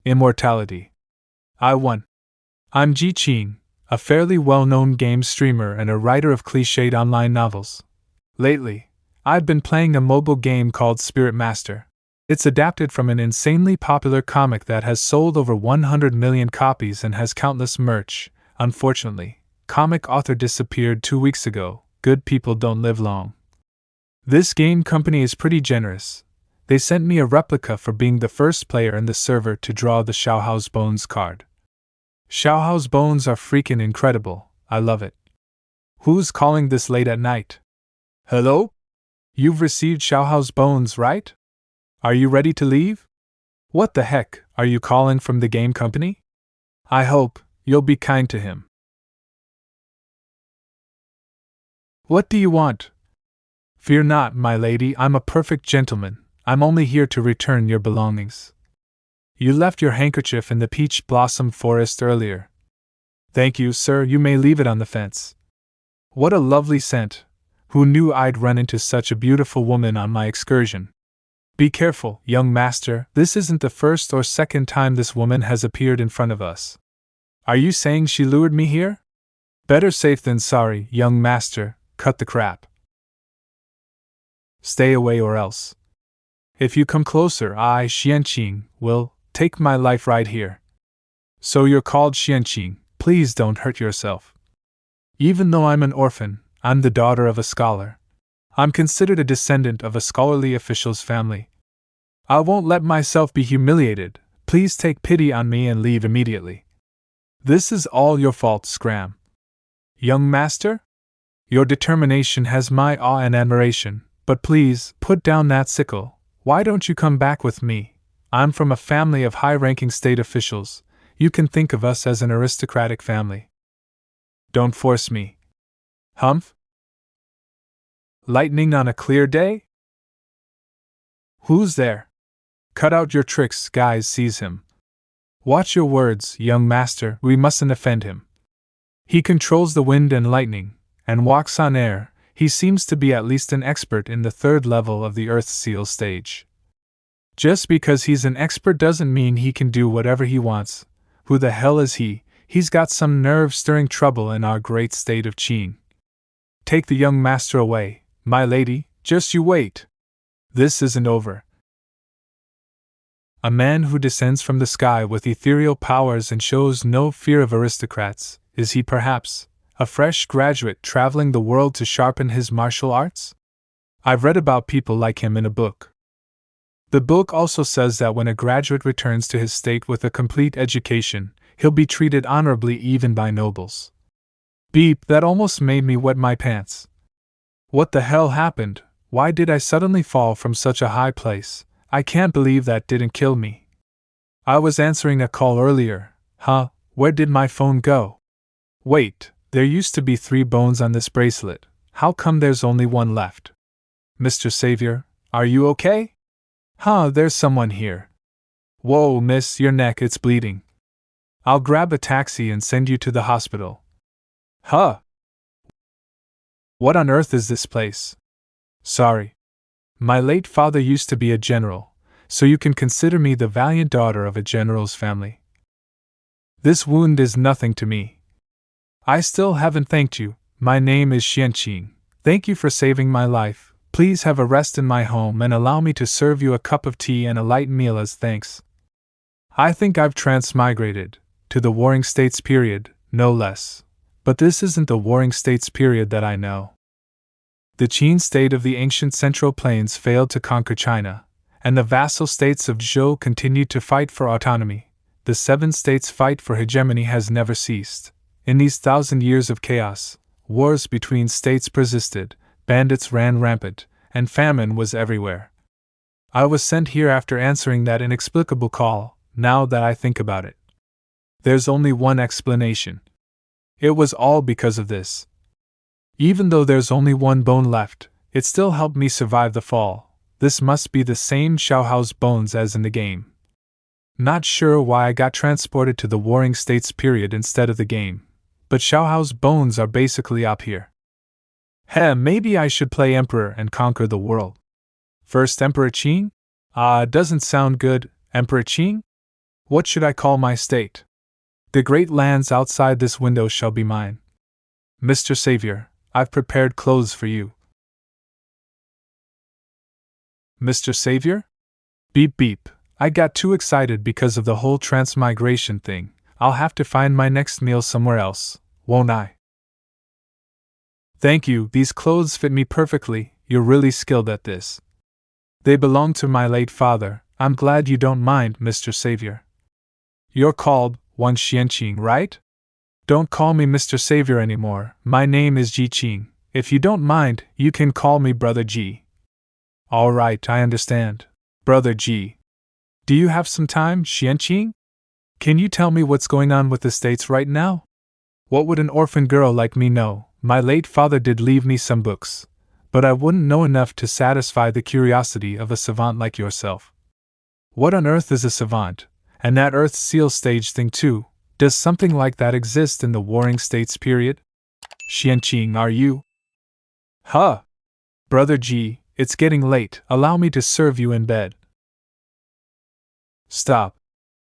Immortality. I1. I'm Qing, a fairly well-known game streamer and a writer of cliched online novels. Lately, I've been playing a mobile game called Spirit Master. It's adapted from an insanely popular comic that has sold over 100 million copies and has countless merch. Unfortunately, comic author disappeared 2 weeks ago. Good people don't live long. This game company is pretty generous. They sent me a replica for being the first player in the server to draw the Xiaohao's Bones card. Xiaohao's Bones are freaking incredible. I love it. Who's calling this late at night? Hello? You've received Xiaohao's Bones, right? Are you ready to leave? What the heck, are you calling from the game company? I hope you'll be kind to him. What do you want? Fear not, my lady, I'm a perfect gentleman. I'm only here to return your belongings. You left your handkerchief in the peach blossom forest earlier. Thank you, sir, you may leave it on the fence. What a lovely scent. Who knew I'd run into such a beautiful woman on my excursion? Be careful, young master, this isn't the first or second time this woman has appeared in front of us. Are you saying she lured me here? Better safe than sorry, young master, cut the crap. Stay away or else. If you come closer, I, Xianqing, will take my life right here. So you're called Xianqing, please don't hurt yourself. Even though I'm an orphan, I'm the daughter of a scholar. I'm considered a descendant of a scholarly official's family. I won't let myself be humiliated. Please take pity on me and leave immediately. This is all your fault, Scram. Young master? Your determination has my awe and admiration, but please, put down that sickle. Why don't you come back with me? I'm from a family of high-ranking state officials. You can think of us as an aristocratic family. Don't force me. Humph? Lightning on a clear day? Who's there? Cut out your tricks, guys, seize him. Watch your words, young master, we mustn't offend him. He controls the wind and lightning, and walks on air. He seems to be at least an expert in the third level of the Earth Seal stage. Just because he's an expert doesn't mean he can do whatever he wants. Who the hell is he? He's got some nerve-stirring trouble in our great state of Qing. Take the young master away, my lady, just you wait. This isn't over. A man who descends from the sky with ethereal powers and shows no fear of aristocrats, is he perhaps a fresh graduate traveling the world to sharpen his martial arts? I've read about people like him in a book. The book also says that when a graduate returns to his state with a complete education, he'll be treated honorably even by nobles. Beep, that almost made me wet my pants. What the hell happened? Why did I suddenly fall from such a high place? I can't believe that didn't kill me. I was answering a call earlier. Huh, where did my phone go? Wait. There used to be 3 bones on this bracelet. How come there's only 1 left? Mr. Savior, are you okay? Huh, there's someone here. Whoa, miss, your neck, it's bleeding. I'll grab a taxi and send you to the hospital. Huh? What on earth is this place? Sorry. My late father used to be a general, so you can consider me the valiant daughter of a general's family. This wound is nothing to me. I still haven't thanked you. My name is Xianqing. Thank you for saving my life. Please have a rest in my home and allow me to serve you a cup of tea and a light meal as thanks. I think I've transmigrated to the Warring States period, no less. But this isn't the Warring States period that I know. The Qing state of the ancient Central Plains failed to conquer China, and the vassal states of Zhou continued to fight for autonomy. The 7 states' fight for hegemony has never ceased. In these 1,000 years of chaos, wars between states persisted, bandits ran rampant, and famine was everywhere. I was sent here after answering that inexplicable call, now that I think about it. There's only one explanation. It was all because of this. Even though there's only 1 bone left, it still helped me survive the fall. This must be the same Xiaohao's bones as in the game. Not sure why I got transported to the Warring States period instead of the game. But Xiaohao's bones are basically up here. Maybe I should play Emperor and conquer the world. First Emperor Qing? Doesn't sound good. Emperor Qing? What should I call my state? The great lands outside this window shall be mine. Mr. Savior, I've prepared clothes for you. Mr. Savior? Beep beep, I got too excited because of the whole transmigration thing. I'll have to find my next meal somewhere else, won't I? Thank you, these clothes fit me perfectly, you're really skilled at this. They belong to my late father, I'm glad you don't mind, Mr. Savior. You're called Wan Xianqing, right? Don't call me Mr. Savior anymore, my name is Ji Qing. If you don't mind, you can call me Brother Ji. All right, I understand. Brother Ji. Do you have some time, Xianqing? Can you tell me what's going on with the states right now? What would an orphan girl like me know? My late father did leave me some books, but I wouldn't know enough to satisfy the curiosity of a savant like yourself. What on earth is a savant? And that Earth Seal stage thing too, does something like that exist in the Warring States period? Xianqing, are you? Huh! Brother Ji, it's getting late, allow me to serve you in bed. Stop.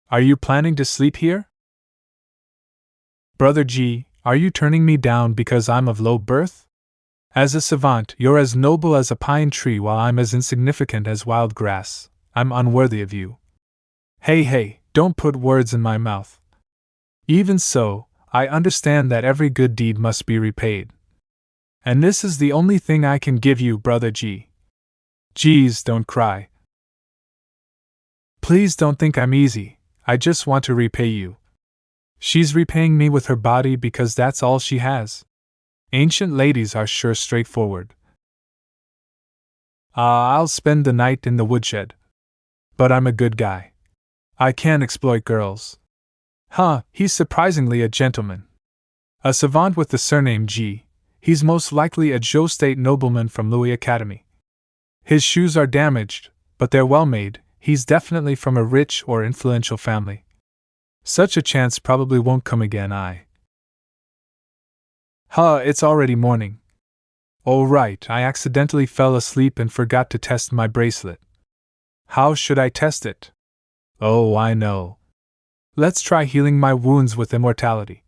Are you planning to sleep here? Brother Ji, are you turning me down because I'm of low birth? As a savant, you're as noble as a pine tree while I'm as insignificant as wild grass. I'm unworthy of you. Hey, don't put words in my mouth. Even so, I understand that every good deed must be repaid. And this is the only thing I can give you, Brother Ji. Geez, don't cry. Please don't think I'm easy, I just want to repay you. She's repaying me with her body because that's all she has. Ancient ladies are sure straightforward. I'll spend the night in the woodshed. But I'm a good guy. I can't exploit girls. Huh, he's surprisingly a gentleman. A savant with the surname Ji, he's most likely a Zhou state nobleman from Louis Academy. His shoes are damaged, but they're well made, he's definitely from a rich or influential family. Such a chance probably won't come again, it's already morning. Oh right, I accidentally fell asleep and forgot to test my bracelet. How should I test it? Oh, I know. Let's try healing my wounds with immortality.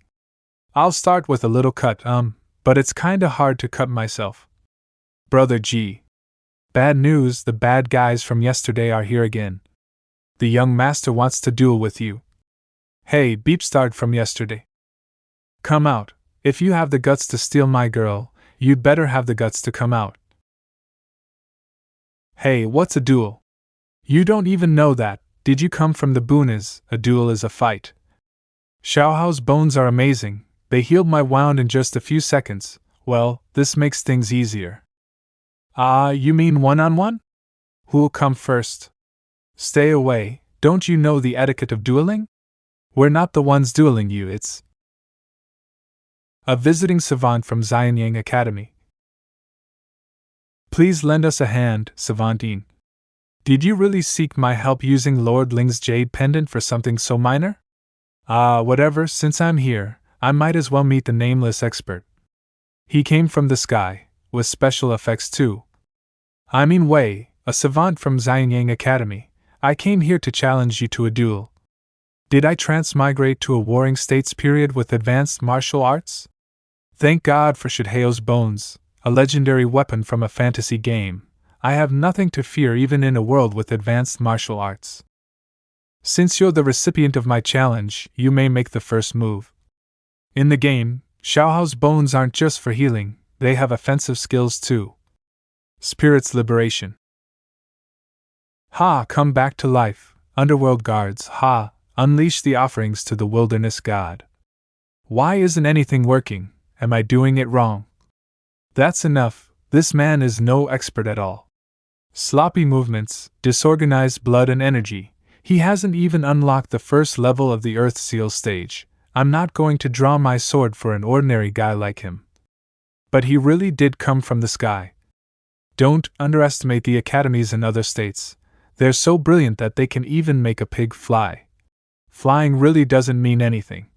I'll start with a little cut, but it's kinda hard to cut myself. Brother Ji. Bad news, the bad guys from yesterday are here again. The young master wants to duel with you. Hey, Beepstart from yesterday. Come out. If you have the guts to steal my girl, you'd better have the guts to come out. Hey, what's a duel? You don't even know that. Did you come from the Boonies? A duel is a fight. Xiaohao's bones are amazing. They healed my wound in just a few seconds. Well, this makes things easier. You mean one-on-one? Who'll come first? Stay away. Don't you know the etiquette of dueling? We're not the ones dueling you, it's a visiting savant from Xianyang Academy. Please lend us a hand, Savantine. Did you really seek my help using Lord Ling's jade pendant for something so minor? Whatever, since I'm here, I might as well meet the nameless expert. He came from the sky, with special effects too. I mean Wei, a savant from Xianyang Academy. I came here to challenge you to a duel. Did I transmigrate to a warring states period with advanced martial arts? Thank God for Shidheo's bones, a legendary weapon from a fantasy game. I have nothing to fear even in a world with advanced martial arts. Since you're the recipient of my challenge, you may make the first move. In the game, Xiaohao's bones aren't just for healing, they have offensive skills too. Spirit's liberation. Come back to life, underworld guards, unleash the offerings to the wilderness god. Why isn't anything working? Am I doing it wrong? That's enough, this man is no expert at all. Sloppy movements, disorganized blood and energy. He hasn't even unlocked the first level of the Earth Seal stage. I'm not going to draw my sword for an ordinary guy like him. But he really did come from the sky. Don't underestimate the academies in other states. They're so brilliant that they can even make a pig fly. Flying really doesn't mean anything.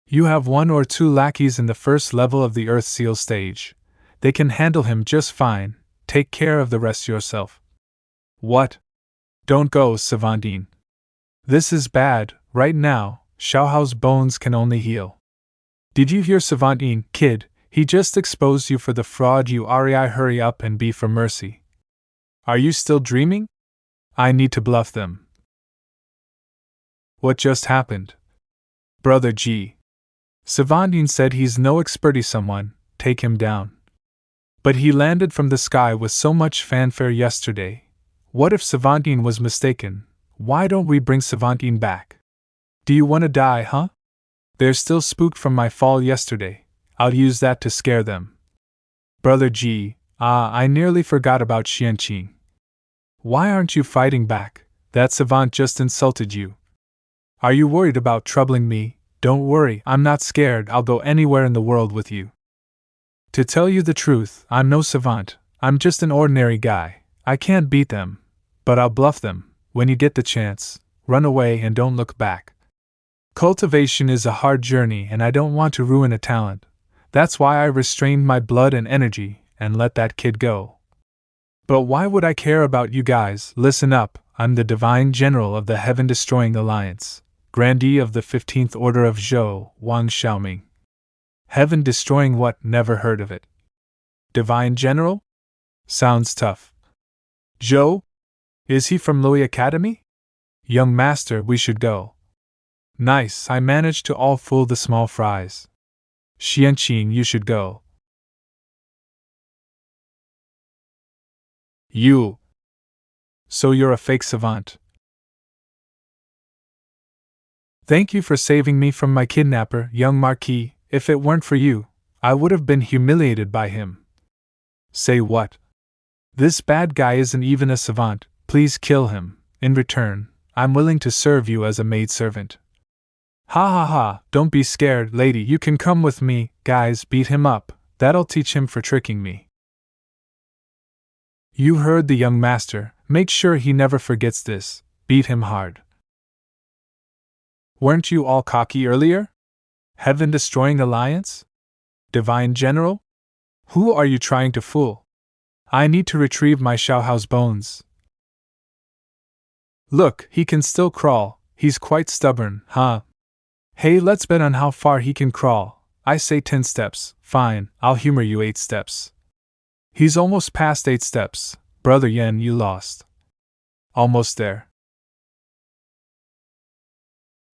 You have 1 or 2 lackeys in the first level of the Earth Seal stage. They can handle him just fine. Take care of the rest yourself. What? Don't go, Savantine. This is bad, right now, Xiaohao's bones can only heal. Did you hear Savant Yin, kid? He just exposed you for the fraud you REI. Hurry up and be for mercy. Are you still dreaming? I need to bluff them. What just happened? Brother G. Savant Yin said he's no experty. Someone, take him down. But he landed from the sky with so much fanfare yesterday. What if Savant Yin was mistaken? Why don't we bring Savant Yin back? Do you want to die, huh? They're still spooked from my fall yesterday. I'll use that to scare them. Brother G, I nearly forgot about Xianqing. Why aren't you fighting back? That savant just insulted you. Are you worried about troubling me? Don't worry, I'm not scared. I'll go anywhere in the world with you. To tell you the truth, I'm no savant. I'm just an ordinary guy. I can't beat them. But I'll bluff them. When you get the chance, run away and don't look back. Cultivation is a hard journey and I don't want to ruin a talent. That's why I restrained my blood and energy and let that kid go. But why would I care about you guys? Listen up, I'm the Divine General of the Heaven-Destroying Alliance, Grandee of the 15th Order of Zhou, Wang Xiaoming. Heaven-destroying what? Never heard of it. Divine General? Sounds tough. Zhou? Is he from Lui Academy? Young master, we should go. Nice, I managed to all fool the small fries. Xianqing, you should go. You. So you're a fake savant. Thank you for saving me from my kidnapper, young Marquis. If it weren't for you, I would have been humiliated by him. Say what? This bad guy isn't even a savant. Please kill him. In return, I'm willing to serve you as a maidservant. Ha ha ha, don't be scared, lady, you can come with me. Guys, beat him up. That'll teach him for tricking me. You heard the young master. Make sure he never forgets this. Beat him hard. Weren't you all cocky earlier? Heaven-destroying alliance? Divine General? Who are you trying to fool? I need to retrieve my Xiaohao's bones. Look, he can still crawl. He's quite stubborn, huh? Hey, let's bet on how far he can crawl. I say 10 steps. Fine, I'll humor you 8 steps. He's almost past 8 steps. Brother Yen, you lost. Almost there.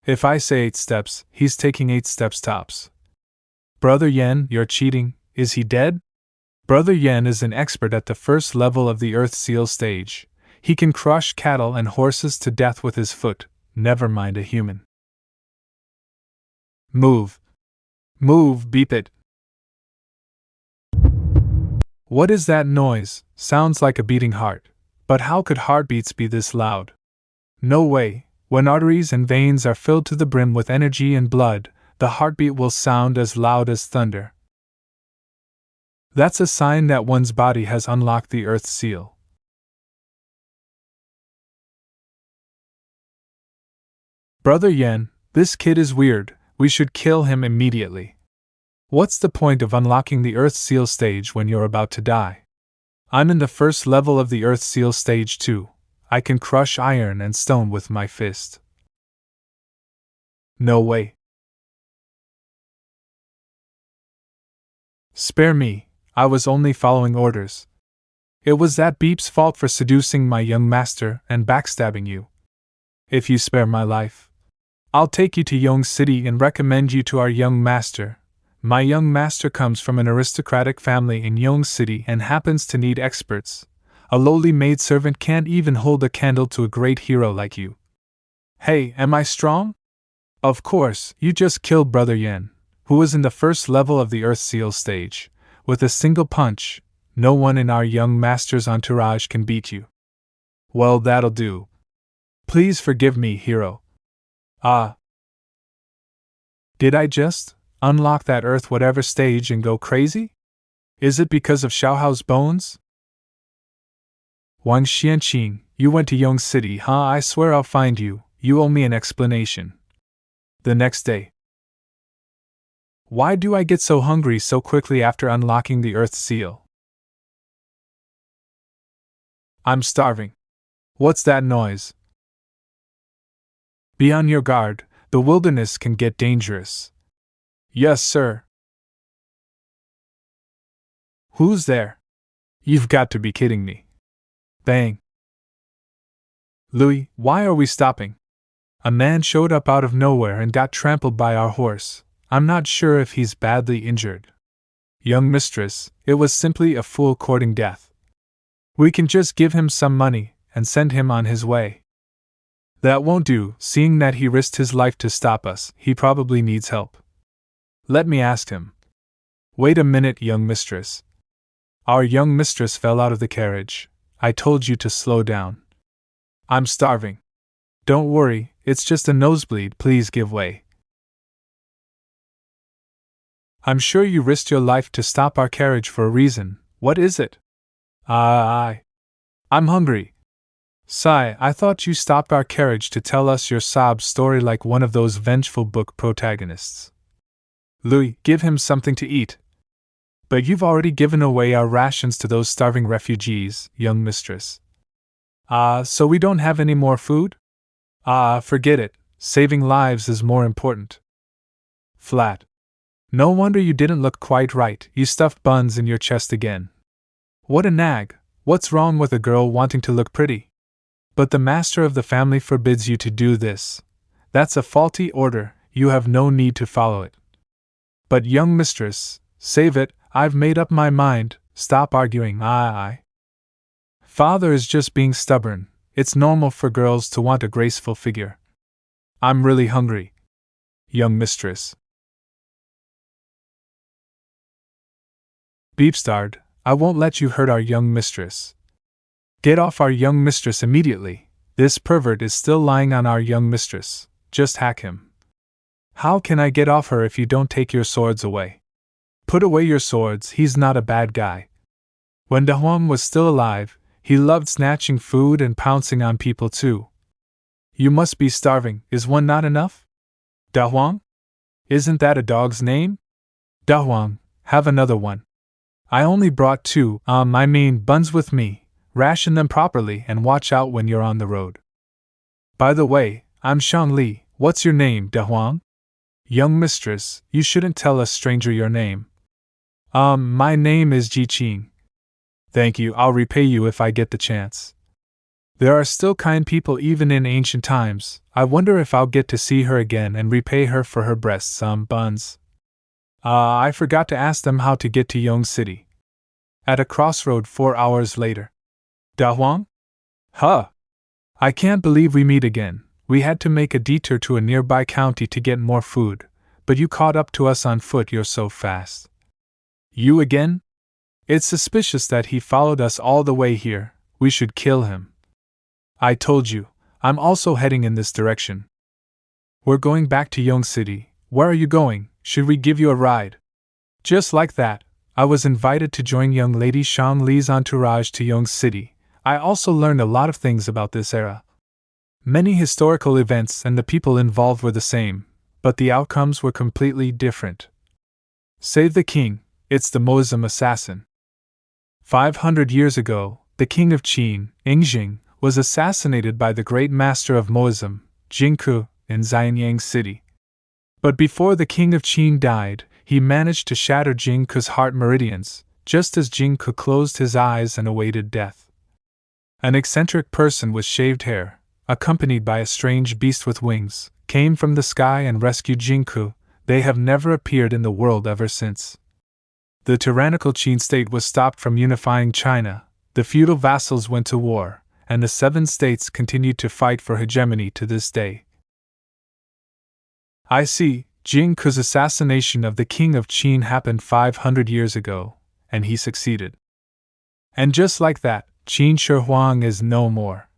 If I say 8 steps, he's taking 8 steps tops. Brother Yen, you're cheating. Is he dead? Brother Yen is an expert at the first level of the Earth Seal stage. He can crush cattle and horses to death with his foot, never mind a human. Move. Move, beep it. What is that noise? Sounds like a beating heart. But how could heartbeats be this loud? No way. When arteries and veins are filled to the brim with energy and blood, the heartbeat will sound as loud as thunder. That's a sign that one's body has unlocked the Earth Seal. Brother Yen, this kid is weird. We should kill him immediately. What's the point of unlocking the Earth Seal stage when you're about to die? I'm in the first level of the Earth Seal stage too. I can crush iron and stone with my fist. No way. Spare me, I was only following orders. It was that beep's fault for seducing my young master and backstabbing you. If you spare my life, I'll take you to Yong City and recommend you to our young master. My young master comes from an aristocratic family in Yong City and happens to need experts. A lowly maidservant can't even hold a candle to a great hero like you. Hey, am I strong? Of course, you just killed Brother Yen, who was in the first level of the Earth Seal stage. With a single punch, no one in our young master's entourage can beat you. Well, that'll do. Please forgive me, hero. Ah. Did I just unlock that Earth whatever stage and go crazy? Is it because of Xiaohao's bones? Wang Xianqing, you went to Yong City, huh? I swear I'll find you. You owe me an explanation. The next day. Why do I get so hungry so quickly after unlocking the Earth Seal? I'm starving. What's that noise? Be on your guard, the wilderness can get dangerous. Yes, sir. Who's there? You've got to be kidding me. Bang. Louis, why are we stopping? A man showed up out of nowhere and got trampled by our horse. I'm not sure if he's badly injured. Young mistress, it was simply a fool courting death. We can just give him some money and send him on his way. That won't do, seeing that he risked his life to stop us. He probably needs help. Let me ask him. Wait a minute, young mistress. Our young mistress fell out of the carriage. I told you to slow down. I'm starving. Don't worry, it's just a nosebleed, please give way. I'm sure you risked your life to stop our carriage for a reason. What is it? I'm hungry. Sigh, I thought you stopped our carriage to tell us your sob story like one of those vengeful book protagonists. Louis, give him something to eat. But you've already given away our rations to those starving refugees, young mistress. So we don't have any more food? Forget it. Saving lives is more important. Flat. No wonder you didn't look quite right, you stuffed buns in your chest again. What a nag, what's wrong with a girl wanting to look pretty? But the master of the family forbids you to do this. That's a faulty order, you have no need to follow it. But young mistress, save it, I've made up my mind, stop arguing, Father is just being stubborn, it's normal for girls to want a graceful figure. I'm really hungry. Young mistress. Beepstard, I won't let you hurt our young mistress. Get off our young mistress immediately. This pervert is still lying on our young mistress. Just hack him. How can I get off her if you don't take your swords away? Put away your swords, he's not a bad guy. When Da Huang was still alive, he loved snatching food and pouncing on people too. You must be starving, is one not enough? Da Huang? Isn't that a dog's name? Da Huang, have another one. I only brought two, buns with me. Ration them properly and watch out when you're on the road. By the way, I'm Shang Li, what's your name, Da Huang? Young mistress, you shouldn't tell a stranger your name. My name is Ji Qing. Thank you, I'll repay you if I get the chance. There are still kind people even in ancient times. I wonder if I'll get to see her again and repay her for her breasts, buns. I forgot to ask them how to get to Yong City. At a crossroad 4 hours later. Da Huang? Huh! I can't believe we meet again. We had to make a detour to a nearby county to get more food, but you caught up to us on foot, you're so fast. You again? It's suspicious that he followed us all the way here. We should kill him. I told you, I'm also heading in this direction. We're going back to Yong City. Where are you going? Should we give you a ride? Just like that, I was invited to join young lady Shang Li's entourage to Yong City. I also learned a lot of things about this era. Many historical events and the people involved were the same, but the outcomes were completely different. Save the king, it's the Moism assassin. 500 years ago, the king of Qing, Jing, was assassinated by the great master of Moism, Jingke, in Xianyang City. But before the king of Qing died, he managed to shatter Jingke's heart meridians, just as Jingke closed his eyes and awaited death. An eccentric person with shaved hair, accompanied by a strange beast with wings, came from the sky and rescued Jingke. They have never appeared in the world ever since. The tyrannical Qing state was stopped from unifying China, the feudal vassals went to war, and the 7 states continued to fight for hegemony to this day. I see, Jingke's assassination of the king of Qin happened 500 years ago, and he succeeded. And just like that, Qin Shi Huang is no more.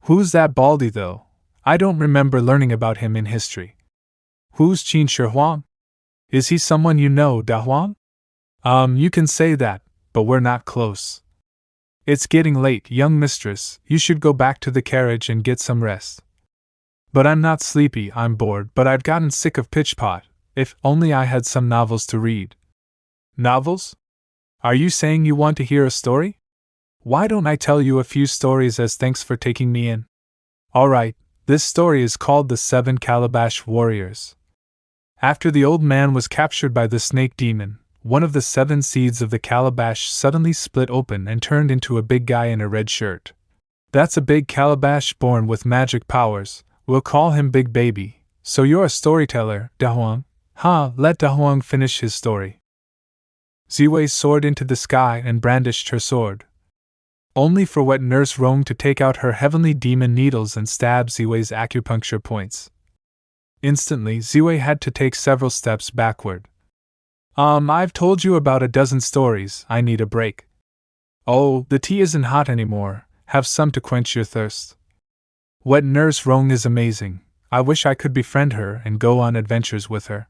Who's that baldy though? I don't remember learning about him in history. Who's Qin Shi Huang? Is he someone you know, Da Huang? You can say that, but we're not close. It's getting late, young mistress, you should go back to the carriage and get some rest. But I'm not sleepy, I'm bored, but I've gotten sick of Pitchpot. If only I had some novels to read. Novels? Are you saying you want to hear a story? Why don't I tell you a few stories as thanks for taking me in? Alright, This story is called The Seven Calabash Warriors. After the old man was captured by the snake demon, one of the 7 seeds of the calabash suddenly split open and turned into a big guy in a red shirt. That's a big calabash born with magic powers. We'll call him Big Baby. So you're a storyteller, Dahuang? Let Dahuang finish his story. Ziwei soared into the sky and brandished her sword. Only for wet Nurse Rong to take out her heavenly demon needles and stab Ziwei's acupuncture points. Instantly, Ziwei had to take several steps backward. I've told you about a dozen stories, I need a break. Oh, the tea isn't hot anymore, have some to quench your thirst. Wet Nurse Rong is amazing, I wish I could befriend her and go on adventures with her.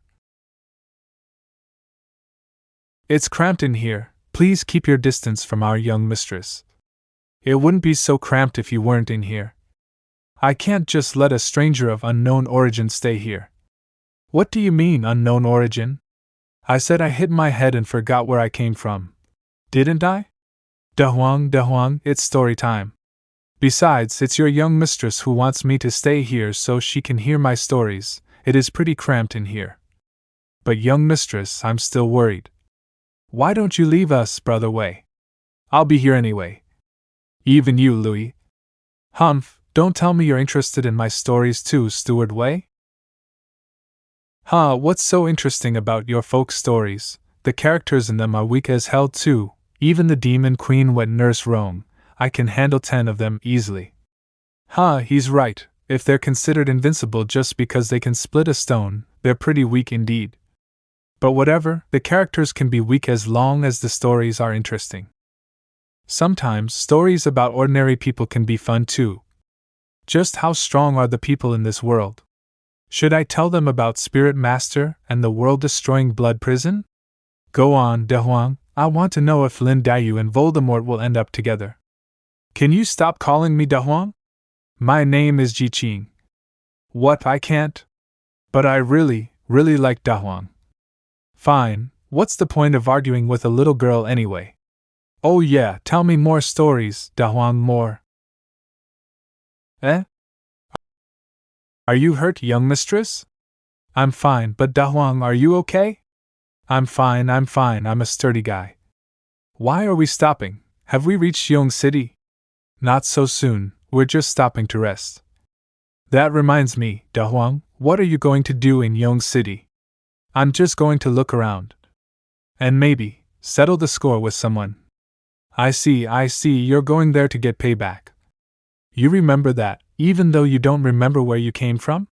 It's cramped in here, please keep your distance from our young mistress. It wouldn't be so cramped if you weren't in here. I can't just let a stranger of unknown origin stay here. What do you mean, unknown origin? I said I hit my head and forgot where I came from. Didn't I? Dahuang, it's story time. Besides, it's your young mistress who wants me to stay here so she can hear my stories. It is pretty cramped in here. But young mistress, I'm still worried. Why don't you leave us, Brother Wei? I'll be here anyway. Even you, Louis. Humph, don't tell me you're interested in my stories too, Steward Wei? What's so interesting about your folk stories? The characters in them are weak as hell too, even the demon queen Wet Nurse Rong. I can handle 10 of them easily. He's right, if they're considered invincible just because they can split a stone, they're pretty weak indeed. But whatever, the characters can be weak as long as the stories are interesting. Sometimes stories about ordinary people can be fun too. Just how strong are the people in this world? Should I tell them about Spirit Master and the world-destroying blood prison? Go on, Dahuang, I want to know if Lin Dayu and Voldemort will end up together. Can you stop calling me Dahuang? My name is Ji Qing. What, I can't? But I really like Dahuang. Fine, what's the point of arguing with a little girl anyway? Oh yeah, tell me more stories, Dahuang, more. Are you hurt, young mistress? I'm fine, but Dahuang, are you okay? I'm fine, I'm a sturdy guy. Why are we stopping? Have we reached Yong City? Not so soon, we're just stopping to rest. That reminds me, Dahuang, what are you going to do in Yong City? I'm just going to look around. And maybe settle the score with someone. I see, you're going there to get payback. You remember that, even though you don't remember where you came from?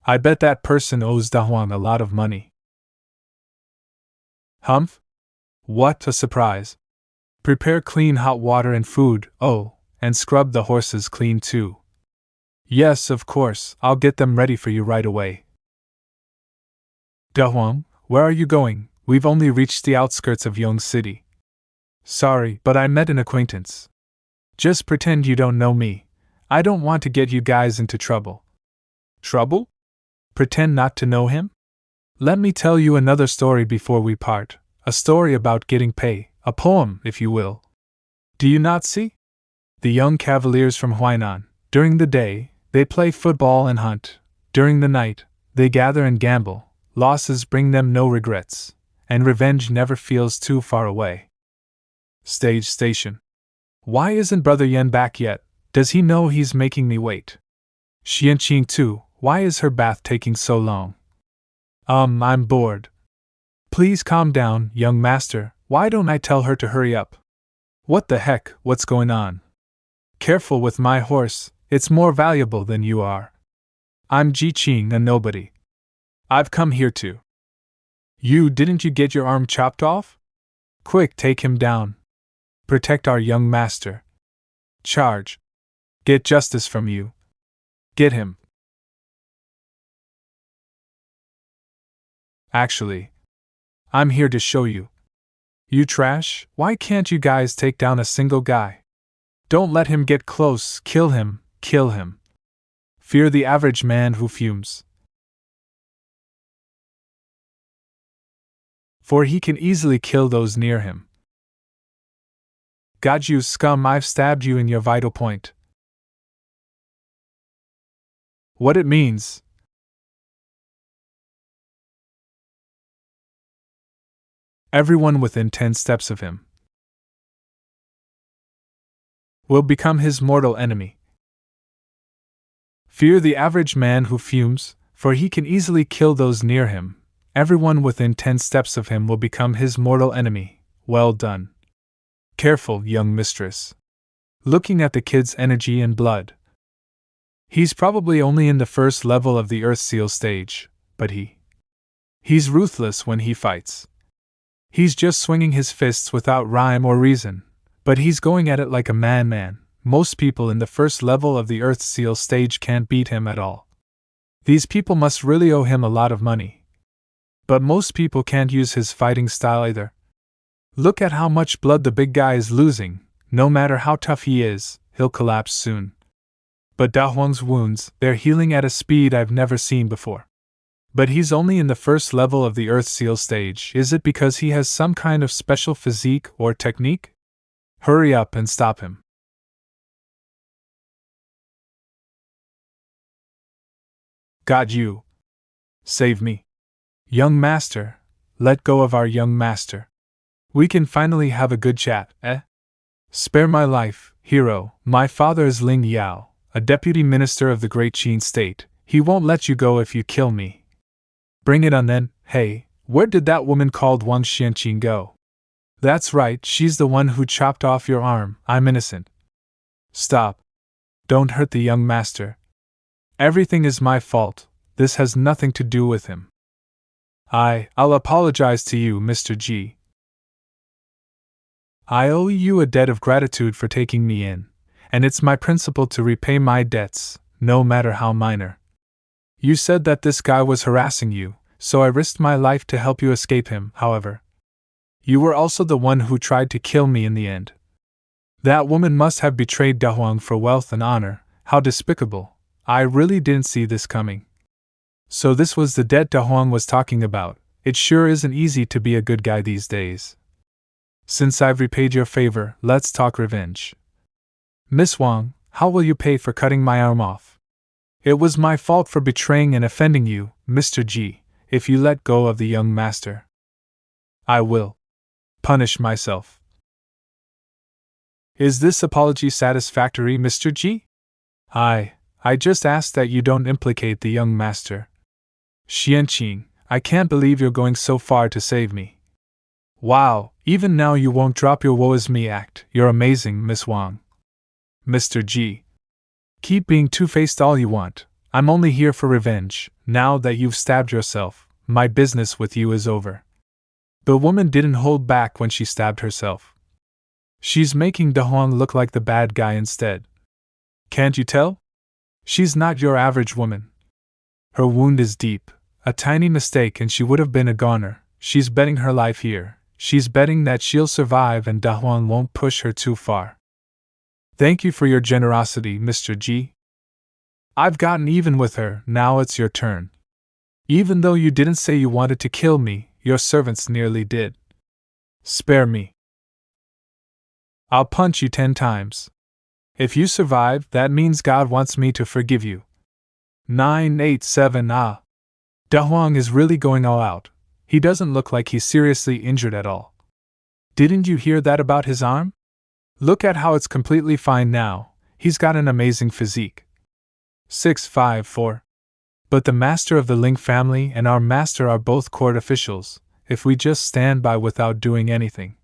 I bet that person owes Dahuang a lot of money. Humph? What a surprise. Prepare clean hot water and food, and scrub the horses clean too. Yes, of course, I'll get them ready for you right away. Dahuang, where are you going? We've only reached the outskirts of Yong City. Sorry, but I met an acquaintance. Just pretend you don't know me. I don't want to get you guys into trouble. Trouble? Pretend not to know him? Let me tell you another story before we part. A story about getting pay, a poem, if you will. Do you not see? The young cavaliers from Huainan, during the day, they play football and hunt. During the night, they gather and gamble. Losses bring them no regrets, and revenge never feels too far away. Stage station. Why isn't Brother Yen back yet? Does he know he's making me wait? Xian Qing too, why is her bath taking so long? I'm bored. Please calm down, young master, why don't I tell her to hurry up? What the heck, what's going on? Careful with my horse, it's more valuable than you are. I'm Ji Qing, a nobody. I've come here to. Didn't you get your arm chopped off? Quick, take him down. Protect our young master. Charge. Get justice from you. Get him. Actually, I'm here to show you. You trash, why can't you guys take down a single guy? Don't let him get close, kill him, kill him. Fear the average man who fumes. For he can easily kill those near him. God, you scum, I've stabbed you in your vital point. What it means? Everyone within 10 steps of him will become his mortal enemy. Fear the average man who fumes, for he can easily kill those near him. Everyone within 10 steps of him will become his mortal enemy. Well done. Careful, young mistress. Looking at the kid's energy and blood. He's probably only in the first level of the Earth Seal stage, but he's ruthless when he fights. He's just swinging his fists without rhyme or reason, but he's going at it like a man. Most people in the first level of the Earth Seal stage can't beat him at all. These people must really owe him a lot of money. But most people can't use his fighting style either. Look at how much blood the big guy is losing. No matter how tough he is, he'll collapse soon. But Da Huang's wounds, they're healing at a speed I've never seen before. But he's only in the first level of the Earth Seal stage. Is it because he has some kind of special physique or technique? Hurry up and stop him. Got you. Save me. Young master, let go of our young master. We can finally have a good chat, eh? Spare my life, hero. My father is Ling Yao, a deputy minister of the great Qing state. He won't let you go if you kill me. Bring it on then. Hey, where did that woman called Wang Xianqing go? That's right, she's the one who chopped off your arm. I'm innocent. Stop. Don't hurt the young master. Everything is my fault. This has nothing to do with him. I'll apologize to you, Mr. G. I owe you a debt of gratitude for taking me in, and it's my principle to repay my debts, no matter how minor. You said that this guy was harassing you, so I risked my life to help you escape him, however. You were also the one who tried to kill me in the end. That woman must have betrayed Da Huang for wealth and honor. How despicable. I really didn't see this coming. So this was the debt Da Huang was talking about. It sure isn't easy to be a good guy these days. Since I've repaid your favor, let's talk revenge. Miss Wang, how will you pay for cutting my arm off? It was my fault for betraying and offending you, Mr. G. If you let go of the young master, I will punish myself. Is this apology satisfactory, Mr. G? I just ask that you don't implicate the young master. Xianqing, I can't believe you're going so far to save me. Wow, even now you won't drop your woe is me act. You're amazing, Miss Wang. Mr. G. Keep being two-faced all you want. I'm only here for revenge. Now that you've stabbed yourself, my business with you is over. The woman didn't hold back when she stabbed herself. She's making Da Huang look like the bad guy instead. Can't you tell? She's not your average woman. Her wound is deep. A tiny mistake and she would have been a goner. She's betting her life here. She's betting that she'll survive and Da Huang won't push her too far. Thank you for your generosity, Mr. G. I've gotten even with her, now it's your turn. Even though you didn't say you wanted to kill me, your servants nearly did. Spare me. I'll punch you 10 times. If you survive, that means God wants me to forgive you. 987 Da Huang is really going all out. He doesn't look like he's seriously injured at all. Didn't you hear that about his arm? Look at how it's completely fine now. He's got an amazing physique. 654. But the master of the Ling family and our master are both court officials, if we just stand by without doing anything.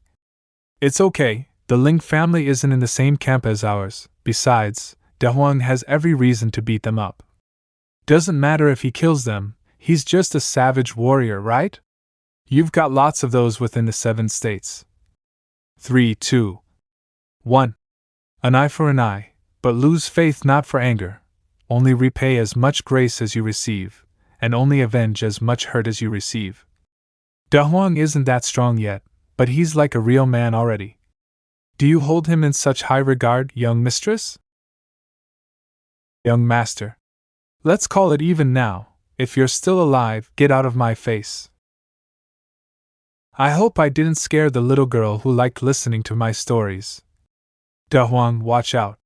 It's okay. The Ling family isn't in the same camp as ours. Besides, Da Huang has every reason to beat them up. Doesn't matter if he kills them, he's just a savage warrior, right? You've got lots of those within the 7 states. 3, 2, 1. An eye for an eye, but lose faith not for anger. Only repay as much grace as you receive, and only avenge as much hurt as you receive. Da Huang isn't that strong yet, but he's like a real man already. Do you hold him in such high regard, young mistress? Young master. Let's call it even now. If you're still alive, get out of my face. I hope I didn't scare the little girl who liked listening to my stories. Da Huang, watch out.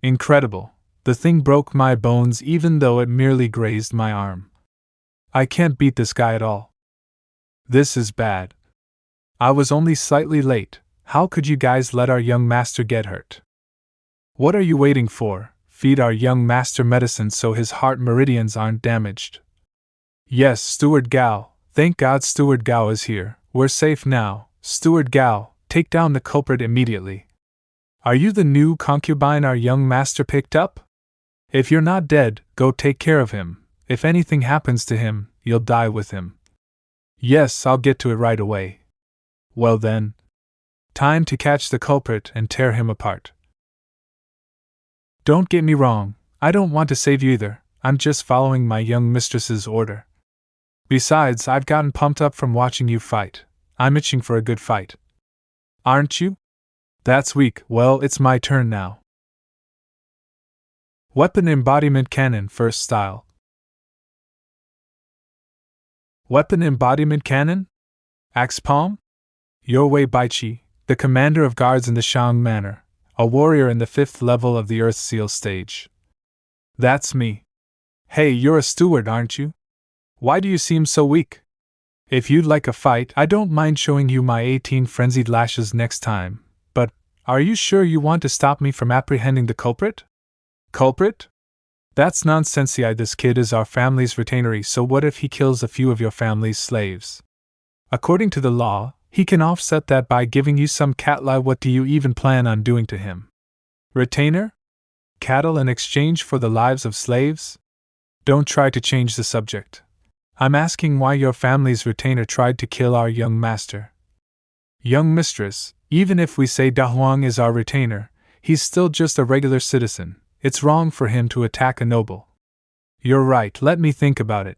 Incredible. The thing broke my bones even though it merely grazed my arm. I can't beat this guy at all. This is bad. I was only slightly late. How could you guys let our young master get hurt? What are you waiting for? Feed our young master medicine so his heart meridians aren't damaged. Yes, Steward Gao. Thank God Steward Gao is here. We're safe now. Steward Gao, take down the culprit immediately. Are you the new concubine our young master picked up? If you're not dead, go take care of him. If anything happens to him, you'll die with him. Yes, I'll get to it right away. Well then. Time to catch the culprit and tear him apart. Don't get me wrong, I don't want to save you either, I'm just following my young mistress's order. Besides, I've gotten pumped up from watching you fight. I'm itching for a good fight. Aren't you? That's weak. Well, it's my turn now. Weapon Embodiment Cannon First Style. Weapon Embodiment Cannon? Axe Palm? Yorwei Baichi, the commander of guards in the Shang Manor, a warrior in the 5th level of the Earth Seal stage. That's me. Hey, you're a steward, aren't you? Why do you seem so weak? If you'd like a fight, I don't mind showing you my 18 frenzied lashes next time, but are you sure you want to stop me from apprehending the culprit? Culprit? That's nonsense. This kid is our family's retainer, so what if he kills a few of your family's slaves? According to the law, he can offset that by giving you some cattle. What do you even plan on doing to him? Retainer? Cattle in exchange for the lives of slaves? Don't try to change the subject. I'm asking why your family's retainer tried to kill our young master. Young mistress, even if we say Da Huang is our retainer, he's still just a regular citizen. It's wrong for him to attack a noble. You're right, let me think about it.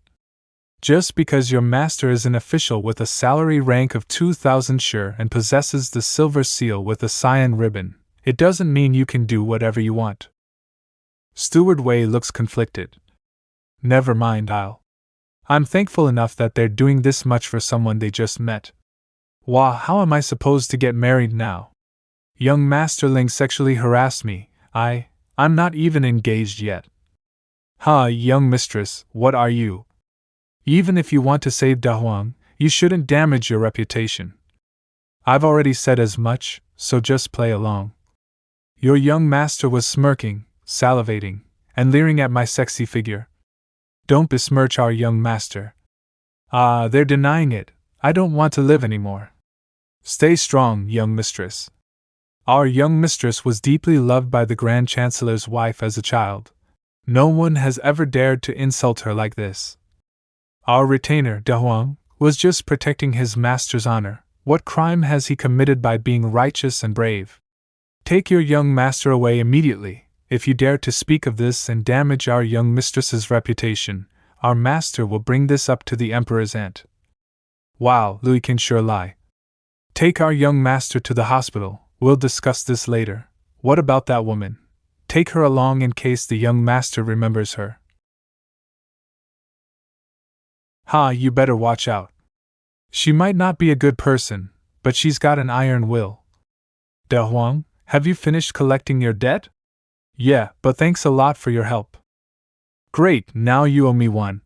Just because your master is an official with a salary rank of 2,000 sure and possesses the silver seal with a cyan ribbon, it doesn't mean you can do whatever you want. Steward Wei looks conflicted. Never mind, I'm thankful enough that they're doing this much for someone they just met. Wah, how am I supposed to get married now? Young Master Ling sexually harassed me. I'm not even engaged yet. Young mistress, what are you? Even if you want to save Da Huang, you shouldn't damage your reputation. I've already said as much, so just play along. Your young master was smirking, salivating, and leering at my sexy figure. Don't besmirch our young master. They're denying it. I don't want to live anymore. Stay strong, young mistress. Our young mistress was deeply loved by the Grand Chancellor's wife as a child. No one has ever dared to insult her like this. Our retainer, Da Huang, was just protecting his master's honor. What crime has he committed by being righteous and brave? Take your young master away immediately. If you dare to speak of this and damage our young mistress's reputation, our master will bring this up to the emperor's aunt. Wow, Louis can sure lie. Take our young master to the hospital. We'll discuss this later. What about that woman? Take her along in case the young master remembers her. You better watch out. She might not be a good person, but she's got an iron will. Da Huang, have you finished collecting your debt? Yeah, but thanks a lot for your help. Great, now you owe me one.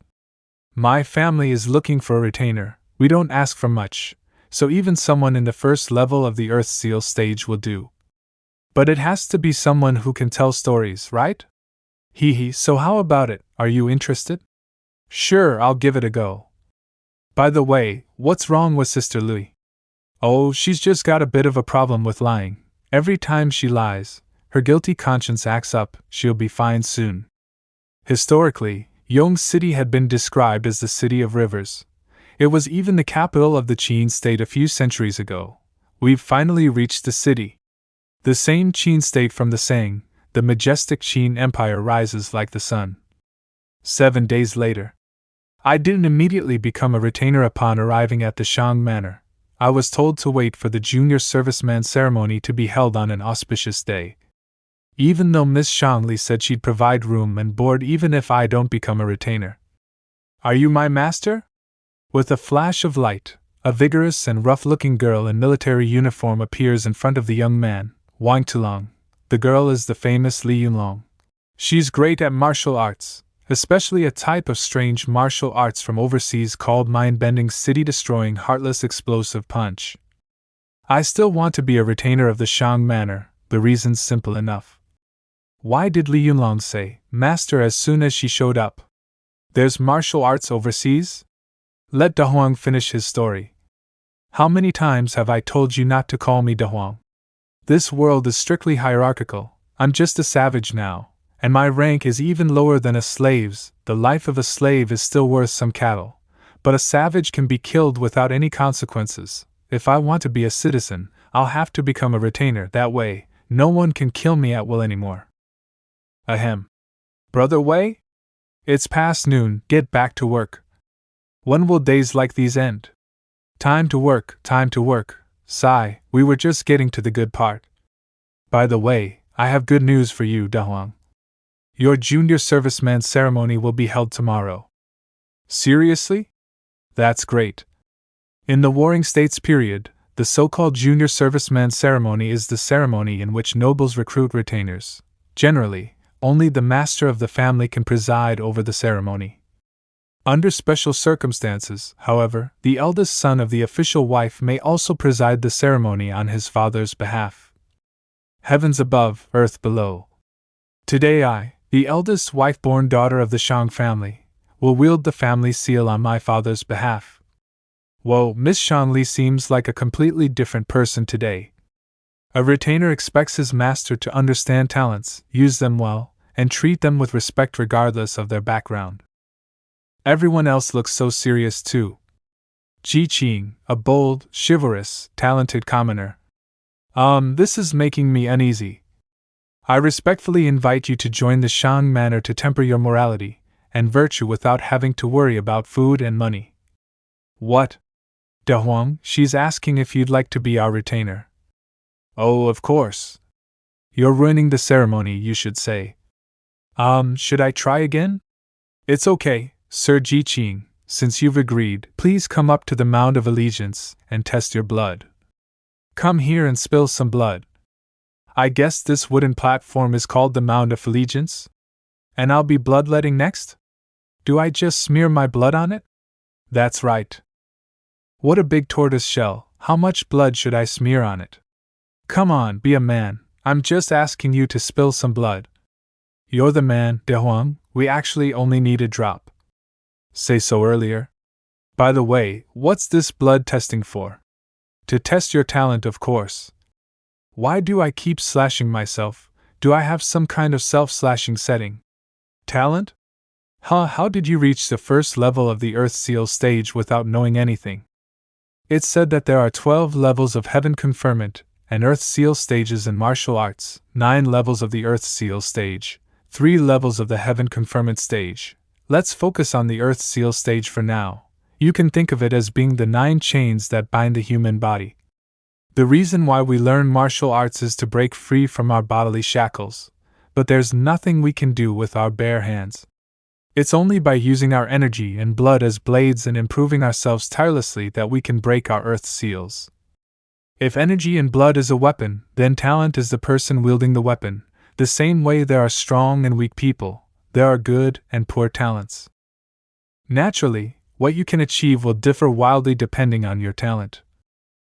My family is looking for a retainer. We don't ask for much, so even someone in the 1st level of the Earth Seal stage will do. But it has to be someone who can tell stories, right? So how about it? Are you interested? Sure, I'll give it a go. By the way, what's wrong with Sister Louis? Oh, she's just got a bit of a problem with lying. Every time she lies, her guilty conscience acts up. She'll be fine soon. Historically, Yong City had been described as the city of rivers. It was even the capital of the Qing state a few centuries ago. We've finally reached the city. The same Qing state from the saying, the majestic Qing Empire rises like the sun. 7 days later. I didn't immediately become a retainer upon arriving at the Shang Manor. I was told to wait for the junior serviceman ceremony to be held on an auspicious day. Even though Miss Shangli said she'd provide room and board even if I don't become a retainer. Are you my master? With a flash of light, a vigorous and rough-looking girl in military uniform appears in front of the young man, Wang Tulong, The girl is the famous Li Yunlong. She's great at martial arts, especially a type of strange martial arts from overseas called mind-bending, city-destroying, heartless, explosive punch. I still want to be a retainer of the Shang manor, the reason's simple enough. Why did Li Yunlong say, Master, as soon as she showed up? There's martial arts overseas? Let De Huang finish his story. How many times have I told you not to call me De Huang? This world is strictly hierarchical. I'm just a savage now, and my rank is even lower than a slave's. The life of a slave is still worth some cattle, but a savage can be killed without any consequences. If I want to be a citizen, I'll have to become a retainer. That way, no one can kill me at will anymore. Ahem. Brother Wei? It's past noon, get back to work. When will days like these end? Time to work, time to work. Sigh, we were just getting to the good part. By the way, I have good news for you, De Huang. Your junior serviceman ceremony will be held tomorrow. Seriously? That's great. In the Warring States period, the so-called junior serviceman ceremony is the ceremony in which nobles recruit retainers. Generally, only the master of the family can preside over the ceremony. Under special circumstances, however, the eldest son of the official wife may also preside the ceremony on his father's behalf. Heavens above, earth below. Today I, the eldest wife-born daughter of the Shang family, will wield the family seal on my father's behalf. Whoa, Miss Shangli seems like a completely different person today. A retainer expects his master to understand talents, use them well, and treat them with respect regardless of their background. Everyone else looks so serious too. Qing, a bold, chivalrous, talented commoner. This is making me uneasy. I respectfully invite you to join the Shang manor to temper your morality and virtue without having to worry about food and money. What? De Huang, she's asking if you'd like to be our retainer. Oh, of course. You're ruining the ceremony, you should say. Should I try again? It's okay, Sir Qing, since you've agreed, please come up to the Mound of Allegiance and test your blood. Come here and spill some blood. I guess this wooden platform is called the Mound of Allegiance? And I'll be bloodletting next? Do I just smear my blood on it? That's right. What a big tortoise shell, how much blood should I smear on it? Come on, be a man, I'm just asking you to spill some blood. You're the man, De Huang, we actually only need a drop. Say so earlier. By the way, what's this blood testing for? To test your talent, of course. Why do I keep slashing myself? Do I have some kind of self-slashing setting? Talent? How did you reach the first level of the Earth Seal stage without knowing anything? It's said that there are 12 levels of Heaven Conferment and Earth Seal stages in martial arts, 9 levels of the Earth Seal stage, 3 levels of the Heaven Conferment stage. Let's focus on the Earth Seal stage for now. You can think of it as being the 9 chains that bind the human body. The reason why we learn martial arts is to break free from our bodily shackles, but there's nothing we can do with our bare hands. It's only by using our energy and blood as blades and improving ourselves tirelessly that we can break our Earth Seals. If energy and blood is a weapon, then talent is the person wielding the weapon. The same way there are strong and weak people, there are good and poor talents. Naturally, what you can achieve will differ wildly depending on your talent.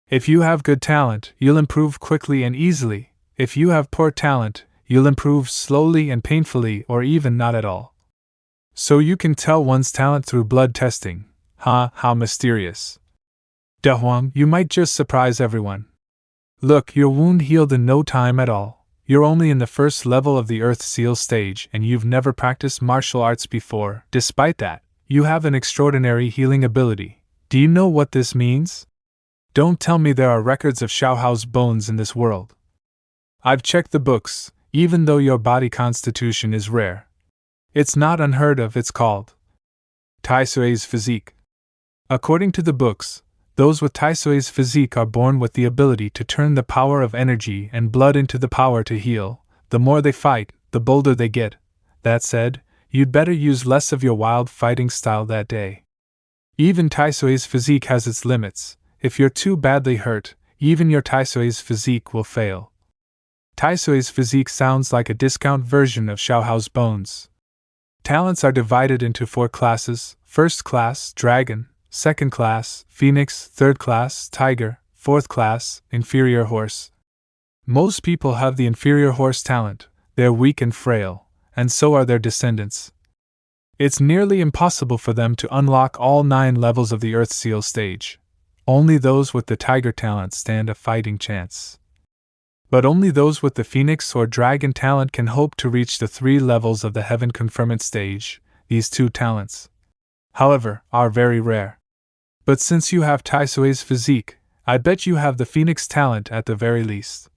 If you have good talent, you'll improve quickly and easily. If you have poor talent, you'll improve slowly and painfully or even not at all. So you can tell one's talent through blood testing. How mysterious. De Huang, you might just surprise everyone. Look, your wound healed in no time at all. You're only in the first level of the Earth Seal stage and you've never practiced martial arts before. Despite that, you have an extraordinary healing ability. Do you know what this means? Don't tell me there are records of Xiaohao's bones in this world. I've checked the books, even though your body constitution is rare. It's not unheard of, it's called Taisui's physique. According to the books, those with Taisui's physique are born with the ability to turn the power of energy and blood into the power to heal. The more they fight, the bolder they get. That said, you'd better use less of your wild fighting style that day. Even Taisui's physique has its limits. If you're too badly hurt, even your Taisui's physique will fail. Taisui's physique sounds like a discount version of Xiaohao's bones. Talents are divided into 4 classes: first class, dragon; second class, phoenix; third class, tiger; fourth class, inferior horse. Most people have the inferior horse talent, they're weak and frail, and so are their descendants. It's nearly impossible for them to unlock all 9 levels of the Earth Seal stage. Only those with the tiger talent stand a fighting chance. But only those with the phoenix or dragon talent can hope to reach the 3 levels of the heaven conferment stage. These 2 talents, however, are very rare. But since you have Taisui's physique, I bet you have the phoenix talent at the very least.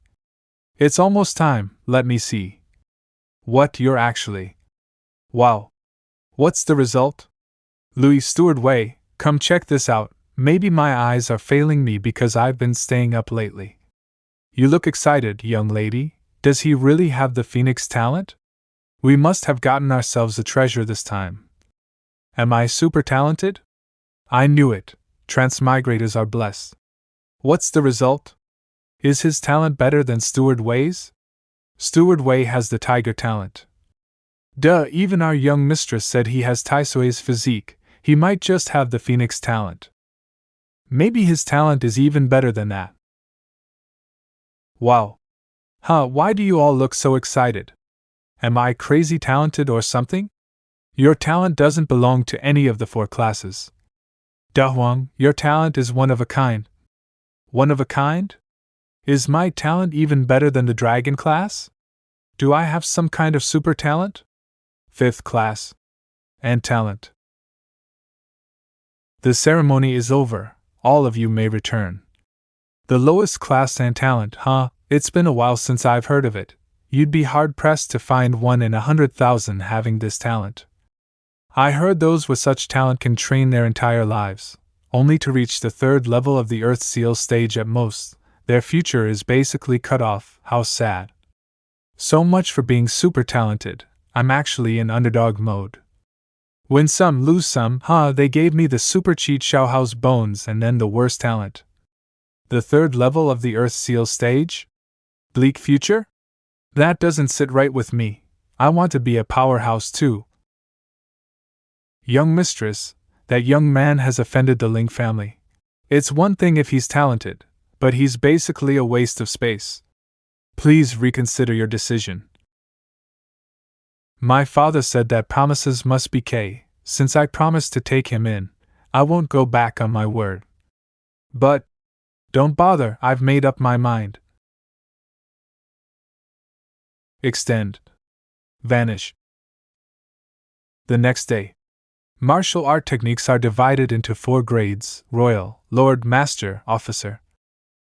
It's almost time, let me see. What, you're actually... Wow. What's the result? Louis Stewart Wei, come check this out. Maybe my eyes are failing me because I've been staying up lately. You look excited, young lady. Does he really have the phoenix talent? We must have gotten ourselves a treasure this time. Am I super talented? I knew it. Transmigrators are blessed. What's the result? Is his talent better than Stewart Wei's? Stewart Wei has the tiger talent. Duh, even our young mistress said he has Taisui's physique. He might just have the phoenix talent. Maybe his talent is even better than that. Wow. Why do you all look so excited? Am I crazy talented or something? Your talent doesn't belong to any of the 4 classes. Dahuang, your talent is one of a kind. One of a kind? Is my talent even better than the dragon class? Do I have some kind of super talent? 5th class. And talent. The ceremony is over, all of you may return. The lowest class and talent, it's been a while since I've heard of it. You'd be hard-pressed to find 1 in 100,000 having this talent. I heard those with such talent can train their entire lives, only to reach the 3rd level of the Earth Seal stage at most. Their future is basically cut off. How sad. So much for being super talented. I'm actually in underdog mode. Win some, lose some, they gave me the super cheat Xiaohao's bones and then the worst talent. The 3rd level of the Earth Seal stage? Bleak future? That doesn't sit right with me. I want to be a powerhouse too. Young mistress, that young man has offended the Ling family. It's one thing if he's talented, but he's basically a waste of space. Please reconsider your decision. My father said that promises must be kept. Since I promised to take him in, I won't go back on my word. But, don't bother, I've made up my mind. Extend. Vanish. The next day. Martial art techniques are divided into 4 grades: Royal, Lord, Master, Officer.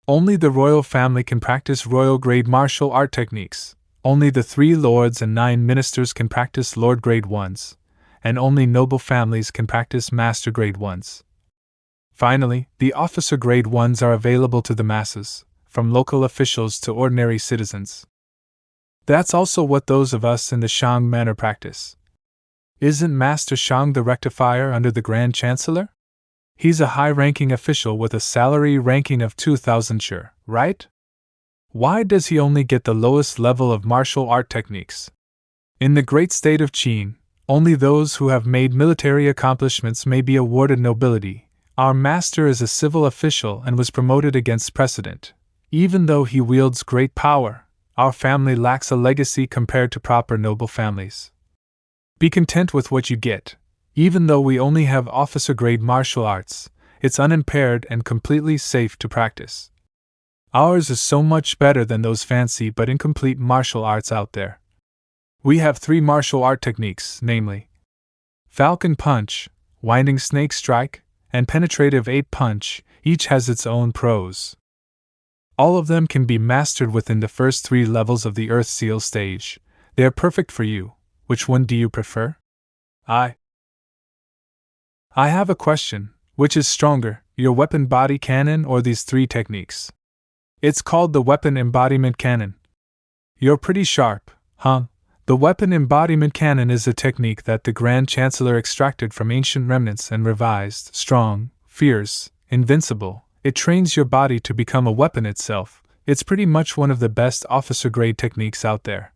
Only the royal family can practice royal grade martial art techniques. Only the 3 lords and 9 ministers can practice lord grade ones, and only noble families can practice master grade ones. Finally, the officer grade ones are available to the masses, from local officials to ordinary citizens. That's also what those of us in the Shang manor practice. Isn't Master Shang the rectifier under the Grand Chancellor? He's a high-ranking official with a salary ranking of 2,000 sure, right? Why does he only get the lowest level of martial art techniques? In the great state of Qing, only those who have made military accomplishments may be awarded nobility. Our master is a civil official and was promoted against precedent. Even though he wields great power, our family lacks a legacy compared to proper noble families. Be content with what you get. Even though we only have officer-grade martial arts, it's unimpaired and completely safe to practice. Ours is so much better than those fancy but incomplete martial arts out there. We have 3 martial art techniques, namely Falcon Punch, Winding Snake Strike, and Penetrative 8 Punch. Each has its own pros. All of them can be mastered within the first 3 levels of the Earth Seal stage. They are perfect for you. Which one do you prefer? I have a question. Which is stronger, your weapon body cannon or these 3 techniques? It's called the weapon embodiment cannon. You're pretty sharp, huh? The weapon embodiment cannon is a technique that the Grand Chancellor extracted from ancient remnants and revised. Strong, fierce, invincible, it trains your body to become a weapon itself. It's pretty much one of the best officer-grade techniques out there.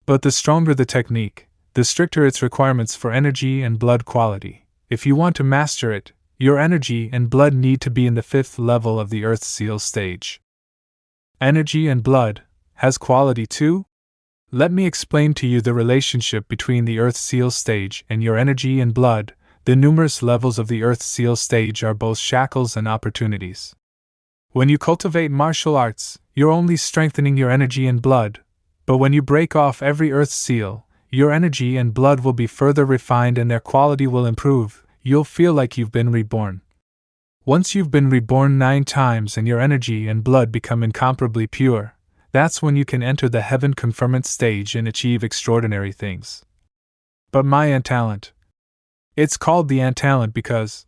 But the stronger the technique, the stricter its requirements for energy and blood quality. If you want to master it, your energy and blood need to be in the 5th level of the Earth Seal stage. Energy and blood has quality too? Let me explain to you the relationship between the Earth Seal stage and your energy and blood. The numerous levels of the Earth Seal stage are both shackles and opportunities. When you cultivate martial arts, you're only strengthening your energy and blood, but when you break off every Earth Seal, your energy and blood will be further refined and their quality will improve. You'll feel like you've been reborn. Once you've been reborn 9 times and your energy and blood become incomparably pure, that's when you can enter the heaven conferment stage and achieve extraordinary things. But my Antalent. It's called the Antalent because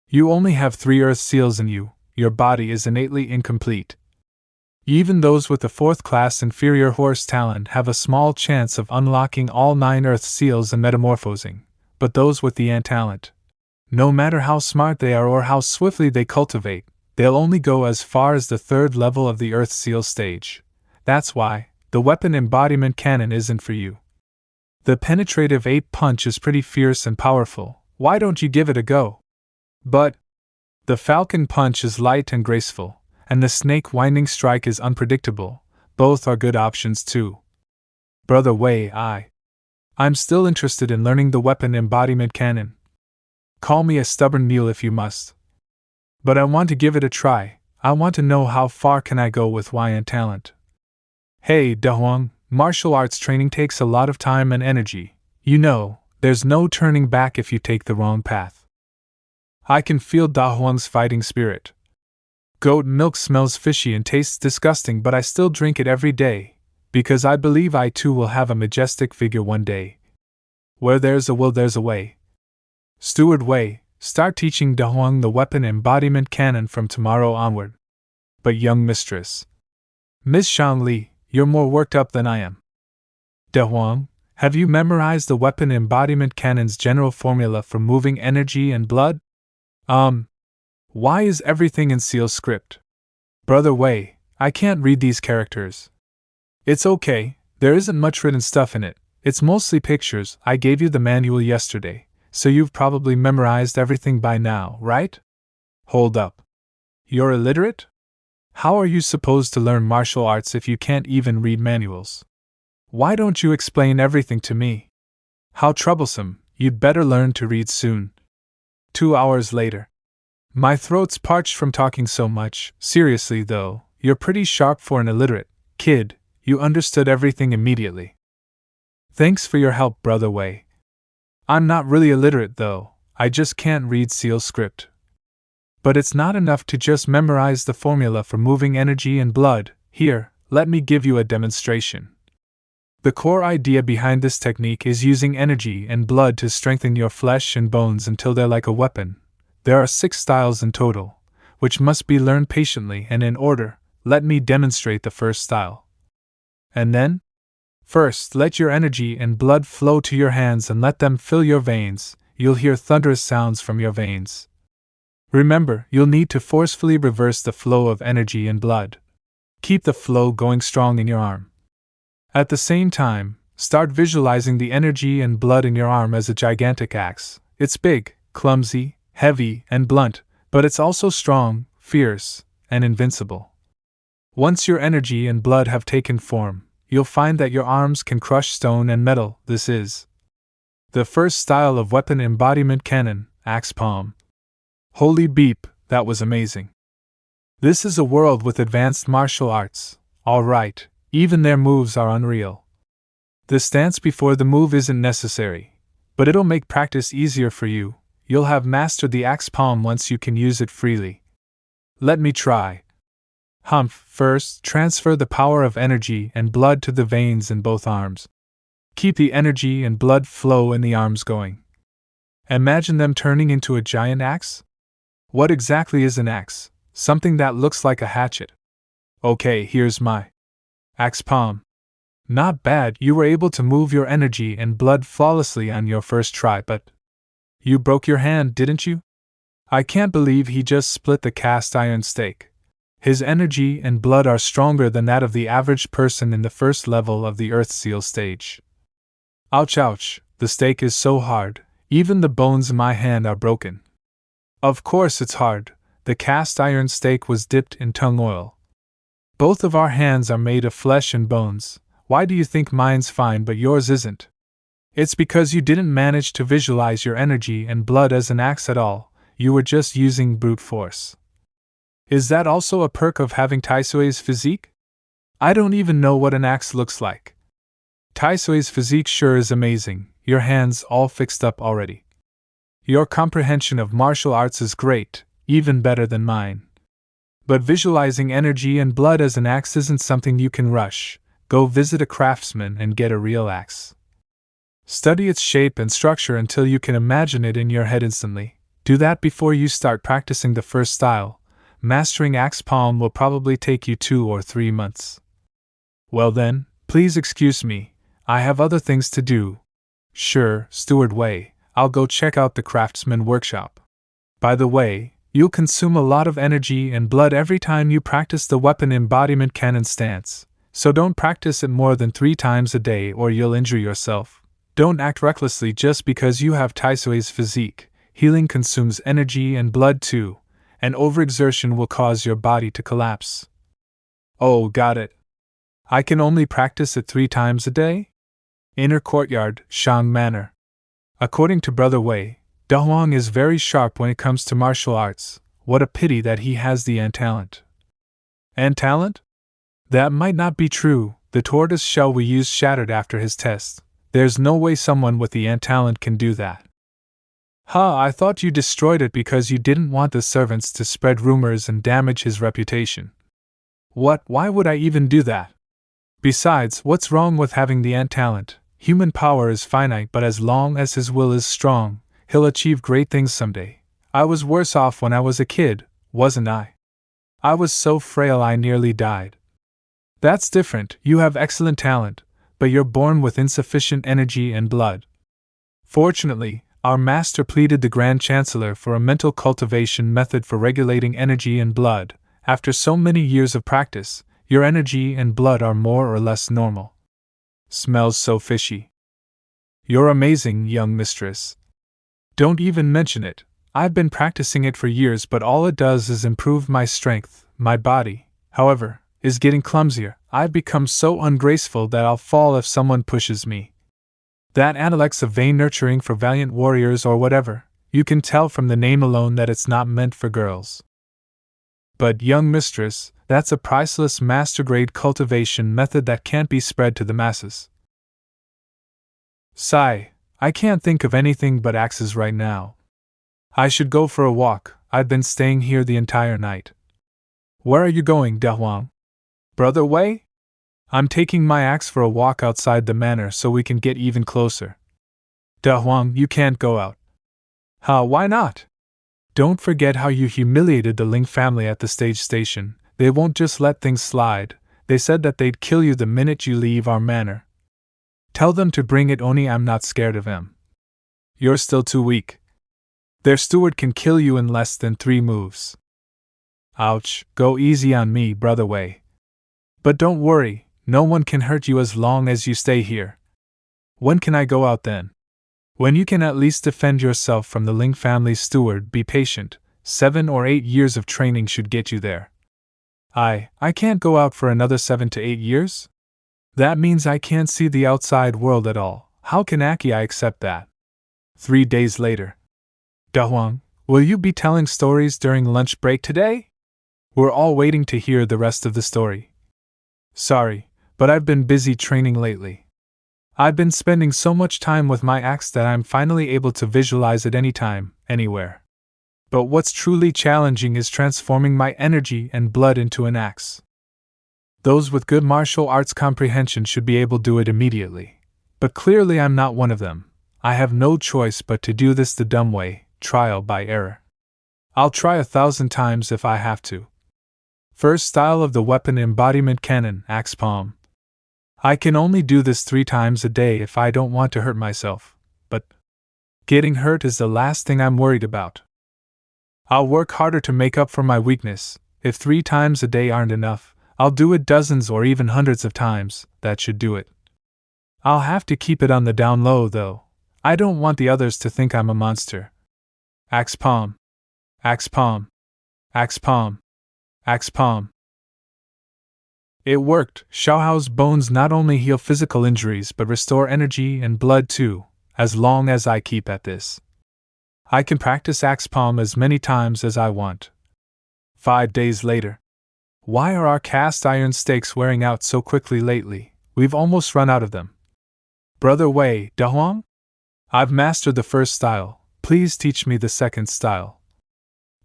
you only have 3 Earth Seals in you, your body is innately incomplete. Even those with the 4th class inferior horse talent have a small chance of unlocking all 9 Earth Seals and metamorphosing, but those with the Antalent, no matter how smart they are or how swiftly they cultivate, they'll only go as far as the 3rd level of the Earth Seal stage. That's why the weapon embodiment cannon isn't for you. The penetrative 8 punch is pretty fierce and powerful, why don't you give it a go? But the falcon punch is light and graceful, and the snake winding strike is unpredictable. Both are good options too. Brother Wei, I'm still interested in learning the weapon embodiment cannon. Call me a stubborn mule if you must. But I want to give it a try. I want to know how far can I go with Wyan talent. Hey, Dahuang, martial arts training takes a lot of time and energy. You know, there's no turning back if you take the wrong path. I can feel Dahuang's fighting spirit. Goat milk smells fishy and tastes disgusting, but I still drink it every day, because I believe I too will have a majestic figure one day. Where there's a will, there's a way. Steward Wei, start teaching Dahuang the weapon embodiment cannon from tomorrow onward. But young mistress, Miss Shan Li, you're more worked up than I am. Dahuang, have you memorized the weapon embodiment cannon's general formula for moving energy and blood? Why is everything in Seal script? Brother Wei, I can't read these characters. It's okay, there isn't much written stuff in it, it's mostly pictures. I gave you the manual yesterday, so you've probably memorized everything by now, right? Hold up. You're illiterate? How are you supposed to learn martial arts if you can't even read manuals? Why don't you explain everything to me? How troublesome, you'd better learn to read soon. 2 hours later. My throat's parched from talking so much. Seriously though, you're pretty sharp for an illiterate kid, you understood everything immediately. Thanks for your help, Brother Wei. I'm not really illiterate though, I just can't read Seal script. But it's not enough to just memorize the formula for moving energy and blood. Here, let me give you a demonstration. The core idea behind this technique is using energy and blood to strengthen your flesh and bones until they're like a weapon. There are 6 styles in total, which must be learned patiently and in order. Let me demonstrate the first style. And then? First, let your energy and blood flow to your hands and let them fill your veins. You'll hear thunderous sounds from your veins. Remember, you'll need to forcefully reverse the flow of energy and blood. Keep the flow going strong in your arm. At the same time, start visualizing the energy and blood in your arm as a gigantic axe. It's big, clumsy, heavy, and blunt, but it's also strong, fierce, and invincible. Once your energy and blood have taken form, you'll find that your arms can crush stone and metal. This is the first style of weapon embodiment cannon, axe palm. Holy beep, that was amazing. This is a world with advanced martial arts. Alright, even their moves are unreal. The stance before the move isn't necessary, but it'll make practice easier for you. You'll have mastered the axe palm once you can use it freely. Let me try. First, transfer the power of energy and blood to the veins in both arms. Keep the energy and blood flow in the arms going. Imagine them turning into a giant axe? What exactly is an axe? Something that looks like a hatchet. Okay, here's my axe palm. Not bad, you were able to move your energy and blood flawlessly on your first try, but you broke your hand, didn't you? I can't believe he just split the cast iron stake. His energy and blood are stronger than that of the average person in the first level of the Earth Seal stage. Ouch, ouch, the stake is so hard, even the bones in my hand are broken. Of course it's hard, the cast iron stake was dipped in tung oil. Both of our hands are made of flesh and bones. Why do you think mine's fine but yours isn't? It's because you didn't manage to visualize your energy and blood as an axe at all, you were just using brute force. Is that also a perk of having Taisui's physique? I don't even know what an axe looks like. Taisui's physique sure is amazing, your hands all fixed up already. Your comprehension of martial arts is great, even better than mine. But visualizing energy and blood as an axe isn't something you can rush. Go visit a craftsman and get a real axe. Study its shape and structure until you can imagine it in your head instantly. Do that before you start practicing the first style. Mastering axe palm will probably take you 2 or 3 months. Well then, please excuse me, I have other things to do. Sure, Steward Wei, I'll go check out the craftsman workshop. By the way, you'll consume a lot of energy and blood every time you practice the weapon embodiment cannon stance, so don't practice it more than 3 times a day or you'll injure yourself. Don't act recklessly just because you have Taisui's physique. Healing consumes energy and blood too, and overexertion will cause your body to collapse. Oh, got it. I can only practice it 3 times a day? Inner Courtyard, Shang Manor. According to Brother Wei, Dahuang is very sharp when it comes to martial arts. What a pity that he has the ant talent. Ant talent? That might not be true. The tortoise shell we used shattered after his test. There's no way someone with the ant talent can do that. I thought you destroyed it because you didn't want the servants to spread rumors and damage his reputation. What? Why would I even do that? Besides, what's wrong with having the ant talent? Human power is finite, but as long as his will is strong, he'll achieve great things someday. I was worse off when I was a kid, wasn't I? I was so frail I nearly died. That's different, you have excellent talent, but you're born with insufficient energy and blood. Fortunately, our master pleaded the Grand Chancellor for a mental cultivation method for regulating energy and blood. After so many years of practice, your energy and blood are more or less normal. Smells so fishy. You're amazing, young mistress. Don't even mention it. I've been practicing it for years, but all it does is improve my strength. My body, however, is getting clumsier. I've become so ungraceful that I'll fall if someone pushes me. That intellect's a vain nurturing for valiant warriors or whatever. You can tell from the name alone that it's not meant for girls. But, young mistress, that's a priceless master-grade cultivation method that can't be spread to the masses. Sigh, I can't think of anything but axes right now. I should go for a walk. I've been staying here the entire night. Where are you going, Dahuang? Brother Wei? I'm taking my axe for a walk outside the manor so we can get even closer. Dahuang, you can't go out. Why not? Don't forget how you humiliated the Ling family at the stage station. They won't just let things slide. They said that they'd kill you the minute you leave our manor. Tell them to bring it, only I'm not scared of them. You're still too weak. Their steward can kill you in less than 3 moves. Ouch, go easy on me, Brother Wei. But don't worry, no one can hurt you as long as you stay here. When can I go out then? When you can at least defend yourself from the Ling family's steward. Be patient, 7 or 8 years of training should get you there. I can't go out for another 7 to 8 years? That means I can't see the outside world at all. How can Aki accept that? 3 days later. Dahuang, will you be telling stories during lunch break today? We're all waiting to hear the rest of the story. Sorry, but I've been busy training lately. I've been spending so much time with my axe that I'm finally able to visualize it anytime, anywhere. But what's truly challenging is transforming my energy and blood into an axe. Those with good martial arts comprehension should be able to do it immediately. But clearly I'm not one of them. I have no choice but to do this the dumb way, trial by error. I'll try 1,000 times if I have to. First style of the weapon embodiment cannon, axe palm. I can only do this 3 times a day if I don't want to hurt myself, but getting hurt is the last thing I'm worried about. I'll work harder to make up for my weakness. If 3 times a day aren't enough, I'll do it dozens or even hundreds of times. That should do it. I'll have to keep it on the down low, though. I don't want the others to think I'm a monster. Axe palm. Axe palm. Axe palm. Axe palm. It worked. Xiaohao's bones not only heal physical injuries but restore energy and blood too, as long as I keep at this. I can practice axe palm as many times as I want. 5 days later. Why are our cast iron stakes wearing out so quickly lately? We've almost run out of them. Brother Wei, Dahuang? I've mastered the first style. Please teach me the second style.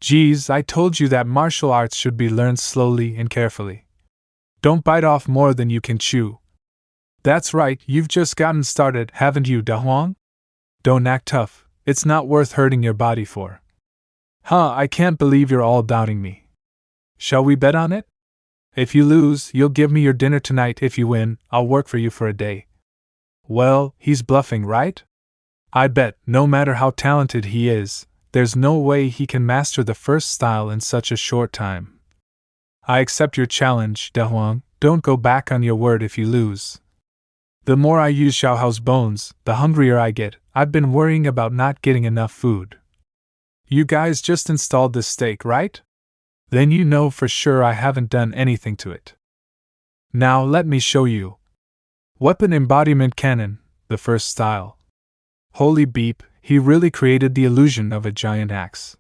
Geez, I told you that martial arts should be learned slowly and carefully. Don't bite off more than you can chew. That's right, you've just gotten started, haven't you, Dahuang? Don't act tough, it's not worth hurting your body for. I can't believe you're all doubting me. Shall we bet on it? If you lose, you'll give me your dinner tonight. If you win, I'll work for you for a day. Well, he's bluffing, right? I bet, no matter how talented he is, there's no way he can master the first style in such a short time. I accept your challenge, Dahuang. Don't go back on your word if you lose. The more I use Xiaohao's bones, the hungrier I get. I've been worrying about not getting enough food. You guys just installed this stake, right? Then you know for sure I haven't done anything to it. Now let me show you. Weapon embodiment cannon, the first style. Holy beep, he really created the illusion of a giant axe.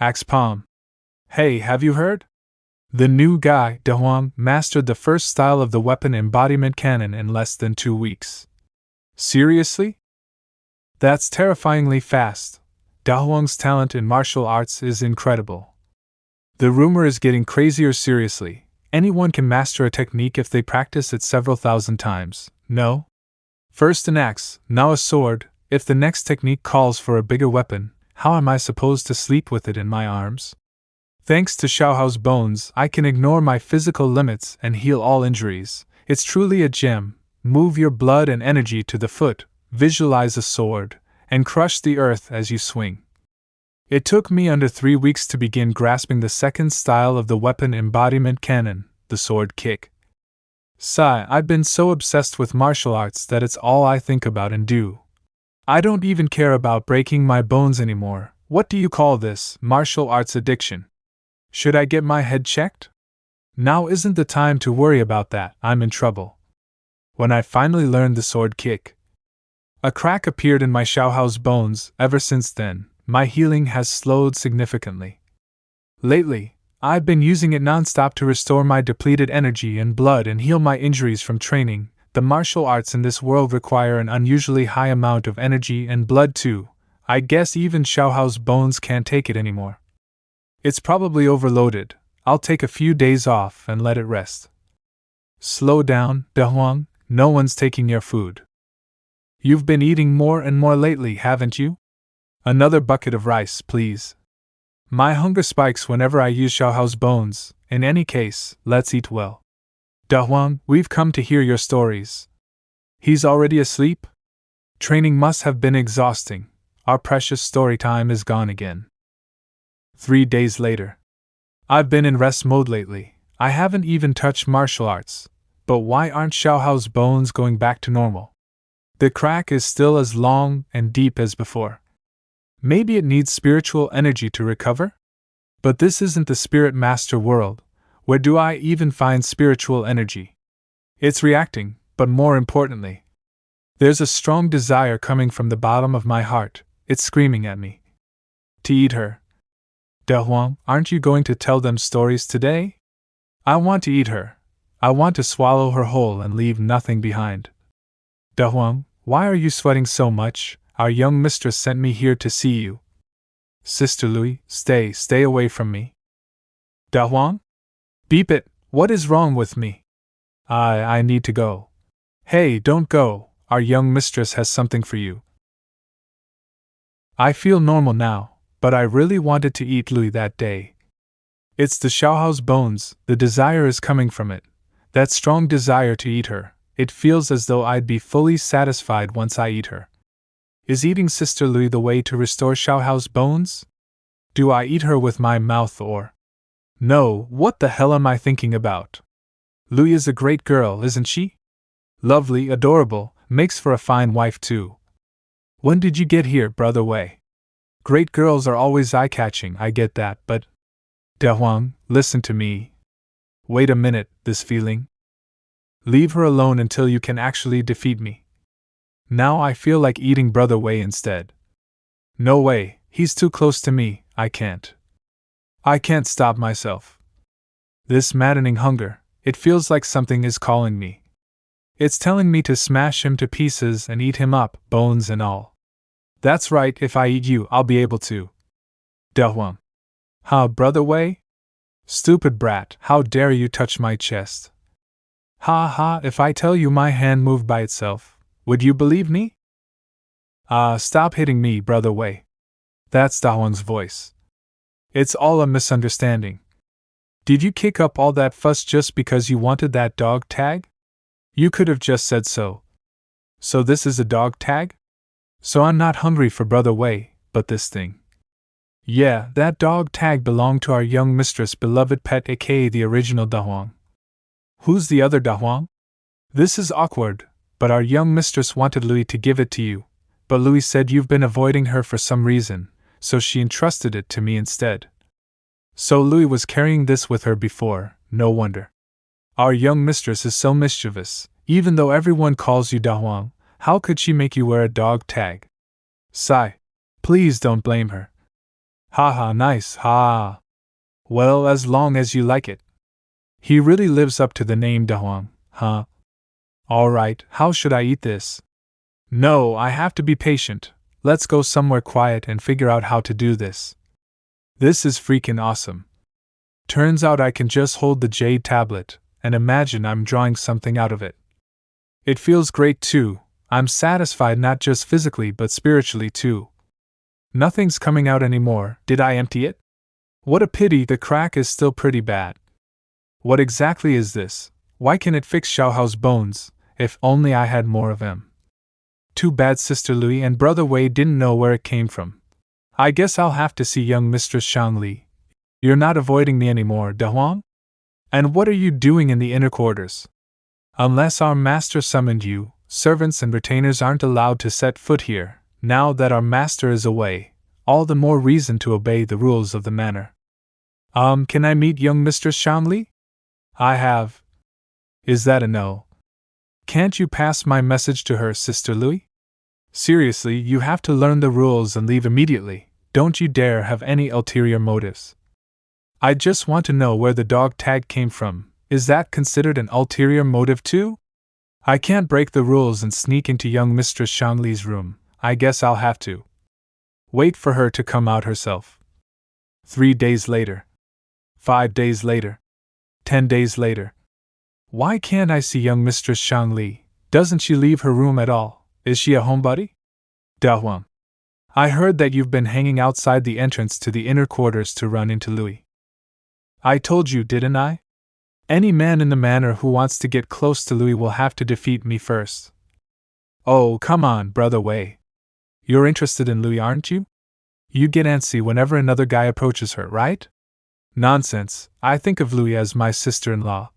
Axe palm. Hey, have you heard? The new guy, Dahuang, mastered the first style of the weapon embodiment cannon in less than 2 weeks. Seriously? That's terrifyingly fast. Dahuang's talent in martial arts is incredible. The rumor is getting crazier. Seriously. Anyone can master a technique if they practice it several thousand times, no? First an axe, now a sword. If the next technique calls for a bigger weapon, how am I supposed to sleep with it in my arms? Thanks to Xiaohao's bones, I can ignore my physical limits and heal all injuries. It's truly a gem. Move your blood and energy to the foot, visualize a sword, and crush the earth as you swing. It took me under 3 weeks to begin grasping the second style of the weapon embodiment cannon, the sword kick. Sigh, I've been so obsessed with martial arts that it's all I think about and do. I don't even care about breaking my bones anymore. What do you call this, martial arts addiction? Should I get my head checked? Now isn't the time to worry about that. I'm in trouble. When I finally learned the sword kick, a crack appeared in my Xiaohao's bones. Ever since then, my healing has slowed significantly. Lately, I've been using it non-stop to restore my depleted energy and blood and heal my injuries from training. The martial arts in this world require an unusually high amount of energy and blood too. I guess even Xiaohao's bones can't take it anymore. It's probably overloaded. I'll take a few days off and let it rest. Slow down, Dahuang. No one's taking your food. You've been eating more and more lately, haven't you? Another bucket of rice, please. My hunger spikes whenever I use Xiaohao's bones. In any case, let's eat well. Dahuang, we've come to hear your stories. He's already asleep? Training must have been exhausting. Our precious story time is gone again. 3 days later. I've been in rest mode lately. I haven't even touched martial arts. But why aren't Xiaohao's bones going back to normal? The crack is still as long and deep as before. Maybe it needs spiritual energy to recover? But this isn't the spirit master world. Where do I even find spiritual energy? It's reacting, but more importantly, there's a strong desire coming from the bottom of my heart. It's screaming at me to eat her. Dahuang, aren't you going to tell them stories today? I want to eat her. I want to swallow her whole and leave nothing behind. Dahuang, why are you sweating so much? Our young mistress sent me here to see you. Sister Louis, stay away from me. Dahuang? Beep it, what is wrong with me? I need to go. Hey, don't go, our young mistress has something for you. I feel normal now, but I really wanted to eat Louis that day. It's the Xiaohao's bones, the desire is coming from it. That strong desire to eat her. It feels as though I'd be fully satisfied once I eat her. Is eating Sister Louis the way to restore Xiaohao's bones? Do I eat her with my mouth or? No, what the hell am I thinking about? Lui is a great girl, isn't she? Lovely, adorable, makes for a fine wife too. When did you get here, Brother Wei? Great girls are always eye-catching, I get that, but… Da Huang, listen to me. Wait a minute, this feeling? Leave her alone until you can actually defeat me. Now I feel like eating Brother Wei instead. No way, he's too close to me, I can't. I can't stop myself. This maddening hunger, it feels like something is calling me. It's telling me to smash him to pieces and eat him up, bones and all. That's right, if I eat you, I'll be able to. Da Huang. Huh, Brother Wei? Stupid brat, how dare you touch my chest? Ha ha, if I tell you my hand moved by itself, would you believe me? Stop hitting me, Brother Wei. That's Da Huang's voice. It's all a misunderstanding. Did you kick up all that fuss just because you wanted that dog tag? You could have just said so. So this is a dog tag? So I'm not hungry for Brother Wei, but this thing. Yeah, that dog tag belonged to our young mistress, beloved pet, aka the original Da Huang. Who's the other Da Huang? This is awkward, but our young mistress wanted Lui to give it to you, but Lui said you've been avoiding her for some reason, so she entrusted it to me instead. So Lui was carrying this with her before, no wonder. Our young mistress is so mischievous, even though everyone calls you Da Huang, how could she make you wear a dog tag? Sigh. Please don't blame her. Ha ha, nice, ha. Well, as long as you like it. He really lives up to the name Da Huang, huh? Alright, how should I eat this? No, I have to be patient. Let's go somewhere quiet and figure out how to do this. This is freaking awesome. Turns out I can just hold the jade tablet and imagine I'm drawing something out of it. It feels great too. I'm satisfied not just physically but spiritually too. Nothing's coming out anymore. Did I empty it? What a pity, the crack is still pretty bad. What exactly is this? Why can it fix Xiaohao's bones? If only I had more of him. Too bad Sister Lui and Brother Wei didn't know where it came from. I guess I'll have to see young Mistress Shangli. You're not avoiding me anymore, Da Huang? And what are you doing in the inner quarters? Unless our master summoned you, servants and retainers aren't allowed to set foot here. Now that our master is away, all the more reason to obey the rules of the manor. Can I meet young Mistress Shangli? I have. Is that a no? Can't you pass my message to her, Sister Lui? Seriously, you have to learn the rules and leave immediately. Don't you dare have any ulterior motives. I just want to know where the dog tag came from. Is that considered an ulterior motive too? I can't break the rules and sneak into young Mistress Shangli's room. I guess I'll have to wait for her to come out herself. 3 days later. 5 days later. 10 days later. Why can't I see young Mistress Shangli? Doesn't she leave her room at all? Is she a homebody? Da Huang. I heard that you've been hanging outside the entrance to the inner quarters to run into Lui. I told you, didn't I? Any man in the manor who wants to get close to Lui will have to defeat me first. Oh, come on, Brother Wei. You're interested in Lui, aren't you? You get antsy whenever another guy approaches her, right? Nonsense, I think of Lui as my sister-in-law.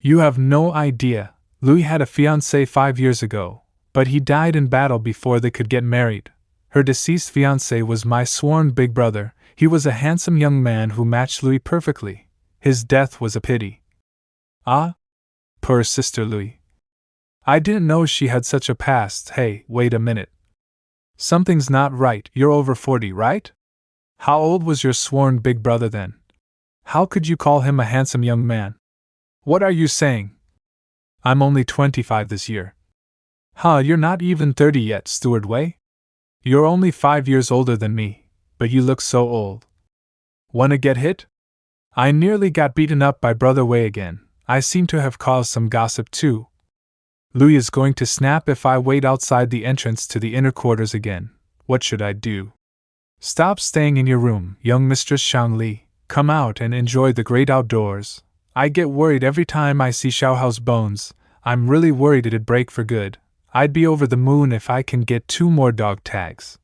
You have no idea. Lui had a fiancé 5 years ago, but he died in battle before they could get married. Her deceased fiancé was my sworn big brother. He was a handsome young man who matched Lui perfectly. His death was a pity. Ah? Poor Sister Lui. I didn't know she had such a past. Hey, wait a minute. Something's not right. You're over 40, right? How old was your sworn big brother then? How could you call him a handsome young man? What are you saying? I'm only 25 this year. Huh, you're not even 30 yet, Steward Wei? You're only 5 years older than me, but you look so old. Wanna get hit? I nearly got beaten up by Brother Wei again. I seem to have caused some gossip too. Lui is going to snap if I wait outside the entrance to the inner quarters again. What should I do? Stop staying in your room, young Mistress Shangli. Come out and enjoy the great outdoors. I get worried every time I see Xiaohao's bones. I'm really worried it'd break for good. I'd be over the moon if I can get 2 more dog tags.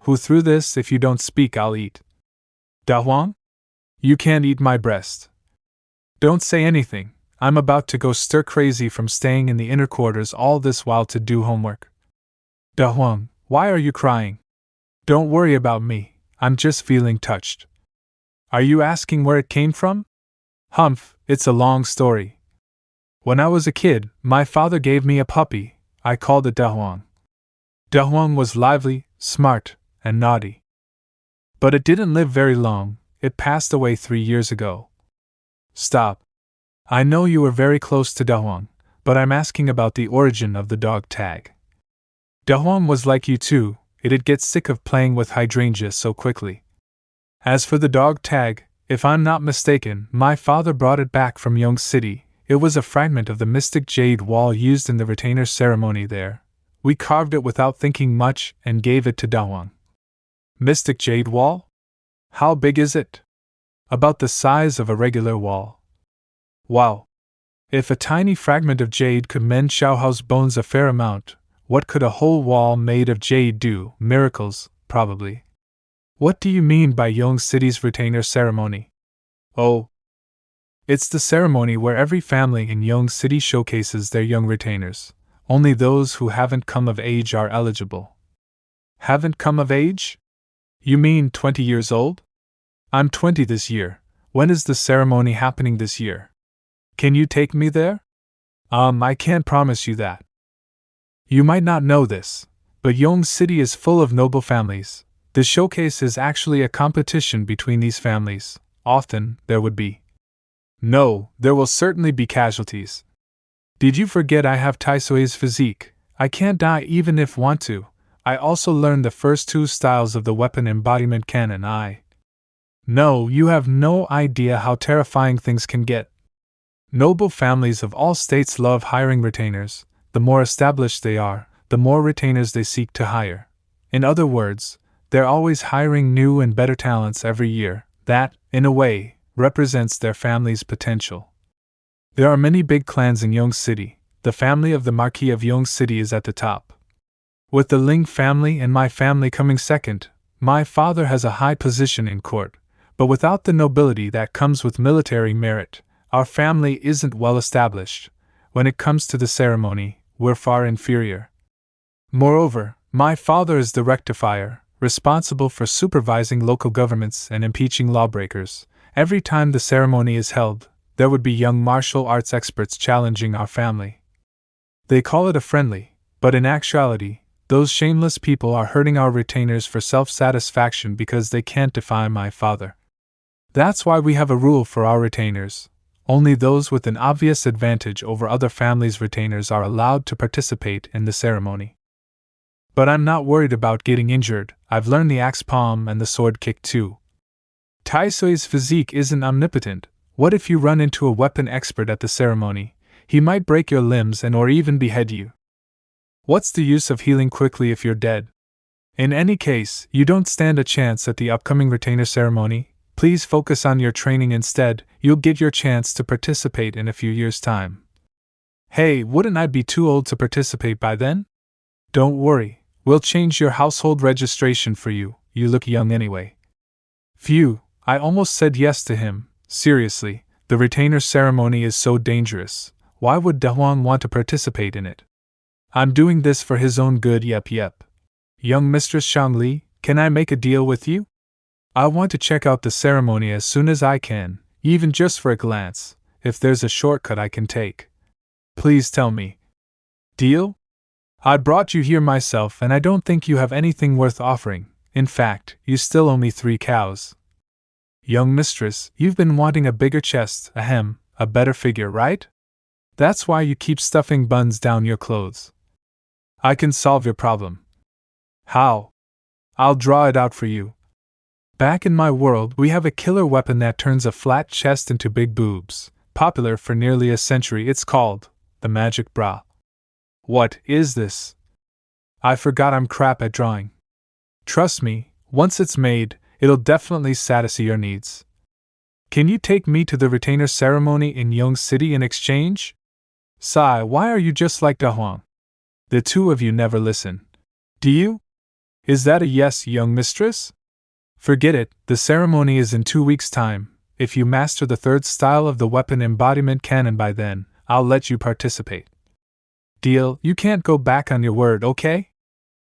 Who threw this? If you don't speak, I'll eat. Da Huang? You can't eat my breast. Don't say anything, I'm about to go stir crazy from staying in the inner quarters all this while to do homework. Da Huang, why are you crying? Don't worry about me, I'm just feeling touched. Are you asking where it came from? Humph, it's a long story. When I was a kid, my father gave me a puppy. I called it Da Huang. Da Huang was lively, smart, and naughty. But it didn't live very long, it passed away 3 years ago. Stop. I know you were very close to Da Huang, but I'm asking about the origin of the dog tag. Da Huang was like you too, it'd get sick of playing with hydrangeas so quickly. As for the dog tag, if I'm not mistaken, my father brought it back from Yong City. It was a fragment of the mystic jade wall used in the retainer ceremony there. We carved it without thinking much and gave it to Da Huang. Mystic jade wall? How big is it? About the size of a regular wall. Wow! If a tiny fragment of jade could mend Xiaohao's bones a fair amount, what could a whole wall made of jade do? Miracles, probably. What do you mean by Yong City's retainer ceremony? Oh, it's the ceremony where every family in Yong City showcases their young retainers. Only those who haven't come of age are eligible. Haven't come of age? You mean 20 years old? I'm 20 this year. When is the ceremony happening this year? Can you take me there? I can't promise you that. You might not know this, but Yong City is full of noble families. The showcase is actually a competition between these families. Often, there would be. No, there will certainly be casualties. Did you forget I have Taisui's physique? I can't die even if want to. I also learned the first 2 styles of the weapon embodiment canon. No, you have no idea how terrifying things can get. Noble families of all states love hiring retainers. The more established they are, the more retainers they seek to hire. In other words, they're always hiring new and better talents every year. That, in a way, represents their family's potential. There are many big clans in Yong City. The family of the Marquis of Yong City is at the top. With the Ling family and my family coming second, my father has a high position in court, but without the nobility that comes with military merit, our family isn't well established. When it comes to the ceremony, we're far inferior. Moreover, my father is the rectifier, responsible for supervising local governments and impeaching lawbreakers. Every time the ceremony is held, there would be young martial arts experts challenging our family. They call it a friendly, but in actuality, those shameless people are hurting our retainers for self-satisfaction because they can't defy my father. That's why we have a rule for our retainers. Only those with an obvious advantage over other families' retainers are allowed to participate in the ceremony. But I'm not worried about getting injured. I've learned the axe palm and the sword kick too. Taisui's physique isn't omnipotent. What if you run into a weapon expert at the ceremony? He might break your limbs and or even behead you. What's the use of healing quickly if you're dead? In any case, you don't stand a chance at the upcoming retainer ceremony. Please focus on your training instead. You'll get your chance to participate in a few years' time. Hey, wouldn't I be too old to participate by then? Don't worry, we'll change your household registration for you. You look young anyway. Phew, I almost said yes to him. Seriously, the retainer ceremony is so dangerous. Why would Da Huang want to participate in it? I'm doing this for his own good. Yep. Young Mistress Shangli, can I make a deal with you? I want to check out the ceremony as soon as I can, even just for a glance, if there's a shortcut I can take. Please tell me. Deal? I brought you here myself and I don't think you have anything worth offering. In fact, you still owe me 3 cows. Young mistress, you've been wanting a bigger chest, a better figure, right? That's why you keep stuffing buns down your clothes. I can solve your problem. How? I'll draw it out for you. Back in my world, we have a killer weapon that turns a flat chest into big boobs. Popular for nearly a century, it's called the magic bra. What is this? I forgot I'm crap at drawing. Trust me, once it's made, it'll definitely satisfy your needs. Can you take me to the retainer ceremony in Yong City in exchange? Sai, why are you just like Da Huang? The two of you never listen. Do you? Is that a yes, young mistress? Forget it, the ceremony is in 2 weeks' time. If you master the third style of the weapon embodiment canon by then, I'll let you participate. Deal? You can't go back on your word, okay?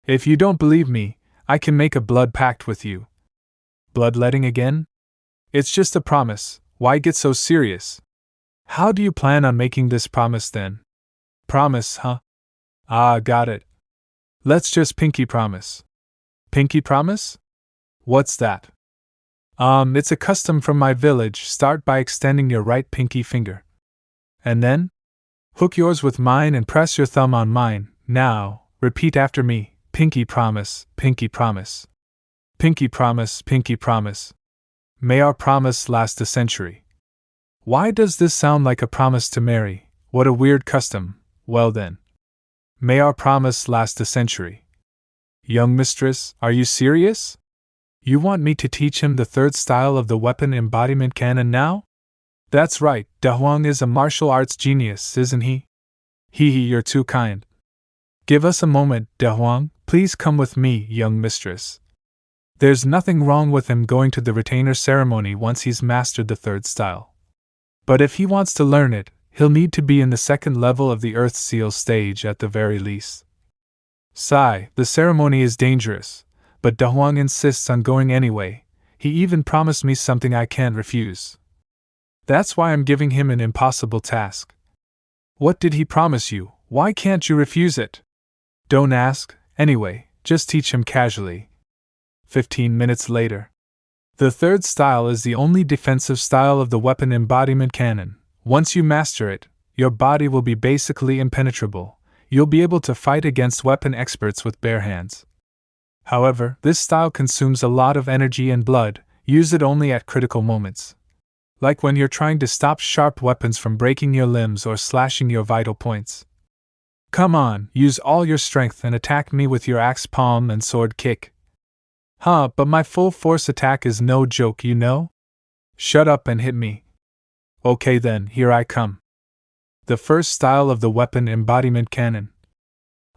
If you don't believe me, I can make a blood pact with you. Bloodletting again? It's just a promise, why get so serious? How do you plan on making this promise then? Promise, huh? Ah, got it. Let's just pinky promise. Pinky promise? What's that? It's a custom from my village. Start by extending your right pinky finger. And then? Hook yours with mine and press your thumb on mine. Now, repeat after me. Pinky promise, pinky promise. Pinky promise, pinky promise. May our promise last a century. Why does this sound like a promise to marry? What a weird custom. Well then. May our promise last a century. Young mistress, are you serious? You want me to teach him the third style of the weapon embodiment canon now? That's right, Da Huang is a martial arts genius, isn't he? Hee, you're too kind. Give us a moment, Da Huang, please come with me, young mistress. There's nothing wrong with him going to the retainer ceremony once he's mastered the third style. But if he wants to learn it, he'll need to be in the second level of the Earth Seal stage at the very least. Sigh, the ceremony is dangerous, but Da Huang insists on going anyway. He even promised me something I can't refuse. That's why I'm giving him an impossible task. What did he promise you? Why can't you refuse it? Don't ask, anyway, just teach him casually. 15 minutes later. The third style is the only defensive style of the weapon embodiment canon. Once you master it, your body will be basically impenetrable. You'll be able to fight against weapon experts with bare hands. However, this style consumes a lot of energy and blood. Use it only at critical moments. Like when you're trying to stop sharp weapons from breaking your limbs or slashing your vital points. Come on, use all your strength and attack me with your axe palm and sword kick. Huh, but my full force attack is no joke, you know? Shut up and hit me. Okay then, here I come. The first style of the weapon embodiment canon.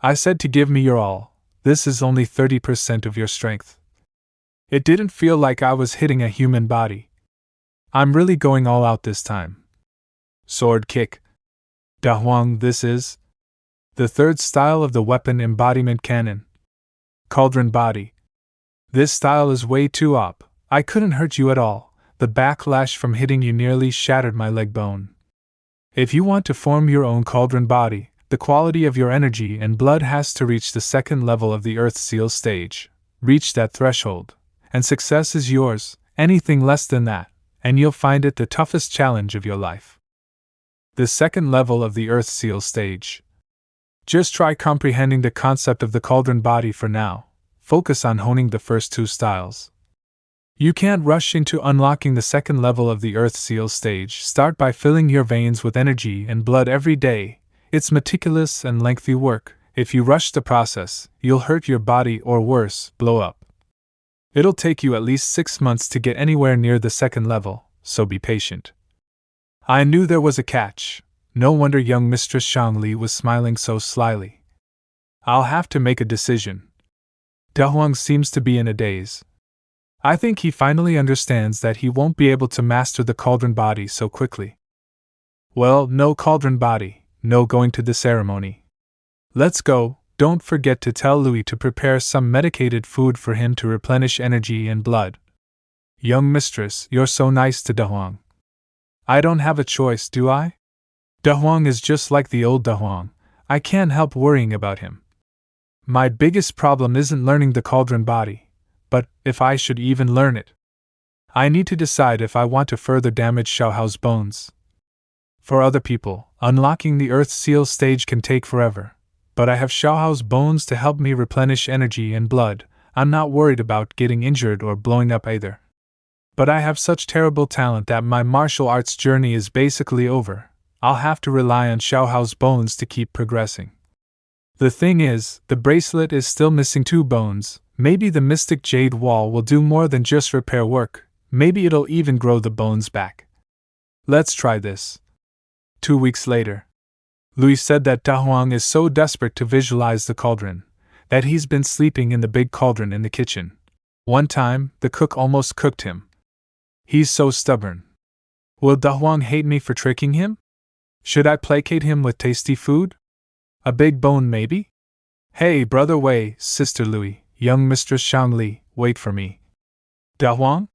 I said to give me your all. This is only 30% of your strength. It didn't feel like I was hitting a human body. I'm really going all out this time. Sword kick. Da Huang, this is the third style of the weapon embodiment canon. Cauldron body. This style is way too op. I couldn't hurt you at all. The backlash from hitting you nearly shattered my leg bone. If you want to form your own cauldron body, the quality of your energy and blood has to reach the second level of the Earth Seal stage. Reach that threshold, and success is yours. Anything less than that, and you'll find it the toughest challenge of your life. The second level of the Earth Seal stage. Just try comprehending the concept of the cauldron body for now. Focus on honing the first two styles. You can't rush into unlocking the second level of the Earth Seal stage. Start by filling your veins with energy and blood every day. It's meticulous and lengthy work. If you rush the process, you'll hurt your body or worse, blow up. It'll take you at least 6 months to get anywhere near the second level, so be patient. I knew there was a catch. No wonder young Mistress Shangli was smiling so slyly. I'll have to make a decision. Da Huang seems to be in a daze. I think he finally understands that he won't be able to master the cauldron body so quickly. Well, no cauldron body, no going to the ceremony. Let's go. Don't forget to tell Louis to prepare some medicated food for him to replenish energy and blood. Young mistress, you're so nice to Da Huang. I don't have a choice, do I? Da Huang is just like the old Da Huang. I can't help worrying about him. My biggest problem isn't learning the cauldron body, but if I should even learn it. I need to decide if I want to further damage Xiaohao's bones. For other people, unlocking the Earth Seal stage can take forever, but I have Xiaohao's bones to help me replenish energy and blood. I'm not worried about getting injured or blowing up either. But I have such terrible talent that my martial arts journey is basically over. I'll have to rely on Xiaohao's bones to keep progressing. The thing is, the bracelet is still missing 2 bones. Maybe the mystic jade wall will do more than just repair work. Maybe it'll even grow the bones back. Let's try this. 2 weeks later. Louis said that Da Huang is so desperate to visualize the cauldron that he's been sleeping in the big cauldron in the kitchen. One time, the cook almost cooked him. He's so stubborn. Will Da Huang hate me for tricking him? Should I placate him with tasty food? A big bone, maybe? Hey, Brother Wei, Sister Louis, young Mistress Shangli, wait for me. Da Huang?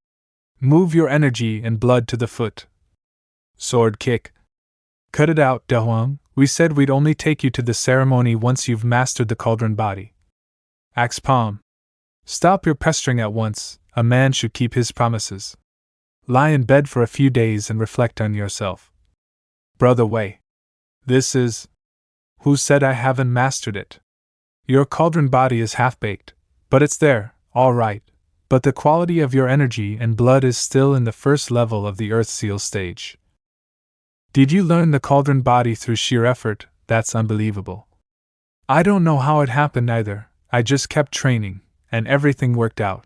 Move your energy and blood to the foot. Sword kick. Cut it out, Da Huang. We said we'd only take you to the ceremony once you've mastered the cauldron body. Axe palm. Stop your pestering at once. A man should keep his promises. Lie in bed for a few days and reflect on yourself. Brother Wei. This is. Who said I haven't mastered it? Your cauldron body is half-baked, but it's there, all right. But the quality of your energy and blood is still in the first level of the Earth Seal stage. Did you learn the cauldron body through sheer effort? That's unbelievable. I don't know how it happened either. I just kept training, and everything worked out.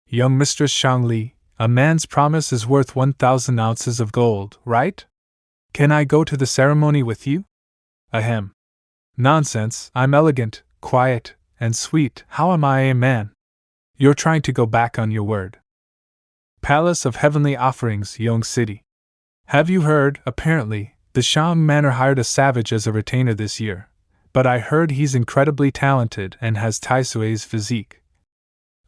Young Mistress Shangli, a man's promise is worth 1,000 ounces of gold, right? Can I go to the ceremony with you? Ahem. Nonsense, I'm elegant, quiet, and sweet. How am I a man? You're trying to go back on your word. Palace of Heavenly Offerings, Yong City. Have you heard? Apparently, the Shang Manor hired a savage as a retainer this year, but I heard he's incredibly talented and has Tai Sui's physique.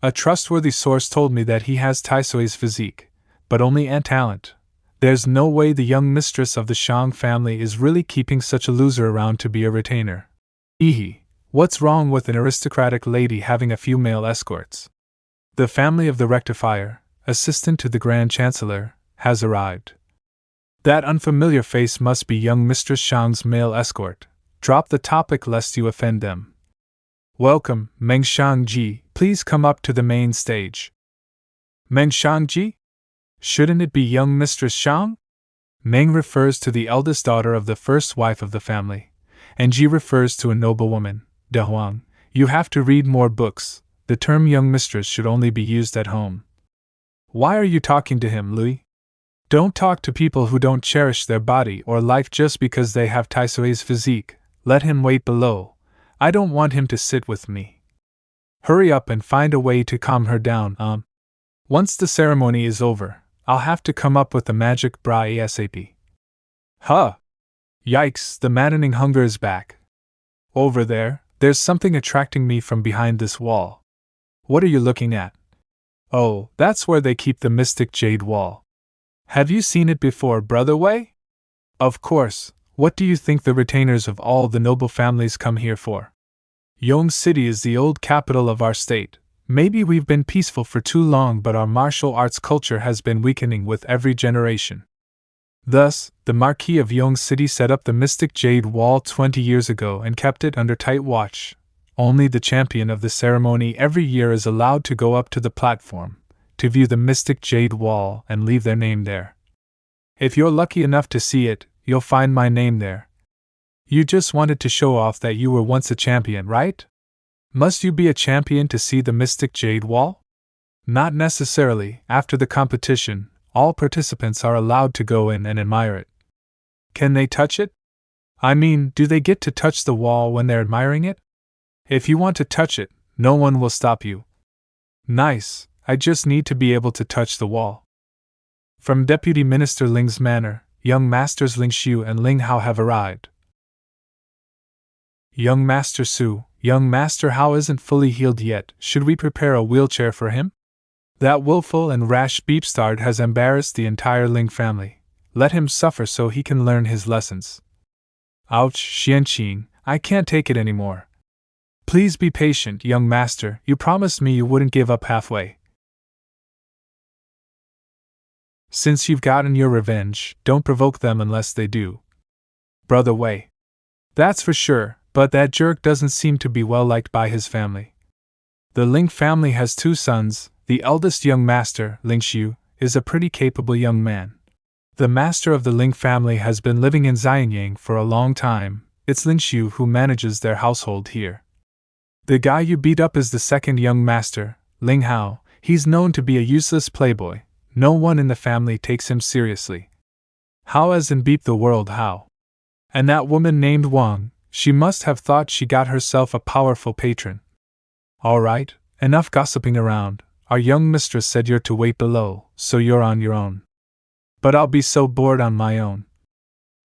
A trustworthy source told me that he has Tai Sui's physique, but only and talent. There's no way the young mistress of the Shang family is really keeping such a loser around to be a retainer. Ehe, what's wrong with an aristocratic lady having a few male escorts? The family of the rectifier, assistant to the Grand Chancellor, has arrived. That unfamiliar face must be young Mistress Shang's male escort. Drop the topic lest you offend them. Welcome, Meng Shangji, please come up to the main stage. Meng Shangji? Shouldn't it be young Mistress Shang? Meng refers to the eldest daughter of the first wife of the family, and Ji refers to a noblewoman, Da Huang. You have to read more books. The term young mistress should only be used at home. Why are you talking to him, Louis? Don't talk to people who don't cherish their body or life just because they have Tai Sui's physique. Let him wait below. I don't want him to sit with me. Hurry up and find a way to calm her down, Once the ceremony is over, I'll have to come up with a magic bra ASAP. Huh! Yikes, the maddening hunger is back. Over there, there's something attracting me from behind this wall. What are you looking at? Oh, that's where they keep the mystic jade wall. Have you seen it before, Brother Wei? Of course. What do you think the retainers of all the noble families come here for? Yong City is the old capital of our state. Maybe we've been peaceful for too long, but our martial arts culture has been weakening with every generation. Thus, the Marquis of Yong City set up the mystic jade wall 20 years ago and kept it under tight watch. Only the champion of the ceremony every year is allowed to go up to the platform to view the mystic jade wall and leave their name there. If you're lucky enough to see it, you'll find my name there. You just wanted to show off that you were once a champion, right? Must you be a champion to see the mystic jade wall? Not necessarily. After the competition, all participants are allowed to go in and admire it. Can they touch it? I mean, do they get to touch the wall when they're admiring it? If you want to touch it, no one will stop you. Nice. I just need to be able to touch the wall. From Deputy Minister Ling's manor, young Masters Ling Xiu and Ling Hao have arrived. Young Master Su, young Master Hao isn't fully healed yet. Should we prepare a wheelchair for him? That willful and rash beepstard has embarrassed the entire Ling family. Let him suffer so he can learn his lessons. Ouch, Xianqing, I can't take it anymore. Please be patient, young master. You promised me you wouldn't give up halfway. Since you've gotten your revenge, don't provoke them unless they do. Brother Wei. That's for sure, but that jerk doesn't seem to be well liked by his family. The Ling family has 2 sons. The eldest young master, Ling Xiu, is a pretty capable young man. The master of the Ling family has been living in Xianyang for a long time. It's Ling Xiu who manages their household here. The guy you beat up is the second young master, Ling Hao. He's known to be a useless playboy. No one in the family takes him seriously. How as in beat the world how. And that woman named Wang, she must have thought she got herself a powerful patron. Alright, enough gossiping around. Our young mistress said you're to wait below, so you're on your own. But I'll be so bored on my own.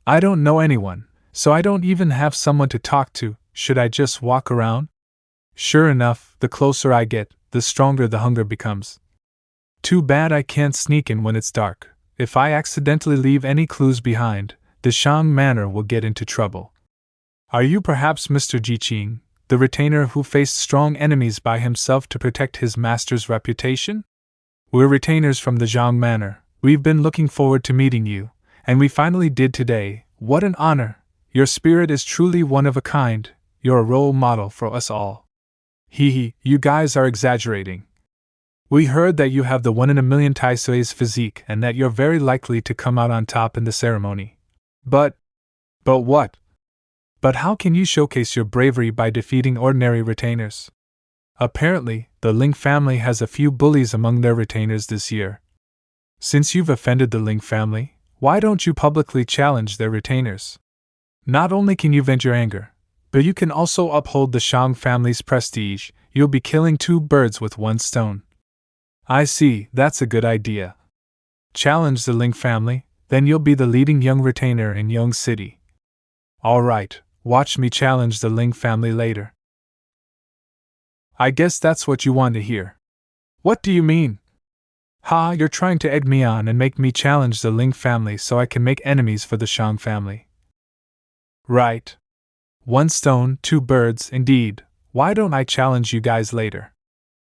I don't know anyone, so I don't even have someone to talk to. Should I just walk around? Sure enough, the closer I get, the stronger the hunger becomes. Too bad I can't sneak in when it's dark. If I accidentally leave any clues behind, the Shang Manor will get into trouble. Are you perhaps Mr. Qing, the retainer who faced strong enemies by himself to protect his master's reputation? We're retainers from the Zhang Manor. We've been looking forward to meeting you, and we finally did today. What an honor! Your spirit is truly one of a kind. You're a role model for us all. Hee, you guys are exaggerating. We heard that you have the 1 in a million Taisui's physique and that you're very likely to come out on top in the ceremony. But what? But how can you showcase your bravery by defeating ordinary retainers? Apparently, the Ling family has a few bullies among their retainers this year. Since you've offended the Ling family, why don't you publicly challenge their retainers? Not only can you vent your anger, but you can also uphold the Shang family's prestige. You'll be killing 2 birds with 1 stone. I see, that's a good idea. Challenge the Ling family, then you'll be the leading young retainer in Yong City. Alright, watch me challenge the Ling family later. I guess that's what you want to hear. What do you mean? Ha, you're trying to egg me on and make me challenge the Ling family so I can make enemies for the Shang family. Right. 1 stone, 2 birds, indeed. Why don't I challenge you guys later?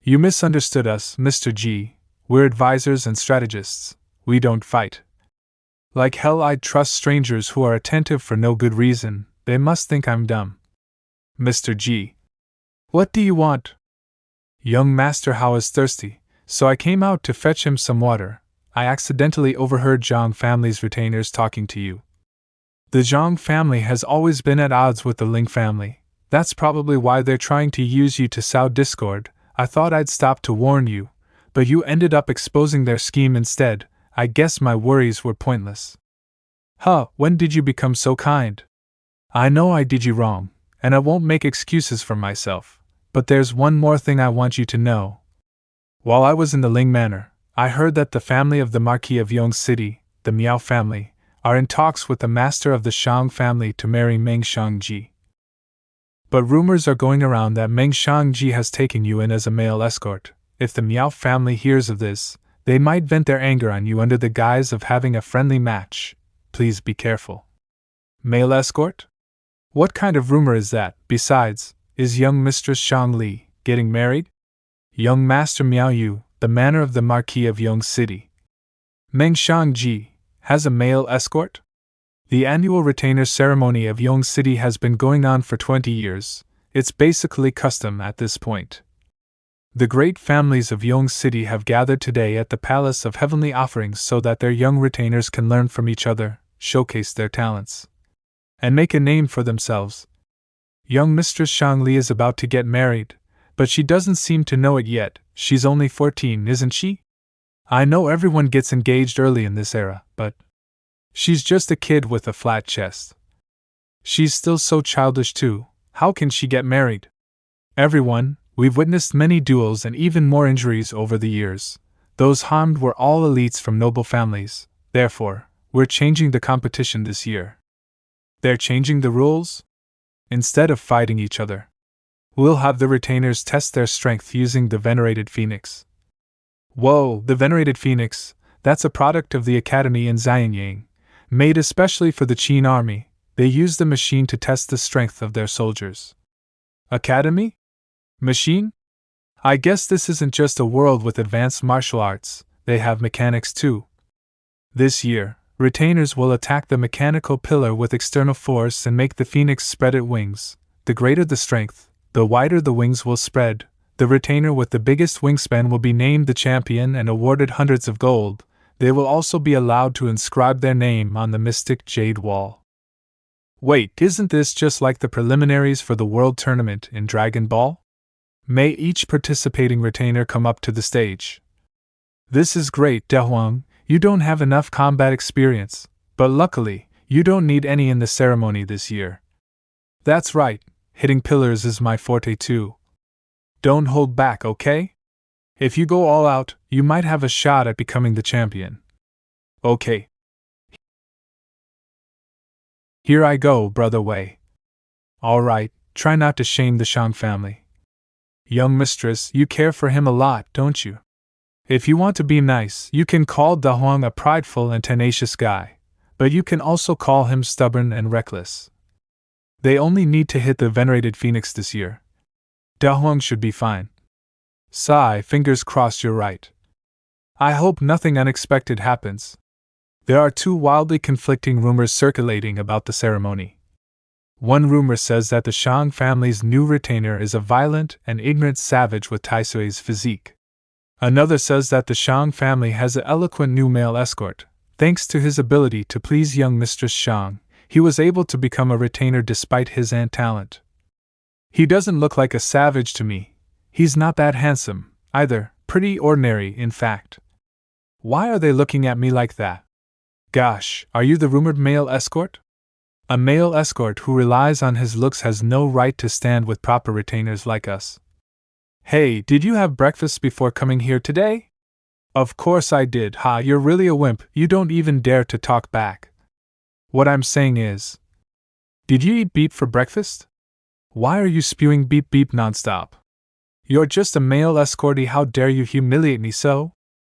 You misunderstood us, Mr. G. We're advisors and strategists. We don't fight. Like hell, I'd trust strangers who are attentive for no good reason. They must think I'm dumb. Mr. G. What do you want? Young Master Hao is thirsty, so I came out to fetch him some water. I accidentally overheard Zhang family's retainers talking to you. The Zhang family has always been at odds with the Ling family. That's probably why they're trying to use you to sow discord. I thought I'd stop to warn you, but you ended up exposing their scheme instead. I guess my worries were pointless. Huh, when did you become so kind? I know I did you wrong, and I won't make excuses for myself, but there's one more thing I want you to know. While I was in the Ling Manor, I heard that the family of the Marquis of Yong City, the Miao family, are in talks with the master of the Shang family to marry Meng Shangji. But rumors are going around that Meng Shangji has taken you in as a male escort. If the Miao family hears of this, they might vent their anger on you under the guise of having a friendly match. Please be careful. Male escort? What kind of rumor is that? Besides, is young Mistress Shang Li getting married? Young Master Miao Yu, the manor of the Marquis of Yong City. Meng Shangji has a male escort? The annual retainer ceremony of Yong City has been going on for 20 years. It's basically custom at this point. The great families of Yong City have gathered today at the Palace of Heavenly Offerings so that their young retainers can learn from each other, showcase their talents, and make a name for themselves. Young Mistress Shang Li is about to get married, but she doesn't seem to know it yet. She's only 14, isn't she? I know everyone gets engaged early in this era, but she's just a kid with a flat chest. She's still so childish too. How can she get married? Everyone, we've witnessed many duels and even more injuries over the years. Those harmed were all elites from noble families. Therefore, we're changing the competition this year. They're changing the rules? Instead of fighting each other, we'll have the retainers test their strength using the venerated phoenix. Whoa, the venerated phoenix, that's a product of the academy in Xianyang. Made especially for the Qing army, they use the machine to test the strength of their soldiers. Academy? Machine? I guess this isn't just a world with advanced martial arts, they have mechanics too. This year, retainers will attack the mechanical pillar with external force and make the phoenix spread its wings. The greater the strength, the wider the wings will spread. The retainer with the biggest wingspan will be named the champion and awarded hundreds of gold. They will also be allowed to inscribe their name on the mystic jade wall. Wait, isn't this just like the preliminaries for the World Tournament in Dragon Ball? May each participating retainer come up to the stage. This is great, Dehuang. You don't have enough combat experience, but luckily, you don't need any in the ceremony this year. That's right, hitting pillars is my forte too. Don't hold back, okay? If you go all out, you might have a shot at becoming the champion. Okay, Here I go, Brother Wei. All right, try not to shame the Shang family. Young mistress, you care for him a lot, don't you? If you want to be nice, you can call Da Huang a prideful and tenacious guy, but you can also call him stubborn and reckless. They only need to hit the venerated phoenix this year. Da Huang should be fine. Sigh, fingers crossed you're right. I hope nothing unexpected happens. There are two wildly conflicting rumors circulating about the ceremony. One rumor says that the Shang family's new retainer is a violent and ignorant savage with Taisui's physique. Another says that the Shang family has an eloquent new male escort. Thanks to his ability to please young Mistress Shang, he was able to become a retainer despite his talent. He doesn't look like a savage to me. He's not that handsome, either, pretty ordinary, in fact. Why are they looking at me like that? Gosh, are you the rumored male escort? A male escort who relies on his looks has no right to stand with proper retainers like us. Hey, did you have breakfast before coming here today? Of course I did. Ha, you're really a wimp, you don't even dare to talk back. What I'm saying is, did you eat beep for breakfast? Why are you spewing beep beep nonstop? You're just a male escortee, how dare you humiliate me so?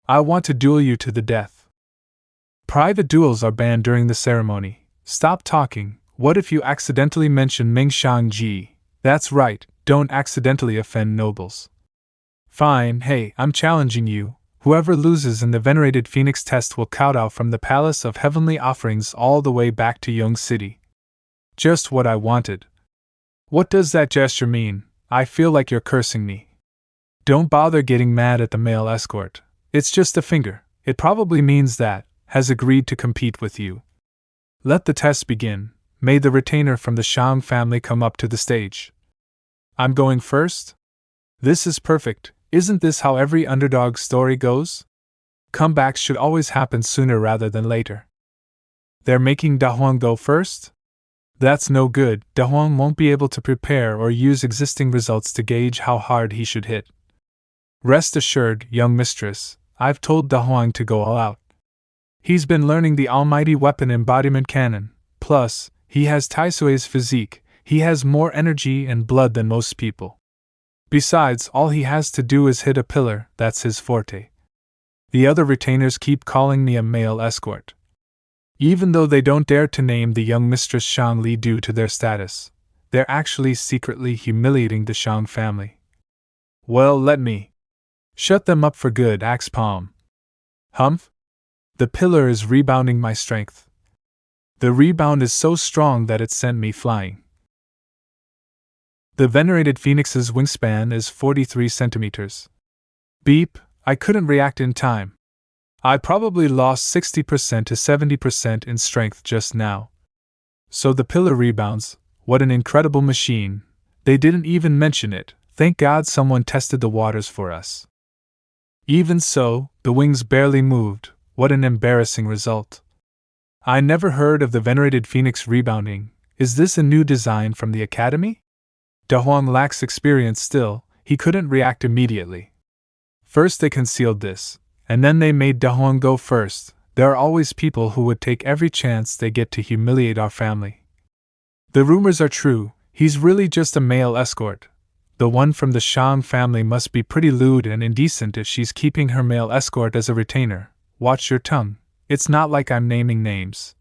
I want to duel you to the death. Private duels are banned during the ceremony. Stop talking. What if you accidentally mention Meng Shangji? That's right, don't accidentally offend nobles. Fine, hey, I'm challenging you. Whoever loses in the venerated phoenix test will kowtow from the palace of heavenly offerings all the way back to Young City. Just what I wanted. What does that gesture mean? I feel like you're cursing me. Don't bother getting mad at the male escort. It's just a finger. It probably means that, has agreed to compete with you. Let the test begin. May the retainer from the Shang family come up to the stage. I'm going first? This is perfect. Isn't this how every underdog story goes? Comebacks should always happen sooner rather than later. They're making Da Huang go first? That's no good. Da Huang won't be able to prepare or use existing results to gauge how hard he should hit. Rest assured, young mistress, I've told Da Huang to go all out. He's been learning the almighty weapon embodiment canon, plus, he has Taisui's physique, he has more energy and blood than most people. Besides, all he has to do is hit a pillar, that's his forte. The other retainers keep calling me a male escort. Even though they don't dare to name the young Mistress Shang Li due to their status, they're actually secretly humiliating the Shang family. Well, let me shut them up for good, axe palm. Humph? The pillar is rebounding my strength. The rebound is so strong that it sent me flying. The venerated phoenix's wingspan is 43 centimeters. Beep, I couldn't react in time. I probably lost 60% to 70% in strength just now. So the pillar rebounds, what an incredible machine. They didn't even mention it, thank God someone tested the waters for us. Even so, the wings barely moved, what an embarrassing result. I never heard of the venerated phoenix rebounding. Is this a new design from the academy? Da Huang lacks experience still, he couldn't react immediately. First they concealed this, and then they made Da Huang go first. There are always people who would take every chance they get to humiliate our family. The rumors are true, he's really just a male escort. The one from the Shang family must be pretty lewd and indecent if she's keeping her male escort as a retainer. Watch your tongue, it's not like I'm naming names.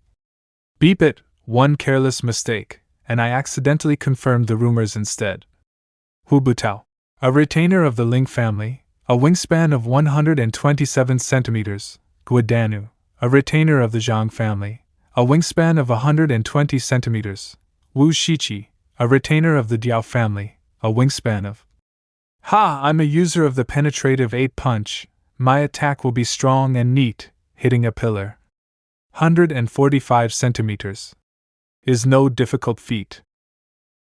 Beep it, one careless mistake, and I accidentally confirmed the rumors instead. Hu Butao, a retainer of the Ling family, a wingspan of 127 centimeters. Guadanu, a retainer of the Zhang family, a wingspan of 120 centimeters. Wu Shiqi, a retainer of the Diao family, a wingspan of. Ha! I'm a user of the penetrative 8-punch. My attack will be strong and neat, hitting a pillar. 145 centimeters. Is no difficult feat.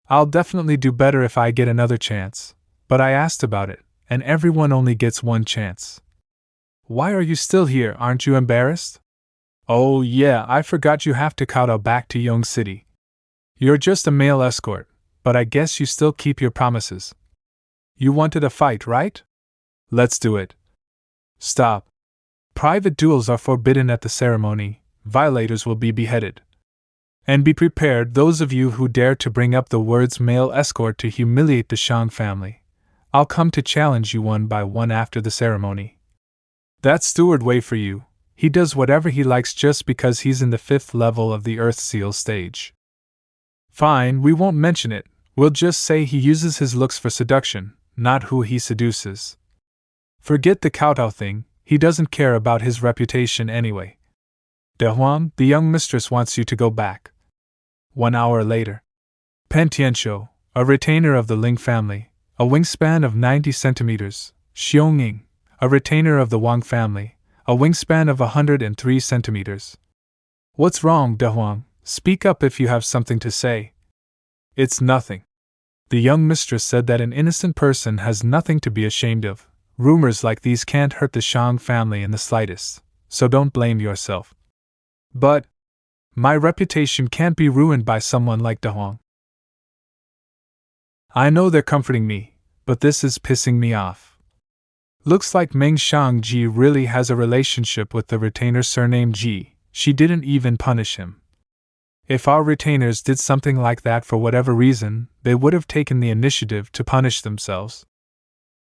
I'll definitely do better if I get another chance, but I asked about it, and everyone only gets one chance. Why are you still here, aren't you embarrassed? Oh yeah, I forgot you have to kowtow back to Young City. You're just a male escort, but I guess you still keep your promises. You wanted a fight, right? Let's do it. Stop. Private duels are forbidden at the ceremony, violators will be beheaded. And be prepared, those of you who dare to bring up the words male escort to humiliate the Shang family. I'll come to challenge you one by one after the ceremony. That's steward way for you. He does whatever he likes just because he's in the 5th level of the Earth Seal stage. Fine, we won't mention it. We'll just say he uses his looks for seduction, not who he seduces. Forget the kowtow thing, he doesn't care about his reputation anyway. De Huang, the young mistress wants you to go back. 1 hour later. Pen Tianqiu, a retainer of the Ling family, a wingspan of 90 centimeters. Xiongning, a retainer of the Wang family, a wingspan of 103 centimeters. What's wrong, De Huang? Speak up if you have something to say. It's nothing. The young mistress said that an innocent person has nothing to be ashamed of. Rumors like these can't hurt the Shang family in the slightest, so don't blame yourself. But my reputation can't be ruined by someone like De Huang. I know they're comforting me, but this is pissing me off. Looks like Meng Shangji really has a relationship with the retainer surnamed Ji. She didn't even punish him. If our retainers did something like that for whatever reason, they would have taken the initiative to punish themselves.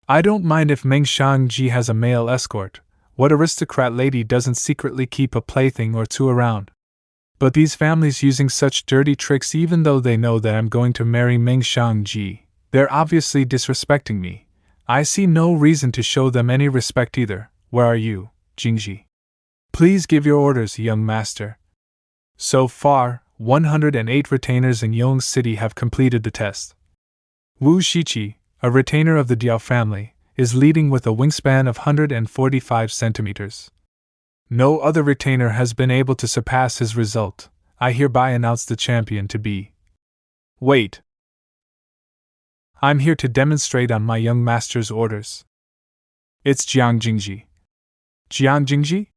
I don't mind if Meng Shangji has a male escort. What aristocrat lady doesn't secretly keep a plaything or two around? But these families using such dirty tricks, even though they know that I'm going to marry Meng Shangji, they're obviously disrespecting me. I see no reason to show them any respect either. Where are you, Jingji? Please give your orders, young master. So far, 108 retainers in Yong City have completed the test. Wu Shiqi, a retainer of the Diao family, is leading with a wingspan of 145 centimeters. No other retainer has been able to surpass his result. I hereby announce the champion to be. Wait. I'm here to demonstrate on my young master's orders. It's Jiang Jingji. Jiang Jingji?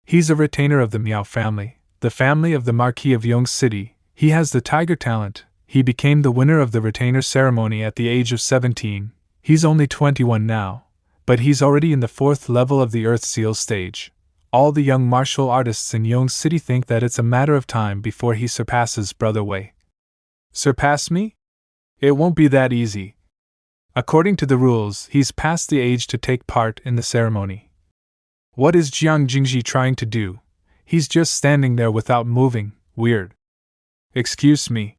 He's a retainer of the Miao family, the family of the Marquis of Yong City. He has the tiger talent. He became the winner of the retainer ceremony at the age of 17. He's only 21 now, but he's already in the 4th level of the Earth Seal stage. All the young martial artists in Yong City think that it's a matter of time before he surpasses Brother Wei. Surpass me? It won't be that easy. According to the rules, he's past the age to take part in the ceremony. What is Jiang Jingji trying to do? He's just standing there without moving. Weird. Excuse me.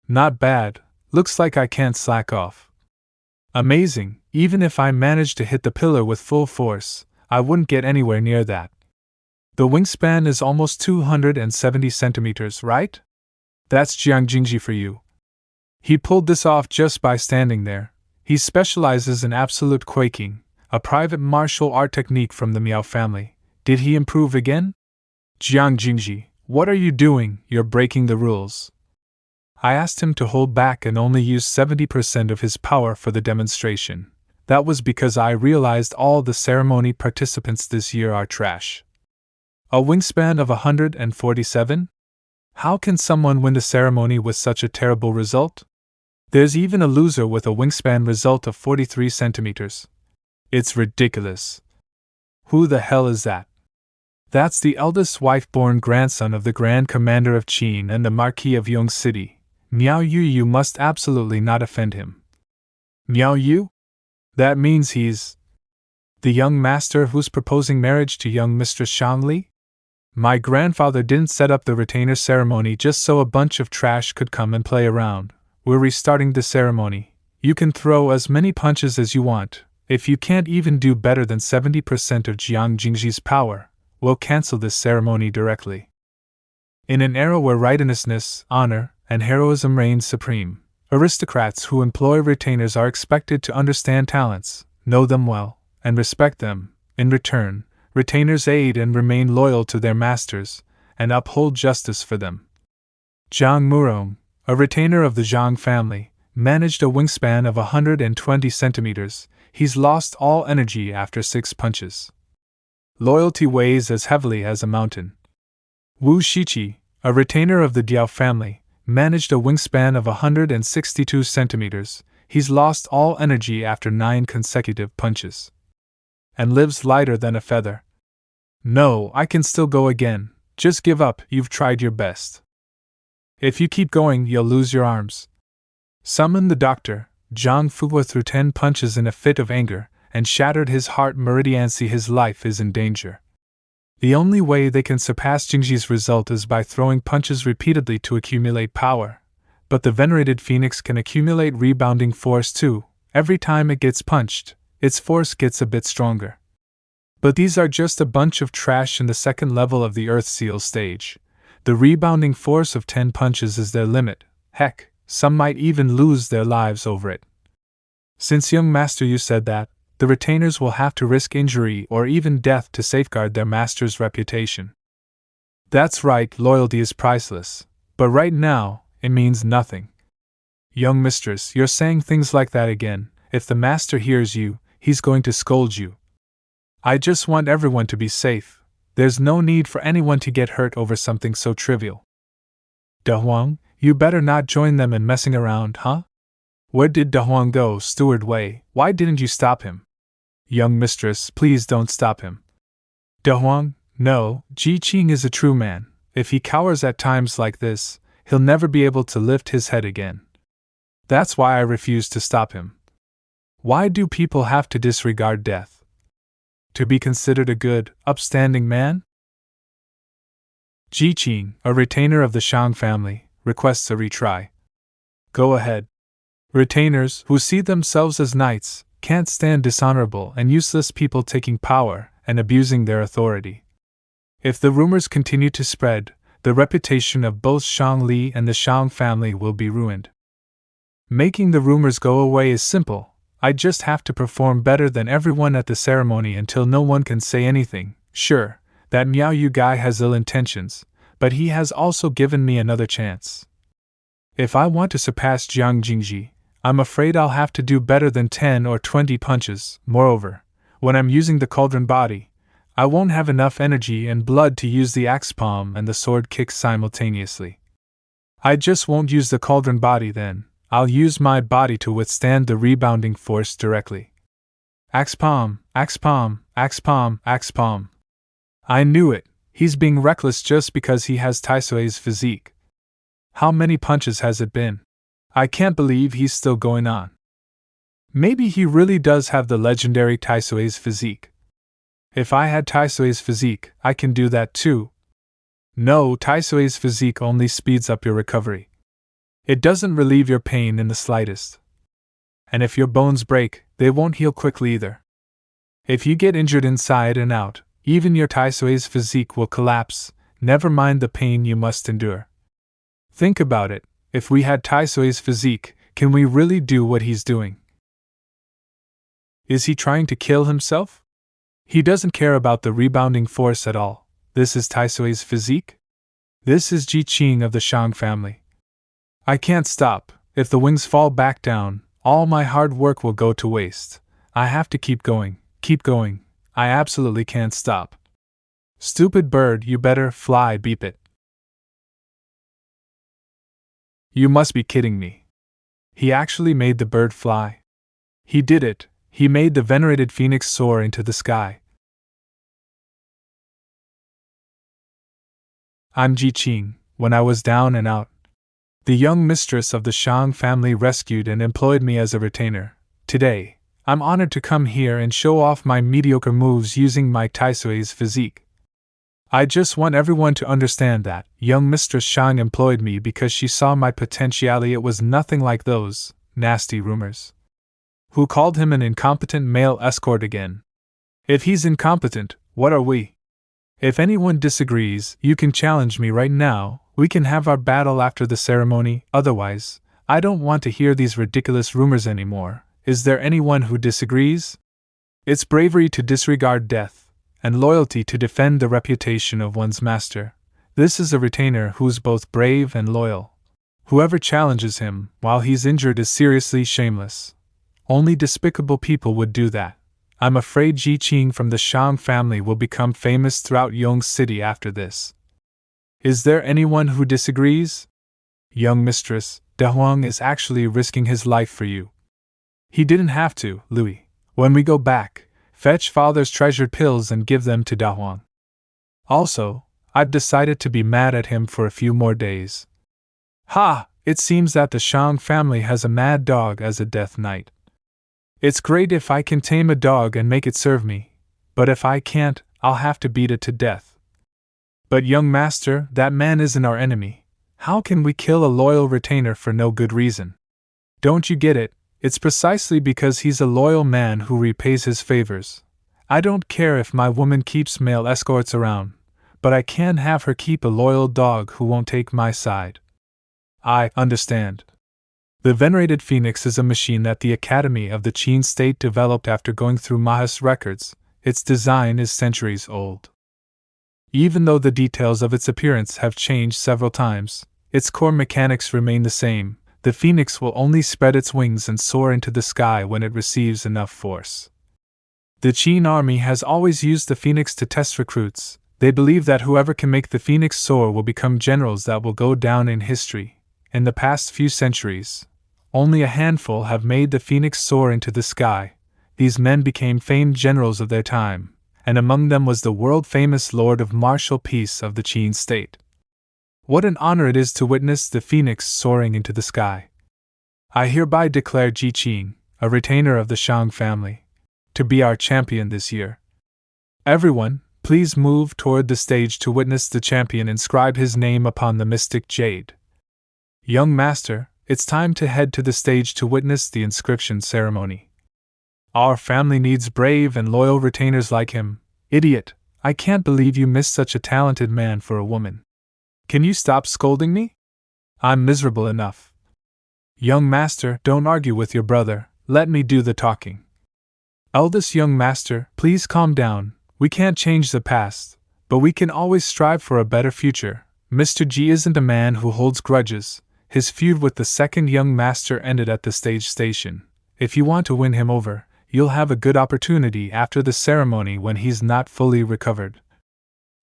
Not bad. Looks like I can't slack off. Amazing. Even if I managed to hit the pillar with full force, I wouldn't get anywhere near that. The wingspan is almost 270 centimeters, right? That's Jiang Jingji for you. He pulled this off just by standing there. He specializes in absolute quaking, a private martial art technique from the Miao family. Did he improve again? Jiang Jingji, what are you doing? You're breaking the rules. I asked him to hold back and only use 70% of his power for the demonstration. That was because I realized all the ceremony participants this year are trash. A wingspan of 147? How can someone win the ceremony with such a terrible result? There's even a loser with a wingspan result of 43 centimeters. It's ridiculous. Who the hell is that? That's the eldest wife-born grandson of the Grand Commander of Qing and the Marquis of Yong City. Miao Yu. You must absolutely not offend him. Miao Yu? That means he's the young master who's proposing marriage to young Mistress Shangli? My grandfather didn't set up the retainer ceremony just so a bunch of trash could come and play around. We're restarting the ceremony. You can throw as many punches as you want. If you can't even do better than 70% of Jiang Jingji's power, we'll cancel this ceremony directly. In an era where righteousness, honor, and heroism reign supreme, aristocrats who employ retainers are expected to understand talents, know them well, and respect them. In return, retainers aid and remain loyal to their masters, and uphold justice for them. Zhang Murong, a retainer of the Zhang family, managed a wingspan of 120 centimeters. He's lost all energy after 6 punches. Loyalty weighs as heavily as a mountain. Wu Shiqi, a retainer of the Diao family, managed a wingspan of 162 centimeters. He's lost all energy after 9 consecutive punches. And lives lighter than a feather. No, I can still go again. Just give up, you've tried your best. If you keep going, you'll lose your arms. Summon the doctor. Zhang Fuwa threw 10 punches in a fit of anger, and shattered his heart. Meridiancy, his life is in danger. The only way they can surpass Jingji's result is by throwing punches repeatedly to accumulate power. But the venerated phoenix can accumulate rebounding force too. Every time it gets punched, its force gets a bit stronger. But these are just a bunch of trash in the second level of the Earth Seal stage. The rebounding force of 10 punches is their limit. Heck, some might even lose their lives over it. Since young master you said that, the retainers will have to risk injury or even death to safeguard their master's reputation. That's right, loyalty is priceless. But right now, it means nothing. Young mistress, you're saying things like that again. If the master hears you, he's going to scold you. I just want everyone to be safe. There's no need for anyone to get hurt over something so trivial. Da Huang, you better not join them in messing around, huh? Where did Da Huang go, Steward Wei? Why didn't you stop him? Young mistress, please don't stop him. Da Huang, no, Ji Qing is a true man. If he cowers at times like this, he'll never be able to lift his head again. That's why I refuse to stop him. Why do people have to disregard death? To be considered a good, upstanding man? Ji Qing, a retainer of the Shang family, requests a retry. Go ahead. Retainers, who see themselves as knights, can't stand dishonorable and useless people taking power and abusing their authority. If the rumors continue to spread, the reputation of both Shang Li and the Shang family will be ruined. Making the rumors go away is simple. I just have to perform better than everyone at the ceremony until no one can say anything. Sure, that Miao Yu guy has ill intentions, but he has also given me another chance. If I want to surpass Jiang Jingji, I'm afraid I'll have to do better than 10 or 20 punches. Moreover, when I'm using the cauldron body, I won't have enough energy and blood to use the axe palm and the sword kick simultaneously. I just won't use the cauldron body then. I'll use my body to withstand the rebounding force directly. Axe palm, axe palm, axe palm, axe palm. I knew it. He's being reckless just because he has Taisui's physique. How many punches has it been? I can't believe he's still going on. Maybe he really does have the legendary Taisui's physique. If I had Taisui's physique, I can do that too. No, Taisui's physique only speeds up your recovery. It doesn't relieve your pain in the slightest. And if your bones break, they won't heal quickly either. If you get injured inside and out, even your Taisui's physique will collapse, never mind the pain you must endure. Think about it, if we had Taisui's physique, can we really do what he's doing? Is he trying to kill himself? He doesn't care about the rebounding force at all. This is Taisui's physique? This is Ji Qing of the Shang family. I can't stop. If the wings fall back down, all my hard work will go to waste. I have to keep going, keep going. I absolutely can't stop. Stupid bird, you better fly, beep it. You must be kidding me. He actually made the bird fly. He did it. He made the venerated phoenix soar into the sky. I'm Ji Qing. When I was down and out, the young mistress of the Shang family rescued and employed me as a retainer. Today, I'm honored to come here and show off my mediocre moves using my Taisui's physique. I just want everyone to understand that young Mistress Shang employed me because she saw my potentiality. It was nothing like those nasty rumors. Who called him an incompetent male escort again? If he's incompetent, what are we? If anyone disagrees, you can challenge me right now. We can have our battle after the ceremony. Otherwise, I don't want to hear these ridiculous rumors anymore. Is there anyone who disagrees? It's bravery to disregard death, and loyalty to defend the reputation of one's master. This is a retainer who's both brave and loyal. Whoever challenges him while he's injured is seriously shameless. Only despicable people would do that. I'm afraid Ji Qing from the Shang family will become famous throughout Yong City after this. Is there anyone who disagrees? Young mistress, Da Huang is actually risking his life for you. He didn't have to, Louis. When we go back, fetch father's treasured pills and give them to Da Huang. Also, I've decided to be mad at him for a few more days. Ha! It seems that the Shang family has a mad dog as a death knight. It's great if I can tame a dog and make it serve me, but if I can't, I'll have to beat it to death. But young master, that man isn't our enemy. How can we kill a loyal retainer for no good reason? Don't you get it? It's precisely because he's a loyal man who repays his favors. I don't care if my woman keeps male escorts around, but I can't have her keep a loyal dog who won't take my side. I understand. The venerated phoenix is a machine that the Academy of the Qing state developed after going through Maha's records. Its design is centuries old. Even though the details of its appearance have changed several times, its core mechanics remain the same. The phoenix will only spread its wings and soar into the sky when it receives enough force. The Qing army has always used the phoenix to test recruits. They believe that whoever can make the phoenix soar will become generals that will go down in history. In the past few centuries, only a handful have made the phoenix soar into the sky. These men became famed generals of their time, and among them was the world-famous Lord of Martial Peace of the Qing state. What an honor it is to witness the phoenix soaring into the sky. I hereby declare Ji Qing, a retainer of the Shang family, to be our champion this year. Everyone, please move toward the stage to witness the champion inscribe his name upon the mystic jade. Young master, it's time to head to the stage to witness the inscription ceremony. Our family needs brave and loyal retainers like him. Idiot, I can't believe you missed such a talented man for a woman. Can you stop scolding me? I'm miserable enough. Young master, don't argue with your brother, let me do the talking. Eldest young master, please calm down. We can't change the past, but we can always strive for a better future. Mr. G isn't a man who holds grudges. His feud with the second young master ended at the stage station. If you want to win him over, you'll have a good opportunity after the ceremony when he's not fully recovered.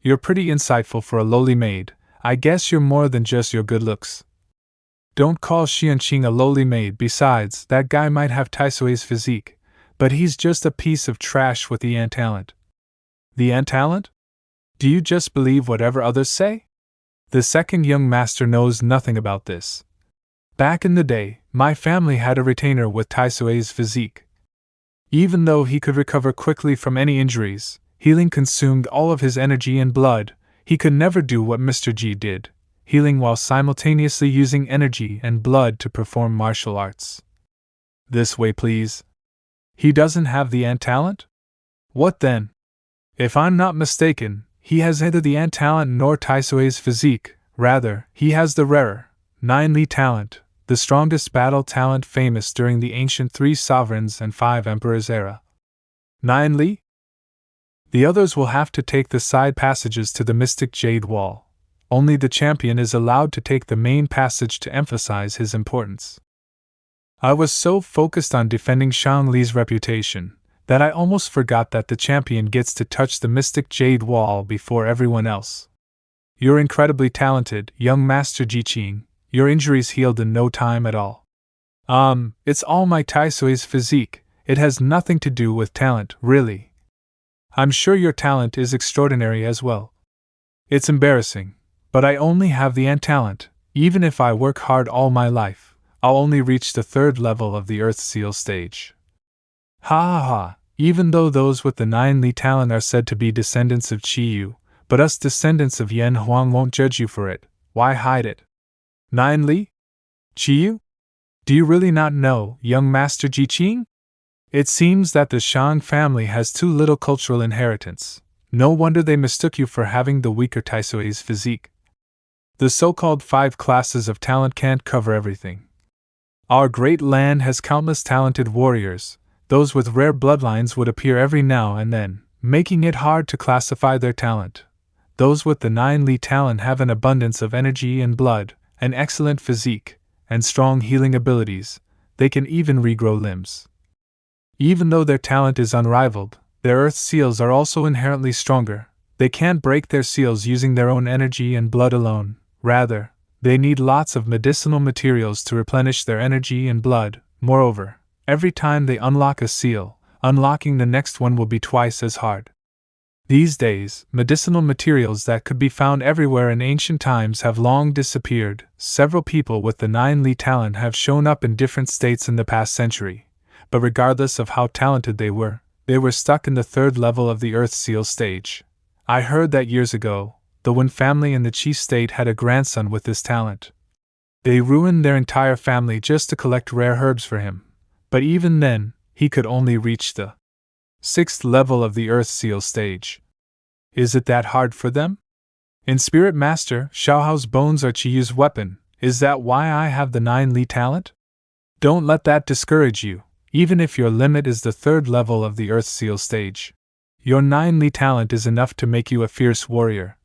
You're pretty insightful for a lowly maid. I guess you're more than just your good looks. Don't call Xianqing a lowly maid. Besides, that guy might have Taisui's physique, but he's just a piece of trash with the ant talent. The ant talent? Do you just believe whatever others say? The second young master knows nothing about this. Back in the day, my family had a retainer with Taisui's physique. Even though he could recover quickly from any injuries, healing consumed all of his energy and blood. He could never do what Mr. G did, healing while simultaneously using energy and blood to perform martial arts. This way, please. He doesn't have the ant talent? What then? If I'm not mistaken, he has neither the ant talent nor Taisui's physique. Rather, he has the rarer, 9-li talent, the strongest battle talent famous during the ancient 3 sovereigns and 5 emperors era. 9-li? The others will have to take the side passages to the mystic jade wall. Only the champion is allowed to take the main passage to emphasize his importance. I was so focused on defending Shang Li's reputation that I almost forgot that the champion gets to touch the mystic jade wall before everyone else. You're incredibly talented, young Master Ji Qing. Your injuries healed in no time at all. It's all my Taisui's physique. It has nothing to do with talent, really. I'm sure your talent is extraordinary as well. It's embarrassing, but I only have the ant talent. Even if I work hard all my life, I'll only reach the 3rd level of the Earth Seal stage. Ha ha ha, even though those with the 9-li talent are said to be descendants of Qiyu, but us descendants of Yan Huang won't judge you for it. Why hide it? 9-li? Qiyu? Do you really not know, young Master Ji Qing? It seems that the Shang family has too little cultural inheritance. No wonder they mistook you for having the weaker Taisui's physique. The so-called 5 classes of talent can't cover everything. Our great land has countless talented warriors. Those with rare bloodlines would appear every now and then, making it hard to classify their talent. Those with the 9-li talent have an abundance of energy and blood, an excellent physique, and strong healing abilities. They can even regrow limbs. Even though their talent is unrivaled, their earth seals are also inherently stronger. They can't break their seals using their own energy and blood alone. Rather, they need lots of medicinal materials to replenish their energy and blood. Moreover, every time they unlock a seal, unlocking the next one will be twice as hard. These days, medicinal materials that could be found everywhere in ancient times have long disappeared. Several people with the 9 Li talent have shown up in different states in the past century, but regardless of how talented they were stuck in the 3rd level of the Earth Seal stage. I heard that years ago, the Wen family in the Qi state had a grandson with this talent. They ruined their entire family just to collect rare herbs for him, but even then, he could only reach the 6th level of the Earth Seal stage. Is it that hard for them? In Spirit Master, Xiaohao's bones are Qiyu's weapon. Is that why I have the 9 Li talent? Don't let that discourage you, even if your limit is the 3rd level of the Earth Seal stage. Your 9 Li talent is enough to make you a fierce warrior.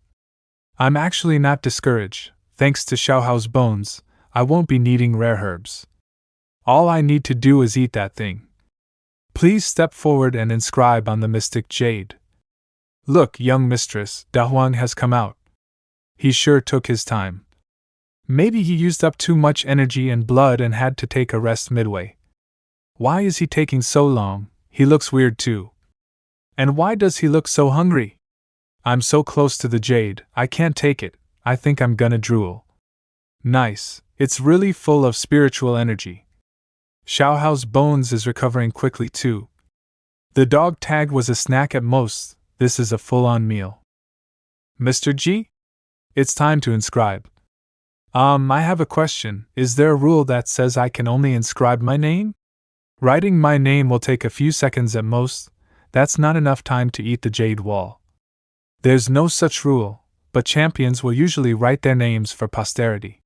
I'm actually not discouraged. Thanks to Xiaohao's bones, I won't be needing rare herbs. All I need to do is eat that thing. Please step forward and inscribe on the mystic jade. Look, young mistress, Dahuang has come out. He sure took his time. Maybe he used up too much energy and blood and had to take a rest midway. Why is he taking so long? He looks weird too. And why does he look so hungry? I'm so close to the jade, I can't take it. I think I'm gonna drool. Nice, it's really full of spiritual energy. Xiaohao's bones is recovering quickly too. The dog tag was a snack at most, this is a full-on meal. Mr. G? It's time to inscribe. I have a question. Is there a rule that says I can only inscribe my name? Writing my name will take a few seconds at most. That's not enough time to eat the jade wall. There's no such rule, but champions will usually write their names for posterity.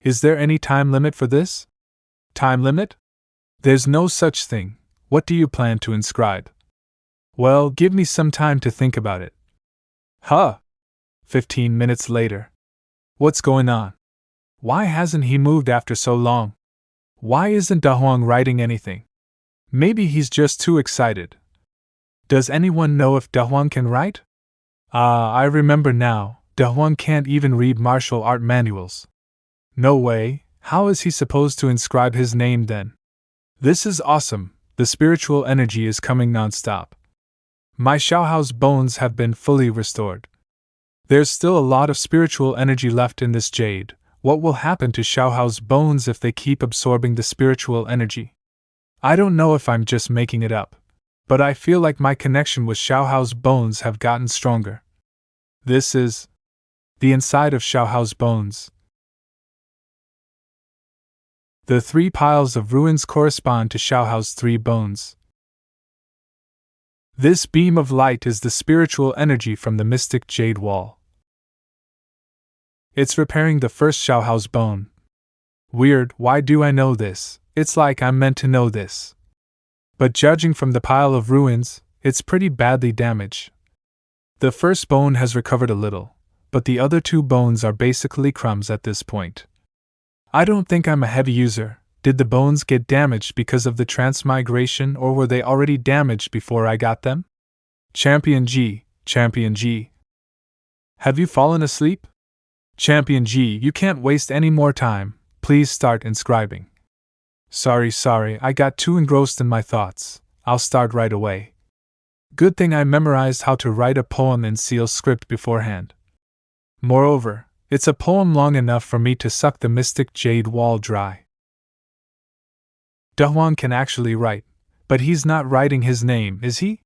Is there any time limit for this? Time limit? There's no such thing. What do you plan to inscribe? Well, give me some time to think about it. 15 minutes later. What's going on? Why hasn't he moved after so long? Why isn't Dahuang writing anything? Maybe he's just too excited. Does anyone know if Dahuang can write? I remember now, Dahuang can't even read martial art manuals. No way, how is he supposed to inscribe his name then? This is awesome, the spiritual energy is coming non-stop. My Xiaohao's bones have been fully restored. There's still a lot of spiritual energy left in this jade. What will happen to Xiaohao's bones if they keep absorbing the spiritual energy? I don't know if I'm just making it up, but I feel like my connection with Xiaohao's bones have gotten stronger. This is the inside of Xiaohao's bones. The 3 piles of ruins correspond to Xiaohao's 3 bones. This beam of light is the spiritual energy from the mystic jade wall. It's repairing the first Xiaohao's bone. Weird, why do I know this? It's like I'm meant to know this. But judging from the pile of ruins, it's pretty badly damaged. The first bone has recovered a little, but the other 2 bones are basically crumbs at this point. I don't think I'm a heavy user. Did the bones get damaged because of the transmigration or were they already damaged before I got them? Champion G. Have you fallen asleep? Champion G, you can't waste any more time. Please start inscribing. Sorry, I got too engrossed in my thoughts. I'll start right away. Good thing I memorized how to write a poem in seal script beforehand. Moreover, it's a poem long enough for me to suck the mystic jade wall dry. Dahuang can actually write, but he's not writing his name, is he?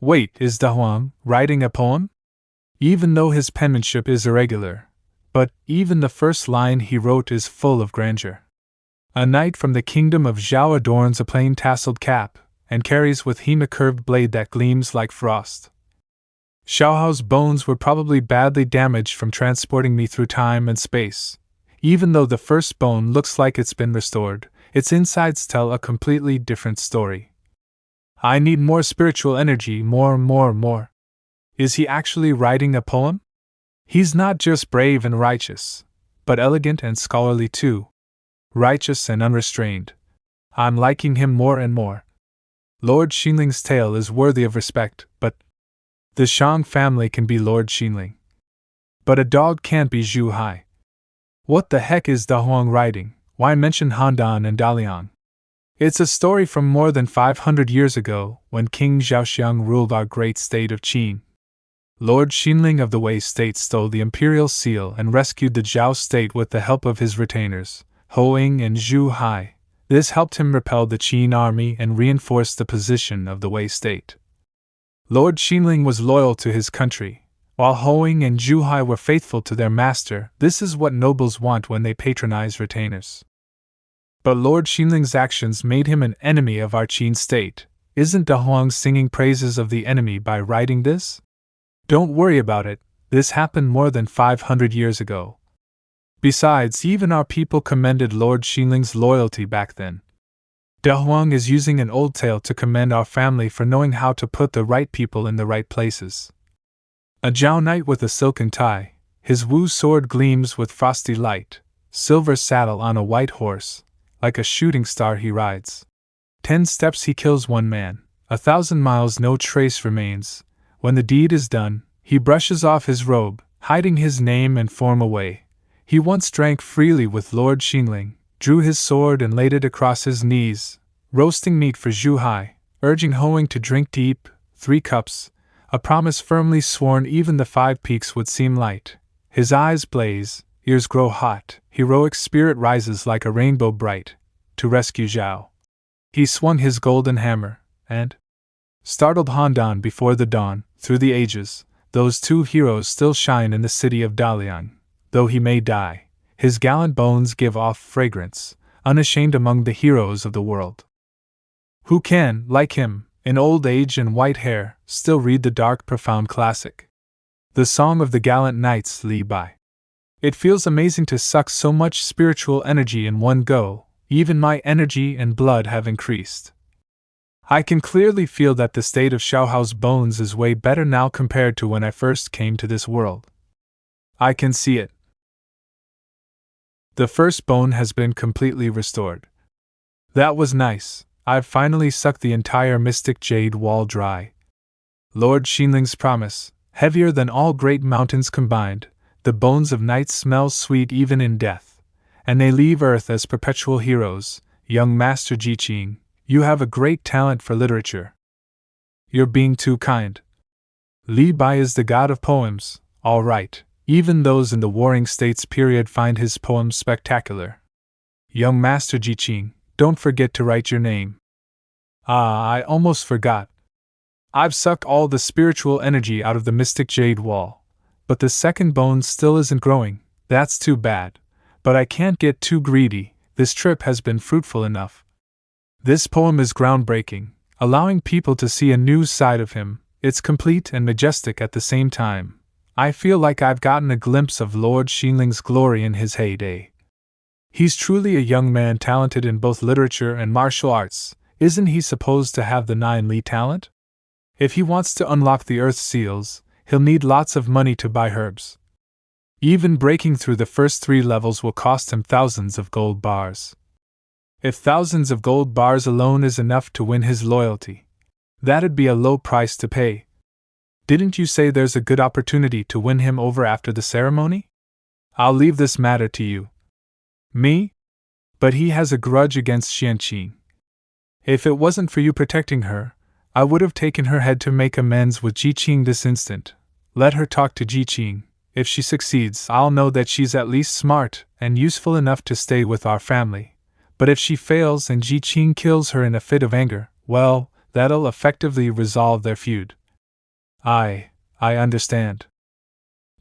Wait, is Dahuang writing a poem? Even though his penmanship is irregular, but even the first line he wrote is full of grandeur. A knight from the kingdom of Zhao adorns a plain tasseled cap, and carries with him a curved blade that gleams like frost. Xiaohao's bones were probably badly damaged from transporting me through time and space. Even though the first bone looks like it's been restored, its insides tell a completely different story. I need more spiritual energy, more. Is he actually writing a poem? He's not just brave and righteous, but elegant and scholarly too. Righteous and unrestrained. I'm liking him more and more. Lord Xinling's tale is worthy of respect, but the Shang family can be Lord Xinling. But a dog can't be Zhu Hai. What the heck is Dahuang writing? Why mention Handan and Daliang? It's a story from more than 500 years ago, when King Zhaoxiang ruled our great state of Qing. Lord Xinling of the Wei State stole the imperial seal and rescued the Zhao State with the help of his retainers, Hoing and Zhu Hai. This helped him repel the Qin army and reinforce the position of the Wei State. Lord Xinling was loyal to his country, while Hoing and Zhu Hai were faithful to their master. This is what nobles want when they patronize retainers. But Lord Xinling's actions made him an enemy of our Qin state. Isn't Da Huang singing praises of the enemy by writing this? Don't worry about it, this happened more than 500 years ago. Besides, even our people commended Lord Xinling's loyalty back then. Da Huang is using an old tale to commend our family for knowing how to put the right people in the right places. A Zhao knight with a silken tie, his Wu sword gleams with frosty light, silver saddle on a white horse, like a shooting star he rides. 10 steps he kills one man, 1,000 miles no trace remains. When the deed is done, he brushes off his robe, hiding his name and form away. He once drank freely with Lord Xinling, drew his sword and laid it across his knees, roasting meat for Zhu Hai, urging Hoing to drink deep, 3 cups, a promise firmly sworn even the 5 peaks would seem light. His eyes blaze, ears grow hot, heroic spirit rises like a rainbow bright, to rescue Zhao. He swung his golden hammer, and startled Handan before the dawn. Through the ages, those 2 heroes still shine in the city of Dalian. Though he may die, his gallant bones give off fragrance, unashamed among the heroes of the world. Who can, like him, in old age and white hair, still read the dark, profound classic? The Song of the Gallant Knights, Li Bai. It feels amazing to suck so much spiritual energy in one go. Even my energy and blood have increased. I can clearly feel that the state of Xiaohao's bones is way better now compared to when I first came to this world. I can see it. The first bone has been completely restored. That was nice. I've finally sucked the entire mystic jade wall dry. Lord Xinling's promise, heavier than all great mountains combined, the bones of knights smell sweet even in death, and they leave Earth as perpetual heroes. Young Master Qing, you have a great talent for literature. You're being too kind. Li Bai is the god of poems, all right. Even those in the Warring States period find his poems spectacular. Young Master Qing, don't forget to write your name. Ah, I almost forgot. I've sucked all the spiritual energy out of the mystic jade wall, but the second bone still isn't growing. That's too bad. But I can't get too greedy. This trip has been fruitful enough. This poem is groundbreaking, allowing people to see a new side of him. It's complete and majestic at the same time. I feel like I've gotten a glimpse of Lord Xinling's glory in his heyday. He's truly a young man talented in both literature and martial arts. Isn't he supposed to have the 9 Li talent? If he wants to unlock the Earth Seals, he'll need lots of money to buy herbs. Even breaking through the first 3 levels will cost him thousands of gold bars. If thousands of gold bars alone is enough to win his loyalty, that'd be a low price to pay. Didn't you say there's a good opportunity to win him over after the ceremony? I'll leave this matter to you. Me? But he has a grudge against Xianqing. If it wasn't for you protecting her, I would have taken her head to make amends with Qing this instant. Let her talk to Qing. If she succeeds, I'll know that she's at least smart and useful enough to stay with our family. But if she fails and Qing kills her in a fit of anger, well, that'll effectively resolve their feud. I understand.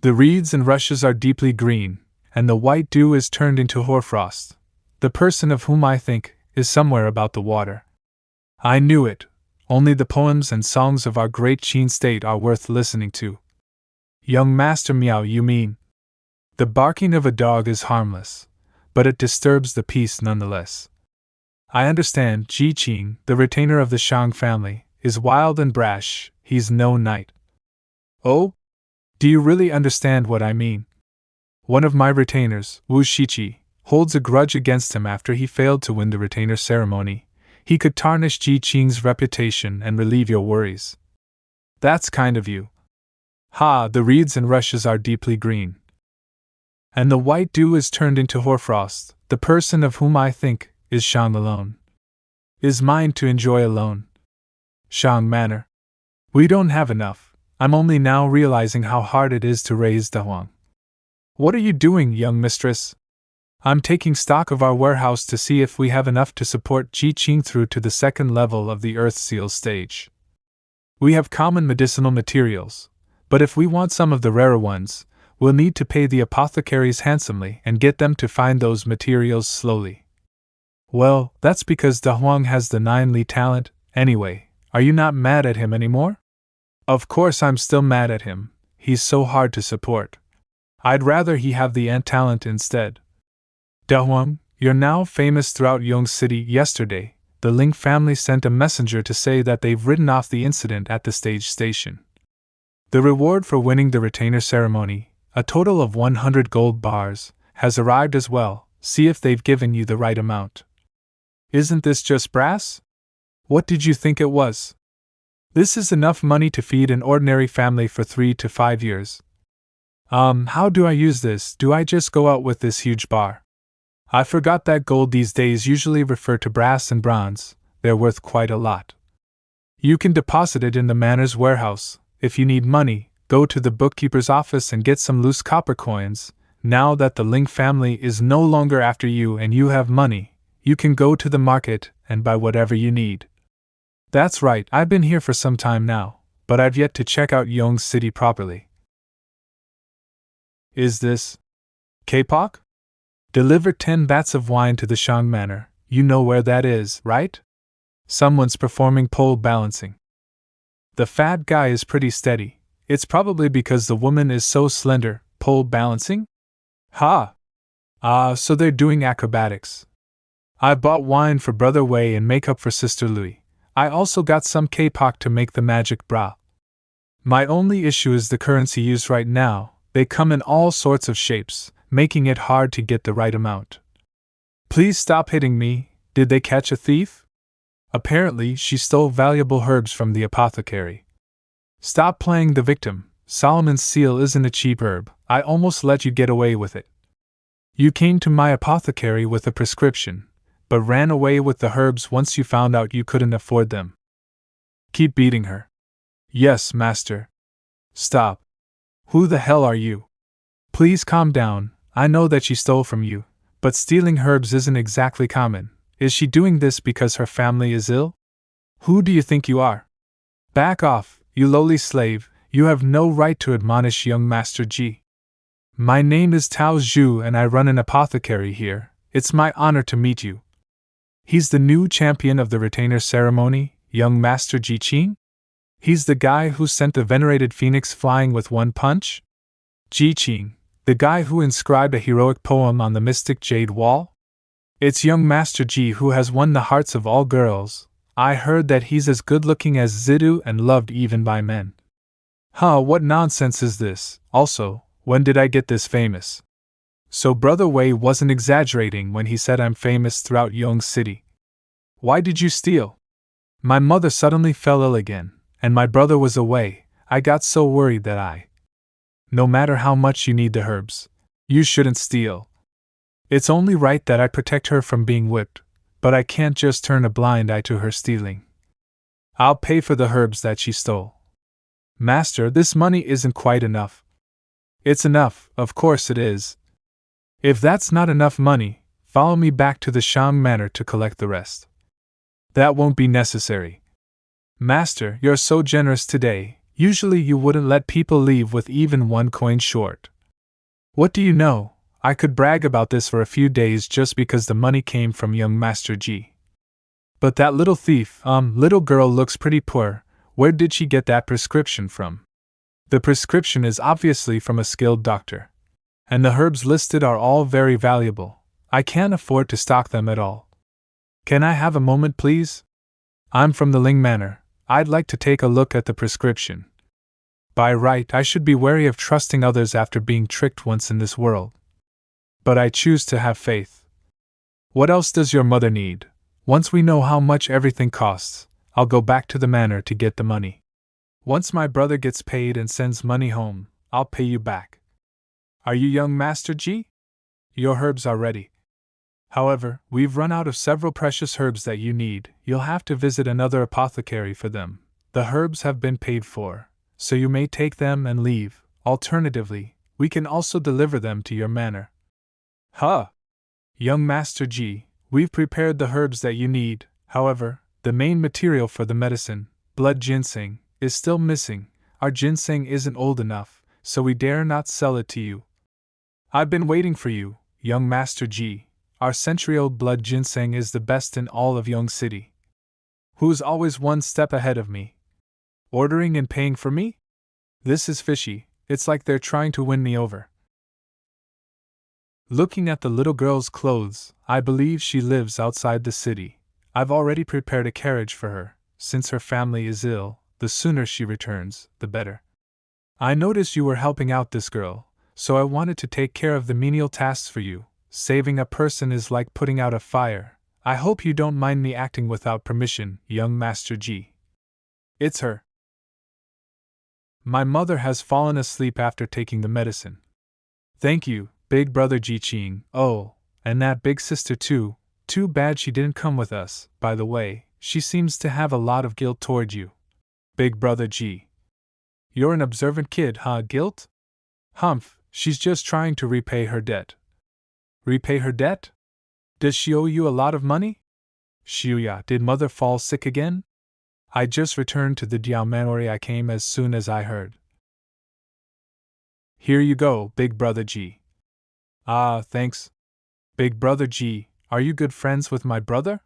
The reeds and rushes are deeply green, and the white dew is turned into hoarfrost. The person of whom I think is somewhere about the water. I knew it. Only the poems and songs of our great Qin state are worth listening to. Young Master Miao, you mean? The barking of a dog is harmless, but it disturbs the peace nonetheless. I understand Qing, the retainer of the Shang family, is wild and brash. He's no knight. Oh? Do you really understand what I mean? One of my retainers, Wu Shiqi, holds a grudge against him after he failed to win the retainer ceremony. He could tarnish Qing's reputation and relieve your worries. That's kind of you. Ha, the reeds and rushes are deeply green. And the white dew is turned into hoarfrost. The person of whom I think is Shang alone. Is mine to enjoy alone. Shang Manor. We don't have enough. I'm only now realizing how hard it is to raise Dahuang. What are you doing, young mistress? I'm taking stock of our warehouse to see if we have enough to support Qing through to the second level of the Earth Seal stage. We have common medicinal materials, but if we want some of the rarer ones, we'll need to pay the apothecaries handsomely and get them to find those materials slowly. Well, that's because Dahuang has the 9 Li talent. Anyway, are you not mad at him anymore? Of course I'm still mad at him, he's so hard to support. I'd rather he have the ant talent instead. Dahuang, you're now famous throughout Yong City. Yesterday, the Ling family sent a messenger to say that they've written off the incident at the stage station. The reward for winning the retainer ceremony, a total of 100 gold bars, has arrived as well. See if they've given you the right amount. Isn't this just brass? What did you think it was? This is enough money to feed an ordinary family for 3 to 5 years. How do I use this? Do I just go out with this huge bar? I forgot that gold these days usually refer to brass and bronze. They're worth quite a lot. You can deposit it in the manor's warehouse. If you need money, go to the bookkeeper's office and get some loose copper coins. Now that the Ling family is no longer after you and you have money, you can go to the market and buy whatever you need. That's right, I've been here for some time now, but I've yet to check out Yong City properly. Is this K-pop? Deliver 10 vats of wine to the Shang Manor. You know where that is, right? Someone's performing pole balancing. The fat guy is pretty steady. It's probably because the woman is so slender. Pole balancing? Ha! So they're doing acrobatics. I bought wine for Brother Wei and makeup for Sister Louie. I also got some K-pop to make the magic bra. My only issue is the currency used right now. They come in all sorts of shapes, making it hard to get the right amount. Please stop hitting me. Did they catch a thief? Apparently, she stole valuable herbs from the apothecary. Stop playing the victim. Solomon's seal isn't a cheap herb. I almost let you get away with it. You came to my apothecary with a prescription, but ran away with the herbs once you found out you couldn't afford them. Keep beating her. Yes, master. Stop. Who the hell are you? Please calm down. I know that she stole from you, but stealing herbs isn't exactly common. Is she doing this because her family is ill? Who do you think you are? Back off, you lowly slave. You have no right to admonish young Master Ji. My name is Tao Zhu and I run an apothecary here. It's my honor to meet you. He's the new champion of the retainer ceremony, young Master Ji Qing? He's the guy who sent the venerated phoenix flying with one punch? Ji Qing, the guy who inscribed a heroic poem on the mystic jade wall? It's young Master Ji who has won the hearts of all girls. I heard that he's as good-looking as Zidu and loved even by men. What nonsense is this? Also, when did I get this famous? So Brother Wei wasn't exaggerating when he said I'm famous throughout Yong City. Why did you steal? My mother suddenly fell ill again, and my brother was away. I got so worried that No matter how much you need the herbs, you shouldn't steal. It's only right that I protect her from being whipped, but I can't just turn a blind eye to her stealing. I'll pay for the herbs that she stole. Master, this money isn't quite enough. It's enough, of course it is. If that's not enough money, follow me back to the Shang Manor to collect the rest. That won't be necessary. Master, you're so generous today. Usually you wouldn't let people leave with even 1 coin short. What do you know? I could brag about this for a few days just because the money came from young Master Ji. But that little thief, little girl looks pretty poor. Where did she get that prescription from? The prescription is obviously from a skilled doctor. And the herbs listed are all very valuable. I can't afford to stock them at all. Can I have a moment, please? I'm from the Ling Manor. I'd like to take a look at the prescription. By right, I should be wary of trusting others after being tricked once in this world. But I choose to have faith. What else does your mother need? Once we know how much everything costs, I'll go back to the manor to get the money. Once my brother gets paid and sends money home, I'll pay you back. Are you young Master Ji? Your herbs are ready. However, we've run out of several precious herbs that you need. You'll have to visit another apothecary for them. The herbs have been paid for, so you may take them and leave. Alternatively, we can also deliver them to your manor. Huh! Young Master G, we've prepared the herbs that you need, however, the main material for the medicine, blood ginseng, is still missing. Our ginseng isn't old enough, so we dare not sell it to you. I've been waiting for you, young Master G. Our century-old blood ginseng is the best in all of Young City. Who's always one step ahead of me? Ordering and paying for me? This is fishy. It's like they're trying to win me over. Looking at the little girl's clothes, I believe she lives outside the city. I've already prepared a carriage for her. Since her family is ill, the sooner she returns, the better. I noticed you were helping out this girl, so I wanted to take care of the menial tasks for you. Saving a person is like putting out a fire. I hope you don't mind me acting without permission, young Master G. It's her. My mother has fallen asleep after taking the medicine. Thank you, big brother Ji Qing. Oh, and that big sister too. Too bad she didn't come with us. By the way, she seems to have a lot of guilt toward you. Big brother G. You're an observant kid, huh? Guilt? Humph, she's just trying to repay her debt. Repay her debt? Does she owe you a lot of money? Xiuya, did mother fall sick again? I just returned to the Diao Manor. I came as soon as I heard. Here you go, big brother G. Ah, thanks. Big brother G, are you good friends with my brother?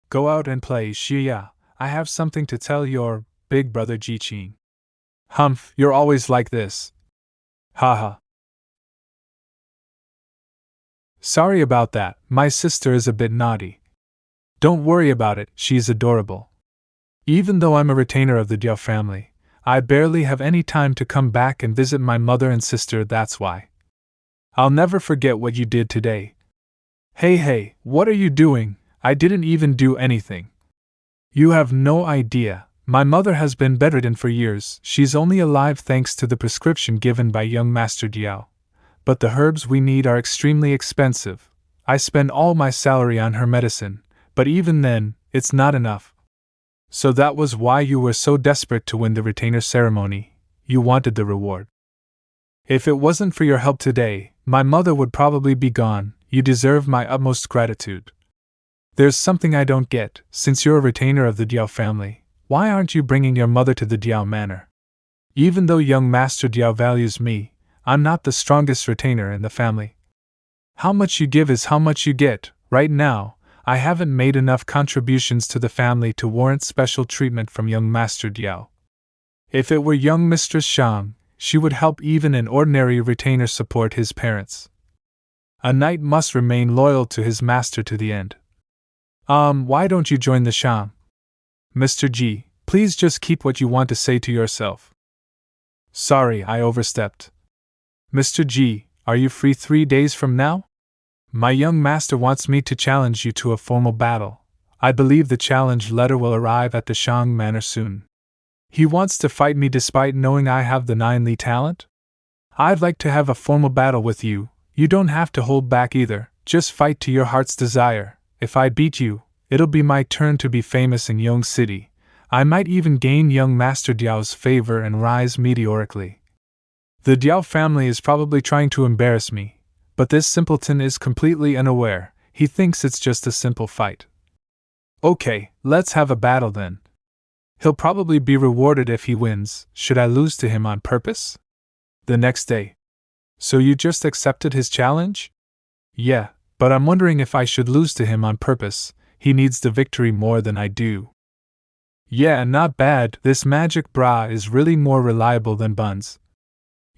Go out and play, Xiuya. I have something to tell your big brother Ji Qing. Humph, you're always like this. Haha. Sorry about that, my sister is a bit naughty. Don't worry about it, she's adorable. Even though I'm a retainer of the Diao family, I barely have any time to come back and visit my mother and sister, that's why. I'll never forget what you did today. Hey, what are you doing? I didn't even do anything. You have no idea. My mother has been bedridden for years. She's only alive thanks to the prescription given by young Master Diao. But the herbs we need are extremely expensive. I spend all my salary on her medicine, but even then, it's not enough. So that was why you were so desperate to win the retainer ceremony. You wanted the reward. If it wasn't for your help today, my mother would probably be gone. You deserve my utmost gratitude. There's something I don't get. Since you're a retainer of the Diao family, why aren't you bringing your mother to the Diao Manor? Even though young Master Diao values me, I'm not the strongest retainer in the family. How much you give is how much you get. Right now, I haven't made enough contributions to the family to warrant special treatment from young Master Diao. If it were young Mistress Shang, she would help even an ordinary retainer support his parents. A knight must remain loyal to his master to the end. Why don't you join the Shang? Mr. G, please just keep what you want to say to yourself. Sorry, I overstepped. Mr. G, are you free 3 days from now? My young master wants me to challenge you to a formal battle. I believe the challenge letter will arrive at the Shang Manor soon. He wants to fight me despite knowing I have the 9 Li talent? I'd like to have a formal battle with you. You don't have to hold back either, just fight to your heart's desire. If I beat you, it'll be my turn to be famous in Young City. I might even gain young Master Diao's favor and rise meteorically. The Diao family is probably trying to embarrass me, but this simpleton is completely unaware. He thinks it's just a simple fight. Okay, let's have a battle then. He'll probably be rewarded if he wins. Should I lose to him on purpose? The next day. So you just accepted his challenge? Yeah, but I'm wondering if I should lose to him on purpose. He needs the victory more than I do. Yeah, not bad. This magic bra is really more reliable than buns.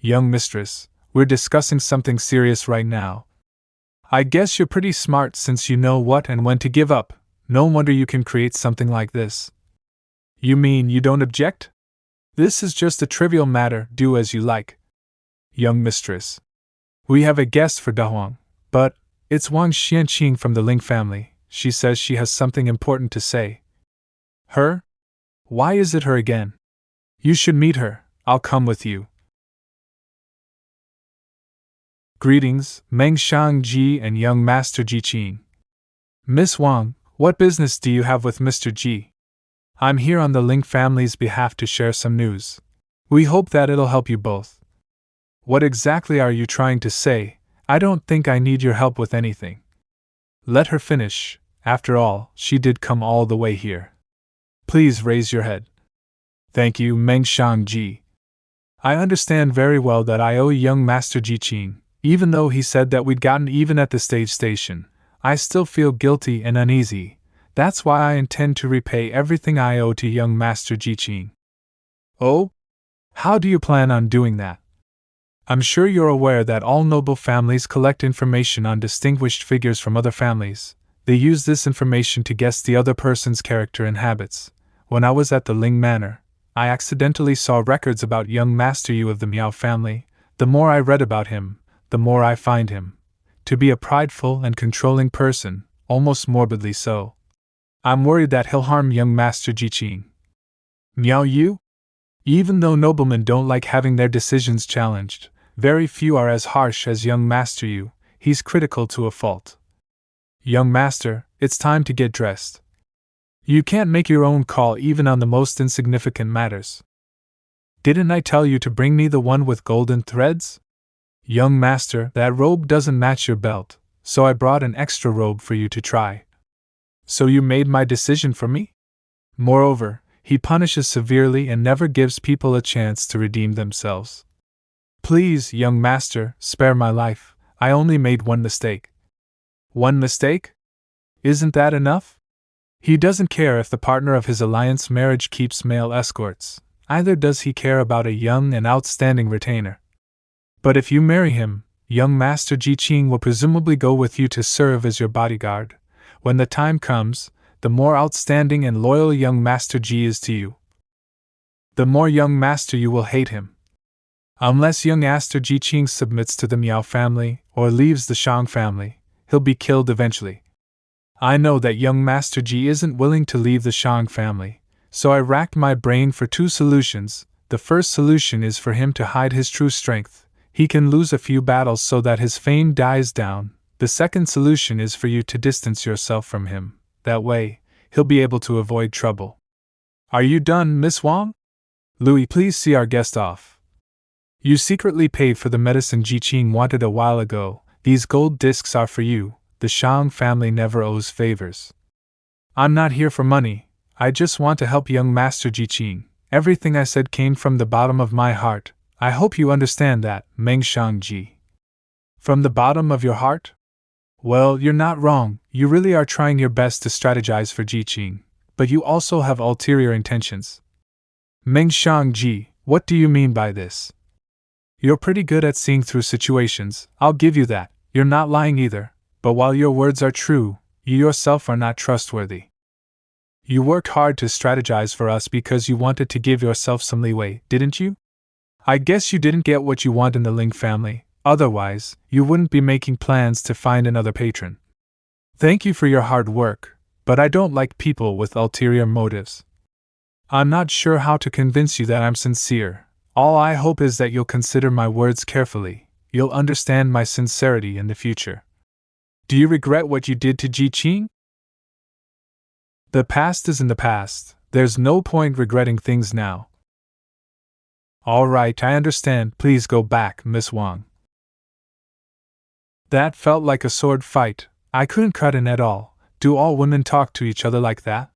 Young mistress, we're discussing something serious right now. I guess you're pretty smart since you know what and when to give up. No wonder you can create something like this. You mean you don't object? This is just a trivial matter, do as you like. Young mistress. We have a guest for Dahuang, but it's Wang Xianqing from the Ling family. She says she has something important to say. Her? Why is it her again? You should meet her. I'll come with you. Greetings, Meng Shangji and young Master Ji Qing. Miss Wang, what business do you have with Mr. Ji? I'm here on the Ling family's behalf to share some news. We hope that it'll help you both. What exactly are you trying to say? I don't think I need your help with anything. Let her finish. After all, she did come all the way here. Please raise your head. Thank you, Meng Shangji. I understand very well that I owe young Master Ji Qing. Even though he said that we'd gotten even at the stage station, I still feel guilty and uneasy. That's why I intend to repay everything I owe to young Master Ji Qing. Oh? How do you plan on doing that? I'm sure you're aware that all noble families collect information on distinguished figures from other families. They use this information to guess the other person's character and habits. When I was at the Ling Manor, I accidentally saw records about young Master Yu of the Miao family. The more I read about him, the more I find him to be a prideful and controlling person, almost morbidly so. I'm worried that he'll harm young Master Ji Qing. Miao Yu? Even though noblemen don't like having their decisions challenged, very few are as harsh as young Master Yu. He's critical to a fault. Young Master, it's time to get dressed. You can't make your own call even on the most insignificant matters. Didn't I tell you to bring me the one with golden threads? Young Master, that robe doesn't match your belt, so I brought an extra robe for you to try. So you made my decision for me? Moreover, he punishes severely and never gives people a chance to redeem themselves. Please, young Master, spare my life. I only made one mistake. One mistake? Isn't that enough? He doesn't care if the partner of his alliance marriage keeps male escorts, either does he care about a young and outstanding retainer. But if you marry him, young Master Ji Qing will presumably go with you to serve as your bodyguard. When the time comes, the more outstanding and loyal young Master Ji is to you, the more young Master Yu will hate him. Unless young Master Ji Qing submits to the Miao family or leaves the Shang family, he'll be killed eventually. I know that young Master Ji isn't willing to leave the Shang family, so I racked my brain for two solutions. The first solution is for him to hide his true strength. He can lose a few battles so that his fame dies down. The second solution is for you to distance yourself from him. That way, he'll be able to avoid trouble. Are you done, Miss Wang? Louis, please see our guest off. You secretly paid for the medicine Ji Qing wanted a while ago. These gold discs are for you. The Shang family never owes favors. I'm not here for money. I just want to help young Master Ji Qing. Everything I said came from the bottom of my heart. I hope you understand that, Meng Shangji. From the bottom of your heart? Well, you're not wrong. You really are trying your best to strategize for Ji Qing, but you also have ulterior intentions. Meng Shangji, what do you mean by this? You're pretty good at seeing through situations, I'll give you that. You're not lying either, but while your words are true, you yourself are not trustworthy. You worked hard to strategize for us because you wanted to give yourself some leeway, didn't you? I guess you didn't get what you want in the Ling family, otherwise, you wouldn't be making plans to find another patron. Thank you for your hard work, but I don't like people with ulterior motives. I'm not sure how to convince you that I'm sincere. All I hope is that you'll consider my words carefully. You'll understand my sincerity in the future. Do you regret what you did to Ji Qing? The past is in the past. There's no point regretting things now. All right, I understand. Please go back, Miss Wang. That felt like a sword fight. I couldn't cut in at all. Do all women talk to each other like that?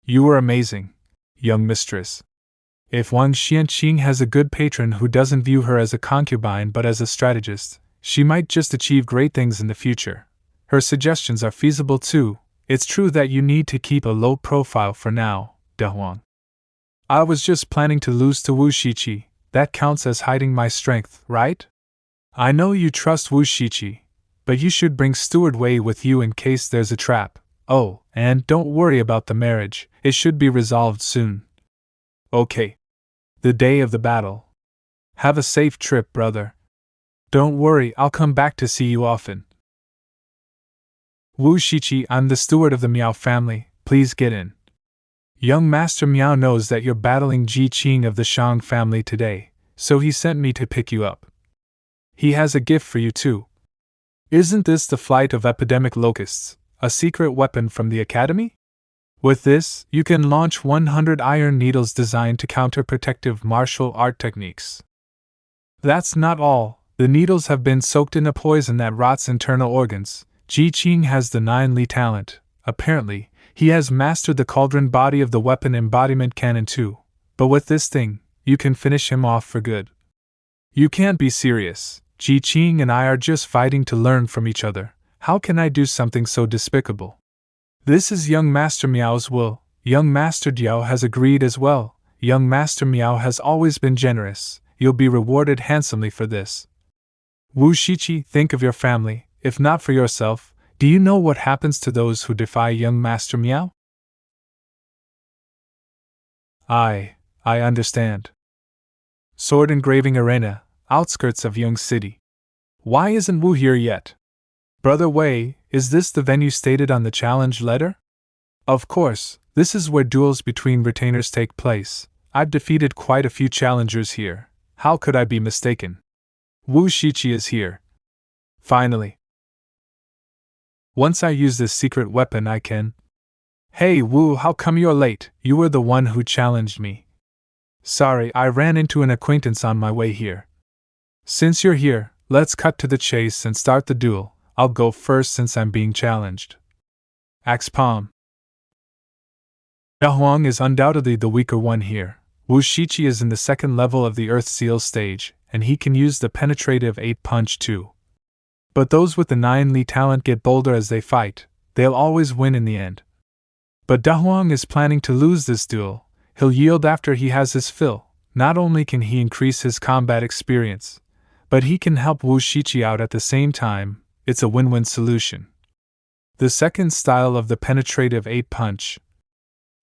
You were amazing, young mistress. If Wang Xianqing has a good patron who doesn't view her as a concubine but as a strategist, she might just achieve great things in the future. Her suggestions are feasible too. It's true that you need to keep a low profile for now, De Huang. I was just planning to lose to Wu Shiqi. That counts as hiding my strength, right? I know you trust Wu Shiqi, but you should bring Steward Wei with you in case there's a trap. Oh, and don't worry about the marriage, it should be resolved soon. Okay. The day of the battle. Have a safe trip, brother. Don't worry, I'll come back to see you often. Wu Shiqi, I'm the steward of the Miao family, please get in. Young Master Miao knows that you're battling Ji Qing of the Shang family today, so he sent me to pick you up. He has a gift for you too. Isn't this the flight of epidemic locusts, a secret weapon from the academy? With this, you can launch 100 iron needles designed to counter protective martial art techniques. That's not all. The needles have been soaked in a poison that rots internal organs. Qing has the 9 Li talent. Apparently, he has mastered the cauldron body of the weapon embodiment cannon too. But with this thing, you can finish him off for good. You can't be serious. Qing and I are just fighting to learn from each other. How can I do something so despicable? This is young Master Miao's will. Young Master Diao has agreed as well. Young Master Miao has always been generous. You'll be rewarded handsomely for this. Wu Shiqi, think of your family. If not for yourself, do you know what happens to those who defy young Master Miao? I understand. Sword engraving arena, outskirts of Yung City. Why isn't Wu here yet? Brother Wei, is this the venue stated on the challenge letter? Of course, this is where duels between retainers take place. I've defeated quite a few challengers here. How could I be mistaken? Wu Shiqi is here. Finally. Once I use this secret weapon, I can. Hey Wu, how come you're late? You were the one who challenged me. Sorry, I ran into an acquaintance on my way here. Since you're here, let's cut to the chase and start the duel. I'll go first since I'm being challenged. Axe Palm. Huang is undoubtedly the weaker one here. Wu Shiqi is in the second level of the Earth Seal stage, and he can use the penetrative 8 punch too. But those with the 9 Li talent get bolder as they fight. They'll always win in the end. But Dahuang is planning to lose this duel. He'll yield after he has his fill. Not only can he increase his combat experience, but he can help Wu Shiqi out at the same time. It's a win-win solution. The second style of the penetrative 8 punch.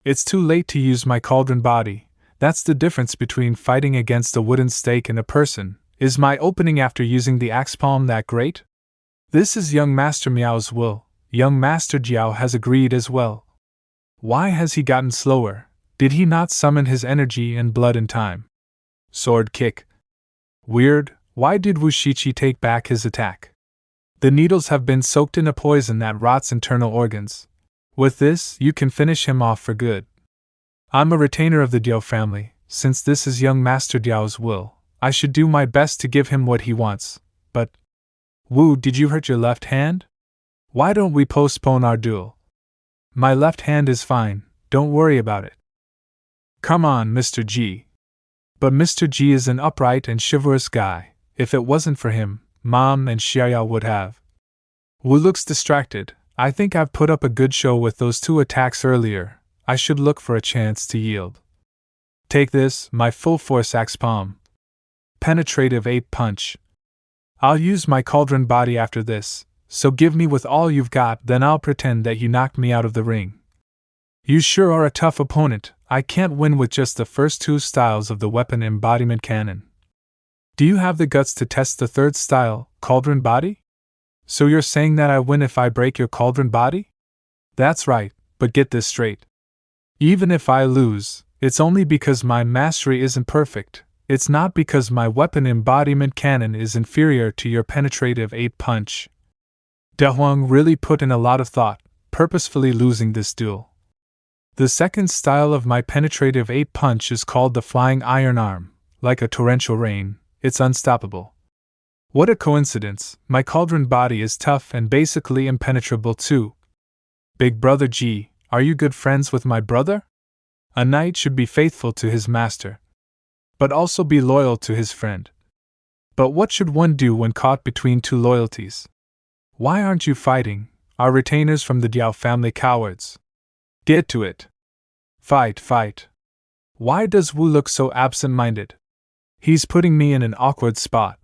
It's too late to use my cauldron body. That's the difference between fighting against a wooden stake and a person. Is my opening after using the axe palm that great? This is young Master Miao's will. Young Master Jiao has agreed as well. Why has he gotten slower? Did he not summon his energy and blood in time? Sword kick. Weird, why did Wu Shiqi take back his attack? The needles have been soaked in a poison that rots internal organs. With this, you can finish him off for good. I'm a retainer of the Diao family. Since this is young Master Diao's will, I should do my best to give him what he wants. But, Wu, did you hurt your left hand? Why don't we postpone our duel? My left hand is fine, don't worry about it. Come on, Mr. G. But Mr. G is an upright and chivalrous guy. If it wasn't for him, Mom and Xiaoyao would have. Wu looks distracted. I think I've put up a good show with those 2 attacks earlier. I should look for a chance to yield. Take this, my full force axe palm. Penetrative 8 punch. I'll use my cauldron body after this, so give me with all you've got, then I'll pretend that you knocked me out of the ring. You sure are a tough opponent. I can't win with just the first 2 styles of the weapon embodiment cannon. Do you have the guts to test the third style, cauldron body? So you're saying that I win if I break your cauldron body? That's right, but get this straight. Even if I lose, it's only because my mastery isn't perfect. It's not because my weapon embodiment cannon is inferior to your penetrative 8 punch. Dahuang really put in a lot of thought, purposefully losing this duel. The second style of my penetrative 8 punch is called the Flying Iron Arm. Like a torrential rain, it's unstoppable. What a coincidence, my cauldron body is tough and basically impenetrable too. Big Brother G, are you good friends with my brother? A knight should be faithful to his master, but also be loyal to his friend. But what should one do when caught between 2 loyalties? Why aren't you fighting? Are retainers from the Diao family cowards? Get to it. Fight, fight. Why does Wu look so absent-minded? He's putting me in an awkward spot.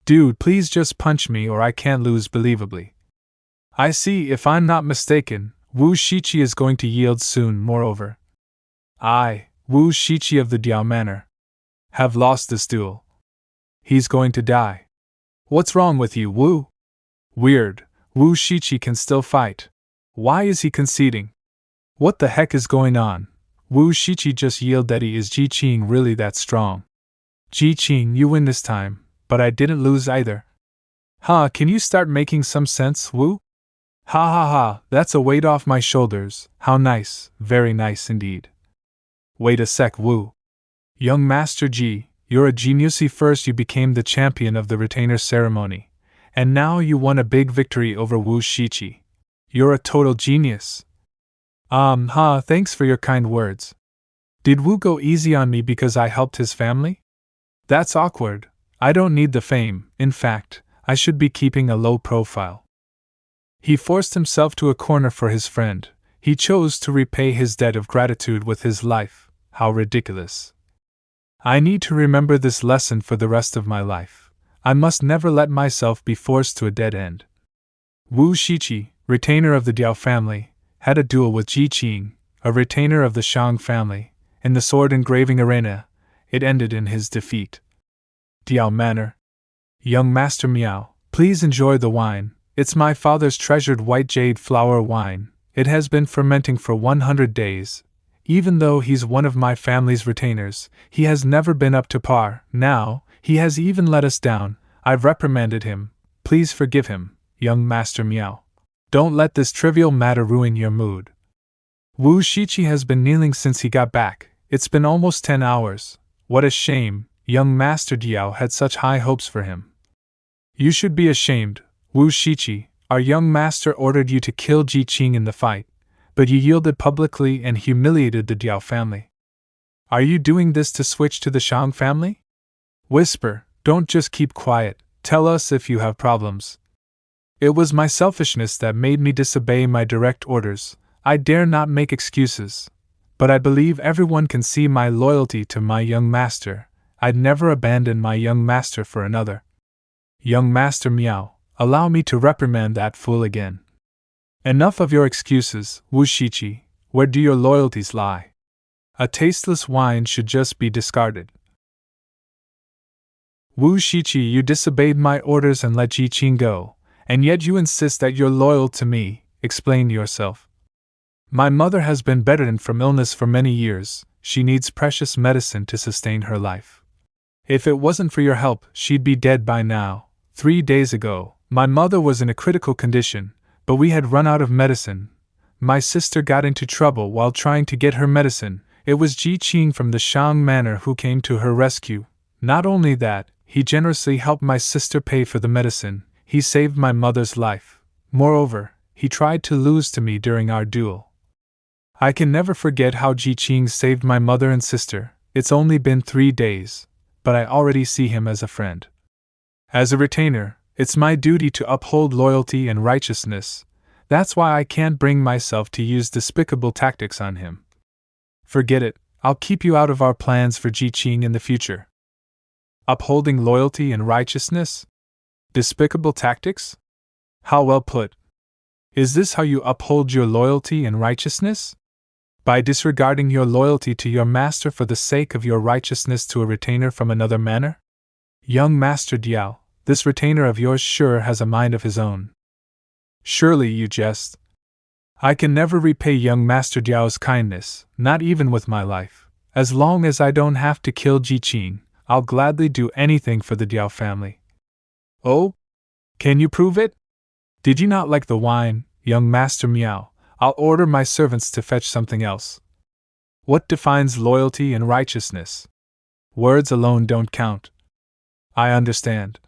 Dude, please just punch me or I can't lose believably. I see, if I'm not mistaken, Wu Shiqi is going to yield soon. Moreover, I, Wu Shiqi of the Diao Manor, have lost this duel. He's going to die. What's wrong with you, Wu? Weird, Wu Shiqi can still fight. Why is he conceding? What the heck is going on? Wu Shiqi just yelled that he is Qing really that strong. Qing, you win this time, but I didn't lose either. Huh, can you start making some sense, Wu? Ha ha ha, that's a weight off my shoulders. How nice, very nice indeed. Wait a sec, Wu. Young Master Ji, you're a genius. First you became the champion of the retainer ceremony, and now you won a big victory over Wu Shiqi. You're a total genius. Thanks for your kind words. Did Wu go easy on me because I helped his family? That's awkward. I don't need the fame. In fact, I should be keeping a low profile. He forced himself to a corner for his friend. He chose to repay his debt of gratitude with his life. How ridiculous. I need to remember this lesson for the rest of my life. I must never let myself be forced to a dead end. Wu Shiqi, retainer of the Diao family, had a duel with Ji Qing, a retainer of the Shang family, in the sword engraving arena. It ended in his defeat. Diao Manor. Young Master Miao, please enjoy the wine. It's my father's treasured white jade flower wine. It has been fermenting for 100 days. Even though he's one of my family's retainers, he has never been up to par. Now, he has even let us down. I've reprimanded him. Please forgive him, young Master Miao. Don't let this trivial matter ruin your mood. Wu Shiqi has been kneeling since he got back. It's been almost 10 hours. What a shame. Young Master Diao had such high hopes for him. You should be ashamed, Wu Shiqi. Our young master ordered you to kill Ji Qing in the fight, but you yielded publicly and humiliated the Diao family. Are you doing this to switch to the Shang family? Whisper, don't just keep quiet. Tell us if you have problems. It was my selfishness that made me disobey my direct orders. I dare not make excuses. But I believe everyone can see my loyalty to my young master. I'd never abandon my young master for another. Young Master Miao, allow me to reprimand that fool again. Enough of your excuses, Wu Shiqi. Where do your loyalties lie? A tasteless wine should just be discarded. Wu Shiqi, you disobeyed my orders and let Ji Qing go, and yet you insist that you're loyal to me. Explain yourself. My mother has been bedridden from illness for many years. She needs precious medicine to sustain her life. If it wasn't for your help, she'd be dead by now. 3 days ago, my mother was in a critical condition, but we had run out of medicine. My sister got into trouble while trying to get her medicine. It was Ji Qing from the Shang Manor who came to her rescue. Not only that, he generously helped my sister pay for the medicine. He saved my mother's life. Moreover, he tried to lose to me during our duel. I can never forget how Ji Qing saved my mother and sister. It's only been 3 days, but I already see him as a friend. As a retainer, it's my duty to uphold loyalty and righteousness. That's why I can't bring myself to use despicable tactics on him. Forget it, I'll keep you out of our plans for Ji Qing in the future. Upholding loyalty and righteousness? Despicable tactics? How well put. Is this how you uphold your loyalty and righteousness? By disregarding your loyalty to your master for the sake of your righteousness to a retainer from another manor? Young Master Diao, this retainer of yours sure has a mind of his own. Surely you jest. I can never repay young Master Diao's kindness, not even with my life. As long as I don't have to kill Ji Qing, I'll gladly do anything for the Diao family. Oh? Can you prove it? Did you not like the wine, young Master Miao? I'll order my servants to fetch something else. What defines loyalty and righteousness? Words alone don't count. I understand.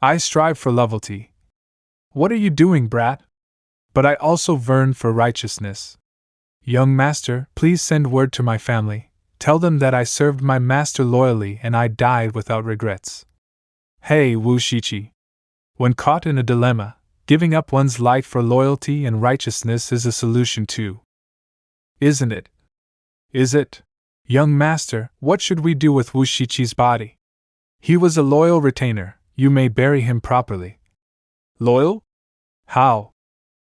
I strive for loyalty. What are you doing, brat? But I also yearn for righteousness. Young master, please send word to my family. Tell them that I served my master loyally and I died without regrets. Hey, Wu Shiqi. When caught in a dilemma, giving up one's life for loyalty and righteousness is a solution too. Isn't it? Is it? Young master, what should we do with Wu Shiqi's body? He was a loyal retainer. You may bury him properly. Loyal? How?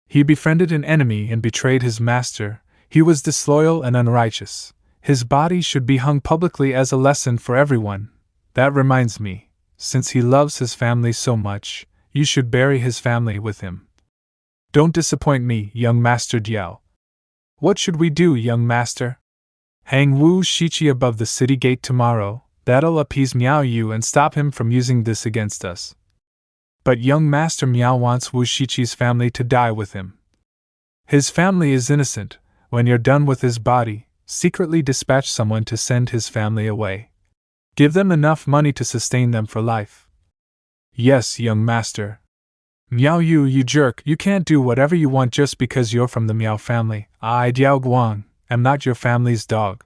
He befriended an enemy and betrayed his master. He was disloyal and unrighteous. His body should be hung publicly as a lesson for everyone. That reminds me, since he loves his family so much, you should bury his family with him. Don't disappoint me, young Master Diao. What should we do, young master? Hang Wu Shiqi above the city gate tomorrow. That'll appease Miao Yu and stop him from using this against us. But young Master Miao wants Wu Shiqi's family to die with him. His family is innocent. When you're done with his body, secretly dispatch someone to send his family away. Give them enough money to sustain them for life. Yes, young master. Miao Yu, you jerk, you can't do whatever you want just because you're from the Miao family. I, Diao Guang, am not your family's dog.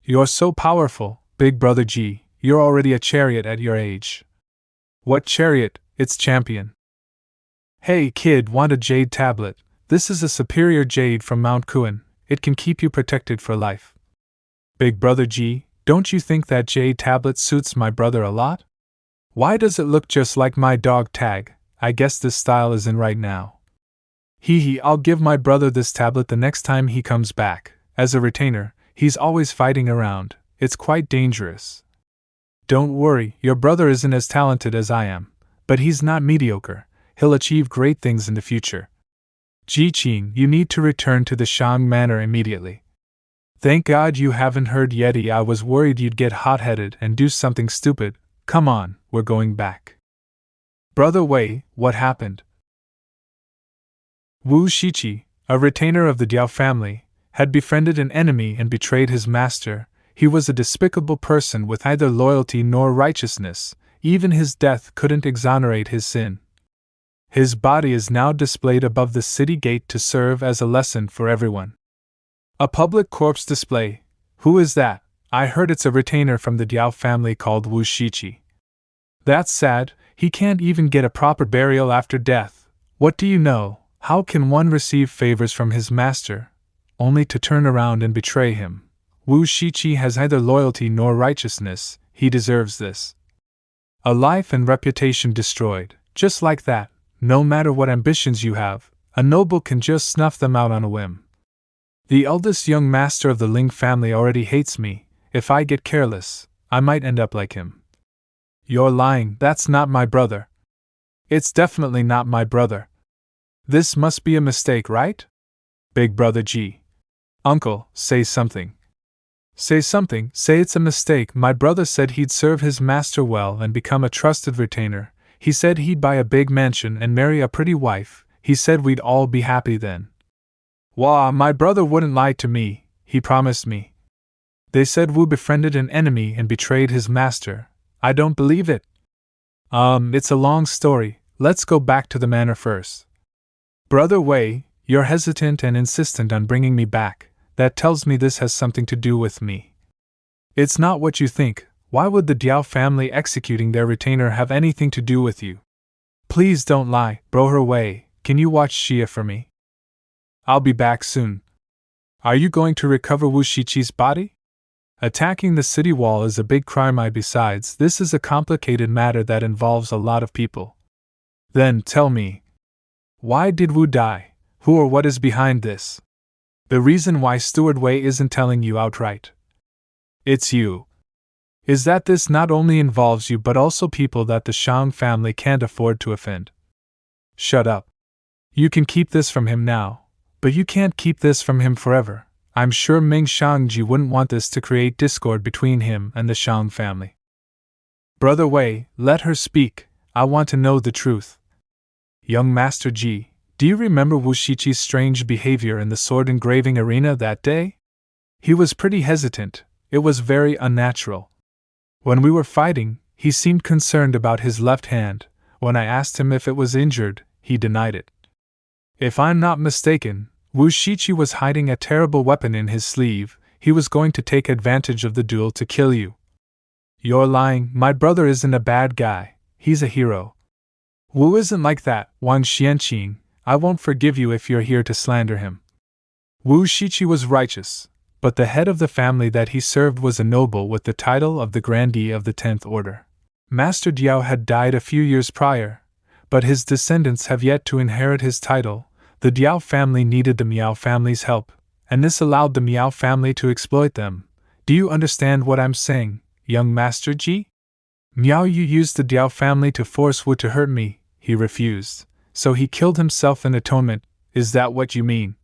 You're so powerful, Big Brother G, you're already a chariot at your age. What chariot? It's champion. Hey kid, want a jade tablet? This is a superior jade from Mount Kuan. It can keep you protected for life. Big Brother G, don't you think that jade tablet suits my brother a lot? Why does it look just like my dog Tag? I guess this style is in right now. Hee, I'll give my brother this tablet the next time he comes back. As a retainer, he's always fighting around. It's quite dangerous. Don't worry, your brother isn't as talented as I am, but he's not mediocre. He'll achieve great things in the future. Ji Qing, you need to return to the Shang Manor immediately. Thank God you haven't heard Yeti. I was worried you'd get hot-headed and do something stupid. Come on, we're going back. Brother Wei, what happened? Wu Shiqi, a retainer of the Diao family, had befriended an enemy and betrayed his master. He was a despicable person with neither loyalty nor righteousness. Even his death couldn't exonerate his sin. His body is now displayed above the city gate to serve as a lesson for everyone. A public corpse display. Who is that? I heard it's a retainer from the Diao family called Wu Shiqi. That's sad, he can't even get a proper burial after death. What do you know? How can one receive favors from his master, only to turn around and betray him? Wu Shiqi has neither loyalty nor righteousness, he deserves this. A life and reputation destroyed, just like that. No matter what ambitions you have, a noble can just snuff them out on a whim. The eldest young master of the Ling family already hates me. If I get careless, I might end up like him. You're lying, that's not my brother. It's definitely not my brother. This must be a mistake, right? Big Brother G. Uncle, say something. Say something, say it's a mistake. My brother said he'd serve his master well and become a trusted retainer. He said he'd buy a big mansion and marry a pretty wife. He said we'd all be happy then. Wah, my brother wouldn't lie to me, he promised me. They said Wu befriended an enemy and betrayed his master. I don't believe it. It's a long story. Let's go back to the manor first. Brother Wei, you're hesitant and insistent on bringing me back. That tells me this has something to do with me. It's not what you think. Why would the Diao family executing their retainer have anything to do with you? Please don't lie, Brother Wei. Can you watch Xia for me? I'll be back soon. Are you going to recover Wu Shiqi's body? Attacking the city wall is a big crime. Besides, this is a complicated matter that involves a lot of people. Then tell me, why did Wu die? Who or what is behind this? The reason why Steward Wei isn't telling you outright. It's you. Is that this not only involves you but also people that the Shang family can't afford to offend. Shut up. You can keep this from him now, but you can't keep this from him forever. I'm sure Ming Shangji wouldn't want this to create discord between him and the Shang family. Brother Wei, let her speak. I want to know the truth. Young Master Ji, do you remember Wu Shiqi's strange behavior in the sword engraving arena that day? He was pretty hesitant. It was very unnatural. When we were fighting, he seemed concerned about his left hand. When I asked him if it was injured, he denied it. If I'm not mistaken, Wu Shiqi was hiding a terrible weapon in his sleeve. He was going to take advantage of the duel to kill you. You're lying. My brother isn't a bad guy. He's a hero. Wu isn't like that, Wang Xianqing. I won't forgive you if you're here to slander him. Wu Shiqi was righteous, but the head of the family that he served was a noble with the title of the Grandee of the 10th Order. Master Diao had died a few years prior, but his descendants have yet to inherit his title. The Diao family needed the Miao family's help, and this allowed the Miao family to exploit them. Do you understand what I'm saying, young Master Ji? Miao Yu used the Diao family to force Wu to hurt me. He refused, so he killed himself in atonement. Is that what you mean?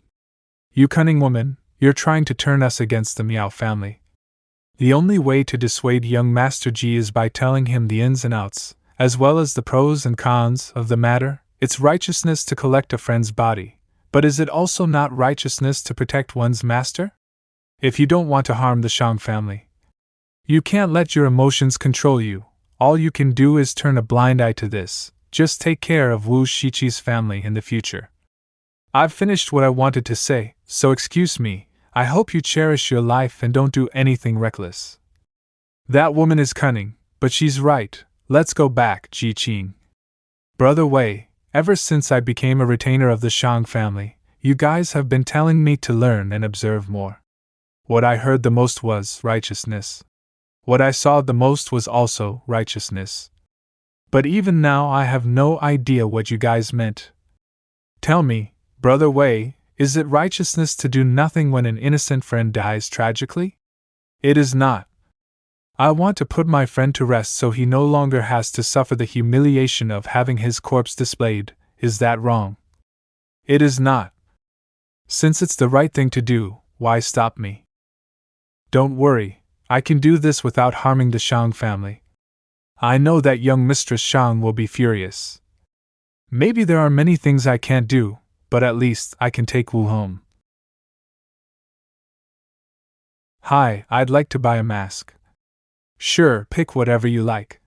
You cunning woman, you're trying to turn us against the Miao family. The only way to dissuade young Master Ji is by telling him the ins and outs. as well as the pros and cons of the matter. It's righteousness to collect a friend's body, but is it also not righteousness to protect one's master? If you don't want to harm the Shang family, you can't let your emotions control you. All you can do is turn a blind eye to this. Just take care of Wu Shiqi's family in the future. I've finished what I wanted to say, so excuse me. I hope you cherish your life and don't do anything reckless. That woman is cunning, but she's right. Let's go back, Ji Qing. Brother Wei, ever since I became a retainer of the Shang family, you guys have been telling me to learn and observe more. What I heard the most was righteousness. What I saw the most was also righteousness. But even now I have no idea what you guys meant. Tell me, Brother Wei, is it righteousness to do nothing when an innocent friend dies tragically? It is not. I want to put my friend to rest so he no longer has to suffer the humiliation of having his corpse displayed. Is that wrong? It is not. Since it's the right thing to do, why stop me? Don't worry. I can do this without harming the Shang family. I know that young Mistress Shang will be furious. Maybe there are many things I can't do, but at least I can take Wu home. Hi, I'd like to buy a mask. Sure, pick whatever you like.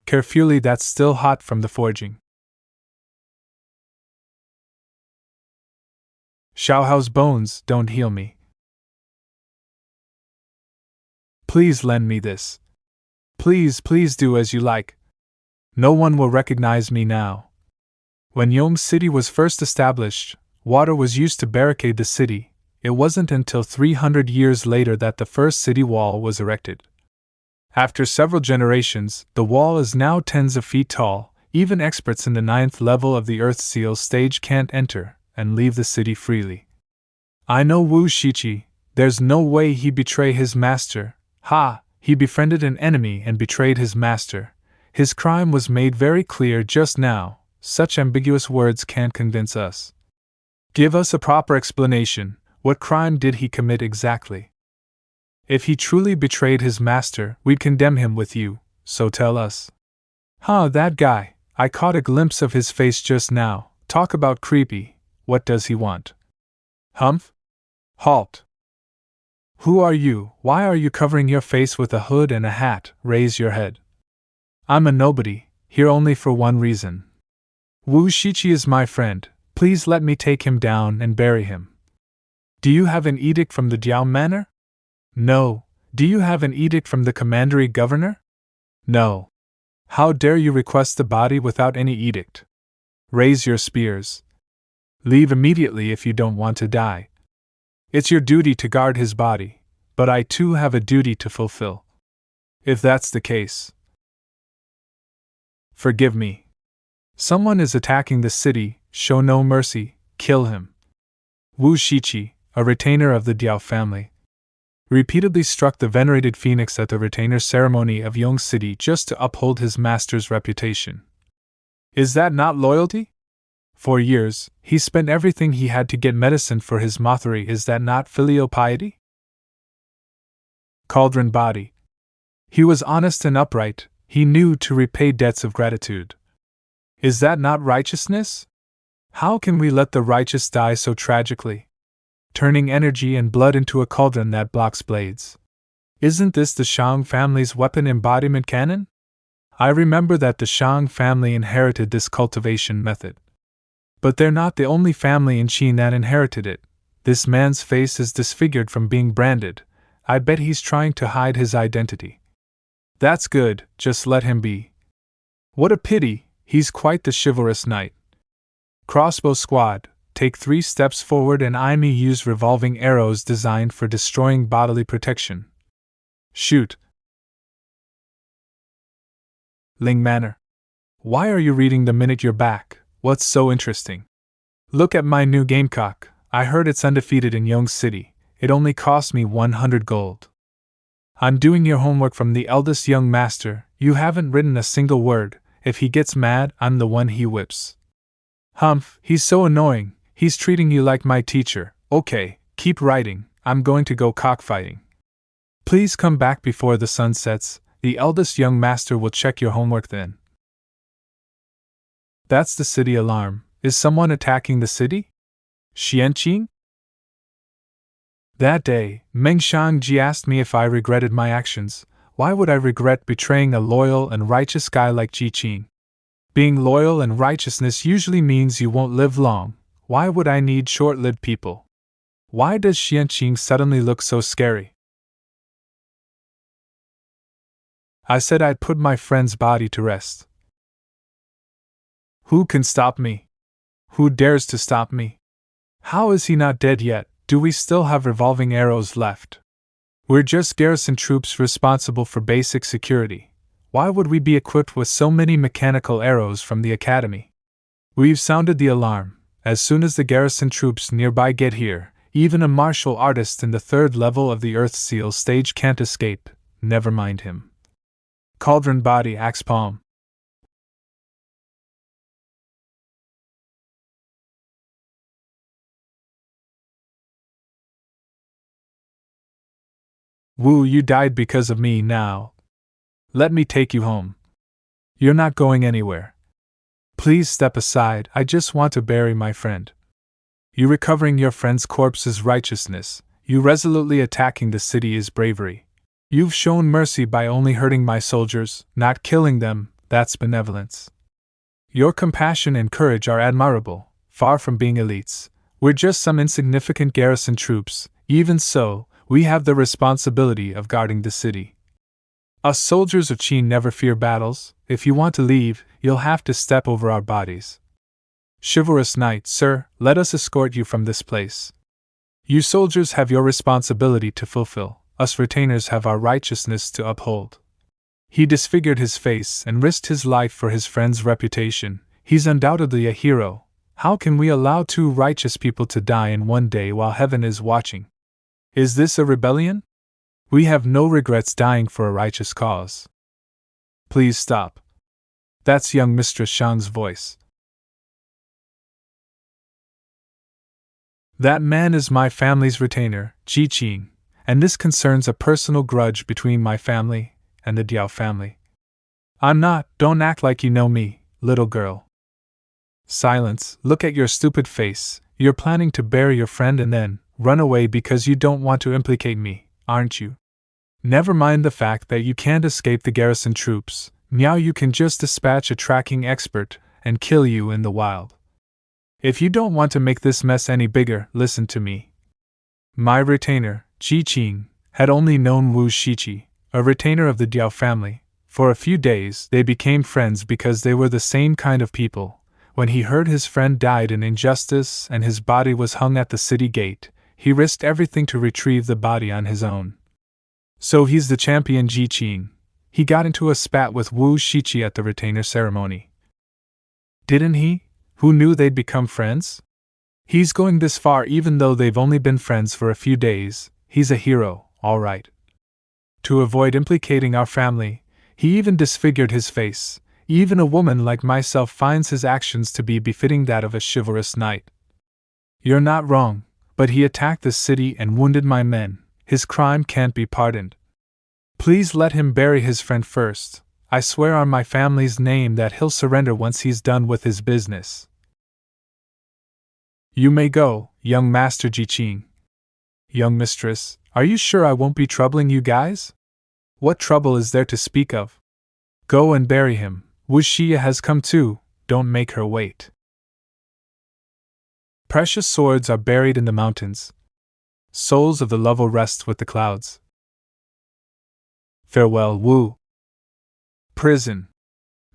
Carefully, that's still hot from the forging. Xiaohao's bones don't heal me. Please lend me this. Please do as you like. No one will recognize me now. When Yong City was first established, water was used to barricade the city. It wasn't until 300 years later that the first city wall was erected. After several generations, the wall is now tens of feet tall. Even experts in the 9th level of the Earth Seal stage can't enter and leave the city freely. I know Wu Shiqi. There's no way he'd betray his master. Ha! He befriended an enemy and betrayed his master. His crime was made very clear just now. Such ambiguous words can't convince us. Give us a proper explanation. What crime did he commit exactly? If he truly betrayed his master, we'd condemn him with you, so tell us. That guy. I caught a glimpse of his face just now. Talk about creepy. What does he want? Humph? Halt. Who are you? Why are you covering your face with a hood and a hat? Raise your head. I'm a nobody, here only for one reason. Wu Shiqi is my friend. Please let me take him down and bury him. Do you have an edict from the Diao Manor? No. Do you have an edict from the commandery governor? No. How dare you request the body without any edict? Raise your spears. Leave immediately if you don't want to die. It's your duty to guard his body, but I too have a duty to fulfill. If that's the case, forgive me. Someone is attacking the city, show no mercy, kill him. Wu Shiqi, a retainer of the Diao family, repeatedly struck the venerated phoenix at the retainer ceremony of Yong City just to uphold his master's reputation. Is that not loyalty? For years, he spent everything he had to get medicine for his mothery. Is that not filial piety? Cauldron body. He was honest and upright. He knew to repay debts of gratitude. Is that not righteousness? How can we let the righteous die so tragically? Turning energy and blood into a cauldron that blocks blades. Isn't this the Shang family's weapon embodiment canon? I remember that the Shang family inherited this cultivation method. But they're not the only family in Qing that inherited it. This man's face is disfigured from being branded. I bet he's trying to hide his identity. That's good, just let him be. What a pity, he's quite the chivalrous knight. Crossbow squad, take 3 steps forward and I may use revolving arrows designed for destroying bodily protection. Shoot. Ling Manor. Why are you reading the minute you're back? What's so interesting? Look at my new gamecock. I heard it's undefeated in Yong City. It only cost me 100 gold. I'm doing your homework from the eldest young master. You haven't written a single word. If he gets mad, I'm the one he whips. Humph, he's so annoying. He's treating you like my teacher. Okay, keep writing. I'm going to go cockfighting. Please come back before the sun sets. The eldest young master will check your homework then. That's the city alarm. Is someone attacking the city? Xianqing? That day, Meng Shangji asked me if I regretted my actions. Why would I regret betraying a loyal and righteous guy like Ji Qing? Being loyal and righteousness usually means you won't live long. Why would I need short-lived people? Why does Xianqing suddenly look so scary? I said I'd put my friend's body to rest. Who can stop me? Who dares to stop me? How is he not dead yet? Do we still have revolving arrows left? We're just garrison troops responsible for basic security. Why would we be equipped with so many mechanical arrows from the academy? We've sounded the alarm. As soon as the garrison troops nearby get here, even a martial artist in the 3rd level of the Earth Seal stage can't escape. Never mind him. Cauldron body axe palm. Wu, you died because of me now. Let me take you home. You're not going anywhere. Please step aside, I just want to bury my friend. You recovering your friend's corpse is righteousness. You resolutely attacking the city is bravery. You've shown mercy by only hurting my soldiers, not killing them, that's benevolence. Your compassion and courage are admirable, far from being elites. We're just some insignificant garrison troops. Even so, we have the responsibility of guarding the city. Us soldiers of Qing never fear battles. If you want to leave, you'll have to step over our bodies. Chivalrous knight, sir, let us escort you from this place. You soldiers have your responsibility to fulfill. Us retainers have our righteousness to uphold. He disfigured his face and risked his life for his friend's reputation. He's undoubtedly a hero. How can we allow 2 righteous people to die in one day while heaven is watching? Is this a rebellion? We have no regrets dying for a righteous cause. Please stop. That's young Mistress Shang's voice. That man is my family's retainer, Ji Qing, and this concerns a personal grudge between my family and the Diao family. I'm not, don't act like you know me, little girl. Silence, look at your stupid face. You're planning to bury your friend and then run away because you don't want to implicate me, aren't you? Never mind the fact that you can't escape the garrison troops. Now you can just dispatch a tracking expert and kill you in the wild. If you don't want to make this mess any bigger, listen to me. My retainer, Ji Qing, had only known Wu Shiqi, a retainer of the Diao family. For a few days, they became friends because they were the same kind of people. When he heard his friend died in injustice and his body was hung at the city gate, he risked everything to retrieve the body on his own. So he's the champion Ji Qing. He got into a spat with Wu Shiqi at the retainer ceremony. Didn't he? Who knew they'd become friends? He's going this far even though they've only been friends for a few days. He's a hero, all right. To avoid implicating our family, he even disfigured his face. Even a woman like myself finds his actions to be befitting that of a chivalrous knight. You're not wrong, but he attacked the city and wounded my men. His crime can't be pardoned. Please let him bury his friend first. I swear on my family's name that he'll surrender once he's done with his business. You may go, young Master Ji Qing. Young mistress, are you sure I won't be troubling you guys? What trouble is there to speak of? Go and bury him. Wu Xia has come too, don't make her wait. Precious swords are buried in the mountains. Souls of the loved rest with the clouds. Farewell, Wu. Prison.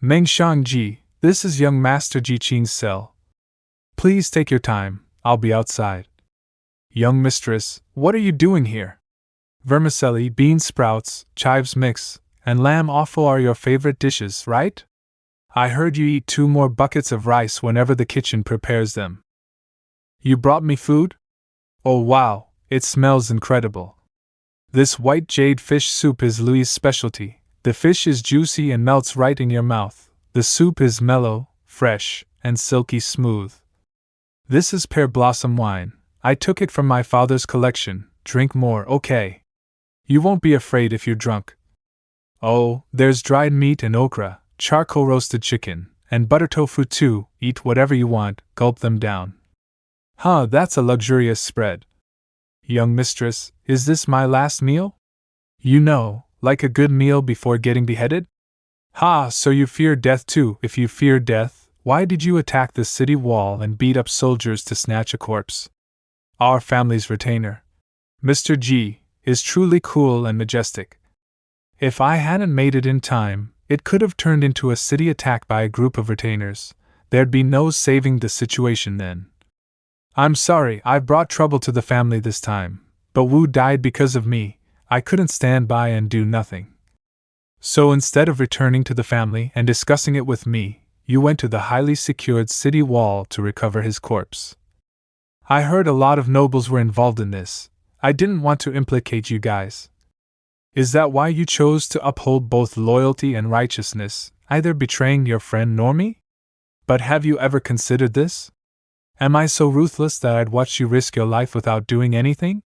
Meng Shangji, this is young Master Ji Qing's cell. Please take your time, I'll be outside. Young mistress, what are you doing here? Vermicelli, bean sprouts, chives mix, and lamb offal are your favorite dishes, right? I heard you eat 2 more buckets of rice whenever the kitchen prepares them. You brought me food? Oh wow, it smells incredible. This white jade fish soup is Louis' specialty. The fish is juicy and melts right in your mouth. The soup is mellow, fresh, and silky smooth. This is pear blossom wine. I took it from my father's collection. Drink more, okay? You won't be afraid if you're drunk. Oh, there's dried meat and okra, charcoal roasted chicken, And butter tofu too, eat whatever you want, gulp them down. Huh, that's a luxurious spread. Young mistress, is this my last meal? You know, like a good meal before getting beheaded? Ha, so you fear death too. If you fear death, why did you attack the city wall and beat up soldiers to snatch a corpse? Our family's retainer, Mr. G, is truly cool and majestic. If I hadn't made it in time, it could have turned into a city attack by a group of retainers. There'd be no saving the situation then. I'm sorry I've brought trouble to the family this time, but Wu died because of me. I couldn't stand by and do nothing. So instead of returning to the family and discussing it with me, you went to the highly secured city wall to recover his corpse. I heard a lot of nobles were involved in this. I didn't want to implicate you guys. Is that why you chose to uphold both loyalty and righteousness, either betraying your friend nor me? But have you ever considered this? Am I so ruthless that I'd watch you risk your life without doing anything?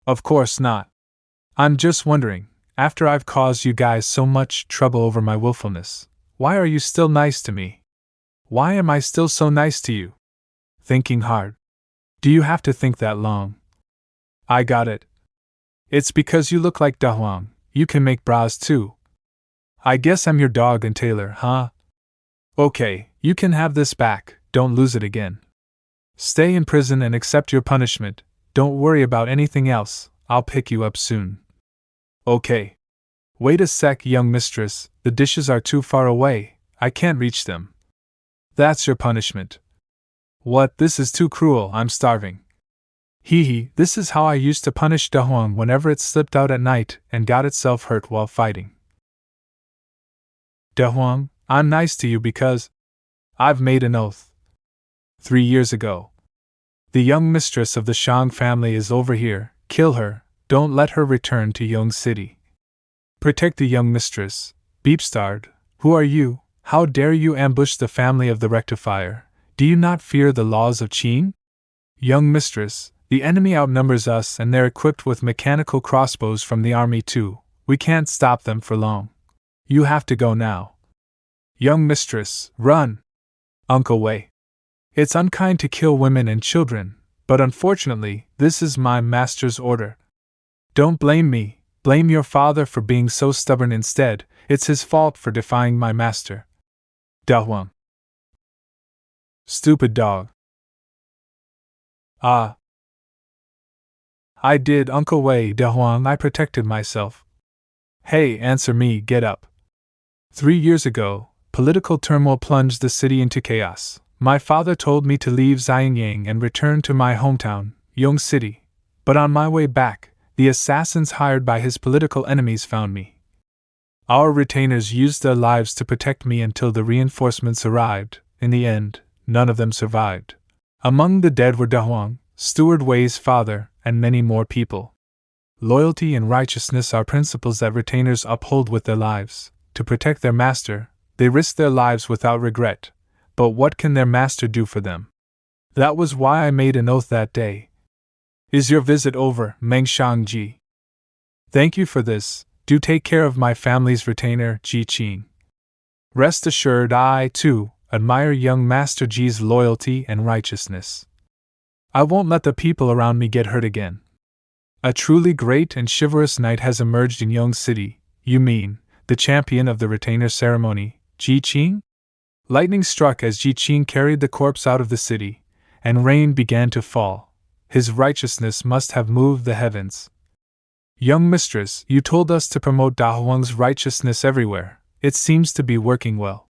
Of course not. I'm just wondering, after I've caused you guys so much trouble over my willfulness, why are you still nice to me? Why am I still so nice to you? Thinking hard. Do you have to think that long? I got it. It's because you look like Da Huang. You can make bras too. I guess I'm your dog and tailor, huh? Okay, you can have this back, don't lose it again. Stay in prison and accept your punishment. Don't worry about anything else, I'll pick you up soon. Okay. Wait a sec, young mistress, the dishes are too far away, I can't reach them. That's your punishment. What, this is too cruel, I'm starving. Hee, this is how I used to punish Da Huang whenever it slipped out at night and got itself hurt while fighting. Da Huang, I'm nice to you because I've made an oath. 3 years ago. The young mistress of the Shang family is over here, kill her, don't let her return to Yong City. Protect the young mistress, Beepstard, who are you? How dare you ambush the family of the rectifier? Do you not fear the laws of Qing? Young mistress, the enemy outnumbers us and they're equipped with mechanical crossbows from the army too. We can't stop them for long. You have to go now. Young mistress, run! Uncle Wei. It's unkind to kill women and children, but unfortunately, this is my master's order. Don't blame me, blame your father for being so stubborn instead, it's his fault for defying my master. Da Huang. Stupid dog. Ah. I did, Uncle Wei, Da Huang, I protected myself. Hey, answer me, get up. 3 years ago, political turmoil plunged the city into chaos. My father told me to leave Xianyang and return to my hometown, Yong City. But on my way back, the assassins hired by his political enemies found me. Our retainers used their lives to protect me until the reinforcements arrived. In the end, none of them survived. Among the dead were Da Huang, Steward Wei's father, and many more people. Loyalty and righteousness are principles that retainers uphold with their lives. To protect their master, they risk their lives without regret. But what can their master do for them? That was why I made an oath that day. Is your visit over, Meng Shangji? Thank you for this. Do take care of my family's retainer, Ji Qing. Rest assured I, too, admire young Master Ji's loyalty and righteousness. I won't let the people around me get hurt again. A truly great and chivalrous knight has emerged in Yong City. You mean, the champion of the retainer ceremony, Ji Qing? Lightning struck as Ji Qing carried the corpse out of the city, and rain began to fall. His righteousness must have moved the heavens. Young mistress, you told us to promote Da Huang's righteousness everywhere. It seems to be working well.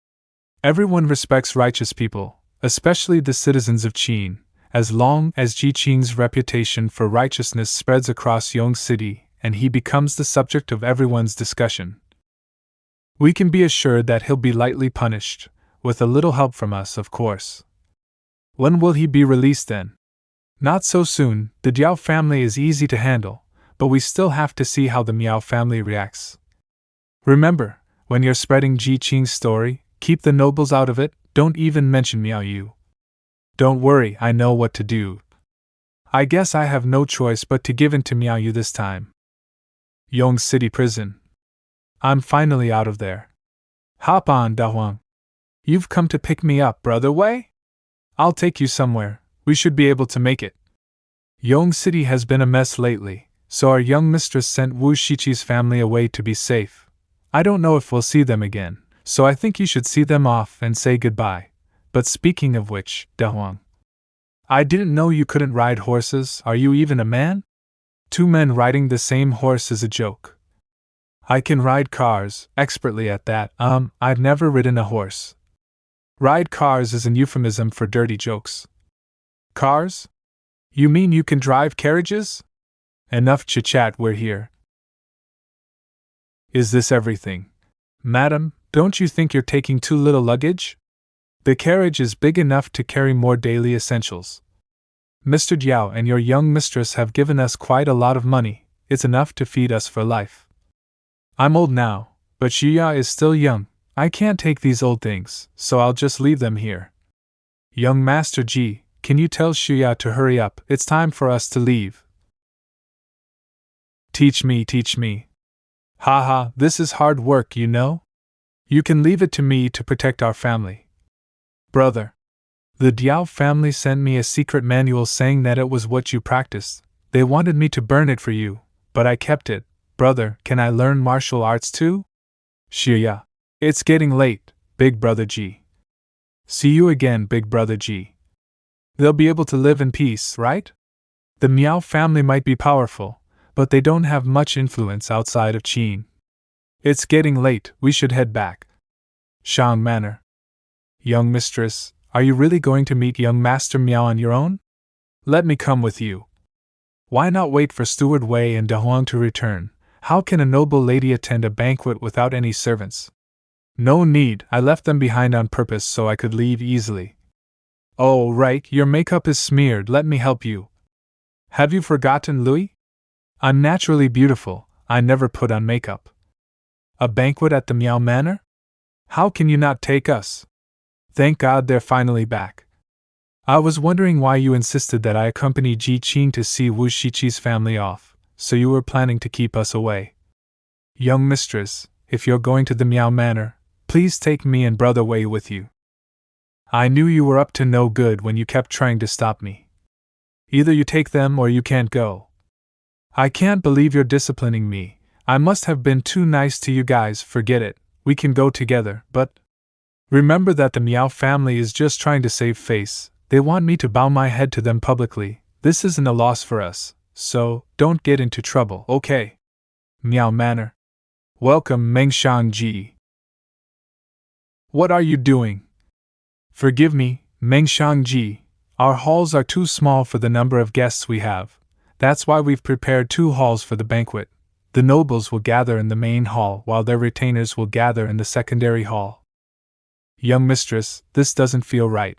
Everyone respects righteous people, especially the citizens of Qing, as long as Ji Qing's reputation for righteousness spreads across Yong City and he becomes the subject of everyone's discussion. We can be assured that he'll be lightly punished, with a little help from us, of course. When will he be released then? Not so soon, the Diao family is easy to handle, but we still have to see how the Miao family reacts. Remember, when you're spreading Ji Qing's story, keep the nobles out of it, don't even mention Miao Yu. Don't worry, I know what to do. I guess I have no choice but to give in to Miao Yu this time. Yong City Prison. I'm finally out of there. Hop on, Da Huang. You've come to pick me up, brother Wei? I'll take you somewhere. We should be able to make it. Yong City has been a mess lately, so our young mistress sent Wu Shiqi's family away to be safe. I don't know if we'll see them again, so I think you should see them off and say goodbye. But speaking of which, De Huang, I didn't know you couldn't ride horses. Are you even a man? 2 men riding the same horse is a joke. I can ride cars, expertly at that. I've never ridden a horse. Ride cars is an euphemism for dirty jokes. Cars? You mean you can drive carriages? Enough chit-chat, we're here. Is this everything? Madam, don't you think you're taking too little luggage? The carriage is big enough to carry more daily essentials. Mr. Jiao and your young mistress have given us quite a lot of money. It's enough to feed us for life. I'm old now, but Xia is still young. I can't take these old things, so I'll just leave them here. Young Master Ji, can you tell Xia to hurry up? It's time for us to leave. Teach me, teach me. Haha, this is hard work, you know? You can leave it to me to protect our family. Brother, the Diao family sent me a secret manual saying that it was what you practiced. They wanted me to burn it for you, but I kept it. Brother, can I learn martial arts too? Xia. It's getting late, Big Brother Ji. See you again, Big Brother Ji. They'll be able to live in peace, right? The Miao family might be powerful, but they don't have much influence outside of Qing. It's getting late, we should head back. Shang Manor. Young mistress, are you really going to meet young Master Miao on your own? Let me come with you. Why not wait for Steward Wei and De Huang to return? How can a noble lady attend a banquet without any servants? No need, I left them behind on purpose so I could leave easily. Oh, right, your makeup is smeared, let me help you. Have you forgotten Louis? I'm naturally beautiful, I never put on makeup. A banquet at the Miao Manor? How can you not take us? Thank God they're finally back. I was wondering why you insisted that I accompany Ji Qing to see Wu Shiqi's family off, so you were planning to keep us away. Young mistress, if you're going to the Miao Manor, please take me and Brother Wei with you. I knew you were up to no good when you kept trying to stop me. Either you take them or you can't go. I can't believe you're disciplining me. I must have been too nice to you guys, forget it, we can go together, but remember that the Miao family is just trying to save face. They want me to bow my head to them publicly. This isn't a loss for us, so don't get into trouble, okay? Miao Manor. Welcome, Mengshan Ji. What are you doing? Forgive me, Mengshan Ji. Our halls are too small for the number of guests we have. That's why we've prepared 2 halls for the banquet. The nobles will gather in the main hall while their retainers will gather in the secondary hall. Young mistress, this doesn't feel right.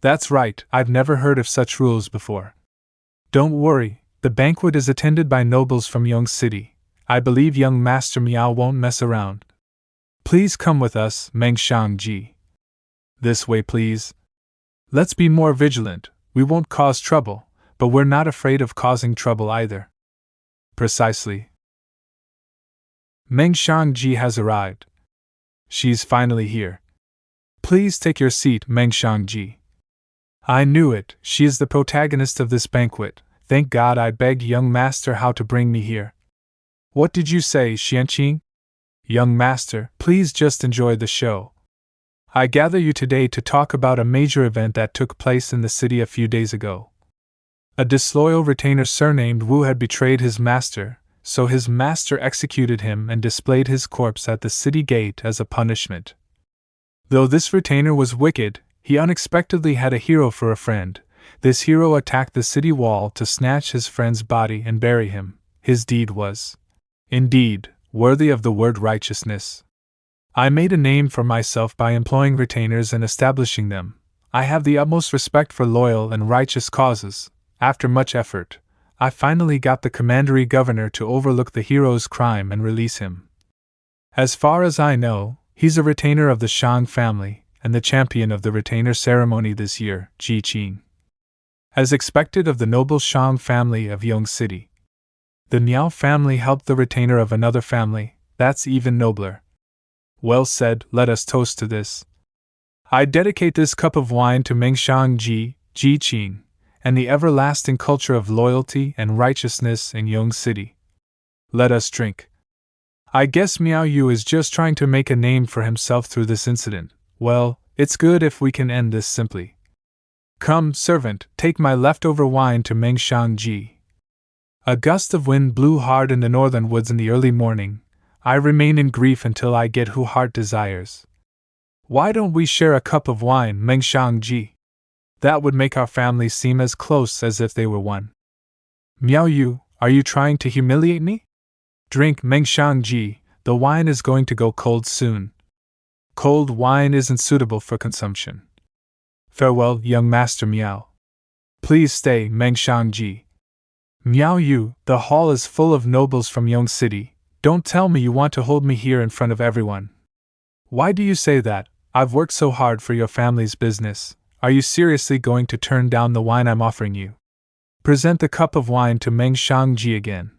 That's right, I've never heard of such rules before. Don't worry, the banquet is attended by nobles from Yong City. I believe young Master Miao won't mess around. Please come with us, Mengshan Ji. This way, please. Let's be more vigilant. We won't cause trouble, but we're not afraid of causing trouble either. Precisely. Mengshan Ji has arrived. She's finally here. Please take your seat, Mengshan Ji. I knew it, she is the protagonist of this banquet. Thank God I begged young master how to bring me here. What did you say, Xianqing? Young master, please just enjoy the show. I gather you today to talk about a major event that took place in the city a few days ago. A disloyal retainer surnamed Wu had betrayed his master, so his master executed him and displayed his corpse at the city gate as a punishment. Though this retainer was wicked, he unexpectedly had a hero for a friend. This hero attacked the city wall to snatch his friend's body and bury him. His deed was, indeed, worthy of the word righteousness. I made a name for myself by employing retainers and establishing them. I have the utmost respect for loyal and righteous causes. After much effort, I finally got the commandery governor to overlook the hero's crime and release him. As far as I know, he's a retainer of the Shang family, and the champion of the retainer ceremony this year, Ji Qing. As expected of the noble Shang family of Yong City. The Miao family helped the retainer of another family, that's even nobler. Well said, let us toast to this. I dedicate this cup of wine to Mengshang Ji Qing, and the everlasting culture of loyalty and righteousness in Yong City. Let us drink. I guess Miao Yu is just trying to make a name for himself through this incident. Well, it's good if we can end this simply. Come, servant, take my leftover wine to Mengshang Ji. A gust of wind blew hard in the northern woods in the early morning. I remain in grief until I get who heart desires. Why don't we share a cup of wine, Mengshang Ji? That would make our family seem as close as if they were one. Miao Yu, are you trying to humiliate me? Drink, Mengshang Ji, the wine is going to go cold soon. Cold wine isn't suitable for consumption. Farewell, young Master Miao. Please stay, Mengshang Ji. Miao Yu, the hall is full of nobles from Yong City. Don't tell me you want to hold me here in front of everyone. Why do you say that? I've worked so hard for your family's business. Are you seriously going to turn down the wine I'm offering you? Present the cup of wine to Mengshang Ji again.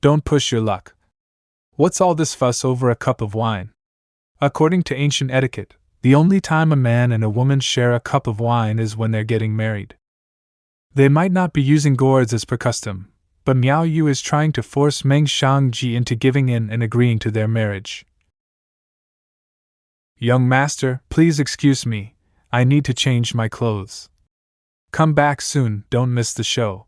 Don't push your luck. What's all this fuss over a cup of wine? According to ancient etiquette, the only time a man and a woman share a cup of wine is when they're getting married. They might not be using gourds as per custom, but Miao Yu is trying to force Mengshang Ji into giving in and agreeing to their marriage. Young master, please excuse me, I need to change my clothes. Come back soon, don't miss the show.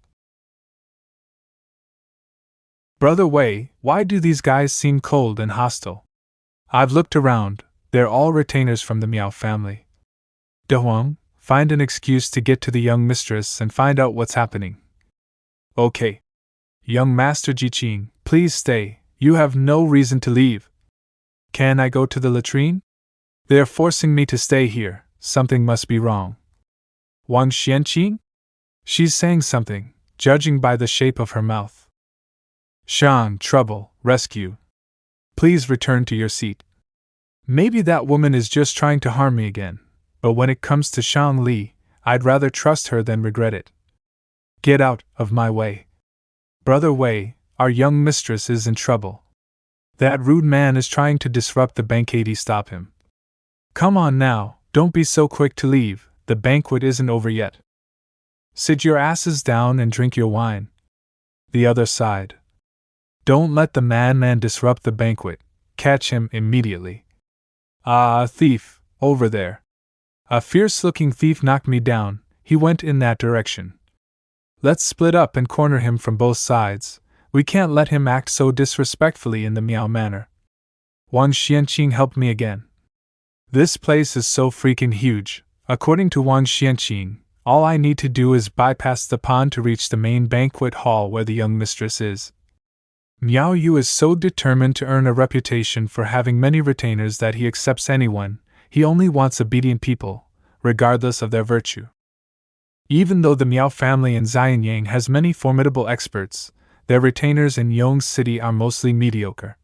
Brother Wei, why do these guys seem cold and hostile? I've looked around, they're all retainers from the Miao family. De Huang, find an excuse to get to the young mistress and find out what's happening. Okay. Young Master Ji Qing, please stay, you have no reason to leave. Can I go to the latrine? They're forcing me to stay here, something must be wrong. Wang Xianqing? She's saying something, judging by the shape of her mouth. Shan, trouble, rescue. Please return to your seat. Maybe that woman is just trying to harm me again, but when it comes to Shang Li, I'd rather trust her than regret it. Get out of my way. Brother Wei, our young mistress is in trouble. That rude man is trying to disrupt the banquet. Stop him. Come on now, don't be so quick to leave, the banquet isn't over yet. Sit your asses down and drink your wine. The other side. Don't let the madman disrupt the banquet, catch him immediately. Ah, thief, over there. A fierce-looking thief knocked me down, he went in that direction. Let's split up and corner him from both sides, we can't let him act so disrespectfully in the Miao manner. Wang Xianqing helped me again. This place is so freaking huge. According to Wang Xianqing, all I need to do is bypass the pond to reach the main banquet hall where the young mistress is. Miao Yu is so determined to earn a reputation for having many retainers that he accepts anyone. He only wants obedient people, regardless of their virtue. Even though the Miao family in Xianyang has many formidable experts, their retainers in Yong City are mostly mediocre.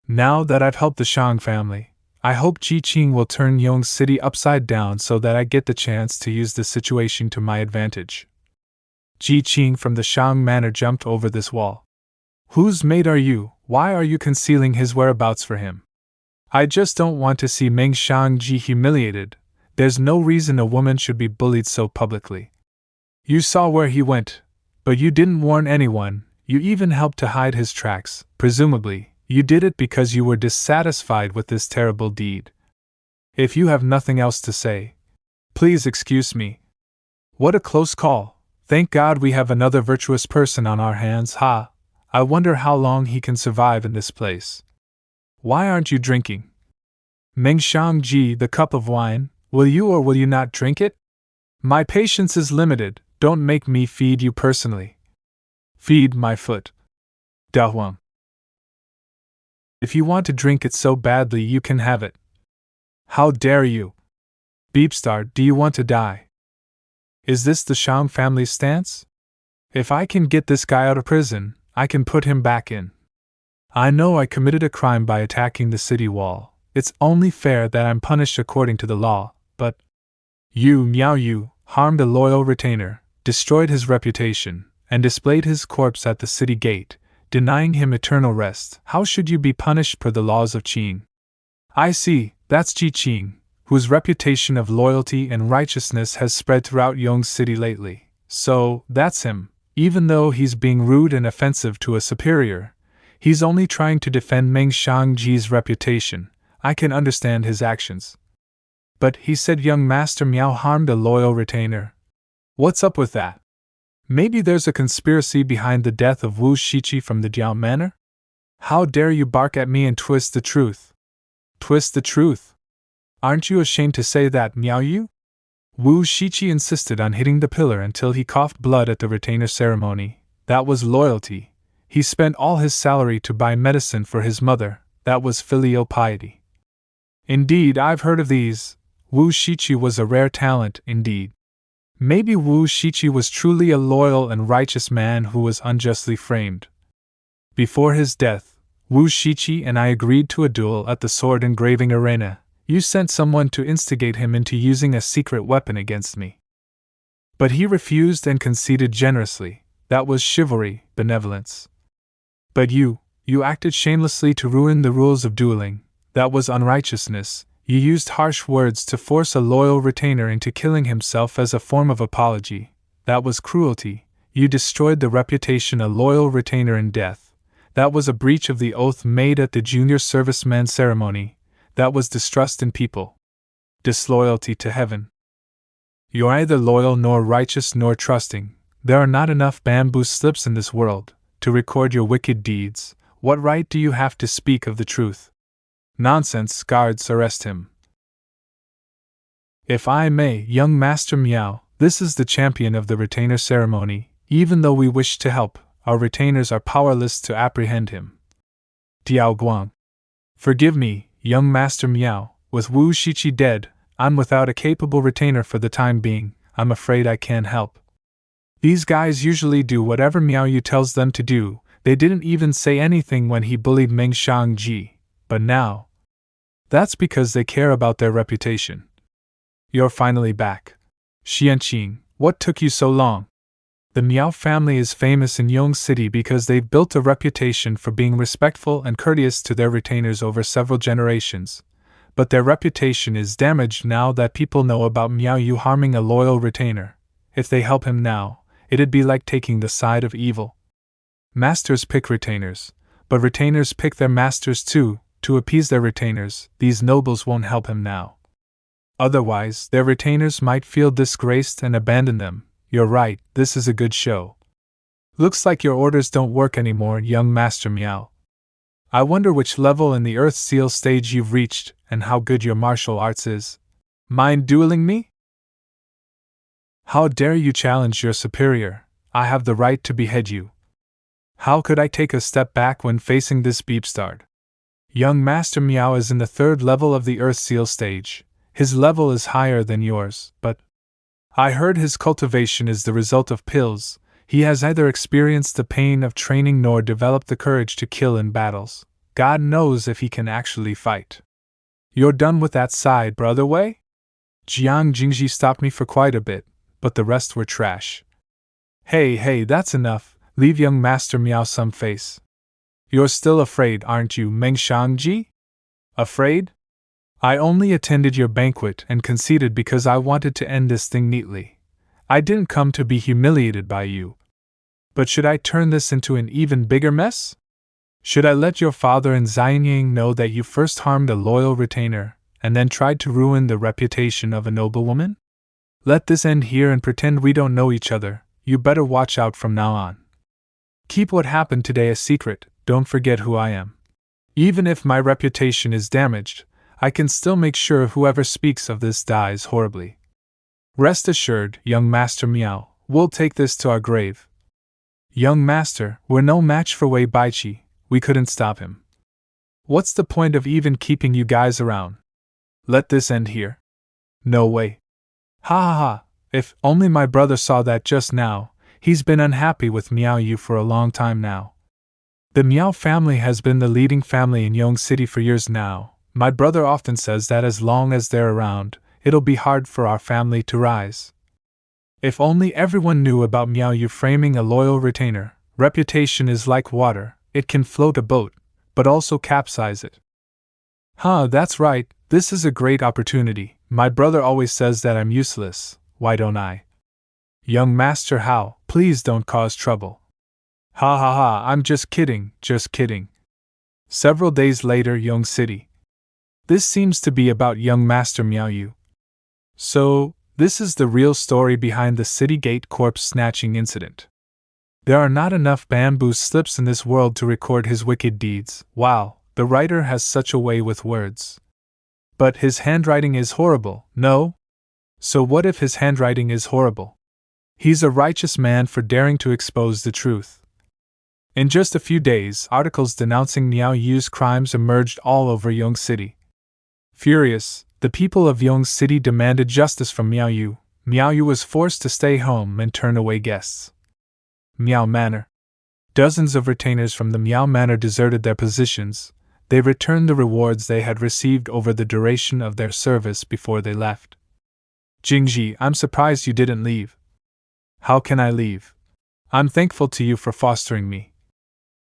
Now that I've helped the Shang family, I hope Ji Qing will turn Yong City upside down so that I get the chance to use the situation to my advantage. Ji Qing from the Shang manor jumped over this wall. Whose maid are you? Why are you concealing his whereabouts for him? I just don't want to see Mengshang Ji humiliated. There's no reason a woman should be bullied so publicly. You saw where he went, but you didn't warn anyone, you even helped to hide his tracks. Presumably, you did it because you were dissatisfied with this terrible deed. If you have nothing else to say, please excuse me. What a close call. Thank God we have another virtuous person on our hands, ha! I wonder how long he can survive in this place. Why aren't you drinking? Mengshang Ji, the cup of wine, will you or will you not drink it? My patience is limited, don't make me feed you personally. Feed my foot. Da Huang. If you want to drink it so badly, you can have it. How dare you? Beepstar, do you want to die? Is this the Shang family's stance? If I can get this guy out of prison, I can put him back in. I know I committed a crime by attacking the city wall. It's only fair that I'm punished according to the law, but you, Miao Yu, harmed a loyal retainer, destroyed his reputation, and displayed his corpse at the city gate, denying him eternal rest. How should you be punished per the laws of Qing? I see, that's Ji Qing. whose reputation of loyalty and righteousness has spread throughout Yong City lately. So, that's him. Even though he's being rude and offensive to a superior, he's only trying to defend Meng Shangji's reputation. I can understand his actions. But he said young Master Miao harmed a loyal retainer. What's up with that? Maybe there's a conspiracy behind the death of Wu Shiqi from the Diao Manor? How dare you bark at me and twist the truth? Twist the truth? Aren't you ashamed to say that, Miao Yu? Wu Shiqi insisted on hitting the pillar until he coughed blood at the retainer ceremony. That was loyalty. He spent all his salary to buy medicine for his mother. That was filial piety. Indeed, I've heard of these. Wu Shiqi was a rare talent, indeed. Maybe Wu Shiqi was truly a loyal and righteous man who was unjustly framed. Before his death, Wu Shiqi and I agreed to a duel at the sword engraving arena. You sent someone to instigate him into using a secret weapon against me. But he refused and conceded generously. That was chivalry, benevolence. But you acted shamelessly to ruin the rules of dueling. That was unrighteousness. You used harsh words to force a loyal retainer into killing himself as a form of apology. That was cruelty. You destroyed the reputation of a loyal retainer in death. That was a breach of the oath made at the junior serviceman ceremony. That was distrust in people. Disloyalty to heaven. You're neither loyal nor righteous nor trusting. There are not enough bamboo slips in this world to record your wicked deeds. What right do you have to speak of the truth? Nonsense, guards, arrest him. If I may, young Master Miao, this is the champion of the retainer ceremony. Even though we wish to help, our retainers are powerless to apprehend him. Diao Guang. Forgive me, young Master Miao, with Wu Shiqi dead, I'm without a capable retainer for the time being. I'm afraid I can't help. These guys usually do whatever Miao Yu tells them to do. They didn't even say anything when he bullied Meng Shangji. But now, that's because they care about their reputation. You're finally back. Xianqing, what took you so long? The Miao family is famous in Yong City because they've built a reputation for being respectful and courteous to their retainers over several generations. But their reputation is damaged now that people know about Miao Yu harming a loyal retainer. If they help him now, it'd be like taking the side of evil. Masters pick retainers, but retainers pick their masters too, to appease their retainers. These nobles won't help him now. Otherwise, their retainers might feel disgraced and abandon them. You're right, this is a good show. Looks like your orders don't work anymore, young Master Miao. I wonder which level in the Earth Seal stage you've reached, and how good your martial arts is. Mind dueling me? How dare you challenge your superior? I have the right to behead you. How could I take a step back when facing this beepstard? Young Master Miao is in the 3rd level of the Earth Seal stage. His level is higher than yours, but I heard his cultivation is the result of pills. He has neither experienced the pain of training nor developed the courage to kill in battles. God knows if he can actually fight. You're done with that side, brother Wei? Jiang Jingji stopped me for quite a bit, but the rest were trash. Hey, that's enough. Leave young Master Miao some face. You're still afraid, aren't you, Meng Shangji? Afraid? I only attended your banquet and conceded because I wanted to end this thing neatly. I didn't come to be humiliated by you. But should I turn this into an even bigger mess? Should I let your father and Xianyang know that you first harmed a loyal retainer, and then tried to ruin the reputation of a noblewoman? Let this end here and pretend we don't know each other. You better watch out from now on. Keep what happened today a secret, don't forget who I am. Even if my reputation is damaged, I can still make sure whoever speaks of this dies horribly. Rest assured, young Master Miao, we'll take this to our grave. Young Master, we're no match for Wei Baichi, we couldn't stop him. What's the point of even keeping you guys around? Let this end here. No way. Ha, if only my brother saw that just now. He's been unhappy with Miao Yu for a long time now. The Miao family has been the leading family in Yong City for years now. My brother often says that as long as they're around, it'll be hard for our family to rise. If only everyone knew about Miao Yu framing a loyal retainer. Reputation is like water, it can float a boat, but also capsize it. That's right, this is a great opportunity. My brother always says that I'm useless, why don't I? Young master, how? Please don't cause trouble. Ha ha ha, I'm just kidding, just kidding. Several days later, Young City. This seems to be about young master Miaoyu. So, this is the real story behind the city gate corpse snatching incident. There are not enough bamboo slips in this world to record his wicked deeds. Wow, the writer has such a way with words. But his handwriting is horrible, no? So what if his handwriting is horrible? He's a righteous man for daring to expose the truth. In just a few days, articles denouncing Miao Yu's crimes emerged all over Yong City. Furious, the people of Yong City demanded justice from Miao Yu. Miao Yu was forced to stay home and turn away guests. Miao Manor. Dozens of retainers from the Miao Manor deserted their positions. They returned the rewards they had received over the duration of their service before they left. Jingji, I'm surprised you didn't leave. How can I leave? I'm thankful to you for fostering me.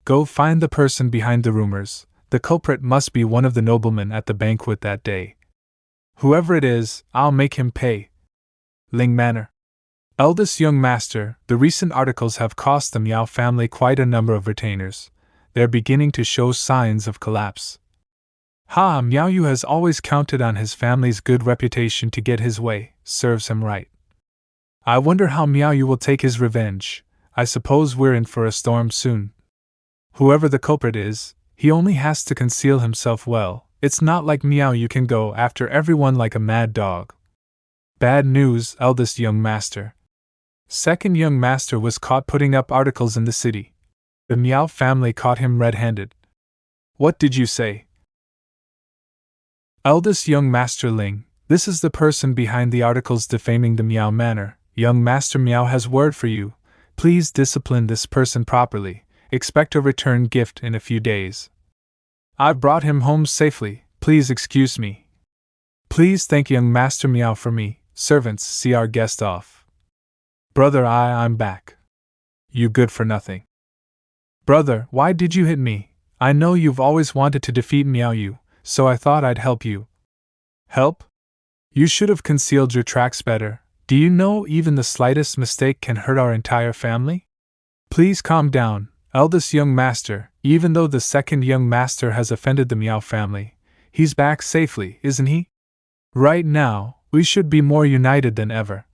Go find the person behind the rumors. The culprit must be one of the noblemen at the banquet that day. Whoever it is, I'll make him pay. Ling Manor. Eldest young master, the recent articles have cost the Miao family quite a number of retainers. They're beginning to show signs of collapse. Miao Yu has always counted on his family's good reputation to get his way, serves him right. I wonder how Miao Yu will take his revenge. I suppose we're in for a storm soon. Whoever the culprit is, he only has to conceal himself well. It's not like Miao Yu can go after everyone like a mad dog. Bad news, eldest young master. Second young master was caught putting up articles in the city. The Miao family caught him red-handed. What did you say? Eldest young master Ling, this is the person behind the articles defaming the Miao Manor. Young master Miao has word for you. Please discipline this person properly. Expect a return gift in a few days. I've brought him home safely. Please excuse me. Please thank young master Miao for me. Servants, see our guest off. Brother, I'm back. You good for nothing. Brother, why did you hit me? I know you've always wanted to defeat Miao Yu, so I thought I'd help you. Help? You should have concealed your tracks better. Do you know even the slightest mistake can hurt our entire family? Please calm down, eldest young master. Even though the second young master has offended the Miao family, he's back safely, isn't he? Right now, we should be more united than ever.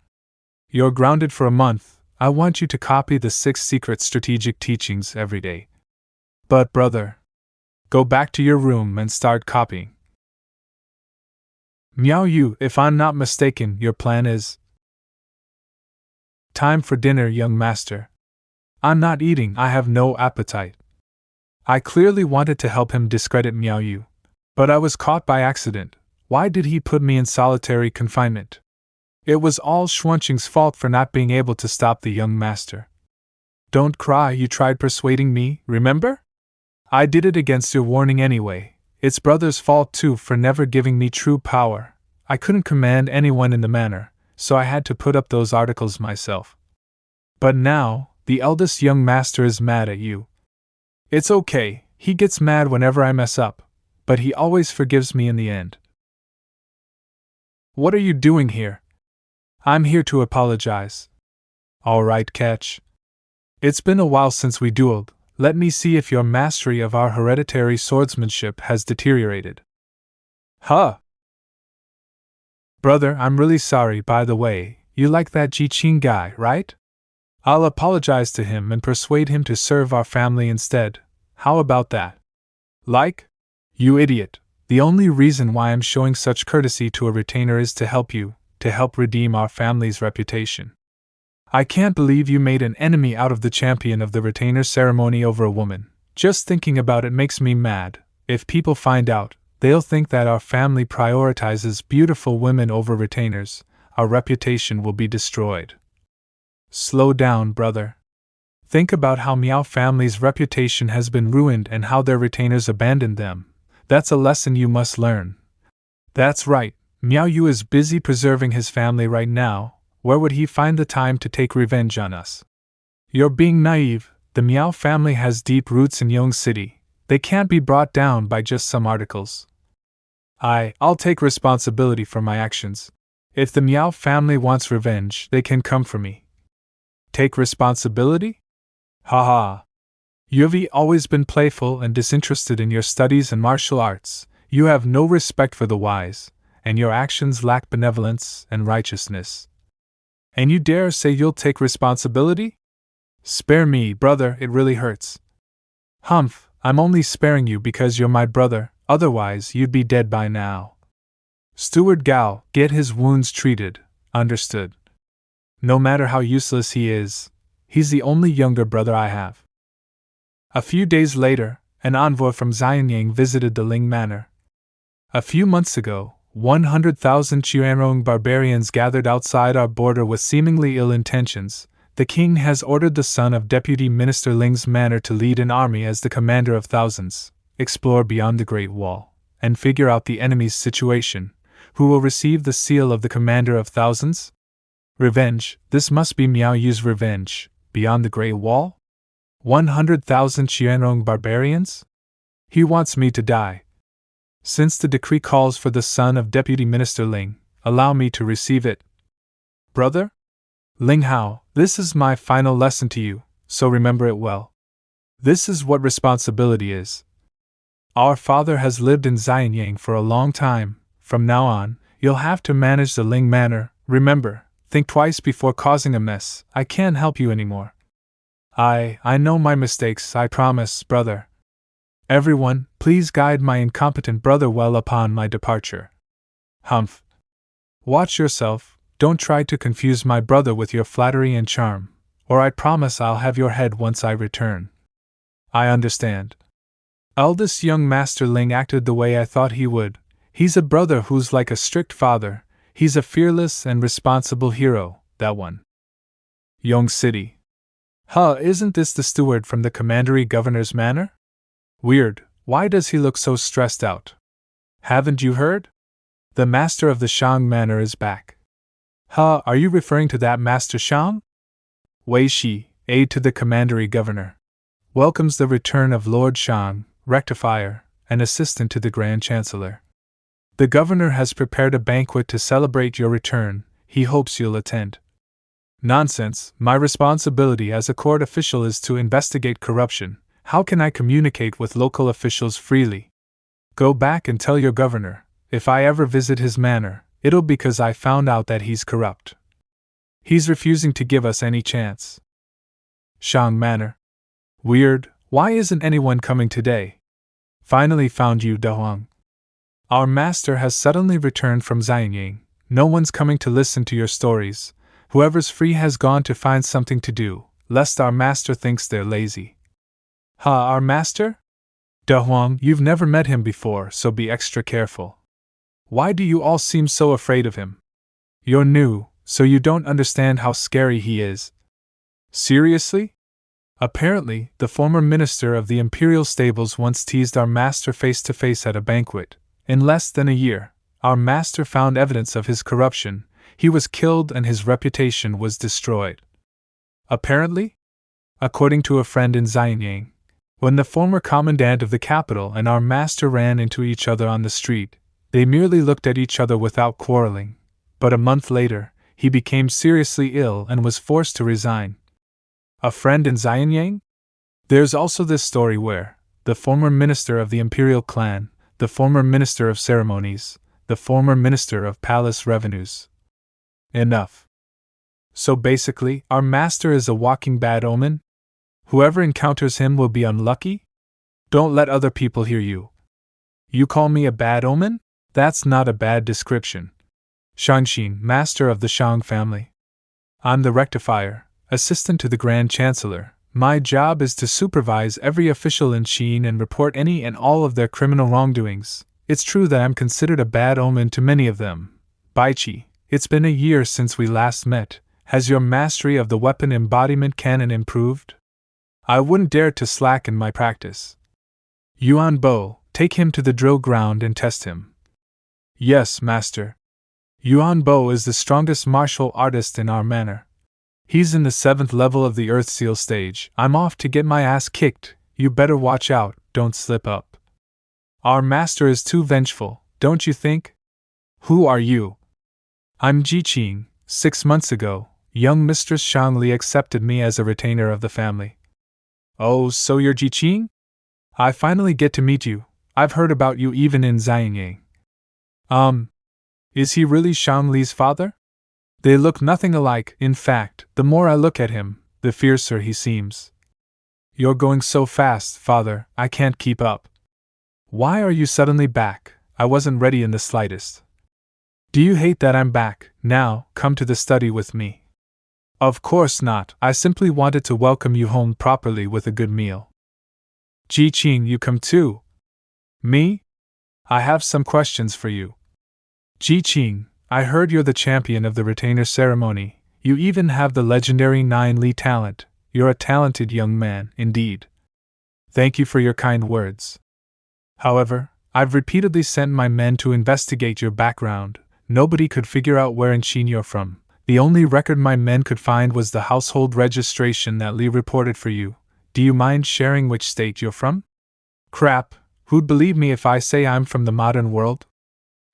You're grounded for a month. I want you to copy the 6 secret strategic teachings every day. But brother, go back to your room and start copying. Miao Yu, if I'm not mistaken, your plan is... Time for dinner, young master. I'm not eating, I have no appetite. I clearly wanted to help him discredit Miao Yu, but I was caught by accident. Why did he put me in solitary confinement? It was all Xuanqing's fault for not being able to stop the young master. Don't cry, you tried persuading me, remember? I did it against your warning anyway. It's brother's fault too for never giving me true power. I couldn't command anyone in the manor, so I had to put up those articles myself. But now, the eldest young master is mad at you. It's okay, he gets mad whenever I mess up, but he always forgives me in the end. What are you doing here? I'm here to apologize. Alright, catch. It's been a while since we dueled. Let me see if your mastery of our hereditary swordsmanship has deteriorated. Huh? Brother, I'm really sorry, by the way. You like that Qing guy, right? I'll apologize to him and persuade him to serve our family instead. How about that? Like? You idiot. The only reason why I'm showing such courtesy to a retainer is to help you, to help redeem our family's reputation. I can't believe you made an enemy out of the champion of the retainer ceremony over a woman. Just thinking about it makes me mad. If people find out, they'll think that our family prioritizes beautiful women over retainers. Our reputation will be destroyed. Slow down, brother. Think about how Miao family's reputation has been ruined and how their retainers abandoned them. That's a lesson you must learn. That's right, Miao Yu is busy preserving his family right now. Where would he find the time to take revenge on us? You're being naive. The Miao family has deep roots in Yong City. They can't be brought down by just some articles. I'll take responsibility for my actions. If the Miao family wants revenge, they can come for me. Take responsibility? Ha. You've always been playful and disinterested in your studies and martial arts. You have no respect for the wise, and your actions lack benevolence and righteousness. And you dare say you'll take responsibility? Spare me, brother, it really hurts. Humph, I'm only sparing you because you're my brother, otherwise you'd be dead by now. Steward Gao, get his wounds treated, understood? No matter how useless he is, he's the only younger brother I have. A few days later, an envoy from Xianyang visited the Ling Manor. A few months ago, 100,000 Qianrong barbarians gathered outside our border with seemingly ill intentions. The king has ordered the son of Deputy Minister Ling's manor to lead an army as the commander of thousands, explore beyond the Great Wall, and figure out the enemy's situation. Who will receive the seal of the commander of thousands? Revenge, this must be Miao Yu's revenge, beyond the Great Wall? 100,000 Qianrong barbarians? He wants me to die. Since the decree calls for the son of Deputy Minister Ling, allow me to receive it. Brother? Ling Hao, this is my final lesson to you, so remember it well. This is what responsibility is. Our father has lived in Xianyang for a long time. From now on, you'll have to manage the Ling Manor. Remember, think twice before causing a mess. I can't help you anymore. I know my mistakes, I promise, brother. Everyone, please guide my incompetent brother well upon my departure. Humph. Watch yourself, don't try to confuse my brother with your flattery and charm, or I promise I'll have your head once I return. I understand. Eldest young Master Ling acted the way I thought he would. He's a brother who's like a strict father. He's a fearless and responsible hero, that one. Yong City. Isn't this the steward from the commandery governor's manor? Weird, why does he look so stressed out? Haven't you heard? The master of the Shang manor is back. Are you referring to that Master Shang? Wei Shi, aide to the commandery governor, welcomes the return of Lord Shang, rectifier, and assistant to the Grand Chancellor. The governor has prepared a banquet to celebrate your return. He hopes you'll attend. Nonsense, my responsibility as a court official is to investigate corruption. How can I communicate with local officials freely? Go back and tell your governor, if I ever visit his manor, it'll because I found out that he's corrupt. He's refusing to give us any chance. Shang Manor. Weird, why isn't anyone coming today? Finally found you, De Huang. Our master has suddenly returned from Xianyang. No one's coming to listen to your stories. Whoever's free has gone to find something to do, lest our master thinks they're lazy. Our master? De Huang, you've never met him before, so be extra careful. Why do you all seem so afraid of him? You're new, so you don't understand how scary he is. Seriously? Apparently, the former minister of the imperial stables once teased our master face to face at a banquet. In less than a year, our master found evidence of his corruption. He was killed and his reputation was destroyed. Apparently? According to a friend in Xianyang, when the former commandant of the capital and our master ran into each other on the street, they merely looked at each other without quarreling. But a month later, he became seriously ill and was forced to resign. A friend in Xianyang? There's also this story where the former minister of the imperial clan, the former minister of ceremonies, the former minister of palace revenues. Enough. So basically, our master is a walking bad omen? Whoever encounters him will be unlucky? Don't let other people hear you. You call me a bad omen? That's not a bad description. Shangxin, master of the Shang family. I'm the rectifier, assistant to the Grand Chancellor. My job is to supervise every official in Qing and report any and all of their criminal wrongdoings. It's true that I'm considered a bad omen to many of them. Baichi, it's been a year since we last met. Has your mastery of the weapon embodiment canon improved? I wouldn't dare to slacken my practice. Yuan Bo, take him to the drill ground and test him. Yes, master. Yuan Bo is the strongest martial artist in our manor. He's in the 7th level of the Earth Seal stage. I'm off to get my ass kicked. You better watch out, don't slip up. Our master is too vengeful. don't you think? Who are you? I'm Qing. 6 months ago, young Mistress Shangli accepted me as a retainer of the family. Oh, so you're Qing? I finally get to meet you. I've heard about you even in Xianyang. Is he really Shangli's father? They look nothing alike. In fact, the more I look at him, the fiercer he seems. You're going so fast, father, I can't keep up. Why are you suddenly back? I wasn't ready in the slightest. Do you hate that I'm back? Now, come to the study with me. Of course not, I simply wanted to welcome you home properly with a good meal. Qing, you come too? Me? I have some questions for you. Qing, I heard you're the champion of the retainer ceremony. You even have the legendary 9Li talent. You're a talented young man, indeed. Thank you for your kind words. However, I've repeatedly sent my men to investigate your background. Nobody could figure out where in Qing you're from. The only record my men could find was the household registration that Li reported for you. Do you mind sharing which state you're from? Crap, who'd believe me if I say I'm from the modern world?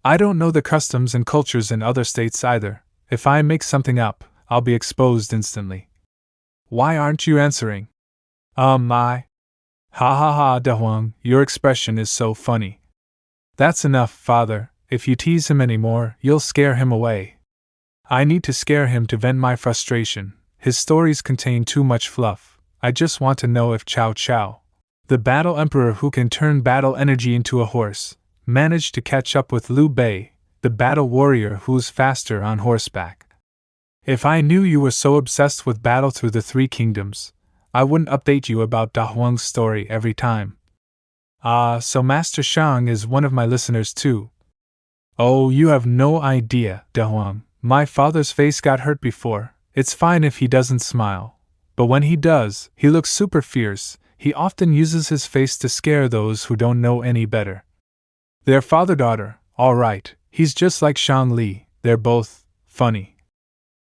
I don't know the customs and cultures in other states either. If I make something up, I'll be exposed instantly. Why aren't you answering? Ha ha ha, Dahuang, your expression is so funny. That's enough, father. If you tease him anymore, you'll scare him away. I need to scare him to vent my frustration. His stories contain too much fluff. I just want to know if Cao Cao, the battle emperor who can turn battle energy into a horse, managed to catch up with Liu Bei, the battle warrior who's faster on horseback. If I knew you were so obsessed with battle through the 3 kingdoms, I wouldn't update you about Dahuang's story every time. So Master Shang is one of my listeners too. Oh, you have no idea, Dahuang. My father's face got hurt before. It's fine if he doesn't smile. But when he does, he looks super fierce. He often uses his face to scare those who don't know any better. Their father-daughter, all right, he's just like Shang Li. They're both funny.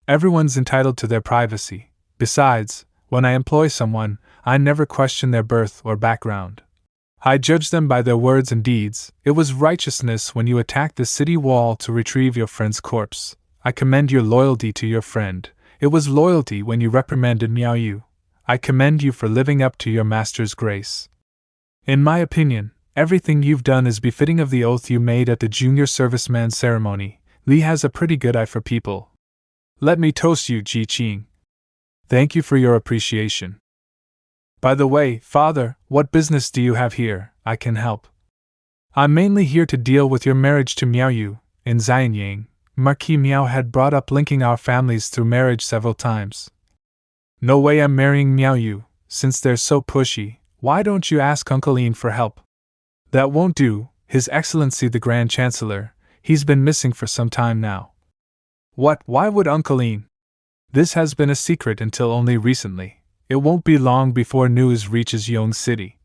Everyone's entitled to their privacy. Besides, when I employ someone, I never question their birth or background. I judge them by their words and deeds. It was righteousness when you attacked the city wall to retrieve your friend's corpse. I commend your loyalty to your friend. It was loyalty when you reprimanded Miao Yu. I commend you for living up to your master's grace. In my opinion, everything you've done is befitting of the oath you made at the junior serviceman ceremony. Li has a pretty good eye for people. Let me toast you, Qing. Thank you for your appreciation. By the way, father, what business do you have here? I can help. I'm mainly here to deal with your marriage to Miao Yu. In Xianyang, Marquis Miao had brought up linking our families through marriage several times. No way I'm marrying Miao Yu. Since they're so pushy, why don't you ask Uncle Ian for help? That won't do, His Excellency the Grand Chancellor. He's been missing for some time now. What? Why would Uncle Ian? This has been a secret until only recently. It won't be long before news reaches Yong City.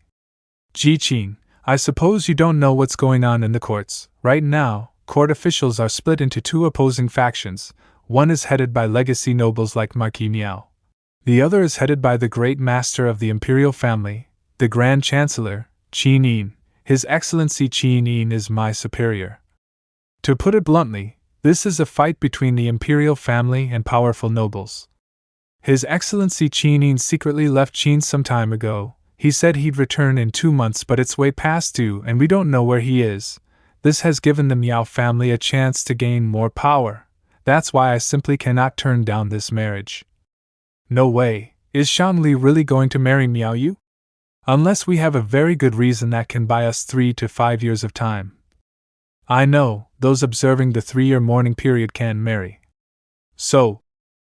Qing, I suppose you don't know what's going on in the courts. Right now, court officials are split into 2 opposing factions. One is headed by legacy nobles like Marquis Miao. The other is headed by the great master of the imperial family, the Grand Chancellor, Qin Yin. His Excellency Qin Yin is my superior. To put it bluntly, this is a fight between the imperial family and powerful nobles. His Excellency Qin Yin secretly left Qin some time ago. He said he'd return in 2 months, but it's way past due and we don't know where he is. This has given the Miao family a chance to gain more power. That's why I simply cannot turn down this marriage. No way. Is Shangli really going to marry Miao Yu? Unless we have a very good reason that can buy us 3 to 5 years of time. I know, those observing the 3-year mourning period can marry. So,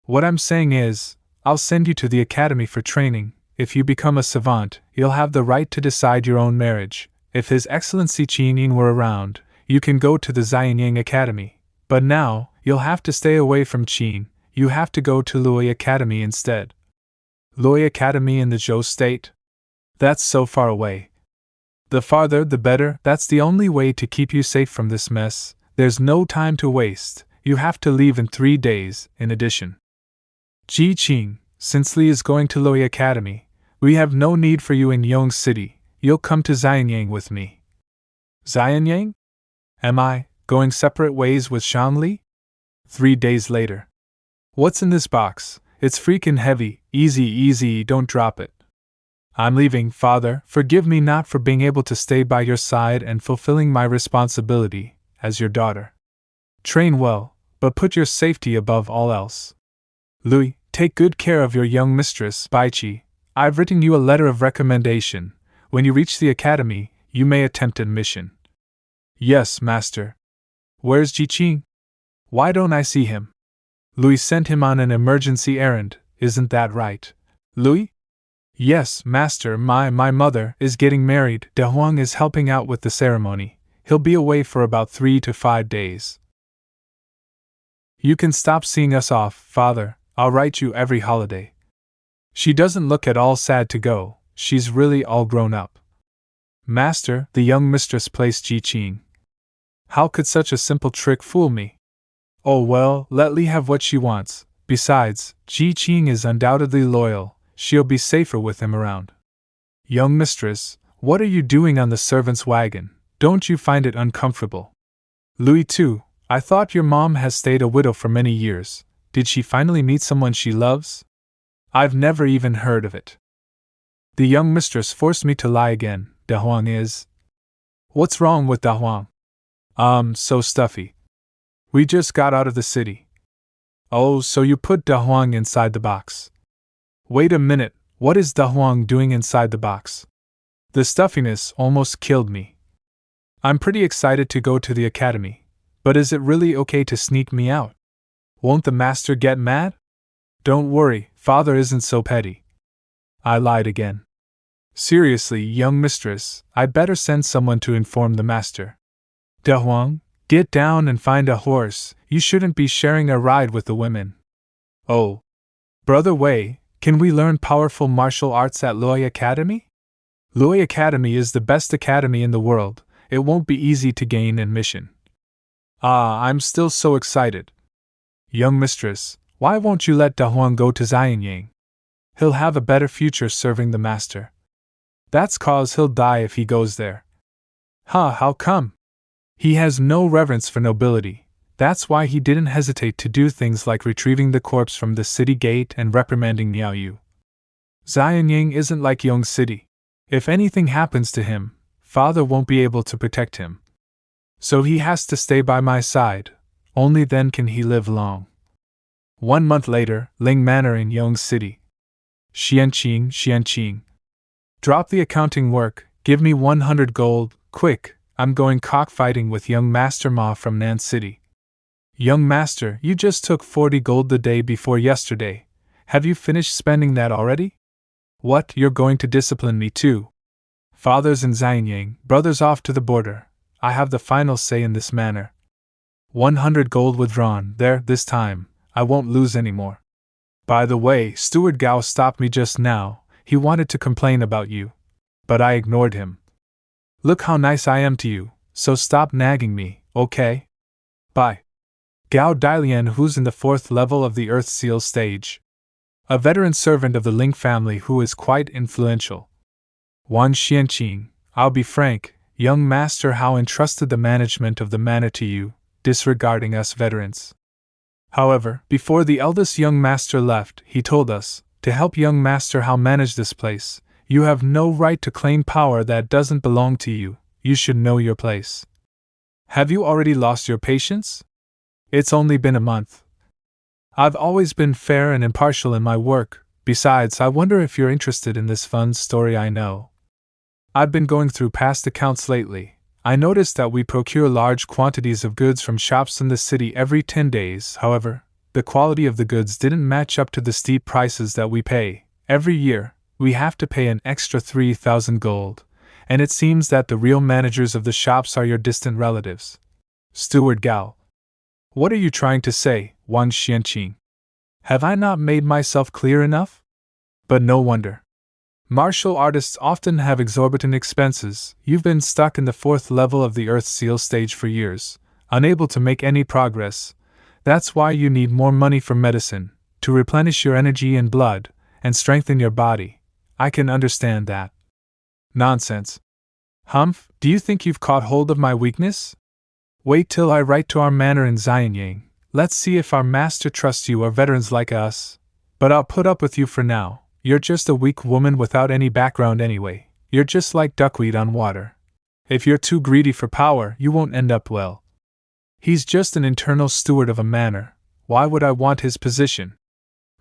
what I'm saying is, I'll send you to the academy for training. If you become a savant, you'll have the right to decide your own marriage. If His Excellency Qin Yin were around, you can go to the Xianyang Academy. But now, you'll have to stay away from Qin. You have to go to Lui Academy instead. Lui Academy in the Zhou State? That's so far away. The farther the better. That's the only way to keep you safe from this mess. There's no time to waste. You have to leave in 3 days, in addition. Qing, since Li is going to Lui Academy, we have no need for you in Yong City. You'll come to Xianyang with me. Xianyang? Am I going separate ways with Shanli? 3 days later. What's in this box? It's freaking heavy. Easy, easy, don't drop it. I'm leaving, Father. Forgive me not for being able to stay by your side and fulfilling my responsibility as your daughter. Train well, but put your safety above all else. Louis, take good care of your young mistress, Baichi. I've written you a letter of recommendation. When you reach the academy, you may attempt admission. Yes, master. Where's Qing? Why don't I see him? Louis sent him on an emergency errand, isn't that right? Louis? Yes, master, my mother is getting married. De Huang is helping out with the ceremony. He'll be away for about 3 to 5 days. You can stop seeing us off, Father. I'll write you every holiday. She doesn't look at all sad to go. She's really all grown up. Master, the young mistress placed Qing. How could such a simple trick fool me? Oh well, let Li have what she wants. Besides, Qing is undoubtedly loyal. She'll be safer with him around. Young mistress, what are you doing on the servant's wagon? Don't you find it uncomfortable? Louis too. I thought your mom has stayed a widow for many years. Did she finally meet someone she loves? I've never even heard of it. The young mistress forced me to lie again. Da Huang is. What's wrong with Da Huang? So stuffy. We just got out of the city. Oh, so you put Da Huang inside the box. Wait a minute, what is Da Huang doing inside the box? The stuffiness almost killed me. I'm pretty excited to go to the academy, but is it really okay to sneak me out? Won't the master get mad? Don't worry, Father isn't so petty. I lied again. Seriously, young mistress, I'd better send someone to inform the master. Da Huang, get down and find a horse. You shouldn't be sharing a ride with the women. Oh. Brother Wei, can we learn powerful martial arts at Loi Academy? Loi Academy is the best academy in the world. It won't be easy to gain admission. Ah, I'm still so excited. Young mistress, why won't you let Da Huang go to Xianyang? He'll have a better future serving the master. That's 'cause he'll die if he goes there. Huh, how come? He has no reverence for nobility. That's why he didn't hesitate to do things like retrieving the corpse from the city gate and reprimanding Niao Yu. Xianyang isn't like Yong City. If anything happens to him, Father won't be able to protect him. So he has to stay by my side. Only then can he live long. 1 month later, Ling Manor in Yong City. Xianqing. Drop the accounting work, give me 100 gold, quick, I'm going cockfighting with young Master Ma from Nan City. Young Master, you just took 40 gold the day before yesterday. Have you finished spending that already? What, you're going to discipline me too? Father's in Xianyang, brother's off to the border. I have the final say in this matter. 100 gold withdrawn, there, this time, I won't lose any more. By the way, Steward Gao stopped me just now. He wanted to complain about you. But I ignored him. Look how nice I am to you, so stop nagging me, okay? Bye. Gao Dailian, who's in the 4th level of the Earth Seal stage. A veteran servant of the Ling family who is quite influential. Wan Xianqing, I'll be frank, young Master Hao entrusted the management of the manor to you, disregarding us veterans. However, before the eldest young master left, he told us, to help young Master Hao manage this place, you have no right to claim power that doesn't belong to you. You should know your place. Have you already lost your patience? It's only been a month. I've always been fair and impartial in my work. Besides, I wonder if you're interested in this fun story I know. I've been going through past accounts lately. I noticed that we procure large quantities of goods from shops in the city every 10 days. However, the quality of the goods didn't match up to the steep prices that we pay. Every year, we have to pay an extra 3,000 gold, and it seems that the real managers of the shops are your distant relatives. Steward Gao. What are you trying to say, Wan Xianqing? Have I not made myself clear enough? But no wonder. Martial artists often have exorbitant expenses. You've been stuck in the 4th level of the Earth Seal stage for years, unable to make any progress. That's why you need more money for medicine, to replenish your energy and blood, and strengthen your body. I can understand that. Nonsense. Humph, do you think you've caught hold of my weakness? Wait till I write to our manor in Xianyang. Let's see if our master trusts you or veterans like us. But I'll put up with you for now. You're just a weak woman without any background anyway. You're just like duckweed on water. If you're too greedy for power, you won't end up well. He's just an internal steward of a manor. Why would I want his position?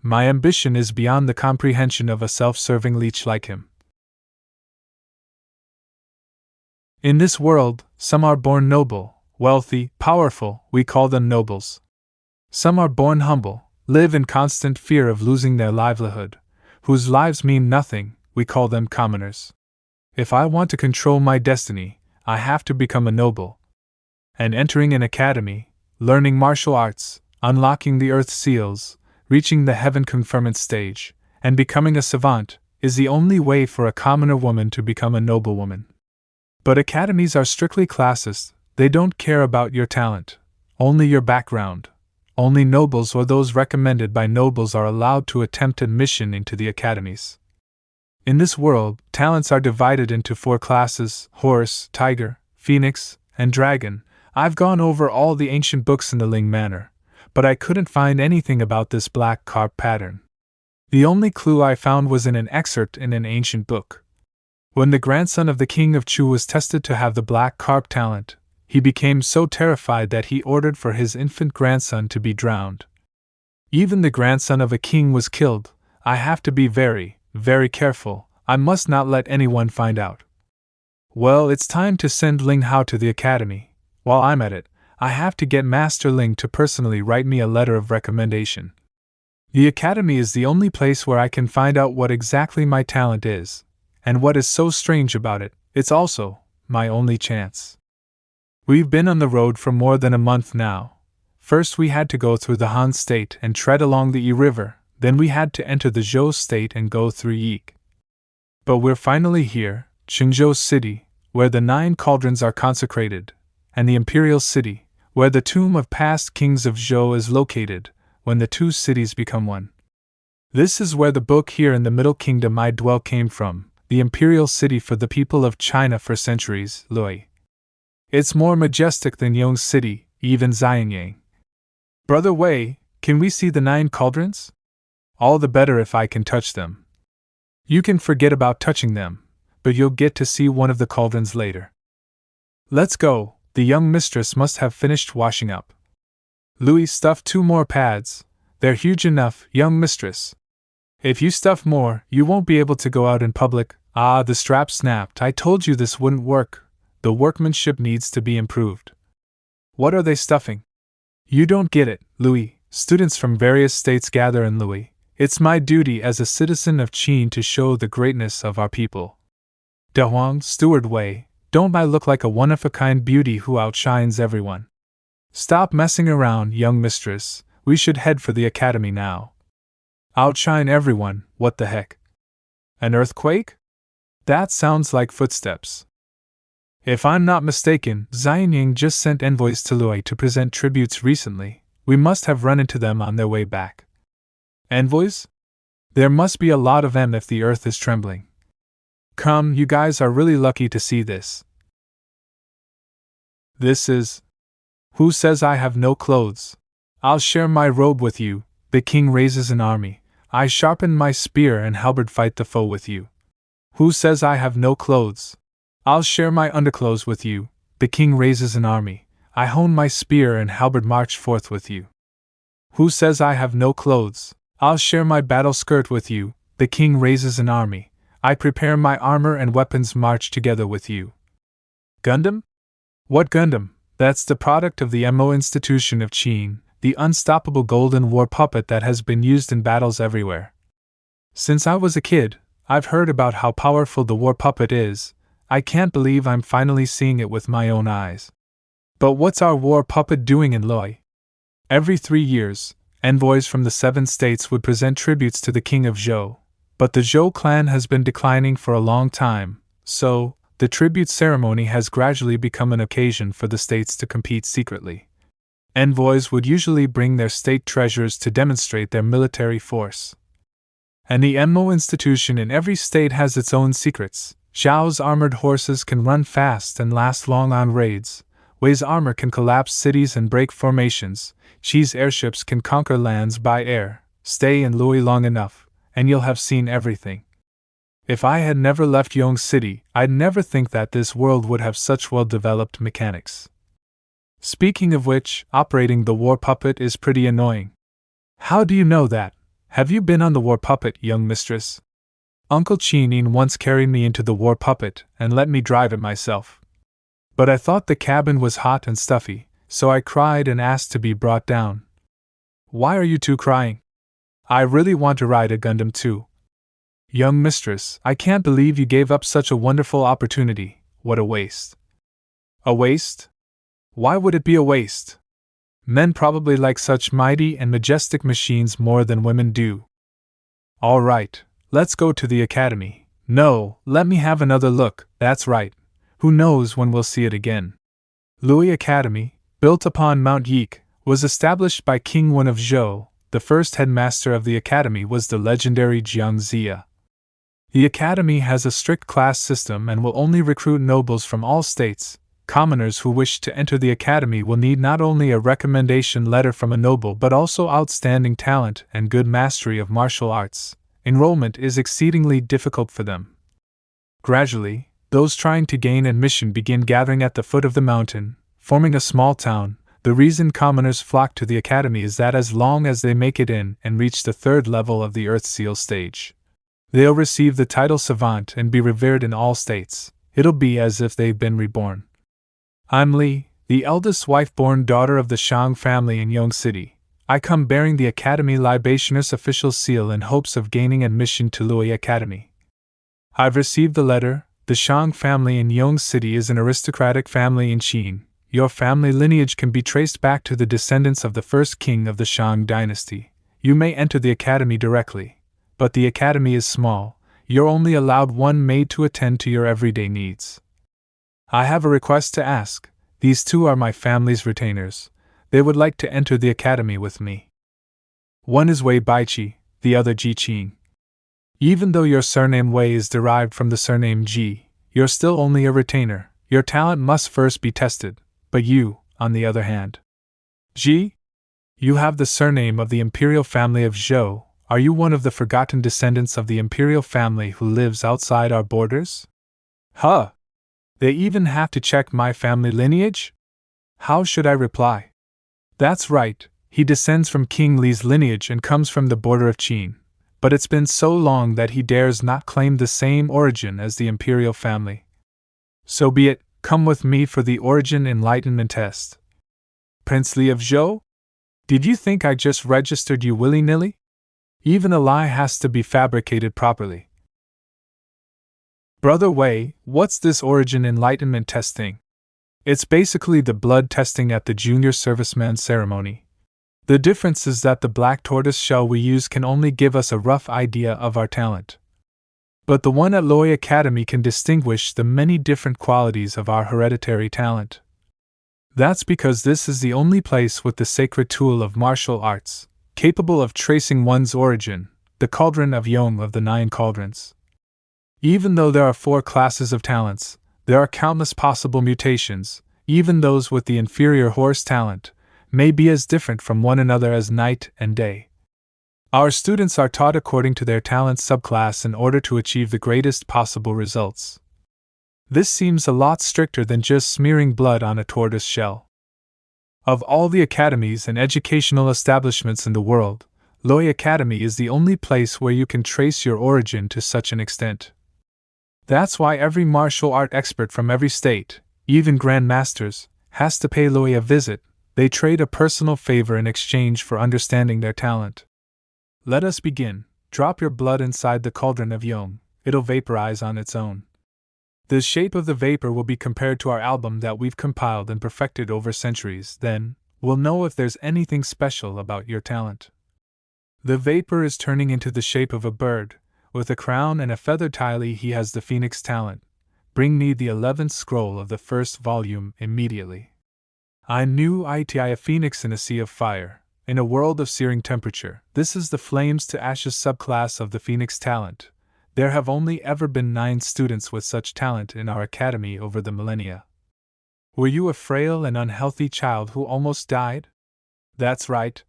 My ambition is beyond the comprehension of a self-serving leech like him. In this world, some are born noble, wealthy, powerful, we call them nobles. Some are born humble, live in constant fear of losing their livelihood, whose lives mean nothing, we call them commoners. If I want to control my destiny, I have to become a noble. And entering an academy, learning martial arts, unlocking the earth seals, reaching the heaven conferment stage, and becoming a savant, is the only way for a commoner woman to become a noble woman. But academies are strictly classist. They don't care about your talent, only your background. Only nobles or those recommended by nobles are allowed to attempt admission into the academies. In this world, talents are divided into 4 classes: horse, tiger, phoenix, and dragon. I've gone over all the ancient books in the Ling Manor, but I couldn't find anything about this black carp pattern. The only clue I found was in an excerpt in an ancient book. When the grandson of the king of Chu was tested to have the black carp talent, he became so terrified that he ordered for his infant grandson to be drowned. Even the grandson of a king was killed. I have to be very, very careful. I must not let anyone find out. Well, it's time to send Ling Hao to the academy. While I'm at it, I have to get Master Ling to personally write me a letter of recommendation. The academy is the only place where I can find out what exactly my talent is. And what is so strange about it, it's also my only chance. We've been on the road for more than a month now. First we had to go through the Han State and tread along the Yi River, then we had to enter the Zhou State and go through Yi. But we're finally here, Qingzhou City, where the 9 cauldrons are consecrated, and the Imperial City, where the tomb of past kings of Zhou is located, when the 2 cities become one. This is where the book Here in the Middle Kingdom I Dwell came from. The Imperial City for the people of China for centuries, Lui. It's more majestic than Yong City, even Xianyang. Brother Wei, can we see the 9 cauldrons? All the better if I can touch them. You can forget about touching them, but you'll get to see one of the cauldrons later. Let's go, the young mistress must have finished washing up. Louis stuffed 2 more pads. They're huge enough, young mistress. If you stuff more, you won't be able to go out in public. Ah, the strap snapped. I told you this wouldn't work. The workmanship needs to be improved. What are they stuffing? You don't get it, Louis. Students from various states gather in Louis. It's my duty as a citizen of Qing to show the greatness of our people. De Huang, Steward Wei, don't I look like a one-of-a-kind beauty who outshines everyone? Stop messing around, young mistress. We should head for the academy now. Outshine everyone, what the heck? An earthquake? That sounds like footsteps. If I'm not mistaken, Xianyang just sent envoys to Lui to present tributes recently. We must have run into them on their way back. Envoys? There must be a lot of them if the earth is trembling. Come, you guys are really lucky to see this. This is... Who says I have no clothes? I'll share my robe with you. The king raises an army. I sharpen my spear and halberd fight the foe with you. Who says I have no clothes? I'll share my underclothes with you. The king raises an army. I hone my spear and halberd march forth with you. Who says I have no clothes? I'll share my battle skirt with you. The king raises an army. I prepare my armor and weapons march together with you. Gundam? What Gundam? That's the product of the Mo institution of Qing, the unstoppable golden war puppet that has been used in battles everywhere. Since I was a kid, I've heard about how powerful the war puppet is. I can't believe I'm finally seeing it with my own eyes. But what's our war puppet doing in Lui? Every 3 years, envoys from the 7 states would present tributes to the king of Zhou. But the Zhou clan has been declining for a long time, so the tribute ceremony has gradually become an occasion for the states to compete secretly. Envoys would usually bring their state treasures to demonstrate their military force. And the Mo institution in every state has its own secrets. Zhao's armored horses can run fast and last long on raids, Wei's armor can collapse cities and break formations, Qi's airships can conquer lands by air. Stay in Lui long enough, and you'll have seen everything. If I had never left Yong City, I'd never think that this world would have such well-developed mechanics. Speaking of which, operating the war puppet is pretty annoying. How do you know that? Have you been on the war puppet, young mistress? Uncle Qing once carried me into the war puppet and let me drive it myself. But I thought the cabin was hot and stuffy, so I cried and asked to be brought down. Why are you two crying? I really want to ride a Gundam too. Young mistress, I can't believe you gave up such a wonderful opportunity. What a waste. A waste? Why would it be a waste? Men probably like such mighty and majestic machines more than women do. All right, let's go to the academy. No, let me have another look, that's right. Who knows when we'll see it again. Lui Academy, built upon Mount Yeek, was established by King Wen of Zhou. The first headmaster of the academy was the legendary Jiang Zia. The academy has a strict class system and will only recruit nobles from all states. Commoners who wish to enter the academy will need not only a recommendation letter from a noble but also outstanding talent and good mastery of martial arts. Enrollment is exceedingly difficult for them. Gradually, those trying to gain admission begin gathering at the foot of the mountain, forming a small town. The reason commoners flock to the academy is that as long as they make it in and reach the third level of the Earth Seal stage, they'll receive the title savant and be revered in all states. It'll be as if they've been reborn. I'm Li, the eldest wife-born daughter of the Shang family in Yong City. I come bearing the Academy Libationer's official seal in hopes of gaining admission to Lui Academy. I've received the letter. The Shang family in Yong City is an aristocratic family in Qing. Your family lineage can be traced back to the descendants of the first king of the Shang dynasty. You may enter the academy directly, but the academy is small. You're only allowed one maid to attend to your everyday needs. I have a request to ask. These two are my family's retainers. They would like to enter the academy with me. One is Wei Baiqi, the other Ji Qing. Even though your surname Wei is derived from the surname Ji, you're still only a retainer. Your talent must first be tested. But you, on the other hand. Ji? You have the surname of the imperial family of Zhou. Are you one of the forgotten descendants of the imperial family who lives outside our borders? Huh! They even have to check my family lineage? How should I reply? That's right, he descends from King Li's lineage and comes from the border of Qing. But it's been so long that he dares not claim the same origin as the imperial family. So be it, come with me for the origin enlightenment test. Prince Li of Zhou? Did you think I just registered you willy-nilly? Even a lie has to be fabricated properly. Brother Wei, what's this origin enlightenment test thing? It's basically the blood testing at the junior serviceman ceremony. The difference is that the black tortoise shell we use can only give us a rough idea of our talent. But the one at Lui Academy can distinguish the many different qualities of our hereditary talent. That's because this is the only place with the sacred tool of martial arts, capable of tracing one's origin, the cauldron of Yong of the 9 cauldrons. Even though there are 4 classes of talents, there are countless possible mutations. Even those with the inferior horse talent may be as different from one another as night and day. Our students are taught according to their talent subclass in order to achieve the greatest possible results. This seems a lot stricter than just smearing blood on a tortoise shell. Of all the academies and educational establishments in the world, Lui Academy is the only place where you can trace your origin to such an extent. That's why every martial art expert from every state, even grandmasters, has to pay Lui a visit. They trade a personal favor in exchange for understanding their talent. Let us begin. Drop your blood inside the cauldron of Yong. It'll vaporize on its own. The shape of the vapor will be compared to our album that we've compiled and perfected over centuries. Then, we'll know if there's anything special about your talent. The vapor is turning into the shape of a bird. With a crown and a feathered tail, he has the phoenix talent. Bring me the 11th scroll of the first volume immediately. I knew it a phoenix in a sea of fire, in a world of searing temperature. This is the flames to ashes subclass of the phoenix talent. There have only ever been 9 students with such talent in our academy over the millennia. Were you a frail and unhealthy child who almost died? That's right.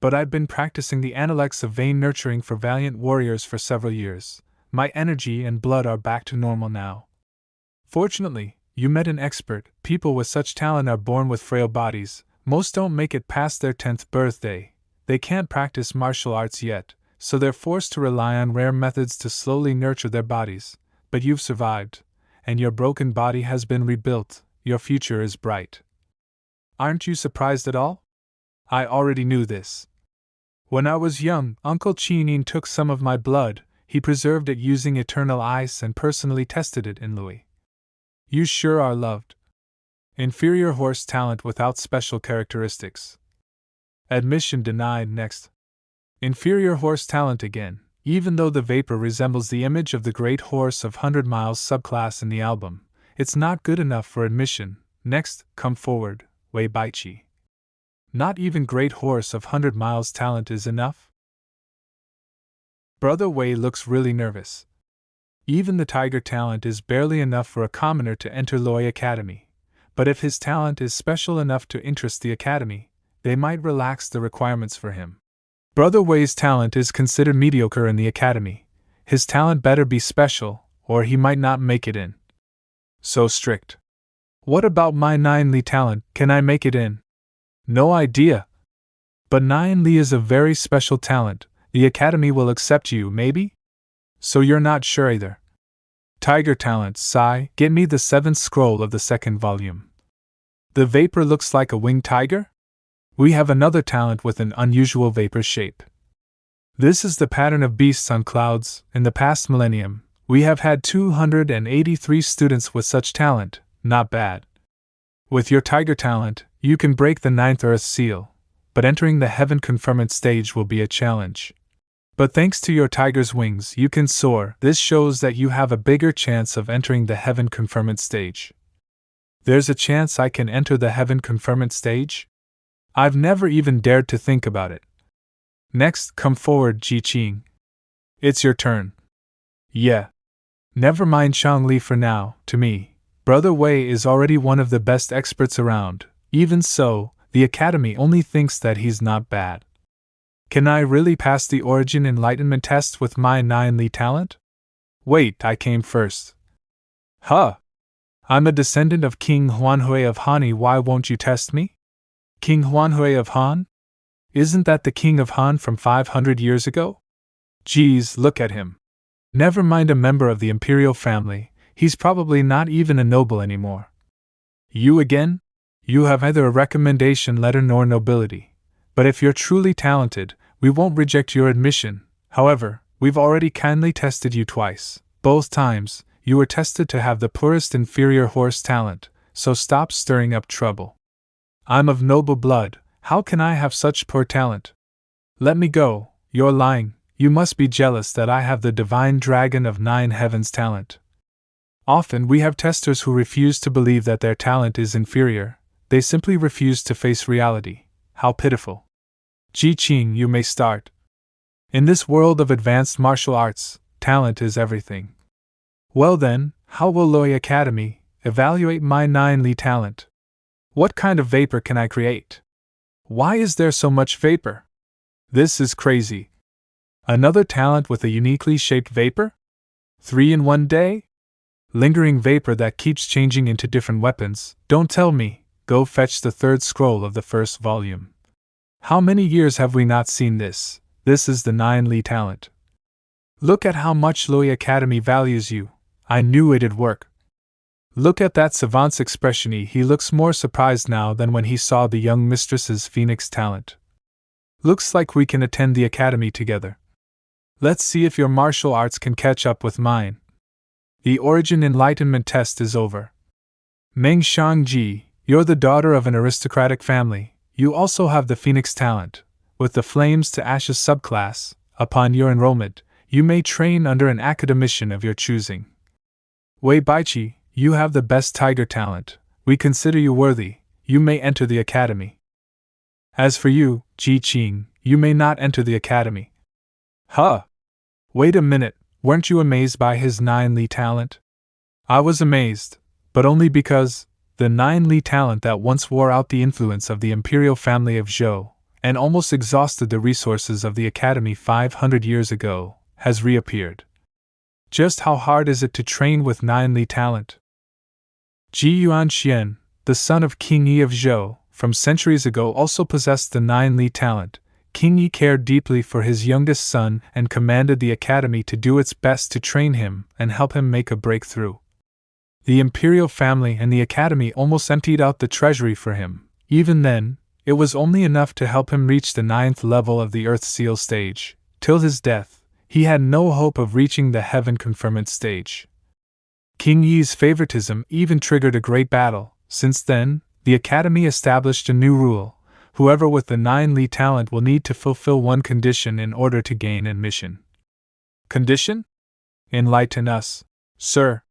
But I've been practicing the analects of vain nurturing for valiant warriors for several years. My energy and blood are back to normal now. Fortunately, you met an expert. People with such talent are born with frail bodies. Most don't make it past their 10th birthday. They can't practice martial arts yet, so they're forced to rely on rare methods to slowly nurture their bodies. But you've survived, and your broken body has been rebuilt. Your future is bright. Aren't you surprised at all? I already knew this. When I was young, Uncle Qing took some of my blood. He preserved it using eternal ice and personally tested it in Louis. You sure are loved. Inferior horse talent without special characteristics. Admission denied. Next. Inferior horse talent again, even though the vapor resembles the image of the great horse of 100 miles subclass in the album. It's not good enough for admission. Next, come forward, Wei Baichi. Not even great horse of 100 miles talent is enough? Brother Wei looks really nervous. Even the tiger talent is barely enough for a commoner to enter Loi Academy. But if his talent is special enough to interest the Academy, they might relax the requirements for him. Brother Wei's talent is considered mediocre in the Academy. His talent better be special, or he might not make it in. So strict. What about my 9 Li talent? Can I make it in? No idea. But 9 Li is a very special talent. The Academy will accept you, maybe? So you're not sure either. Tiger talent, Sai, get me the 7th scroll of the 2nd volume. The vapor looks like a winged tiger? We have another talent with an unusual vapor shape. This is the pattern of beasts on clouds. In the past millennium, we have had 283 students with such talent. Not bad. With your tiger talent, you can break the 9th Earth seal, but entering the heaven conferment stage will be a challenge. But thanks to your tiger's wings, you can soar. This shows that you have a bigger chance of entering the heaven conferment stage. There's a chance I can enter the heaven conferment stage? I've never even dared to think about it. Next, come forward, Ji Qing. It's your turn. Yeah. Never mind Chang Li for now. To me, Brother Wei is already one of the best experts around. Even so, the Academy only thinks that he's not bad. Can I really pass the Origin Enlightenment test with my 9 Li talent? Wait, I came first. Huh. I'm a descendant of King Huanhui of Hani. Why won't you test me? King Huanhui of Han? Isn't that the king of Han from 500 years ago? Geez, look at him. Never mind a member of the imperial family, he's probably not even a noble anymore. You again? You have neither a recommendation letter nor nobility. But if you're truly talented, we won't reject your admission. However, we've already kindly tested you twice. Both times, you were tested to have the poorest inferior horse talent, so stop stirring up trouble. I'm of noble blood, how can I have such poor talent? Let me go, you're lying, you must be jealous that I have the divine dragon of 9 heavens talent. Often we have testers who refuse to believe that their talent is inferior, they simply refuse to face reality. How pitiful. Ji Qing, you may start. In this world of advanced martial arts, talent is everything. Well then, how will Loi Academy evaluate my 9 Li talent? What kind of vapor can I create? Why is there so much vapor? This is crazy. Another talent with a uniquely shaped vapor? 3 in one day? Lingering vapor that keeps changing into different weapons. Don't tell me. Go fetch the 3rd scroll of the 1st volume. How many years have we not seen this? This is the 9 Li talent. Look at how much Loi Academy values you. I knew it'd work. Look at that savant's expression. He looks more surprised now than when he saw the young mistress's phoenix talent. Looks like we can attend the Academy together. Let's see if your martial arts can catch up with mine. The Origin Enlightenment test is over. Meng Shangji, you're the daughter of an aristocratic family. You also have the Phoenix talent. With the Flames to Ashes subclass, upon your enrollment, you may train under an academician of your choosing. Wei Baichi, you have the best tiger talent. We consider you worthy. You may enter the Academy. As for you, Ji Qing, you may not enter the Academy. Huh? Wait a minute, weren't you amazed by his 9 Li talent? I was amazed, but only because the 9 Li talent that once wore out the influence of the imperial family of Zhou, and almost exhausted the resources of the academy 500 years ago, has reappeared. Just how hard is it to train with 9 Li talent? Ji Yuanxian, the son of King Yi of Zhou, from centuries ago also possessed the 9 Li talent. King Yi cared deeply for his youngest son and commanded the academy to do its best to train him and help him make a breakthrough. The imperial family and the academy almost emptied out the treasury for him. Even then, it was only enough to help him reach the 9th level of the Earth Seal stage. Till his death, he had no hope of reaching the Heaven Conferment stage. King Yi's favoritism even triggered a great battle. Since then, the academy established a new rule: whoever with the 9 Li talent will need to fulfill one condition in order to gain admission. Condition? Enlighten us, sir.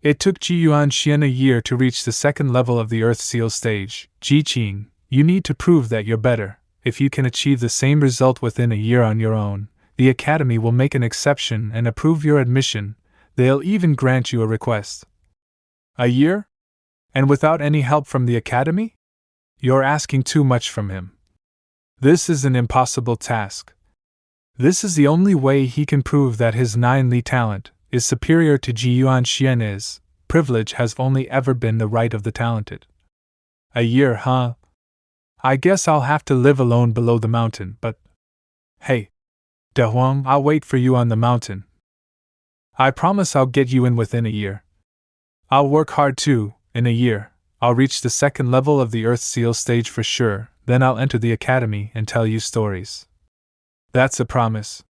It took Ji Yuanxian a year to reach the 2nd level of the Earth Seal stage. Ji Qing, you need to prove that you're better. If you can achieve the same result within a year on your own, the academy will make an exception and approve your admission. They'll even grant you a request. A year? And without any help from the academy? You're asking too much from him. This is an impossible task. This is the only way he can prove that his 9 Li talent is superior to Ji Yuanxian's. Privilege has only ever been the right of the talented. A year, huh? I guess I'll have to live alone below the mountain, but... Hey, De Huang, I'll wait for you on the mountain. I promise I'll get you in within a year. I'll work hard too. In a year, I'll reach the 2nd level of the Earth Seal stage for sure, then I'll enter the academy and tell you stories. That's a promise.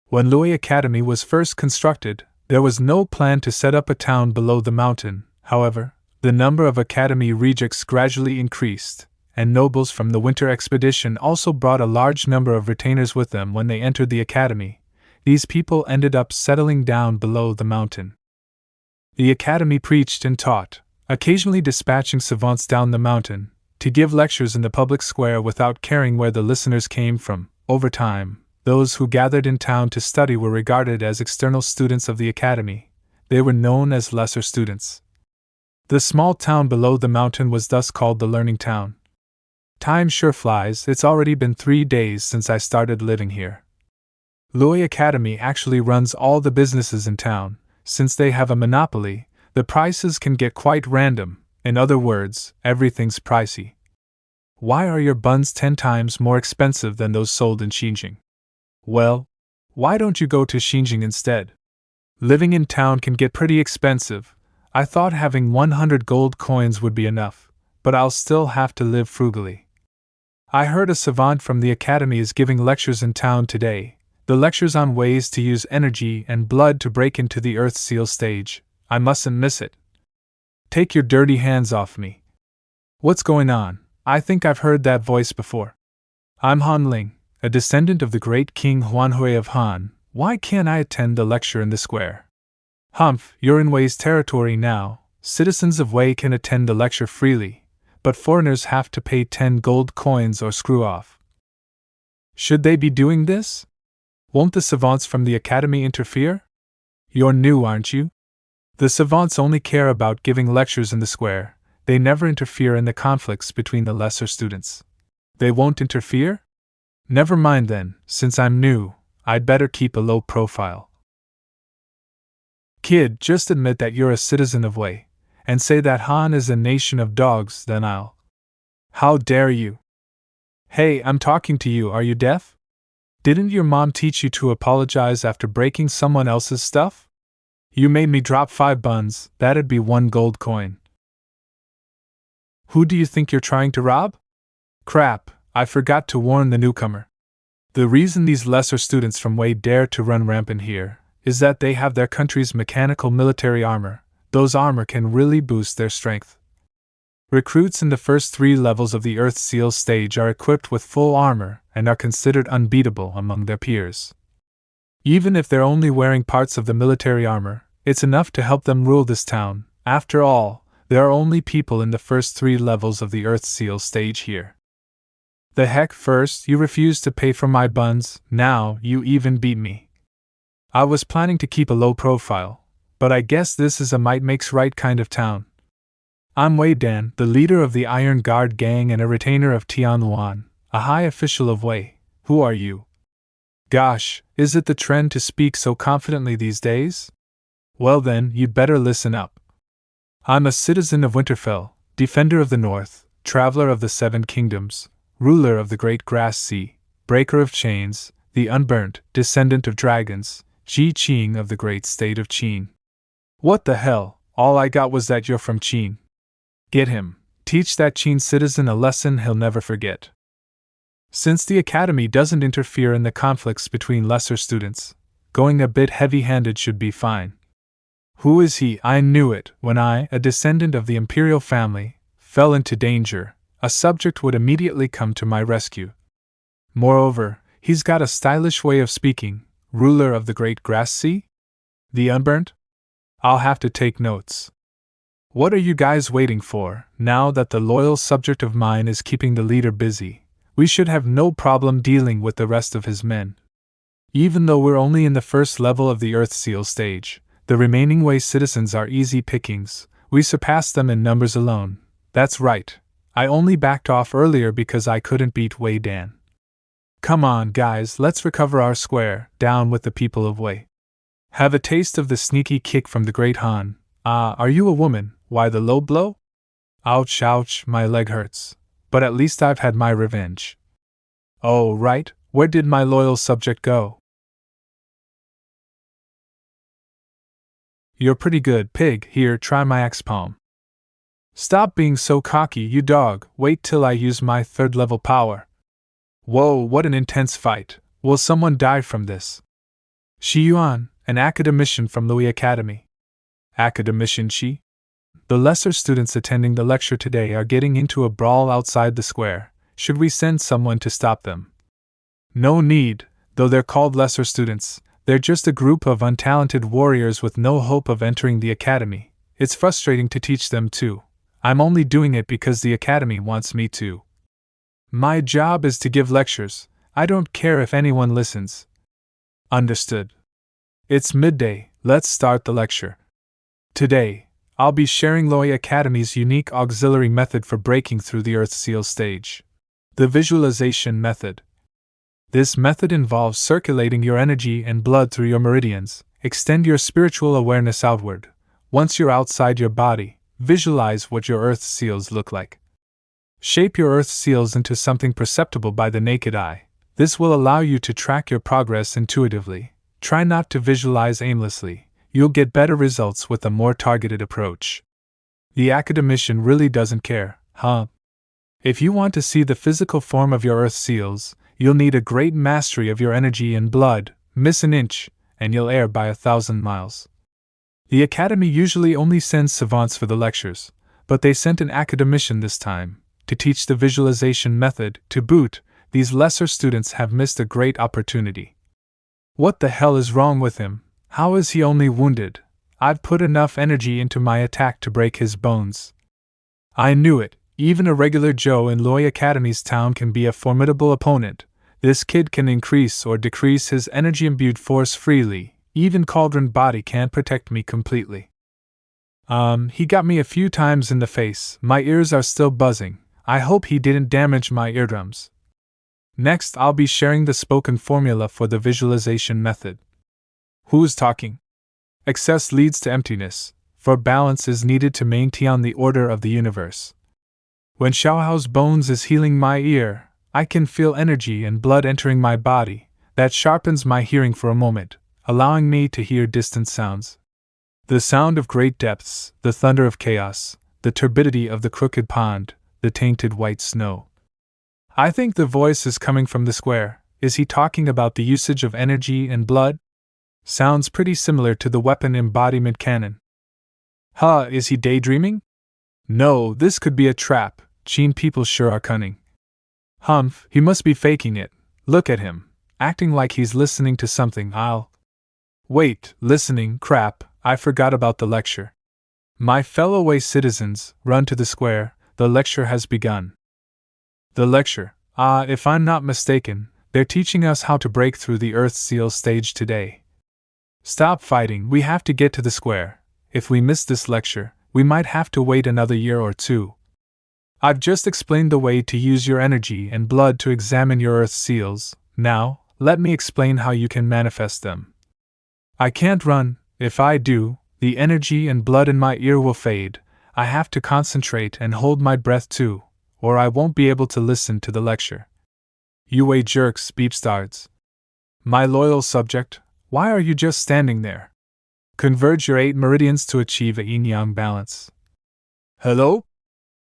When Loi Academy was first constructed, there was no plan to set up a town below the mountain. However, the number of academy rejects gradually increased, and nobles from the winter expedition also brought a large number of retainers with them when they entered the academy. These people ended up settling down below the mountain. The academy preached and taught, occasionally dispatching savants down the mountain to give lectures in the public square without caring where the listeners came from. Over time, those who gathered in town to study were regarded as external students of the academy. They were known as lesser students. The small town below the mountain was thus called the Learning Town. Time sure flies. It's already been 3 days since I started living here. Loi Academy actually runs all the businesses in town. Since they have a monopoly, the prices can get quite random. In other words, everything's pricey. Why are your buns 10 times more expensive than those sold in Xinjiang? Well, why don't you go to Xinjiang instead? Living in town can get pretty expensive. I thought having 100 gold coins would be enough, but I'll still have to live frugally. I heard a savant from the academy is giving lectures in town today. The lecture's on ways to use energy and blood to break into the Earth Seal stage. I mustn't miss it. Take your dirty hands off me. What's going on? I think I've heard that voice before. I'm Han Ling, a descendant of the great King Huanhui of Han. Why can't I attend the lecture in the square? Humph, you're in Wei's territory now. Citizens of Wei can attend the lecture freely, but foreigners have to pay 10 gold coins or screw off. Should they be doing this? Won't the savants from the academy interfere? You're new, aren't you? The savants only care about giving lectures in the square. They never interfere in the conflicts between the lesser students. They won't interfere? Never mind then, since I'm new, I'd better keep a low profile. Kid, just admit that you're a citizen of Wei, and say that Han is a nation of dogs, then I'll... How dare you? Hey, I'm talking to you, are you deaf? Didn't your mom teach you to apologize after breaking someone else's stuff? You made me drop 5 buns, that'd be 1 gold coin. Who do you think you're trying to rob? Crap, I forgot to warn the newcomer. The reason these lesser students from Wei dare to run rampant here is that they have their country's mechanical military armor. Those armor can really boost their strength. Recruits in the first 3 levels of the Earth Seal stage are equipped with full armor and are considered unbeatable among their peers. Even if they're only wearing parts of the military armor, it's enough to help them rule this town. After all, there are only people in the first 3 levels of the Earth Seal stage here. The heck, first you refused to pay for my buns, now you even beat me. I was planning to keep a low profile, but I guess this is a might makes right kind of town. I'm Wei Dan, the leader of the Iron Guard gang and a retainer of Tianluan, a high official of Wei. Who are you? Gosh, is it the trend to speak so confidently these days? Well then, you'd better listen up. I'm a citizen of Winterfell, defender of the North, traveler of the Seven Kingdoms, ruler of the Great Grass Sea, breaker of chains, the unburnt, descendant of dragons, Qing of the great state of Qing. What the hell, all I got was that you're from Qing. Get him, teach that Qing citizen a lesson he'll never forget. Since the academy doesn't interfere in the conflicts between lesser students, going a bit heavy-handed should be fine. Who is he? I knew it. When I, a descendant of the imperial family, fell into danger, a subject would immediately come to my rescue. Moreover, he's got a stylish way of speaking. Ruler of the Great Grass Sea? The Unburnt? I'll have to take notes. What are you guys waiting for? Now that the loyal subject of mine is keeping the leader busy, we should have no problem dealing with the rest of his men. Even though we're only in the first level of the Earthseal stage, the remaining Wei citizens are easy pickings. We surpassed them in numbers alone. That's right. I only backed off earlier because I couldn't beat Wei Dan. Come on, guys, let's recover our square. Down with the people of Wei. Have a taste of the sneaky kick from the Great Han. Ah, are you a woman? Why the low blow? Ouch, ouch, my leg hurts. But at least I've had my revenge. Oh, right, where did my loyal subject go? You're pretty good, pig. Here, try my axe palm. Stop being so cocky, you dog. Wait till I use my third-level power. Whoa, what an intense fight. Will someone die from this? Shi Yuan, an academician from Louis Academy. Academician Shi? The lesser students attending the lecture today are getting into a brawl outside the square. Should we send someone to stop them? No need, though they're called lesser students. They're just a group of untalented warriors with no hope of entering the academy. It's frustrating to teach them too. I'm only doing it because the academy wants me to. My job is to give lectures. I don't care if anyone listens. Understood. It's midday, let's start the lecture. Today, I'll be sharing Loi Academy's unique auxiliary method for breaking through the Earthseal stage. The visualization method. This method involves circulating your energy and blood through your meridians. Extend your spiritual awareness outward. Once you're outside your body, visualize what your earth seals look like. Shape your earth seals into something perceptible by the naked eye. This will allow you to track your progress intuitively. Try not to visualize aimlessly. You'll get better results with a more targeted approach. The academician really doesn't care, huh? If you want to see the physical form of your earth seals, you'll need a great mastery of your energy and blood. Miss an inch, and you'll err by 1,000 miles. The academy usually only sends savants for the lectures, but they sent an academician this time, to teach the visualization method. To boot, these lesser students have missed a great opportunity. What the hell is wrong with him? How is he only wounded? I've put enough energy into my attack to break his bones. I knew it. Even a regular Joe in Loi Academy's town can be a formidable opponent. This kid can increase or decrease his energy-imbued force freely. Even Cauldron Body can't protect me completely. He got me a few times in the face. My ears are still buzzing. I hope he didn't damage my eardrums. Next, I'll be sharing the spoken formula for the visualization method. Who's talking? Excess leads to emptiness, for balance is needed to maintain the order of the universe. When Xiaohao's bones is healing my ear, I can feel energy and blood entering my body. That sharpens my hearing for a moment, allowing me to hear distant sounds. The sound of great depths, the thunder of chaos, the turbidity of the crooked pond, the tainted white snow. I think the voice is coming from the square. Is he talking about the usage of energy and blood? Sounds pretty similar to the weapon embodiment canon. Huh, is he daydreaming? No, this could be a trap. Qing people sure are cunning. Humph, he must be faking it. Look at him, acting like he's listening to something. Wait, listening, crap, I forgot about the lecture. My fellow Wei citizens, run to the square, the lecture has begun. The lecture, if I'm not mistaken, they're teaching us how to break through the Earthseal stage today. Stop fighting, we have to get to the square. If we miss this lecture, we might have to wait another year or two. I've just explained the way to use your energy and blood to examine your earth seals. Now, let me explain how you can manifest them. I can't run. If I do, the energy and blood in my ear will fade. I have to concentrate and hold my breath too, or I won't be able to listen to the lecture. Yue jerks beepstards. My loyal subject, why are you just standing there? Converge your 8 meridians to achieve a yin-yang balance. Hello?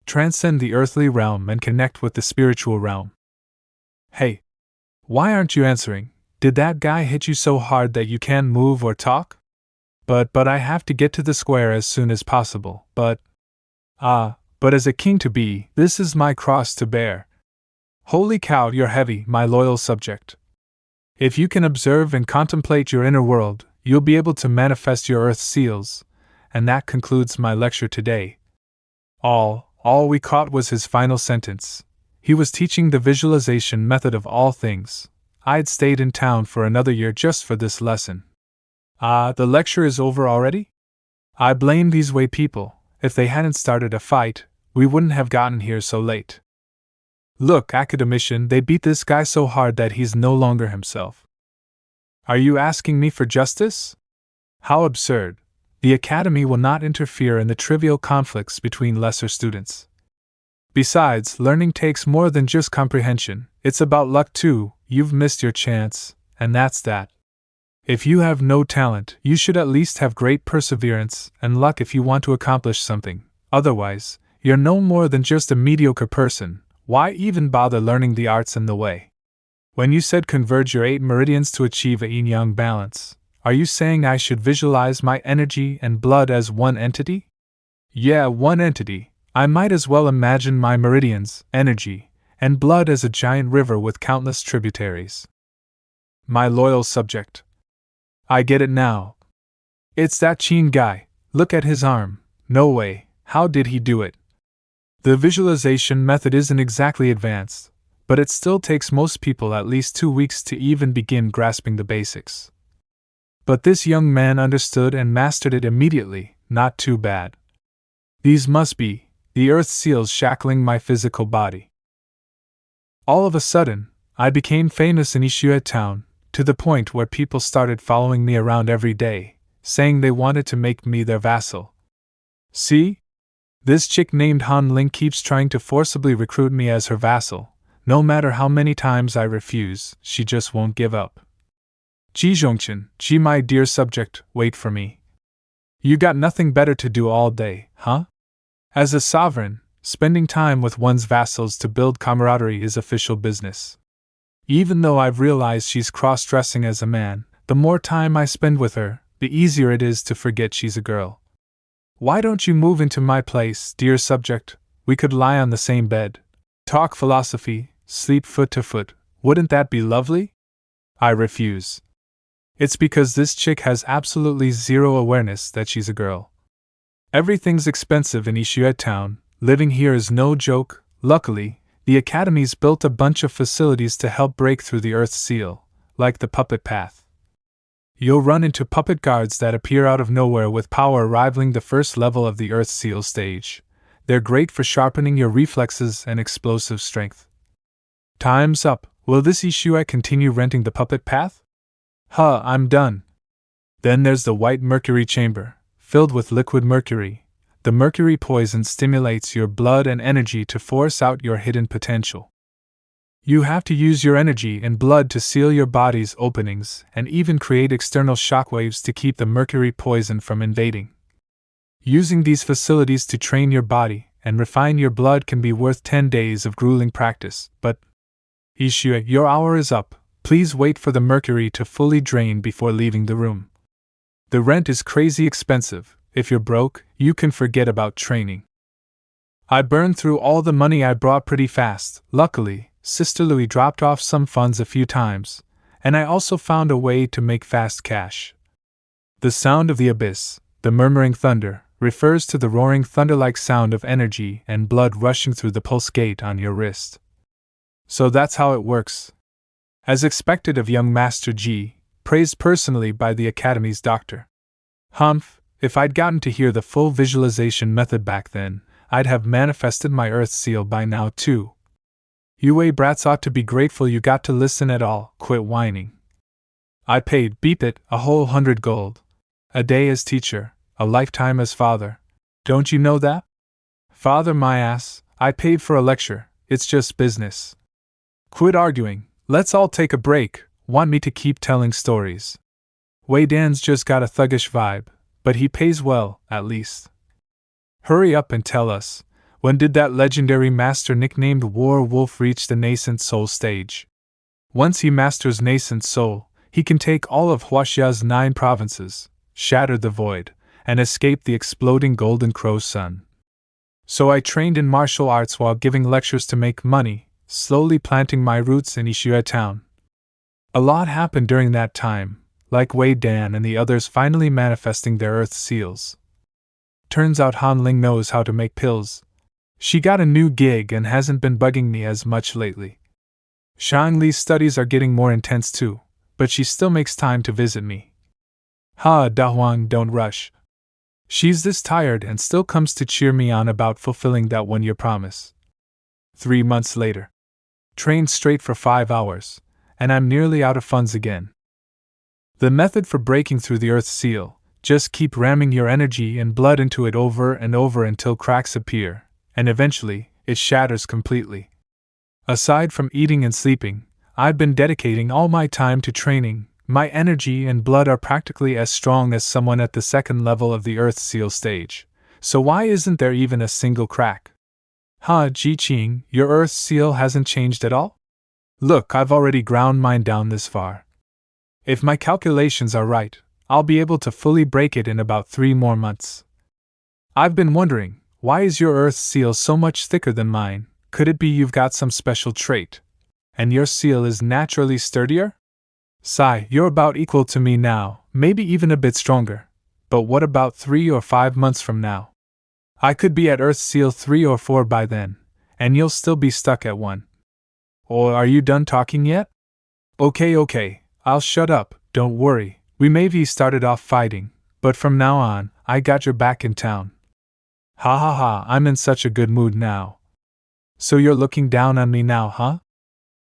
Transcend the earthly realm and connect with the spiritual realm. Hey, why aren't you answering? Did that guy hit you so hard that you can't move or talk? But I have to get to the square as soon as possible. But as a king to be, this is my cross to bear. Holy cow, you're heavy, my loyal subject. If you can observe and contemplate your inner world, you'll be able to manifest your earth seals, and that concludes my lecture today. All we caught was his final sentence. He was teaching the visualization method of all things. I'd stayed in town for another year just for this lesson. The lecture is over already? I blame these Wei people. If they hadn't started a fight, we wouldn't have gotten here so late. Look, academician, they beat this guy so hard that he's no longer himself. Are you asking me for justice? How absurd. The academy will not interfere in the trivial conflicts between lesser students. Besides, learning takes more than just comprehension, it's about luck too. You've missed your chance, and that's that. If you have no talent, you should at least have great perseverance and luck if you want to accomplish something. Otherwise, you're no more than just a mediocre person. Why even bother learning the arts in the way? When you said converge your 8 meridians to achieve a yin-yang balance, are you saying I should visualize my energy and blood as one entity? Yeah, one entity. I might as well imagine my meridians, energy, and blood as a giant river with countless tributaries. My loyal subject. I get it now. It's that Qing guy. Look at his arm. No way, how did he do it? The visualization method isn't exactly advanced, but it still takes most people at least 2 weeks to even begin grasping the basics. But this young man understood and mastered it immediately. Not too bad. These must be the earth seals shackling my physical body. All of a sudden, I became famous in Ishue town, to the point where people started following me around every day, saying they wanted to make me their vassal. See? This chick named Han Ling keeps trying to forcibly recruit me as her vassal. No matter how many times I refuse, she just won't give up. Ji Zhongchen, Ji my dear subject, wait for me. You got nothing better to do all day, huh? As a sovereign, spending time with one's vassals to build camaraderie is official business. Even though I've realized she's cross-dressing as a man, the more time I spend with her, the easier it is to forget she's a girl. Why don't you move into my place, dear subject? We could lie on the same bed, talk philosophy, sleep foot to foot. Wouldn't that be lovely? I refuse. It's because this chick has absolutely zero awareness that she's a girl. Everything's expensive in Ishue town. Living here is no joke. Luckily, the academy's built a bunch of facilities to help break through the earth seal, like the puppet path. You'll run into puppet guards that appear out of nowhere with power rivaling the first level of the earth seal stage. They're great for sharpening your reflexes and explosive strength. Time's up. Will this Ishue continue renting the puppet path? I'm done. Then there's the white mercury chamber, filled with liquid mercury. The mercury poison stimulates your blood and energy to force out your hidden potential. You have to use your energy and blood to seal your body's openings and even create external shockwaves to keep the mercury poison from invading. Using these facilities to train your body and refine your blood can be worth 10 days of grueling practice, but Ishue, your hour is up. Please wait for the mercury to fully drain before leaving the room. The rent is crazy expensive. If you're broke, you can forget about training. I burned through all the money I brought pretty fast. Luckily, Sister Louie dropped off some funds a few times, and I also found a way to make fast cash. The sound of the abyss, the murmuring thunder, refers to the roaring thunder-like sound of energy and blood rushing through the pulse gate on your wrist. So that's how it works. As expected of young Master G, praised personally by the Academy's doctor. Humph, If I'd gotten to hear the full visualization method back then, I'd have manifested my Earth seal by now too. You brats ought to be grateful you got to listen at all, quit whining. I paid, beep it, a whole 100 gold. A day as teacher, a lifetime as father. Don't you know that? Father my ass, I paid for a lecture, it's just business. Quit arguing, let's all take a break. Want me to keep telling stories? Wei Dan's just got a thuggish vibe, but he pays well, at least. Hurry up and tell us, when did that legendary master nicknamed War Wolf reach the nascent soul stage? Once he masters nascent soul, he can take all of Huaxia's 9 provinces, shatter the void, and escape the exploding Golden Crow sun. So I trained in martial arts while giving lectures to make money, slowly planting my roots in Ishua town. A lot happened during that time, like Wei Dan and the others finally manifesting their earth seals. Turns out Han Ling knows how to make pills. She got a new gig and hasn't been bugging me as much lately. Shang Li's studies are getting more intense too, but she still makes time to visit me. Da Huang, don't rush. She's this tired and still comes to cheer me on about fulfilling that one-year promise. 3 months later. Trained straight for 5 hours, and I'm nearly out of funds again. The method for breaking through the Earth seal: just keep ramming your energy and blood into it over and over until cracks appear, and eventually, it shatters completely. Aside from eating and sleeping, I've been dedicating all my time to training. My energy and blood are practically as strong as someone at the second level of the Earth seal stage, so why isn't there even a single crack? Qing, your Earth seal hasn't changed at all? Look, I've already ground mine down this far. If my calculations are right, I'll be able to fully break it in about 3 more months. I've been wondering, why is your Earth seal so much thicker than mine? Could it be you've got some special trait, and your seal is naturally sturdier? Sigh, you're about equal to me now, maybe even a bit stronger. But what about 3 or 5 months from now? I could be at Earth Seal 3 or 4 by then, and you'll still be stuck at 1. Or are you done talking yet? Okay, I'll shut up, don't worry, we maybe started off fighting, but from now on, I got your back in town. I'm in such a good mood now. So you're looking down on me now, huh?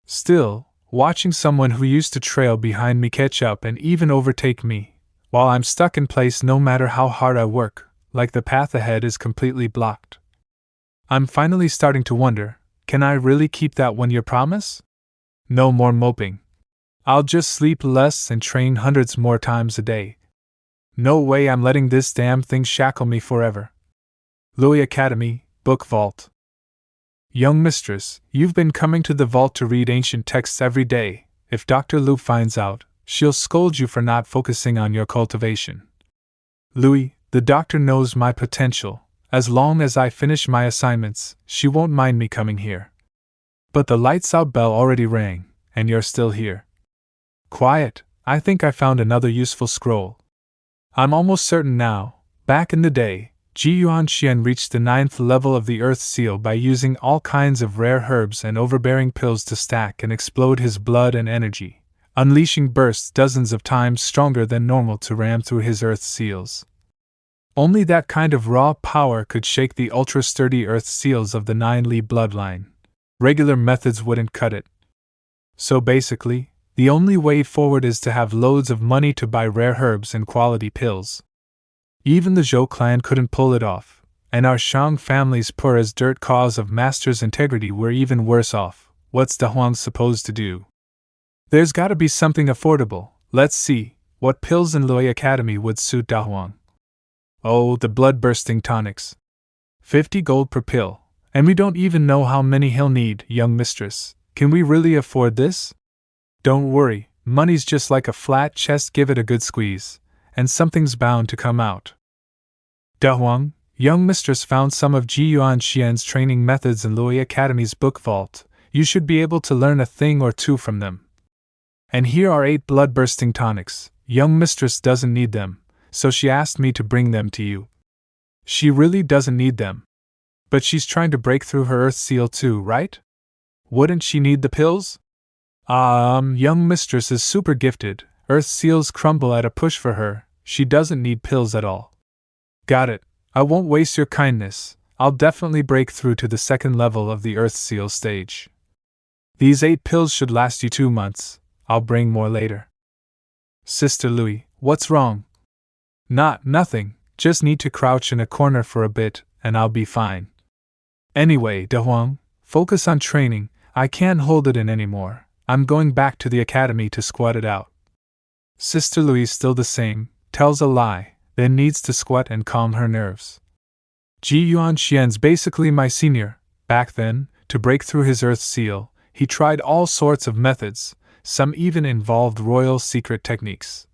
Still, watching someone who used to trail behind me catch up and even overtake me, while I'm stuck in place no matter how hard I work, like the path ahead is completely blocked. I'm finally starting to wonder, can I really keep that one-year promise? No more moping. I'll just sleep less and train hundreds more times a day. No way I'm letting this damn thing shackle me forever. Louis Academy, Book Vault. Young mistress, you've been coming to the vault to read ancient texts every day. If Dr. Lu finds out, she'll scold you for not focusing on your cultivation. Louis, the doctor knows my potential. As long as I finish my assignments, she won't mind me coming here. But the lights out bell already rang, and you're still here. Quiet, I think I found another useful scroll. I'm almost certain now, back in the day, Ji Yuanxian reached the 9th level of the Earth Seal by using all kinds of rare herbs and overbearing pills to stack and explode his blood and energy, unleashing bursts dozens of times stronger than normal to ram through his Earth Seals. Only that kind of raw power could shake the ultra-sturdy Earth Seals of the 9 Li bloodline. Regular methods wouldn't cut it. So basically, the only way forward is to have loads of money to buy rare herbs and quality pills. Even the Zhou clan couldn't pull it off, and our Shang family's poor as dirt cause of master's integrity were even worse off. What's Da Huang supposed to do? There's gotta be something affordable. Let's see, what pills in Loi Academy would suit Da Huang? Oh, the blood-bursting tonics. 50 gold per pill, and we don't even know how many he'll need, young mistress. Can we really afford this? Don't worry, money's just like a flat chest, give it a good squeeze, and something's bound to come out. Da Huang, young mistress found some of Ji Yuanxian's training methods in Loi Academy's book vault. You should be able to learn a thing or two from them. And here are 8 blood-bursting tonics. Young mistress doesn't need them, so she asked me to bring them to you. She really doesn't need them. But she's trying to break through her Earth Seal too, right? Wouldn't she need the pills? Young mistress is super gifted. Earth Seals crumble at a push for her. She doesn't need pills at all. Got it. I won't waste your kindness. I'll definitely break through to the second level of the Earth Seal stage. These 8 pills should last you 2 months. I'll bring more later. Sister Louis, what's wrong? Nothing. Just need to crouch in a corner for a bit, and I'll be fine. Anyway, De Huang, focus on training. I can't hold it in anymore. I'm going back to the academy to squat it out. Sister Louis, still the same, tells a lie, then needs to squat and calm her nerves. Ji Yuanxian's basically my senior. Back then, to break through his Earth Seal, he tried all sorts of methods, some even involved royal secret techniques.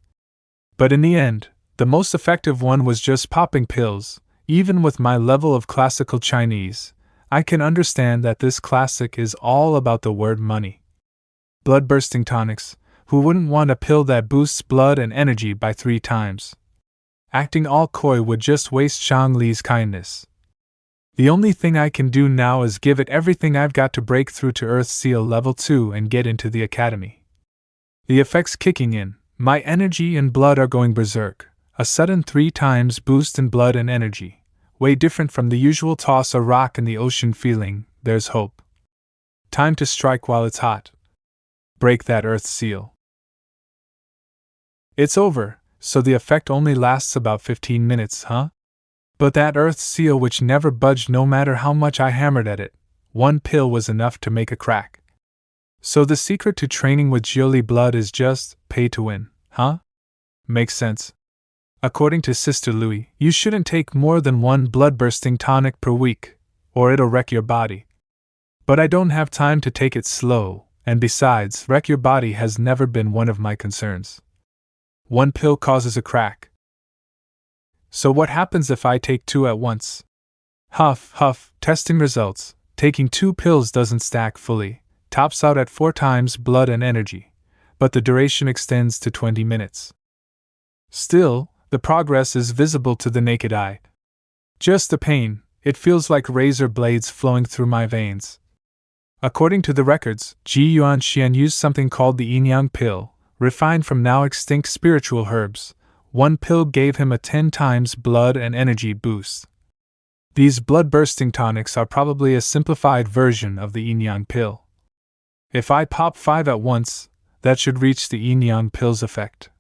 But in the end, the most effective one was just popping pills. Even with my level of classical Chinese, I can understand that this classic is all about the word money. Blood-bursting tonics, who wouldn't want a pill that boosts blood and energy by 3 times? Acting all coy would just waste Shang Li's kindness. The only thing I can do now is give it everything I've got to break through to Earth Seal Level 2 and get into the academy. The effects kicking in, my energy and blood are going berserk, a sudden 3 times boost in blood and energy, way different from the usual toss a rock in the ocean feeling. There's hope. Time to strike while it's hot. Break that Earth Seal. It's over, so the effect only lasts about 15 minutes, huh? But that Earth Seal which never budged no matter how much I hammered at it, 1 pill was enough to make a crack. So the secret to training with Jiuli blood is just pay to win, huh? Makes sense. According to Sister Louis, you shouldn't take more than 1 blood-bursting tonic per week, or it'll wreck your body. But I don't have time to take it slow, and besides, wreck your body has never been one of my concerns. 1 pill causes a crack. So what happens if I take 2 at once? Huff, testing results. Taking 2 pills doesn't stack fully, tops out at 4 times blood and energy, but the duration extends to 20 minutes. Still, the progress is visible to the naked eye. Just the pain, it feels like razor blades flowing through my veins. According to the records, Ji Yuanxian used something called the yin-yang pill, refined from now extinct spiritual herbs. 1 pill gave him a 10 times blood and energy boost. These blood-bursting tonics are probably a simplified version of the yin-yang pill. If I pop 5 at once, that should reach the yin-yang pill's effect.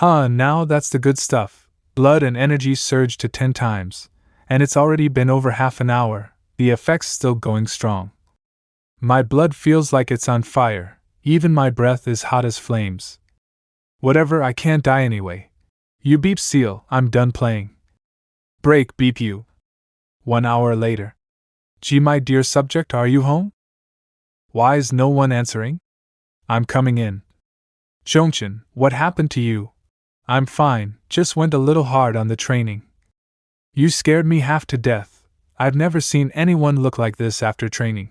Now that's the good stuff. Blood and energy surge to 10 times, and it's already been over half an hour, the effect's still going strong. My blood feels like it's on fire, even my breath is hot as flames. Whatever, I can't die anyway. You beep seal, I'm done playing. Break beep you. 1 hour later. Gee, my dear subject, are you home? Why is no one answering? I'm coming in. Zhongchen, what happened to you? I'm fine, just went a little hard on the training. You scared me half to death. I've never seen anyone look like this after training.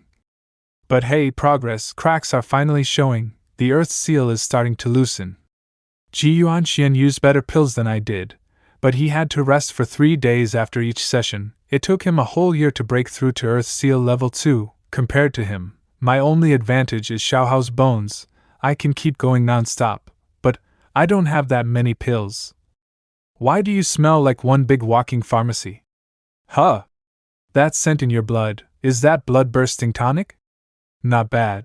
But hey, progress, cracks are finally showing, the Earth Seal is starting to loosen. Ji Yuanxian used better pills than I did, but he had to rest for 3 days after each session. It took him a whole year to break through to Earth Seal Level 2. Compared to him, my only advantage is Xiaohao's bones. I can keep going non-stop, but I don't have that many pills. Why do you smell like one big walking pharmacy? Huh? That scent in your blood, is that blood-bursting tonic? Not bad.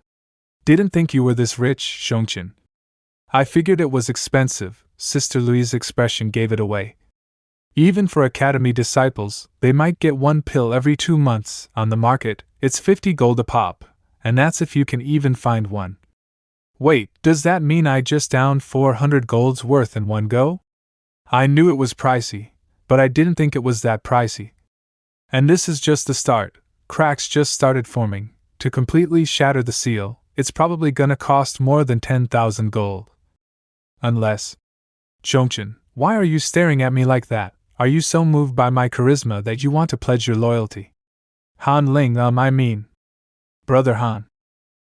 Didn't think you were this rich, Zhongchen. I figured it was expensive. Sister Louis' expression gave it away. Even for academy disciples, they might get 1 pill every 2 months. On the market, it's 50 gold a pop, and that's if you can even find one. Wait, does that mean I just downed 400 gold's worth in one go? I knew it was pricey, but I didn't think it was that pricey. And this is just the start. Cracks just started forming. To completely shatter the seal, it's probably gonna cost more than 10,000 gold. Unless... Zhongchen, why are you staring at me like that? Are you so moved by my charisma that you want to pledge your loyalty? Han Ling, I mean. Brother Han.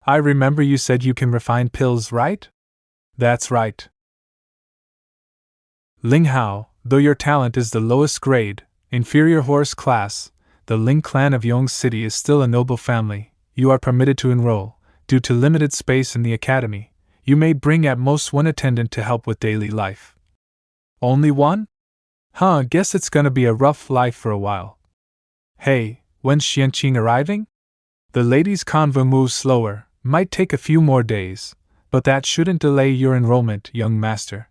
I remember you said you can refine pills, right? That's right. Ling Hao, though your talent is the lowest grade, inferior horse class, the Ling clan of Yong City is still a noble family. You are permitted to enroll. Due to limited space in the academy, you may bring at most 1 attendant to help with daily life. Only 1? Guess it's gonna be a rough life for a while. Hey, when's Xianqing arriving? The ladies' convoy moves slower, might take a few more days, but that shouldn't delay your enrollment, young master.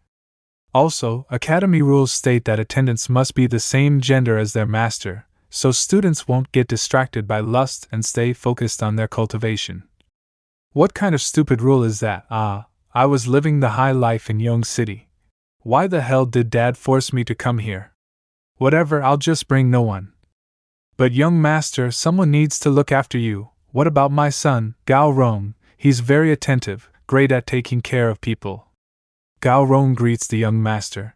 Also, academy rules state that attendants must be the same gender as their master, so students won't get distracted by lust and stay focused on their cultivation. What kind of stupid rule is that? I was living the high life in Yong City. Why the hell did Dad force me to come here? Whatever, I'll just bring no one. But young master, someone needs to look after you. What about my son, Gao Rong? He's very attentive, great at taking care of people. Gao Rong greets the young master.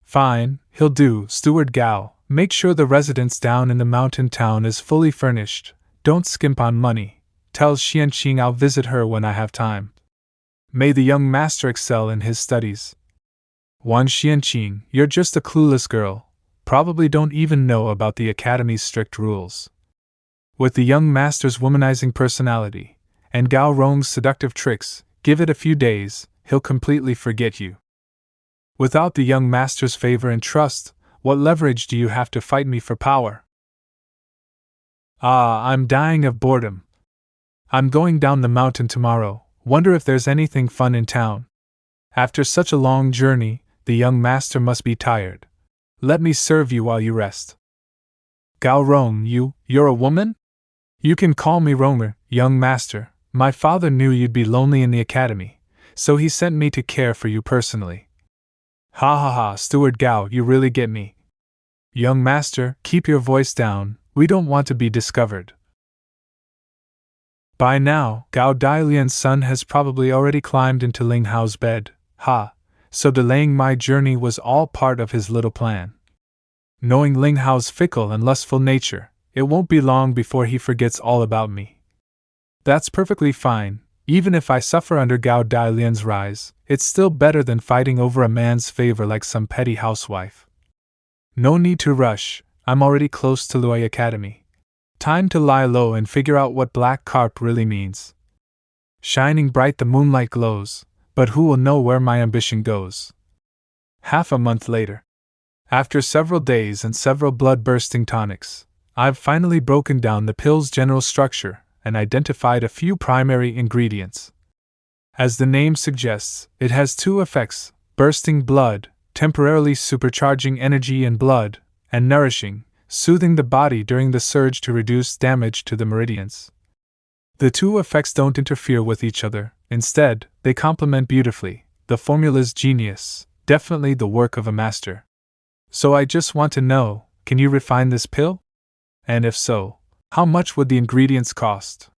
Fine, he'll do, Steward Gao. Make sure the residence down in the mountain town is fully furnished. Don't skimp on money. Tell Xianqing I'll visit her when I have time. May the young master excel in his studies. Wan Xianqing, you're just a clueless girl. Probably don't even know about the academy's strict rules. With the young master's womanizing personality, and Gao Rong's seductive tricks, give it a few days, he'll completely forget you. Without the young master's favor and trust, what leverage do you have to fight me for power? I'm dying of boredom. I'm going down the mountain tomorrow, wonder if there's anything fun in town. After such a long journey, the young master must be tired. Let me serve you while you rest. Gao Rong, you're a woman? You can call me Romer, young master. My father knew you'd be lonely in the academy, so he sent me to care for you personally. Ha, Steward Gao, you really get me. Young master, keep your voice down, we don't want to be discovered. By now, Gao Dailian's son has probably already climbed into Ling Hao's bed. So delaying my journey was all part of his little plan. Knowing Ling Hao's fickle and lustful nature, it won't be long before he forgets all about me. That's perfectly fine. Even if I suffer under Gao Dailian's rise, it's still better than fighting over a man's favor like some petty housewife. No need to rush, I'm already close to Luoy Academy. Time to lie low and figure out what black carp really means. Shining bright the moonlight glows, but who will know where my ambition goes? Half a month later. After several days and several blood-bursting tonics, I've finally broken down the pill's general structure and identified a few primary ingredients. As the name suggests, it has two effects: bursting blood, temporarily supercharging energy in blood, and nourishing, soothing the body during the surge to reduce damage to the meridians. The two effects don't interfere with each other, instead, they complement beautifully. The formula's genius, definitely the work of a master. So I just want to know, can you refine this pill? And if so, how much would the ingredients cost?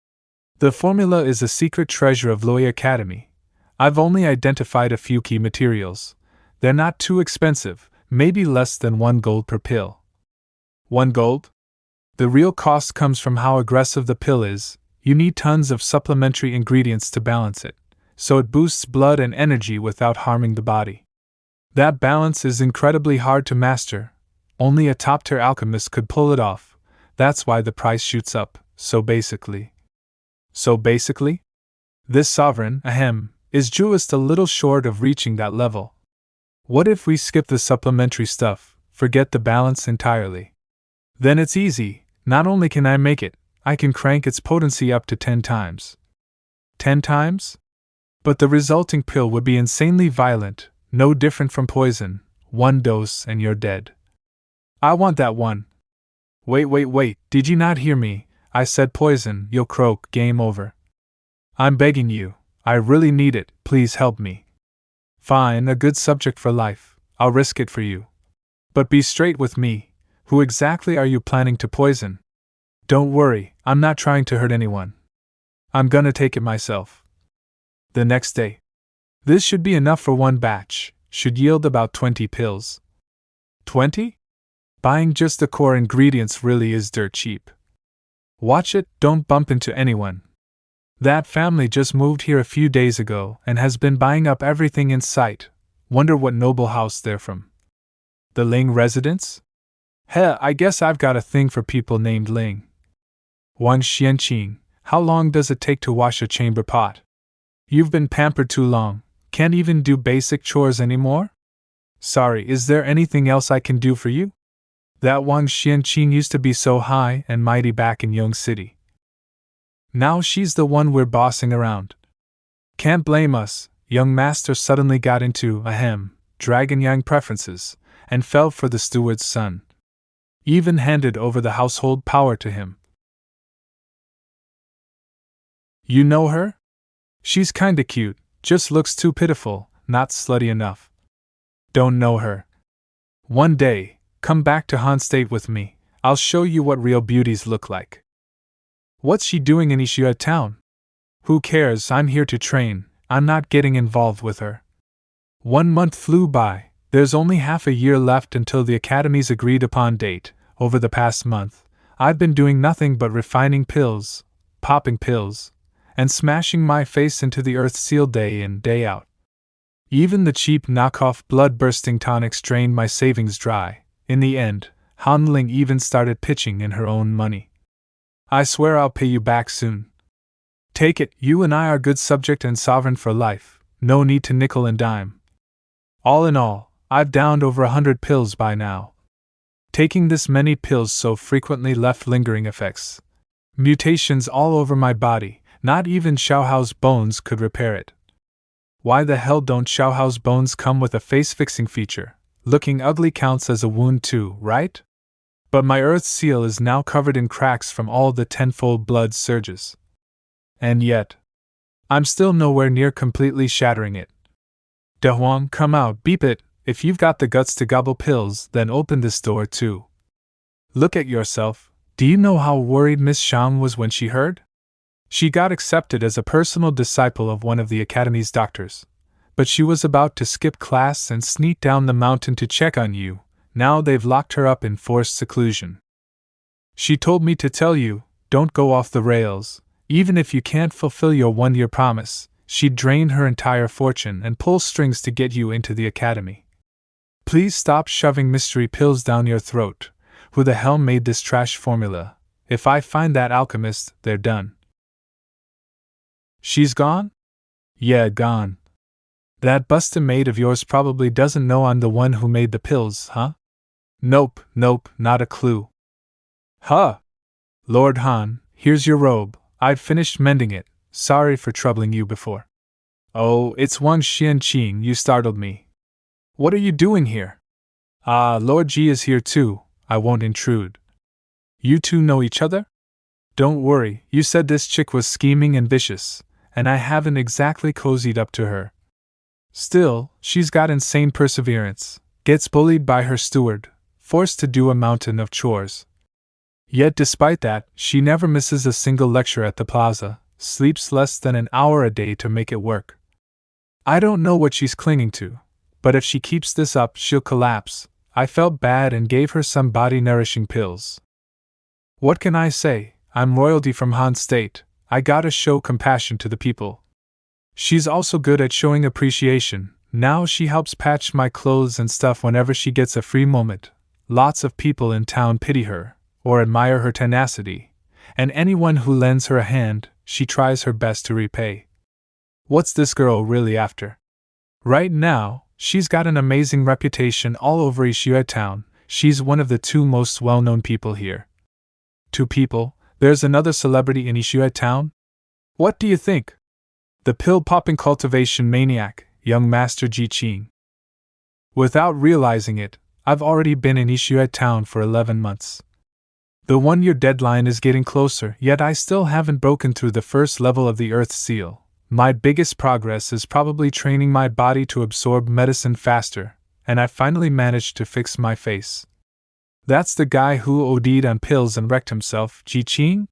The formula is a secret treasure of Luoy Academy. I've only identified a few key materials. They're not too expensive, maybe less than 1 gold per pill. 1 gold? The real cost comes from how aggressive the pill is. You need tons of supplementary ingredients to balance it, so it boosts blood and energy without harming the body. That balance is incredibly hard to master. Only a top-tier alchemist could pull it off. That's why the price shoots up. So basically, this sovereign, is just a little short of reaching that level. What if we skip the supplementary stuff, forget the balance entirely? Then it's easy. Not only can I make it, I can crank its potency up to 10 times. 10 times? But the resulting pill would be insanely violent, no different from poison. 1 dose and you're dead. I want that one. Wait, did you not hear me? I said poison, you'll croak, game over. I'm begging you, I really need it, please help me. Fine, a good subject for life, I'll risk it for you. But be straight with me, who exactly are you planning to poison? Don't worry, I'm not trying to hurt anyone. I'm gonna take it myself. The next day. This should be enough for 1 batch, should yield about 20 pills. 20? Buying just the core ingredients really is dirt cheap. Watch it, don't bump into anyone. That family just moved here a few days ago and has been buying up everything in sight. Wonder what noble house they're from. The Ling residence? Heh, I guess I've got a thing for people named Ling. Wan Xianqing, how long does it take to wash a chamber pot? You've been pampered too long, can't even do basic chores anymore? Sorry, is there anything else I can do for you? That Wang Xianqing used to be so high and mighty back in Yong City. Now she's the one we're bossing around. Can't blame us. Young master suddenly got into Dragon Yang preferences, and fell for the steward's son. Even handed over the household power to him. You know her? She's kinda cute, just looks too pitiful, not slutty enough. Don't know her. One day, come back to Han State with me, I'll show you what real beauties look like. What's she doing in Ishua town? Who cares, I'm here to train, I'm not getting involved with her. 1 month flew by, there's only half a year left until the Academy's agreed upon date. Over the past month, I've been doing nothing but refining pills, popping pills, and smashing my face into the earth seal day in, day out. Even the cheap knockoff blood-bursting tonics drained my savings dry. In the end, Han Ling even started pitching in her own money. I swear I'll pay you back soon. Take it, you and I are good subject and sovereign for life, no need to nickel and dime. All in all, I've downed over 100 pills by now. Taking this many pills so frequently left lingering effects. Mutations all over my body, not even Xiaohao's bones could repair it. Why the hell don't Xiaohao's bones come with a face-fixing feature? Looking ugly counts as a wound too, right? But my earth seal is now covered in cracks from all the tenfold blood surges. And yet, I'm still nowhere near completely shattering it. De Huang, come out, beep it. If you've got the guts to gobble pills, then open this door too. Look at yourself. Do you know how worried Miss Shang was when she heard? She got accepted as a personal disciple of one of the Academy's doctors. But she was about to skip class and sneak down the mountain to check on you. Now they've locked her up in forced seclusion. She told me to tell you, don't go off the rails. Even if you can't fulfill your 1-year promise, she'd drain her entire fortune and pull strings to get you into the Academy. Please stop shoving mystery pills down your throat. Who the hell made this trash formula? If I find that alchemist, they're done. She's gone? Yeah, gone. That busted maid of yours probably doesn't know I'm the one who made the pills, huh? Nope, not a clue. Huh! Lord Han, here's your robe. I've finished mending it. Sorry for troubling you before. Oh, it's Wang Xianqing, you startled me. What are you doing here? Ah, Lord Ji is here too. I won't intrude. You two know each other? Don't worry, you said this chick was scheming and vicious, and I haven't exactly cozied up to her. Still, she's got insane perseverance, gets bullied by her steward, forced to do a mountain of chores. Yet despite that, she never misses a single lecture at the plaza, sleeps less than an hour a day to make it work. I don't know what she's clinging to, but if she keeps this up, she'll collapse. I felt bad and gave her some body-nourishing pills. What can I say? I'm royalty from Han State. I gotta show compassion to the people. She's also good at showing appreciation. Now she helps patch my clothes and stuff whenever she gets a free moment. Lots of people in town pity her, or admire her tenacity, and anyone who lends her a hand, she tries her best to repay. What's this girl really after? Right now, she's got an amazing reputation all over Ishua town. She's one of the 2 most well-known people here. 2 people? There's another celebrity in Ishua town? What do you think? The pill-popping cultivation maniac, young Master Ji Qing. Without realizing it, I've already been in Ishua town for 11 months. The 1-year deadline is getting closer, yet I still haven't broken through the first level of the Earth Seal. My biggest progress is probably training my body to absorb medicine faster, and I finally managed to fix my face. That's the guy who OD'd on pills and wrecked himself, Ji Qing?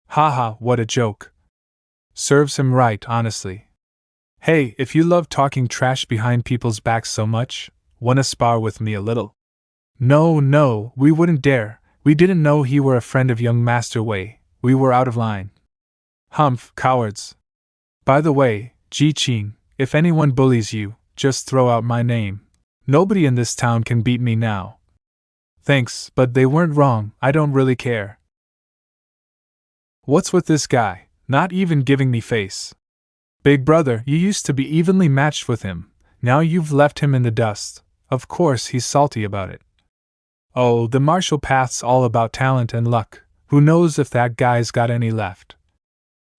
Haha, what a joke. Serves him right, honestly. Hey, if you love talking trash behind people's backs so much, wanna spar with me a little? No, we wouldn't dare. We didn't know he were a friend of young Master Wei. We were out of line. Humph, cowards. By the way, Ji Qing, if anyone bullies you, just throw out my name. Nobody in this town can beat me now. Thanks, but they weren't wrong, I don't really care. What's with this guy, not even giving me face? Big brother, you used to be evenly matched with him, now you've left him in the dust. Of course he's salty about it. Oh, the martial path's all about talent and luck. Who knows if that guy's got any left?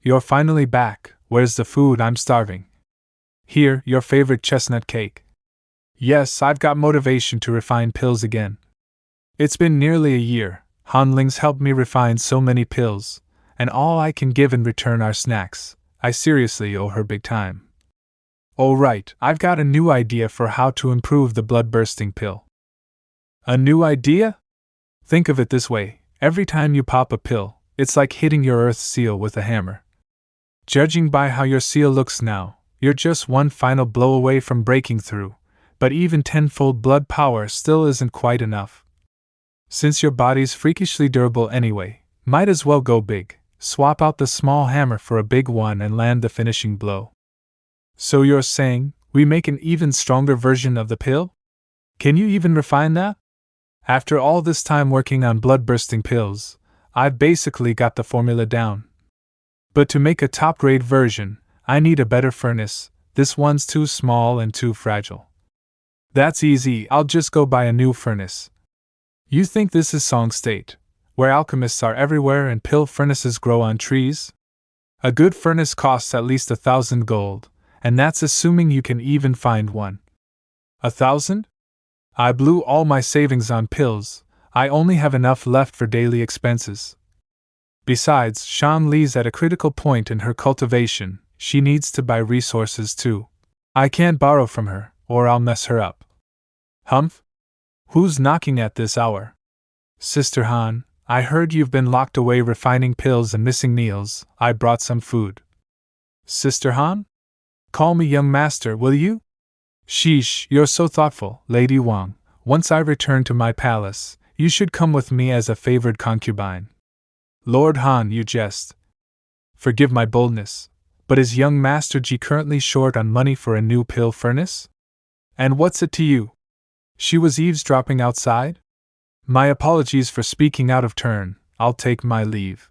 You're finally back. Where's the food? I'm starving. Here, your favorite chestnut cake. Yes, I've got motivation to refine pills again. It's been nearly a year. Han Ling's helped me refine so many pills, and all I can give in return are snacks. I seriously owe her big time. Oh right, I've got a new idea for how to improve the blood-bursting pill. A new idea? Think of it this way, every time you pop a pill, it's like hitting your earth seal with a hammer. Judging by how your seal looks now, you're just one final blow away from breaking through, but even tenfold blood power still isn't quite enough. Since your body's freakishly durable anyway, might as well go big, swap out the small hammer for a big one and land the finishing blow. So you're saying, we make an even stronger version of the pill? Can you even refine that? After all this time working on blood-bursting pills, I've basically got the formula down. But to make a top-grade version, I need a better furnace. This one's too small and too fragile. That's easy, I'll just go buy a new furnace. You think this is Song State, where alchemists are everywhere and pill furnaces grow on trees? A good furnace costs at least 1,000 gold, and that's assuming you can even find one. 1,000? I blew all my savings on pills. I only have enough left for daily expenses. Besides, Shan Li's at a critical point in her cultivation. She needs to buy resources too. I can't borrow from her, or I'll mess her up. Humph? Who's knocking at this hour? Sister Han, I heard you've been locked away refining pills and missing meals. I brought some food. Sister Han? Call me young master, will you? Sheesh, you're so thoughtful, Lady Wang. Once I return to my palace, you should come with me as a favored concubine. Lord Han, you jest. Forgive my boldness, but is young Master Ji currently short on money for a new pill furnace? And what's it to you? She was eavesdropping outside? My apologies for speaking out of turn, I'll take my leave.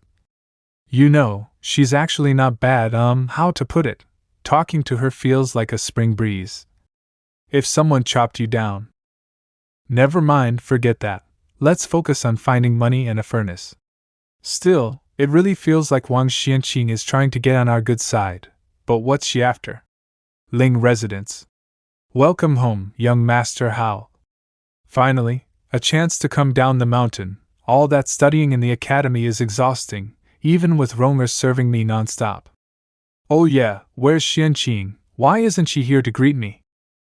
You know, she's actually not bad, how to put it. Talking to her feels like a spring breeze. If someone chopped you down. Never mind, forget that. Let's focus on finding money and a furnace. Still, it really feels like Wang Xianqing is trying to get on our good side. But what's she after? Ling residence. Welcome home, young Master Hao. Finally, a chance to come down the mountain. All that studying in the academy is exhausting, even with roamers serving me non-stop. Oh yeah, where's Xianqing? Why isn't she here to greet me?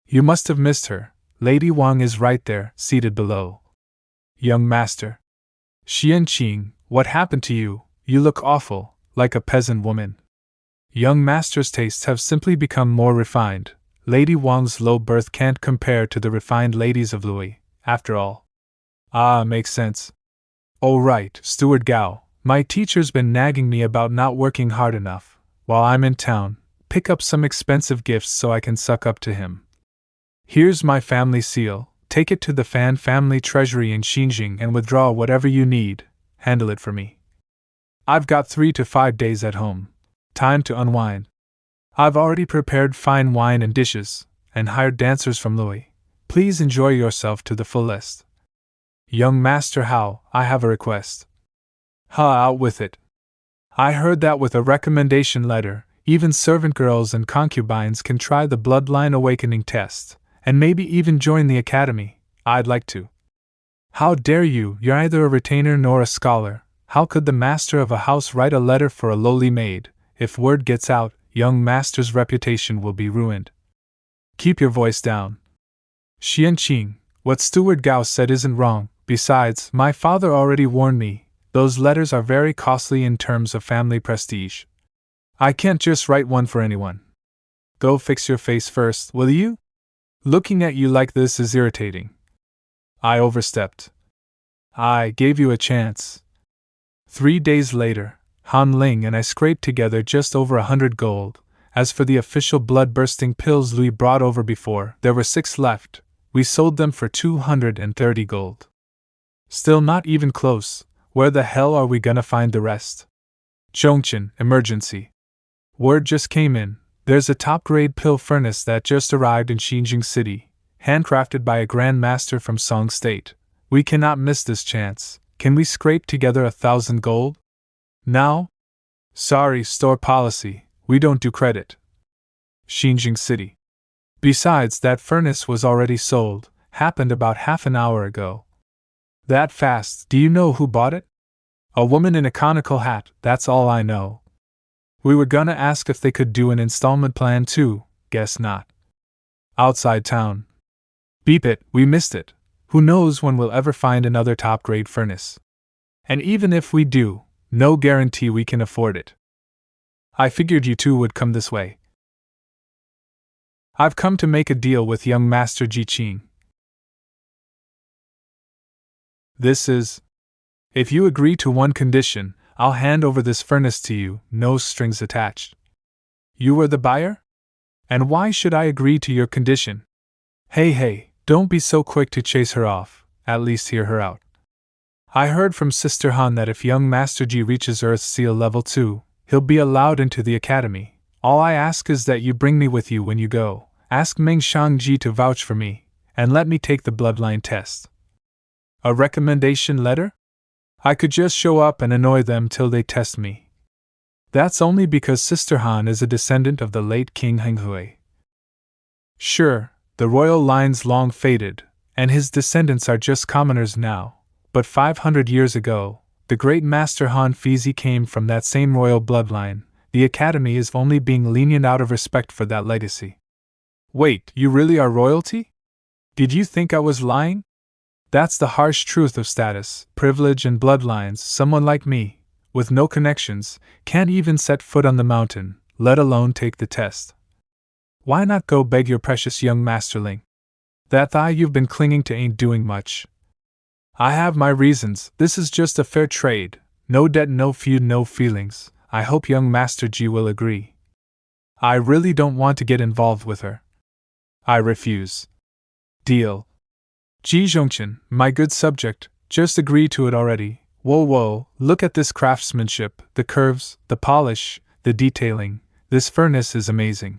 You must have missed her. Lady Wang is right there, seated below. Young Master. Xianqing, what happened to you? You look awful, like a peasant woman. Young Master's tastes have simply become more refined. Lady Wang's low birth can't compare to the refined ladies of Louis, after all. Ah, makes sense. Oh right, Steward Gao, my teacher's been nagging me about not working hard enough. While I'm in town, pick up some expensive gifts so I can suck up to him. Here's my family seal, take it to the Fan family treasury in Xinjiang and withdraw whatever you need, handle it for me. I've got 3 to 5 days at home. Time to unwind. I've already prepared fine wine and dishes, and hired dancers from Louis. Please enjoy yourself to the fullest. Young Master Hao, I have a request. Out with it. I heard that with a recommendation letter, even servant girls and concubines can try the bloodline awakening test, and maybe even join the academy. I'd like to. How dare you, you're neither a retainer nor a scholar. How could the master of a house write a letter for a lowly maid? If word gets out, young master's reputation will be ruined. Keep your voice down. Xianqing, what Steward Gao said isn't wrong. Besides, my father already warned me. Those letters are very costly in terms of family prestige. I can't just write one for anyone. Go fix your face first, will you? Looking at you like this is irritating. I overstepped. I gave you a chance. 3 days later, Han Ling and I scraped together just over 100 gold. As for the official blood-bursting pills Louis brought over before, there were 6 left. We sold them for 230 gold. Still not even close. Where the hell are we gonna find the rest? Zhongchen, emergency. Word just came in. There's a top-grade pill furnace that just arrived in Xinjiang City. handcrafted by a Grand Master from Song State. We cannot miss this chance. Can we scrape together 1,000 gold? Now? Sorry, store policy, we don't do credit. Xinjiang City. Besides, that furnace was already sold, happened about half an hour ago. That fast? Do you know who bought it? A woman in a conical hat, that's all I know. We were gonna ask if they could do an installment plan too, guess not. Outside town. Beep it, we missed it. Who knows when we'll ever find another top-grade furnace. And even if we do, no guarantee we can afford it. I figured you two would come this way. I've come to make a deal with young Master Ji Qing. This is... If you agree to one condition, I'll hand over this furnace to you, no strings attached. You are the buyer? And why should I agree to your condition? Hey, don't be so quick to chase her off, at least hear her out. I heard from Sister Han that if young Master Ji reaches Earth Seal Level 2, he'll be allowed into the academy. All I ask is that you bring me with you when you go. Ask Meng Shangji to vouch for me, and let me take the bloodline test. A recommendation letter? I could just show up and annoy them till they test me. That's only because Sister Han is a descendant of the late King Henghui. Sure, the royal line's long faded, and his descendants are just commoners now, but 500 years ago, the great Master Han Fizi came from that same royal bloodline. The academy is only being lenient out of respect for that legacy. Wait, you really are royalty? Did you think I was lying? That's the harsh truth of status, privilege, and bloodlines. Someone like me, with no connections, can't even set foot on the mountain, let alone take the test. Why not go beg your precious young masterling? That thigh you've been clinging to ain't doing much. I have my reasons. This is just a fair trade. No debt, no feud, no feelings. I hope young Master Ji will agree. I really don't want to get involved with her. I refuse. Deal. Ji Zhongchen, my good subject, just agree to it already. Whoa, look at this craftsmanship, the curves, the polish, the detailing. This furnace is amazing.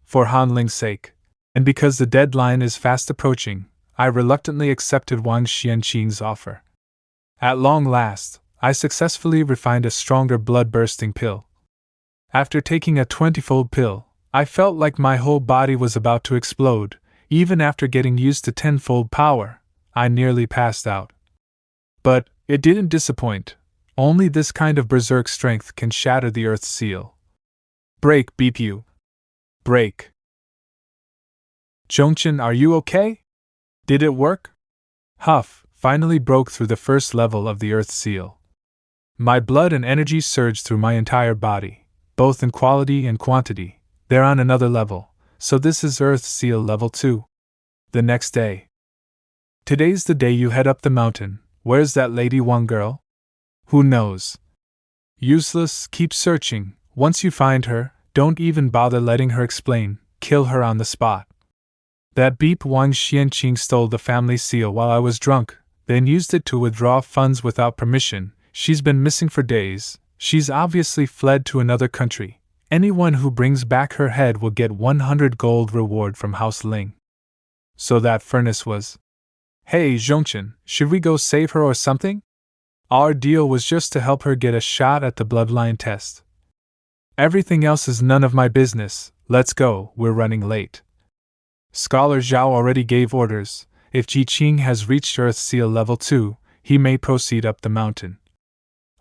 For Han Ling's sake, and because the deadline is fast approaching, I reluctantly accepted Wang Xianqing's offer. At long last, I successfully refined a stronger blood-bursting pill. After taking a 20-fold pill, I felt like my whole body was about to explode. Even after getting used to 10-fold power, I nearly passed out. But it didn't disappoint. Only this kind of berserk strength can shatter the Earth's seal. Break, beep you. Break. Zhongchen, are you okay? Did it work? Huff finally broke through the first level of the Earth's seal. My blood and energy surged through my entire body, both in quality and quantity. They're on another level, so this is Earth's seal level 2. The next day. Today's the day you head up the mountain. Where's that Lady Wang girl? Who knows? Useless, keep searching. Once you find her, don't even bother letting her explain. Kill her on the spot. That beep Wang Xianqing stole the family seal while I was drunk, then used it to withdraw funds without permission. She's been missing for days. She's obviously fled to another country. Anyone who brings back her head will get 100 gold reward from House Ling. So that furnace was... Hey, Zhongchen, should we go save her or something? Our deal was just to help her get a shot at the bloodline test. Everything else is none of my business. Let's go, we're running late. Scholar Zhao already gave orders. If Ji Qing has reached Earth Seal Level 2, he may proceed up the mountain.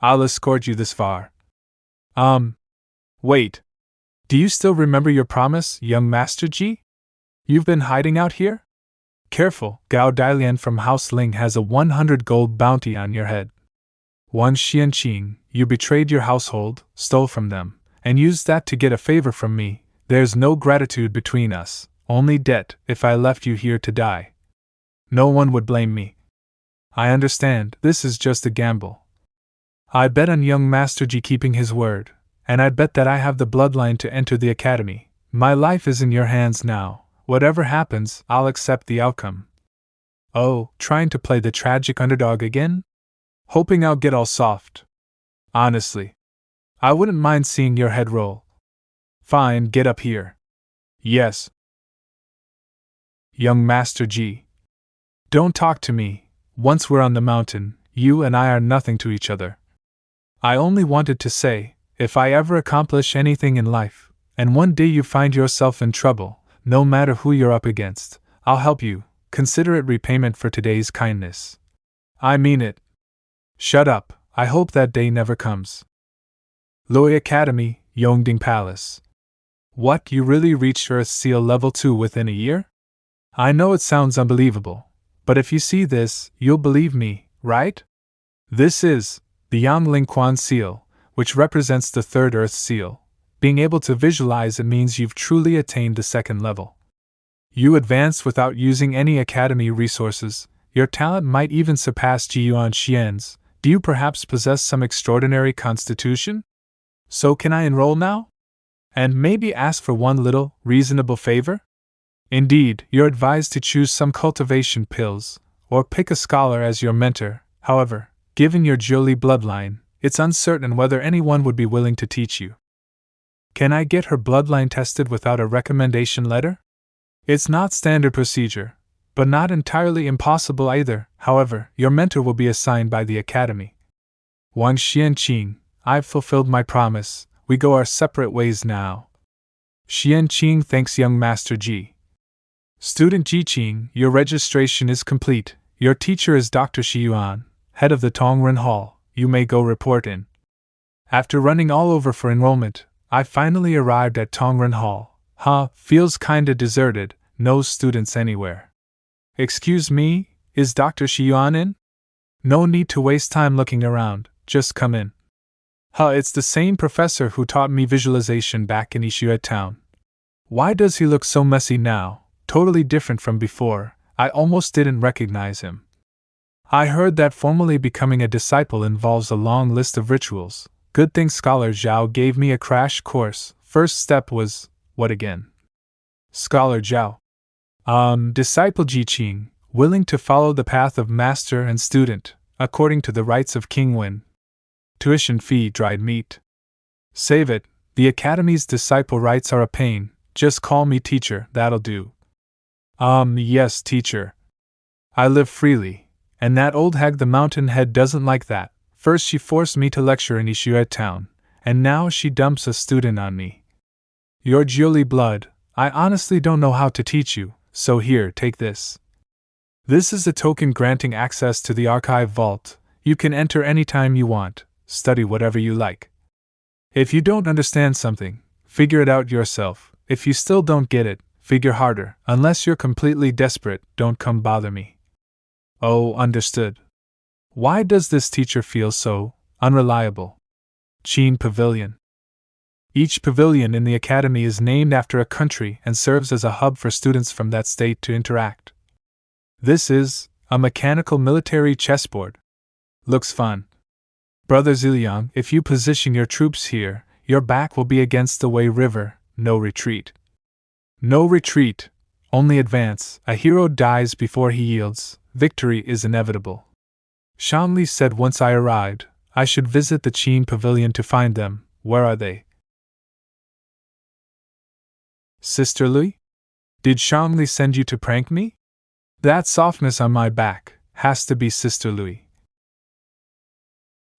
I'll escort you this far. Wait. Do you still remember your promise, young Master Ji? You've been hiding out here? Careful, Gao Dailian from House Ling has a 100 gold bounty on your head. Wang Xianqing, you betrayed your household, stole from them, and used that to get a favor from me. There's no gratitude between us, only debt. If I left you here to die, no one would blame me. I understand, this is just a gamble. I bet on young Master Ji keeping his word, and I bet that I have the bloodline to enter the academy. My life is in your hands now. Whatever happens, I'll accept the outcome. Oh, trying to play the tragic underdog again? Hoping I'll get all soft. Honestly, I wouldn't mind seeing your head roll. Fine, get up here. Yes. young Master G. Don't talk to me. Once we're on the mountain, you and I are nothing to each other. I only wanted to say, if I ever accomplish anything in life, and one day you find yourself in trouble, no matter who you're up against, I'll help you. Consider it repayment for today's kindness. I mean it. Shut up, I hope that day never comes. Loi Academy, Yongding Palace. What, you really reached Earth Seal Level 2 within a year? I know it sounds unbelievable, but if you see this, you'll believe me, right? This is the Yangling Quan Seal, which represents the third Earth Seal. Being able to visualize it means you've truly attained the second level. You advanced without using any academy resources. Your talent might even surpass Jiyuan Xian's. Do you perhaps possess some extraordinary constitution? So can I enroll now? And maybe ask for one little, reasonable favor? Indeed, you're advised to choose some cultivation pills, or pick a scholar as your mentor. However, given your Jolie bloodline, it's uncertain whether anyone would be willing to teach you. Can I get her bloodline tested without a recommendation letter? It's not standard procedure, but not entirely impossible either. However, your mentor will be assigned by the academy. Wang Xianqing, I've fulfilled my promise. We go our separate ways now. Xianqing thanks young Master Ji. Student Ji Qing, your registration is complete. Your teacher is Dr. Xiyuan, head of the Tongren Hall. You may go report in. After running all over for enrollment, I finally arrived at Tongren Hall. Feels kinda deserted, no students anywhere. Excuse me, is Dr. Xiyuan in? No need to waste time looking around, just come in. It's the same professor who taught me visualization back in Ishua Town. Why does he look so messy now, totally different from before? I almost didn't recognize him. I heard that formally becoming a disciple involves a long list of rituals. Good thing Scholar Zhao gave me a crash course. First step was, what again? Scholar Zhao. Disciple Ji Qing, willing to follow the path of master and student, according to the rites of King Wen. Tuition fee dried meat. Save it, the academy's disciple rites are a pain, just call me teacher, that'll do. Yes, teacher. I live freely, and that old hag the mountain head doesn't like that. First she forced me to lecture in Ishua Town, and now she dumps a student on me. You're Jolie blood, I honestly don't know how to teach you, so here, take this. This is a token granting access to the archive vault. You can enter anytime you want, study whatever you like. If you don't understand something, figure it out yourself. If you still don't get it, figure harder. Unless you're completely desperate, don't come bother me. Oh, understood. Why does this teacher feel so unreliable? Qing Pavilion. Each pavilion in the academy is named after a country and serves as a hub for students from that state to interact. This is a mechanical military chessboard. Looks fun. Brother Ziliang, if you position your troops here, your back will be against the Wei River, no retreat. No retreat, only advance. A hero dies before he yields, victory is inevitable. Shanli said once I arrived, I should visit the Qing Pavilion to find them. Where are they? Sister Lui? Did Shanli send you to prank me? That softness on my back has to be Sister Lui.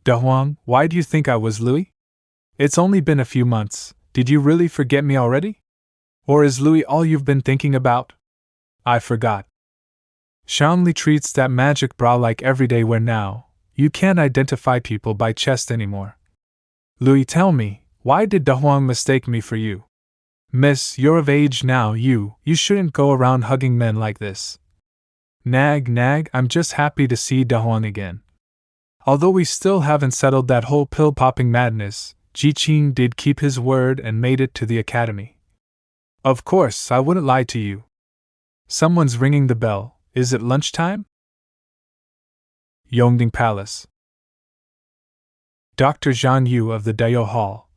Dahuang, why do you think I was Lui? It's only been a few months. Did you really forget me already? Or is Lui all you've been thinking about? I forgot. Shanli treats that magic bra like everyday wear now. You can't identify people by chest anymore. Lui, tell me, why did Dahuang mistake me for you? Miss, you're of age now, you shouldn't go around hugging men like this. Nag, I'm just happy to see Dahuang again. Although we still haven't settled that whole pill-popping madness, Ji Qing did keep his word and made it to the academy. Of course, I wouldn't lie to you. Someone's ringing the bell. Is it lunchtime? Yongding Palace. Dr. Zhang Yu of the Dayo Hall.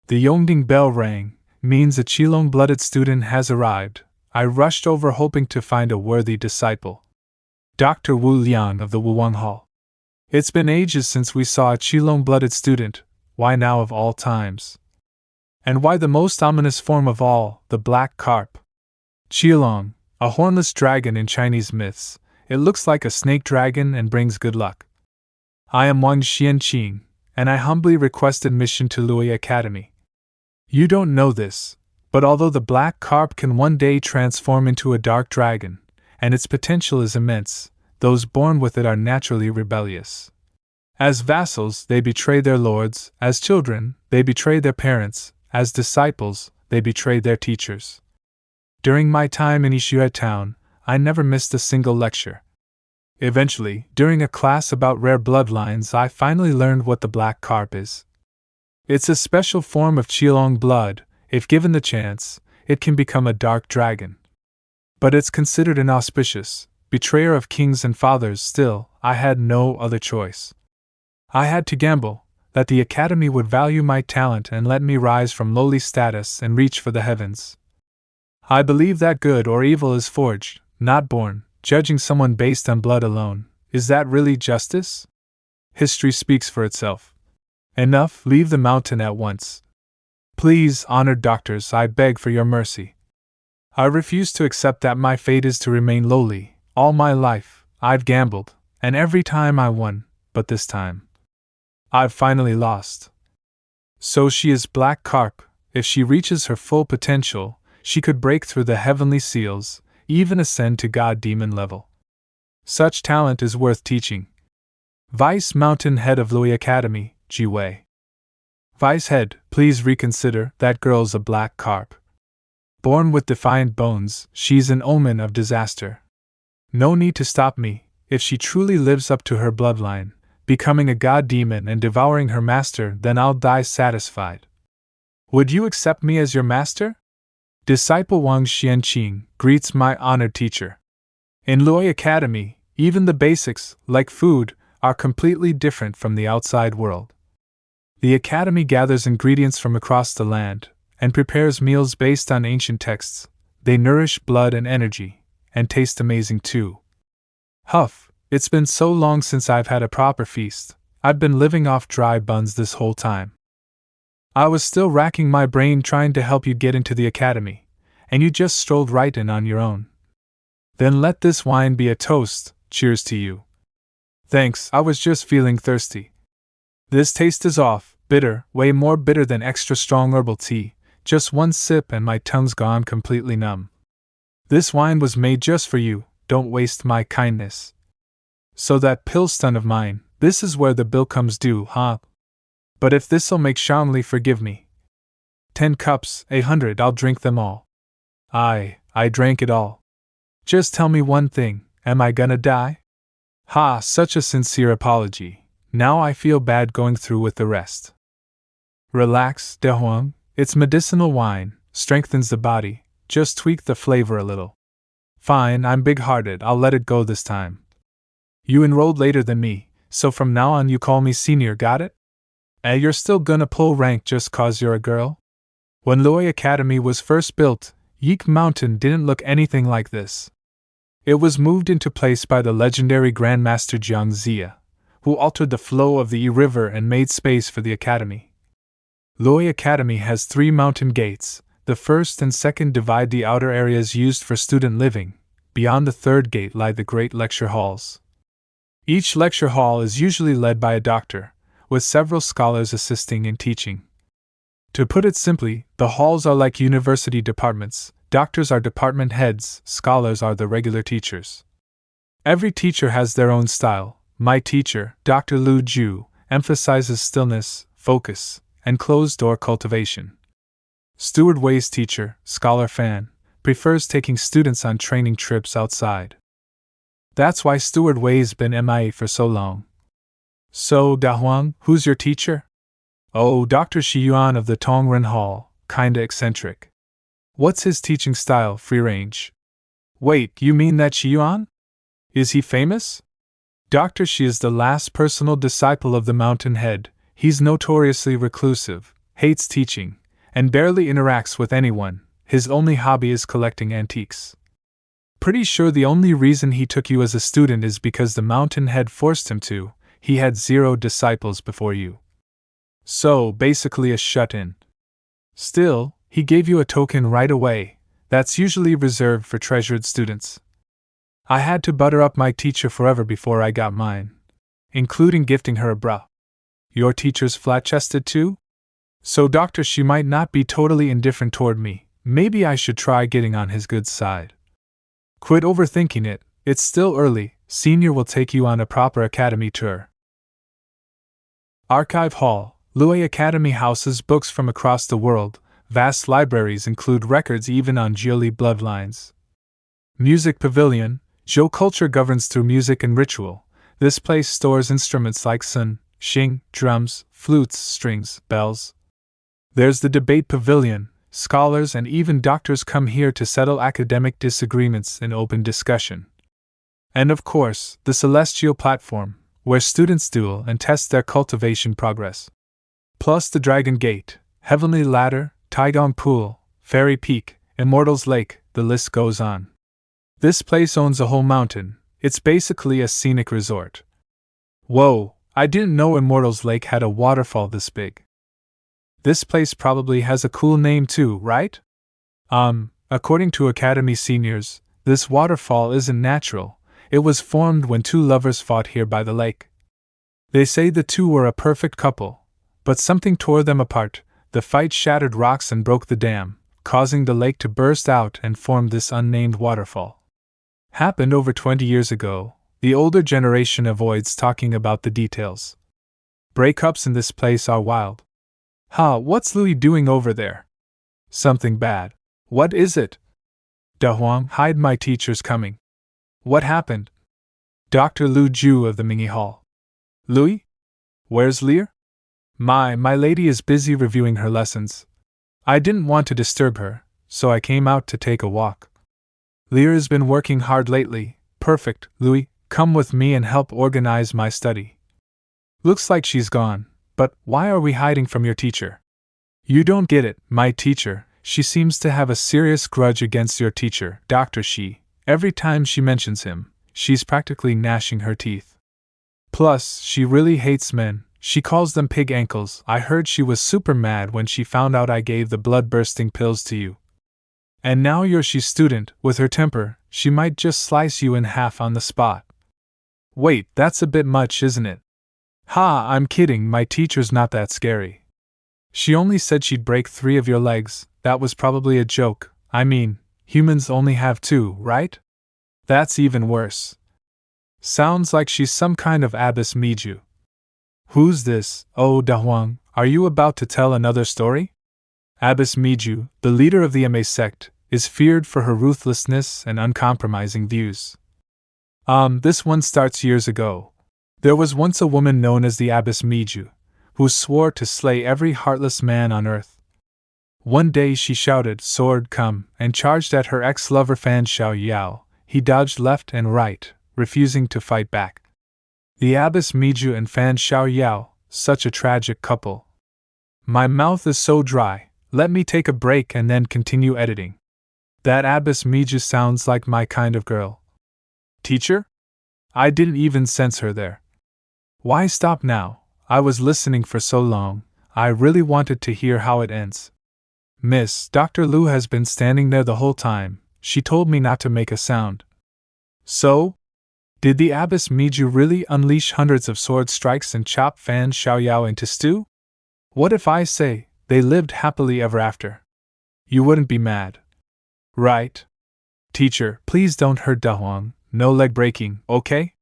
The Yongding bell rang, means a Qilong-blooded student has arrived. I rushed over hoping to find a worthy disciple. Dr. Wu Liang of the Wuwang Hall. It's been ages since we saw a Qilong-blooded student, why now of all times? And why the most ominous form of all, the black carp? Qilong, A hornless dragon in Chinese myths. It looks like a snake dragon and brings good luck. I am Wang Xianqing, and I humbly request admission to Lui Academy. You don't know this, but although the black carp can one day transform into a dark dragon, and its potential is immense, those born with it are naturally rebellious. As vassals, they betray their lords; as children, they betray their parents; as disciples, they betray their teachers. During my time in Ishihua town, I never missed a single lecture. Eventually, during a class about rare bloodlines, I finally learned what the black carp is. It's a special form of Qilong blood. If given the chance, it can become a dark dragon. But it's considered inauspicious, betrayer of kings and fathers. Still, I had no other choice. I had to gamble that the Academy would value my talent and let me rise from lowly status and reach for the heavens. I believe that good or evil is forged, not born. Judging someone based on blood alone, is that really justice? History speaks for itself. Enough, leave the mountain at once. Please, honored doctors, I beg for your mercy. I refuse to accept that my fate is to remain lowly. All my life, I've gambled, and every time I won, but this time I've finally lost. So she is Black Carp. If she reaches her full potential, she could break through the heavenly seals, even ascend to god-demon level. Such talent is worth teaching. Vice Mountain Head of Lui Academy, Ji Wei. Vice Head, please reconsider, that girl's a black carp. Born with defiant bones, she's an omen of disaster. No need to stop me. If she truly lives up to her bloodline, becoming a god-demon and devouring her master, then I'll die satisfied. Would you accept me as your master? Disciple Wang Xianqing greets my honored teacher. In Lui Academy, even the basics, like food, are completely different from the outside world. The Academy gathers ingredients from across the land and prepares meals based on ancient texts. They nourish blood and energy, and taste amazing too. Huff, it's been so long since I've had a proper feast. I've been living off dry buns this whole time. I was still racking my brain trying to help you get into the Academy, and you just strolled right in on your own. Then let this wine be a toast. Cheers to you. Thanks, I was just feeling thirsty. This taste is off, bitter, way more bitter than extra strong herbal tea. Just one sip and my tongue's gone completely numb. This wine was made just for you, don't waste my kindness. So that pill stun of mine, this is where the bill comes due, huh? But if this'll make Shanli forgive me. 10 cups, 100, I'll drink them all. I drank it all. Just tell me one thing, am I gonna die? Ha, such a sincere apology. Now I feel bad going through with the rest. Relax, De Huang, it's medicinal wine, strengthens the body, just tweak the flavor a little. Fine, I'm big-hearted, I'll let it go this time. You enrolled later than me, so from now on you call me senior, got it? You're still gonna pull rank just cause you're a girl? When Lui Academy was first built, Yeek Mountain didn't look anything like this. It was moved into place by the legendary Grandmaster Jiang Zia, who altered the flow of the Yi River and made space for the Academy. Lui Academy has 3 mountain gates. The first and second divide the outer areas used for student living. Beyond the third gate lie the great lecture halls. Each lecture hall is usually led by a doctor, with several scholars assisting in teaching. To put it simply, the halls are like university departments. Doctors are department heads, scholars are the regular teachers. Every teacher has their own style. My teacher, Dr. Lu Ju, emphasizes stillness, focus, and closed-door cultivation. Steward Wei's teacher, Scholar Fan, prefers taking students on training trips outside. That's why Steward Wei's been MIA for so long. So, Da Huang, who's your teacher? Oh, Dr. Xiyuan of the Tongren Hall, kinda eccentric. What's his teaching style, free range? Wait, you mean that Xiyuan? Is he famous? Dr. Shi is the last personal disciple of the Mountain Head. He's notoriously reclusive, hates teaching, and barely interacts with anyone. His only hobby is collecting antiques. Pretty sure the only reason he took you as a student is because the Mountain Head forced him to. He had 0 disciples before you. So, basically a shut-in. Still, he gave you a token right away. That's usually reserved for treasured students. I had to butter up my teacher forever before I got mine, including gifting her a bra. Your teacher's flat-chested too? So doctor, she might not be totally indifferent toward me. Maybe I should try getting on his good side. Quit overthinking it, it's still early. Senior will take you on a proper academy tour. Archive Hall. Lue Academy houses books from across the world. Vast libraries include records even on Jiuli bloodlines. Music Pavilion. Zhou culture governs through music and ritual. This place stores instruments like sun, Qing, drums, flutes, strings, bells. There's the Debate Pavilion. Scholars and even doctors come here to settle academic disagreements in open discussion. And of course, the Celestial Platform, where students duel and test their cultivation progress. Plus the Dragon Gate, Heavenly Ladder, Taigong Pool, Fairy Peak, Immortals Lake, the list goes on. This place owns a whole mountain. It's basically a scenic resort. Whoa, I didn't know Immortals Lake had a waterfall this big. This place probably has a cool name too, right? According to Academy seniors, this waterfall isn't natural. It was formed when two lovers fought here by the lake. They say the two were a perfect couple, but something tore them apart. The fight shattered rocks and broke the dam, causing the lake to burst out and form this unnamed waterfall. Happened over 20 years ago. The older generation avoids talking about the details. Breakups in this place are wild. What's Louis doing over there? Something bad. What is it? Da Huang, hide, my teacher's coming. What happened? Dr. Lu Ju of the Mingi Hall. Louis? Where's Lear? My lady is busy reviewing her lessons. I didn't want to disturb her, so I came out to take a walk. Lear has been working hard lately. Perfect, Louis, come with me and help organize my study. Looks like she's gone, but why are we hiding from your teacher? You don't get it, my teacher. She seems to have a serious grudge against your teacher, Dr. Shi. Every time she mentions him, she's practically gnashing her teeth. Plus, she really hates men. She calls them pig ankles. I heard she was super mad when she found out I gave the blood-bursting pills to you. And now you're Shi's student. With her temper, she might just slice you in half on the spot. Wait, that's a bit much, isn't it? I'm kidding, my teacher's not that scary. She only said she'd break 3 of your legs. That was probably a joke. I mean, humans only have 2, right? That's even worse. Sounds like she's some kind of abyss Miju. Who's this? Oh, Da Huang, are you about to tell another story? Abbess Miju, the leader of the Ma sect, is feared for her ruthlessness and uncompromising views. This one starts years ago. There was once a woman known as the Abbess Miju, who swore to slay every heartless man on earth. One day she shouted, "Sword, come," and charged at her ex-lover Fan Xiao Yao. He dodged left and right, refusing to fight back. The Abbess Miju and Fan Xiao Yao, such a tragic couple. My mouth is so dry. Let me take a break and then continue editing. That Abbess Miju sounds like my kind of girl. Teacher? I didn't even sense her there. Why stop now? I was listening for so long. I really wanted to hear how it ends. Miss, Dr. Lu has been standing there the whole time. She told me not to make a sound. So? Did the Abbess Miju really unleash hundreds of sword strikes and chop Fan Xiaoyao into stew? What if I say, they lived happily ever after? You wouldn't be mad. Right? Teacher, please don't hurt Da Huang. No leg breaking, okay?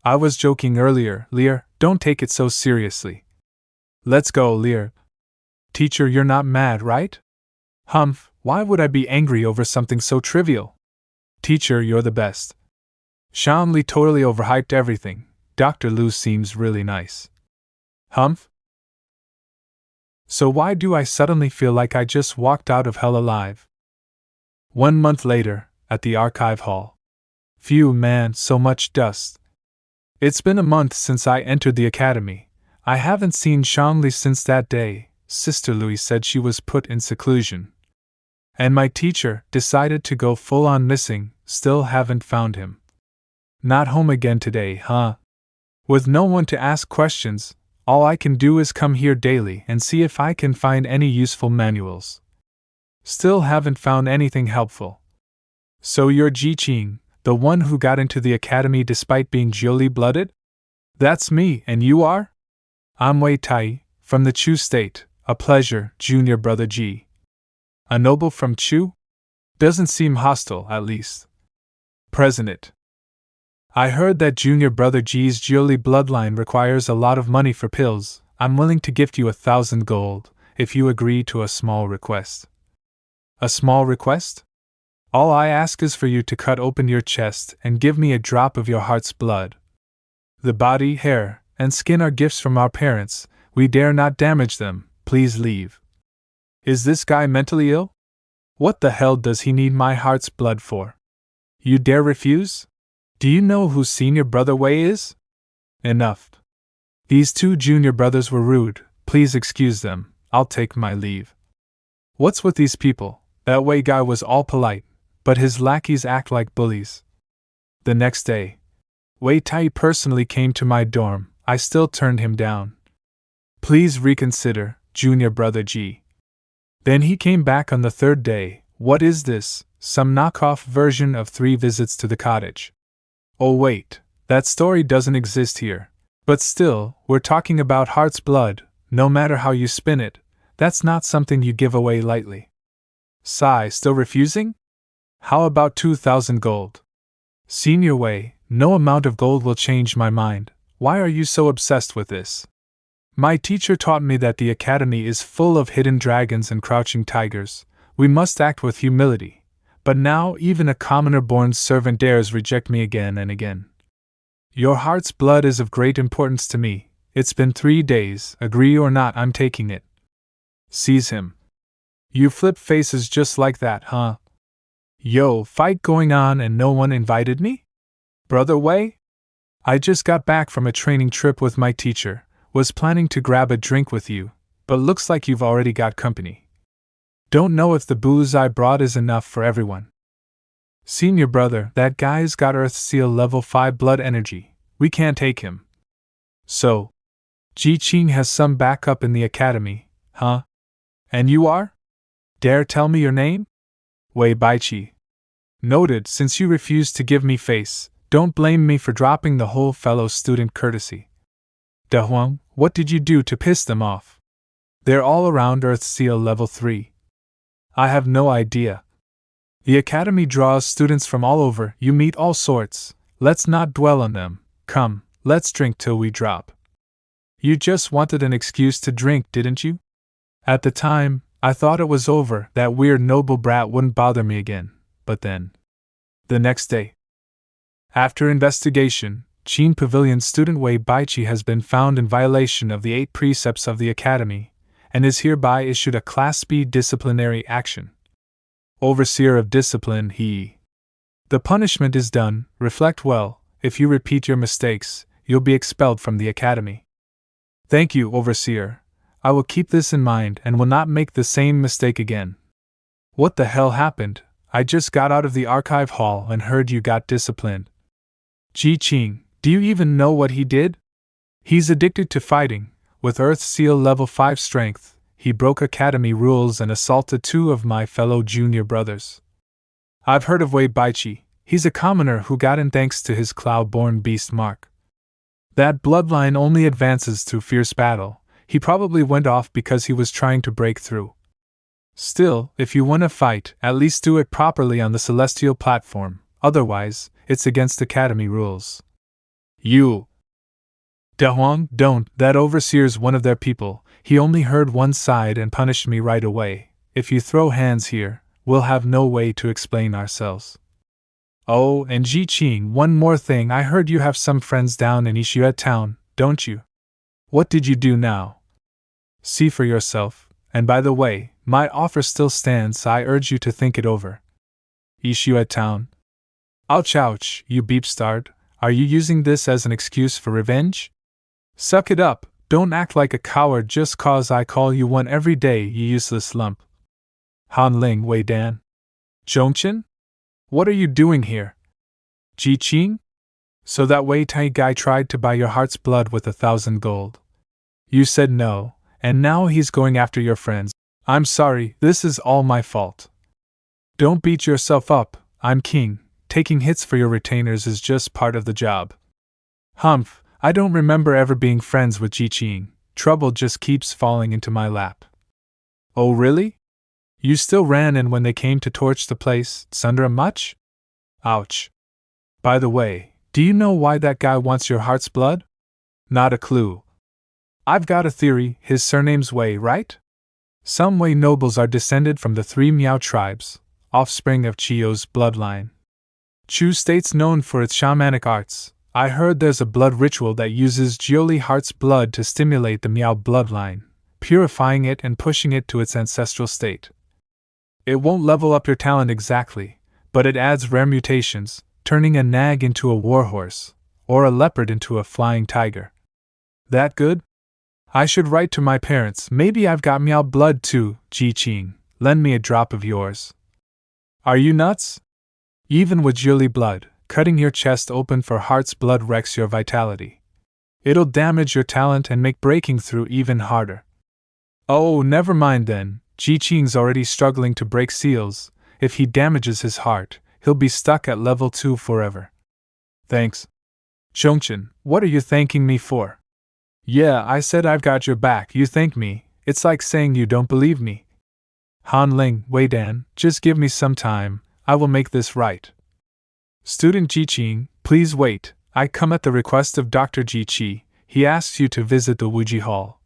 I was joking earlier, Lear, don't take it so seriously. Let's go, Lear. Teacher, you're not mad, right? Humph, why would I be angry over something so trivial? Teacher, you're the best. Shan Li totally overhyped everything. Dr. Lu seems really nice. Humph? So why do I suddenly feel like I just walked out of hell alive? 1 month later, at the archive hall. Phew man, so much dust. It's been a month since I entered the academy. I haven't seen Shangli since that day. Sister Louis said she was put in seclusion. And my teacher decided to go full-on missing, still haven't found him. Not home again today, huh? With no one to ask questions, all I can do is come here daily and see if I can find any useful manuals. Still haven't found anything helpful. So you're Qing, the one who got into the academy despite being Jiuli-blooded? That's me, and you are? I'm Wei Tai, from the Chu state. A pleasure, junior brother G. A noble from Chu? Doesn't seem hostile, at least. President. I heard that junior brother G's Jiuli bloodline requires a lot of money for pills. I'm willing to gift you 1,000 gold, if you agree to a small request. A small request? All I ask is for you to cut open your chest and give me a drop of your heart's blood. The body, hair, and skin are gifts from our parents. We dare not damage them. Please leave. Is this guy mentally ill? What the hell does he need my heart's blood for? You dare refuse? Do you know who senior brother Wei is? Enough. These two junior brothers were rude. Please excuse them. I'll take my leave. What's with these people? That Wei guy was all polite, but his lackeys act like bullies. The next day, Wei Tai personally came to my dorm. I still turned him down. Please reconsider, junior brother G. Then he came back on the third day. What is this? Some knockoff version of 3 visits to the cottage. Oh wait, that story doesn't exist here. But still, we're talking about heart's blood. No matter how you spin it, that's not something you give away lightly. Sigh, still refusing? How about 2,000 gold? Senior Wei, no amount of gold will change my mind. Why are you so obsessed with this? My teacher taught me that the academy is full of hidden dragons and crouching tigers. We must act with humility. But now even a commoner-born servant dares reject me again and again. Your heart's blood is of great importance to me. It's been 3 days, agree or not, I'm taking it. Seize him. You flip faces just like that, huh? Yo, fight going on and no one invited me? Brother Wei? I just got back from a training trip with my teacher, was planning to grab a drink with you, but looks like you've already got company. Don't know if the booze I brought is enough for everyone. Senior brother, that guy's got Earth Seal level 5 blood energy. We can't take him. So, Qing has some backup in the academy, huh? And you are? Dare tell me your name? Wei Baiqi. Noted. Since you refused to give me face, don't blame me for dropping the whole fellow student courtesy. Da Huang, what did you do to piss them off? They're all around Earth Seal level 3. I have no idea. The academy draws students from all over. You meet all sorts. Let's not dwell on them. Come, let's drink till we drop. You just wanted an excuse to drink, didn't you? At the time, I thought it was over, that weird noble brat wouldn't bother me again, but then. The next day. After investigation, Qing Pavilion student Wei Baiqi has been found in violation of the 8 precepts of the academy, and is hereby issued a Class B disciplinary action. Overseer of discipline, he. The punishment is done. Reflect well. If you repeat your mistakes, you'll be expelled from the academy. Thank you, Overseer. I will keep this in mind and will not make the same mistake again. What the hell happened? I just got out of the archive hall and heard you got disciplined. Qing, do you even know what he did? He's addicted to fighting. With Earth Seal level 5 strength, he broke academy rules and assaulted 2 of my fellow junior brothers. I've heard of Wei Baiqi. He's a commoner who got in thanks to his cloud-born beast mark. That bloodline only advances through fierce battle. He probably went off because he was trying to break through. Still, if you want to fight, at least do it properly on the celestial platform. Otherwise, it's against academy rules. You. Da Huang, don't. That overseer's one of their people. He only heard one side and punished me right away. If you throw hands here, we'll have no way to explain ourselves. Oh, and Qing, one more thing. I heard you have some friends down in Ishiue town, don't you? What did you do now? See for yourself, and by the way, my offer still stands. I urge you to think it over. Ishiue town. Ouch ouch, you beep-starred. Are you using this as an excuse for revenge? Suck it up, don't act like a coward just cause I call you one every day, you useless lump. Han Ling Wei Dan. Zhongchen? What are you doing here? Qing? So that Wei Tai guy tried to buy your heart's blood with 1,000 gold. You said no, and now he's going after your friends. I'm sorry, this is all my fault. Don't beat yourself up, I'm Qing. Taking hits for your retainers is just part of the job. Humph, I don't remember ever being friends with Qing. Trouble just keeps falling into my lap. Oh really? You still ran in when they came to torch the place, Sundara much? Ouch. By the way, do you know why that guy wants your heart's blood? Not a clue. I've got a theory, his surname's Wei, right? Some Wei nobles are descended from the 3 Miao tribes, offspring of Chiyo's bloodline. Chu state's known for its shamanic arts. I heard there's a blood ritual that uses Jiuli heart's blood to stimulate the Miao bloodline, purifying it and pushing it to its ancestral state. It won't level up your talent exactly, but it adds rare mutations, turning a nag into a warhorse, or a leopard into a flying tiger. That good? I should write to my parents. Maybe I've got Miao blood too, Qing. Lend me a drop of yours. Are you nuts? Even with Jiuli blood, cutting your chest open for heart's blood wrecks your vitality. It'll damage your talent and make breaking through even harder. Oh, never mind then. Qing's already struggling to break seals. If he damages his heart, he'll be stuck at level 2 forever. Thanks. Zhongchen, what are you thanking me for? Yeah, I said I've got your back, you thank me. It's like saying you don't believe me. Han Ling, Wei Dan, just give me some time, I will make this right. Student Qing, please wait, I come at the request of Dr. Ji. He asks you to visit the Wuji Hall.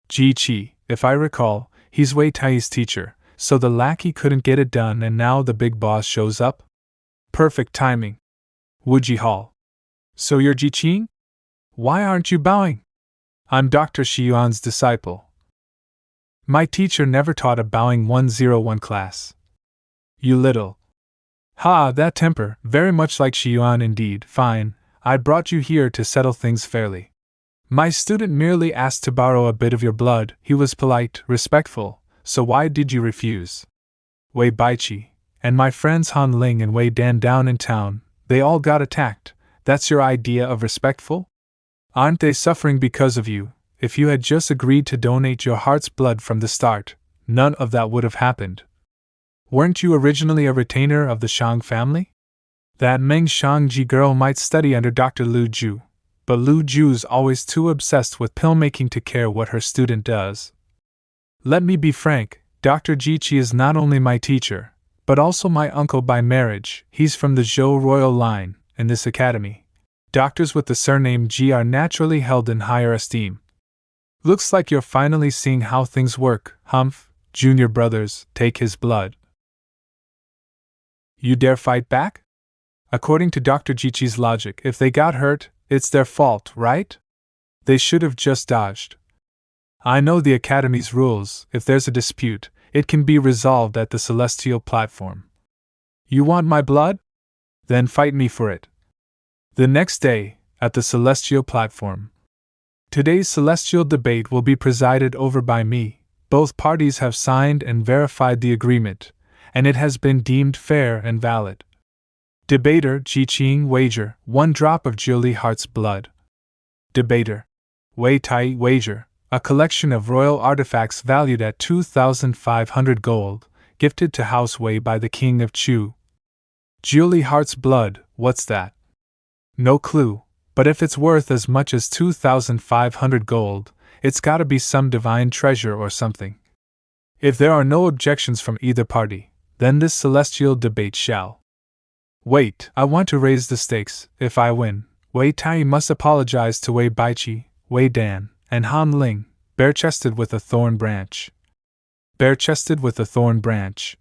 Ji, if I recall, he's Wei Tai's teacher, so the lackey couldn't get it done and now the big boss shows up? Perfect timing. Wuji Hall. So you're Qing? Why aren't you bowing? I'm Dr. Xiyuan's disciple. My teacher never taught a bowing 101 class. You little. Ha, that temper, very much like Xiyuan indeed. Fine, I brought you here to settle things fairly. My student merely asked to borrow a bit of your blood. He was polite, respectful, so why did you refuse? Wei Baiqi, and my friends Han Ling and Wei Dan down in town, they all got attacked. That's your idea of respectful? Aren't they suffering because of you? If you had just agreed to donate your heart's blood from the start, none of that would have happened. Weren't you originally a retainer of the Shang family? That Meng Shangji girl might study under Dr. Lu Ju, but Lu Ju's always too obsessed with pill-making to care what her student does. Let me be frank, Dr. Ji is not only my teacher, but also my uncle by marriage. He's from the Zhou royal line, in this academy. Doctors with the surname Ji are naturally held in higher esteem. Looks like you're finally seeing how things work, Humph. Junior brothers, take his blood. You dare fight back? According to Dr. Ji's logic, if they got hurt, it's their fault, right? They should have just dodged. I know the Academy's rules. If there's a dispute, it can be resolved at the Celestial platform. You want my blood? Then fight me for it. The next day, at the Celestial platform. Today's Celestial debate will be presided over by me. Both parties have signed and verified the agreement, and it has been deemed fair and valid. Debater Qing wager, 1 drop of Jiuli heart's blood. Debater Wei Tai wager, a collection of royal artifacts valued at 2,500 gold, gifted to House Wei by the King of Chu. Jiuli heart's blood, what's that? No clue, but if it's worth as much as 2,500 gold, it's gotta be some divine treasure or something. If there are no objections from either party, then this celestial debate shall. Wait, I want to raise the stakes. If I win, Wei Tai must apologize to Wei Baiqi, Wei Dan, and Han Ling, bare-chested with a thorn branch. Bare-chested with a thorn branch.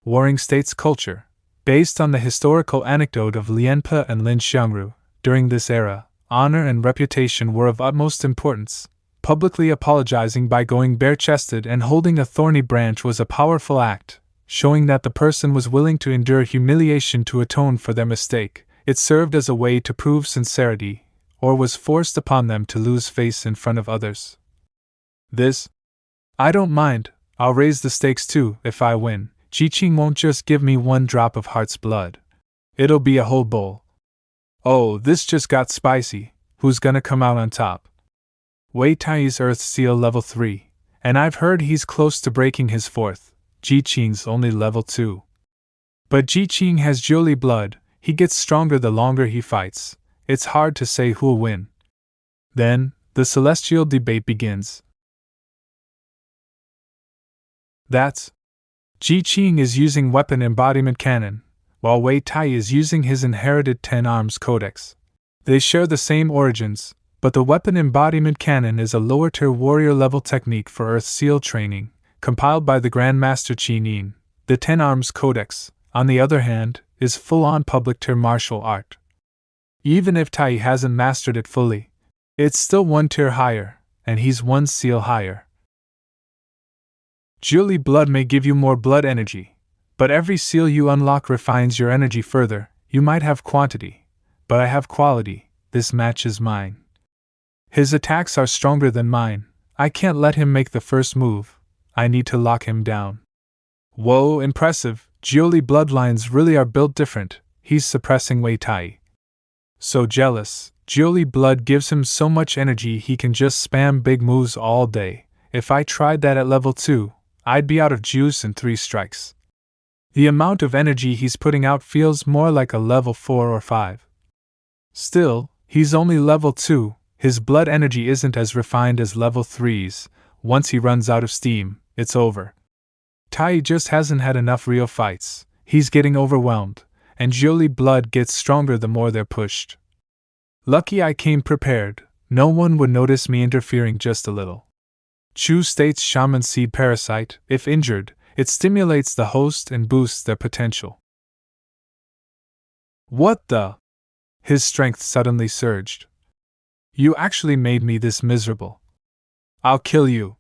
Warring States culture. Based on the historical anecdote of Lianpe and Lin Xiangru, during this era, honor and reputation were of utmost importance. Publicly apologizing by going bare-chested and holding a thorny branch was a powerful act, showing that the person was willing to endure humiliation to atone for their mistake. It served as a way to prove sincerity, or was forced upon them to lose face in front of others. This? I don't mind, I'll raise the stakes too, if I win. Qing won't just give me 1 drop of heart's blood. It'll be a whole bowl. Oh, this just got spicy. Who's gonna come out on top? Wei Tai's Earth Seal level 3, and I've heard he's close to breaking his fourth. Qing's only level 2. But Qing has Jiuli blood, he gets stronger the longer he fights. It's hard to say who'll win. Then, the celestial debate begins. That's Qing is using weapon embodiment cannon, while Wei Tai is using his inherited 10 arms codex. They share the same origins, but the weapon embodiment cannon is a lower-tier warrior-level technique for Earth SEAL training, compiled by the Grandmaster Qing. The 10 arms codex, on the other hand, is full-on public-tier martial art. Even if Tai hasn't mastered it fully, it's still one tier higher, and he's one seal higher. Jiuli blood may give you more blood energy, but every seal you unlock refines your energy further. You might have quantity, but I have quality. This match is mine. His attacks are stronger than mine. I can't let him make the first move. I need to lock him down. Whoa, impressive. Jiuli bloodlines really are built different. He's suppressing Wei Tai. So jealous. Jiuli blood gives him so much energy he can just spam big moves all day. If I tried that at level 2, I'd be out of juice in 3 strikes. The amount of energy he's putting out feels more like a level 4 or 5. Still, he's only level 2, his blood energy isn't as refined as level 3's. Once he runs out of steam, it's over. Tai just hasn't had enough real fights, he's getting overwhelmed, and Jiuli blood gets stronger the more they're pushed. Lucky I came prepared, no one would notice me interfering just a little. Chu states shaman seed parasite, if injured, it stimulates the host and boosts their potential. What the? His strength suddenly surged. You actually made me this miserable. I'll kill you.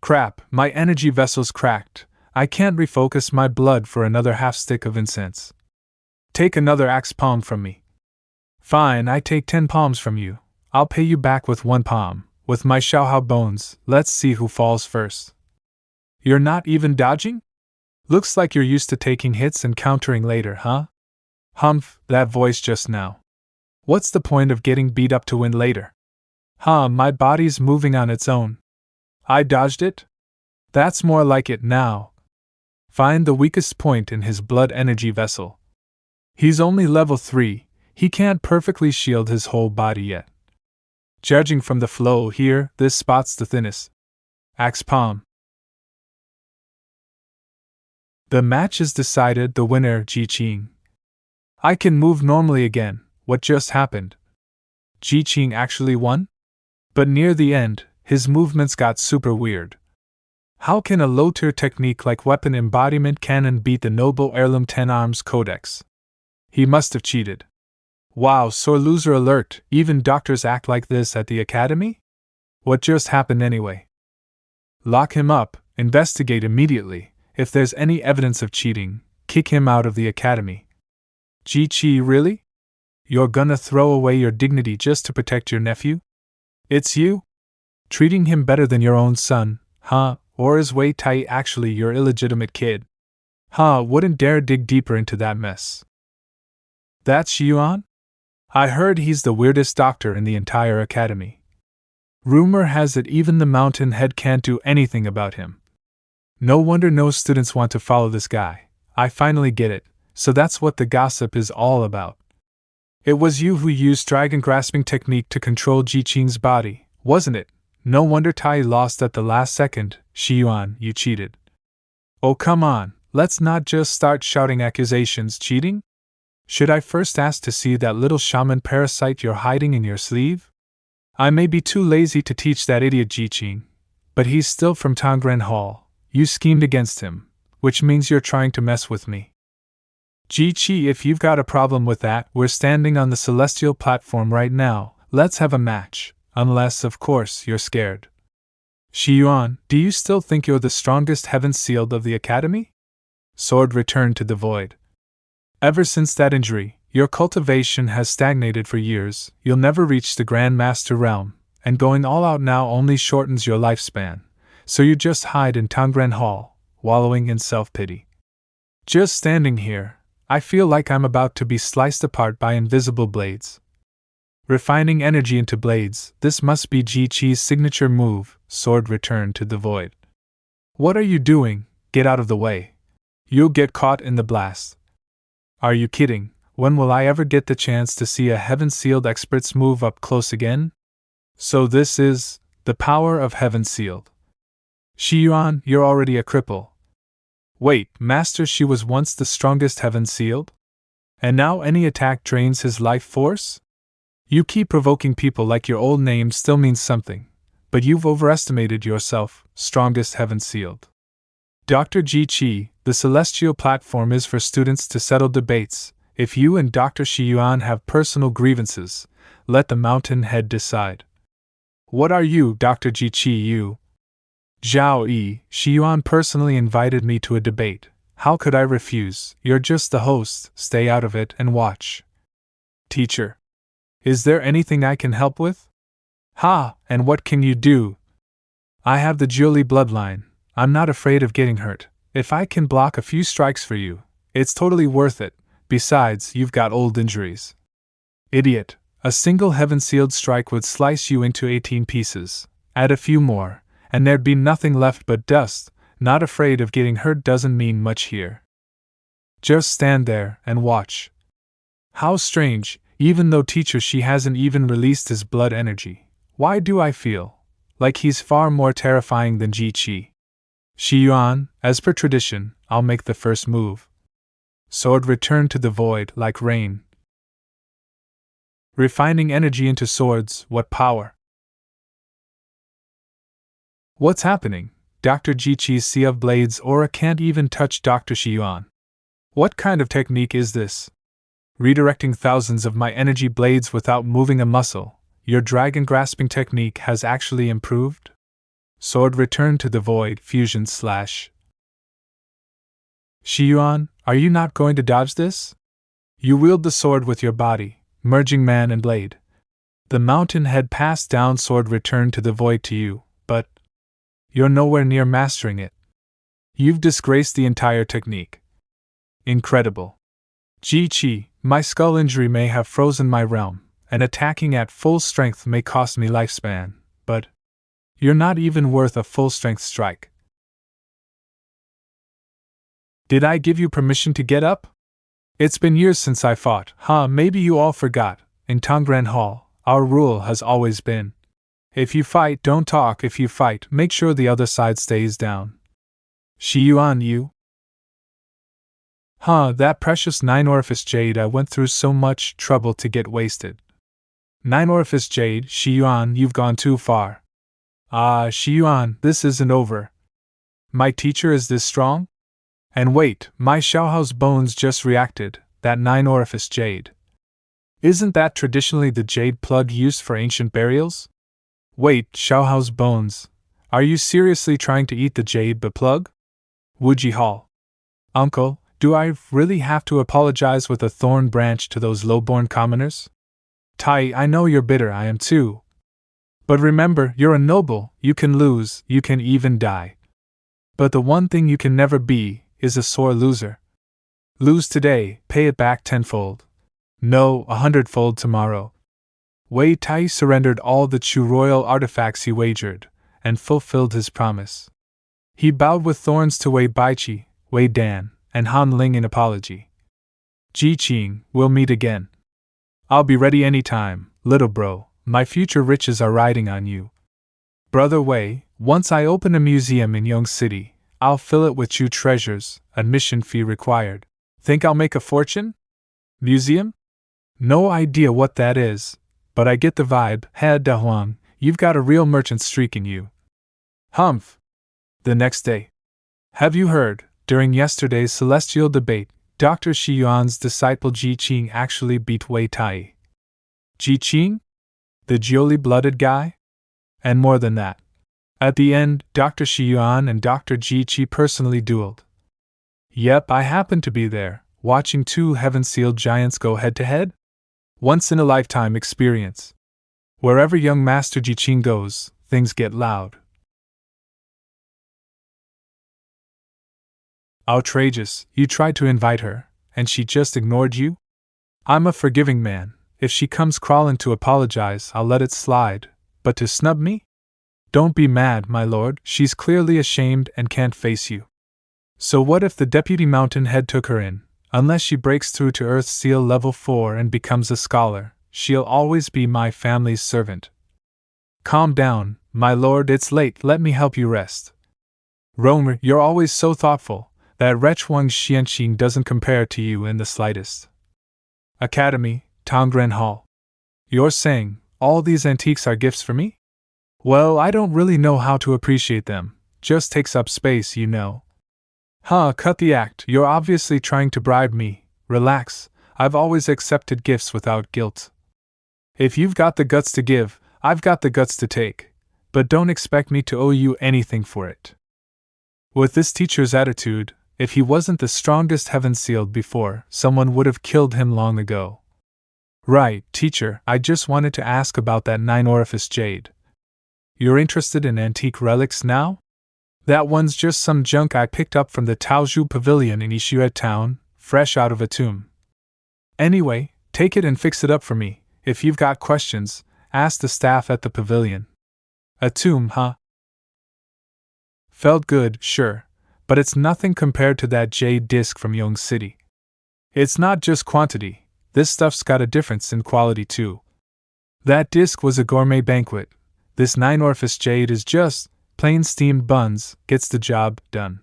Crap, my energy vessel's cracked. I can't refocus my blood for another half stick of incense. Take another axe palm from me. Fine, I take 10 palms from you. I'll pay you back with 1 palm. With my Xiaohao bones, let's see who falls first. You're not even dodging? Looks like you're used to taking hits and countering later, huh? Humph, that voice just now. What's the point of getting beat up to win later? My body's moving on its own. I dodged it? That's more like it now. Find the weakest point in his blood energy vessel. He's only level 3, he can't perfectly shield his whole body yet. Judging from the flow here, this spot's the thinnest. Axe palm. The match is decided, the winner, Qing. I can move normally again. What just happened? Qing actually won? But near the end, his movements got super weird. How can a low-tier technique like weapon embodiment cannon beat the noble heirloom 10 arms codex? He must have cheated. Wow, sore loser alert, even doctors act like this at the academy? What just happened anyway? Lock him up, investigate immediately. If there's any evidence of cheating, kick him out of the academy. Qi, really? You're gonna throw away your dignity just to protect your nephew? It's you? Treating him better than your own son, huh? Or is Wei Tai actually your illegitimate kid? Wouldn't dare dig deeper into that mess. That's Yuan? I heard he's the weirdest doctor in the entire academy. Rumor has it even the mountain head can't do anything about him. No wonder no students want to follow this guy. I finally get it, so that's what the gossip is all about. It was you who used dragon-grasping technique to control Qing's body, wasn't it? No wonder Tai lost at the last second. Yuan, you cheated. Oh come on, let's not just start shouting accusations. Cheating? Should I first ask to see that little shaman parasite you're hiding in your sleeve? I may be too lazy to teach that idiot Qing, but he's still from Tongren Hall. You schemed against him, which means you're trying to mess with me. Qi, if you've got a problem with that, we're standing on the celestial platform right now. Let's have a match, unless, of course, you're scared. Yuan, do you still think you're the strongest heaven sealed of the academy? Sword returned to the void. Ever since that injury, your cultivation has stagnated for years. You'll never reach the Grand Master realm, and going all out now only shortens your lifespan. So you just hide in Tongren Hall, wallowing in self-pity. Just standing here, I feel like I'm about to be sliced apart by invisible blades. Refining energy into blades, this must be Qi's signature move. sword returned to the void. What are you doing? Get out of the way. You'll get caught in the blast. Are you kidding? When will I ever get the chance to see a heaven-sealed expert's move up close again? So this is the power of heaven-sealed. Shiyuan, you're already a cripple. Wait, Master, she was once the strongest heaven-sealed? And now any attack drains his life force? You keep provoking people like your old name still means something, but you've overestimated yourself, strongest heaven-sealed. Dr. Ji Chi, the celestial platform is for students to settle debates. If you and Dr. Shiyuan have personal grievances, let the mountain head decide. What are you, Dr. Ji Chi? You? Zhao Yi, Shiyuan personally invited me to a debate. How could I refuse? You're just the host, stay out of it and watch. Teacher. Is there anything I can help with? Ha, and what can you do? I have the Jiuli bloodline. I'm not afraid of getting hurt. If I can block a few strikes for you, it's totally worth it. Besides, you've got old injuries. Idiot. A single heaven-sealed strike would slice you into 18 pieces. Add a few more, and there'd be nothing left but dust. Not afraid of getting hurt doesn't mean much here. Just stand there and watch. How strange, even though teacher she hasn't even released his blood energy. Why do I feel like he's far more terrifying than Ji Chi? Shiyuan, as per tradition, I'll make the first move. Sword returned to the void like rain. Refining energy into swords, what power! What's happening? Dr. Ji Chi's Sea of Blades aura can't even touch Dr. Shiyuan. What kind of technique is this? Redirecting thousands of my energy blades without moving a muscle. Your dragon grasping technique has actually improved? Sword returned to the void, fusion slash. Shiyuan, are you not going to dodge this? You wield the sword with your body, merging man and blade. The mountain head passed down, sword returned to the void to you, but you're nowhere near mastering it. You've disgraced the entire technique. Incredible. Ji Chi, my skull injury may have frozen my realm, and attacking at full strength may cost me lifespan, but you're not even worth a full-strength strike. Did I give you permission to get up? It's been years since I fought. Maybe you all forgot. In Tongren Hall, our rule has always been, if you fight, don't talk. If you fight, make sure the other side stays down. Shiyuan, you? That precious 9-orifice jade, I went through so much trouble to get wasted. 9-orifice jade, Shiyuan, you've gone too far. Shiyuan, this isn't over. My teacher is this strong? And wait, my Xiaohao's bones just reacted, that 9-orifice jade. Isn't that traditionally the jade plug used for ancient burials? Wait, Xiaohao's bones. Are you seriously trying to eat the jade plug? Wuji Hall. Uncle, do I really have to apologize with a thorn branch to those low-born commoners? Tai, I know you're bitter, I am too. But remember, you're a noble, you can lose, you can even die. But the one thing you can never be is a sore loser. Lose today, pay it back tenfold. No, 100-fold tomorrow. Wei Tai surrendered all the Chu royal artifacts he wagered, and fulfilled his promise. He bowed with thorns to Wei Baichi, Wei Dan, and Han Ling in apology. Ji Qing, we'll meet again. I'll be ready anytime, little bro, my future riches are riding on you. Brother Wei, once I open a museum in Yong City, I'll fill it with Chu treasures, admission fee required. Think I'll make a fortune? Museum? No idea what that is, but I get the vibe. He Dahuang, you've got a real merchant streak in you. Humph. The next day. Have you heard, during yesterday's celestial debate, Dr. Shiyuan's disciple Ji Qing actually beat Wei Tai? Ji Qing? The Jiuli-blooded guy? And more than that. At the end, Dr. Shiyuan and Dr. Ji Chi personally dueled. Yep, I happened to be there, watching two heaven-sealed giants go head-to-head. Once-in-a-lifetime experience. Wherever young Master Ji Qing goes, things get loud. Outrageous, you tried to invite her, and she just ignored you? I'm a forgiving man. If she comes crawling to apologize, I'll let it slide, but to snub me? Don't be mad, my lord, she's clearly ashamed and can't face you. So what if the deputy mountain head took her in? Unless she breaks through to Earth Seal level 4 and becomes a scholar, she'll always be my family's servant. Calm down, my lord, it's late, let me help you rest. Romer, you're always so thoughtful. That wretch Wang Xianqing doesn't compare to you in the slightest. Academy, Tongren Hall. You're saying, all these antiques are gifts for me? Well, I don't really know how to appreciate them, just takes up space, you know. Huh, cut the act, you're obviously trying to bribe me. Relax, I've always accepted gifts without guilt. If you've got the guts to give, I've got the guts to take, but don't expect me to owe you anything for it. With this teacher's attitude, if he wasn't the strongest heaven sealed before, someone would have killed him long ago. Right, teacher, I just wanted to ask about that 9-orifice jade. You're interested in antique relics now? That one's just some junk I picked up from the Taozhou Pavilion in Ishiyue Town, fresh out of a tomb. Anyway, take it and fix it up for me. If you've got questions, ask the staff at the pavilion. A tomb, huh? Felt good, sure, but it's nothing compared to that jade disc from Yong City. It's not just quantity, this stuff's got a difference in quality too. That disc was a gourmet banquet. This 9-orifice jade is just plain steamed buns, gets the job done.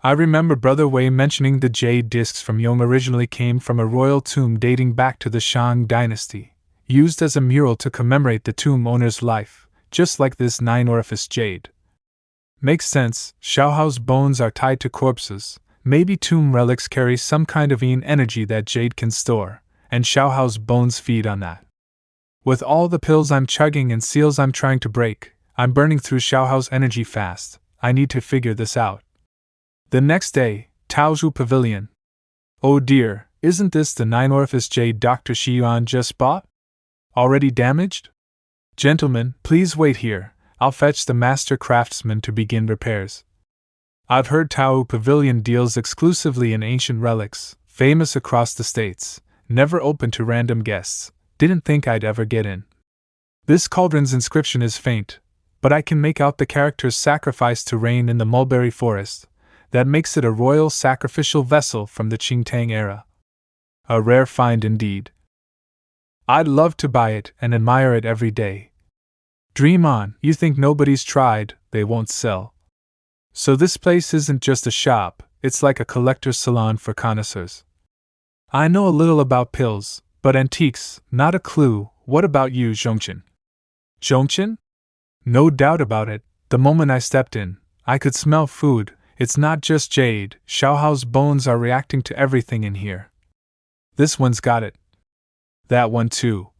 I remember Brother Wei mentioning the jade discs from Yong originally came from a royal tomb dating back to the Shang dynasty, used as a mural to commemorate the tomb owner's life, just like this 9-orifice jade. Makes sense, Xiaohao's bones are tied to corpses, maybe tomb relics carry some kind of yin energy that jade can store, and Xiaohao's bones feed on that. With all the pills I'm chugging and seals I'm trying to break, I'm burning through Xiaohao's energy fast. I need to figure this out. The next day, Taozhou Pavilion. Oh dear, isn't this the 9-orifice jade Dr. Xiyuan just bought? Already damaged? Gentlemen, please wait here. I'll fetch the master craftsman to begin repairs. I've heard Taozhou Pavilion deals exclusively in ancient relics, famous across the states, never open to random guests. Didn't think I'd ever get in. This cauldron's inscription is faint, but I can make out the character's sacrifice to rain in the mulberry forest. That makes it a royal sacrificial vessel from the Qing Tang era. A rare find indeed. I'd love to buy it and admire it every day. Dream on, you think nobody's tried, they won't sell. So this place isn't just a shop, it's like a collector's salon for connoisseurs. I know a little about pills, but antiques, not a clue. What about you, Zhongchen? Zhongchen? No doubt about it, the moment I stepped in, I could smell food. It's not just jade, Xiaohao's bones are reacting to everything in here. This one's got it. That one too.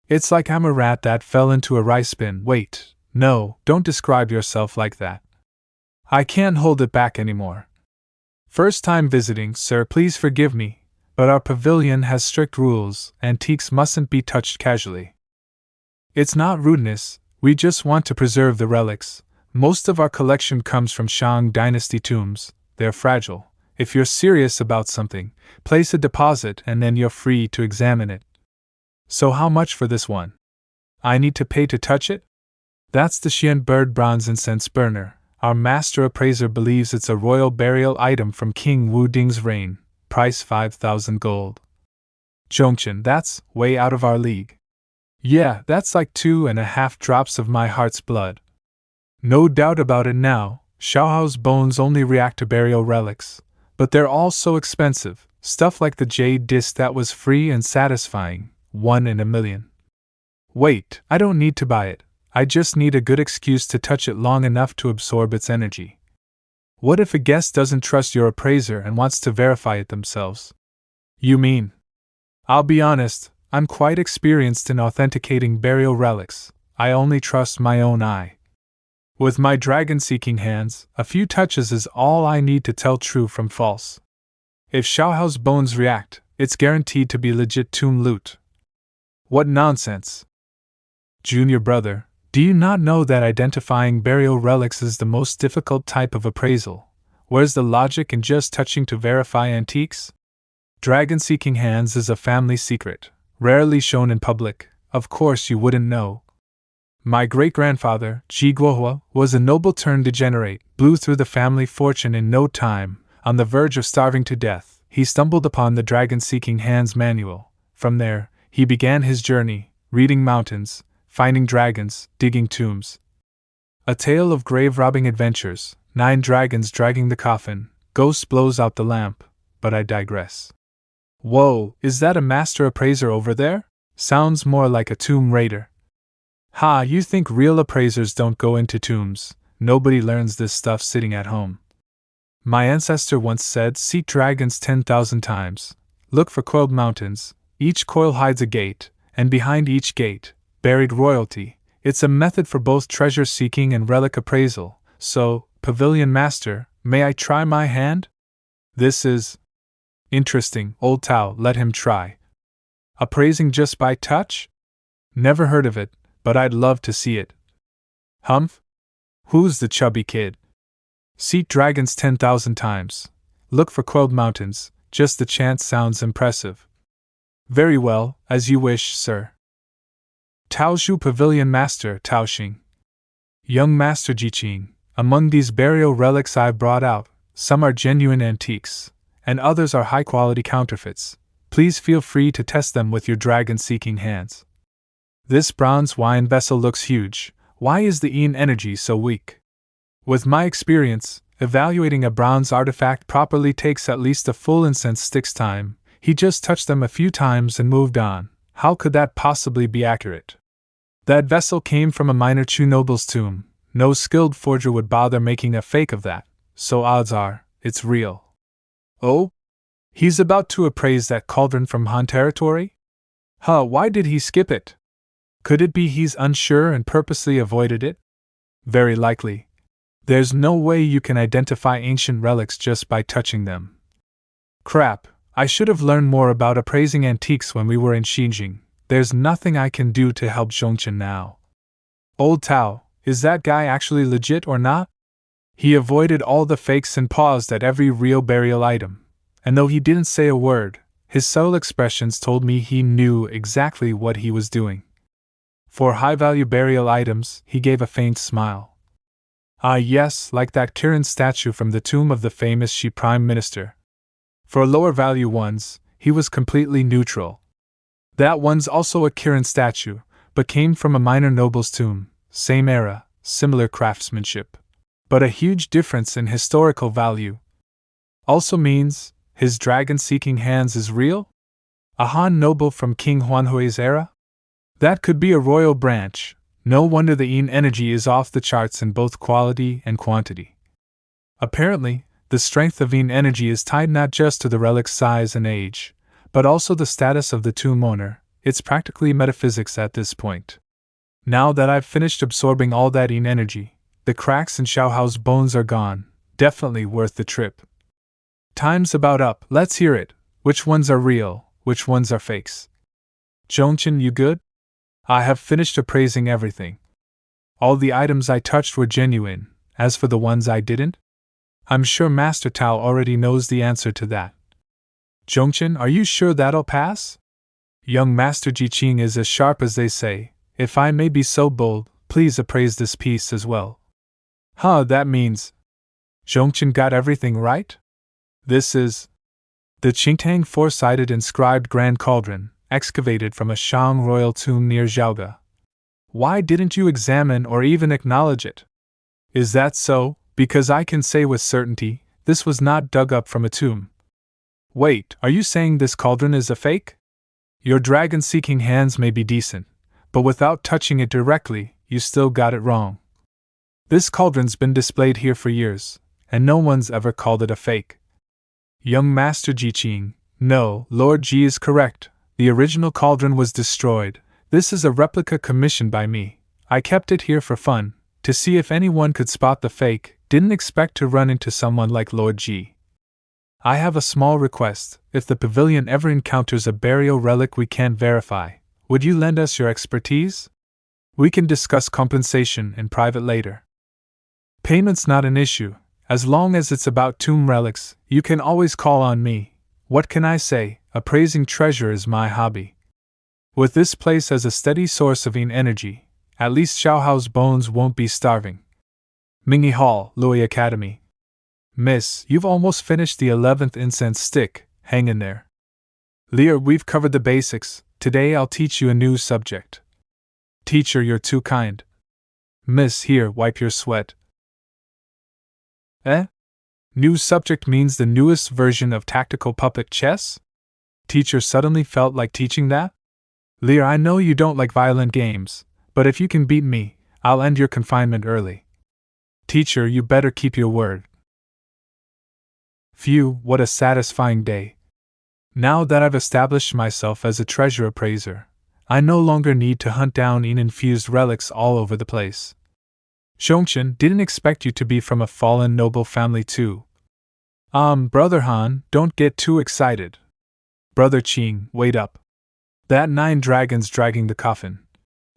It's like I'm a rat that fell into a rice bin. Wait, no, don't describe yourself like that. I can't hold it back anymore. First time visiting, sir, please forgive me, but our pavilion has strict rules. Antiques mustn't be touched casually. It's not rudeness, we just want to preserve the relics. Most of our collection comes from Shang dynasty tombs. They're fragile. If you're serious about something, place a deposit and then you're free to examine it. So how much for this one? I need to pay to touch it? That's the Xian bird bronze incense burner. Our master appraiser believes it's a royal burial item from King Wu Ding's reign. Price 5,000 gold. Zhongchen, that's way out of our league. Yeah, that's like 2.5 drops of my heart's blood. No doubt about it now, Xiaohao's bones only react to burial relics, but they're all so expensive, stuff like the jade disc that was free and satisfying, 1 in a million. Wait, I don't need to buy it, I just need a good excuse to touch it long enough to absorb its energy. What if a guest doesn't trust your appraiser and wants to verify it themselves? You mean? I'll be honest, I'm quite experienced in authenticating burial relics, I only trust my own eye. With my dragon-seeking hands, a few touches is all I need to tell true from false. If Xiaohao's bones react, it's guaranteed to be legit tomb loot. What nonsense! Junior brother, do you not know that identifying burial relics is the most difficult type of appraisal? Where's the logic in just touching to verify antiques? Dragon-seeking hands is a family secret, rarely shown in public, of course you wouldn't know. My great-grandfather, Gaowu, was a noble-turned-degenerate, blew through the family fortune in no time. On the verge of starving to death, he stumbled upon the Dragon-Seeking Hands manual. From there, he began his journey, reading mountains, finding dragons, digging tombs. A tale of grave-robbing adventures, 9 dragons dragging the coffin, ghost blows out the lamp, but I digress. Whoa, is that a master appraiser over there? Sounds more like a tomb raider. Ha, you think real appraisers don't go into tombs? Nobody learns this stuff sitting at home. My ancestor once said, seek dragons 10,000 times. Look for coiled mountains, each coil hides a gate, and behind each gate, buried royalty. It's a method for both treasure seeking and relic appraisal. So, Pavilion Master, may I try my hand? This is interesting, old Tao, let him try. Appraising just by touch? Never heard of it, but I'd love to see it. Humph? Who's the chubby kid? Seek dragons 10,000 times. Look for coiled mountains, just the chant sounds impressive. Very well, as you wish, sir. Taoshu Pavilion Master Taoxing. Young Master Jiqing, among these burial relics I've brought out, some are genuine antiques, and others are high-quality counterfeits. Please feel free to test them with your dragon-seeking hands. This bronze wine vessel looks huge. Why is the Yin energy so weak? With my experience, evaluating a bronze artifact properly takes at least a full incense stick's time. He just touched them a few times and moved on. How could that possibly be accurate? That vessel came from a minor Chu noble's tomb. No skilled forger would bother making a fake of that, so odds are, it's real. Oh? He's about to appraise that cauldron from Han territory? Why did he skip it? Could it be he's unsure and purposely avoided it? Very likely. There's no way you can identify ancient relics just by touching them. Crap, I should have learned more about appraising antiques when we were in Xinjiang. There's nothing I can do to help Zhongchen now. Old Tao, is that guy actually legit or not? He avoided all the fakes and paused at every real burial item. And though he didn't say a word, his subtle expressions told me he knew exactly what he was doing. For high-value burial items, he gave a faint smile. Ah yes, like that Kirin statue from the tomb of the famous Xi Prime Minister. For lower-value ones, he was completely neutral. That one's also a Kirin statue, but came from a minor noble's tomb, same era, similar craftsmanship. But a huge difference in historical value. Also means, his dragon-seeking hands is real? A Han noble from King Huanhui's era? That could be a royal branch. No wonder the Yin energy is off the charts in both quality and quantity. Apparently, the strength of Yin energy is tied not just to the relic's size and age, but also the status of the tomb owner. It's practically metaphysics at this point. Now that I've finished absorbing all that Yin energy, the cracks in Xiaohao's bones are gone. Definitely worth the trip. Time's about up, let's hear it. Which ones are real, which ones are fakes? Zhongchen, you good? I have finished appraising everything. All the items I touched were genuine. As for the ones I didn't, I'm sure Master Tao already knows the answer to that. Zhongchen, are you sure that'll pass? Young Master Jiqing is as sharp as they say. If I may be so bold, please appraise this piece as well. That means Zhongchen got everything right? This is the Qingtang four-sided inscribed Grand Cauldron, excavated from a Shang royal tomb near Zhaoge. Why didn't you examine or even acknowledge it? Is that so? Because I can say with certainty, this was not dug up from a tomb. Wait, are you saying this cauldron is a fake? Your dragon-seeking hands may be decent, but without touching it directly, you still got it wrong. This cauldron's been displayed here for years, and no one's ever called it a fake. Young Master Jiqing, no, Lord Ji is correct. The original cauldron was destroyed. This is a replica commissioned by me. I kept it here for fun, to see if anyone could spot the fake. Didn't expect to run into someone like Lord Ji. I have a small request. If the pavilion ever encounters a burial relic we can't verify, would you lend us your expertise? We can discuss compensation in private later. Payment's not an issue. As long as it's about tomb relics, you can always call on me. What can I say? Appraising treasure is my hobby. With this place as a steady source of Yin energy, At least Xiaohao's bones won't be starving. Mingyi Hall, Louis Academy. Miss, you've almost finished the 11th incense stick, hang in there. Lear, we've covered the basics, today I'll teach you a new subject. Teacher, you're too kind. Miss, here, wipe your sweat. New subject means the newest version of tactical puppet chess? Teacher suddenly felt like teaching that? Lear, I know you don't like violent games, but if you can beat me, I'll end your confinement early. Teacher, you better keep your word. Phew, what a satisfying day. Now that I've established myself as a treasure appraiser, I no longer need to hunt down infused relics all over the place. Zhongchen, didn't expect you to be from a fallen noble family too. Brother Han, don't get too excited. Brother Qing, wait up. That 9 dragons dragging the coffin.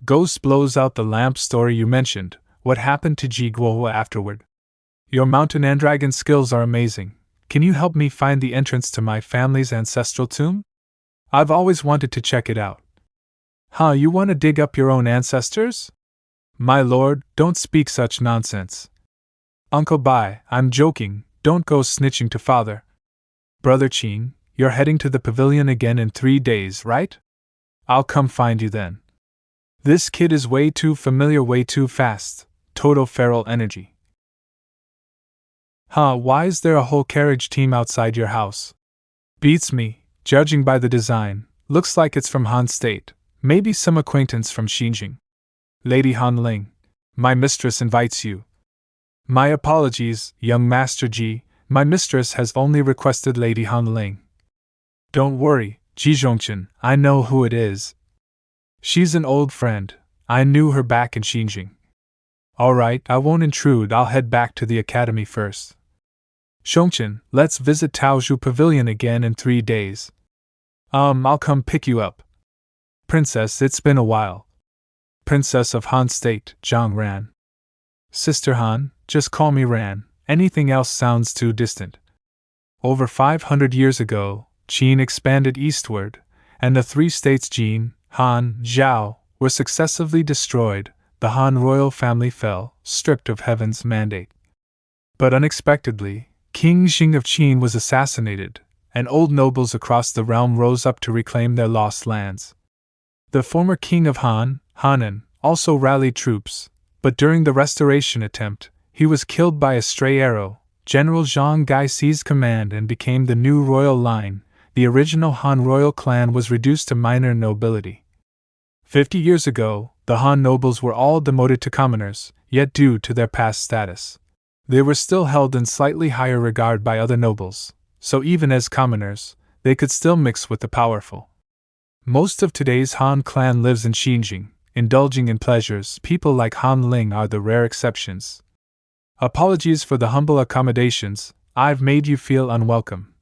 Ghost blows out the lamp story you mentioned. What happened to Gaowu afterward? Your mountain and dragon skills are amazing. Can you help me find the entrance to my family's ancestral tomb? I've always wanted to check it out. Huh, you want to dig up your own ancestors? My lord, don't speak such nonsense. Uncle Bai, I'm joking, don't go snitching to father. Brother Qing, you're heading to the pavilion again in 3 days, right? I'll come find you then. This kid is way too familiar, way too fast. Total feral energy. Huh, why is there a whole carriage team outside your house? Beats me, judging by the design. Looks like it's from Han State. Maybe some acquaintance from Xinjiang. Lady Han Ling, my mistress invites you. My apologies, young Master Ji, my mistress has only requested Lady Han Ling. Don't worry, Ji Zhongchen, I know who it is. She's an old friend, I knew her back in Xinjiang. Alright, I won't intrude, I'll head back to the academy first. Zhongchen, let's visit Taozhu Pavilion again in 3 days. I'll come pick you up. Princess, it's been a while. Princess of Han State, Zhang Ran. Sister Han, just call me Ran, anything else sounds too distant. Over 500 years ago, Qin expanded eastward, and the 3 states Jin, Han, Zhao, were successively destroyed. The Han royal family fell, stripped of heaven's mandate. But unexpectedly, King Qing of Qin was assassinated, and old nobles across the realm rose up to reclaim their lost lands. The former king of Han, Hanan, also rallied troops, but during the restoration attempt, he was killed by a stray arrow. General Zhang Gai seized command and became the new royal line. The original Han royal clan was reduced to minor nobility. 50 years ago, the Han nobles were all demoted to commoners, yet due to their past status, they were still held in slightly higher regard by other nobles, so even as commoners, they could still mix with the powerful. Most of today's Han clan lives in Xinjiang, indulging in pleasures. People like Han Ling are the rare exceptions. Apologies for the humble accommodations, I've made you feel unwelcome.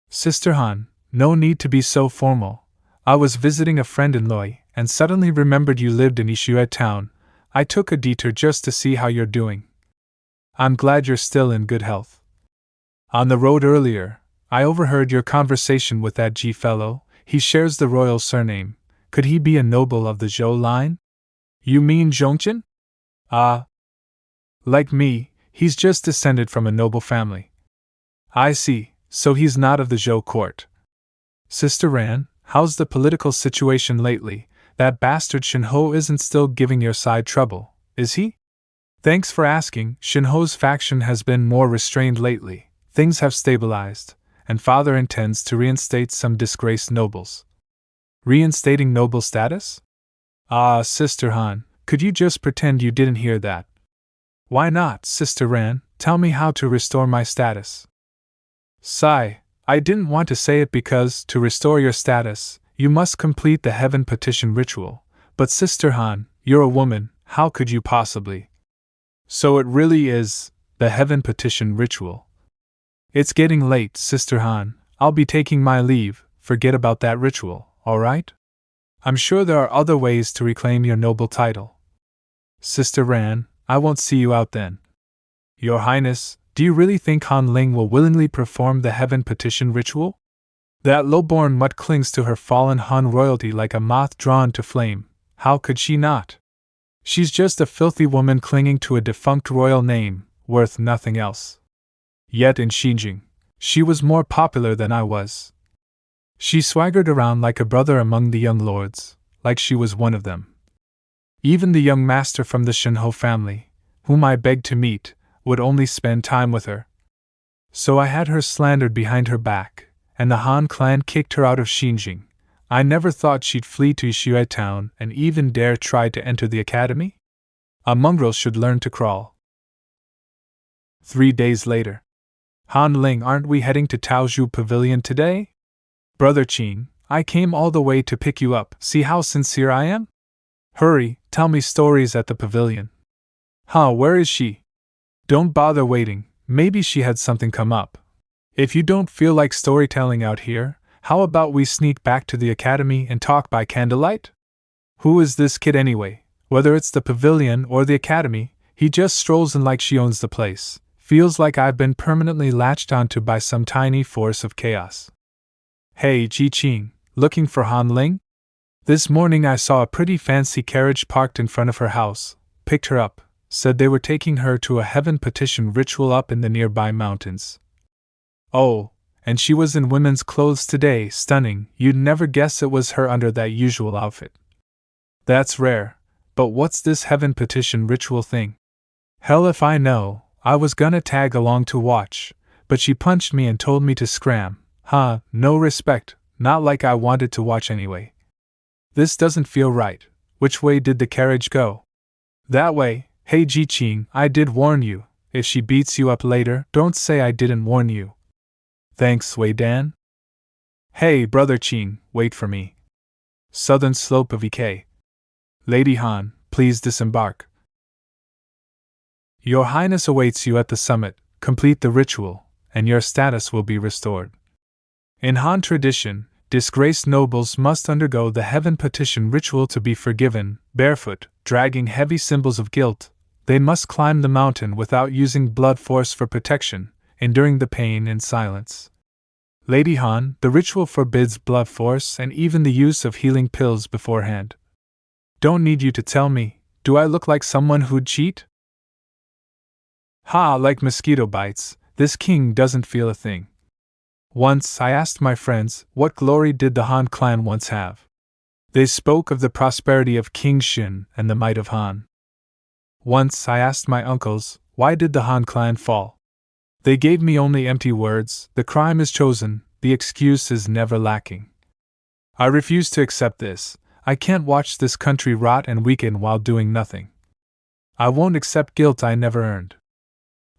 Sister Han, no need to be so formal. I was visiting a friend in Loi, and suddenly remembered you lived in Yixue town. I took a detour just to see how you're doing. I'm glad you're still in good health. On the road earlier, I overheard your conversation with that Ji fellow. He shares the royal surname. Could he be a noble of the Zhou line? You mean Zhongchen? Like me, he's just descended from a noble family. I see, so he's not of the Zhou court. Sister Ran, how's the political situation lately? That bastard Shinho isn't still giving your side trouble, is he? Thanks for asking. Shinho's faction has been more restrained lately. Things have stabilized, and father intends to reinstate some disgraced nobles. Reinstating noble status? Sister Han, could you just pretend you didn't hear that? Why not, Sister Ran? Tell me how to restore my status. Sigh, I didn't want to say it because, to restore your status, you must complete the heaven petition ritual. But Sister Han, you're a woman, how could you possibly? So it really is the heaven petition ritual. It's getting late, Sister Han. I'll be taking my leave. Forget about that ritual, alright? I'm sure there are other ways to reclaim your noble title. Sister Ran, I won't see you out then. Your Highness, do you really think Han Ling will willingly perform the heaven petition ritual? That low-born mutt clings to her fallen Han royalty like a moth drawn to flame. How could she not? She's just a filthy woman clinging to a defunct royal name, worth nothing else. Yet in Xinjiang, she was more popular than I was. She swaggered around like a brother among the young lords, like she was one of them. Even the young master from the Shenhou family, whom I begged to meet, would only spend time with her. So I had her slandered behind her back, and the Han clan kicked her out of Xinjiang. I never thought she'd flee to Xue town and even dare try to enter the academy. A mongrel should learn to crawl. 3 days later. Han Ling, aren't we heading to Taozhou Pavilion today? Brother Qing, I came all the way to pick you up. See how sincere I am? Hurry, tell me stories at the pavilion. Huh, where is she? Don't bother waiting, maybe she had something come up. If you don't feel like storytelling out here, how about we sneak back to the academy and talk by candlelight? Who is this kid anyway? Whether it's the pavilion or the academy, he just strolls in like she owns the place. Feels like I've been permanently latched onto by some tiny force of chaos. Hey, Ji Qing, looking for Han Ling? This morning I saw a pretty fancy carriage parked in front of her house, picked her up, said they were taking her to a heaven petition ritual up in the nearby mountains. Oh, and she was in women's clothes today, stunning, you'd never guess it was her under that usual outfit. That's rare, but what's this heaven petition ritual thing? Hell if I know, I was gonna tag along to watch, but she punched me and told me to scram. Huh, no respect, not like I wanted to watch anyway. This doesn't feel right. Which way did the carriage go? That way. Hey Ji Qing, I did warn you. If she beats you up later, don't say I didn't warn you. Thanks, Wei Dan. Hey, Brother Qing, wait for me. Southern slope of Ek. Lady Han, please disembark. Your Highness awaits you at the summit. Complete the ritual, and your status will be restored. In Han tradition, disgraced nobles must undergo the heaven petition ritual to be forgiven. Barefoot, dragging heavy symbols of guilt, they must climb the mountain without using blood force for protection, enduring the pain in silence. Lady Han, the ritual forbids blood force and even the use of healing pills beforehand. Don't need you to tell me, do I look like someone who'd cheat? Ha, like mosquito bites, this king doesn't feel a thing. Once I asked my friends, what glory did the Han clan once have? They spoke of the prosperity of King Xin and the might of Han. Once I asked my uncles, why did the Han clan fall? They gave me only empty words, the crime is chosen, the excuse is never lacking. I refuse to accept this. I can't watch this country rot and weaken while doing nothing. I won't accept guilt I never earned.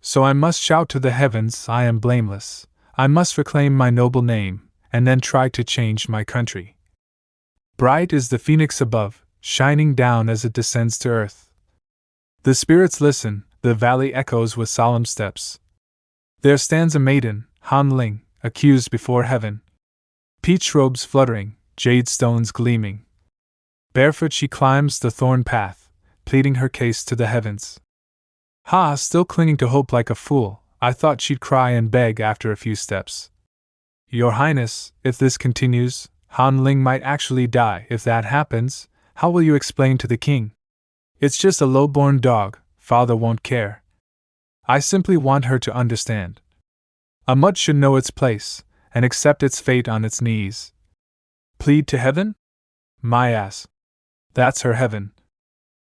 So I must shout to the heavens, I am blameless. I must reclaim my noble name, and then try to change my country. Bright is the phoenix above, shining down as it descends to earth. The spirits listen, the valley echoes with solemn steps. There stands a maiden, Han Ling, accused before heaven. Peach robes fluttering, jade stones gleaming. Barefoot she climbs the thorn path, pleading her case to the heavens. Ha, still clinging to hope like a fool, I thought she'd cry and beg after a few steps. Your Highness, if this continues, Han Ling might actually die. If that happens, how will you explain to the king? It's just a low-born dog, father won't care. I simply want her to understand. A mud should know its place, and accept its fate on its knees. Plead to heaven? My ass. That's her heaven.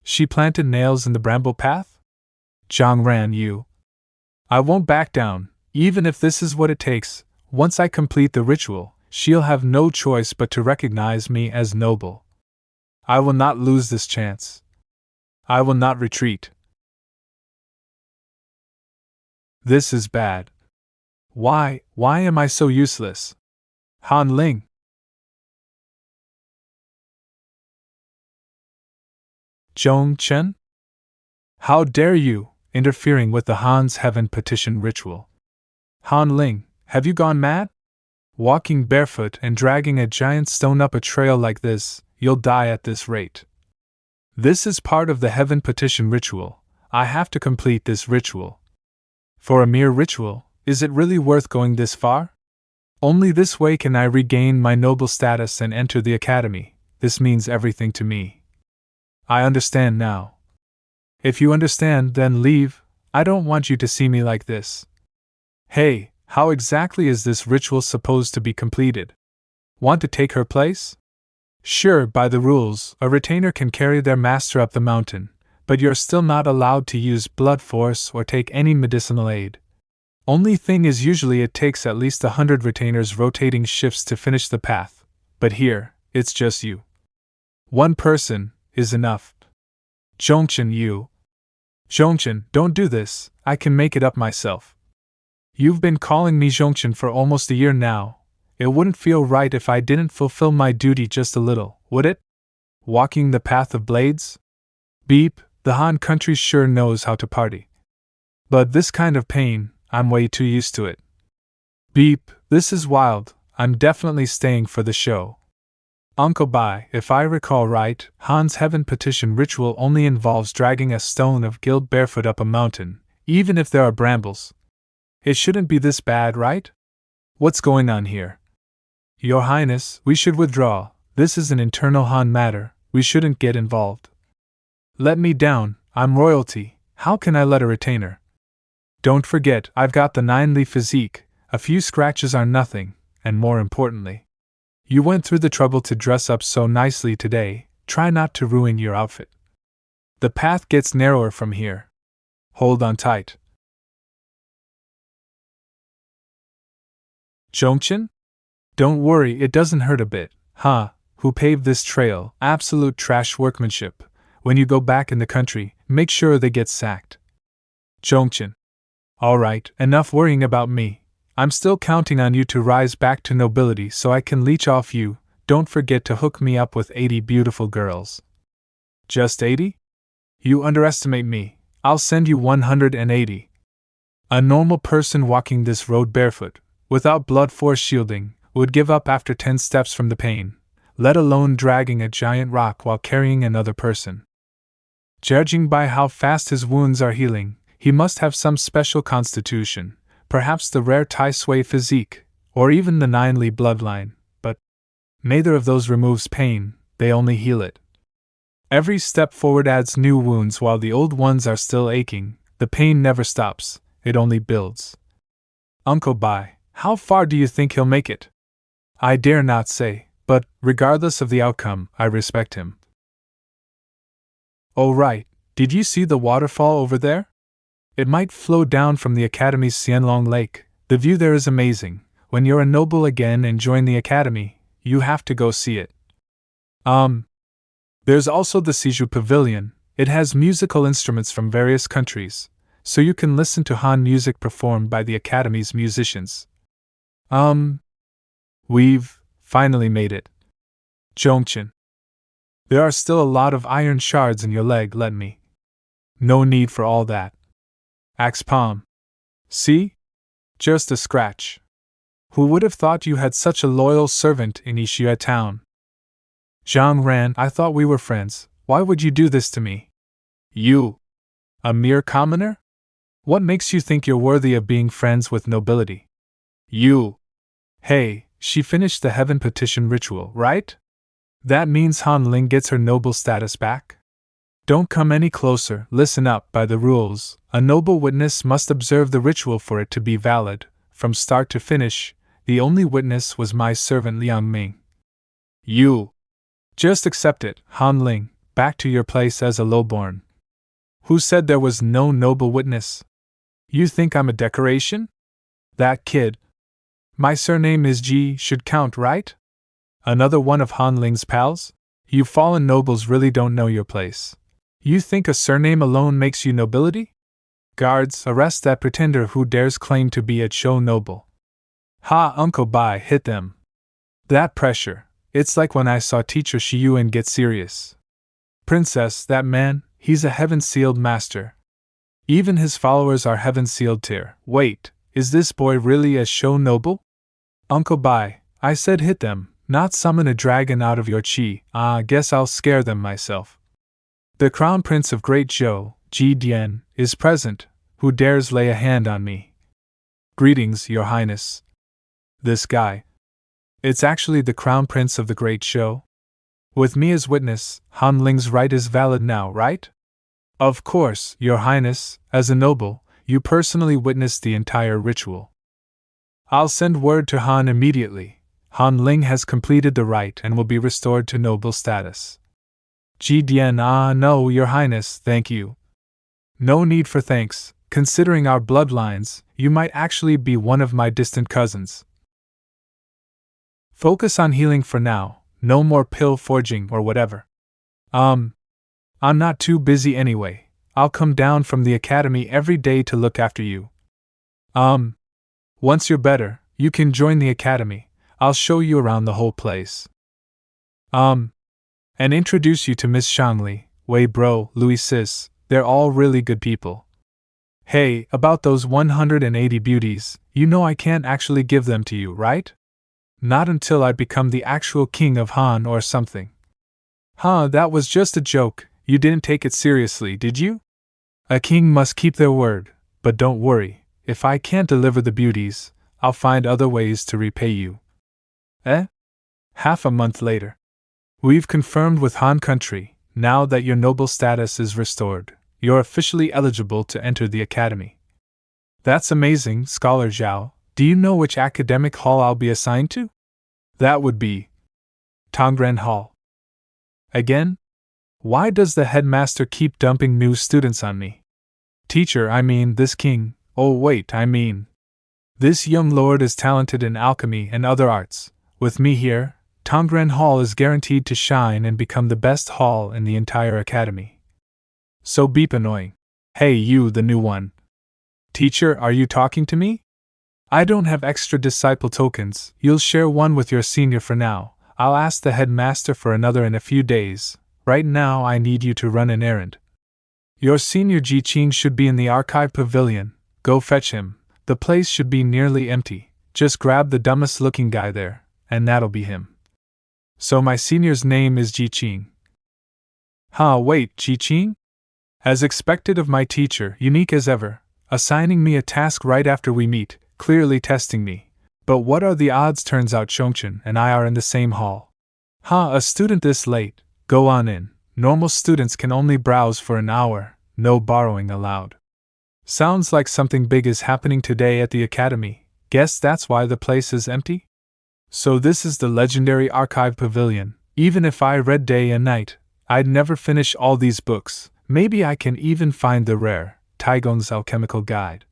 She planted nails in the bramble path? Zhang Ran you. I won't back down, even if this is what it takes. Once I complete the ritual, she'll have no choice but to recognize me as noble. I will not lose this chance. I will not retreat. This is bad. Why am I so useless? Han Ling. Zhong Chen? How dare you, interfering with the Han's heaven petition ritual? Han Ling, have you gone mad? Walking barefoot and dragging a giant stone up a trail like this, you'll die at this rate. This is part of the heaven petition ritual. I have to complete this ritual. For a mere ritual, is it really worth going this far? Only this way can I regain my noble status and enter the academy. This means everything to me. I understand now. If you understand, then leave. I don't want you to see me like this. Hey, how exactly is this ritual supposed to be completed? Want to take her place? Sure, by the rules, a retainer can carry their master up the mountain, but you're still not allowed to use blood force or take any medicinal aid. Only thing is, usually it takes at least 100 retainers rotating shifts to finish the path, but here, it's just you. One person is enough. Zhongchen, you. Zhongchen, don't do this, I can make it up myself. You've been calling me Zhongchen for almost a year now. It wouldn't feel right if I didn't fulfill my duty just a little, would it? Walking the path of blades? Beep, the Han country sure knows how to party. But this kind of pain, I'm way too used to it. Beep, this is wild, I'm definitely staying for the show. Uncle Bai, if I recall right, Han's heaven petition ritual only involves dragging a stone of guild barefoot up a mountain, even if there are brambles. It shouldn't be this bad, right? What's going on here? Your Highness, we should withdraw. This is an internal Han matter, we shouldn't get involved. Let me down, I'm royalty, how can I let a retainer? Don't forget, I've got the 9-li physique, a few scratches are nothing, and more importantly, you went through the trouble to dress up so nicely today, try not to ruin your outfit. The path gets narrower from here. Hold on tight. Zhongchen? Don't worry, it doesn't hurt a bit. Huh, who paved this trail? Absolute trash workmanship. When you go back in the country, make sure they get sacked. Zhongchen. Alright, enough worrying about me. I'm still counting on you to rise back to nobility so I can leech off you. Don't forget to hook me up with 80 beautiful girls. Just 80? You underestimate me. I'll send you 180. A normal person walking this road barefoot, without blood force shielding, would give up after 10 steps from the pain, let alone dragging a giant rock while carrying another person. Judging by how fast his wounds are healing, he must have some special constitution, perhaps the rare Tai Sui physique, or even the 9-li bloodline, but neither of those removes pain, they only heal it. Every step forward adds new wounds while the old ones are still aching. The pain never stops, it only builds. Uncle Bai, how far do you think he'll make it? I dare not say, but, regardless of the outcome, I respect him. Oh right, did you see the waterfall over there? It might flow down from the Academy's Xianlong Lake. The view there is amazing. When you're a noble again and join the Academy, you have to go see it. There's also the Siju Pavilion. It has musical instruments from various countries, so you can listen to Han music performed by the Academy's musicians. We've finally made it. Zhongchen. There are still a lot of iron shards in your leg, let me. No need for all that. Axe palm. See? Just a scratch. Who would have thought you had such a loyal servant in Ishia town? Zhang Ran, I thought we were friends. Why would you do this to me? You. A mere commoner? What makes you think you're worthy of being friends with nobility? You. Hey, she finished the heaven petition ritual, right? That means Han Ling gets her noble status back? Don't come any closer, listen up. By the rules, a noble witness must observe the ritual for it to be valid. From start to finish, the only witness was my servant Liang Ming. You. Just accept it, Han Ling, back to your place as a lowborn. Who said there was no noble witness? You think I'm a decoration? That kid. My surname is Ji, should count, right? Another one of Han Ling's pals? You fallen nobles really don't know your place. You think a surname alone makes you nobility? Guards, arrest that pretender who dares claim to be a Chou noble. Ha, Uncle Bai, hit them. That pressure, it's like when I saw teacher Shiyuan get serious. Princess, that man, he's a heaven-sealed master. Even his followers are heaven-sealed tier. Wait, is this boy really a Chou noble? Uncle Bai, I said hit them, not summon a dragon out of your chi. Guess I'll scare them myself. The Crown Prince of Great Zhou, Ji Dian, is present. Who dares lay a hand on me? Greetings, Your Highness. This guy. It's actually the Crown Prince of the Great Zhou. With me as witness, Han Ling's right is valid now, right? Of course, Your Highness, as a noble, you personally witnessed the entire ritual. I'll send word to Han immediately. Han Ling has completed the rite and will be restored to noble status. Ji Dian, no, Your Highness, thank you. No need for thanks. Considering our bloodlines, you might actually be one of my distant cousins. Focus on healing for now, no more pill forging or whatever. I'm not too busy anyway. I'll come down from the academy every day to look after you. Once you're better, you can join the academy. I'll show you around the whole place. And introduce you to Miss Shangli, Wei Bro, Louis Sis, they're all really good people. Hey, about those 180 beauties, you know I can't actually give them to you, right? Not until I become the actual king of Han or something. That was just a joke, you didn't take it seriously, did you? A king must keep their word, but don't worry, if I can't deliver the beauties, I'll find other ways to repay you. Half a month later. We've confirmed with Han Country, now that your noble status is restored, you're officially eligible to enter the academy. That's amazing, Scholar Zhao. Do you know which academic hall I'll be assigned to? That would be Tongren Hall. Again? Why does the headmaster keep dumping new students on me? Teacher, I mean this king. Oh wait, I mean. This young lord is talented in alchemy and other arts. With me here, Tongren Hall is guaranteed to shine and become the best hall in the entire academy. So beep annoying. Hey you, the new one. Teacher, are you talking to me? I don't have extra disciple tokens, you'll share one with your senior for now. I'll ask the headmaster for another in a few days. Right now I need you to run an errand. Your senior Ji Qing should be in the archive pavilion. Go fetch him. The place should be nearly empty. Just grab the dumbest looking guy there, and that'll be him. So my senior's name is Ji Qing. Wait, Ji Qing? As expected of my teacher, unique as ever, assigning me a task right after we meet, clearly testing me. But what are the odds? Turns out Chongchen and I are in the same hall. A student this late? Go on in. Normal students can only browse for an hour, no borrowing allowed. Sounds like something big is happening today at the academy. Guess that's why the place is empty? So this is the legendary archive pavilion. Even if I read day and night, I'd never finish all these books. Maybe I can even find the rare Taigong's Alchemical Guide.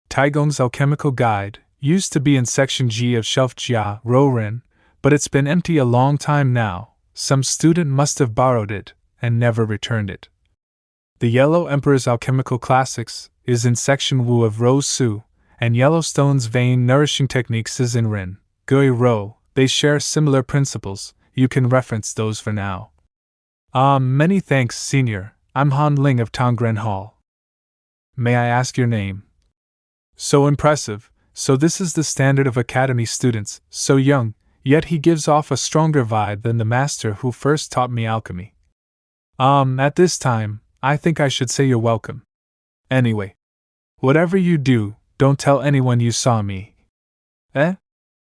Taigong's Alchemical Guide used to be in section G of Shelf Jia Rouren, but it's been empty a long time now. Some student must have borrowed it and never returned it. The Yellow Emperor's Alchemical Classics is in section Wu of Rose Su, and Yellowstone's Vein Nourishing Techniques is in Rin Gui Ro. They share similar principles. You can reference those for now. Many thanks, Senior. I'm Han Ling of Tongren Hall. May I ask your name? So impressive. So this is the standard of academy students, so young, yet he gives off a stronger vibe than the master who first taught me alchemy. At this time, I think I should say you're welcome. Anyway, whatever you do, don't tell anyone you saw me.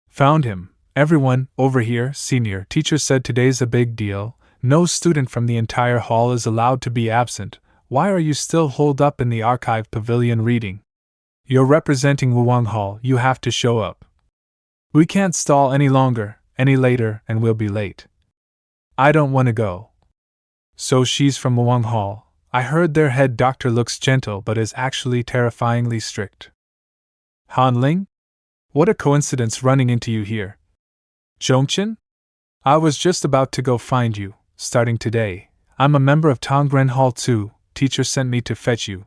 Found him. Everyone, over here, Senior. Teacher said today's a big deal. No student from the entire hall is allowed to be absent. Why are you still holed up in the archive pavilion reading? You're representing Wuwang Hall, you have to show up. We can't stall any longer, any later, and we'll be late. I don't want to go. So she's from Wuwang Hall. I heard their head doctor looks gentle but is actually terrifyingly strict. Han Ling? What a coincidence running into you here. Zhongchen? I was just about to go find you. Starting today, I'm a member of Tongren Hall too. Teacher sent me to fetch you.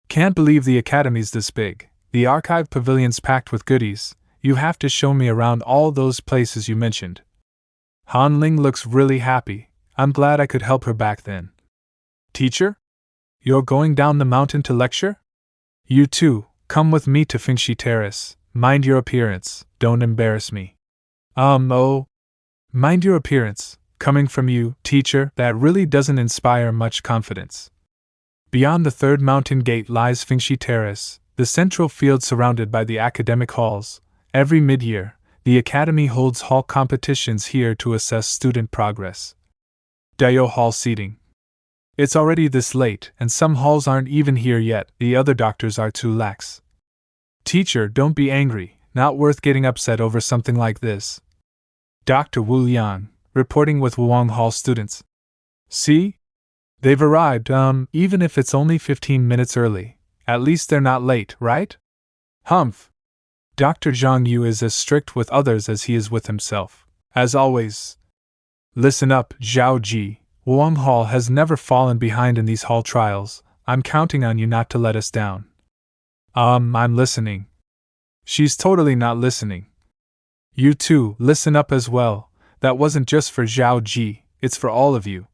Can't believe the academy's this big. The archive pavilion's packed with goodies. You have to show me around all those places you mentioned. Han Ling looks really happy. I'm glad I could help her back then. Teacher? You're going down the mountain to lecture? You too, come with me to Fingxi Terrace. Mind your appearance, don't embarrass me. Mind your appearance, coming from you, teacher, that really doesn't inspire much confidence. Beyond the third mountain gate lies Fingxi Terrace, the central field surrounded by the academic halls. Every mid-year, the academy holds hall competitions here to assess student progress. Dayo Hall seating. It's already this late, and some halls aren't even here yet. The other doctors are too lax. Teacher, don't be angry, not worth getting upset over something like this. Dr. Wu Liang, reporting with Wuang Hall students. See? They've arrived, even if it's only 15 minutes early. At least they're not late, right? Humph. Dr. Zhang Yu is as strict with others as he is with himself. As always. Listen up, Zhao Ji. Wuang Hall has never fallen behind in these hall trials. I'm counting on you not to let us down. I'm listening. She's totally not listening. You too, listen up as well. That wasn't just for Zhao Ji, it's for all of you.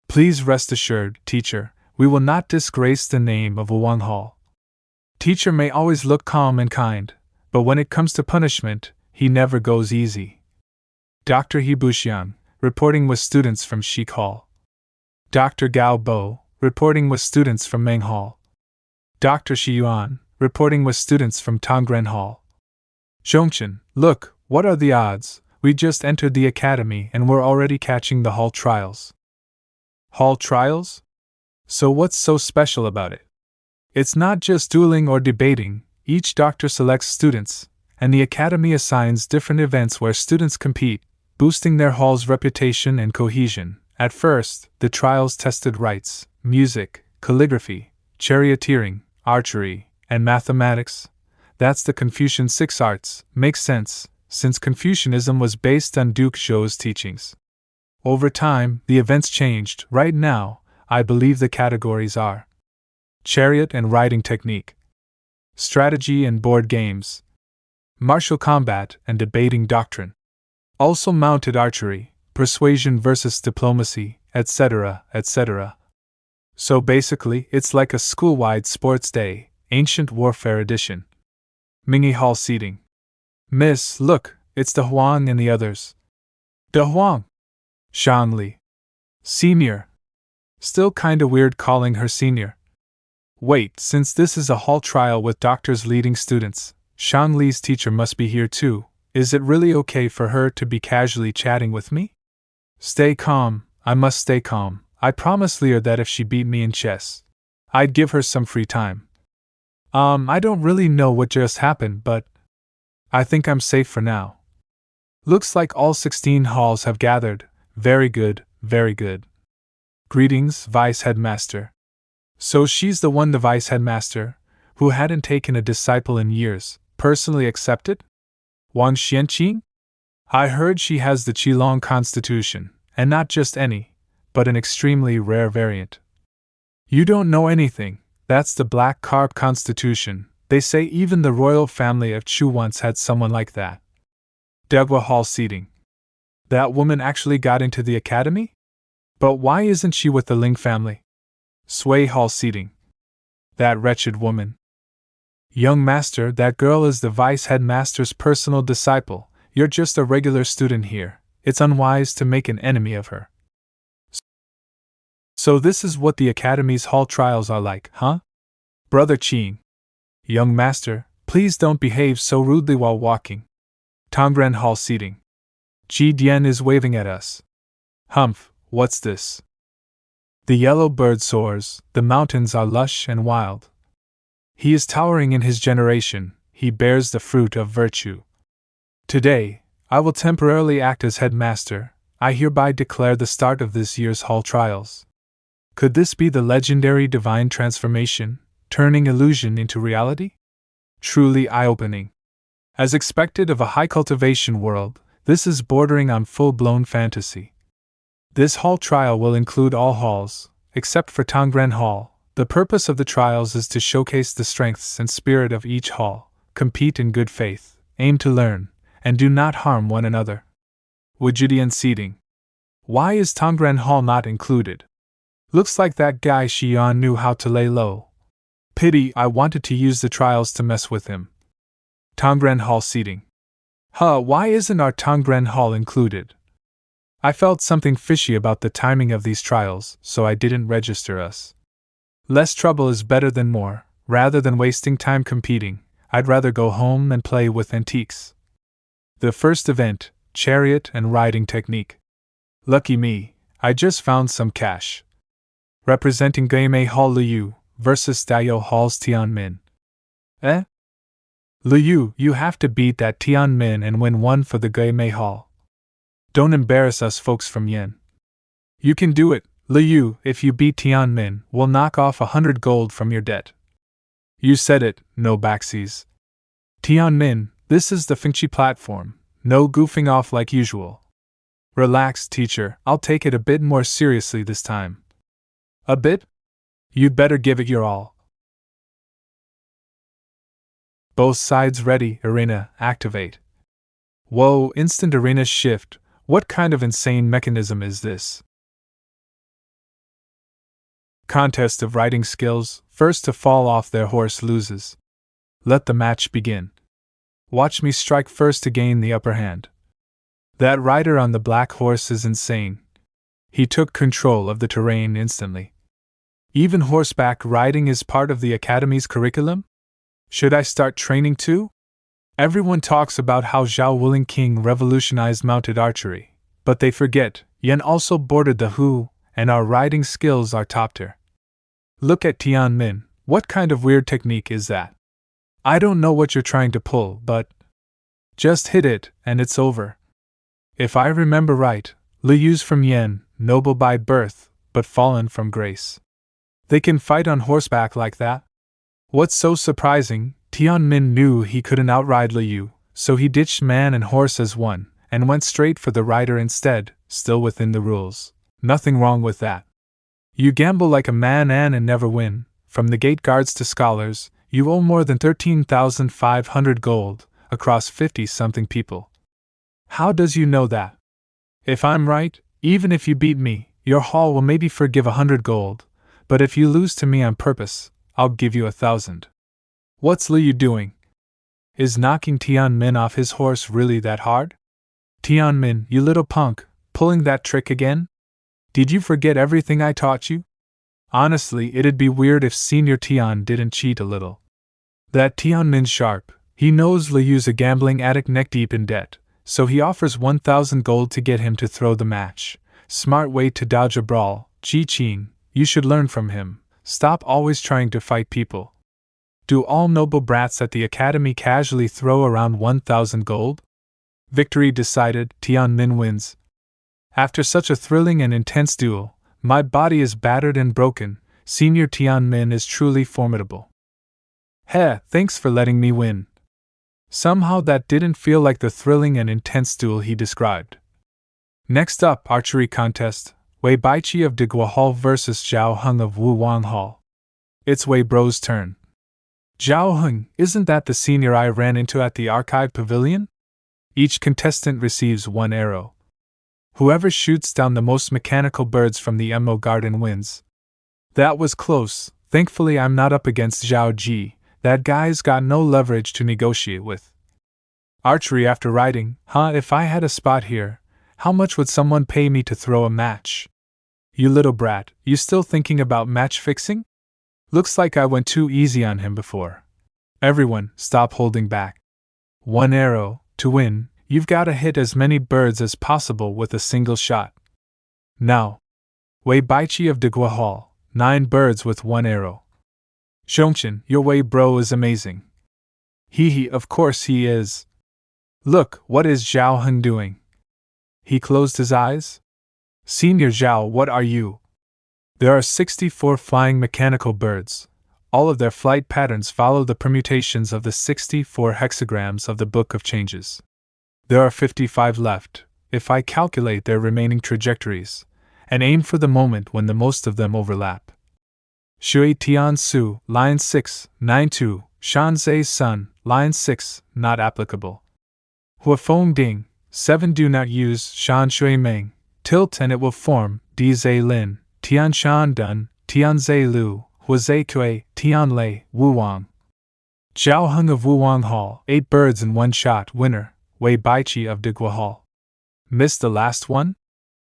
Please rest assured, teacher, we will not disgrace the name of Wuang Hall. Teacher may always look calm and kind, but when it comes to punishment, he never goes easy. Dr. He Buxian, reporting with students from Shik Hall. Dr. Gao Bo, reporting with students from Meng Hall. Dr. Shi Yuan, reporting with students from Tongren Hall. Zhongchen, look, what are the odds? We just entered the academy and we're already catching the hall trials. Hall trials? So what's so special about it? It's not just dueling or debating, each doctor selects students, and the academy assigns different events where students compete, boosting their hall's reputation and cohesion. At first, the trials tested rites, music, calligraphy, charioteering, archery, and mathematics. That's the Confucian Six Arts. Makes sense, since Confucianism was based on Duke Zhou's teachings. Over time, the events changed. Right now, I believe the categories are chariot and riding technique, strategy and board games, martial combat and debating doctrine, also mounted archery, persuasion versus diplomacy, etc., etc. So basically, it's like a school-wide sports day, ancient warfare edition. Mingyi Hall seating. Miss, look, it's De Huang and the others. De Huang. Shan Li. Senior. Still kinda weird calling her senior. Wait, since this is a hall trial with doctors leading students, Shan Li's teacher must be here too. Is it really okay for her to be casually chatting with me? Stay calm, I must stay calm. I promised Lear that if she beat me in chess, I'd give her some free time. I don't really know what just happened, but I think I'm safe for now. Looks like all 16 halls have gathered. Very good, very good. Greetings, Vice Headmaster. So she's the one, the Vice Headmaster, who hadn't taken a disciple in years, personally accepted? Wang Xianqing? I heard she has the Qilong Constitution, and not just any, but an extremely rare variant. You don't know anything, that's the Black Carp Constitution. They say even the royal family of Chu once had someone like that. Degwa Hall seating. That woman actually got into the academy? But why isn't she with the Ling family? Sui Hall seating. That wretched woman. Young master, that girl is the vice headmaster's personal disciple. You're just a regular student here. It's unwise to make an enemy of her. So this is what the academy's hall trials are like, huh? Brother Qing. Young master, please don't behave so rudely while walking. Tongren Hall seating. Ji Dian is waving at us. Humph, what's this? The yellow bird soars, the mountains are lush and wild. He is towering in his generation, he bears the fruit of virtue. Today, I will temporarily act as headmaster. I hereby declare the start of this year's hall trials. Could this be the legendary divine transformation, turning illusion into reality? Truly eye-opening. As expected of a high-cultivation world, this is bordering on full-blown fantasy. This hall trial will include all halls, except for Tongren Hall. The purpose of the trials is to showcase the strengths and spirit of each hall, compete in good faith, aim to learn, and do not harm one another. Wujidian seating. Why is Tongren Hall not included? Looks like that guy Xian knew how to lay low. Pity, I wanted to use the trials to mess with him. Tongren Hall seating. Why isn't our Tongren Hall included? I felt something fishy about the timing of these trials, so I didn't register us. Less trouble is better than more. Rather than wasting time competing, I'd rather go home and play with antiques. The first event, chariot and riding technique. Lucky me, I just found some cash. representing Game Hall Liu versus Dayo Hall's Tianmin. Eh? Liu, you have to beat that Tianmin and win one for the Game Hall. Don't embarrass us folks from Yen. You can do it, Liu. If you beat Tianmin, we'll knock off 100 gold from your debt. You said it, no backsies. Tianmin, this is the Fengqi platform, no goofing off like usual. Relax, teacher, I'll take it a bit more seriously this time. A bit? You'd better give it your all. Both sides ready, arena, activate. Whoa, instant arena shift, what kind of insane mechanism is this? Contest of riding skills, first to fall off their horse loses. Let the match begin. Watch me strike first to gain the upper hand. That rider on the black horse is insane. He took control of the terrain instantly. Even horseback riding is part of the academy's curriculum? Should I start training too? Everyone talks about how Zhao Wuling Qing revolutionized mounted archery, but they forget Yan also boarded the Hu, and our riding skills are top tier. Look at Tianmin, what kind of weird technique is that? I don't know what you're trying to pull, but just hit it, and it's over. If I remember right, Liyu's from Yen, noble by birth, but fallen from grace. They can fight on horseback like that? What's so surprising, Tianmin knew he couldn't outride Liu, so he ditched man and horse as one, and went straight for the rider instead, still within the rules. Nothing wrong with that. You gamble like a man and never win. From the gate guards to scholars, you owe more than 13,500 gold, across 50-something people. How does you know that? If I'm right, even if you beat me, your hall will maybe forgive 100 gold, but if you lose to me on purpose, I'll give you 1,000. What's Liu doing? Is knocking Tianmin off his horse really that hard? Tianmin, you little punk, pulling that trick again? Did you forget everything I taught you? Honestly, it'd be weird if Senior Tian didn't cheat a little. That Tianmin's sharp. He knows Liu's a gambling addict neck-deep in debt, so he offers 1,000 gold to get him to throw the match. Smart way to dodge a brawl. Qing, you should learn from him. Stop always trying to fight people. Do all noble brats at the academy casually throw around 1,000 gold? Victory decided, Tianmin wins. After such a thrilling and intense duel, my body is battered and broken. Senior Tianmin is truly formidable. Heh, thanks for letting me win. Somehow that didn't feel like the thrilling and intense duel he described. Next up, archery contest. Wei Baiqi of Digua Hall vs. Zhao Heng of Wuwang Hall. It's Wei Bro's turn. Zhao Heng, isn't that the senior I ran into at the archive pavilion? Each contestant receives 1 arrow. Whoever shoots down the most mechanical birds from the Mo garden wins. That was close. Thankfully I'm not up against Zhao Ji. That guy's got no leverage to negotiate with. Archery after riding, if I had a spot here, how much would someone pay me to throw a match? You little brat, you still thinking about match fixing? Looks like I went too easy on him before. Everyone, stop holding back. 1 arrow, to win, you've got to hit as many birds as possible with a single shot. Now. Wei Baiqi of Digua Hall, 9 birds with 1 arrow. Zhongchen, your Wei bro is amazing. He, of course he is. Look, what is Zhao Heng doing? He closed his eyes? Senior Zhao, what are you? There are 64 flying mechanical birds. All of their flight patterns follow the permutations of the 64 hexagrams of the Book of Changes. There are 55 left, if I calculate their remaining trajectories, and aim for the moment when the most of them overlap. Shui Tian Su, line 6, 92, Shan Zai's Sun, line 6, not applicable. Huafeng Ding, 7 do not use Shan Shui Meng, tilt and it will form Di Zai Lin, Tian Shan Dun, Tian Zai Lu, Huazai Kui, Tian Lei, Wuwang. Zhao Heng of Wuwang Hall, 8 birds in 1 shot, winner, Wei Baiqi of Digua Hall. Missed the last one?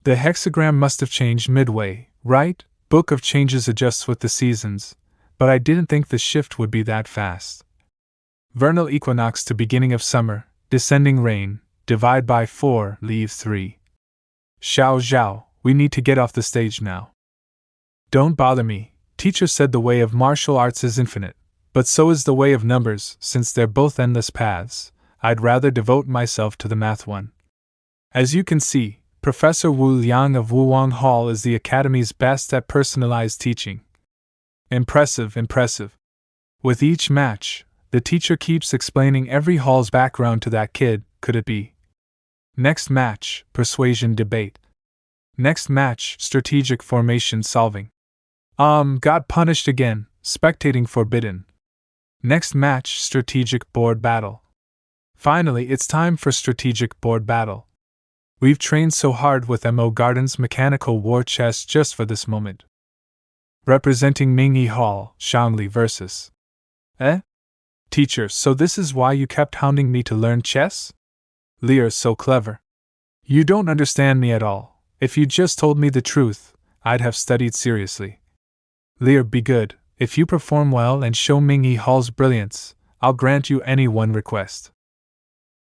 The hexagram must have changed midway, right? Book of Changes adjusts with the seasons, but I didn't think the shift would be that fast. Vernal equinox to beginning of summer, descending rain, divide by 4, leave 3. Xiao Zhao, we need to get off the stage now. Don't bother me. Teacher said the way of martial arts is infinite, but so is the way of numbers, since they're both endless paths. I'd rather devote myself to the math one. As you can see, Professor Wu Liang of Wuwang Hall is the Academy's best at personalized teaching. Impressive, impressive. With each match, the teacher keeps explaining every hall's background to that kid. Could it be? Next match, persuasion debate. Next match, strategic formation solving. Got punished again, spectating forbidden. Next match, strategic board battle. Finally, it's time for strategic board battle. We've trained so hard with M.O. Garden's mechanical war chess just for this moment. Representing Mingyi Hall, Shangli versus. Teacher, so this is why you kept hounding me to learn chess? Lear's so clever. You don't understand me at all. If you just told me the truth, I'd have studied seriously. Lear, be good. If you perform well and show Mingyi Hall's brilliance, I'll grant you any one request.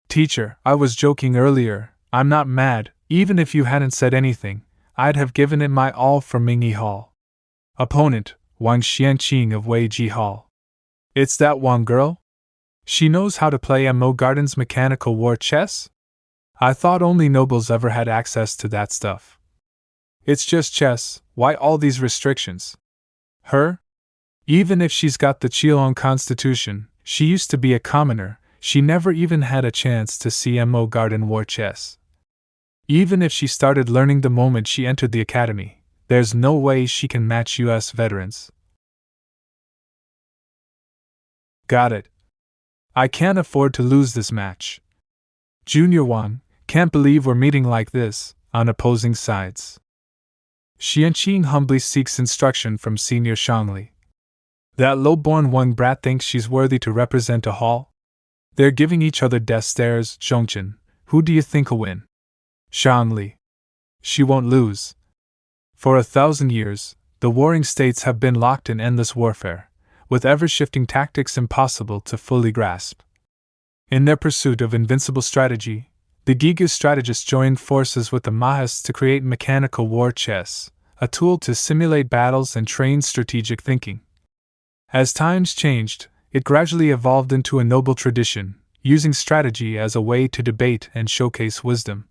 Teacher, I was joking earlier. I'm not mad. Even if you hadn't said anything, I'd have given it my all for Mingyi Hall. Opponent, Wang Xianqing of Weiji Hall. It's that Wang girl? She knows how to play M.O. Garden's mechanical war chess? I thought only nobles ever had access to that stuff. It's just chess, why all these restrictions? Her? Even if she's got the Qilong constitution, she used to be a commoner, she never even had a chance to see M.O. Garden war chess. Even if she started learning the moment she entered the academy, there's no way she can match US veterans. Got it. I can't afford to lose this match. Junior Wang, can't believe we're meeting like this, on opposing sides. Xianqing humbly seeks instruction from Senior Shangli. That low-born Wang brat thinks she's worthy to represent a hall? They're giving each other death stares. Zhongchen, who do you think'll win? Shangli. She won't lose. For 1,000 years, the warring states have been locked in endless warfare, with ever-shifting tactics impossible to fully grasp. In their pursuit of invincible strategy, the Giga strategists joined forces with the Mahas to create mechanical war chess, a tool to simulate battles and train strategic thinking. As times changed, it gradually evolved into a noble tradition, using strategy as a way to debate and showcase wisdom.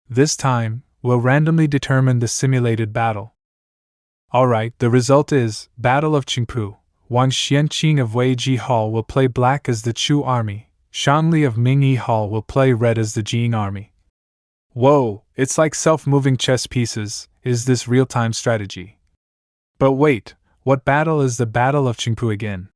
This time, we'll randomly determine the simulated battle. Alright, the result is Battle of Qingpu. Wang Xianqing of Weiji Hall will play black as the Chu army. Shangli of Mingyi Hall will play red as the Qing army. Whoa, it's like self-moving chess pieces. Is this real-time strategy? But wait, what battle is the Battle of Qingpu again?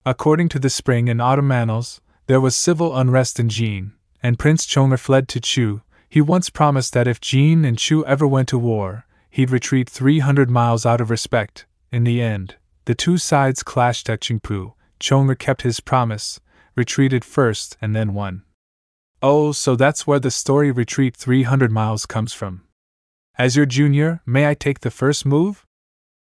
According to the spring and autumn annals, there was civil unrest in Jin, and Prince Chong'er fled to Chu. He once promised that if Jin and Chu ever went to war, he'd retreat 300 miles out of respect. In the end, the two sides clashed at Qingpu. Chong'er kept his promise, retreated first and then won. Oh, so that's where the story retreat 300 miles comes from. As your junior, may I take the first move?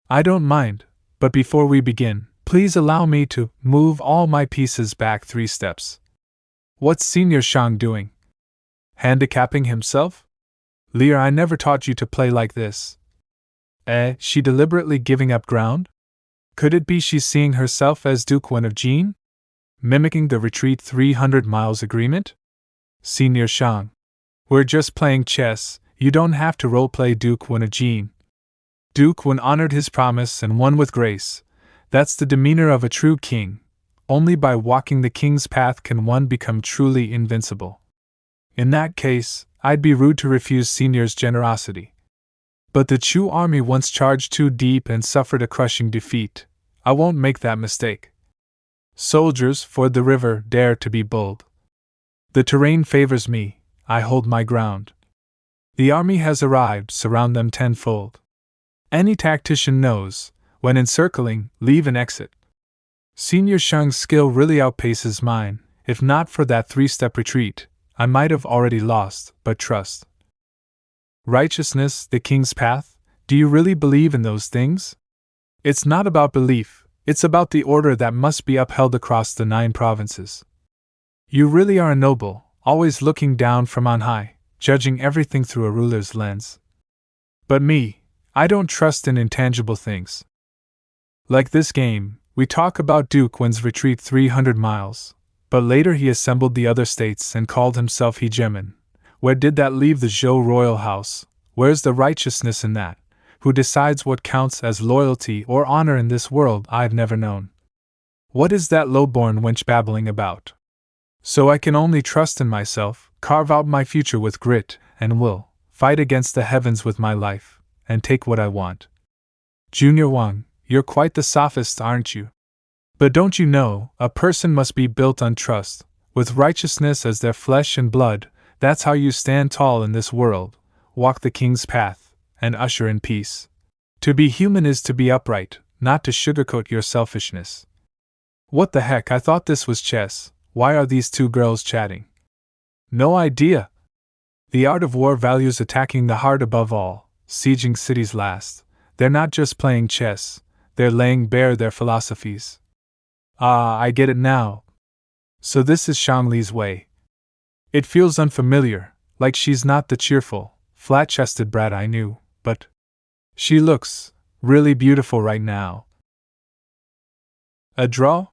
I don't mind, but before we begin, please allow me to move all my pieces back 3 steps. What's Senior Shang doing? Handicapping himself? Lear, I never taught you to play like this. She deliberately giving up ground? Could it be she's seeing herself as Duke Wen of Jin? Mimicking the retreat 300 miles agreement? Senior Shang. We're just playing chess, you don't have to roleplay Duke Wen of Jin. Duke Wen honored his promise and won with grace. That's the demeanor of a true king. Only by walking the king's path can one become truly invincible. In that case, I'd be rude to refuse Senior's generosity. But the Chu army once charged too deep and suffered a crushing defeat. I won't make that mistake. Soldiers, ford the river, dare to be bold. The terrain favors me, I hold my ground. The army has arrived, surround them tenfold. Any tactician knows, when encircling, leave an exit. Senior Shang's skill really outpaces mine. If not for that 3-step retreat, I might have already lost, but trust. Righteousness, the king's path? Do you really believe in those things? It's not about belief, it's about the order that must be upheld across the 9 provinces. You really are a noble, always looking down from on high, judging everything through a ruler's lens. But me, I don't trust in intangible things. Like this game, we talk about Duke Wen's retreat 300 miles, but later he assembled the other states and called himself hegemon. Where did that leave the Zhou royal house? Where's the righteousness in that? Who decides what counts as loyalty or honor in this world I've never known? What is that low-born wench babbling about? So I can only trust in myself, carve out my future with grit and will, fight against the heavens with my life, and take what I want. Junior Wang, you're quite the sophist, aren't you? But don't you know, a person must be built on trust, with righteousness as their flesh and blood. That's how you stand tall in this world, walk the king's path, and usher in peace. To be human is to be upright, not to sugarcoat your selfishness. What the heck, I thought this was chess. Why are these two girls chatting? No idea. The art of war values attacking the heart above all, sieging cities last. They're not just playing chess, they're laying bare their philosophies. Ah, I get it now. So this is Shangli's way. It feels unfamiliar, like she's not the cheerful, flat-chested brat I knew, but she looks really beautiful right now. A draw?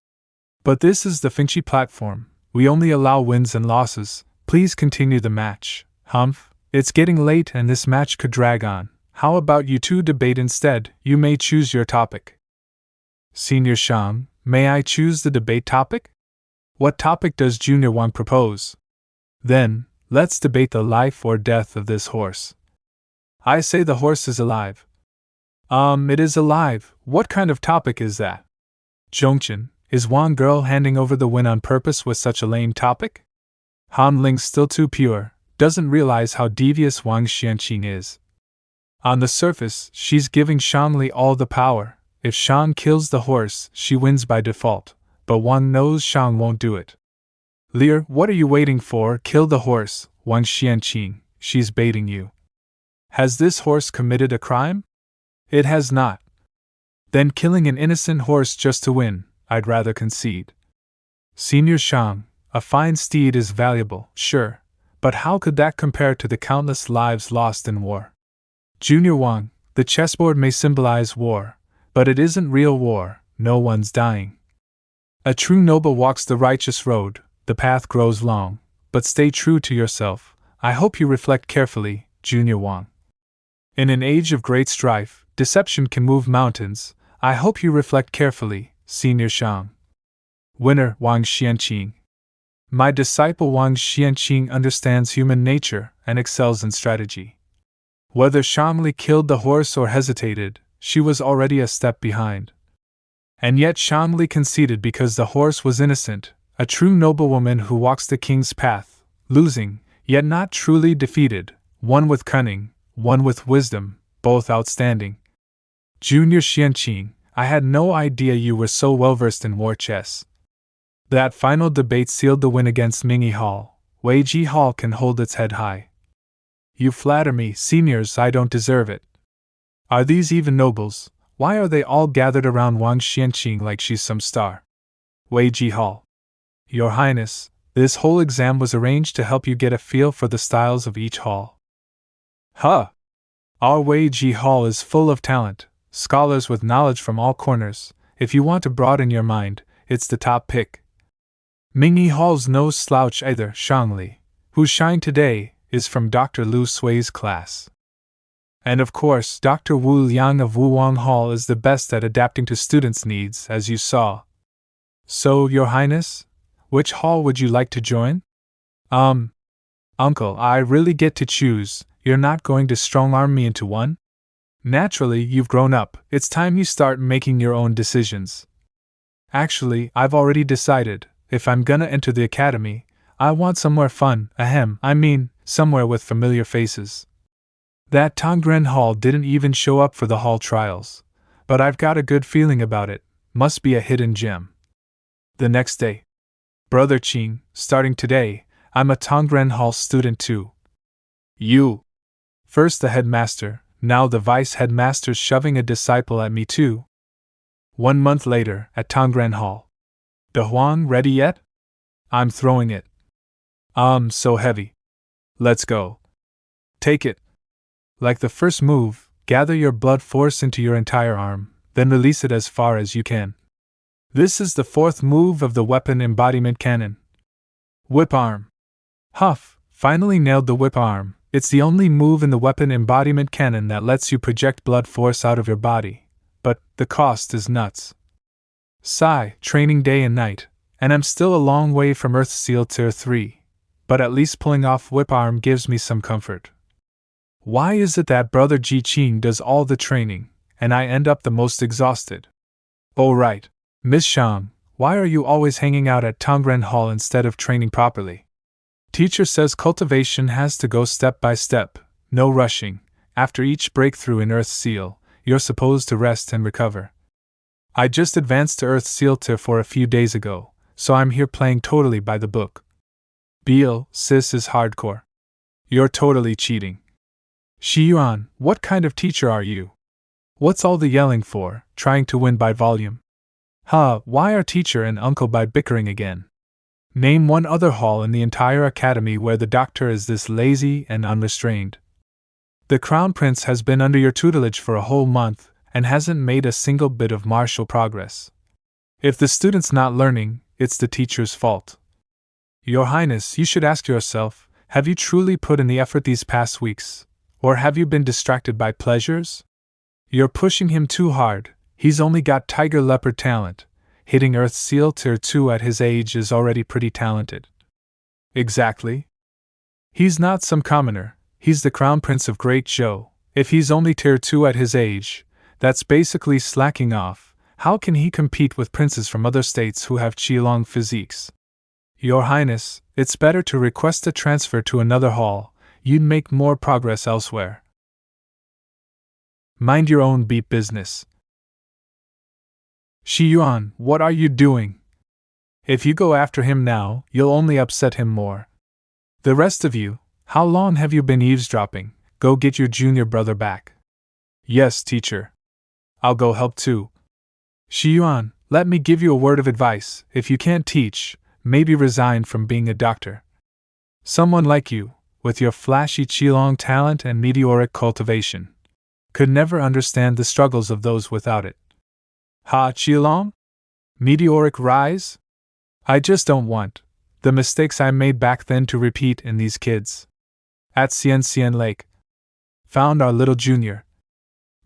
But this is the Finchy platform. We only allow wins and losses. Please continue the match. Humph, it's getting late and this match could drag on. How about you two debate instead? You may choose your topic. Senior Shang, may I choose the debate topic? What topic does Junior Wang propose? Then, let's debate the life or death of this horse. I say the horse is alive. It is alive. What kind of topic is that? Zhongchen, is Wang girl handing over the win on purpose with such a lame topic? Han Ling's still too pure, doesn't realize how devious Wang Xianqing is. On the surface, she's giving Shangli all the power. If Shang kills the horse, she wins by default, but Wang knows Shang won't do it. Lear, what are you waiting for? Kill the horse, Wang Xianqing, she's baiting you. Has this horse committed a crime? It has not. Then killing an innocent horse just to win, I'd rather concede. Senior Shang, a fine steed is valuable, sure, but how could that compare to the countless lives lost in war? Junior Wang, the chessboard may symbolize war, but it isn't real war, no one's dying. A true noble walks the righteous road, the path grows long, but stay true to yourself. I hope you reflect carefully, Junior Wang. In an age of great strife, deception can move mountains. I hope you reflect carefully, Senior Shang. Winner, Wang Xianqing. My disciple Wang Xianqing understands human nature and excels in strategy. Whether Shangli killed the horse or hesitated, she was already a step behind. And yet Shangli conceded because the horse was innocent, a true noblewoman who walks the king's path, losing, yet not truly defeated, one with cunning, one with wisdom, both outstanding. Junior Xianqing, I had no idea you were so well-versed in war chess. That final debate sealed the win against Mingyi Hall. Weiji Hall can hold its head high. You flatter me, seniors, I don't deserve it. Are these even nobles? Why are they all gathered around Wang Xianqing like she's some star? Weiji Hall. Your Highness, this whole exam was arranged to help you get a feel for the styles of each hall. Huh! Our Weiji Hall is full of talent, scholars with knowledge from all corners. If you want to broaden your mind, it's the top pick. Mingyi Hall's no slouch either. Shangli, who shined today, is from Dr. Lu Sui's class. And of course, Dr. Wu Liang of Wuwang Hall is the best at adapting to students' needs, as you saw. So, Your Highness, which hall would you like to join? Uncle, I really get to choose. You're not going to strong-arm me into one? Naturally, you've grown up. It's time you start making your own decisions. Actually, I've already decided. If I'm gonna enter the academy, I want somewhere fun, somewhere with familiar faces. That Tongren Hall didn't even show up for the hall trials, but I've got a good feeling about it. Must be a hidden gem. The next day. Brother Qing, starting today, I'm a Tongren Hall student too. You. First the headmaster, now the vice-headmaster's shoving a disciple at me too. 1 month later, at Tongren Hall. The Huang ready yet? I'm throwing it. So heavy. Let's go. Take it. Like the first move, gather your blood force into your entire arm, then release it as far as you can. This is the fourth move of the weapon embodiment canon. Whip arm. Huff finally nailed the whip arm. It's the only move in the weapon embodiment canon that lets you project blood force out of your body, but the cost is nuts. Sigh, training day and night, and I'm still a long way from Earth Seal Tier 3, but at least pulling off whip arm gives me some comfort. Why is it that Brother Qing does all the training, and I end up the most exhausted? Oh right, Miss Shang, why are you always hanging out at Tongren Hall instead of training properly? Teacher says cultivation has to go step by step, no rushing. After each breakthrough in Earth Seal, you're supposed to rest and recover. I just advanced to Earth Seal Tier 4 a few days ago, so I'm here playing totally by the book. Beal, sis is hardcore. You're totally cheating. Shiyuan, what kind of teacher are you? What's all the yelling for, trying to win by volume? Why are teacher and uncle by bickering again? Name one other hall in the entire academy where the doctor is this lazy and unrestrained. The Crown Prince has been under your tutelage for a whole month and hasn't made a single bit of martial progress. If the student's not learning, it's the teacher's fault. Your Highness, you should ask yourself, have you truly put in the effort these past weeks, or have you been distracted by pleasures? You're pushing him too hard. He's only got tiger leopard talent. Hitting Earth Seal Tier 2 at his age is already pretty talented. Exactly. He's not some commoner, he's the Crown Prince of Great Zhou. If he's only Tier 2 at his age, that's basically slacking off. How can he compete with princes from other states who have Qilong physiques? Your Highness, it's better to request a transfer to another hall. You'd make more progress elsewhere. Mind your own beat business. Shiyuan, what are you doing? If you go after him now, you'll only upset him more. The rest of you, how long have you been eavesdropping? Go get your junior brother back. Yes, teacher. I'll go help too. Shiyuan, let me give you a word of advice. If you can't teach, maybe resign from being a doctor. Someone like you, with your flashy Qilong talent and meteoric cultivation, could never understand the struggles of those without it. Qilong? Meteoric rise? I just don't want the mistakes I made back then to repeat in these kids. At Xian Lake. Found our little junior.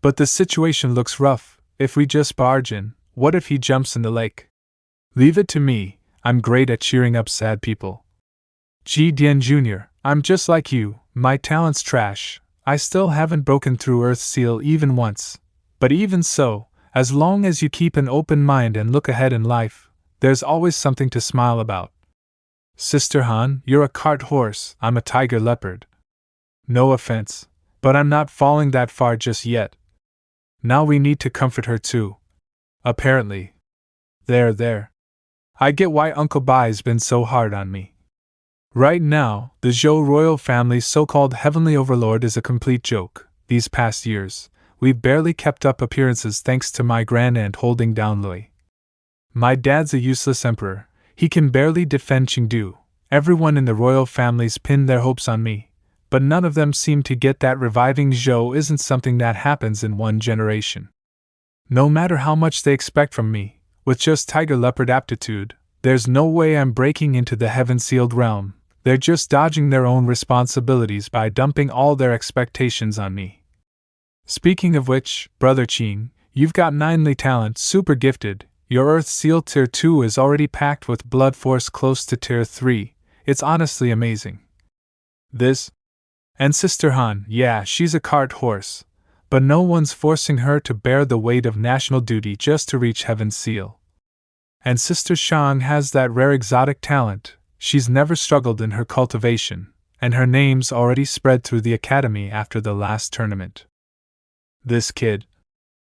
But the situation looks rough. If we just barge in, what if he jumps in the lake? Leave it to me, I'm great at cheering up sad people. Ji Dian Jr., I'm just like you, my talent's trash. I still haven't broken through Earth Seal even once. But even so, as long as you keep an open mind and look ahead in life, there's always something to smile about. Sister Han, you're a cart horse, I'm a tiger leopard. No offense, but I'm not falling that far just yet. Now we need to comfort her too. Apparently. There. I get why Uncle Bai's been so hard on me. Right now, the Zhou royal family's so-called heavenly overlord is a complete joke. These past years, we've barely kept up appearances thanks to my grandaunt holding down Lui. My dad's a useless emperor, he can barely defend Chengdu. Everyone in the royal family's pinned their hopes on me, but none of them seem to get that reviving Zhou isn't something that happens in one generation. No matter how much they expect from me, with just tiger leopard aptitude, there's no way I'm breaking into the heaven-sealed realm. They're just dodging their own responsibilities by dumping all their expectations on me. Speaking of which, Brother Qing, you've got knightly talent, super gifted. Your Earth Seal Tier 2 is already packed with blood force close to Tier 3. It's honestly amazing. This? And Sister Han, yeah, she's a cart horse, but no one's forcing her to bear the weight of national duty just to reach Heaven's Seal. And Sister Shang has that rare exotic talent. She's never struggled in her cultivation, and her name's already spread through the academy after the last tournament. This kid.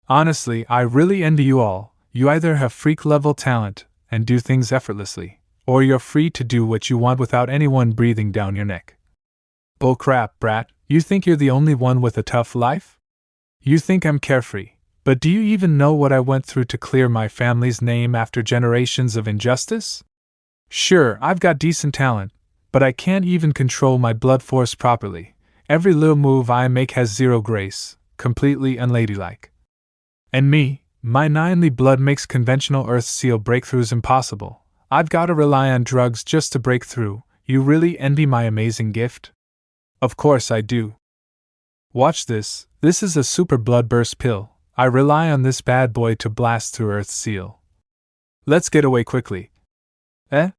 Honestly, I really envy you all. You either have freak-level talent and do things effortlessly, or you're free to do what you want without anyone breathing down your neck. Bullcrap, brat, you think you're the only one with a tough life? You think I'm carefree, but do you even know what I went through to clear my family's name after generations of injustice? Sure, I've got decent talent, but I can't even control my blood force properly. Every little move I make has zero grace. completely unladylike. And me, my nearly blood makes conventional Earth Seal breakthroughs impossible. I've gotta rely on drugs just to break through. You really envy my amazing gift? Of course I do. Watch this. This is a super bloodburst pill. I rely on this bad boy to blast through Earth Seal. Let's get away quickly. Eh?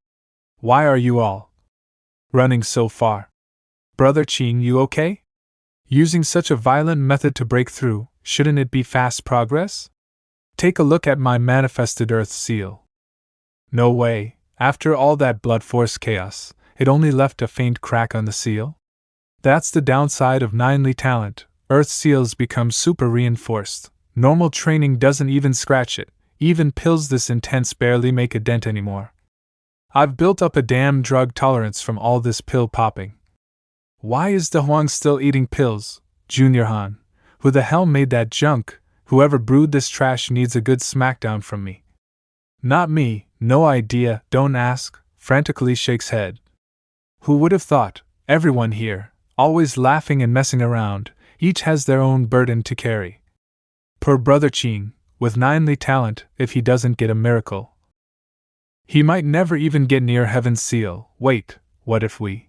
Why are you all running so far? Brother Qing, you okay? Using such a violent method to break through, shouldn't it be fast progress? Take a look at my manifested Earth Seal. No way, after all that blood force chaos, it only left a faint crack on the seal? That's the downside of nearly talent. Earth Seals become super reinforced. Normal training doesn't even scratch it. Even pills this intense barely make a dent anymore. I've built up a damn drug tolerance from all this pill popping. Why is De Huang still eating pills? Junior Han, who the hell made that junk? Whoever brewed this trash needs a good smackdown from me. Not me, no idea, don't ask, frantically shakes head. Who would have thought? Everyone here, always laughing and messing around, each has their own burden to carry. Poor Brother Qing, with nearly talent, if he doesn't get a miracle, he might never even get near Heaven's Seal. Wait, what if we?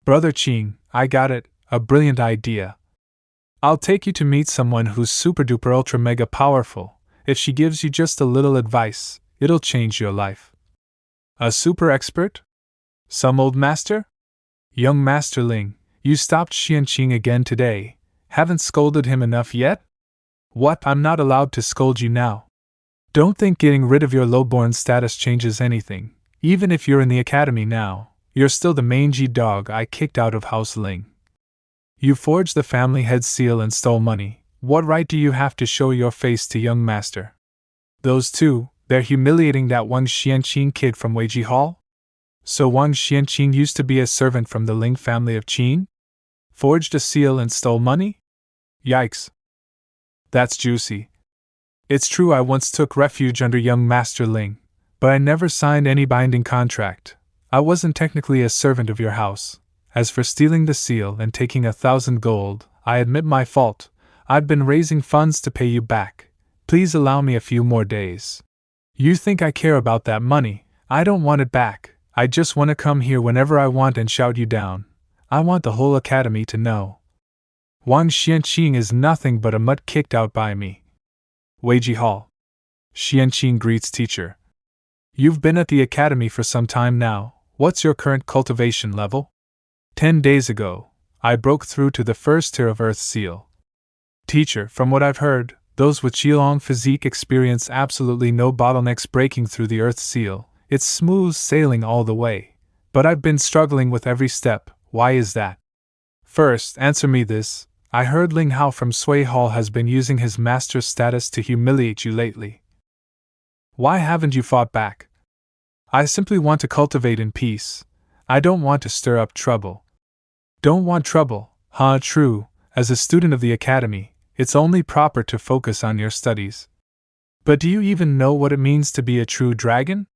Brother Qing, I got it, a brilliant idea. I'll take you to meet someone who's super duper ultra mega powerful. If she gives you just a little advice, it'll change your life. A super expert? Some old master? Young Master Ling, you stopped Xianqing again today. Haven't scolded him enough yet? What? I'm not allowed to scold you now. Don't think getting rid of your lowborn status changes anything. Even if you're in the academy now, you're still the mangy dog I kicked out of House Ling. You forged the family head seal and stole money. What right do you have to show your face to young master? Those two, they're humiliating that Wang Xianqing kid from Weiji Hall? So Wang Xianqing used to be a servant from the Ling family of Qing? Forged a seal and stole money? Yikes. That's juicy. It's true I once took refuge under young Master Ling, but I never signed any binding contract. I wasn't technically a servant of your house. As for stealing the seal and taking 1,000 gold, I admit my fault. I've been raising funds to pay you back. Please allow me a few more days. You think I care about that money? I don't want it back. I just want to come here whenever I want and shout you down. I want the whole academy to know. Wang Xianqing is nothing but a mutt kicked out by me. Weiji Hall. Xianqing greets teacher. You've been at the academy for some time now. What's your current cultivation level? 10 days ago, I broke through to the first tier of Earth Seal. Teacher, from what I've heard, those with Qilong physique experience absolutely no bottlenecks breaking through the Earth Seal. It's smooth sailing all the way. But I've been struggling with every step. Why is that? First, answer me this. I heard Ling Hao from Sui Hall has been using his master's status to humiliate you lately. Why haven't you fought back? I simply want to cultivate in peace. I don't want to stir up trouble. Don't want trouble? Huh, true. As a student of the academy, it's only proper to focus on your studies. But do you even know what it means to be a true dragon?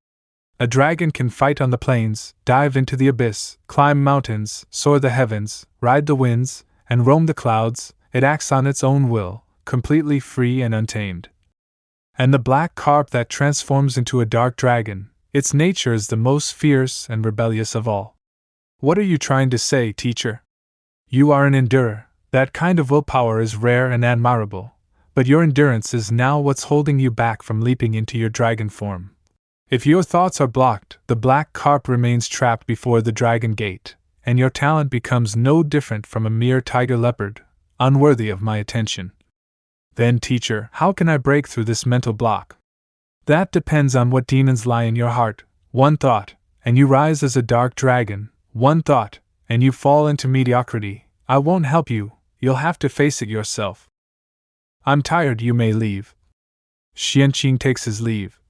A dragon can fight on the plains, dive into the abyss, climb mountains, soar the heavens, ride the winds, and roam the clouds. It acts on its own will, completely free and untamed. And the black carp that transforms into a dark dragon, its nature is the most fierce and rebellious of all. What are you trying to say, teacher? You are an endurer. That kind of willpower is rare and admirable, but your endurance is now what's holding you back from leaping into your dragon form. If your thoughts are blocked, the black carp remains trapped before the dragon gate, and your talent becomes no different from a mere tiger leopard, unworthy of my attention. Then, teacher, how can I break through this mental block? That depends on what demons lie in your heart. One thought, and you rise as a dark dragon. One thought, and you fall into mediocrity. I won't help you, you'll have to face it yourself. I'm tired, you may leave. Xianqing takes his leave.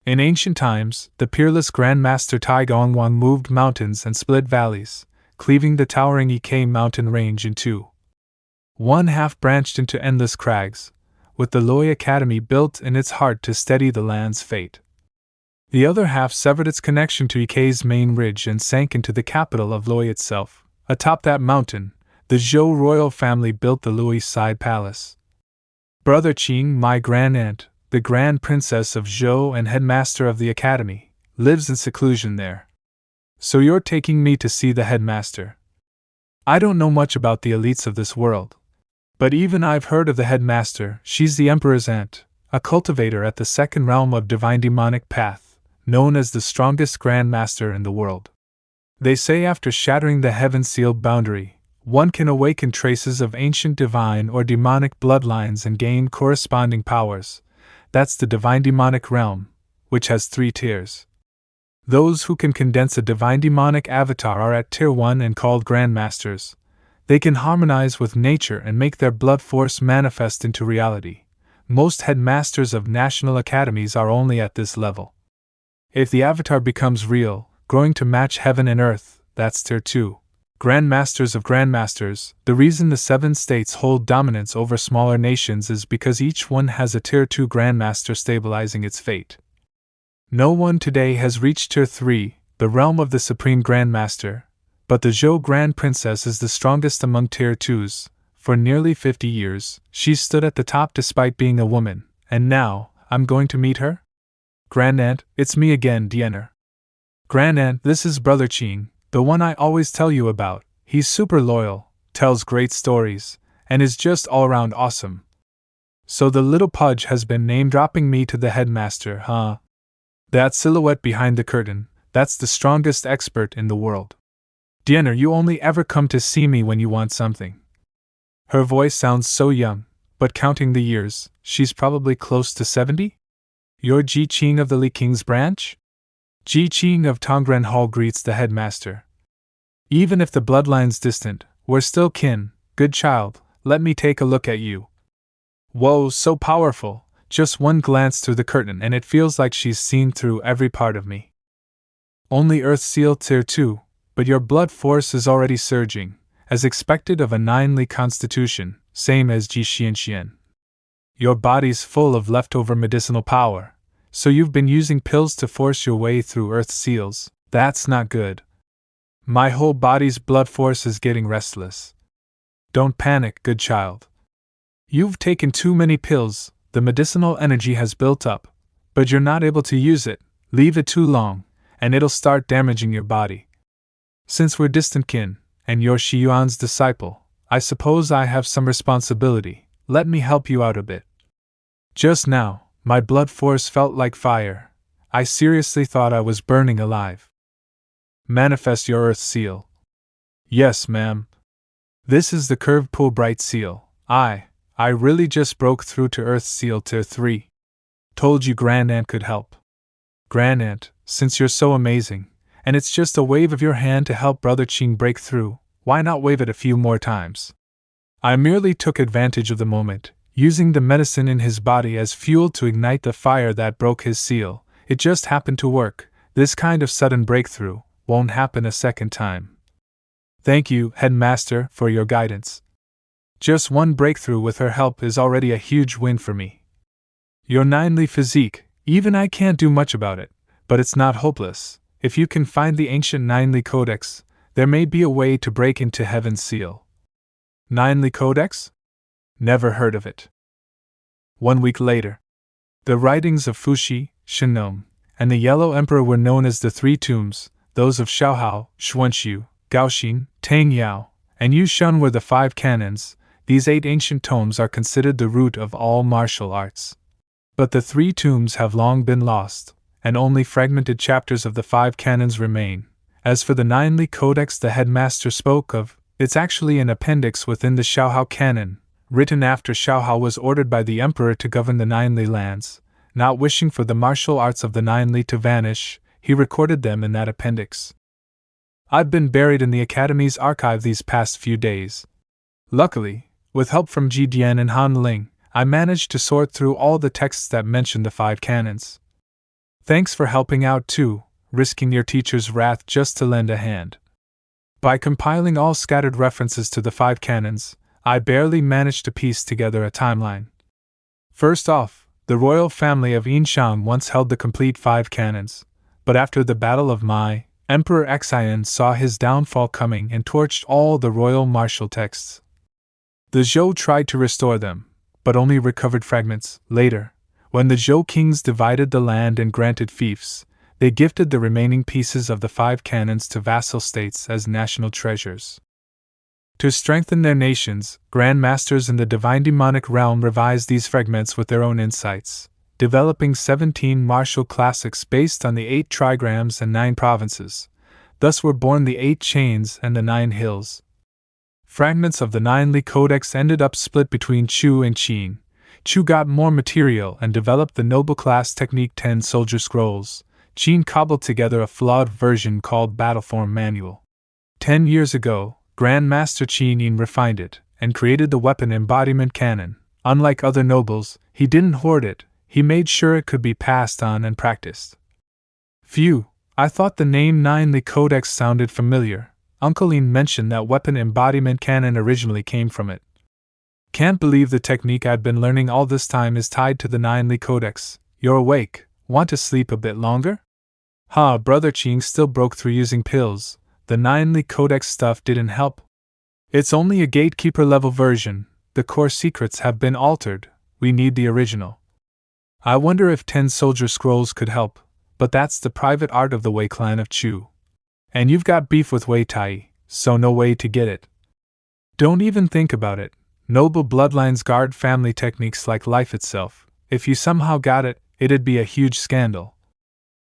In ancient times, the peerless Grand Master Tai Gongwang moved mountains and split valleys, cleaving the towering Isekai mountain range in two. One half branched into endless crags, with the Loi Academy built in its heart to steady the land's fate. The other half severed its connection to Ikei's main ridge and sank into the capital of Loi itself. Atop that mountain, The Zhou royal family built the Louis Side Palace. Brother Qing, my grandaunt, the Grand Princess of Zhou and headmaster of the academy, lives in seclusion there. So you're taking me to see the headmaster. I don't know much about the elites of this world, but even I've heard of the headmaster. She's the Emperor's aunt, a cultivator at the second realm of divine demonic path, known as the strongest grandmaster in the world. They say after shattering the heaven-sealed boundary, one can awaken traces of ancient divine or demonic bloodlines and gain corresponding powers. That's the divine demonic realm, which has 3 tiers. Those who can condense a divine demonic avatar are at Tier 1 and called Grandmasters. They can harmonize with nature and make their blood force manifest into reality. Most headmasters of national academies are only at this level. If the avatar becomes real, growing to match heaven and earth, that's Tier 2. Grandmasters of Grandmasters. The reason the 7 states hold dominance over smaller nations is because each one has a Tier 2 Grandmaster stabilizing its fate. No one today has reached Tier 3, the realm of the Supreme Grandmaster, but the Zhou Grand Princess is the strongest among Tier 2s. For nearly 50 years, she's stood at the top despite being a woman, and now, I'm going to meet her? Grandaunt, it's me again, Diener. Grandaunt, this is Brother Qing, the one I always tell you about. He's super loyal, tells great stories, and is just all-around awesome. So the little pudge has been name-dropping me to the headmaster, huh? That silhouette behind the curtain, that's the strongest expert in the world. Diener, you only ever come to see me when you want something. Her voice sounds so young, but counting the years, she's probably close to 70? You're Ji Qing of the Li King's branch? Ji Qing of Tongren Hall greets the headmaster. Even if the bloodline's distant, we're still kin. Good child, let me take a look at you. Whoa, so powerful. Just one glance through the curtain and it feels like she's seen through every part of me. Only Earth Seal Tier 2, but your blood force is already surging, as expected of a 9-Li constitution, same as Ji Xianxian. Your body's full of leftover medicinal power, so you've been using pills to force your way through Earth Seals. That's not good. My whole body's blood force is getting restless. Don't panic, good child. You've taken too many pills. The medicinal energy has built up, but you're not able to use it. Leave it too long, and it'll start damaging your body. Since we're distant kin, and you're Shi Yuan's disciple, I suppose I have some responsibility. Let me help you out a bit. Just now, my blood force felt like fire. I seriously thought I was burning alive. Manifest your Earth Seal. Yes, ma'am. This is the curved pool bright seal. I really just broke through to Earth Seal Tier 3. Told you Grandaunt could help. Grandaunt, since you're so amazing, and it's just a wave of your hand to help Brother Qing break through, why not wave it a few more times? I merely took advantage of the moment, using the medicine in his body as fuel to ignite the fire that broke his seal. It just happened to work. This kind of sudden breakthrough won't happen a second time. Thank you, Headmaster, for your guidance. Just one breakthrough with her help is already a huge win for me. Your 9-Li physique, even I can't do much about it, but it's not hopeless. If you can find the ancient 9-Li Codex, there may be a way to break into Heaven's Seal. 9-Li Codex? Never heard of it. 1 week later. The writings of Fuxi, Shenong, and the Yellow Emperor were known as the 3 tombs. Those of Xiaohao, Xuanxiu, Gaoxin, Tang Yao, and Yu Shun were the 5 canons. These 8 ancient tomes are considered the root of all martial arts. But the 3 tombs have long been lost, and only fragmented chapters of the 5 canons remain. As for the 9-Li Codex the headmaster spoke of, it's actually an appendix within the Xiaohao canon, written after Xiaohao was ordered by the emperor to govern the 9-Li lands. Not wishing for the martial arts of the 9-Li to vanish, he recorded them in that appendix. I've been buried in the Academy's archive these past few days. Luckily, with help from Ji Dian and Han Ling, I managed to sort through all the texts that mention the 5 canons. Thanks for helping out too, risking your teacher's wrath just to lend a hand. By compiling all scattered references to the 5 canons, I barely managed to piece together a timeline. First off, the royal family of Yinshan once held the complete 5 canons, but after the Battle of Mai, Emperor Xian saw his downfall coming and torched all the royal martial texts. The Zhou tried to restore them, but only recovered fragments. Later, when the Zhou kings divided the land and granted fiefs, they gifted the remaining pieces of the 5 canons to vassal states as national treasures. To strengthen their nations, grandmasters in the divine demonic realm revised these fragments with their own insights, developing 17 martial classics based on the 8 trigrams and 9 provinces. Thus were born the 8 chains and the 9 hills. Fragments of the 9 Codex ended up split between Chu and Qing. Chu got more material and developed the noble class technique 10 soldier scrolls. Qing cobbled together a flawed version called Battleform Manual. 10 years ago, Grandmaster Qing refined it and created the weapon embodiment canon. Unlike other nobles, he didn't hoard it, he made sure it could be passed on and practiced. Phew, I thought the name 9 Codex sounded familiar. Uncle Lin mentioned that weapon embodiment canon originally came from it. Can't believe the technique I'd been learning all this time is tied to the 9 Codex. You're awake, want to sleep a bit longer? Brother Qing still broke through using pills. The 9 Codex stuff didn't help. It's only a gatekeeper level version, the core secrets have been altered, we need the original. I wonder if 10 soldier scrolls could help, but that's the private art of the Wei clan of Chu. And you've got beef with Wei Tai, so no way to get it. Don't even think about it, noble bloodlines guard family techniques like life itself. If you somehow got it, it'd be a huge scandal.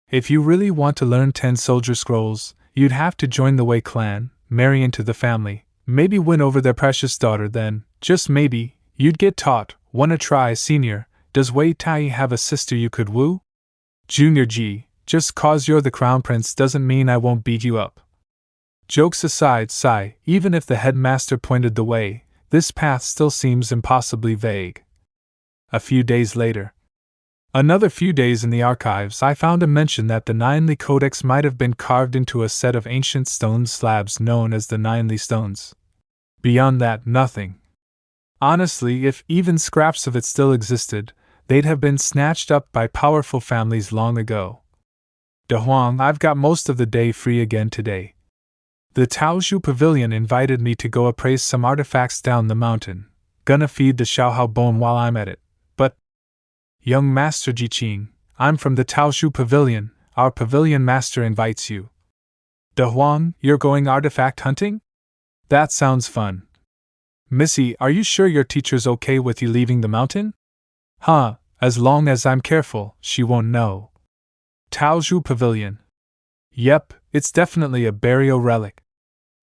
If you really want to learn 10 soldier scrolls, you'd have to join the Wei clan, marry into the family, maybe win over their precious daughter, then, just maybe, you'd get taught. Wanna try, senior? Does Wei Tai have a sister you could woo? Junior G, just cause you're the crown prince doesn't mean I won't beat you up. Jokes aside, sigh, even if the headmaster pointed the way, this path still seems impossibly vague. A few days later. Another few days in the archives, I found a mention that the 9 Codex might have been carved into a set of ancient stone slabs known as the 9 stones. Beyond that, nothing. Honestly, if even scraps of it still existed, they'd have been snatched up by powerful families long ago. De Huang, I've got most of the day free again today. The Taozhu Pavilion invited me to go appraise some artifacts down the mountain. Gonna feed the Xiaohao bone while I'm at it. Young Master Ji Qing, I'm from the Taozhu Pavilion, our pavilion master invites you. De Huang, you're going artifact hunting? That sounds fun. Missy, are you sure your teacher's okay with you leaving the mountain? As long as I'm careful, she won't know. Taozhu Pavilion. Yep, it's definitely a burial relic.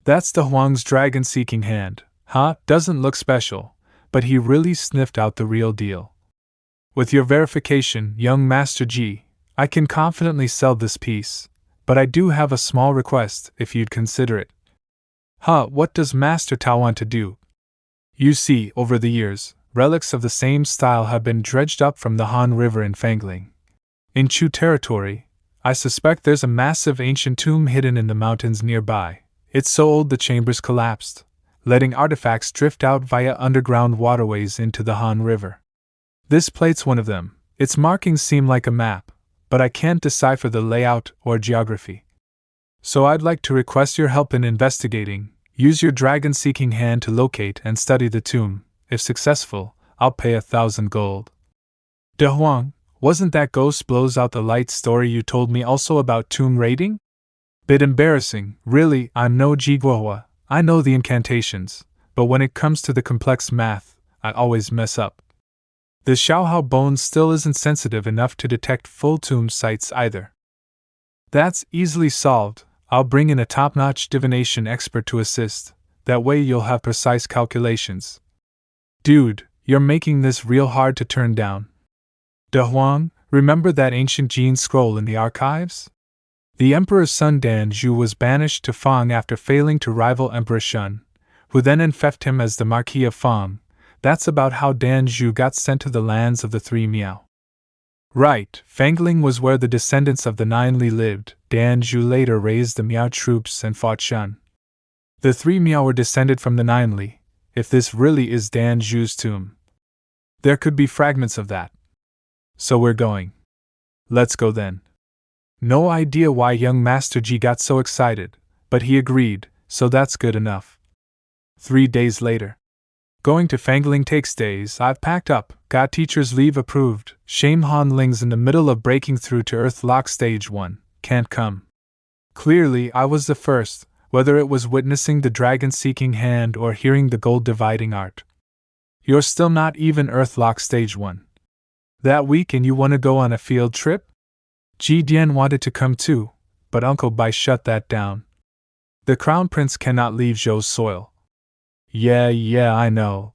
That's De Huang's dragon-seeking hand. Doesn't look special, but he really sniffed out the real deal. With your verification, young Master Ji, I can confidently sell this piece, but I do have a small request if you'd consider it. What does Master Tao want to do? You see, over the years, relics of the same style have been dredged up from the Han River in Fangling. In Chu territory, I suspect there's a massive ancient tomb hidden in the mountains nearby. It's so old the chambers collapsed, letting artifacts drift out via underground waterways into the Han River. This plate's one of them. Its markings seem like a map, but I can't decipher the layout or geography. So I'd like to request your help in investigating. Use your dragon-seeking hand to locate and study the tomb. If successful, I'll pay 1,000 gold. De Huang, wasn't that Ghost Blows Out the Light story you told me also about tomb raiding? Bit embarrassing, really. I'm no Jiguohua. I know the incantations, but when it comes to the complex math, I always mess up. The Xiaohao bone still isn't sensitive enough to detect full tomb sites either. That's easily solved. I'll bring in a top-notch divination expert to assist. That way you'll have precise calculations. Dude, you're making this real hard to turn down. De Huang, remember that ancient gene scroll in the archives? The Emperor's son Danzhu was banished to Fang after failing to rival Emperor Shun, who then enfeoffed him as the Marquis of Fang. That's about how Danzhu got sent to the lands of the 3 Miao. Right, Fangling was where the descendants of the 9 Li lived. Danzhu later raised the Miao troops and fought Shun. The 3 Miao were descended from the 9 Li, if this really is Danzhu's tomb. There could be fragments of that. So we're going. Let's go then. No idea why young Master G got so excited, but he agreed, so that's good enough. 3 days later. Going to Fangling takes days. I've packed up, got teacher's leave approved. Shame Han Ling's in the middle of breaking through to Earthlock Stage 1, can't come. Clearly, I was the first, whether it was witnessing the dragon-seeking hand or hearing the gold-dividing art. You're still not even Earthlock Stage 1. That week and you want to go on a field trip? Ji Dian wanted to come too, but Uncle Bai shut that down. The Crown Prince cannot leave Zhou's soil. Yeah, I know.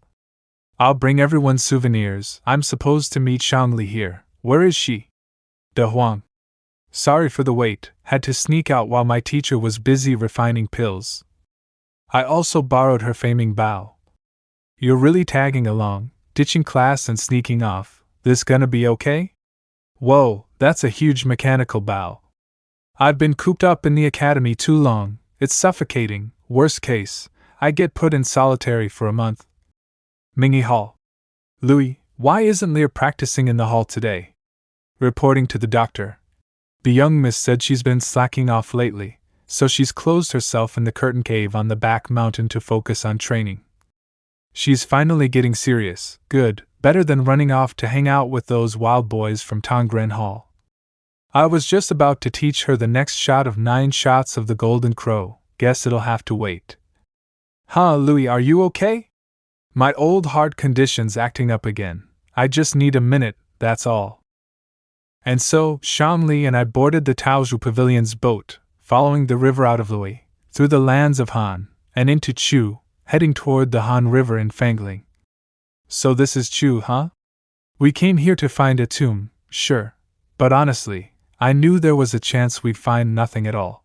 I'll bring everyone souvenirs. I'm supposed to meet Shangli here. Where is she? De Huang. Sorry for the wait, had to sneak out while my teacher was busy refining pills. I also borrowed her faming bow. You're really tagging along, ditching class and sneaking off. This gonna be okay? Whoa, that's a huge mechanical bow. I've been cooped up in the academy too long, it's suffocating. Worst case, I get put in solitary for a month. Mingyi Hall. Louis, why isn't Lear practicing in the hall today? Reporting to the doctor. The young miss said she's been slacking off lately, so she's closed herself in the curtain cave on the back mountain to focus on training. She's finally getting serious. Good, better than running off to hang out with those wild boys from Tongren Hall. I was just about to teach her the next shot of 9 shots of the Golden Crow. Guess it'll have to wait. Huh, Louis, are you okay? My old heart condition's acting up again. I just need a minute, that's all. And so, Shangli and I boarded the Taozhu Pavilion's boat, following the river out of Lui, through the lands of Han, and into Chu, heading toward the Han River in Fangling. So this is Chu, huh? We came here to find a tomb, sure, but honestly, I knew there was a chance we'd find nothing at all.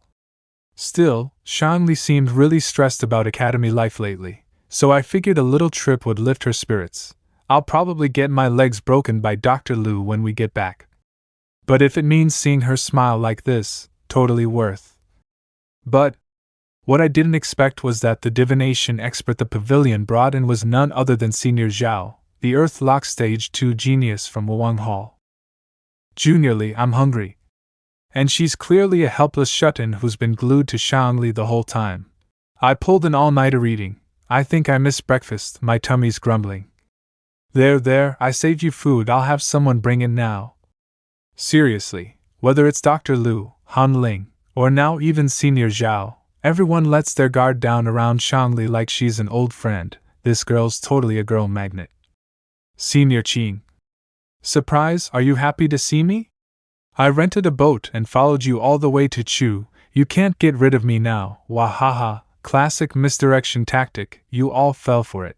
Still, Shangli seemed really stressed about academy life lately, so I figured a little trip would lift her spirits. I'll probably get my legs broken by Dr. Liu when we get back. But if it means seeing her smile like this, totally worth. But what I didn't expect was that the divination expert the pavilion brought in was none other than Senior Zhao, the Earthlock Stage 2 genius from Wang Hall. Juniorly, I'm hungry. And she's clearly a helpless shut-in who's been glued to Shangli the whole time. I pulled an all-nighter eating. I think I missed breakfast, my tummy's grumbling. There, I saved you food, I'll have someone bring it now. Seriously, whether it's Dr. Liu, Han Ling, or now even Senior Zhao, everyone lets their guard down around Shangli like she's an old friend. This girl's totally a girl magnet. Senior Qing. Surprise, are you happy to see me? I rented a boat and followed you all the way to Chu. You can't get rid of me now. Wahaha, classic misdirection tactic, you all fell for it.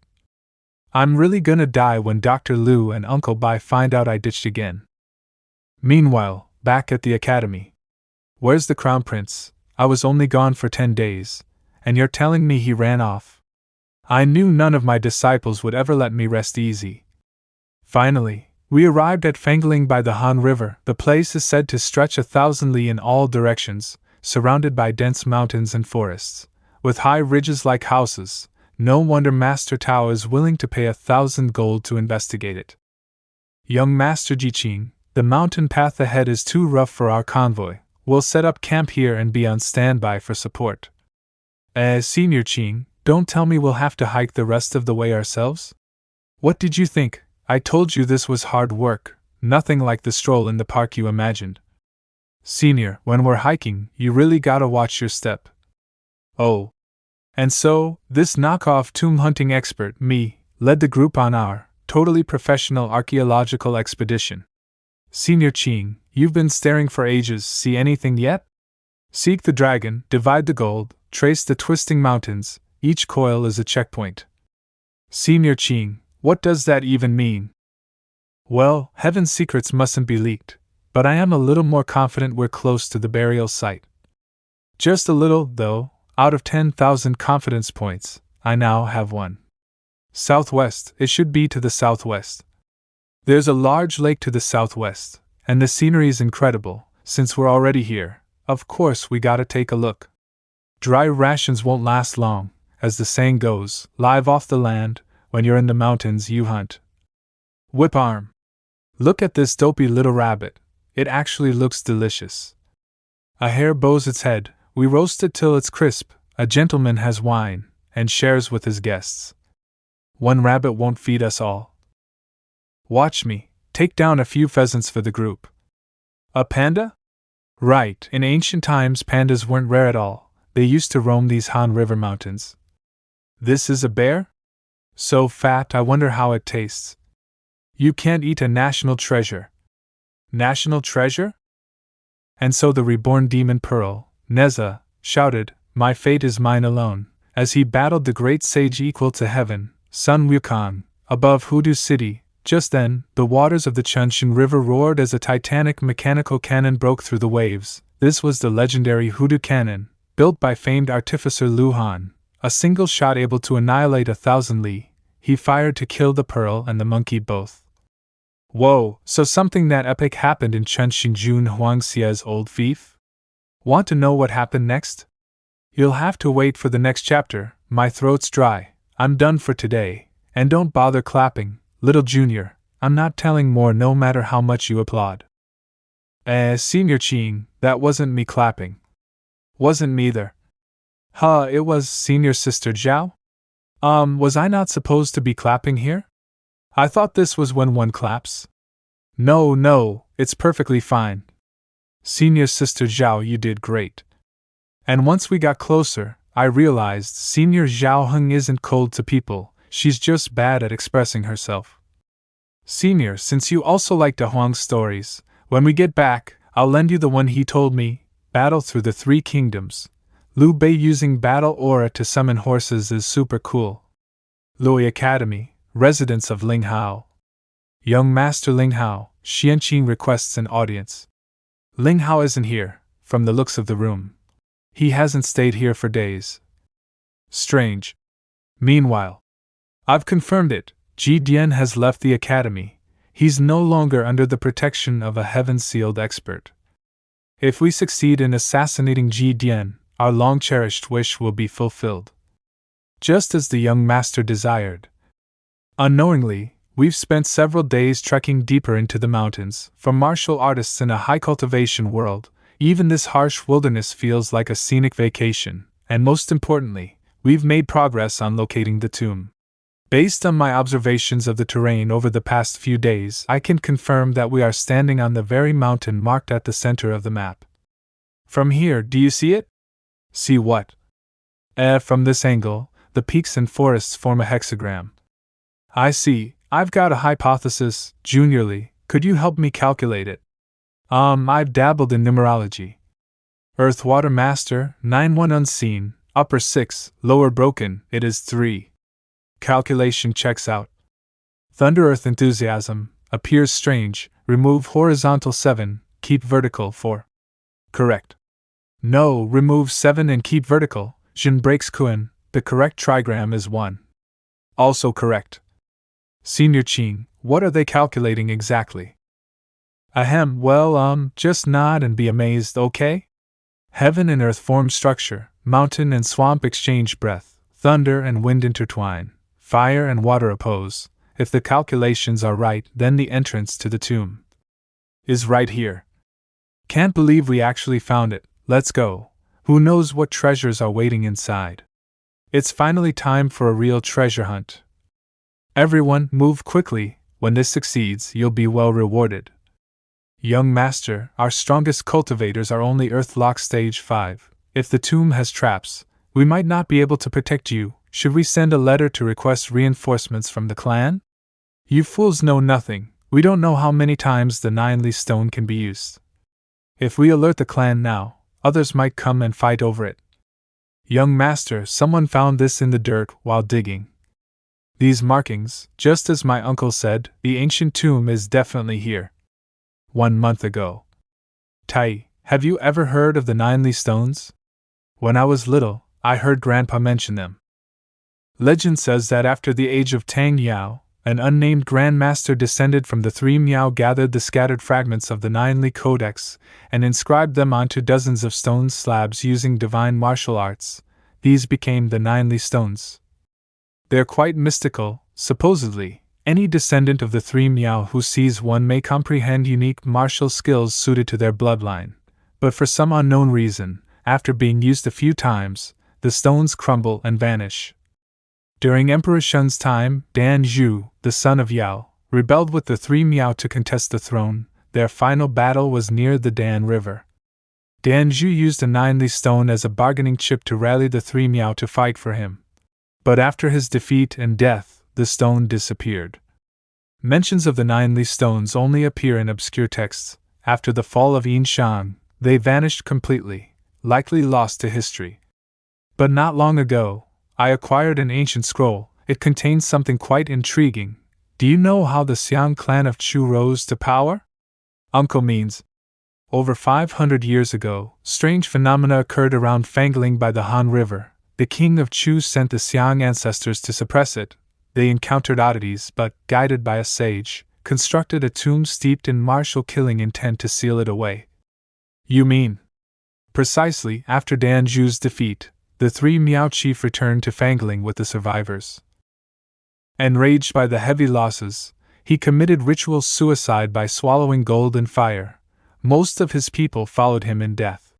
I'm really gonna die when Dr. Liu and Uncle Bai find out I ditched again. Meanwhile, back at the academy. Where's the Crown Prince? I was only gone for 10 days, and you're telling me he ran off. I knew none of my disciples would ever let me rest easy. Finally, we arrived at Fangling by the Han River. The place is said to stretch 1,000 li in all directions, surrounded by dense mountains and forests, with high ridges like houses. No wonder Master Tao is willing to pay 1,000 gold to investigate it. Young Master Jiqing, the mountain path ahead is too rough for our convoy. We'll set up camp here and be on standby for support. Senior Qing, don't tell me we'll have to hike the rest of the way ourselves? What did you think? I told you this was hard work, nothing like the stroll in the park you imagined. Senior, when we're hiking, you really gotta watch your step. Oh. And so, this knockoff tomb hunting expert, me, led the group on our totally professional archaeological expedition. Senior Qing, you've been staring for ages, see anything yet? Seek the dragon, divide the gold, trace the twisting mountains, each coil is a checkpoint. Senior Qing, what does that even mean? Well, heaven's secrets mustn't be leaked, but I am a little more confident we're close to the burial site. Just a little, though, out of 10,000 confidence points, I now have 1. Southwest, it should be to the southwest. There's a large lake to the southwest, and the scenery's incredible. Since we're already here, of course we gotta take a look. Dry rations won't last long, as the saying goes, live off the land, when you're in the mountains you hunt. Whip arm. Look at this dopey little rabbit, it actually looks delicious. A hare bows its head, we roast it till it's crisp, a gentleman has wine, and shares with his guests. One rabbit won't feed us all. Watch me, take down a few pheasants for the group. A panda? Right, in ancient times pandas weren't rare at all, they used to roam these Han River mountains. This is a bear? So fat I wonder how it tastes. You can't eat a national treasure. National treasure? And so the reborn demon Pearl, Neza, shouted, "My fate is mine alone," as he battled the great sage equal to heaven, Sun Wukong, above Hoodoo City. Just then, the waters of the Chunxin River roared as a titanic mechanical cannon broke through the waves. This was the legendary Hoodoo cannon, built by famed artificer Lu Han, a single shot able to annihilate 1,000 li. He fired to kill the pearl and the monkey both. Whoa, so something that epic happened in Chunxin Jun Huangxia's old fief? Want to know what happened next? You'll have to wait for the next chapter, my throat's dry, I'm done for today, and don't bother clapping, little junior, I'm not telling more no matter how much you applaud. Senior Qing, that wasn't me clapping. Wasn't me either. Huh, it was senior sister Zhao? Was I not supposed to be clapping here? I thought this was when one claps. No, it's perfectly fine. Senior sister Zhao, you did great. And once we got closer, I realized Senior Zhao Heng isn't cold to people, she's just bad at expressing herself. Senior, since you also like Da Huang's stories, when we get back, I'll lend you the one he told me, Battle Through the Three Kingdoms. Liu Bei using battle aura to summon horses is super cool. Lui Academy, residence of Ling Hao. Young Master Ling Hao, Xianqing requests an audience. Ling Hao isn't here, from the looks of the room. He hasn't stayed here for days. Strange. Meanwhile, I've confirmed it, Ji Dian has left the academy. He's no longer under the protection of a heaven-sealed expert. If we succeed in assassinating Ji Dian, our long-cherished wish will be fulfilled. Just as the young master desired. Unknowingly, we've spent several days trekking deeper into the mountains. For martial artists in a high-cultivation world, even this harsh wilderness feels like a scenic vacation, and most importantly, we've made progress on locating the tomb. Based on my observations of the terrain over the past few days, I can confirm that we are standing on the very mountain marked at the center of the map. From here, do you see it? See what? From this angle, the peaks and forests form a hexagram. I see. I've got a hypothesis, Juniorly, could you help me calculate it? I've dabbled in numerology. Earth Water Master, 9-1 unseen, upper 6, lower broken, it is 3. Calculation checks out. Thunder Earth Enthusiasm, appears strange, remove horizontal 7, keep vertical 4. Correct. No, remove 7 and keep vertical, Jin breaks Kuan, the correct trigram is 1. Also correct. Senior Qing, what are they calculating exactly? Ahem, well, just nod and be amazed, okay? Heaven and earth form structure, mountain and swamp exchange breath, thunder and wind intertwine, fire and water oppose. If the calculations are right, then the entrance to the tomb is right here. Can't believe we actually found it, let's go. Who knows what treasures are waiting inside? It's finally time for a real treasure hunt. Everyone, move quickly, when this succeeds, you'll be well rewarded. Young Master, our strongest cultivators are only Earthlock Stage 5. If the tomb has traps, we might not be able to protect you. Should we send a letter to request reinforcements from the clan? You fools know nothing, we don't know how many times the 9 stone can be used. If we alert the clan now, others might come and fight over it. Young Master, someone found this in the dirt while digging. These markings, just as my uncle said, the ancient tomb is definitely here. 1 month ago. Tai, have you ever heard of the 9 stones? When I was little, I heard Grandpa mention them. Legend says that after the age of Tang Yao, an unnamed Grand Master descended from the 3 Miao gathered the scattered fragments of the 9 Codex and inscribed them onto dozens of stone slabs using divine martial arts. These became the 9 stones. They're quite mystical, supposedly. Any descendant of the 3 Miao who sees one may comprehend unique martial skills suited to their bloodline. But for some unknown reason, after being used a few times, the stones crumble and vanish. During Emperor Shun's time, Dan Zhu, the son of Yao, rebelled with the three Miao to contest the throne. Their final battle was near the Dan River. Dan Zhu used a 9-li stone as a bargaining chip to rally the three Miao to fight for him. But after his defeat and death, the stone disappeared. Mentions of the 9-li stones only appear in obscure texts. After the fall of Yin Shang, they vanished completely, likely lost to history. But not long ago, I acquired an ancient scroll. It contains something quite intriguing. Do you know how the Xiang clan of Chu rose to power? Uncle means. Over 500 years ago, strange phenomena occurred around Fangling by the Han River. The king of Chu sent the Xiang ancestors to suppress it. They encountered oddities, but, guided by a sage, constructed a tomb steeped in martial killing intent to seal it away. You mean? Precisely, after Dan Zhu's defeat, the three Miao chief returned to Fangling with the survivors. Enraged by the heavy losses, he committed ritual suicide by swallowing gold and fire. Most of his people followed him in death.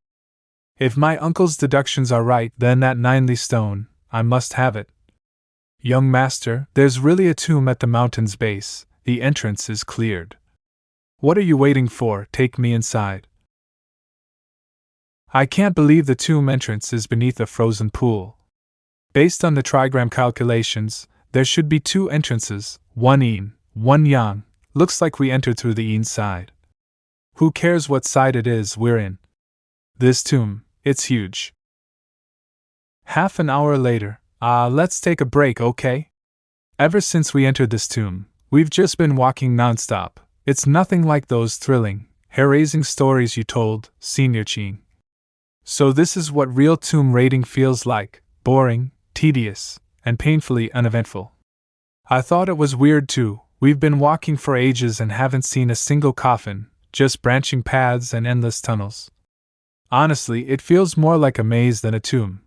If my uncle's deductions are right, then that 9-li stone, I must have it. Young master, there's really a tomb at the mountain's base. The entrance is cleared. What are you waiting for? Take me inside. I can't believe the tomb entrance is beneath a frozen pool. Based on the trigram calculations, there should be 2 entrances, one yin, one yang. Looks like we entered through the yin side. Who cares what side it is we're in? This tomb, it's huge. Half an hour later, let's take a break, okay? Ever since we entered this tomb, we've just been walking nonstop. It's nothing like those thrilling, hair-raising stories you told, Senior Qing. So this is what real tomb raiding feels like: boring, tedious, and painfully uneventful. I thought it was weird too. We've been walking for ages and haven't seen a single coffin, just branching paths and endless tunnels. Honestly, it feels more like a maze than a tomb.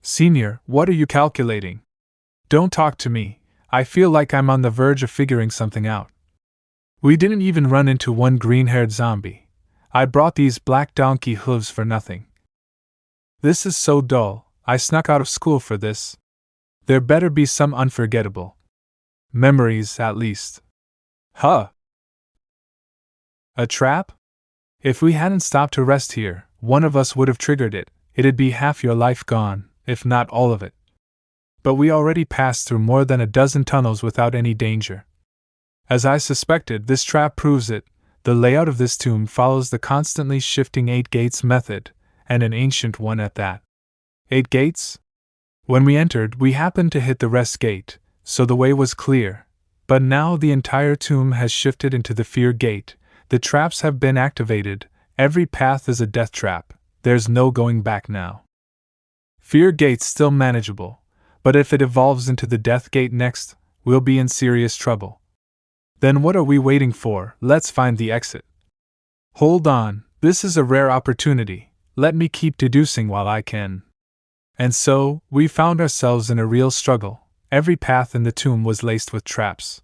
Senior, what are you calculating? Don't talk to me. I feel like I'm on the verge of figuring something out. We didn't even run into one green-haired zombie. I brought these black donkey hooves for nothing. This is so dull. I snuck out of school for this. There better be some unforgettable memories, at least. Huh? A trap? If we hadn't stopped to rest here, one of us would have triggered it. It'd be half your life gone, if not all of it. But we already passed through more than a dozen tunnels without any danger. As I suspected, this trap proves it. The layout of this tomb follows the constantly shifting 8 gates method, and an ancient one at that. 8 gates? When we entered, we happened to hit the rest gate, so the way was clear. But now the entire tomb has shifted into the fear gate. The traps have been activated. Every path is a death trap. There's no going back now. Fear gate's still manageable, but if it evolves into the death gate next, we'll be in serious trouble. Then what are we waiting for? Let's find the exit. Hold on, this is a rare opportunity. Let me keep deducing while I can. And so, we found ourselves in a real struggle. Every path in the tomb was laced with traps.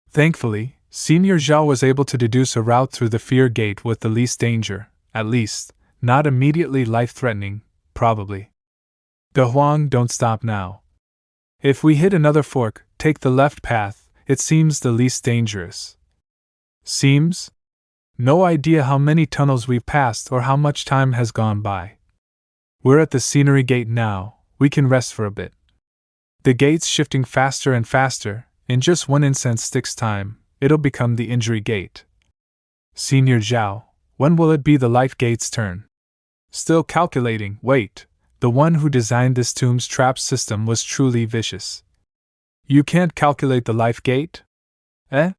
Thankfully, Senior Zhao was able to deduce a route through the fear gate with the least danger, at least, not immediately life-threatening, probably. De Huang, don't stop now. If we hit another fork, take the left path. It seems the least dangerous. Seems? No idea how many tunnels we've passed or how much time has gone by. We're at the scenery gate now. We can rest for a bit. The gate's shifting faster and faster. In just one incense stick's time, it'll become the injury gate. Senior Zhao, when will it be the life gate's turn? Still calculating. Wait, the one who designed this tomb's trap system was truly vicious. You can't calculate the life gate? Eh?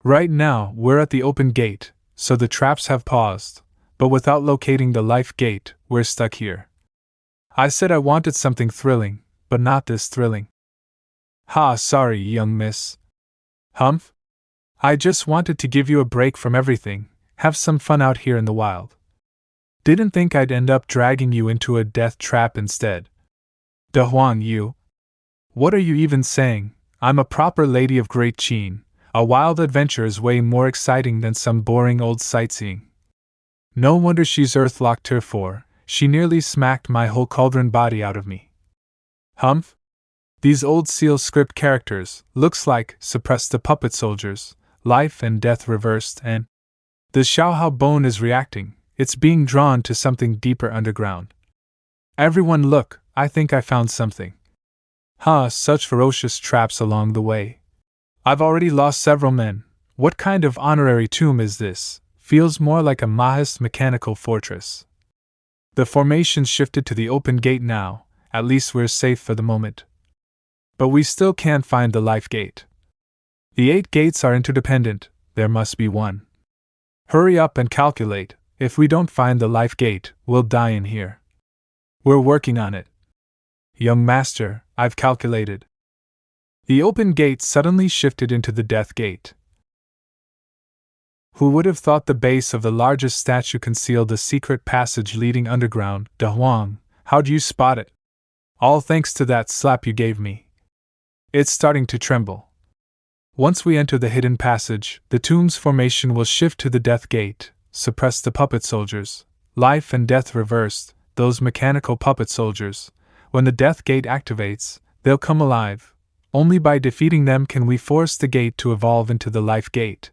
Right now, we're at the open gate, so the traps have paused, but without locating the life gate, we're stuck here. I said I wanted something thrilling, but not this thrilling. Ha, sorry, young miss. Humph? I just wanted to give you a break from everything, have some fun out here in the wild. Didn't think I'd end up dragging you into a death trap instead. De Huang, you. What are you even saying? I'm a proper lady of great Qing. A wild adventure is way more exciting than some boring old sightseeing. No wonder she's earthlocked her for, she nearly smacked my whole cauldron body out of me. Humph? These old seal script characters, looks like, suppressed the puppet soldiers, life and death reversed, and the Xiaohao bone is reacting, it's being drawn to something deeper underground. Everyone look, I think I found something. Such ferocious traps along the way. I've already lost several men. What kind of honorary tomb is this? Feels more like a Maoist mechanical fortress. The formation shifted to the open gate now, at least we're safe for the moment. But we still can't find the life gate. The 8 gates are interdependent, there must be one. Hurry up and calculate, if we don't find the life gate, we'll die in here. We're working on it. Young master, I've calculated. The open gate suddenly shifted into the death gate. Who would have thought the base of the largest statue concealed a secret passage leading underground? De Huang, how'd you spot it? All thanks to that slap you gave me. It's starting to tremble. Once we enter the hidden passage, the tomb's formation will shift to the death gate, suppress the puppet soldiers, life and death reversed, those mechanical puppet soldiers. When the death gate activates, they'll come alive. Only by defeating them can we force the gate to evolve into the life gate.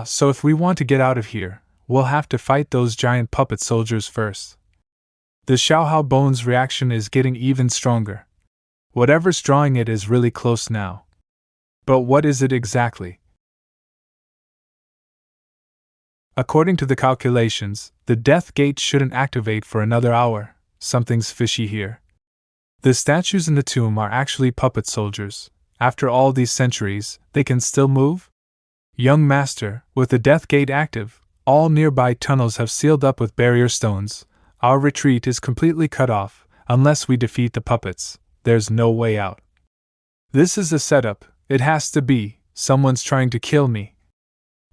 So if we want to get out of here, we'll have to fight those giant puppet soldiers first. The Xiaohao bone's reaction is getting even stronger. Whatever's drawing it is really close now. But what is it exactly? According to the calculations, the death gate shouldn't activate for another hour. Something's fishy here. The statues in the tomb are actually puppet soldiers. After all these centuries, they can still move? Young master, with the death gate active, all nearby tunnels have sealed up with barrier stones. Our retreat is completely cut off. Unless we defeat the puppets, there's no way out. This is a setup, it has to be. Someone's trying to kill me.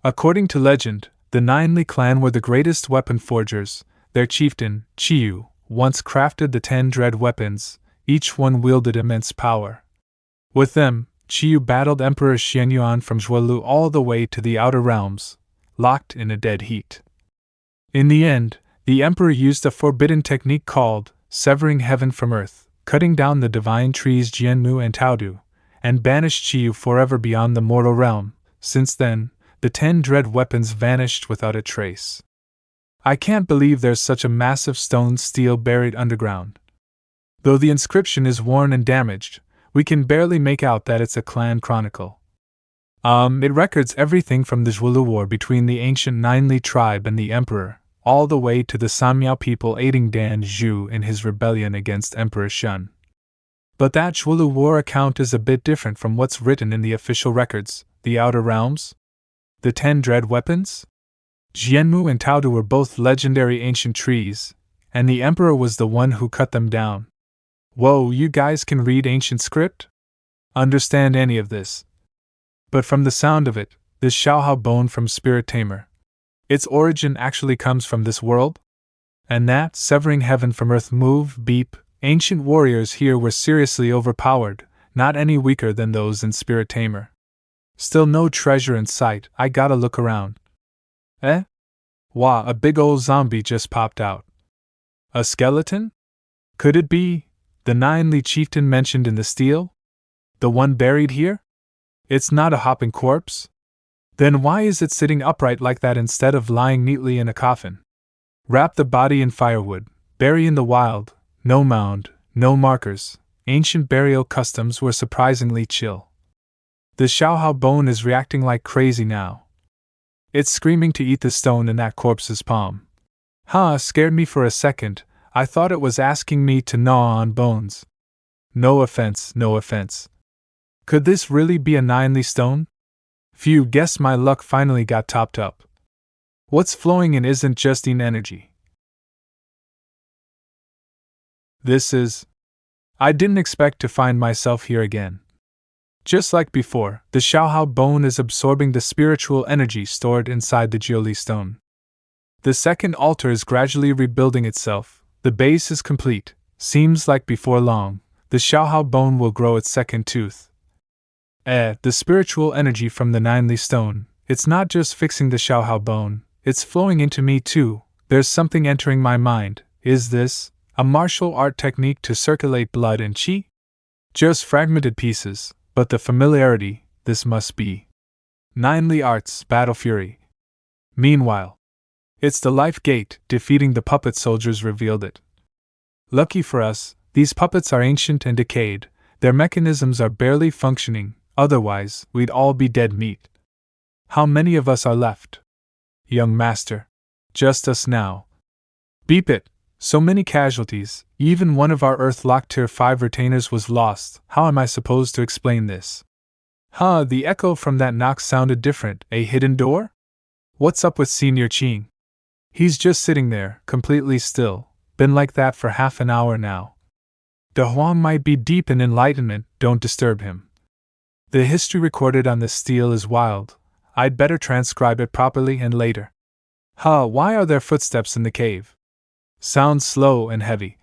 According to legend, the Nine Li clan were the greatest weapon forgers. Their chieftain, Qiyu, once crafted the 10 dread weapons, each one wielded immense power. With them, Qiyu battled Emperor Xianyuan from Zhuolu all the way to the outer realms, locked in a dead heat. In the end, the emperor used a forbidden technique called severing heaven from earth, cutting down the divine trees Jianmu and Taodu, and banished Qiyu forever beyond the mortal realm. Since then, the 10 dread weapons vanished without a trace. I can't believe there's such a massive stone stele buried underground. Though the inscription is worn and damaged, we can barely make out that it's a clan chronicle. It records everything from the Zhuolu War between the ancient Nine Li tribe and the emperor, all the way to the Samyao people aiding Dan Zhu in his rebellion against Emperor Shun. But that Zhuolu War account is a bit different from what's written in the official records. The Outer Realms? The 10 dread weapons? Jianmu and Taodu were both legendary ancient trees, and the emperor was the one who cut them down. Whoa, you guys can read ancient script? Understand any of this? But from the sound of it, this Xiaohao bone from Spirit Tamer, its origin actually comes from this world? And that, severing heaven from earth move, beep, ancient warriors here were seriously overpowered, not any weaker than those in Spirit Tamer. Still no treasure in sight, I gotta look around. Wah, a big old zombie just popped out. A skeleton? Could it be the Nine Li chieftain mentioned in the stele? The one buried here? It's not a hopping corpse? Then why is it sitting upright like that instead of lying neatly in a coffin? Wrap the body in firewood, bury in the wild, no mound, no markers. Ancient burial customs were surprisingly chill. The Xiaohao bone is reacting like crazy now. It's screaming to eat the stone in that corpse's palm. Scared me for a second. I thought it was asking me to gnaw on bones. No offense, no offense. Could this really be a Nine Li stone? Phew, guess my luck finally got topped up. What's flowing in isn't just in energy. This is... I didn't expect to find myself here again. Just like before, the Xiaohao bone is absorbing the spiritual energy stored inside the Jiuli stone. The second altar is gradually rebuilding itself. The base is complete. Seems like before long, the Xiaohao bone will grow its second tooth. The spiritual energy from the Nine Li stone, it's not just fixing the Xiaohao bone, it's flowing into me too. There's something entering my mind. Is this a martial art technique to circulate blood and qi? Just fragmented pieces, but the familiarity, this must be Ninely Arts, Battle Fury. Meanwhile, it's the Life Gate, defeating the puppet soldiers revealed it. Lucky for us, these puppets are ancient and decayed, their mechanisms are barely functioning, otherwise, we'd all be dead meat. How many of us are left? Young master. Just us now. Beep it! So many casualties, even one of our Earth-locked Tier 5 retainers was lost. How am I supposed to explain this? The echo from that knock sounded different. A hidden door? What's up with Senior Qing? He's just sitting there, completely still, been like that for half an hour now. De Huang might be deep in enlightenment, don't disturb him. The history recorded on this stele is wild. I'd better transcribe it properly and later. Why are there footsteps in the cave? Sounds slow and heavy.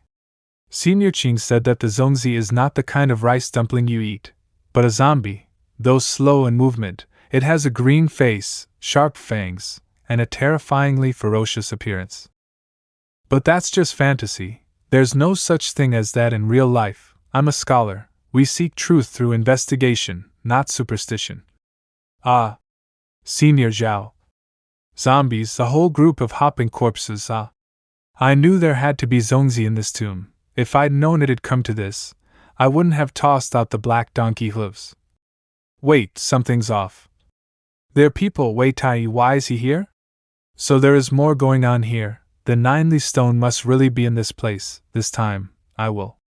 Senior Qing said that the zongzi is not the kind of rice dumpling you eat, but a zombie. Though slow in movement, it has a green face, sharp fangs, and a terrifyingly ferocious appearance. But that's just fantasy. There's no such thing as that in real life. I'm a scholar. We seek truth through investigation, not superstition. Senior Zhao. Zombies, a whole group of hopping corpses, I knew there had to be zongzi in this tomb. If I'd known it'd come to this, I wouldn't have tossed out the black donkey hooves. Wait, something's off. There are people. Wei Tai, why is he here? So there is more going on here. The Ninely Stone must really be in this place. This time, I will.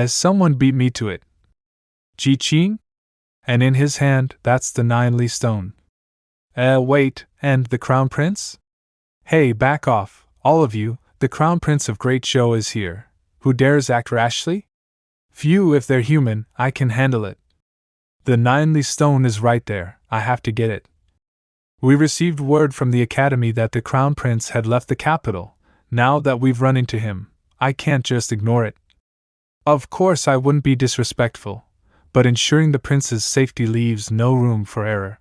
Someone beat me to it. Ji Qing? And in his hand, that's the Ninely Stone. Wait, and the Crown Prince? Hey, back off, all of you. The Crown Prince of Great Zhou is here. Who dares act rashly? Few, if they're human, I can handle it. The Ninely Stone is right there, I have to get it. We received word from the Academy that the Crown Prince had left the capital. Now that we've run into him, I can't just ignore it. Of course I wouldn't be disrespectful, but ensuring the prince's safety leaves no room for error.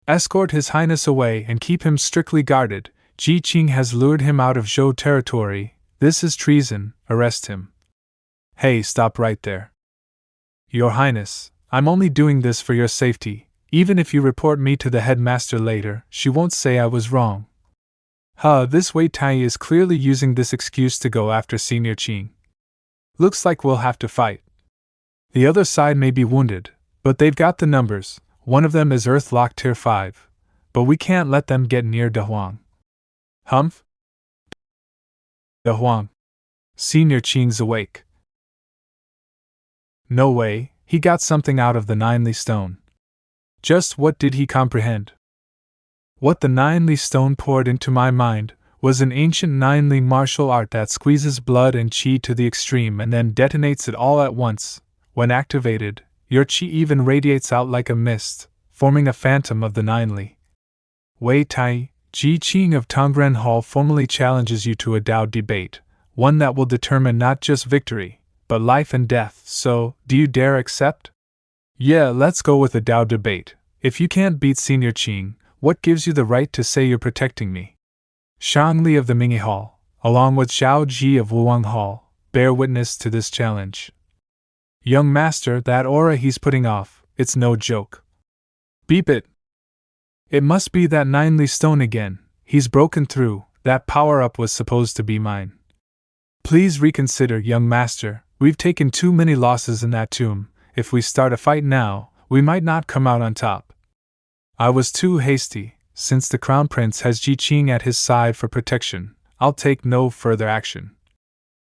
Escort His Highness away and keep him strictly guarded. Ji Qing has lured him out of Zhou territory. This is treason, arrest him. Hey, stop right there. Your Highness, I'm only doing this for your safety. Even if you report me to the headmaster later, she won't say I was wrong. This Wei Tai is clearly using this excuse to go after Senior Qing. Looks like we'll have to fight. The other side may be wounded, but they've got the numbers. One of them is Earth-locked Tier 5. But we can't let them get near De Huang. Humph? De Huang. Senior Qing's awake. No way, he got something out of the Ninely Stone. Just what did he comprehend? What the Ninely Stone poured into my mind was an ancient Ninely martial art that squeezes blood and qi to the extreme and then detonates it all at once. When activated, your qi even radiates out like a mist, forming a phantom of the Ninely. Wei Tai, Ji Qing of Tongren Hall formally challenges you to a Dao debate, one that will determine not just victory, but life and death. So, do you dare accept? Yeah, let's go with a Dao debate. If you can't beat Senior Qing, what gives you the right to say you're protecting me? Shang Li of the Mingyi Hall, along with Zhao Ji of Wuwang Hall, bear witness to this challenge. Young master, that aura he's putting off, it's no joke. Beep it. It must be that Ninely Stone again. He's broken through. That power-up was supposed to be mine. Please reconsider, young master. We've taken too many losses in that tomb. If we start a fight now, we might not come out on top. I was too hasty. Since the Crown Prince has Ji Qing at his side for protection, I'll take no further action.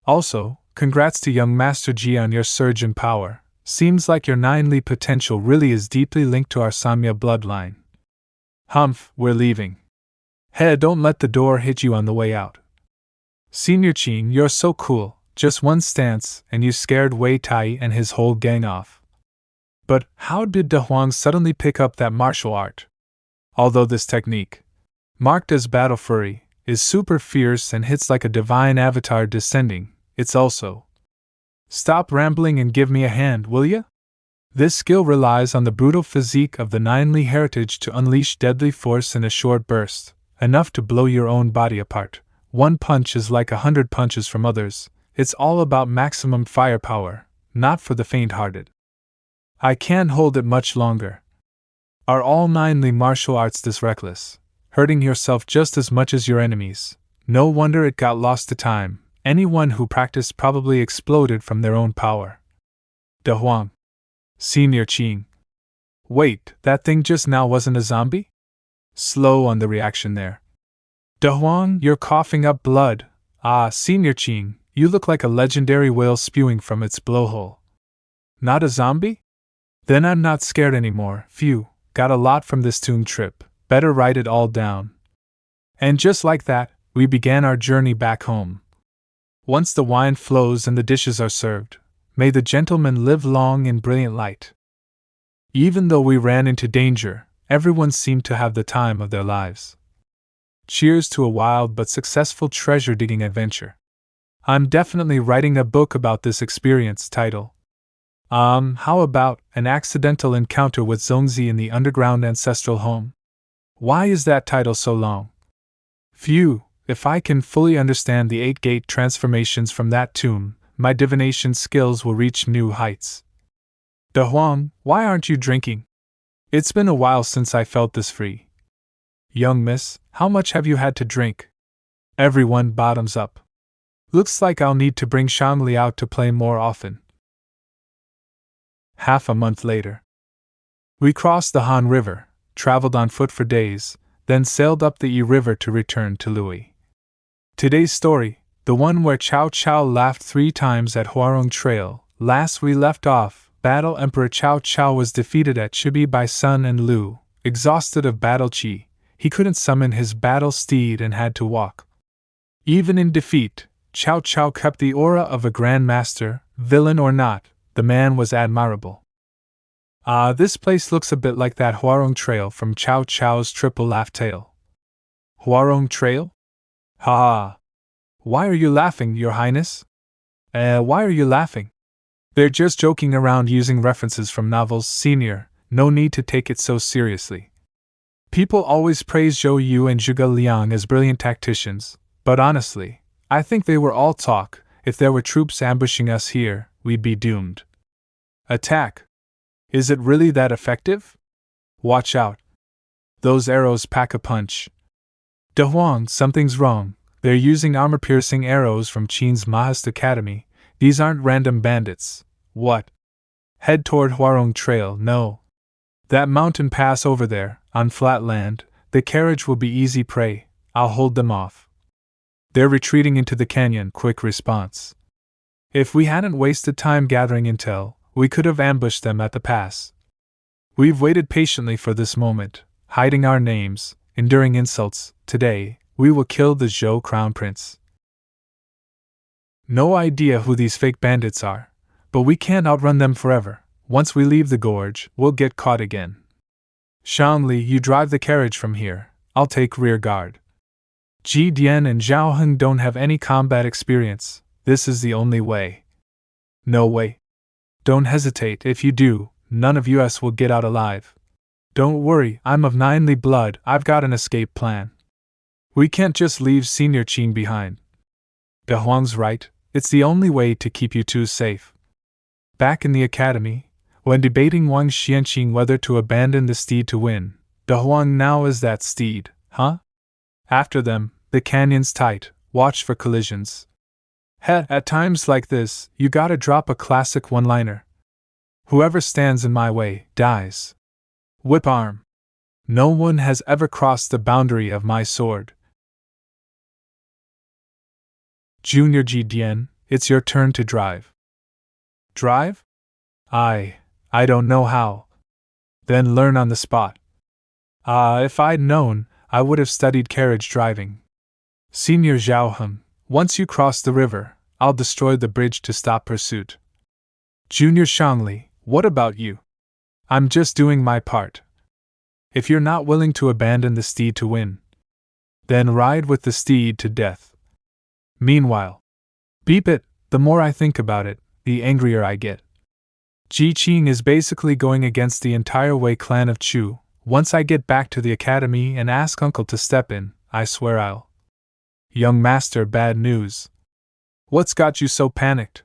Also, congrats to young Master Ji on your surge in power. Seems like your Ninely potential really is deeply linked to our Samya bloodline. Humph, we're leaving. Hey, don't let the door hit you on the way out. Senior Qing, you're so cool. Just one stance, and you scared Wei Tai and his whole gang off. But how did De Huang suddenly pick up that martial art? Although this technique, marked as Battle Fury, is super fierce and hits like a divine avatar descending, it's also... Stop rambling and give me a hand, will ya? This skill relies on the brutal physique of the Ninely heritage to unleash deadly force in a short burst. enough to blow your own body apart. One punch is like 100 punches from others. It's all about maximum firepower, not for the faint-hearted. I can't hold it much longer. Are all manly martial arts this reckless? Hurting yourself just as much as your enemies. No wonder it got lost to time. Anyone who practiced probably exploded from their own power. De Huang. Senior Qing. Wait, that thing just now wasn't a zombie? Slow on the reaction there. De Huang, you're coughing up blood. Ah, Senior Qing, you look like a legendary whale spewing from its blowhole. Not a zombie? Then I'm not scared anymore. Phew, got a lot from this Toon trip. Better write it all down. And just like that, we began our journey back home. Once the wine flows and the dishes are served, may the gentleman live long in brilliant light. Even though we ran into danger, everyone seemed to have the time of their lives. Cheers to a wild but successful treasure-digging adventure. I'm definitely writing a book about this experience. Title. How about An Accidental Encounter with Zongzi in the Underground Ancestral Home? Why is that title so long? Phew, if I can fully understand the 8-gate transformations from that tomb, my divination skills will reach new heights. De Huang, why aren't you drinking? It's been a while since I felt this free. Young miss, how much have you had to drink? Everyone bottoms up. Looks like I'll need to bring Shangli out to play more often. Half a month later. We crossed the Han River, traveled on foot for days, then sailed up the Yi River to return to Louis. Today's story, the one where Cao Cao laughed 3 times at Huarong Trail. Last we left off, Battle Emperor Cao Cao was defeated at Chibi by Sun and Lu. Exhausted of battle chi, he couldn't summon his battle steed and had to walk. Even in defeat, Cao Cao kept the aura of a grandmaster. Villain or not, the man was admirable. Ah, this place looks a bit like that Huarong Trail from Cao Cao's triple laugh tale. Huarong Trail? Ha ha! Why are you laughing, Your Highness? Why are you laughing? They're just joking around using references from novels, Senior, no need to take it so seriously. People always praise Zhou Yu and Zhuge Liang as brilliant tacticians, but honestly, I think they were all talk. If there were troops ambushing us here, we'd be doomed. Attack! Is it really that effective? Watch out. Those arrows pack a punch. De Huang, something's wrong. They're using armor-piercing arrows from Qing's Mahast Academy. These aren't random bandits. What? Head toward Huarong Trail, no. That mountain pass over there, on flat land, the carriage will be easy prey. I'll hold them off. They're retreating into the canyon, quick response. If we hadn't wasted time gathering intel, we could have ambushed them at the pass. We've waited patiently for this moment, hiding our names, enduring insults. Today, we will kill the Zhou Crown Prince. No idea who these fake bandits are, but we can't outrun them forever. Once we leave the gorge, we'll get caught again. Shangli, you drive the carriage from here. I'll take rear guard. Ji Dian and Zhao Heng don't have any combat experience. This is the only way. No way. Don't hesitate. If you do, none of us will get out alive. Don't worry, I'm of Ninely blood. I've got an escape plan. We can't just leave Senior Qing behind. De Huang's right. It's the only way to keep you two safe. Back in the academy, when debating Wang Xianqing whether to abandon the steed to win, De Huang now is that steed, huh? After them, the canyon's tight, watch for collisions. At times like this, you gotta drop a classic one-liner. Whoever stands in my way, dies. Whip arm. No one has ever crossed the boundary of my sword. Junior Ji Dian, it's your turn to drive. Drive? I don't know how. Then learn on the spot. If I'd known, I would have studied carriage driving. Senior Zhao Hum, once you cross the river, I'll destroy the bridge to stop pursuit. Junior Shangli, what about you? I'm just doing my part. If you're not willing to abandon the steed to win, then ride with the steed to death. Meanwhile, beep it, the more I think about it, the angrier I get. Ji Qing is basically going against the entire Wei clan of Chu. Once I get back to the academy and ask Uncle to step in, I swear I'll. Young master, bad news. What's got you so panicked?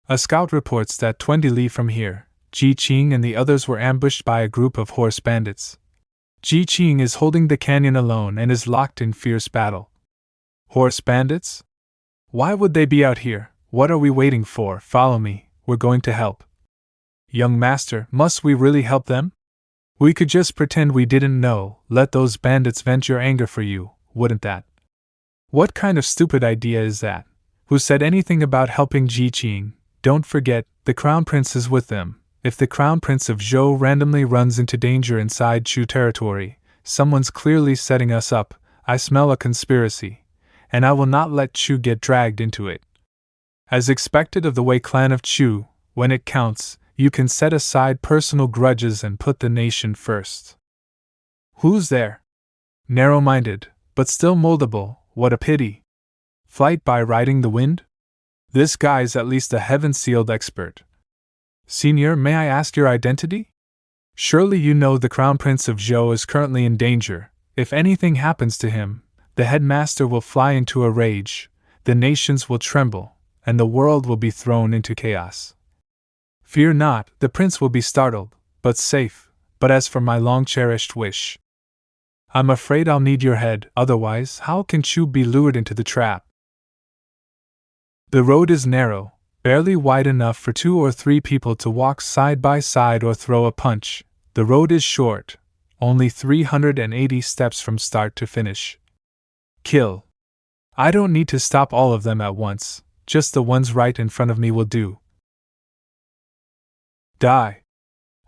A scout reports that 20 li from here, Qing and the others were ambushed by a group of horse bandits. Qing is holding the canyon alone and is locked in fierce battle. Horse bandits? Why would they be out here? What are we waiting for? Follow me, we're going to help. Young master, must we really help them? We could just pretend we didn't know, let those bandits vent your anger for you, wouldn't that? What kind of stupid idea is that? Who said anything about helping Qing? Don't forget, the Crown Prince is with them. If the Crown Prince of Zhou randomly runs into danger inside Chu territory, someone's clearly setting us up. I smell a conspiracy, and I will not let Chu get dragged into it. As expected of the Wei clan of Chu, when it counts, you can set aside personal grudges and put the nation first. Who's there? Narrow-minded, but still moldable, what a pity. Flight by riding the wind? This guy's at least a heaven-sealed expert. Senior, may I ask your identity? Surely you know the Crown Prince of Zhou is currently in danger. If anything happens to him, the headmaster will fly into a rage, the nations will tremble, and the world will be thrown into chaos. Fear not, the prince will be startled, but safe. But as for my long-cherished wish, I'm afraid I'll need your head, otherwise how can Chu be lured into the trap? The road is narrow, barely wide enough for 2 or 3 people to walk side by side or throw a punch. The road is short, only 380 steps from start to finish. Kill. I don't need to stop all of them at once, just the ones right in front of me will do. Die.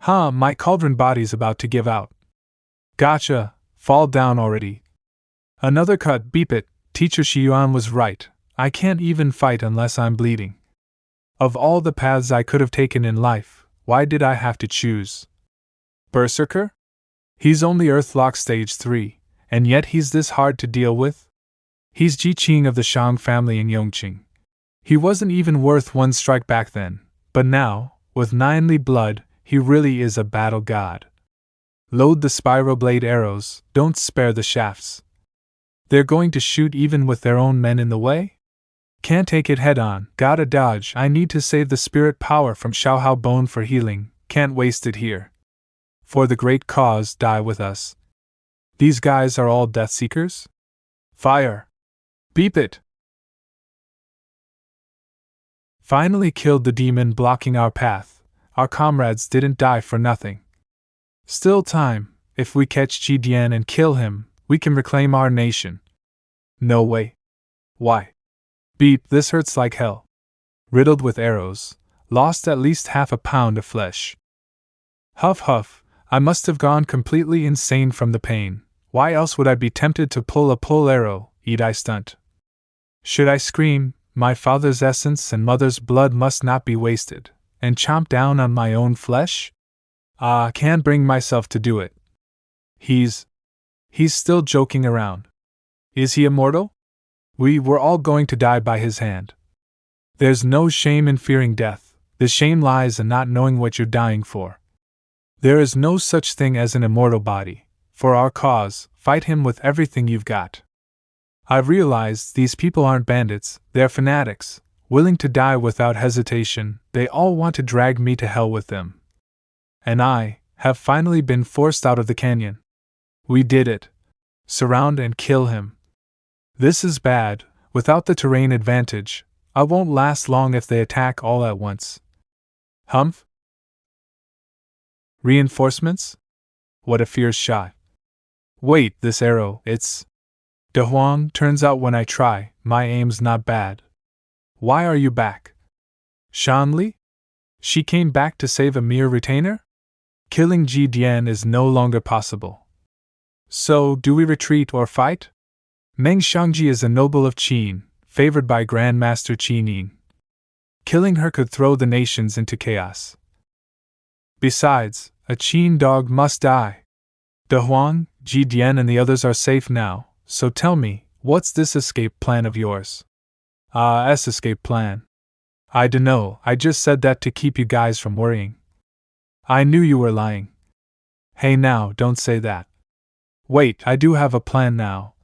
Huh, my cauldron body's about to give out. Gotcha, fall down already. Another cut, beep it, Teacher Shiyuan was right. I can't even fight unless I'm bleeding. Of all the paths I could have taken in life, why did I have to choose? Berserker? He's only Earthlock Stage 3, and yet he's this hard to deal with? He's Qing of the Shang family in Yongqing. He wasn't even worth one strike back then, but now, with 9 li blood, he really is a battle god. Load the spiral blade arrows, don't spare the shafts. They're going to shoot even with their own men in the way? Can't take it head on, gotta dodge. I need to save the spirit power from Xiaohao Bone for healing, can't waste it here. For the great cause, die with us. These guys are all death seekers? Fire! Beep it! Finally killed the demon blocking our path. Our comrades didn't die for nothing. Still time, if we catch Qi Dian and kill him, we can reclaim our nation. No way. Why? Beep, this hurts like hell. Riddled with arrows, lost at least half a pound of flesh. Huff huff, I must have gone completely insane from the pain. Why else would I be tempted to pull a pull arrow, eat I stunt? Should I scream, my father's essence and mother's blood must not be wasted, and chomp down on my own flesh? Ah, can't bring myself to do it. He's still joking around. Is he immortal? We're all going to die by his hand. There's no shame in fearing death, the shame lies in not knowing what you're dying for. There is no such thing as an immortal body. For our cause, fight him with everything you've got. I've realized these people aren't bandits, they're fanatics, willing to die without hesitation. They all want to drag me to hell with them. And I have finally been forced out of the canyon. We did it. Surround and kill him. This is bad. Without the terrain advantage, I won't last long if they attack all at once. Humph? Reinforcements? What a fierce shot. Wait, this arrow, it's... De Huang, turns out when I try, my aim's not bad. Why are you back? Shanli? She came back to save a mere retainer? Killing Ji Dian is no longer possible. So, do we retreat or fight? Meng Shangji is a noble of Qin, favored by Grandmaster Qin. Killing her could throw the nations into chaos. Besides, a Qin dog must die. De Huang, Ji Dian and the others are safe now, so tell me, what's this escape plan of yours? Escape plan. I dunno, I just said that to keep you guys from worrying. I knew you were lying. Hey now, don't say that. Wait, I do have a plan now.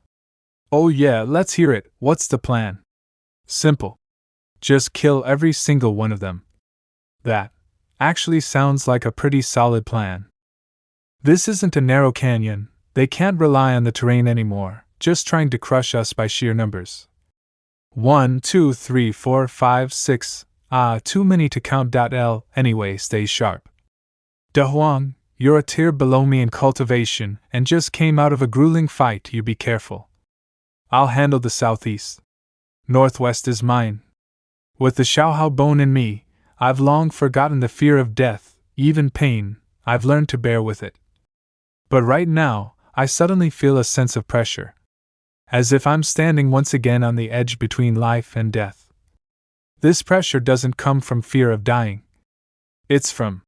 Oh yeah, let's hear it. What's the plan? Simple. Just kill every single one of them. That actually sounds like a pretty solid plan. This isn't a narrow canyon, they can't rely on the terrain anymore, just trying to crush us by sheer numbers. 1, 2, 3, 4, 5, 6. Too many to count. Anyway, stay sharp. De Huang, you're a tier below me in cultivation and just came out of a grueling fight. You be careful. I'll handle the southeast. Northwest is mine. With the Xiaohao bone in me, I've long forgotten the fear of death, even pain. I've learned to bear with it. But right now, I suddenly feel a sense of pressure. As if I'm standing once again on the edge between life and death. This pressure doesn't come from fear of dying. It's from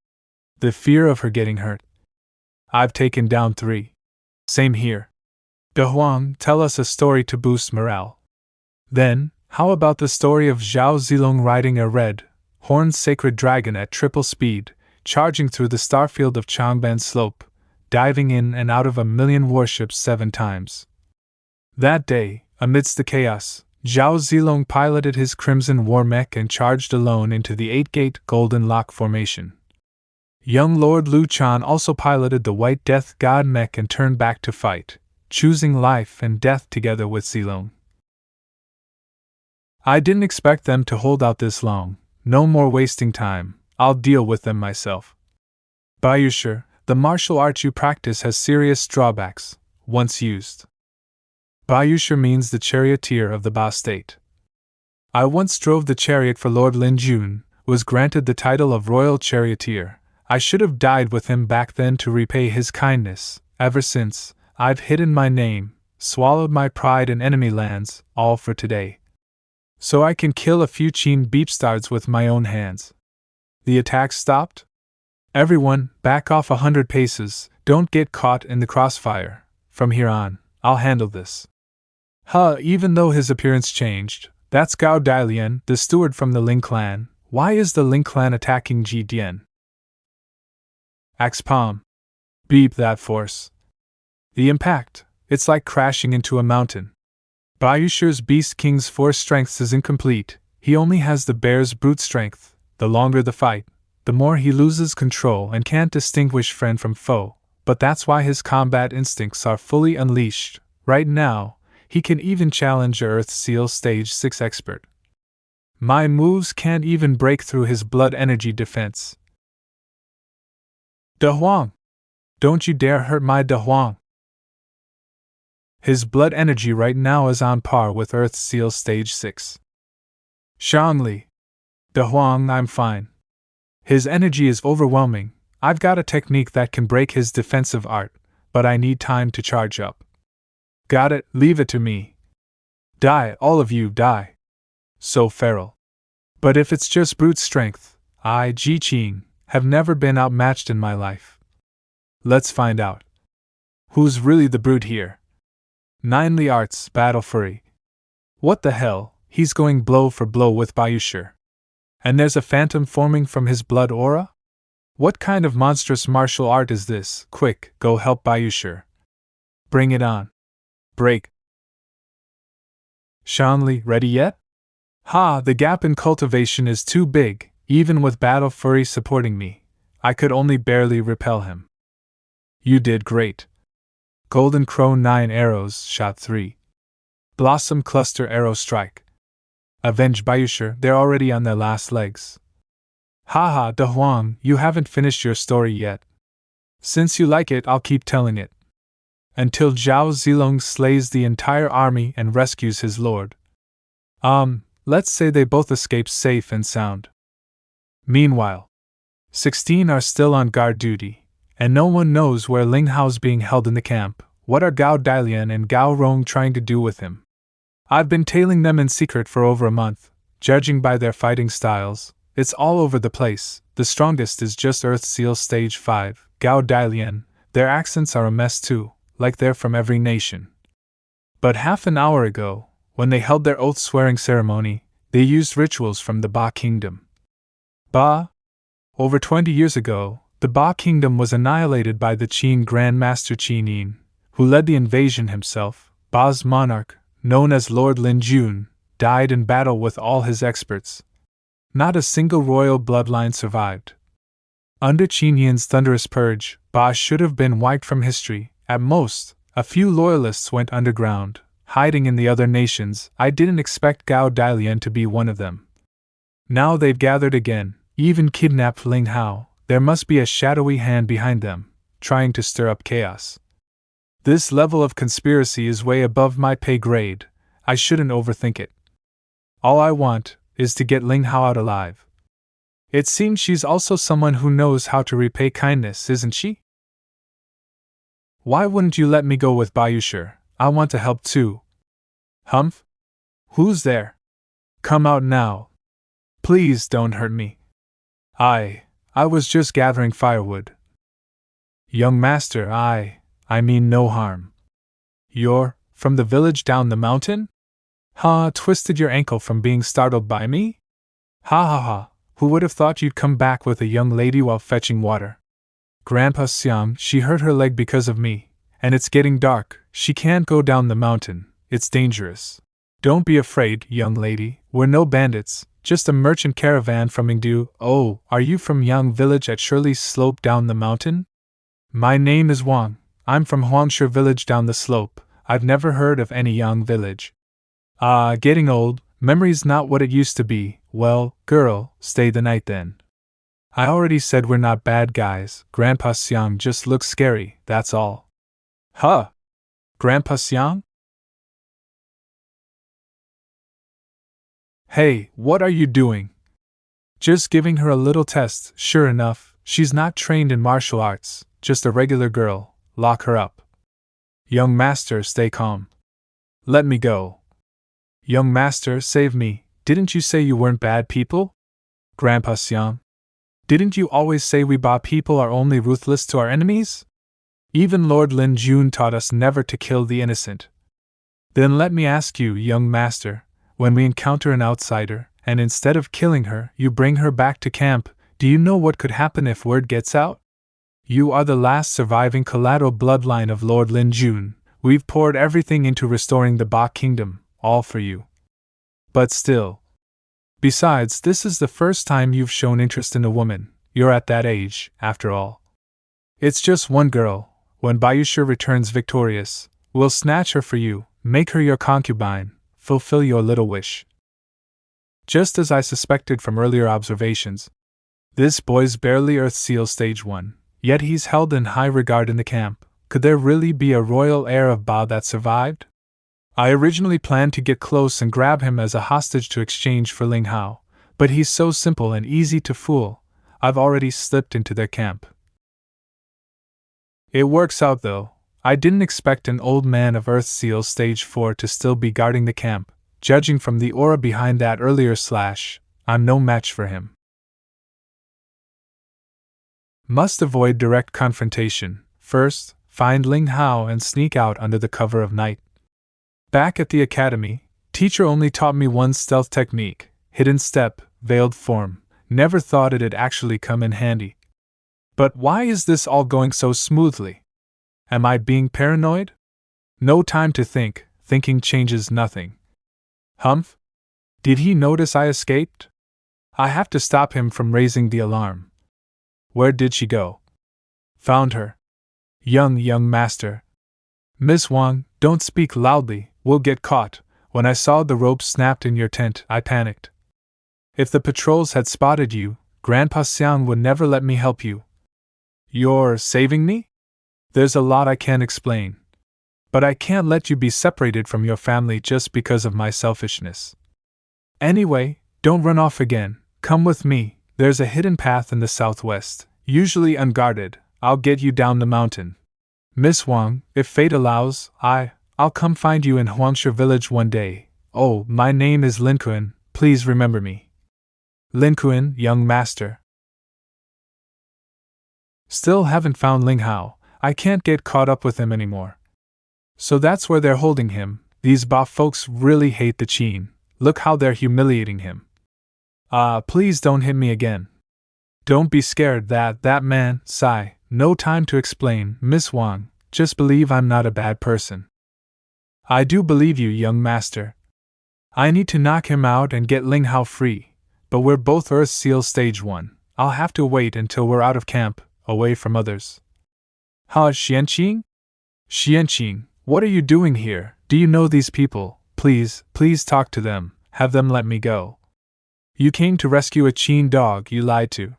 the fear of her getting hurt. I've taken down 3. Same here. De Huang, tell us a story to boost morale. Then, how about the story of Zhao Zilong riding a red, horned sacred dragon at triple speed, charging through the starfield of Changban Slope, diving in and out of a million warships 7 times. That day, amidst the chaos, Zhao Zilong piloted his crimson war mech and charged alone into the 8-gate Golden Lock formation. Young Lord Lu Chan also piloted the White Death God mech and turned back to fight, choosing life and death together with Zilong. I didn't expect them to hold out this long. No more wasting time, I'll deal with them myself. Bayusher, the martial art you practice has serious drawbacks, once used. Bayusher means the charioteer of the Ba state. I once drove the chariot for Lord Lin Jun, was granted the title of Royal Charioteer. I should have died with him back then to repay his kindness. Ever since, I've hidden my name, swallowed my pride in enemy lands, all for today. So I can kill a few Qing beepstards with my own hands. The attack stopped? Everyone, back off 100 paces, don't get caught in the crossfire. From here on, I'll handle this. Even though his appearance changed, that's Gao Dailian, the steward from the Ling clan. Why is the Ling clan attacking Ji Dian? Axe palm. Beep that force. The impact, it's like crashing into a mountain. Bayusher's Beast King's force strength is incomplete, he only has the bear's brute strength. The longer the fight, the more he loses control and can't distinguish friend from foe, but that's why his combat instincts are fully unleashed. Right now, he can even challenge a Earth Seal Stage 6 expert. My moves can't even break through his blood energy defense. De Huang! Don't you dare hurt my De Huang! His blood energy right now is on par with Earth Seal Stage 6. Shangli! De Huang, I'm fine. His energy is overwhelming. I've got a technique that can break his defensive art, but I need time to charge up. Got it, leave it to me. Die, all of you, die. So feral. But if it's just brute strength, I, Ji Qing, have never been outmatched in my life. Let's find out. Who's really the brute here? Ninely Arts, Battle Fury. What the hell, he's going blow for blow with Bayusher. And there's a phantom forming from his blood aura? What kind of monstrous martial art is this? Quick, go help Bayusher. Bring it on. Break. Shanli, ready yet? The gap in cultivation is too big, even with Battle Fury supporting me. I could only barely repel him. You did great. Golden Crow 9 arrows, shot 3. Blossom Cluster arrow strike. Avenge Bayusher, they're already on their last legs. De Huang, you haven't finished your story yet. Since you like it, I'll keep telling it. Until Zhao Zilong slays the entire army and rescues his lord. Let's say they both escape safe and sound. Meanwhile, 16 are still on guard duty, and no one knows where Ling Hao's being held in the camp. What are Gao Dailian and Gao Rong trying to do with him? I've been tailing them in secret for over a month. Judging by their fighting styles, it's all over the place. The strongest is just Earth Seal Stage 5, Gao Dailian. Their accents are a mess too, like they're from every nation. But half an hour ago, when they held their oath-swearing ceremony, they used rituals from the Ba Kingdom. Ba? Over 20 years ago, the Ba Kingdom was annihilated by the Qing Grand Master Qin Yin, who led the invasion himself. Ba's monarch, known as Lord Lin Jun, died in battle with all his experts. Not a single royal bloodline survived. Under Qing Yin's thunderous purge, Ba should have been wiped from history. At most, a few loyalists went underground, hiding in the other nations. I didn't expect Gao Dalian to be one of them. Now they've gathered again, even kidnapped Ling Hao. There must be a shadowy hand behind them, trying to stir up chaos. This level of conspiracy is way above my pay grade. I shouldn't overthink it. All I want is to get Ling Hao out alive. It seems she's also someone who knows how to repay kindness, isn't she? Why wouldn't you let me go with Bayushir? I want to help too. Humph? Who's there? Come out now. Please don't hurt me. I was just gathering firewood. Young master, I mean no harm. You're from the village down the mountain? Twisted your ankle from being startled by me? Ha. Who would have thought you'd come back with a young lady while fetching water? Grandpa Xiang, she hurt her leg because of me, and it's getting dark. She can't go down the mountain. It's dangerous. Don't be afraid, young lady. We're no bandits, just a merchant caravan from Yingdu. Oh, are you from Yang village at Shirley's slope down the mountain? My name is Wang. I'm from Huangshi village down the slope. I've never heard of any Yang village. Getting old. Memory's not what it used to be. Well, girl, stay the night then. I already said we're not bad guys. Grandpa Xiang just looks scary, that's all. Grandpa Xiang? Hey, what are you doing? Just giving her a little test. Sure enough, she's not trained in martial arts, just a regular girl. Lock her up. Young master, stay calm. Let me go. Young master, save me. Didn't you say you weren't bad people? Grandpa Xiang. Didn't you always say we Ba people are only ruthless to our enemies? Even Lord Lin Jun taught us never to kill the innocent. Then let me ask you, young master, when we encounter an outsider, and instead of killing her, you bring her back to camp, do you know what could happen if word gets out? You are the last surviving collateral bloodline of Lord Lin Jun. We've poured everything into restoring the Ba kingdom, all for you. But still. Besides, this is the first time you've shown interest in a woman. You're at that age, after all. It's just one girl. When Bayushir returns victorious, we'll snatch her for you, make her your concubine, fulfill your little wish. Just as I suspected from earlier observations, this boy's barely Earth Seal Stage 1, yet he's held in high regard in the camp. Could there really be a royal heir of Ba that survived? I originally planned to get close and grab him as a hostage to exchange for Ling Hao, but he's so simple and easy to fool, I've already slipped into their camp. It works out though. I didn't expect an old man of Earth Seal Stage 4 to still be guarding the camp. Judging from the aura behind that earlier slash, I'm no match for him. Must avoid direct confrontation. First, find Ling Hao and sneak out under the cover of night. Back at the academy, teacher only taught me one stealth technique, hidden step, veiled form. Never thought it'd actually come in handy. But why is this all going so smoothly? Am I being paranoid? No time to think, thinking changes nothing. Humph? Did he notice I escaped? I have to stop him from raising the alarm. Where did she go? Found her. Young master. Miss Wang, don't speak loudly, we'll get caught. When I saw the rope snapped in your tent, I panicked. If the patrols had spotted you, Grandpa Xiang would never let me help you. You're saving me? There's a lot I can't explain. But I can't let you be separated from your family just because of my selfishness. Anyway, don't run off again. Come with me. There's a hidden path in the southwest, usually unguarded. I'll get you down the mountain. Miss Wang, if fate allows, I'll come find you in Huangshi village one day. Oh, my name is Lin Kuan. Please remember me. Lin Kuan, young master. Still haven't found Ling Hao. I can't get caught up with him anymore. So that's where they're holding him. These Ba folks really hate the Qing. Look how they're humiliating him. Please don't hit me again. Don't be scared that man, sigh. No time to explain, Miss Wang. Just believe I'm not a bad person. I do believe you, young master. I need to knock him out and get Ling Hao free, but we're both Earth Seal Stage 1. I'll have to wait until we're out of camp, away from others. Xianqing? Xianqing, what are you doing here? Do you know these people? Please talk to them, have them let me go. You came to rescue a Qing dog you lied to.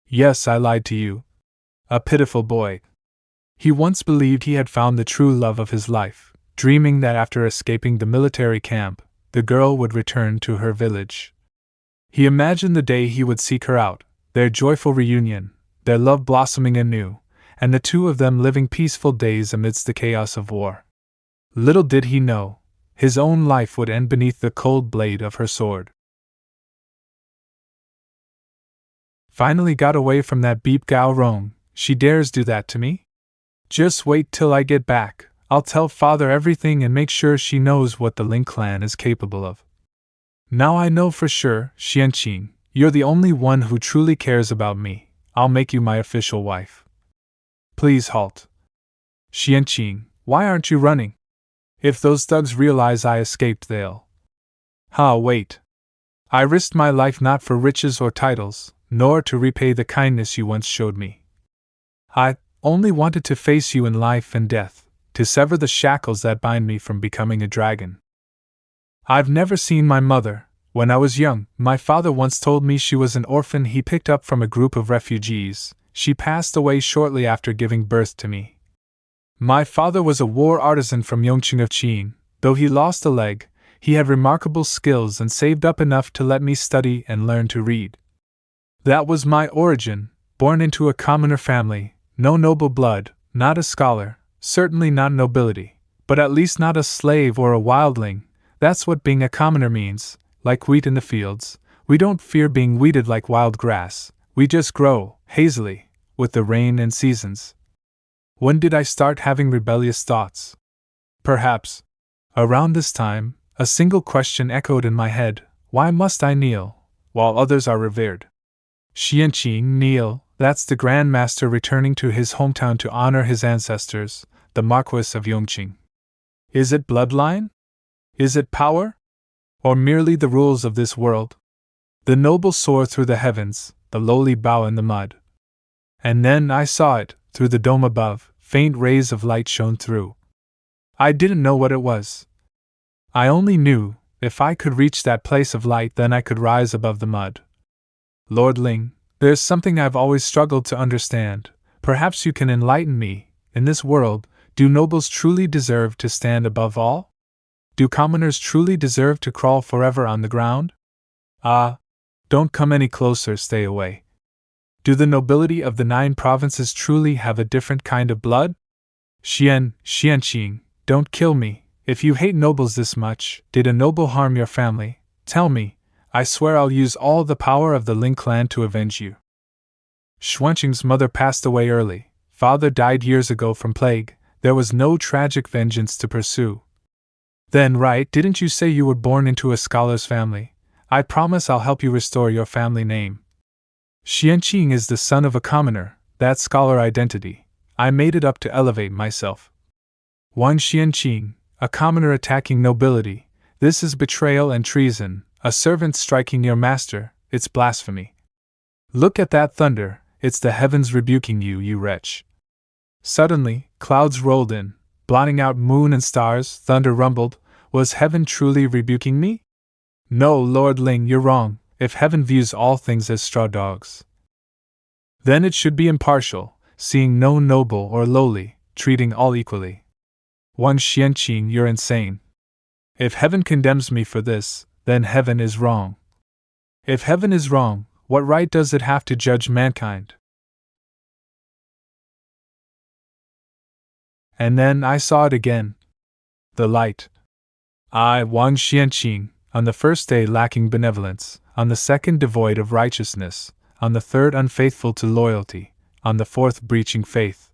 Yes, I lied to you. A pitiful boy. He once believed he had found the true love of his life, dreaming that after escaping the military camp, the girl would return to her village. He imagined the day he would seek her out, their joyful reunion, their love blossoming anew, and the two of them living peaceful days amidst the chaos of war. Little did he know, his own life would end beneath the cold blade of her sword. Finally got away from that beep Gaowu. She dares do that to me? Just wait till I get back. I'll tell father everything and make sure she knows what the Ling clan is capable of. Now I know for sure, Xianqing, you're the only one who truly cares about me. I'll make you my official wife. Please halt. Xianqing, why aren't you running? If those thugs realize I escaped, they'll. Wait. I risked my life not for riches or titles, nor to repay the kindness you once showed me. I only wanted to face you in life and death, to sever the shackles that bind me from becoming a dragon. I've never seen my mother. When I was young, my father once told me she was an orphan he picked up from a group of refugees. She passed away shortly after giving birth to me. My father was a war artisan from Yongqing of Qing. Though he lost a leg, he had remarkable skills and saved up enough to let me study and learn to read. That was my origin, born into a commoner family, no noble blood, not a scholar, certainly not nobility, but at least not a slave or a wildling. That's what being a commoner means. Like wheat in the fields, we don't fear being weeded like wild grass, we just grow, hazily, with the rain and seasons. When did I start having rebellious thoughts? Perhaps. Around this time, a single question echoed in my head: why must I kneel, while others are revered? Xianqing, kneel, that's the Grand Master returning to his hometown to honor his ancestors, the Marquis of Yongqing. Is it bloodline? Is it power? Or merely the rules of this world? The noble soar through the heavens, the lowly bow in the mud. And then I saw it, through the dome above, faint rays of light shone through. I didn't know what it was. I only knew, if I could reach that place of light, then I could rise above the mud. Lord Ling, there's something I've always struggled to understand. Perhaps you can enlighten me. In this world, do nobles truly deserve to stand above all? Do commoners truly deserve to crawl forever on the ground? Don't come any closer, stay away. Do the nobility of the 9 provinces truly have a different kind of blood? Xianqing, don't kill me. If you hate nobles this much, did a noble harm your family? Tell me. I swear I'll use all the power of the Ling clan to avenge you. Xuanqing's mother passed away early. Father died years ago from plague. There was no tragic vengeance to pursue. Then right, didn't you say you were born into a scholar's family? I promise I'll help you restore your family name. Xianqing is the son of a commoner, that scholar identity. I made it up to elevate myself. One Xianqing, a commoner attacking nobility. This is betrayal and treason, a servant striking your master, it's blasphemy. Look at that thunder, it's the heavens rebuking you, you wretch. Suddenly, clouds rolled in, blotting out moon and stars. Thunder rumbled. Was heaven truly rebuking me? No, Lord Ling, you're wrong, if heaven views all things as straw dogs. Then it should be impartial, seeing no noble or lowly, treating all equally. One Xianqing, you're insane. If heaven condemns me for this, then heaven is wrong. If heaven is wrong, what right does it have to judge mankind? And then I saw it again. The light. I, Wang Xianqing, on the first day lacking benevolence, on the second devoid of righteousness, on the third unfaithful to loyalty, on the fourth breaching faith.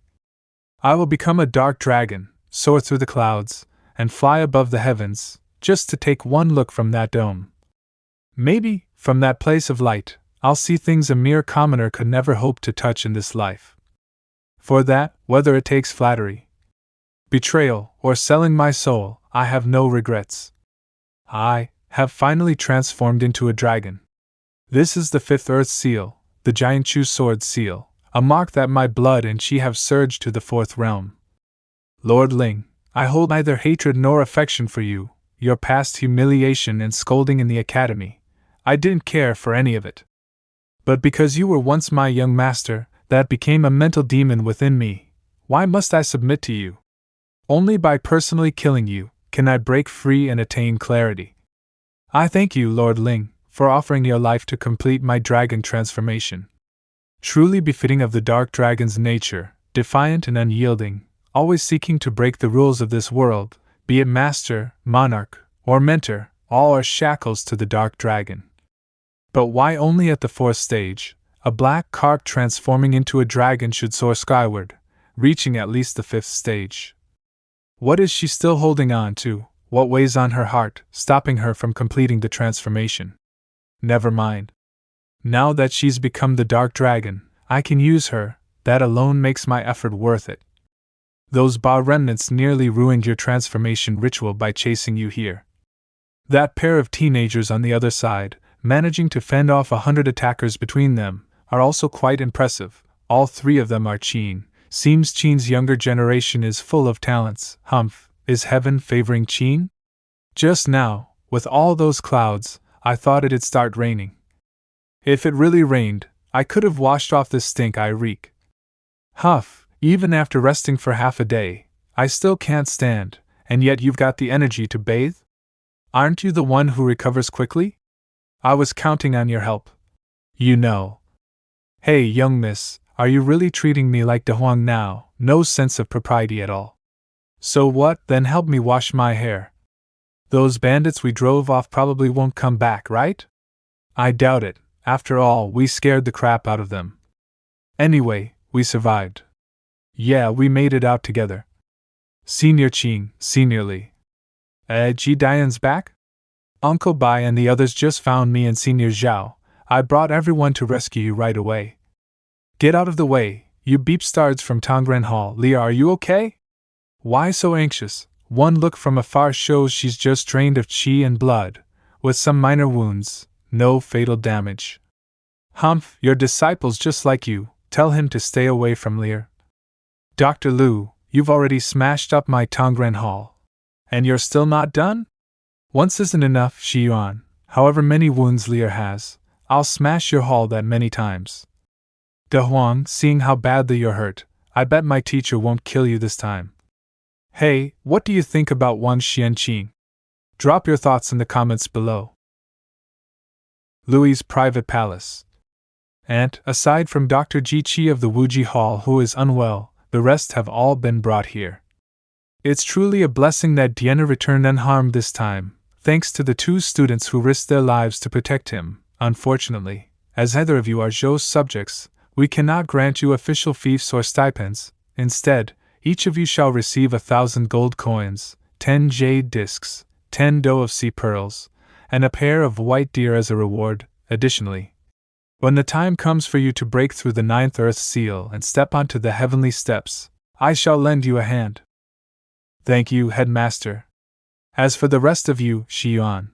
I will become a dark dragon, soar through the clouds, and fly above the heavens, just to take one look from that dome. Maybe, from that place of light, I'll see things a mere commoner could never hope to touch in this life. For that, whether it takes flattery, betrayal, or selling my soul, I have no regrets. I have finally transformed into a dragon. This is the fifth Earth Seal, the Giant Chu Sword Seal, a mark that my blood and chi have surged to the fourth realm. Lord Ling, I hold neither hatred nor affection for you, your past humiliation and scolding in the academy. I didn't care for any of it. But because you were once my young master, that became a mental demon within me. Why must I submit to you? Only by personally killing you can I break free and attain clarity. I thank you, Lord Ling, for offering your life to complete my dragon transformation. Truly befitting of the dark dragon's nature, defiant and unyielding, always seeking to break the rules of this world, be it master, monarch, or mentor, all are shackles to the dark dragon. But why only at the fourth stage, a black carp transforming into a dragon should soar skyward, reaching at least the fifth stage? What is she still holding on to? What weighs on her heart, stopping her from completing the transformation? Never mind. Now that she's become the dark dragon, I can use her. That alone makes my effort worth it. Those Ba remnants nearly ruined your transformation ritual by chasing you here. That pair of teenagers on the other side, managing to fend off 100 attackers between them, are also quite impressive. All three of them are Qing. Seems Qing's younger generation is full of talents. Humph, is heaven favoring Qing? Just now, with all those clouds, I thought it'd start raining. If it really rained, I could have washed off this stink I reek. Huff, even after resting for half a day, I still can't stand, and yet you've got the energy to bathe? Aren't you the one who recovers quickly? I was counting on your help. You know. Hey, young miss, are you really treating me like De Huang now? No sense of propriety at all. So what, then help me wash my hair. Those bandits we drove off probably won't come back, right? I doubt it. After all, we scared the crap out of them. Anyway, we survived. Yeah, we made it out together. Senior Qing, seniorly. Ji Dian's back? Uncle Bai and the others just found me and Senior Zhao. I brought everyone to rescue you right away. Get out of the way, you beepstards from Tongren Hall. Leah, are you okay? Why so anxious? One look from afar shows she's just drained of qi and blood, with some minor wounds, no fatal damage. Humph, your disciple's just like you, tell him to stay away from Lear. Dr. Liu, you've already smashed up my Tongren Hall. And you're still not done? Once isn't enough, Shi Yuan. However many wounds Lear has, I'll smash your hall that many times. De Huang, seeing how badly you're hurt, I bet my teacher won't kill you this time. Hey, what do you think about Wang Xianqing? Drop your thoughts in the comments below. Louis's private palace. And, aside from Dr. Ji Qi of the Wuji Hall who is unwell, the rest have all been brought here. It's truly a blessing that Diana returned unharmed this time, thanks to the two students who risked their lives to protect him. Unfortunately, as neither of you are Zhou's subjects, we cannot grant you official fiefs or stipends. Instead, each of you shall receive 1,000 gold coins, 10 jade discs, 10 dough of sea pearls, and a pair of white deer as a reward. Additionally, when the time comes for you to break through the 9th Earth Seal and step onto the heavenly steps, I shall lend you a hand. Thank you, Headmaster. As for the rest of you, Shi Yuan,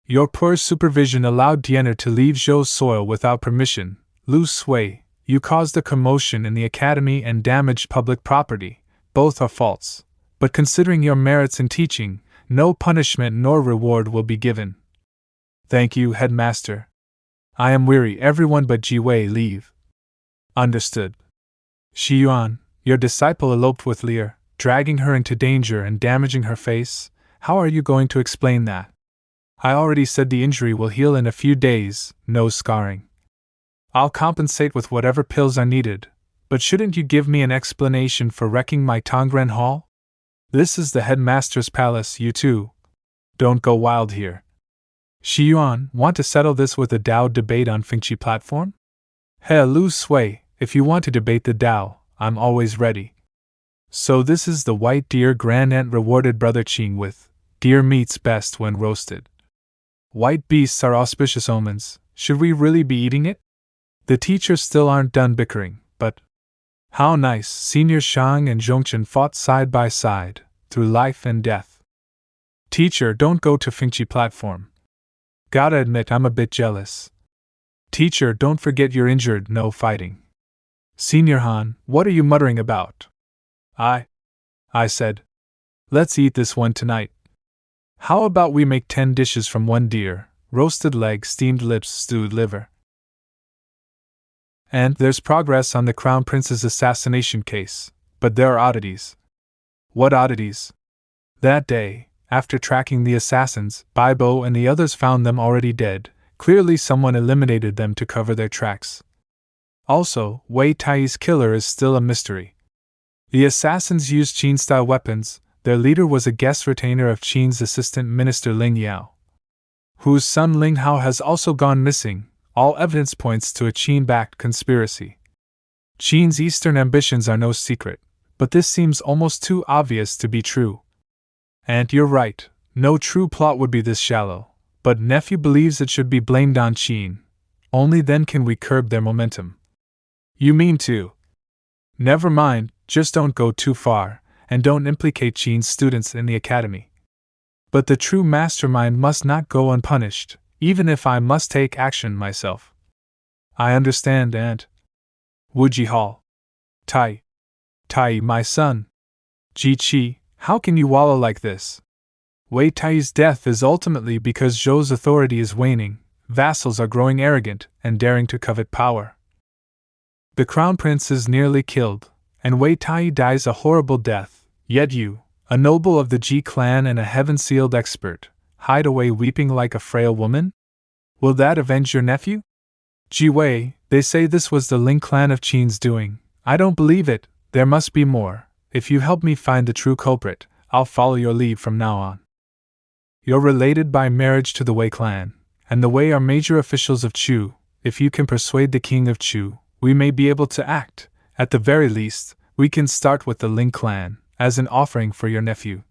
your poor supervision allowed Diana to leave Zhou's soil without permission. Lu Sui, you caused a commotion in the academy and damaged public property. Both are faults, but considering your merits in teaching, no punishment nor reward will be given. Thank you, Headmaster. I am weary. Everyone but Ji Wei leave. Understood. Shi Yuan, your disciple eloped with Lear, dragging her into danger and damaging her face. How are you going to explain that? I already said the injury will heal in a few days, no scarring. I'll compensate with whatever pills are needed, but shouldn't you give me an explanation for wrecking my Tongren Hall? This is the headmaster's palace, you two. Don't go wild here. Shi Yuan, want to settle this with a Dao debate on Fengqi platform? He Lu Sui, if you want to debate the Dao, I'm always ready. So this is the white deer Grand Aunt rewarded Brother Qing with. Deer meat's best when roasted. White beasts are auspicious omens. Should we really be eating it? The teachers still aren't done bickering, but How nice! Senior Shang and Zhongchen fought side by side, through life and death. Teacher, don't go to Fingchi platform. Gotta admit I'm a bit jealous. Teacher, don't forget you're injured, no fighting. Senior Han, what are you muttering about? I said. Let's eat this one tonight. How about we make 10 dishes from one deer, roasted leg, steamed lips, stewed liver? And there's progress on the Crown Prince's assassination case, but there are oddities. What oddities? That day, after tracking the assassins, Baibo and the others found them already dead. Clearly someone eliminated them to cover their tracks. Also, Wei Tai's killer is still a mystery. The assassins used Qing-style weapons. Their leader was a guest retainer of Qing's assistant minister Ling Yao, whose son Ling Hao has also gone missing. All evidence points to a Qing-backed conspiracy. Qing's eastern ambitions are no secret, but this seems almost too obvious to be true. And you're right, no true plot would be this shallow, but nephew believes it should be blamed on Qing. Only then can we curb their momentum. You mean to? Never mind, just don't go too far, and don't implicate Qing's students in the academy. But the true mastermind must not go unpunished, even if I must take action myself. I understand, Aunt. Wuji Hall. Tai, my son. Ji Qi, how can you wallow like this? Wei Tai's death is ultimately because Zhou's authority is waning, vassals are growing arrogant and daring to covet power. The crown prince is nearly killed, and Wei Tai dies a horrible death, yet you, a noble of the Ji clan and a heaven-sealed expert, hide away weeping like a frail woman? Will that avenge your nephew? Ji Wei, they say this was the Ling clan of Qing's doing. I don't believe it, there must be more. If you help me find the true culprit, I'll follow your lead from now on. You're related by marriage to the Wei clan, and the Wei are major officials of Chu. If you can persuade the king of Chu, we may be able to act. At the very least, we can start with the Ling clan, as an offering for your nephew.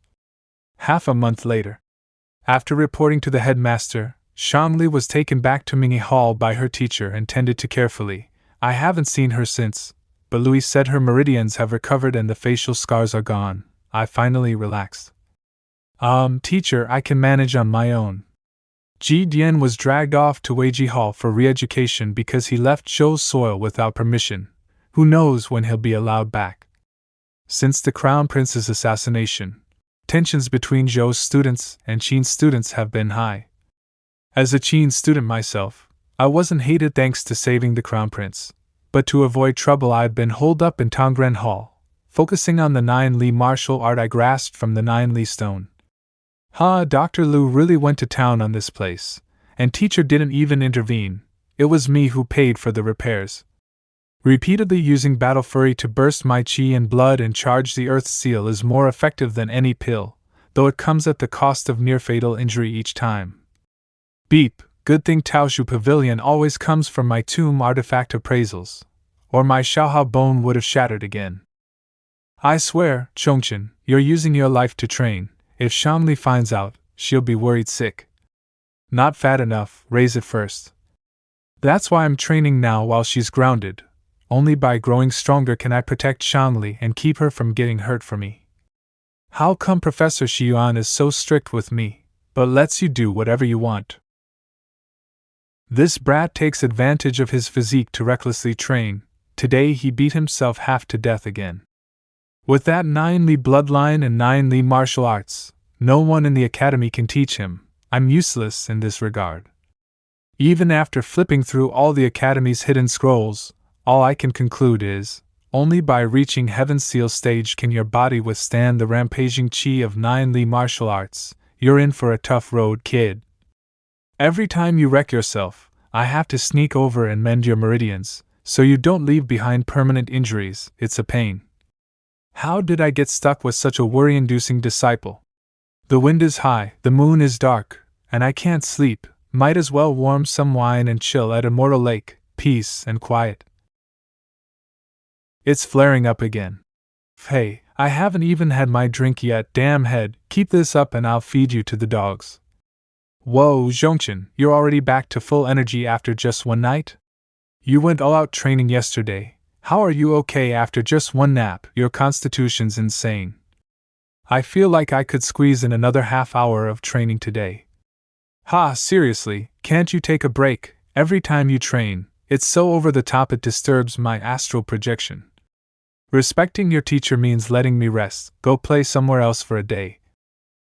Half a month later. After reporting to the headmaster, Shangli was taken back to Mingyi Hall by her teacher and tended to carefully. I haven't seen her since, but Louis said her meridians have recovered and the facial scars are gone. I finally relaxed. Teacher, I can manage on my own. Ji Dian was dragged off to Weiji Hall for re-education because he left Zhou's soil without permission. Who knows when he'll be allowed back? Since the Crown Prince's assassination, tensions between Zhou's students and Qing's students have been high. As a Qing student myself, I wasn't hated thanks to saving the Crown Prince, but to avoid trouble I'd been holed up in Tongren Hall, focusing on the 9-li martial art I grasped from the 9-li stone. Dr. Liu really went to town on this place, and teacher didn't even intervene. It was me who paid for the repairs. Repeatedly using battle fury to burst my qi and blood and charge the earth seal is more effective than any pill, though it comes at the cost of near-fatal injury each time. Beep, good thing Taoshu Pavilion always comes from my tomb artifact appraisals, or my Xiaohao bone would have shattered again. I swear, Chongqin, you're using your life to train. If Shangli finds out, she'll be worried sick. Not fat enough, raise it first. That's why I'm training now while she's grounded. Only by growing stronger can I protect Shangli and keep her from getting hurt for me. How come Professor Xiyuan is so strict with me, but lets you do whatever you want? This brat takes advantage of his physique to recklessly train. Today he beat himself half to death again. With that 9-li bloodline and 9-li martial arts, no one in the academy can teach him. I'm useless in this regard. Even after flipping through all the academy's hidden scrolls, all I can conclude is, only by reaching Heaven's Seal stage can your body withstand the rampaging chi of 9-li martial arts. You're in for a tough road, kid. Every time you wreck yourself, I have to sneak over and mend your meridians, so you don't leave behind permanent injuries. It's a pain. How did I get stuck with such a worry-inducing disciple? The wind is high, the moon is dark, and I can't sleep. Might as well warm some wine and chill at Immortal Lake, peace and quiet. It's flaring up again. Hey, I haven't even had my drink yet, damn head, keep this up and I'll feed you to the dogs. Whoa, Zhongqin, you're already back to full energy after just one night? You went all out training yesterday, How are you okay after just one nap? Your constitution's insane. I feel like I could squeeze in another half hour of training today. Ha, seriously, can't you take a break? Every time you train, it's so over the top it disturbs my astral projection. Respecting your teacher means letting me rest. Go play somewhere else for a day.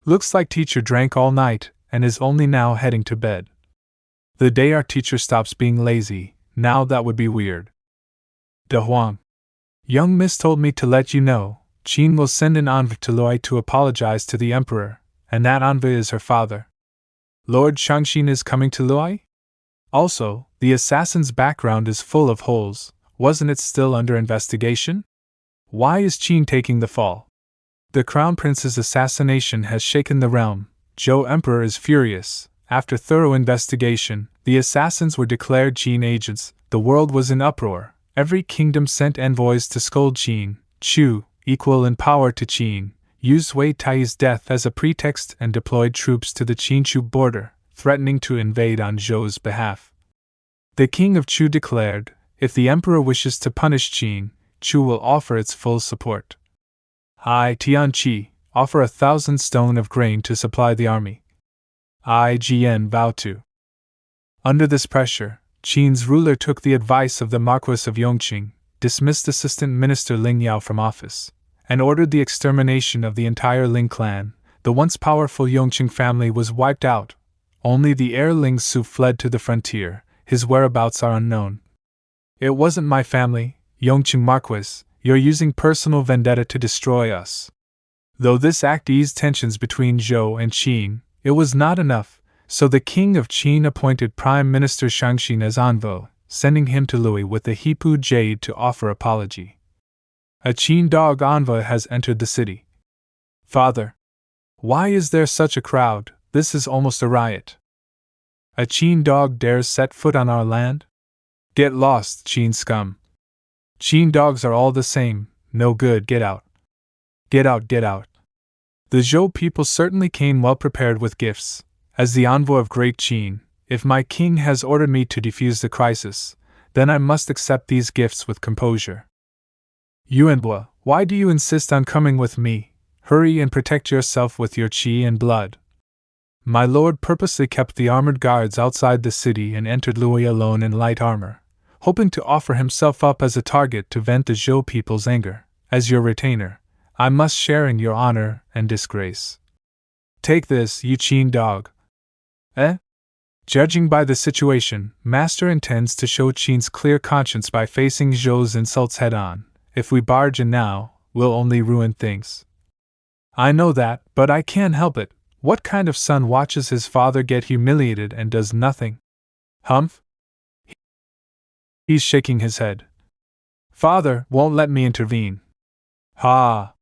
Looks like teacher drank all night and is only now heading to bed. The day our teacher stops being lazy, now that would be weird. De Huang. Young Miss told me to let you know, Qing will send an envoy to Loi to apologize to the emperor, and that envoy is her father. Lord Shangxin is coming to Loi? Also, the assassin's background is full of holes. Wasn't it still under investigation? Why is Qing taking the fall? The crown prince's assassination has shaken the realm. Zhou Emperor is furious. After thorough investigation, the assassins were declared Qing agents. The world was in uproar. Every kingdom sent envoys to scold Qing. Chu, equal in power to Qing, used Wei Tai's death as a pretext and deployed troops to the Qing-Chu border, threatening to invade on Zhou's behalf. The king of Chu declared, if the emperor wishes to punish Qing, Chu will offer its full support. I, Tianqi, offer 1,000 stone of grain to supply the army. IGN vow to. Under this pressure, Qing's ruler took the advice of the Marquis of Yongqing, dismissed Assistant Minister Ling Yao from office, and ordered the extermination of the entire Ling clan. The once powerful Yongqing family was wiped out. Only the heir Ling Su fled to the frontier. His whereabouts are unknown. It wasn't my family, Yongqing Marquis. You're using personal vendetta to destroy us. Though this act eased tensions between Zhou and Qing, it was not enough, so the king of Qing appointed Prime Minister Shangxin as envoy, sending him to Louis with the Hipu Jade to offer apology. A Qing dog envoy has entered the city. Father. Why is there such a crowd? This is almost a riot. A Qing dog dares set foot on our land? Get lost, Qing scum. Qing dogs are all the same, no good, get out. Get out, get out. The Zhou people certainly came well prepared with gifts. As the envoy of Great Qing, if my king has ordered me to defuse the crisis, then I must accept these gifts with composure. Yuanhua, why do you insist on coming with me? Hurry and protect yourself with your qi and blood. My lord purposely kept the armored guards outside the city and entered Louis alone in light armor, hoping to offer himself up as a target to vent the Zhou people's anger. As your retainer, I must share in your honor and disgrace. Take this, you Qing dog. Eh? Judging by the situation, Master intends to show Qing's clear conscience by facing Zhou's insults head-on. If we barge in now, we'll only ruin things. I know that, but I can't help it. What kind of son watches his father get humiliated and does nothing? Humph? He's shaking his head. Father won't let me intervene. Ha!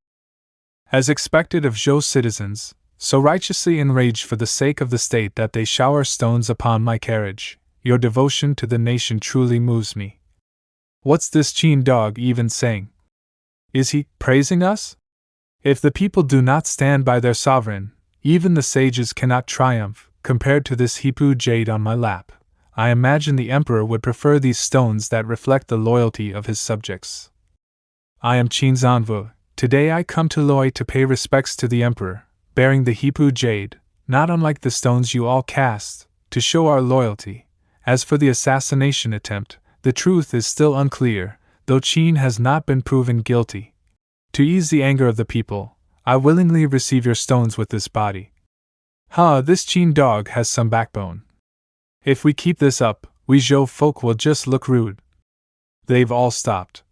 As expected of Zhou citizens, so righteously enraged for the sake of the state that they shower stones upon my carriage, your devotion to the nation truly moves me. What's this Qing dog even saying? Is he praising us? If the people do not stand by their sovereign, even the sages cannot triumph. Compared to this Hipu jade on my lap, I imagine the emperor would prefer these stones that reflect the loyalty of his subjects. I am Qing's envoy. Today I come to Loi to pay respects to the emperor, bearing the Hipu jade, not unlike the stones you all cast, to show our loyalty. As for the assassination attempt, the truth is still unclear, though Qing has not been proven guilty. To ease the anger of the people, I willingly receive your stones with this body. This Qing dog has some backbone. If we keep this up, we Zhou folk will just look rude. They've all stopped.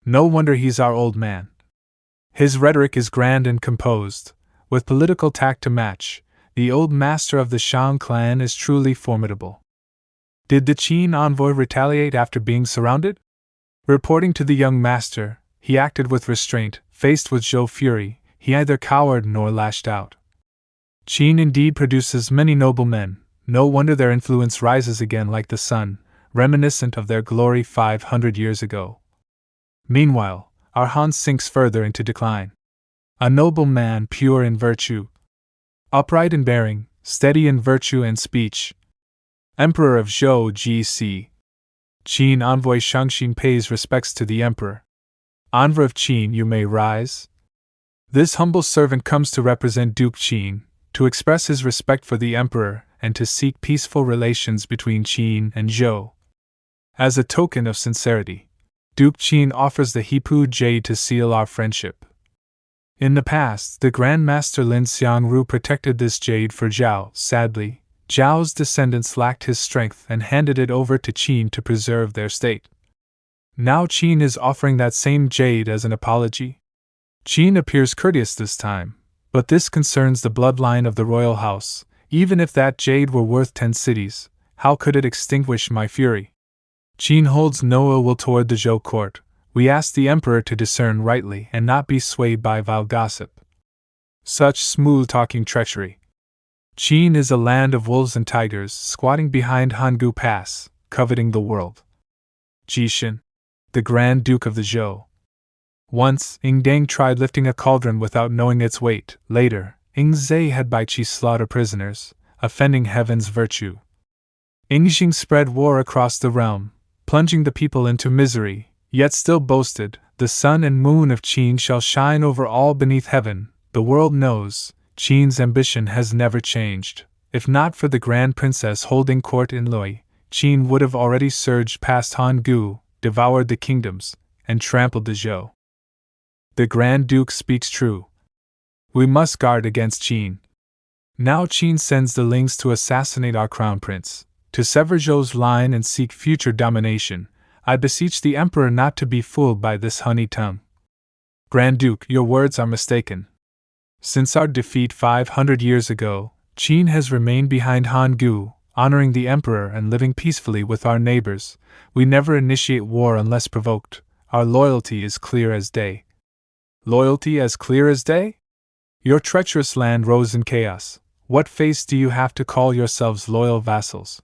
No wonder he's our old man. His rhetoric is grand and composed, with political tact to match. The old master of the Shang clan is truly formidable. Did the Qing envoy retaliate after being surrounded? Reporting to the young master, he acted with restraint. Faced with Zhou fury, he neither cowered nor lashed out. Qing indeed produces many noble men. No wonder their influence rises again like the sun, reminiscent of their glory 500 years ago. Meanwhile, our Han sinks further into decline. A noble man pure in virtue, upright in bearing, steady in virtue and speech. Emperor of Zhou GC. Qing envoy Shangxin pays respects to the emperor. Envoy of Qing, you may rise. This humble servant comes to represent Duke Qing, to express his respect for the emperor and to seek peaceful relations between Qing and Zhou. As a token of sincerity, Duke Qing offers the Hipu jade to seal our friendship. In the past, the Grand Master Lin Xiangru protected this jade for Zhao. Sadly, Zhao's descendants lacked his strength and handed it over to Qin to preserve their state. Now Qin is offering that same jade as an apology. Qin appears courteous this time, but this concerns the bloodline of the royal house. Even if that jade were worth 10 cities, how could it extinguish my fury? Qin holds no ill will toward the Zhou court. We ask the emperor to discern rightly and not be swayed by vile gossip. Such smooth-talking treachery. Qin is a land of wolves and tigers squatting behind Hangu Pass, coveting the world. Jishin, the Grand Duke of the Zhou. Once, Undying tried lifting a cauldron without knowing its weight. Later, Ingzai had Bai Qi slaughter prisoners, offending heaven's virtue. Yingxing spread war across the realm, plunging the people into misery, yet still boasted, the sun and moon of Qin shall shine over all beneath heaven. The world knows, Qin's ambition has never changed. If not for the Grand Princess holding court in Loi, Qin would have already surged past Hangu, devoured the kingdoms, and trampled the Zhou. The Grand Duke speaks true. We must guard against Qin. Now Qin sends the Lings to assassinate our crown prince, to sever Zhou's line and seek future domination. I beseech the emperor not to be fooled by this honey tongue. Grand Duke, your words are mistaken. Since our defeat 500 years ago, Qin has remained behind Hangu, honoring the emperor and living peacefully with our neighbors. We never initiate war unless provoked. Our loyalty is clear as day. Loyalty as clear as day? Your treacherous land rose in chaos. What face do you have to call yourselves loyal vassals?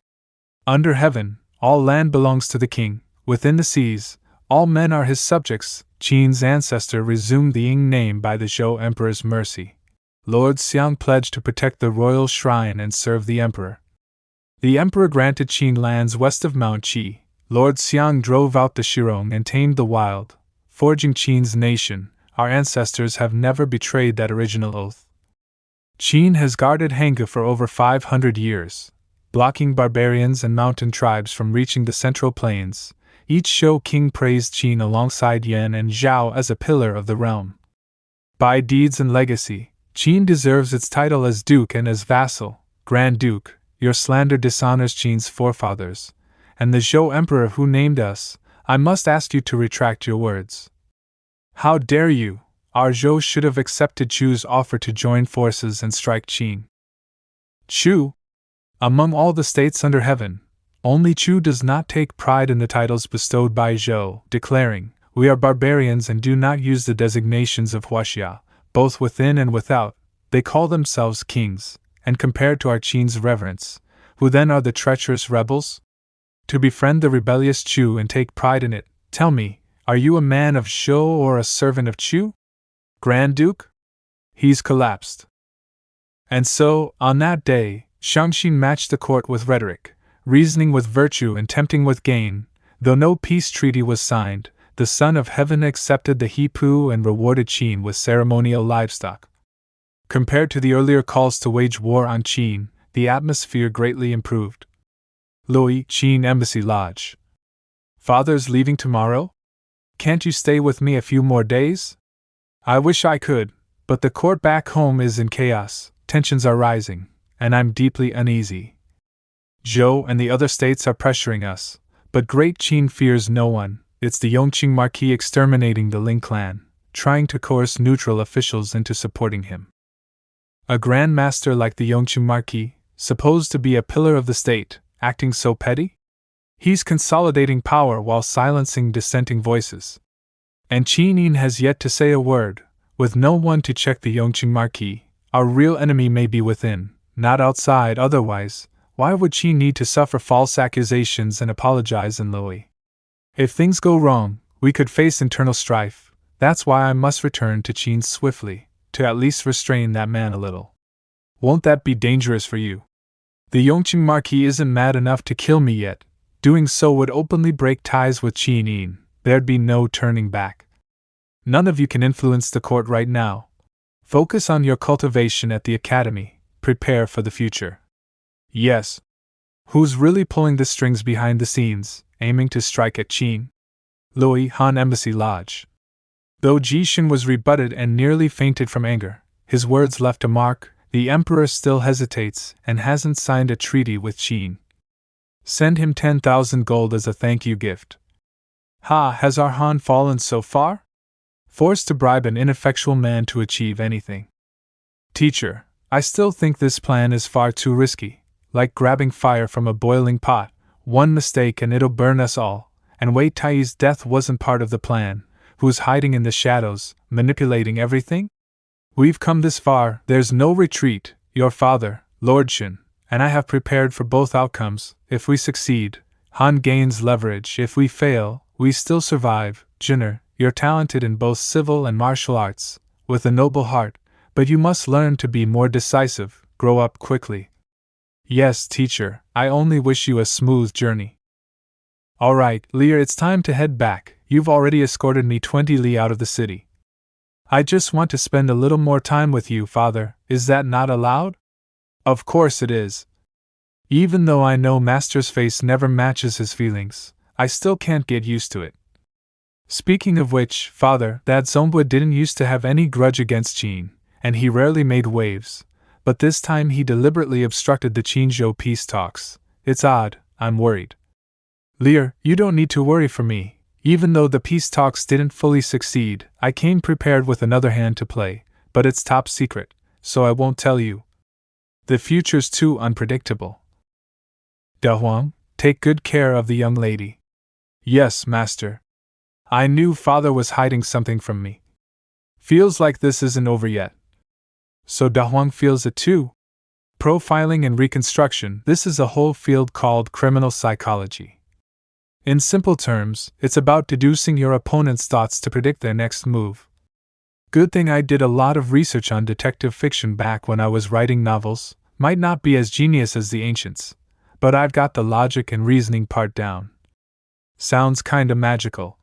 Under heaven, all land belongs to the king. Within the seas, all men are his subjects. Qin's ancestor resumed the Ying name by the Zhou emperor's mercy. Lord Xiang pledged to protect the royal shrine and serve the emperor. The emperor granted Qin lands west of Mount Qi. Lord Xiang drove out the Shirong and tamed the wild, forging Qin's nation. Our ancestors have never betrayed that original oath. Qin has guarded Hangu for over 500 years, blocking barbarians and mountain tribes from reaching the central plains. Each Zhou king praised Qin alongside Yan and Zhao as a pillar of the realm. By deeds and legacy, Qin deserves its title as duke and as vassal. Grand Duke, your slander dishonors Qin's forefathers, and the Zhou emperor who named us. I must ask you to retract your words. How dare you? Our Zhou should have accepted Chu's offer to join forces and strike Qin. Chu? Among all the states under heaven, only Chu does not take pride in the titles bestowed by Zhou, declaring, we are barbarians and do not use the designations of Huaxia, both within and without. They call themselves kings, and compared to our Qin's reverence, who then are the treacherous rebels? To befriend the rebellious Chu and take pride in it, tell me, are you a man of Zhou or a servant of Chu? Grand Duke? He's collapsed. And so, on that day, Shangxin matched the court with rhetoric, reasoning with virtue and tempting with gain. Though no peace treaty was signed, the Son of Heaven accepted the Hipu and rewarded Qin with ceremonial livestock. Compared to the earlier calls to wage war on Qin, the atmosphere greatly improved. Loi, Qin Embassy Lodge. Father's leaving tomorrow? Can't you stay with me a few more days? I wish I could, but the court back home is in chaos, tensions are rising, and I'm deeply uneasy. Zhou and the other states are pressuring us, but Great Qin fears no one. It's the Yongqing Marquis exterminating the Ling clan, trying to coerce neutral officials into supporting him. A Grand Master like the Yongqing Marquis, supposed to be a pillar of the state, acting so petty? He's consolidating power while silencing dissenting voices. And Qin has yet to say a word, with no one to check the Yongqing Marquis. Our real enemy may be within, not outside. Otherwise, why would Qin need to suffer false accusations and apologize in Loi? If things go wrong, we could face internal strife. That's why I must return to Qin swiftly, to at least restrain that man a little. Won't that be dangerous for you? The Yongqing Marquis isn't mad enough to kill me yet. Doing so would openly break ties with Qing. There'd be no turning back. None of you can influence the court right now. Focus on your cultivation at the academy. Prepare for the future. Yes. Who's really pulling the strings behind the scenes, aiming to strike at Qing? Lui Han Embassy Lodge. Though Jishin was rebutted and nearly fainted from anger, his words left a mark. The emperor still hesitates and hasn't signed a treaty with Qing. Send him 10,000 gold as a thank you gift. Ha, has our Han fallen so far? Forced to bribe an ineffectual man to achieve anything. Teacher, I still think this plan is far too risky, like grabbing fire from a boiling pot. One mistake and it'll burn us all. And Wei Tai's death wasn't part of the plan. Who's hiding in the shadows, manipulating everything? We've come this far, there's no retreat. Your father, Lord Shin, and I have prepared for both outcomes. If we succeed, Han gains leverage. If we fail, we still survive. Jinner, you're talented in both civil and martial arts, with a noble heart, but you must learn to be more decisive, grow up quickly. Yes, teacher, I only wish you a smooth journey. Alright, Lear, it's time to head back. You've already escorted me 20 li out of the city. I just want to spend a little more time with you, father. Is that not allowed? Of course it is. Even though I know Master's face never matches his feelings, I still can't get used to it. Speaking of which, father, that Zombwa didn't used to have any grudge against Qing, and he rarely made waves, but this time he deliberately obstructed the Qingzhou peace talks. It's odd, I'm worried. Lear, you don't need to worry for me. Even though the peace talks didn't fully succeed, I came prepared with another hand to play, but it's top secret, so I won't tell you. The future's too unpredictable. Da Huang, take good care of the young lady. Yes, master. I knew father was hiding something from me. Feels like this isn't over yet. So Da Huang feels it too. Profiling and reconstruction, this is a whole field called criminal psychology. In simple terms, it's about deducing your opponent's thoughts to predict their next move. Good thing I did a lot of research on detective fiction back when I was writing novels. Might not be as genius as the ancients, but I've got the logic and reasoning part down. Sounds kinda magical.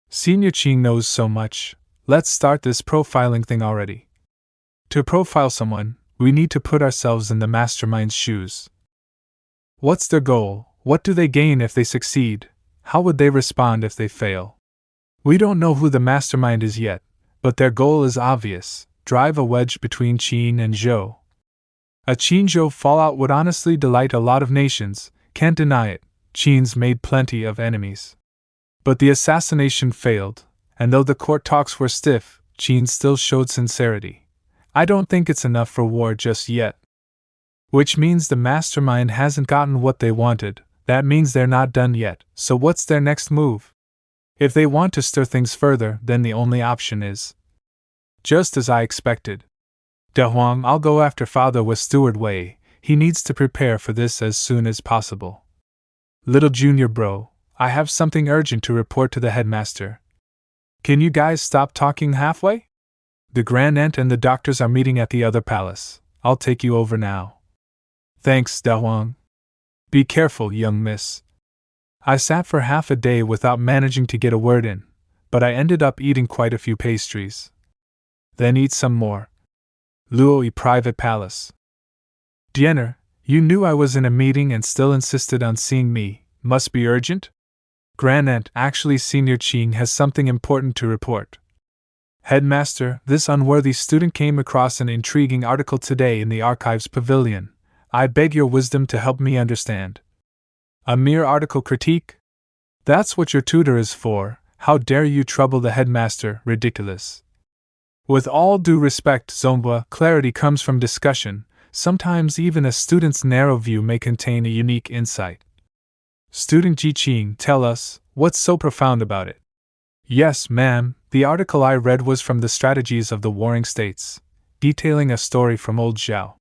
Senior Qing knows so much. Let's start this profiling thing already. To profile someone, we need to put ourselves in the mastermind's shoes. What's their goal? What do they gain if they succeed? How would they respond if they fail? We don't know who the mastermind is yet, but their goal is obvious: drive a wedge between Qing and Zhou. A Qing-Zhou fallout would honestly delight a lot of nations, can't deny it. Qing's made plenty of enemies. But the assassination failed, and though the court talks were stiff, Qing still showed sincerity. I don't think it's enough for war just yet. Which means the mastermind hasn't gotten what they wanted. That means they're not done yet, so what's their next move? If they want to stir things further, then the only option is just as I expected. Da Huang, I'll go after father with Steward Wei. He needs to prepare for this as soon as possible. Little junior bro, I have something urgent to report to the headmaster. Can you guys stop talking halfway? The grand aunt and the doctors are meeting at the other palace. I'll take you over now. Thanks, Da Huang. Be careful, young miss. I sat for half a day without managing to get a word in, but I ended up eating quite a few pastries. Then eat some more. Luoi Private Palace. Diener, you knew I was in a meeting and still insisted on seeing me. Must be urgent? Grand Aunt, actually Senior Qing has something important to report. Headmaster, this unworthy student came across an intriguing article today in the Archives Pavilion. I beg your wisdom to help me understand. A mere article critique? That's what your tutor is for. How dare you trouble the headmaster? Ridiculous. With all due respect, Zombwa, clarity comes from discussion. Sometimes even a student's narrow view may contain a unique insight. Student Ji Qing, tell us, what's so profound about it? Yes, ma'am, the article I read was from the Strategies of the Warring States, detailing a story from old Zhao.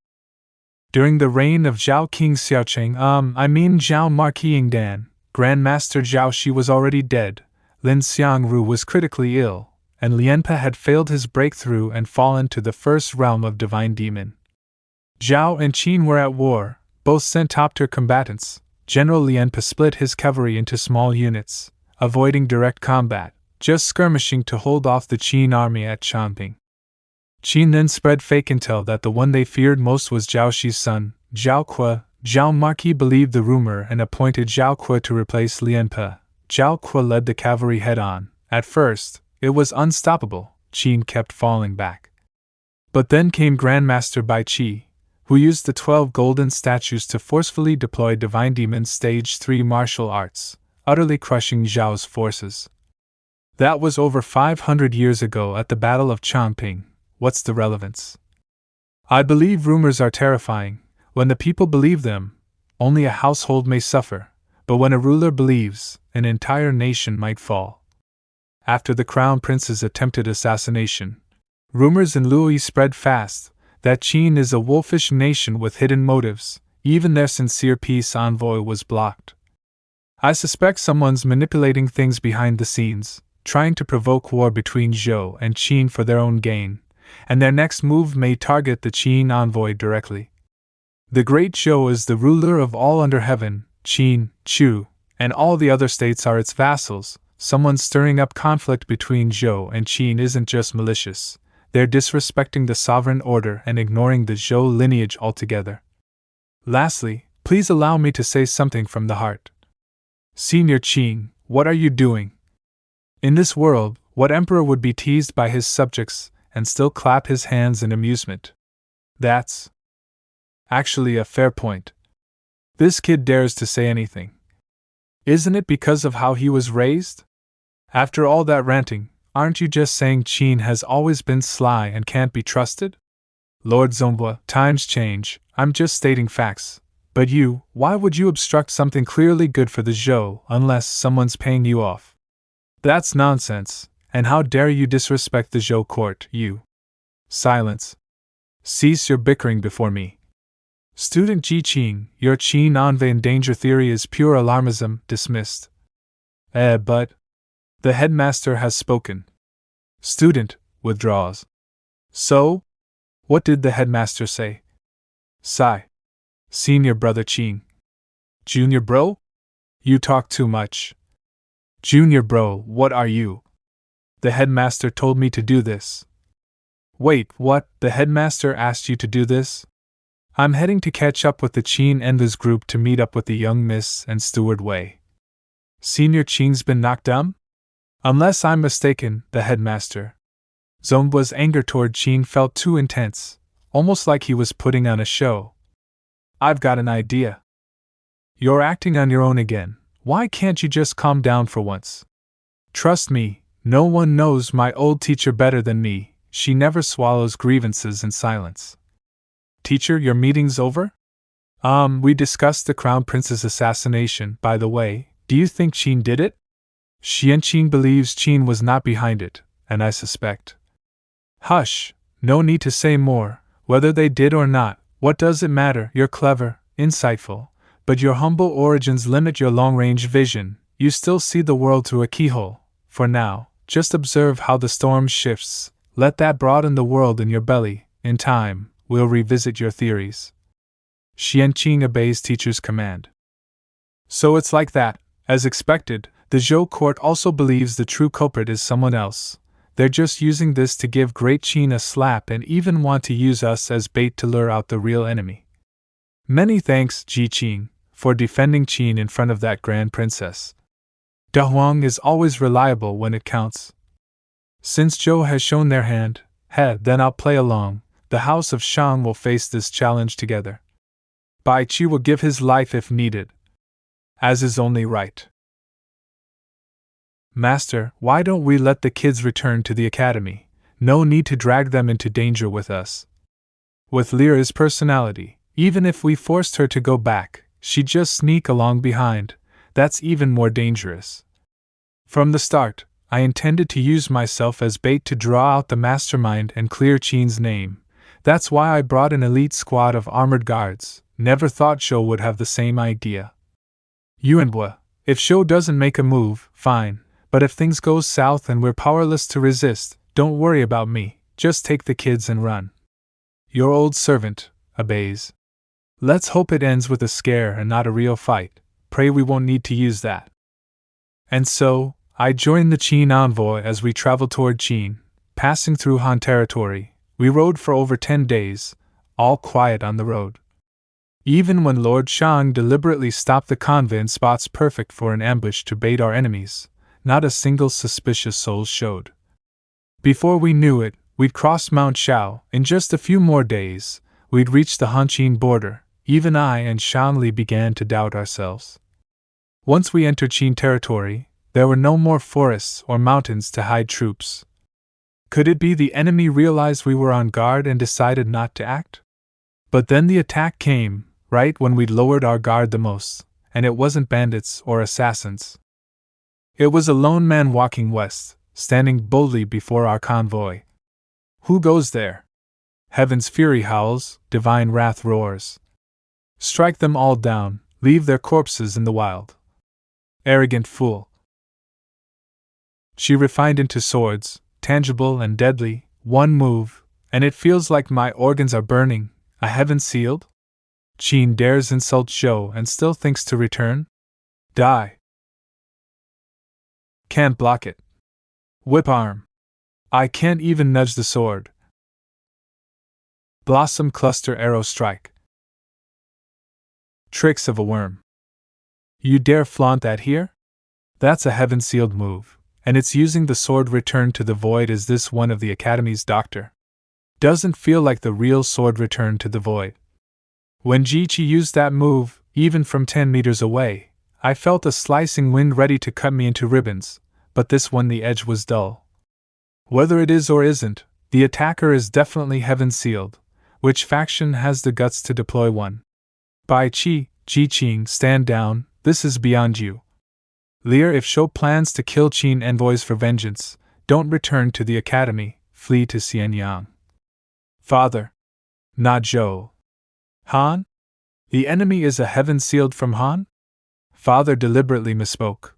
During the reign of Zhao King Xiaocheng, Zhao Marquis Yingdan, Grand Master Zhao Shi was already dead, Lin Xiangru was critically ill, and Lianpa had failed his breakthrough and fallen to the first realm of Divine Demon. Zhao and Qin were at war, both sent top-tier combatants, General Lienpa split his cavalry into small units, avoiding direct combat, just skirmishing to hold off the Qing army at Changping. Qing then spread fake intel that the one they feared most was Zhao Shi's son, Zhao Ke. Zhao Marqi believed the rumor and appointed Zhao Ke to replace Lienpa. Zhao Ke led the cavalry head-on. At first, it was unstoppable. Qing kept falling back. But then came Grandmaster Bai Qi, who used the 12 golden statues to forcefully deploy Divine Demon Stage 3 martial arts, utterly crushing Zhao's forces. That was over 500 years ago at the Battle of Changping. What's the relevance? I believe rumors are terrifying. When the people believe them, only a household may suffer, but when a ruler believes, an entire nation might fall. After the crown prince's attempted assassination, rumors in Luoyi spread fast that Qing is a wolfish nation with hidden motives. Even their sincere peace envoy was blocked. I suspect someone's manipulating things behind the scenes, trying to provoke war between Zhou and Qing for their own gain, and their next move may target the Qing envoy directly. The Great Zhou is the ruler of all under heaven. Qin, Chu, and all the other states are its vassals. Someone stirring up conflict between Zhou and Qin isn't just malicious, they're disrespecting the sovereign order and ignoring the Zhou lineage altogether. Lastly, please allow me to say something from the heart. Senior Qin, what are you doing? In this world, what emperor would be teased by his subjects and still clap his hands in amusement? That's actually a fair point. This kid dares to say anything. Isn't it because of how he was raised? After all that ranting, aren't you just saying Qin has always been sly and can't be trusted? Lord Zongwa, times change, I'm just stating facts. But you, why would you obstruct something clearly good for the Zhou unless someone's paying you off? That's nonsense, and how dare you disrespect the Zhou court, you? Silence. Cease your bickering before me. Student Ji Qing, your Qin envoy in danger theory is pure alarmism, dismissed. But the headmaster has spoken. Student withdraws. So? What did the headmaster say? Sigh. Senior brother Qing. Junior bro? You talk too much. Junior bro, what are you? The headmaster told me to do this. Wait, what? The headmaster asked you to do this? I'm heading to catch up with the Qin Enva's group to meet up with the young miss and Steward Wei. Senior Qing's been knocked dumb? Unless I'm mistaken, the headmaster. Zongwa's anger toward Qin felt too intense, almost like he was putting on a show. I've got an idea. You're acting on your own again. Why can't you just calm down for once? Trust me, no one knows my old teacher better than me. She never swallows grievances in silence. Teacher, your meeting's over? We discussed the Crown Prince's assassination, by the way. Do you think Qin did it? Xianqing believes Qin was not behind it, and I suspect. Hush, no need to say more. Whether they did or not, what does it matter? You're clever, insightful, but your humble origins limit your long-range vision. You still see the world through a keyhole. For now, just observe how the storm shifts. Let that broaden the world in your belly. In time, we'll revisit your theories. Xianqing obeys teacher's command. So it's like that. As expected, the Zhou court also believes the true culprit is someone else. They're just using this to give Great Qin a slap and even want to use us as bait to lure out the real enemy. Many thanks, Ji Qing, for defending Qin in front of that grand princess. Da Huang is always reliable when it counts. Since Zhou has shown their hand, then I'll play along. The House of Shang will face this challenge together. Bai Qi will give his life if needed, as is only right. Master, why don't we let the kids return to the academy? No need to drag them into danger with us. With Lyra's personality, even if we forced her to go back, she'd just sneak along behind. That's even more dangerous. From the start, I intended to use myself as bait to draw out the mastermind and clear Qin's name. That's why I brought an elite squad of armored guards. Never thought Zhou would have the same idea. Yuanhua, if Zhou doesn't make a move, fine. But if things go south and we're powerless to resist, don't worry about me. Just take the kids and run. Your old servant obeys. Let's hope it ends with a scare and not a real fight. pray we won't need to use that. And so, I joined the Qing envoy as we traveled toward Qing, passing through Han territory. We rode for over 10 days, all quiet on the road. Even when Lord Shang deliberately stopped the convoy in spots perfect for an ambush to bait our enemies, not a single suspicious soul showed. Before we knew it, we'd crossed Mount Shao. In just a few more days, we'd reached the Han-Qing border. Even I and Shanli began to doubt ourselves. Once we entered Qing territory, there were no more forests or mountains to hide troops. Could it be the enemy realized we were on guard and decided not to act? But then the attack came, right when we'd lowered our guard the most, and it wasn't bandits or assassins. It was a lone man walking west, standing boldly before our convoy. Who goes there? Heaven's fury howls, divine wrath roars. Strike them all down, leave their corpses in the wild. Arrogant fool. She refined into swords, tangible and deadly, one move, and it feels like my organs are burning. A heaven sealed? Qing dares insult Zhou and still thinks to return? Die. Can't block it. Whip arm. I can't even nudge the sword. Blossom cluster arrow strike. Tricks of a worm. You dare flaunt that here? That's a heaven-sealed move, and it's using the sword returned to the void. Is this one of the Academy's doctor? Doesn't feel like the real sword returned to the void. When Jiqi used that move, even from 10 meters away, I felt a slicing wind ready to cut me into ribbons, but this one the edge was dull. Whether it is or isn't, the attacker is definitely heaven-sealed. Which faction has the guts to deploy one? Bai Qi, Ji Qing, stand down, this is beyond you. Lear, if Zhou plans to kill Qing envoys for vengeance, don't return to the Academy, flee to Xianyang. Father. Not Zhou. Han? The enemy is a heaven sealed from Han? Father deliberately misspoke.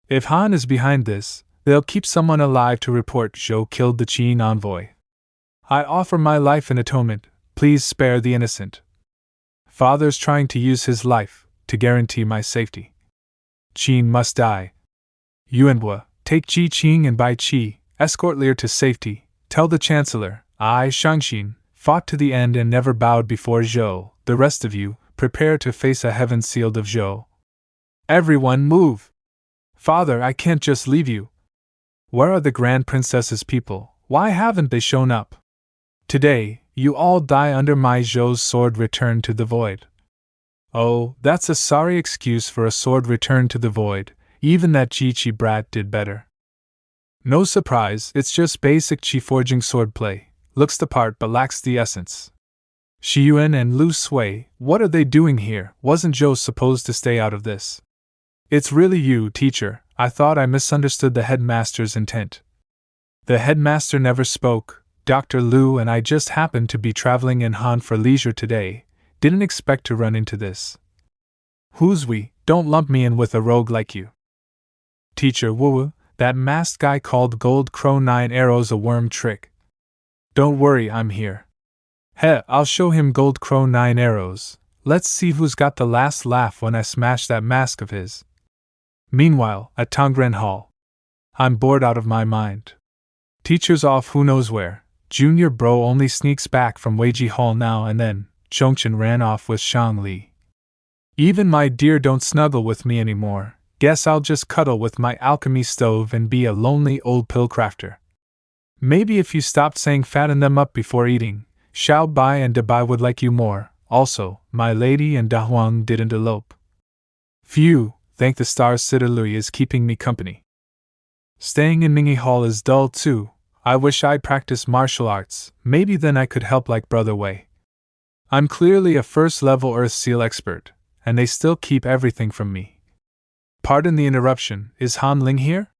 If Han is behind this, they'll keep someone alive to report Zhou killed the Qing envoy. I offer my life in atonement, please spare the innocent. Father's trying to use his life to guarantee my safety. Qing must die. Yuanhua, take Ji Qing and Bai Qi, escort Lear to safety, tell the Chancellor, I, Shangxin, fought to the end and never bowed before Zhou. The rest of you, prepare to face a heaven sealed of Zhou. Everyone move! Father, I can't just leave you. Where are the Grand Princess's people? Why haven't they shown up? Today, you all die under my Zhou's sword returned to the void. Oh, that's a sorry excuse for a sword returned to the void. Even that Jiqi brat did better. No surprise, it's just basic Qi forging swordplay. Looks the part but lacks the essence. Xiyuan and Lu Sui, what are they doing here? Wasn't Zhou supposed to stay out of this? It's really you, teacher. I thought I misunderstood the headmaster's intent. The headmaster never spoke. Dr. Lu and I just happened to be traveling in Han for leisure today. Didn't expect to run into this. Who's we? Don't lump me in with a rogue like you. Teacher Wu, that masked guy called Gold Crow 9 Arrows a worm trick. Don't worry, I'm here. I'll show him Gold Crow 9 Arrows. Let's see who's got the last laugh when I smash that mask of his. Meanwhile, at Tongren Hall. I'm bored out of my mind. Teacher's off who knows where. Junior bro only sneaks back from Weiji Hall now and then. Chongqing ran off with Shang Li. Even my dear don't snuggle with me anymore. Guess I'll just cuddle with my alchemy stove and be a lonely old pill crafter. Maybe if you stopped saying fatten them up before eating, Xiao Bai and Dabai would like you more. Also, my lady and Da Huang didn't elope. Phew, thank the stars Sitter Lui is keeping me company. Staying in Mingyi Hall is dull too. I wish I'd practiced martial arts, maybe then I could help like Brother Wei. I'm clearly a first-level Earth Seal expert, and they still keep everything from me. Pardon the interruption, is Han Ling here?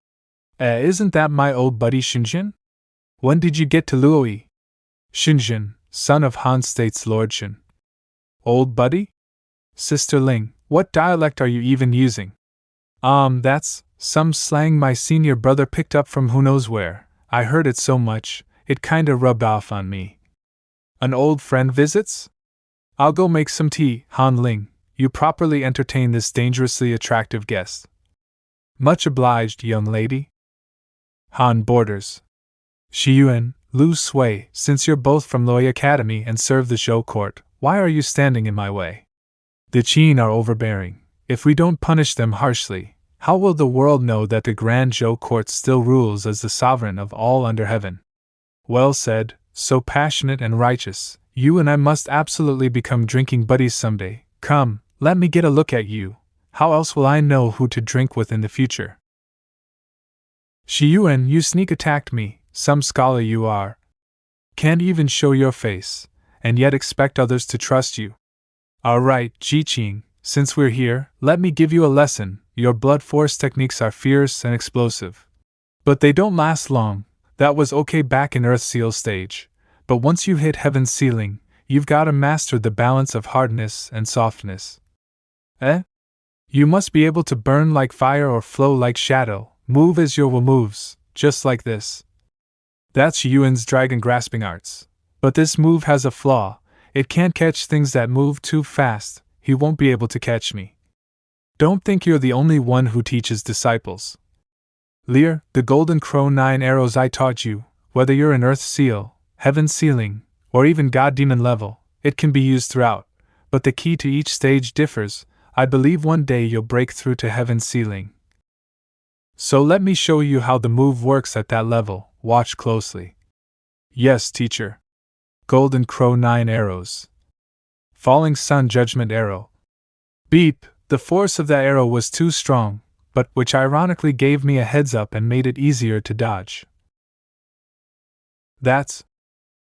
Isn't that my old buddy Xinjin? When did you get to Luoyi? Xinjin, son of Han State's Lord Xin. Old buddy? Sister Ling, what dialect are you even using? That's some slang my senior brother picked up from who knows where. I heard it so much, it kinda rubbed off on me. An old friend visits? I'll go make some tea, Han Ling. you properly entertain this dangerously attractive guest. Much obliged, young lady. Han boarders. Shiyuan, Lu Sui, since you're both from Loi Academy and serve the Zhou court, why are you standing in my way? The Qing are overbearing. If we don't punish them harshly, how will the world know that the Grand Zhou court still rules as the sovereign of all under heaven? Well said, so passionate and righteous. You and I must absolutely become drinking buddies someday. Come, let me get a look at you. How else will I know who to drink with in the future? Shiyuan, you sneak attacked me, some scholar you are. Can't even show your face, and yet expect others to trust you. Alright, Qing, since we're here, let me give you a lesson. Your blood force techniques are fierce and explosive. But they don't last long. That was okay back in Earth Seal stage. But once you hit Heaven's ceiling, you've gotta master the balance of hardness and softness. Eh? You must be able to burn like fire or flow like shadow, move as your will moves, just like this. That's Yuan's dragon grasping arts. But this move has a flaw. It can't catch things that move too fast. He won't be able to catch me. Don't think you're the only one who teaches disciples. Lear, the golden crow 9 arrows I taught you, whether you're in Earth Seal, Heaven's ceiling, or even God Demon level, it can be used throughout, but the key to each stage differs. I believe one day you'll break through to Heaven's ceiling. So let me show you how the move works at that level. Watch closely. Yes, teacher. Golden crow 9 arrows. Falling sun judgment arrow. Beep, the force of that arrow was too strong, but which ironically gave me a heads up and made it easier to dodge.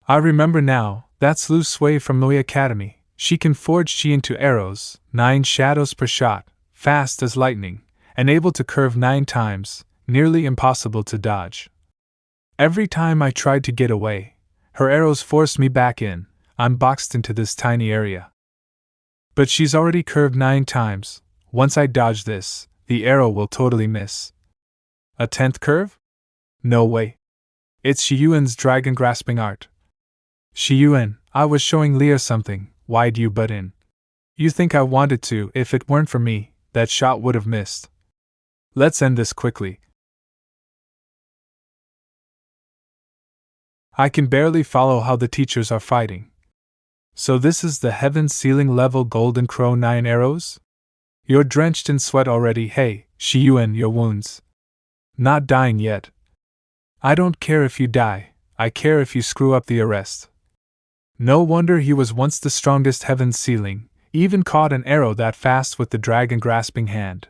I remember now, that's Lu Sui from Loi Academy. She can forge chi into arrows, 9 shadows per shot, fast as lightning, and able to curve 9 times, nearly impossible to dodge. Every time I tried to get away, her arrows forced me back in. I'm boxed into this tiny area. But she's already curved 9 times. Once I dodge this, the arrow will totally miss. A 10th curve? No way. It's Shiyuan's dragon grasping art. Shiyuan, I was showing Leah something. Why'd you butt in? You think I wanted to? If it weren't for me, that shot would have missed. Let's end this quickly. I can barely follow how the teachers are fighting. So this is the Heaven's ceiling level golden crow 9 arrows? You're drenched in sweat already. Hey, Shiyuan, your wounds. Not dying yet. I don't care if you die, I care if you screw up the arrest. No wonder he was once the strongest Heaven's ceiling, even caught an arrow that fast with the dragon grasping hand.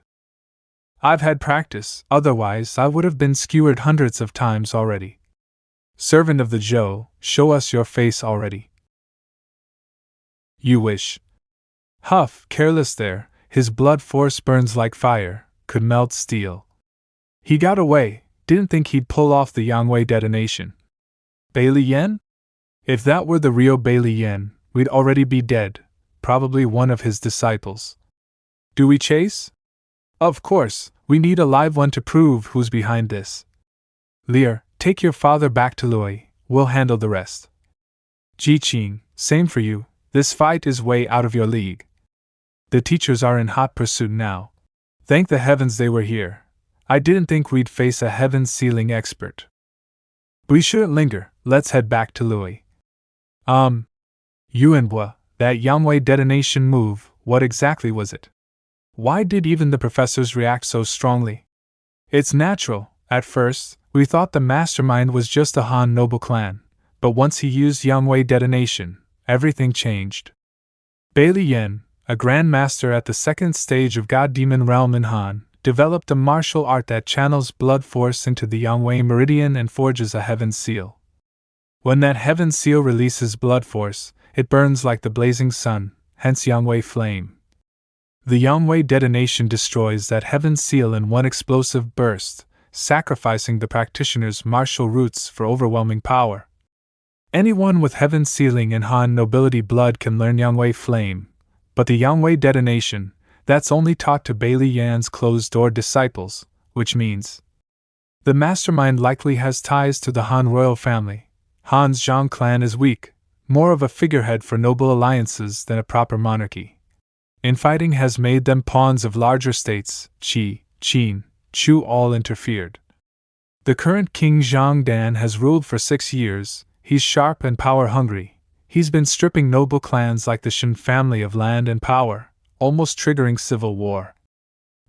I've had practice, otherwise I would have been skewered hundreds of times already. Servant of the Zhou, show us your face already. You wish. Huff, careless there, his blood force burns like fire, could melt steel. He got away, didn't think he'd pull off the Yangwei detonation. Bailey Yen? If that were the real Bailey Yen, we'd already be dead, probably one of his disciples. Do we chase? Of course, we need a live one to prove who's behind this. Lear, take your father back to Loi, we'll handle the rest. Qing, same for you, this fight is way out of your league. The teachers are in hot pursuit now. Thank the heavens they were here. I didn't think we'd face a Heaven's ceiling expert. We shouldn't linger, let's head back to Loi. Yuanhua, that Yangwei detonation move, what exactly was it? Why did even the professors react so strongly? It's natural. At first, we thought the mastermind was just a Han noble clan, but once he used Yangwei detonation, everything changed. Bailey Yen, a Grand Master at the 2nd stage of God Demon Realm in Han, developed a martial art that channels blood force into the Yangwei meridian and forges a Heaven seal. When that Heaven seal releases blood force, it burns like the blazing sun, hence Yangwei flame. The Yangwei detonation destroys that Heaven seal in one explosive burst, sacrificing the practitioner's martial roots for overwhelming power. Anyone with Heaven sealing and Han nobility blood can learn Yangwei flame, but the Yangwei detonation, that's only taught to Bailey Yan's closed-door disciples, which means the mastermind likely has ties to the Han royal family. Han's Zhang clan is weak, more of a figurehead for noble alliances than a proper monarchy. Infighting has made them pawns of larger states. Qi, Qin, Chu all interfered. The current King Zhongdan has ruled for 6 years. He's sharp and power-hungry. He's been stripping noble clans like the Shen family of land and power, almost triggering civil war.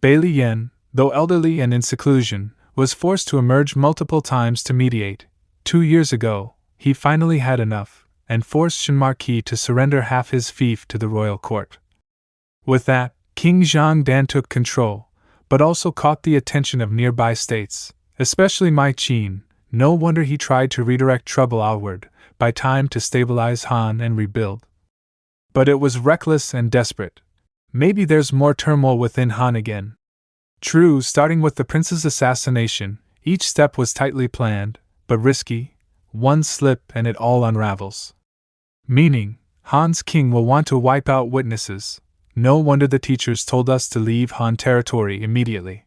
Bailey Yen, though elderly and in seclusion, was forced to emerge multiple times to mediate. 2 years ago, he finally had enough, and forced Shen Marquis to surrender half his fief to the royal court. With that, King Zhongdan took control, but also caught the attention of nearby states, especially Mai Qin. No wonder he tried to redirect trouble outward, by time to stabilize Han and rebuild. But it was reckless and desperate. Maybe there's more turmoil within Han again. True, starting with the prince's assassination, each step was tightly planned, but risky. One slip and it all unravels. Meaning, Han's king will want to wipe out witnesses. No wonder the teachers told us to leave Han territory immediately.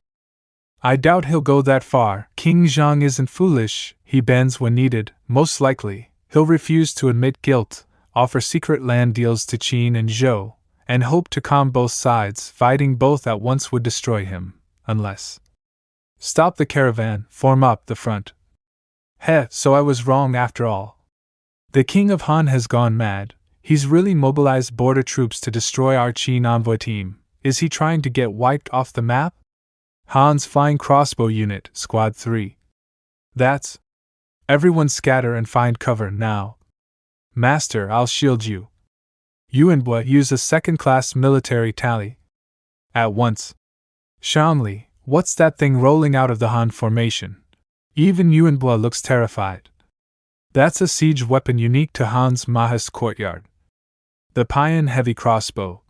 I doubt he'll go that far. King Zhang isn't foolish, he bends when needed. Most likely, he'll refuse to admit guilt, offer secret land deals to Qin and Zhou, and hope to calm both sides. Fighting both at once would destroy him, unless. Stop the caravan, form up the front. So I was wrong after all. The king of Han has gone mad. He's really mobilized border troops to destroy our Qin envoy team. Is he trying to get wiped off the map? Han's flying crossbow unit, Squad 3. That's. Everyone scatter and find cover now. Master, I'll shield you. Yuanbua, use a second-class military tally. At once. Xiangli, what's that thing rolling out of the Han formation? Even Yuanbua looks terrified. That's a siege weapon unique to Han's Mahas courtyard. The Pion heavy crossbow.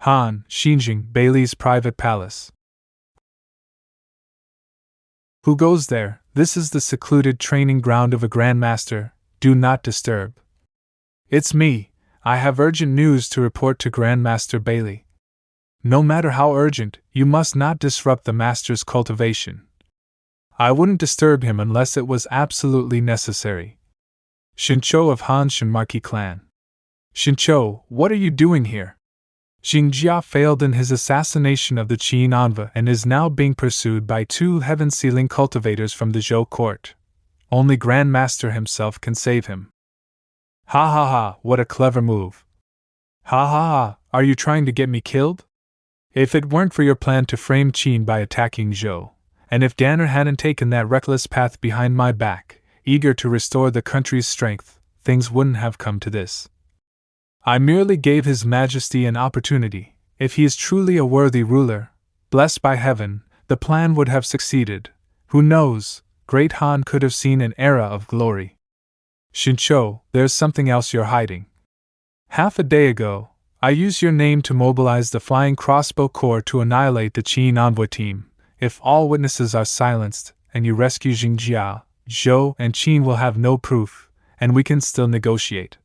Han, Xinjing, Bailey's private palace. Who goes there? This is the secluded training ground of a grandmaster. Do not disturb. It's me. I have urgent news to report to Grandmaster Bailey. No matter how urgent, you must not disrupt the master's cultivation. I wouldn't disturb him unless it was absolutely necessary. Shincho of Han Shen Marquis clan. Shincho, what are you doing here? Xingjia failed in his assassination of the Qin envoy and is now being pursued by 2 heaven-sealing cultivators from the Zhou court. Only Grandmaster himself can save him. Ha ha ha, what a clever move. Ha ha ha, are you trying to get me killed? If it weren't for your plan to frame Qin by attacking Zhou, and if Danner hadn't taken that reckless path behind my back, eager to restore the country's strength, things wouldn't have come to this. I merely gave His Majesty an opportunity. If he is truly a worthy ruler, blessed by heaven, the plan would have succeeded. Who knows, Great Han could have seen an era of glory. Shincho, there's something else you're hiding. Half a day ago, I used your name to mobilize the Flying Crossbow Corps to annihilate the Qin envoy team. If all witnesses are silenced, and you rescue Xingjia, Zhou and Qin will have no proof, and we can still negotiate.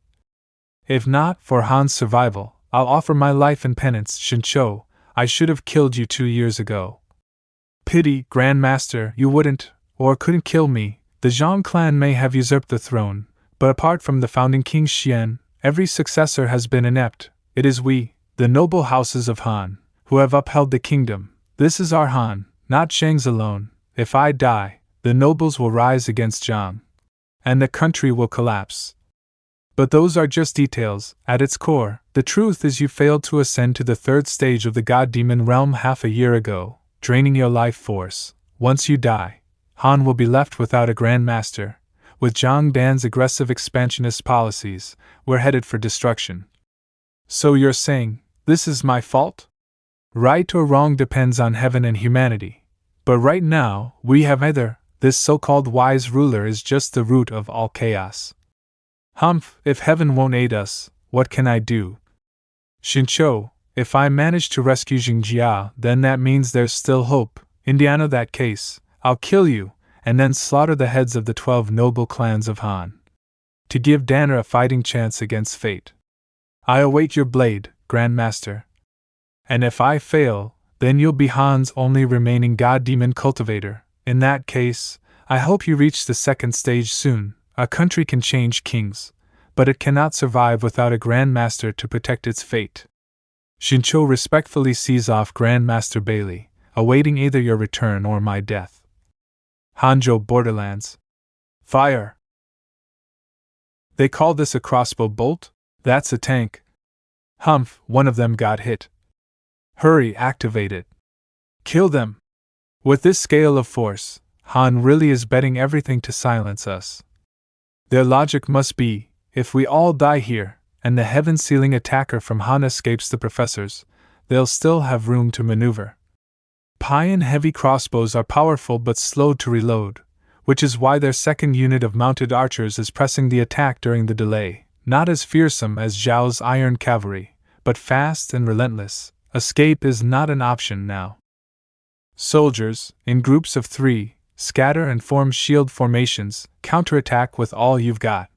If not, for Han's survival, I'll offer my life in penance. Shincho, I should have killed you 2 years ago. Pity, Grandmaster, you wouldn't, or couldn't kill me. The Zhang clan may have usurped the throne, but apart from the founding King Xian, every successor has been inept. It is we, the noble houses of Han, who have upheld the kingdom. This is our Han, not Shang's alone. If I die, the nobles will rise against Zhang, and the country will collapse. But those are just details. At its core, the truth is you failed to ascend to the 3rd stage of the God-Demon realm half a year ago, draining your life force. Once you die, Han will be left without a Grandmaster. With Zhang Dan's aggressive expansionist policies, we're headed for destruction. So you're saying, this is my fault? Right or wrong depends on heaven and humanity. But right now, we have either. This so-called wise ruler is just the root of all chaos. Humph, if heaven won't aid us, what can I do? Shincho, if I manage to rescue Xingjia, then that means there's still hope. Indiana, that case, I'll kill you, and then slaughter the heads of the 12 noble clans of Han. To give Danner a fighting chance against fate. I await your blade, Grandmaster. And if I fail, then you'll be Han's only remaining God-Demon cultivator. In that case, I hope you reach the 2nd stage soon. A country can change kings, but it cannot survive without a Grandmaster to protect its fate. Shincho respectfully sees off Grandmaster Bailey, awaiting either your return or my death. Hanjo Borderlands. Fire! They call this a crossbow bolt? That's a tank. Humph, one of them got hit. Hurry, activate it. Kill them! With this scale of force, Han really is betting everything to silence us. Their logic must be, if we all die here, and the heaven-sealing attacker from Han escapes the professors, they'll still have room to maneuver. Pion heavy crossbows are powerful but slow to reload, which is why their second unit of mounted archers is pressing the attack during the delay, not as fearsome as Zhao's iron cavalry, but fast and relentless. Escape is not an option now. Soldiers, in groups of 3, scatter and form shield formations, counterattack with all you've got.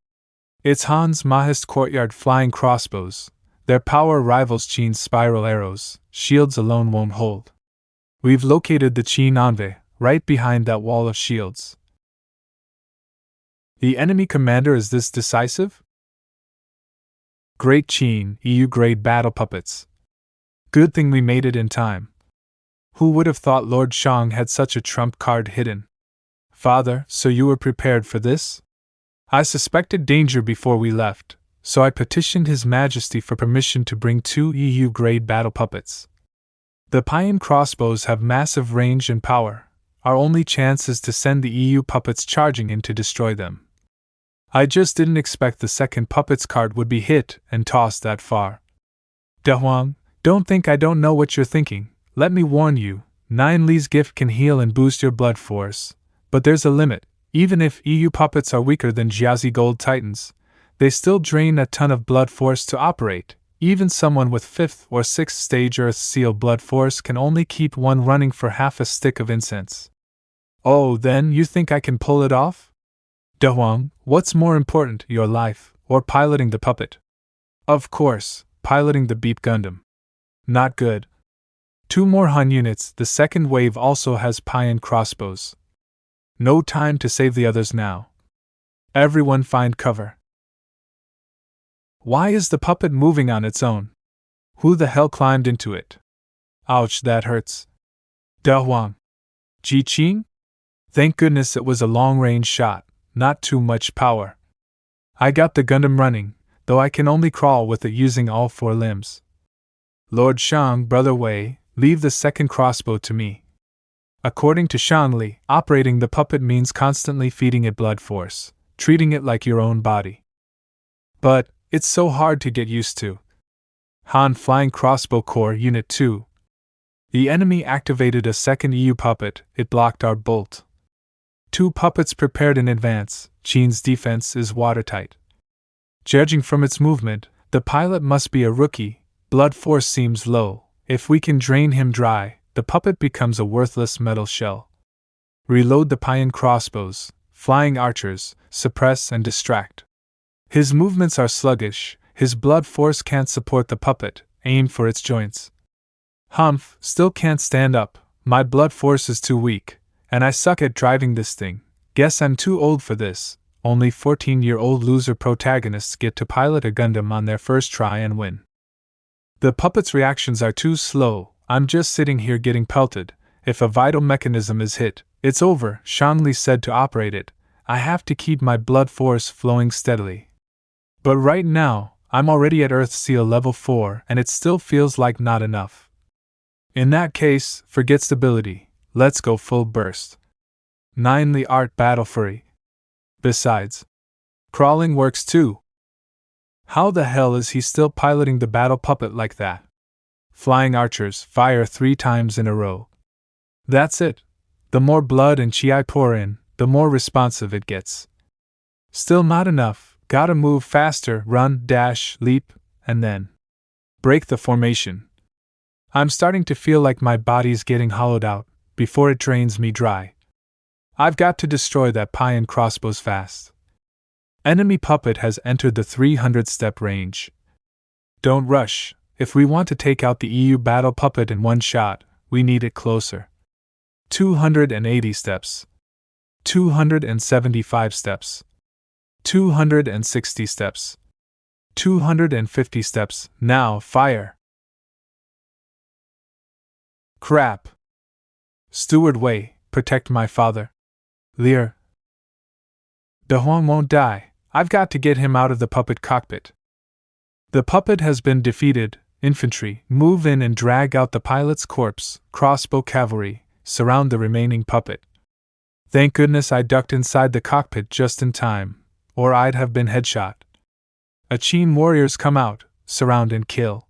It's Han's Mahist courtyard flying crossbows. Their power rivals Qing's spiral arrows, shields alone won't hold. We've located the Qing envoy, right behind that wall of shields. The enemy commander is this decisive? Great Qing, EU-grade battle puppets. Good thing we made it in time. Who would have thought Lord Shang had such a trump card hidden? Father, so you were prepared for this? I suspected danger before we left, so I petitioned His Majesty for permission to bring 2 EU-grade battle puppets. The Pion crossbows have massive range and power. Our only chance is to send the EU puppets charging in to destroy them. I just didn't expect the second puppet's card would be hit and tossed that far. De Huang, don't think I don't know what you're thinking. Let me warn you, Nine Li's gift can heal and boost your blood force, but there's a limit. Even if EU puppets are weaker than Jiazi Gold Titans, they still drain a ton of blood force to operate. Even someone with 5th or 6th stage Earth Seal blood force can only keep one running for half a stick of incense. Oh, then you think I can pull it off? De Huang, what's more important, your life, or piloting the puppet? Of course, piloting the Beep Gundam. Not good. 2 more Han units, the second wave also has Pion crossbows. No time to save the others now. Everyone find cover. Why is the puppet moving on its own? Who the hell climbed into it? Ouch, that hurts. De Huang. Ji Qing? Thank goodness it was a long-range shot, not too much power. I got the Gundam running, though I can only crawl with it using all 4 limbs. Lord Shang, Brother Wei, leave the second crossbow to me. According to Shanli, operating the puppet means constantly feeding it blood force, treating it like your own body. But it's so hard to get used to. Han Flying Crossbow Corps Unit 2. The enemy activated a second EU puppet, it blocked our bolt. 2 puppets prepared in advance, Qing's defense is watertight. Judging from its movement, the pilot must be a rookie, blood force seems low. If we can drain him dry, the puppet becomes a worthless metal shell. Reload the Pion crossbows, flying archers, suppress and distract. His movements are sluggish, his blood force can't support the puppet, aim for its joints. Humph, still can't stand up, my blood force is too weak, and I suck at driving this thing. Guess I'm too old for this. Only 14-year-old loser protagonists get to pilot a Gundam on their first try and win. The puppet's reactions are too slow. I'm just sitting here getting pelted. If a vital mechanism is hit, it's over, Shanli said to operate it. I have to keep my blood force flowing steadily. But right now, I'm already at Earth Seal level 4 and it still feels like not enough. In that case, forget stability. Let's go full burst. 9 Li Art Battle Fury. Besides, crawling works too. How the hell is he still piloting the battle puppet like that? Flying archers fire 3 times in a row. That's it. The more blood and chi I pour in, the more responsive it gets. Still not enough, gotta move faster, run, dash, leap, and then break the formation. I'm starting to feel like my body's getting hollowed out, before it drains me dry. I've got to destroy that Pion crossbows fast. Enemy puppet has entered the 300-step range. Don't rush. If we want to take out the EU battle puppet in one shot, we need it closer. 280 steps. 275 steps. 260 steps. 250 steps. Now fire! Crap! Steward Wei, protect my father. Lear. De Huang won't die. I've got to get him out of the puppet cockpit. The puppet has been defeated. Infantry, move in and drag out the pilot's corpse. Crossbow cavalry, surround the remaining puppet. Thank goodness I ducked inside the cockpit just in time, or I'd have been headshot. Qing warriors come out, surround and kill.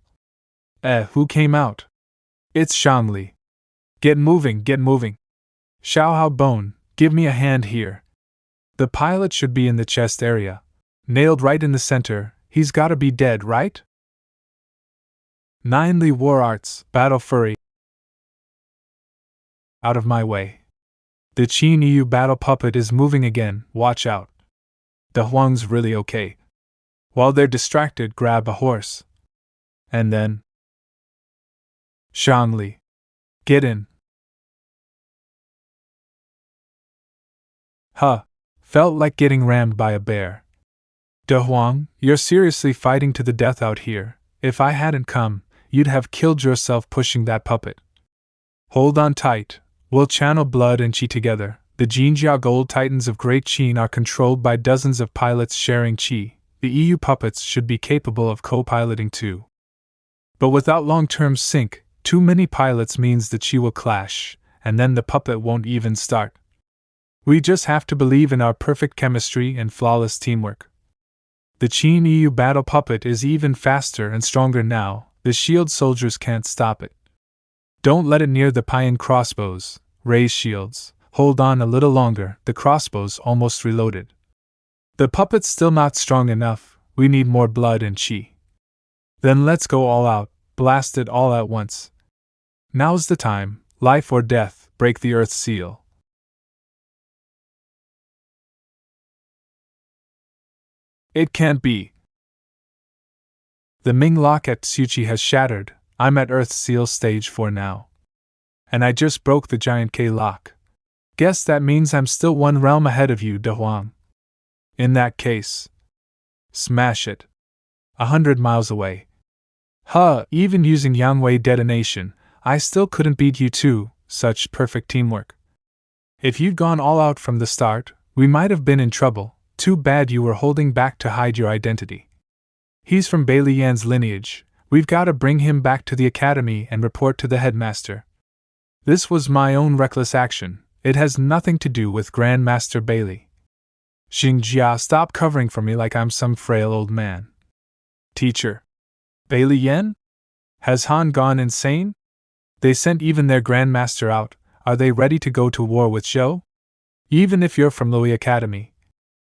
Who came out? It's Shangli. Get moving, get moving. Xiao Hao Bone, give me a hand here. The pilot should be in the chest area. Nailed right in the center, he's gotta be dead, right? 9 Li War Arts, Battle Fury. Out of my way. The Qing EU battle puppet is moving again, watch out. De Huang's really okay. While they're distracted, grab a horse. And then. Shangli. Get in. Huh. Felt like getting rammed by a bear. De Huang, you're seriously fighting to the death out here. If I hadn't come, you'd have killed yourself pushing that puppet. Hold on tight. We'll channel blood and qi together. The Jinjia Gold Titans of Great Qing are controlled by dozens of pilots sharing qi. The EU puppets should be capable of co-piloting too. But without long-term sync, too many pilots means the qi will clash, and then the puppet won't even start. We just have to believe in our perfect chemistry and flawless teamwork. The Qing EU battle puppet is even faster and stronger now. The shield soldiers can't stop it. Don't let it near the Payan crossbows. Raise shields. Hold on a little longer, the crossbow's almost reloaded. The puppet's still not strong enough, we need more blood and qi. Then let's go all out, blast it all at once. Now's the time, life or death, break the earth seal. It can't be. The Ming lock at Tsuchi has shattered. I'm at Earth Seal stage 4 now. And I just broke the giant K lock. Guess that means I'm still one realm ahead of you, De Huang. In that case, smash it. 100 miles away. Even using Yangwei detonation, I still couldn't beat you too, such perfect teamwork. If you'd gone all out from the start, we might have been in trouble. Too bad you were holding back to hide your identity. He's from Bailey Yan's lineage. We've got to bring him back to the academy and report to the headmaster. This was my own reckless action. It has nothing to do with Grandmaster Bailey. Xingjia, stop covering for me like I'm some frail old man. Teacher. Bailey Yan? Has Han gone insane? They sent even their Grandmaster out. Are they ready to go to war with Zhou? Even if you're from Louis Academy.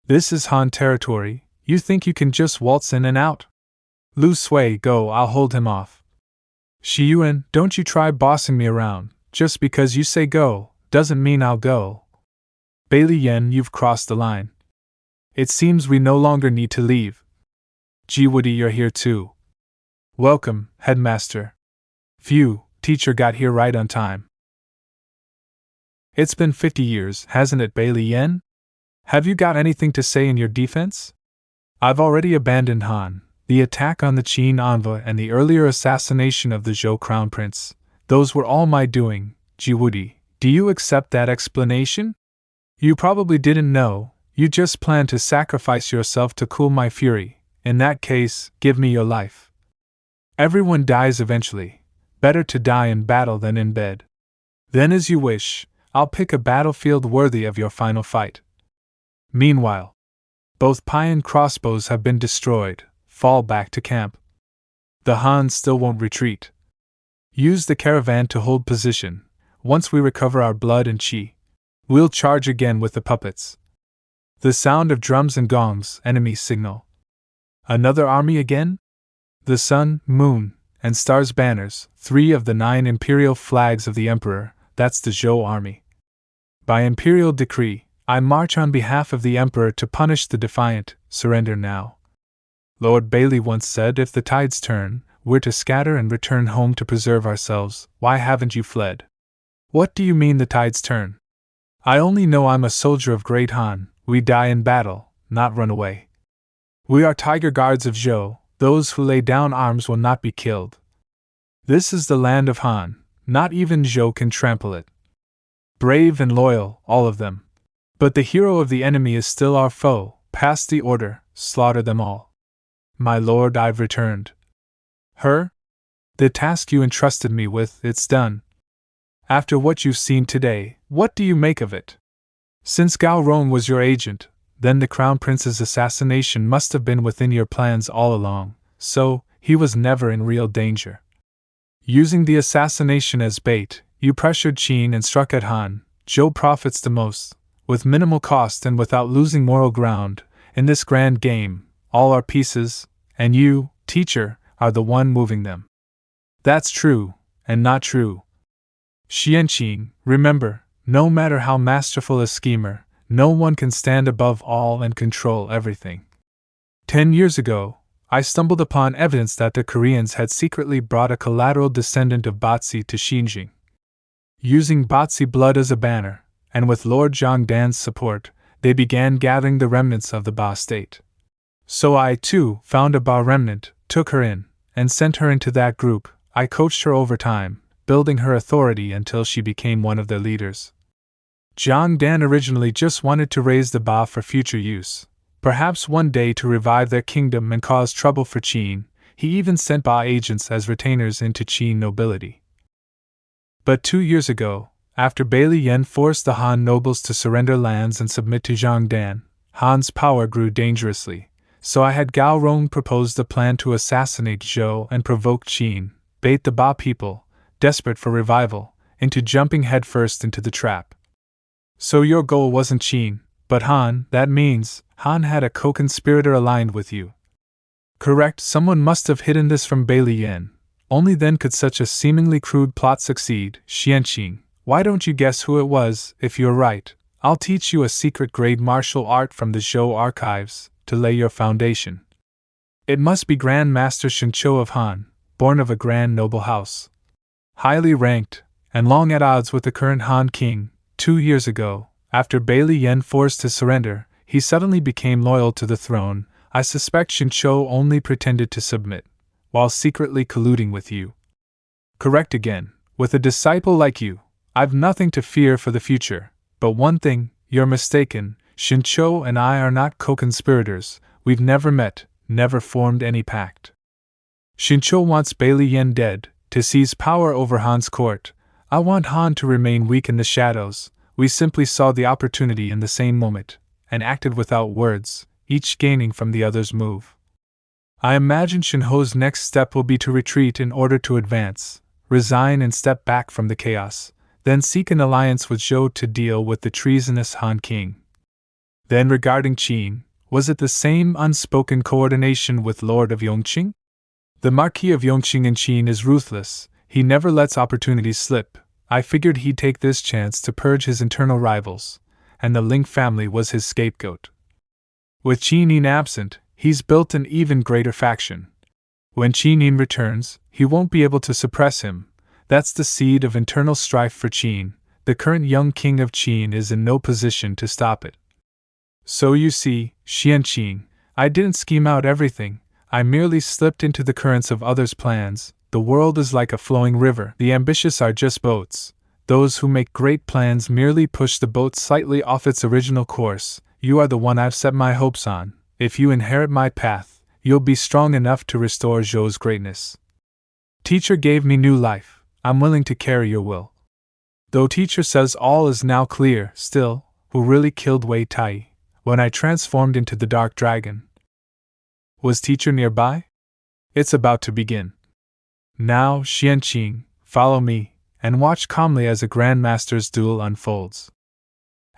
This is Han territory. You think you can just waltz in and out? Lu Sui, go, I'll hold him off. Shiyuan, don't you try bossing me around. Just because you say go, doesn't mean I'll go. Bailey Yan, you've crossed the line. It seems we no longer need to leave. Ji Woody, you're here too. Welcome, headmaster. Phew, teacher got here right on time. It's been 50 years, hasn't it, Bailey Yan? Have you got anything to say in your defense? I've already abandoned Han, the attack on the Qing envoy and the earlier assassination of the Zhou crown prince. Those were all my doing, Jiwoodi. Do you accept that explanation? You probably didn't know, you just planned to sacrifice yourself to cool my fury. In that case, give me your life. Everyone dies eventually. Better to die in battle than in bed. Then as you wish, I'll pick a battlefield worthy of your final fight. Meanwhile, both Payan crossbows have been destroyed. Fall back to camp. The Han still won't retreat. Use the caravan to hold position. Once we recover our blood and qi, we'll charge again with the puppets. The sound of drums and gongs, enemy signal. Another army again? The sun, moon, and stars banners, 3 of the 9 imperial flags of the emperor, that's the Zhou army. By imperial decree, I march on behalf of the emperor to punish the defiant. Surrender now. Lord Bailey once said, if the tides turn, we're to scatter and return home to preserve ourselves. Why haven't you fled? What do you mean the tides turn? I only know I'm a soldier of Great Han. We die in battle, not run away. We are tiger guards of Zhou. Those who lay down arms will not be killed. This is the land of Han. not even Zhou can trample it. Brave and loyal, all of them. But the hero of the enemy is still our foe. Pass the order, slaughter them all. My lord, I've returned. Her? The task you entrusted me with, it's done. After what you've seen today, what do you make of it? Since Gaowu was your agent, then the Crown Prince's assassination must have been within your plans all along, so he was never in real danger. Using the assassination as bait, you pressured Qing and struck at Han. Zhou profits the most, with minimal cost and without losing moral ground. In this grand game, all are pieces, and you, teacher, are the one moving them. That's true, and not true. Xianqing, remember, no matter how masterful a schemer, no one can stand above all and control everything. 10 years ago, I stumbled upon evidence that the Koreans had secretly brought a collateral descendant of Batsi to Xinjiang. Using Batsi blood as a banner, and with Lord Zhangdan's support, they began gathering the remnants of the Ba state. So I, too, found a Ba remnant, took her in, and sent her into that group. I coached her over time, building her authority until she became one of their leaders. Zhangdan originally just wanted to raise the Ba for future use, perhaps one day to revive their kingdom and cause trouble for Qing. He even sent Ba agents as retainers into Qing nobility. But 2 years ago, after Bailey Yen forced the Han nobles to surrender lands and submit to Zhangdan, Han's power grew dangerously, so I had Gaowu propose the plan to assassinate Zhou and provoke Qing, bait the Ba people, desperate for revival, into jumping headfirst into the trap. So your goal wasn't Qing, but Han. That means Han had a co-conspirator aligned with you. Correct, someone must have hidden this from Bailey Yen. Only then could such a seemingly crude plot succeed. Xianqing, why don't you guess who it was? If you're right, I'll teach you a secret grade martial art from the Zhou archives to lay your foundation. It must be Grand Master Shincho of Han, born of a grand noble house. Highly ranked, and long at odds with the current Han king. 2 years ago, after Bailey Yen forced his surrender, he suddenly became loyal to the throne. I suspect Shincho only pretended to submit, while secretly colluding with you. Correct again, with a disciple like you, I've nothing to fear for the future, but one thing, you're mistaken, Shincho and I are not co-conspirators, we've never met, never formed any pact. Shincho wants Bailey Yen dead, to seize power over Han's court. I want Han to remain weak in the shadows. We simply saw the opportunity in the same moment, and acted without words, each gaining from the other's move. I imagine Shinho's next step will be to retreat in order to advance, resign and step back from the chaos, then seek an alliance with Zhou to deal with the treasonous Han king. Then regarding Qing, was it the same unspoken coordination with Lord of Yongqing? The Marquis of Yongqing in Qing is ruthless, he never lets opportunities slip. I figured he'd take this chance to purge his internal rivals, and the Ling family was his scapegoat. With Qin absent, he's built an even greater faction. When Qin returns, he won't be able to suppress him. That's the seed of internal strife for Qin. The current young king of Qin is in no position to stop it. So you see, Xianqing, I didn't scheme out everything, I merely slipped into the currents of others' plans. The world is like a flowing river. The ambitious are just boats. Those who make great plans merely push the boat slightly off its original course. You are the one I've set my hopes on. If you inherit my path, you'll be strong enough to restore Zhou's greatness. Teacher gave me new life. I'm willing to carry your will. Though teacher says all is now clear, still, who really killed Wei Tai when I transformed into the Dark Dragon? Was teacher nearby? It's about to begin. Now, Xianqing, follow me, and watch calmly as a Grandmaster's duel unfolds.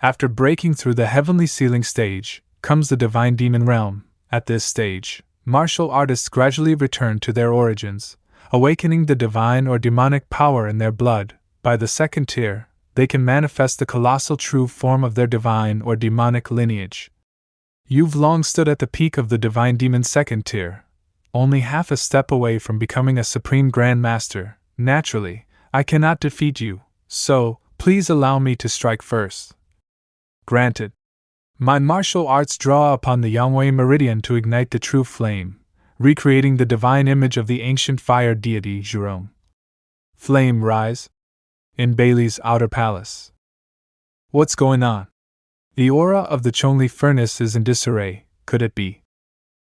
After breaking through the heavenly ceiling stage, comes the divine demon realm. At this stage, martial artists gradually return to their origins, awakening the divine or demonic power in their blood. By the second tier, they can manifest the colossal true form of their divine or demonic lineage. You've long stood at the peak of the divine demon's second tier, only half a step away from becoming a supreme Grand Master. Naturally, I cannot defeat you, so please allow me to strike first. Granted. My martial arts draw upon the Yangwei meridian to ignite the true flame, recreating the divine image of the ancient fire deity Zhurong. Flame rise. In Bailey's outer palace. What's going on? The aura of the Chongli furnace is in disarray, could it be?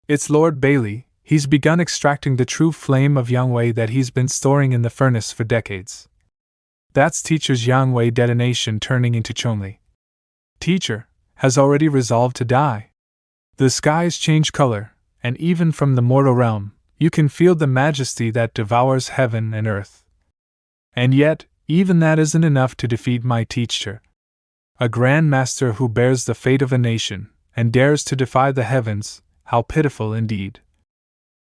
It's Lord Bailey, he's begun extracting the true flame of Yangwei that he's been storing in the furnace for decades. That's Teacher's Yangwei detonation turning into Chongli. Teacher has already resolved to die. The skies change color, and even from the mortal realm, you can feel the majesty that devours heaven and earth. And yet, even that isn't enough to defeat my teacher. A Grand Master who bears the fate of a nation, and dares to defy the heavens, how pitiful indeed.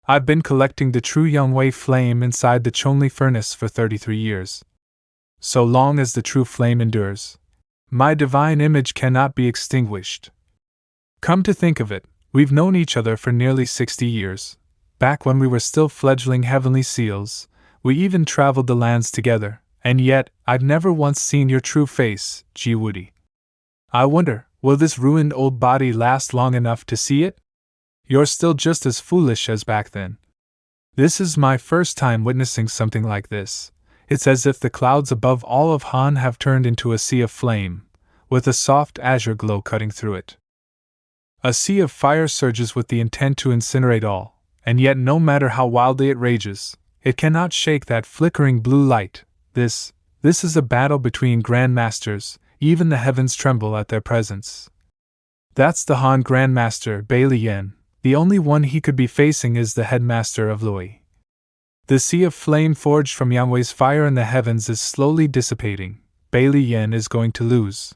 I've been collecting the true Yangwei flame inside the Chongli furnace for 33 years. So long as the true flame endures, my divine image cannot be extinguished. Come to think of it, we've known each other for nearly 60 years. Back when we were still fledgling heavenly seals, we even traveled the lands together, and yet I've never once seen your true face, Jiwoody. I wonder, will this ruined old body last long enough to see it? You're still just as foolish as back then. This is my first time witnessing something like this. It's as if the clouds above all of Han have turned into a sea of flame, with a soft azure glow cutting through it. A sea of fire surges with the intent to incinerate all, and yet no matter how wildly it rages, it cannot shake that flickering blue light. This is a battle between Grand Masters, even the heavens tremble at their presence. That's the Han Grand Master, Bailey Yen. The only one he could be facing is the headmaster of Lui. The sea of flame forged from Yangwei's fire in the heavens is slowly dissipating. Bailey Yen is going to lose.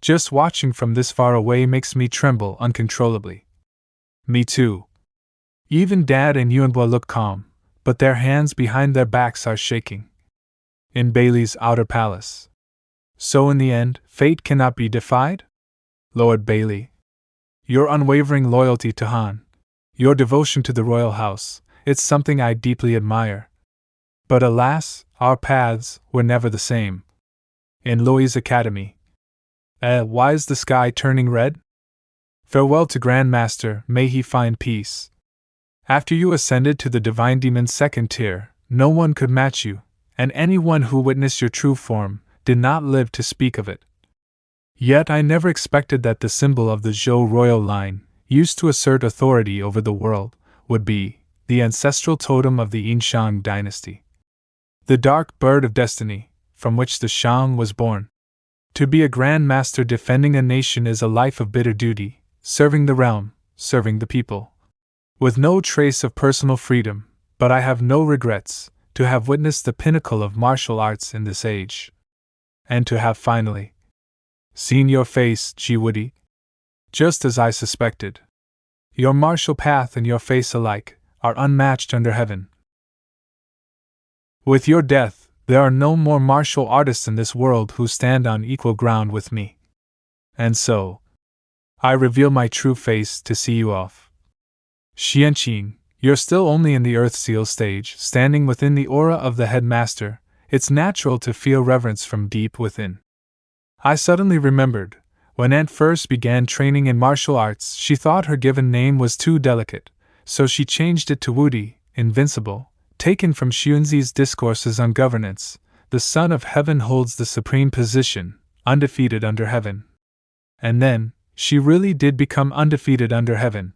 Just watching from this far away makes me tremble uncontrollably. Me too. Even Dad and Yuanhua look calm, but their hands behind their backs are shaking. In Bailey's outer palace. So in the end, fate cannot be defied? Lord Bailey. Your unwavering loyalty to Han, your devotion to the royal house, it's something I deeply admire. But alas, our paths were never the same. In Lui's academy. Why is the sky turning red? Farewell to Grand Master, may he find peace. After you ascended to the Divine Demon's second tier, no one could match you, and anyone who witnessed your true form did not live to speak of it. Yet I never expected that the symbol of the Zhou royal line, used to assert authority over the world, would be the ancestral totem of the Yinshang dynasty. The dark bird of destiny, from which the Shang was born. To be a Grand Master defending a nation is a life of bitter duty, serving the realm, serving the people. With no trace of personal freedom, but I have no regrets, to have witnessed the pinnacle of martial arts in this age. And to have finally seen your face, Jiwoody. Just as I suspected. Your martial path and your face alike are unmatched under heaven. With your death, there are no more martial artists in this world who stand on equal ground with me. And so, I reveal my true face to see you off. Xianqing, you're still only in the Earth Seal stage, standing within the aura of the headmaster. It's natural to feel reverence from deep within. I suddenly remembered, when Aunt first began training in martial arts, she thought her given name was too delicate, so she changed it to Woody, Invincible, taken from Xunzi's discourses on governance. The Son of Heaven holds the supreme position, undefeated under heaven. And then, she really did become undefeated under heaven.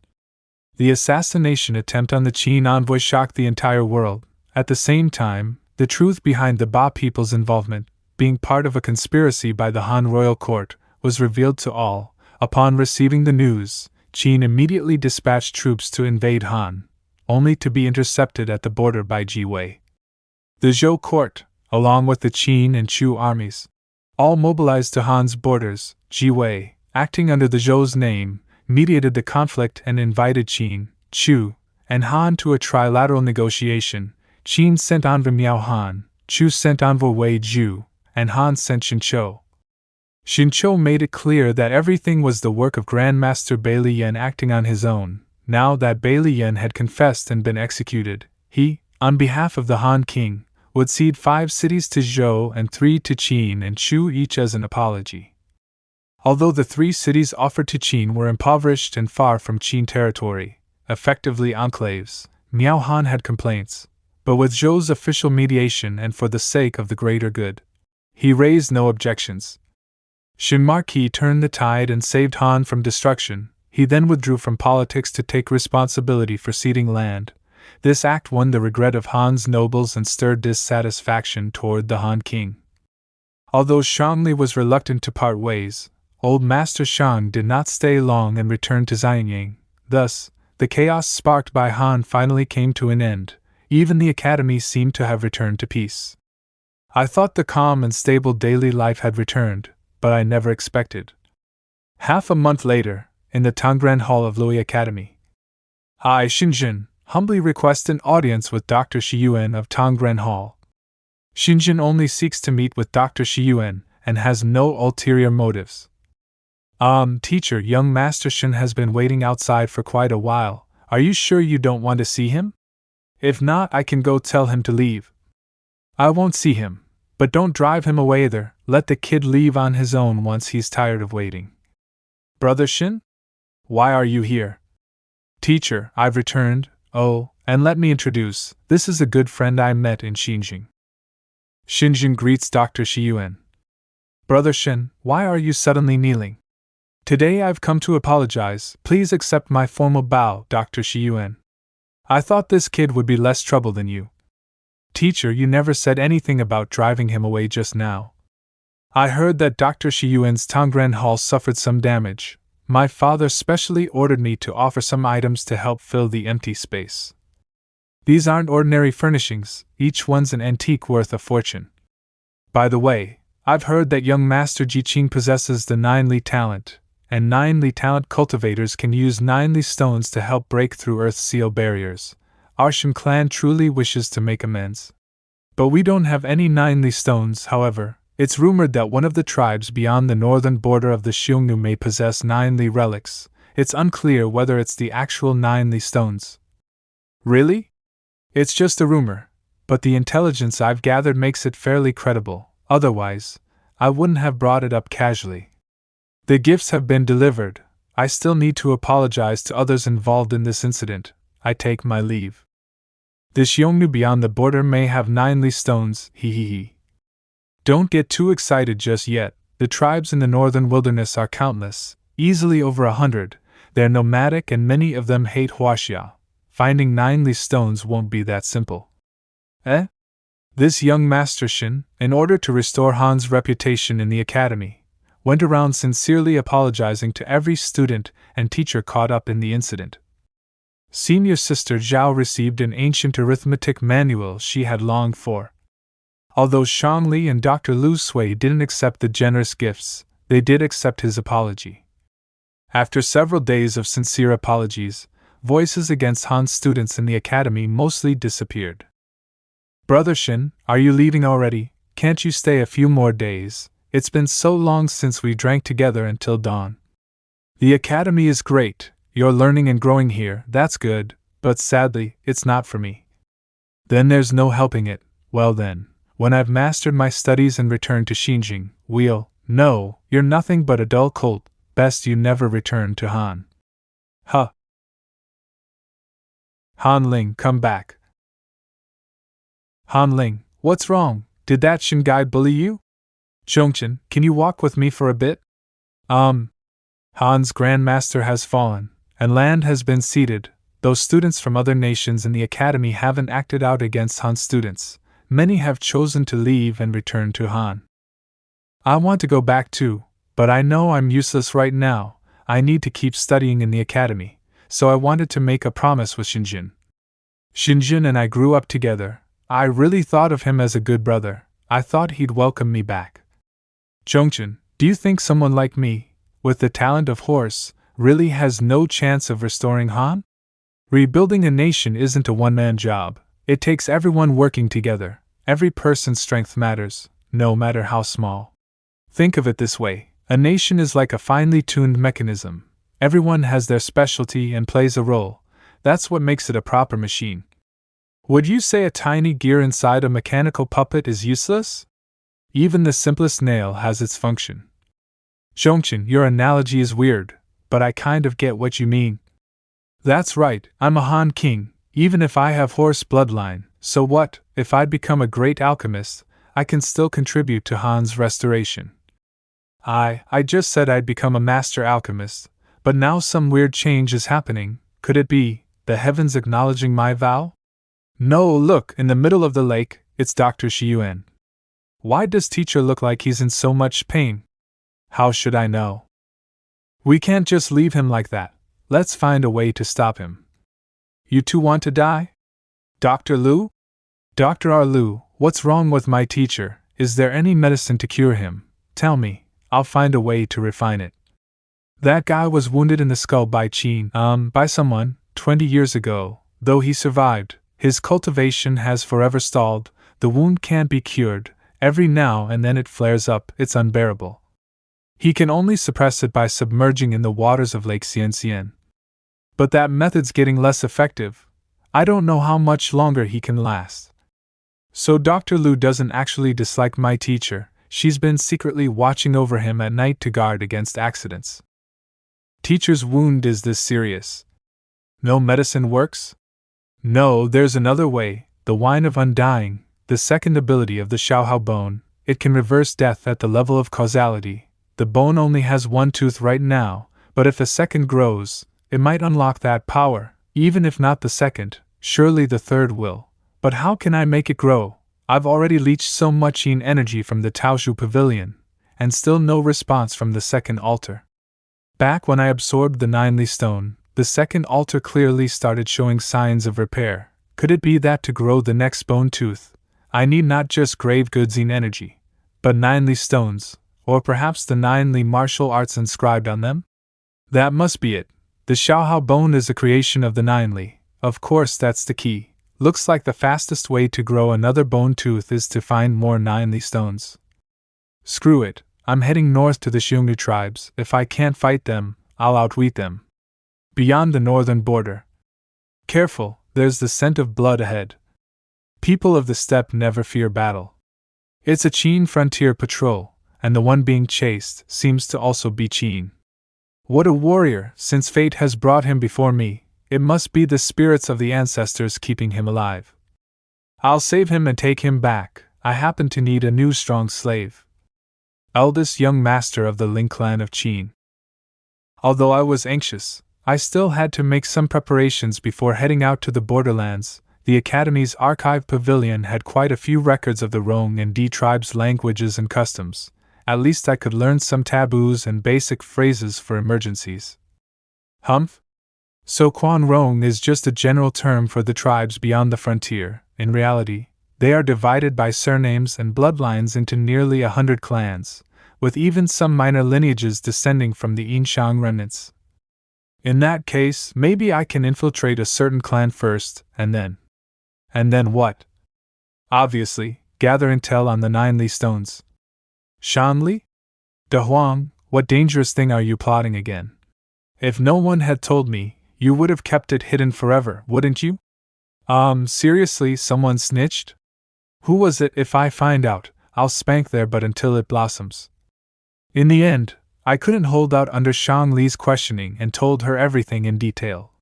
The assassination attempt on the Qing envoy shocked the entire world. At the same time, the truth behind the Ba people's involvement, being part of a conspiracy by the Han royal court, was revealed to all. Upon receiving the news, Qing immediately dispatched troops to invade Han, only to be intercepted at the border by Ji Wei. The Zhou court, along with the Qin and Chu armies, all mobilized to Han's borders. Ji Wei, acting under the Zhou's name, mediated the conflict and invited Qin, Chu, and Han to a trilateral negotiation. Qin sent envoy Miao Han, Chu sent envoy Wei Ju, and Han sent Xinqiu. Xinqiu made it clear that everything was the work of Grand Master Bailey Yen acting on his own. Now that Bailey Yen had confessed and been executed, he, on behalf of the Han King, would cede 5 cities to Zhou and 3 to Qin and Chu each as an apology. Although the 3 cities offered to Qin were impoverished and far from Qin territory, effectively enclaves, Miao Han had complaints. But with Zhou's official mediation and for the sake of the greater good, He raised no objections. Shin Marquis turned the tide and saved Han from destruction. He then withdrew from politics to take responsibility for ceding land. This act won the regret of Han's nobles and stirred dissatisfaction toward the Han king. Although Shangli was reluctant to part ways, old Master Shang did not stay long and returned to Xianyang. Thus, the chaos sparked by Han finally came to an end. Even the academy seemed to have returned to peace. I thought the calm and stable daily life had returned, but I never expected. Half a month later, in the Tongren Hall of Lui Academy, I, Xinjin, humbly request an audience with Dr. Shiyuan of Tongren Hall. Xinjin only seeks to meet with Dr. Shiyuan and has no ulterior motives. Teacher, young Master Shin has been waiting outside for quite a while. Are you sure you don't want to see him? If not, I can go tell him to leave. I won't see him, but don't drive him away either. Let the kid leave on his own once he's tired of waiting. Brother Shin? Why are you here? Teacher, I've returned. Oh, and let me introduce, this is a good friend I met in Xinjing. Xinjin greets Dr. Shiyuan. Brother Shin, why are you suddenly kneeling? Today I've come to apologize. Please accept my formal bow, Dr. Shiyuan. I thought this kid would be less trouble than you. Teacher, you never said anything about driving him away just now. I heard that Dr. Shiyuan's Tongren Hall suffered some damage. My father specially ordered me to offer some items to help fill the empty space. These aren't ordinary furnishings, each one's an antique worth a fortune. By the way, I've heard that young Master Ji Qing possesses the 9 Li talent, and 9 Li talent cultivators can use 9 Li stones to help break through Earth's seal barriers. Our Shin clan truly wishes to make amends. But we don't have any 9 Li stones, however. It's rumored that one of the tribes beyond the northern border of the Xiongnu may possess 9 Li relics. It's unclear whether it's the actual 9 Li stones. Really? It's just a rumor, but the intelligence I've gathered makes it fairly credible. Otherwise, I wouldn't have brought it up casually. The gifts have been delivered. I still need to apologize to others involved in this incident. I take my leave. The Xiongnu beyond the border may have 9 Li stones, hee. Don't get too excited just yet. The tribes in the northern wilderness are countless, easily over 100. They're nomadic and many of them hate Huaxia. Finding 9 Li stones won't be that simple. Eh? This young Master Shin, in order to restore Han's reputation in the academy, went around sincerely apologizing to every student and teacher caught up in the incident. Senior Sister Zhao received an ancient arithmetic manual she had longed for. Although Shangli and Dr. Lu Sui didn't accept the generous gifts, they did accept his apology. After several days of sincere apologies, voices against Han's students in the academy mostly disappeared. Brother Shin, are you leaving already? Can't you stay a few more days? It's been so long since we drank together until dawn. The academy is great, you're learning and growing here, that's good, but sadly, it's not for me. Then there's no helping it. Well then, when I've mastered my studies and returned to Xinjing, no, you're nothing but a dull colt, best you never return to Han. Huh. Han Ling, come back. Han Ling, what's wrong? Did that Shin guy bully you? Zhongchen, can you walk with me for a bit? Han's Grandmaster has fallen, and land has been ceded. Though students from other nations in the academy haven't acted out against Han students, many have chosen to leave and return to Han. I want to go back too, but I know I'm useless right now. I need to keep studying in the academy, so I wanted to make a promise with Xinjin. Xinjin and I grew up together. I really thought of him as a good brother. I thought he'd welcome me back. Zhongchen, do you think someone like me, with the talent of horse, really has no chance of restoring Han? Rebuilding a nation isn't a one-man job. It takes everyone working together. Every person's strength matters, no matter how small. Think of it this way. A nation is like a finely tuned mechanism. Everyone has their specialty and plays a role. That's what makes it a proper machine. Would you say a tiny gear inside a mechanical puppet is useless? Even the simplest nail has its function. Zhongchen, your analogy is weird, but I kind of get what you mean. That's right, I'm a Han king, even if I have horse bloodline, so what? If I'd become a great alchemist, I can still contribute to Han's restoration. I just said I'd become a master alchemist, but now some weird change is happening. Could it be the heavens acknowledging my vow? No, look, in the middle of the lake, it's Dr. Shiyuan. Why does teacher look like he's in so much pain? How should I know? We can't just leave him like that. Let's find a way to stop him. You two want to die? Dr. Lu? Dr. R. Lu, what's wrong with my teacher? Is there any medicine to cure him? Tell me, I'll find a way to refine it. That guy was wounded in the skull by Qing, by someone, 20 years ago. Though he survived, his cultivation has forever stalled. The wound can't be cured. Every now and then it flares up. It's unbearable. He can only suppress it by submerging in the waters of Lake Xianxian. But that method's getting less effective. I don't know how much longer he can last. So Dr. Lu doesn't actually dislike my teacher. She's been secretly watching over him at night to guard against accidents. Teacher's wound is this serious. No medicine works? No, there's another way, the wine of Undying, the second ability of the Xiaohao bone. It can reverse death at the level of causality. The bone only has one tooth right now, but if a second grows, it might unlock that power. Even if not the second, surely the third will. But how can I make it grow? I've already leached so much yin energy from the Taoshu Pavilion, and still no response from the second altar. Back when I absorbed the Ninely Stone, the second altar clearly started showing signs of repair. Could it be that to grow the next bone tooth, I need not just grave goods yin energy, but Ninely Stones, or perhaps the Ninely martial arts inscribed on them? That must be it. The Xiaohao bone is a creation of the Ninely. Of course, that's the key. Looks like the fastest way to grow another bone tooth is to find more Ninely stones. Screw it, I'm heading north to the Xiongnu tribes. If I can't fight them, I'll outwit them. Beyond the northern border. Careful, there's the scent of blood ahead. People of the steppe never fear battle. It's a Qing frontier patrol, and the one being chased seems to also be Qing. What a warrior, since fate has brought him before me. It must be the spirits of the ancestors keeping him alive. I'll save him and take him back. I happen to need a new strong slave. Eldest young master of the Ling clan of Qing. Although I was anxious, I still had to make some preparations before heading out to the borderlands. The Academy's archive pavilion had quite a few records of the Rong and Di tribes' languages and customs. At least I could learn some taboos and basic phrases for emergencies. Humph? So Quan Rong is just a general term for the tribes beyond the frontier. In reality, they are divided by surnames and bloodlines into nearly 100 clans, with even some minor lineages descending from the Yinshang remnants. In that case, maybe I can infiltrate a certain clan first, and then. And then what? Obviously, gather intel on the Ninely stones. Shanli? De Huang, what dangerous thing are you plotting again? If no one had told me, you would have kept it hidden forever, wouldn't you? Seriously, someone snitched? Who was it? If I find out, I'll spank their butt until it blossoms. In the end, I couldn't hold out under Shang Li's questioning and told her everything in detail.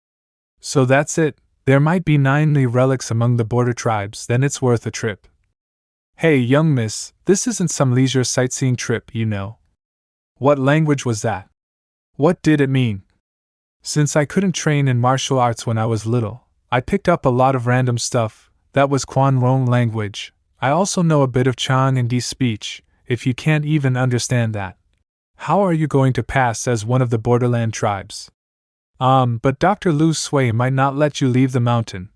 So that's it, there might be Ninely relics among the border tribes, then it's worth a trip. Hey, young miss, this isn't some leisure sightseeing trip, you know. What language was that? What did it mean? Since I couldn't train in martial arts when I was little, I picked up a lot of random stuff. That was Quan Rong language. I also know a bit of Chang and Di speech. If you can't even understand that, how are you going to pass as one of the borderland tribes? But Dr. Lu Sui might not let you leave the mountain.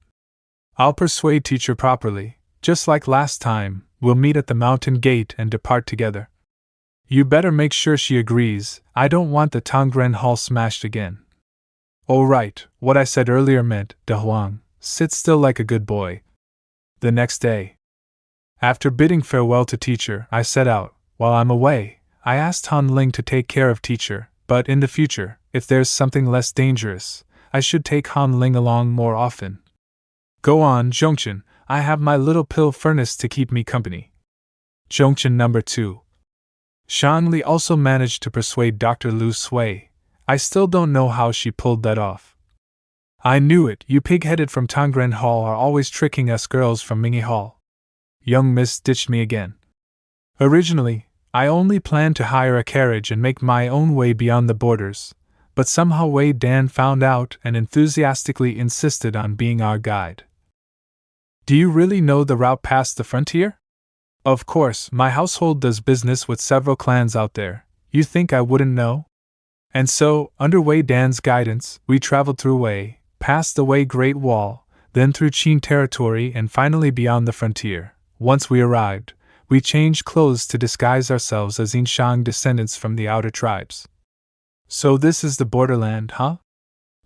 I'll persuade teacher properly. Just like last time, we'll meet at the mountain gate and depart together. You better make sure she agrees. I don't want the Tongren Hall smashed again. Oh right, what I said earlier meant, De Huang, sit still like a good boy. The next day, after bidding farewell to teacher, I set out. While I'm away, I asked Han Ling to take care of teacher, but in the future, if there's something less dangerous, I should take Han Ling along more often. Go on, Zhongchen, I have my little pill furnace to keep me company. Zhongchen number 2. Shanli also managed to persuade Dr. Lu Sui. I still don't know how she pulled that off. I knew it, you pig-headed from Tongren Hall are always tricking us girls from Mingi Hall. Young miss ditched me again. Originally, I only planned to hire a carriage and make my own way beyond the borders, but somehow Wei Dan found out and enthusiastically insisted on being our guide. Do you really know the route past the frontier? Of course, my household does business with several clans out there. You think I wouldn't know? And so, under Wei Dan's guidance, we traveled through Wei, past the Wei Great Wall, then through Qing territory and finally beyond the frontier. Once we arrived, we changed clothes to disguise ourselves as Inshang descendants from the outer tribes. So this is the borderland, huh?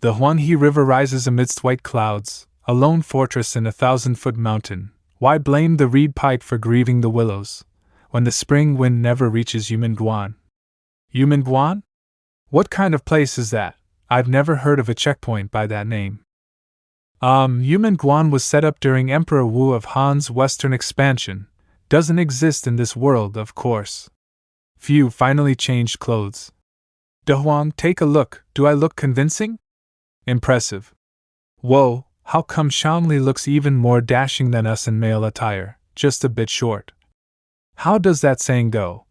The Huanghe River rises amidst white clouds, a lone fortress in a 1,000-foot mountain. Why blame the reed pike for grieving the willows, when the spring wind never reaches Yumenguan? Yumenguan? What kind of place is that? I've never heard of a checkpoint by that name. Yumenguan was set up during Emperor Wu of Han's western expansion. Doesn't exist in this world, of course. Few finally changed clothes. De Huang, take a look. Do I look convincing? Impressive. Whoa, how come Xiangli looks even more dashing than us in male attire, just a bit short? How does that saying go?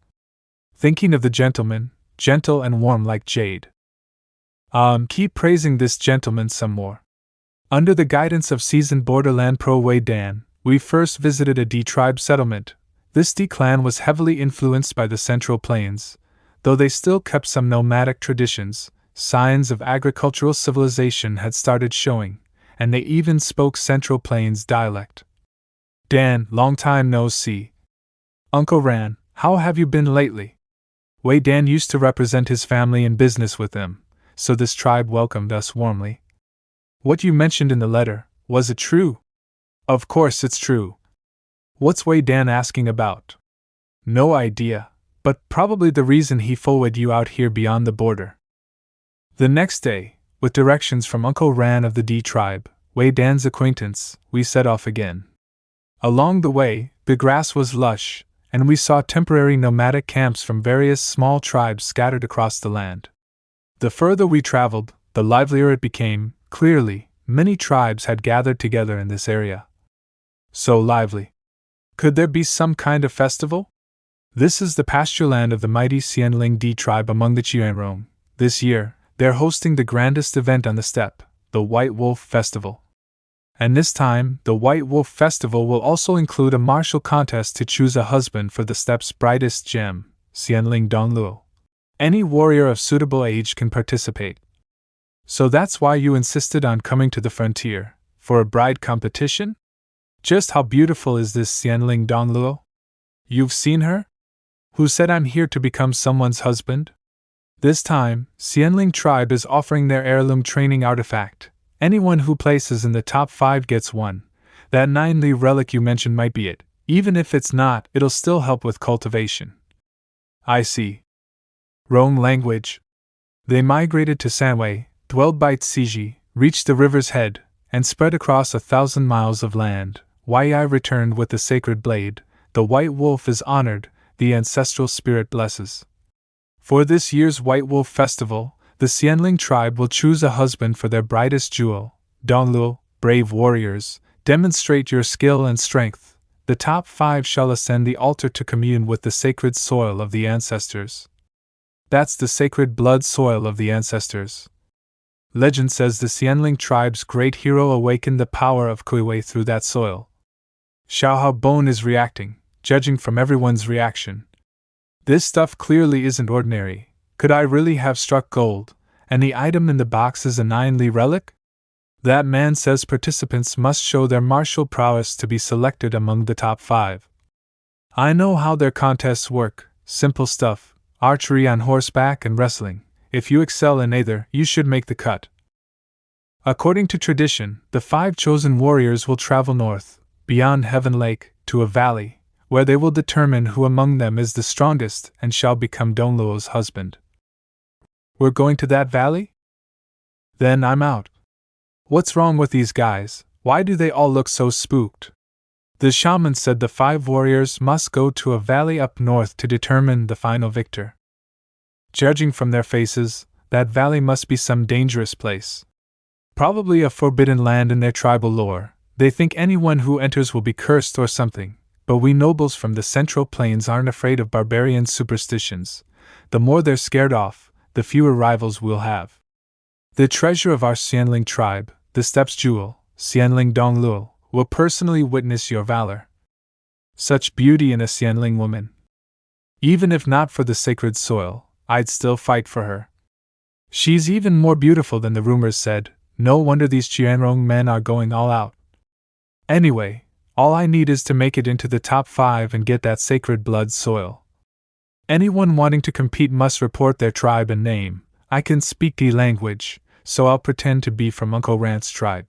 Thinking of the gentleman, gentle and warm like jade. Keep praising this gentleman some more. Under the guidance of seasoned borderland pro Wei Dan, we first visited a D-tribe settlement. This D-clan was heavily influenced by the Central Plains, though they still kept some nomadic traditions. Signs of agricultural civilization had started showing, and they even spoke Central Plains dialect. Dan, long time no see. Uncle Ran, how have you been lately? Wei Dan used to represent his family in business with them, so this tribe welcomed us warmly. What you mentioned in the letter, was it true? Of course it's true. What's Wei Dan asking about? No idea, but probably the reason he forwarded you out here beyond the border. The next day, with directions from Uncle Ran of the D tribe, Wei Dan's acquaintance, we set off again. Along the way, the grass was lush, and we saw temporary nomadic camps from various small tribes scattered across the land. The further we traveled, the livelier it became. Clearly, many tribes had gathered together in this area. So lively. Could there be some kind of festival? This is the pasture land of the mighty Xianling D tribe among the Qianrong. This year, they're hosting the grandest event on the steppe, the White Wolf Festival. And this time, the White Wolf Festival will also include a martial contest to choose a husband for the steppe's brightest gem, Xianling Dongluo. Any warrior of suitable age can participate. So that's why you insisted on coming to the frontier, for a bride competition? Just how beautiful is this Xianling Dongluo? You've seen her? Who said I'm here to become someone's husband? This time, Xianling tribe is offering their heirloom training artifact. Anyone who places in the top 5 gets one. That 9-li relic you mentioned might be it. Even if it's not, it'll still help with cultivation. I see. Rong language. They migrated to Sanwei, dwelled by Tsiji, reached the river's head, and spread across 1,000 miles of land. Wei returned with the sacred blade. The White Wolf is honored, the ancestral spirit blesses. For this year's White Wolf Festival, the Xianling tribe will choose a husband for their brightest jewel. Dongluo, brave warriors, demonstrate your skill and strength. The top 5 shall ascend the altar to commune with the sacred soil of the ancestors. That's the sacred blood soil of the ancestors. Legend says the Xianling tribe's great hero awakened the power of Kuiwei through that soil. Xiaohao Bone is reacting, judging from everyone's reaction. This stuff clearly isn't ordinary. Could I really have struck gold, and the item in the box is a 9-li relic? That man says participants must show their martial prowess to be selected among the top 5. I know how their contests work, simple stuff, archery on horseback and wrestling. If you excel in either, you should make the cut. According to tradition, the 5 chosen warriors will travel north, beyond Heaven Lake, to a valley, where they will determine who among them is the strongest and shall become Dongluo's husband. We're going to that valley? Then I'm out. What's wrong with these guys? Why do they all look so spooked? The shaman said the 5 warriors must go to a valley up north to determine the final victor. Judging from their faces, that valley must be some dangerous place. Probably a forbidden land in their tribal lore. They think anyone who enters will be cursed or something. But we nobles from the Central Plains aren't afraid of barbarian superstitions. The more they're scared off, the fewer rivals we'll have. The treasure of our Xianling tribe, the steppes jewel, Xianling Donglul, will personally witness your valor. Such beauty in a Xianling woman. Even if not for the sacred soil, I'd still fight for her. She's even more beautiful than the rumors said. No wonder these Qianrong men are going all out. Anyway, all I need is to make it into the top 5 and get that sacred blood soil. Anyone wanting to compete must report their tribe and name. I can speak the language, so I'll pretend to be from Uncle Rant's tribe.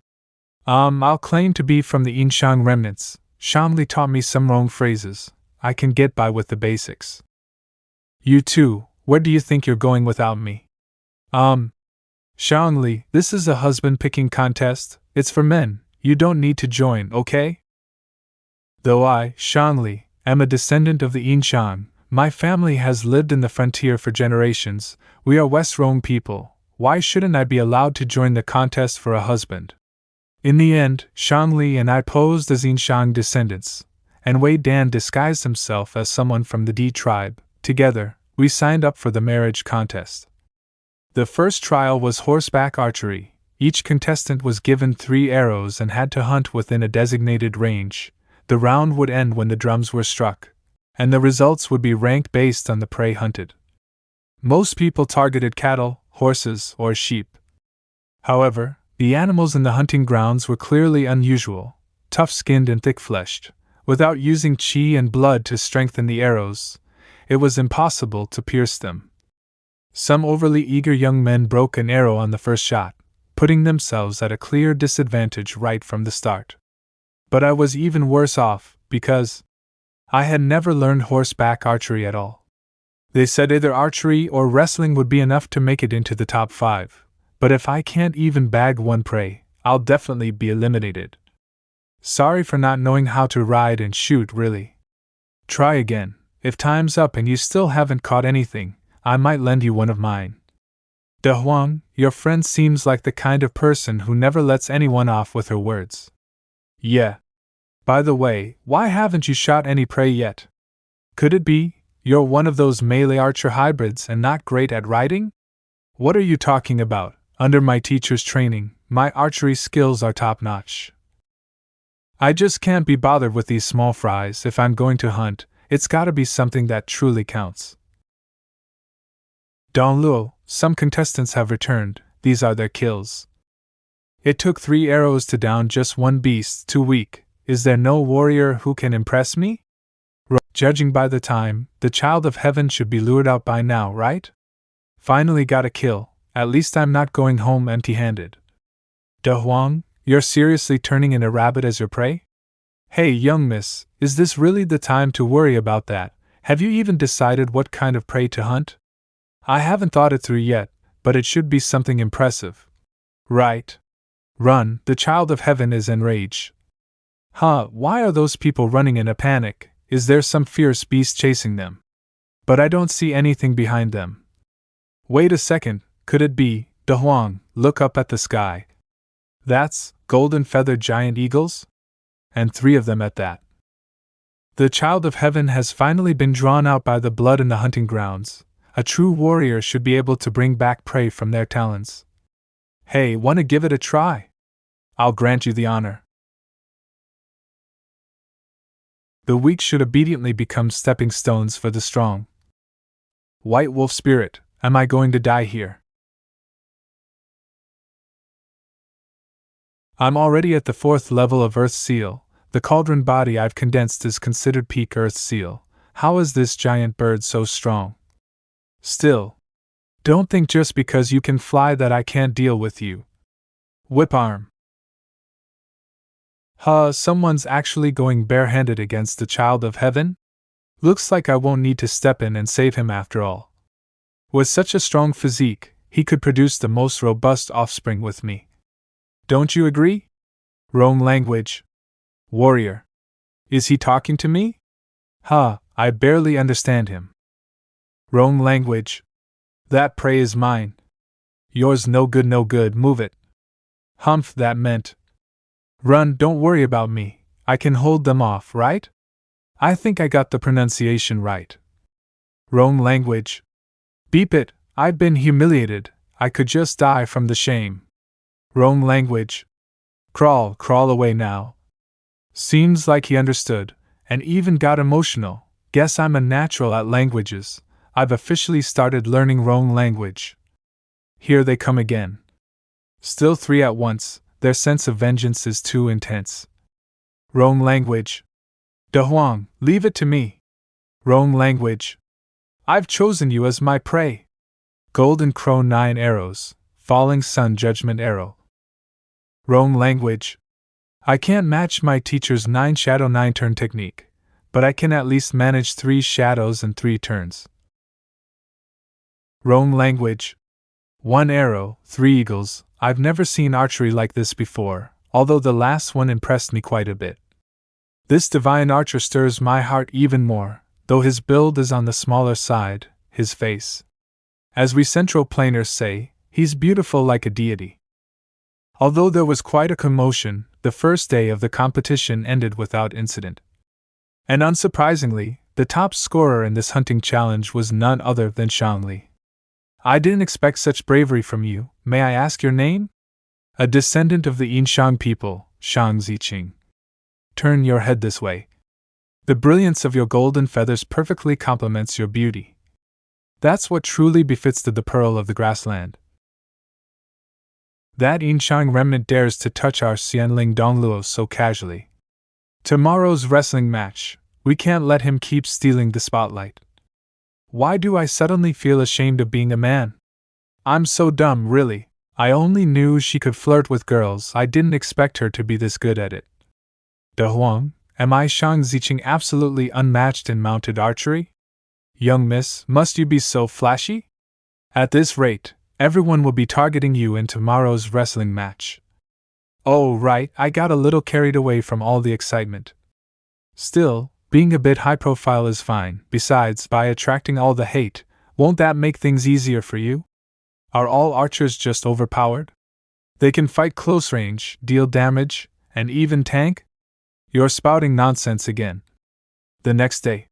I'll claim to be from the Inshang remnants. Shamli taught me some wrong phrases. I can get by with the basics. You too, where do you think you're going without me? Shangli, this is a husband-picking contest. It's for men. You don't need to join, okay? Though I, Shangli, am a descendant of the Inshang, my family has lived in the frontier for generations. We are West Rome people. Why shouldn't I be allowed to join the contest for a husband? In the end, Shangli and I posed as Inshang descendants, and Wei Dan disguised himself as someone from the D tribe. Together, we signed up for the marriage contest. The first trial was horseback archery. Each contestant was given 3 arrows and had to hunt within a designated range. The round would end when the drums were struck, and the results would be ranked based on the prey hunted. Most people targeted cattle, horses, or sheep. However, the animals in the hunting grounds were clearly unusual, tough-skinned and thick-fleshed. Without using qi and blood to strengthen the arrows, it was impossible to pierce them. Some overly eager young men broke an arrow on the first shot, putting themselves at a clear disadvantage right from the start. But I was even worse off, because I had never learned horseback archery at all. They said either archery or wrestling would be enough to make it into the top 5, but if I can't even bag one prey, I'll definitely be eliminated. Sorry for not knowing how to ride and shoot, really. Try again. If time's up and you still haven't caught anything, I might lend you one of mine. De Huang, your friend seems like the kind of person who never lets anyone off with her words. Yeah. By the way, why haven't you shot any prey yet? Could it be you're one of those melee archer hybrids and not great at riding? What are you talking about? Under my teacher's training, my archery skills are top-notch. I just can't be bothered with these small fries. If I'm going to hunt, it's gotta be something that truly counts. Donluo, some contestants have returned. These are their kills. It took 3 arrows to down just one beast. Too weak. Is there no warrior who can impress me? Judging by the time, the child of heaven should be lured out by now, right? Finally got a kill. At least I'm not going home empty-handed. De Huang, you're seriously turning in a rabbit as your prey? Hey, young miss, is this really the time to worry about that? Have you even decided what kind of prey to hunt? I haven't thought it through yet, but it should be something impressive. Right. Run, the child of heaven is enraged. Why are those people running in a panic? Is there some fierce beast chasing them? But I don't see anything behind them. Wait a second, could it be? De Huang, look up at the sky. That's golden-feathered giant eagles? And 3 of them at that. The child of heaven has finally been drawn out by the blood in the hunting grounds. A true warrior should be able to bring back prey from their talons. Hey, wanna give it a try? I'll grant you the honor. The weak should obediently become stepping stones for the strong. White wolf spirit, am I going to die here? I'm already at the 4th level of Earth Seal. The cauldron body I've condensed is considered peak Earth Seal. How is this giant bird so strong? Still, don't think just because you can fly that I can't deal with you. Whip arm. Someone's actually going barehanded against the child of heaven? Looks like I won't need to step in and save him after all. With such a strong physique, he could produce the most robust offspring with me. Don't you agree? Wrong language. Warrior. Is he talking to me? I barely understand him. Wrong language. That prey is mine. Yours no good, move it. Humph, that meant. Run, don't worry about me, I can hold them off, right? I think I got the pronunciation right. Rome language. Beep it, I've been humiliated, I could just die from the shame. Rome language. Crawl away now. Seems like he understood, and even got emotional. Guess I'm a natural at languages. I've officially started learning Rome language. Here they come again. Still three at once, their sense of vengeance is too intense. Rome language. De Huang, leave it to me. Rome language. I've chosen you as my prey. Golden Crow 9 arrows, Falling Sun Judgment Arrow. Rome language. I can't match my teacher's 9 shadow 9 turn technique, but I can at least manage 3 shadows and 3 turns. Rome language. 1 arrow, 3 eagles. I've never seen archery like this before, although the last one impressed me quite a bit. This divine archer stirs my heart even more, though his build is on the smaller side, his face. As we central planers say, he's beautiful like a deity. Although there was quite a commotion, the first day of the competition ended without incident. And unsurprisingly, the top scorer in this hunting challenge was none other than Shangli. I didn't expect such bravery from you. May I ask your name? A descendant of the Yinshang people, Shang Ziqing. Turn your head this way. The brilliance of your golden feathers perfectly complements your beauty. That's what truly befits the pearl of the grassland. That Yinshang remnant dares to touch our Xianling Dongluo so casually. Tomorrow's wrestling match, we can't let him keep stealing the spotlight. Why do I suddenly feel ashamed of being a man? I'm so dumb, really. I only knew she could flirt with girls, I didn't expect her to be this good at it. De Huang, am I Shang Ziqing absolutely unmatched in mounted archery? Young miss, must you be so flashy? At this rate, everyone will be targeting you in tomorrow's wrestling match. Oh right, I got a little carried away from all the excitement. Still, being a bit high profile is fine. Besides, by attracting all the hate, won't that make things easier for you? Are all archers just overpowered? They can fight close range, deal damage, and even tank? You're spouting nonsense again. The next day,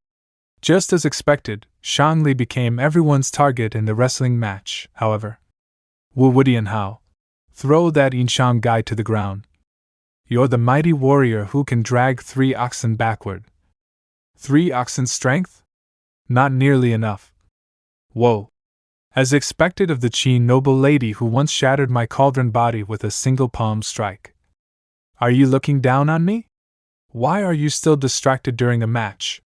just as expected, Shangli became everyone's target in the wrestling match, however. Wu Wudian Hao. Throw that Yinshang guy to the ground. You're the mighty warrior who can drag 3 oxen backward. 3 oxen strength? Not nearly enough. Whoa. As expected of the Qing noble lady who once shattered my cauldron body with a single palm strike. Are you looking down on me? Why are you still distracted during a match?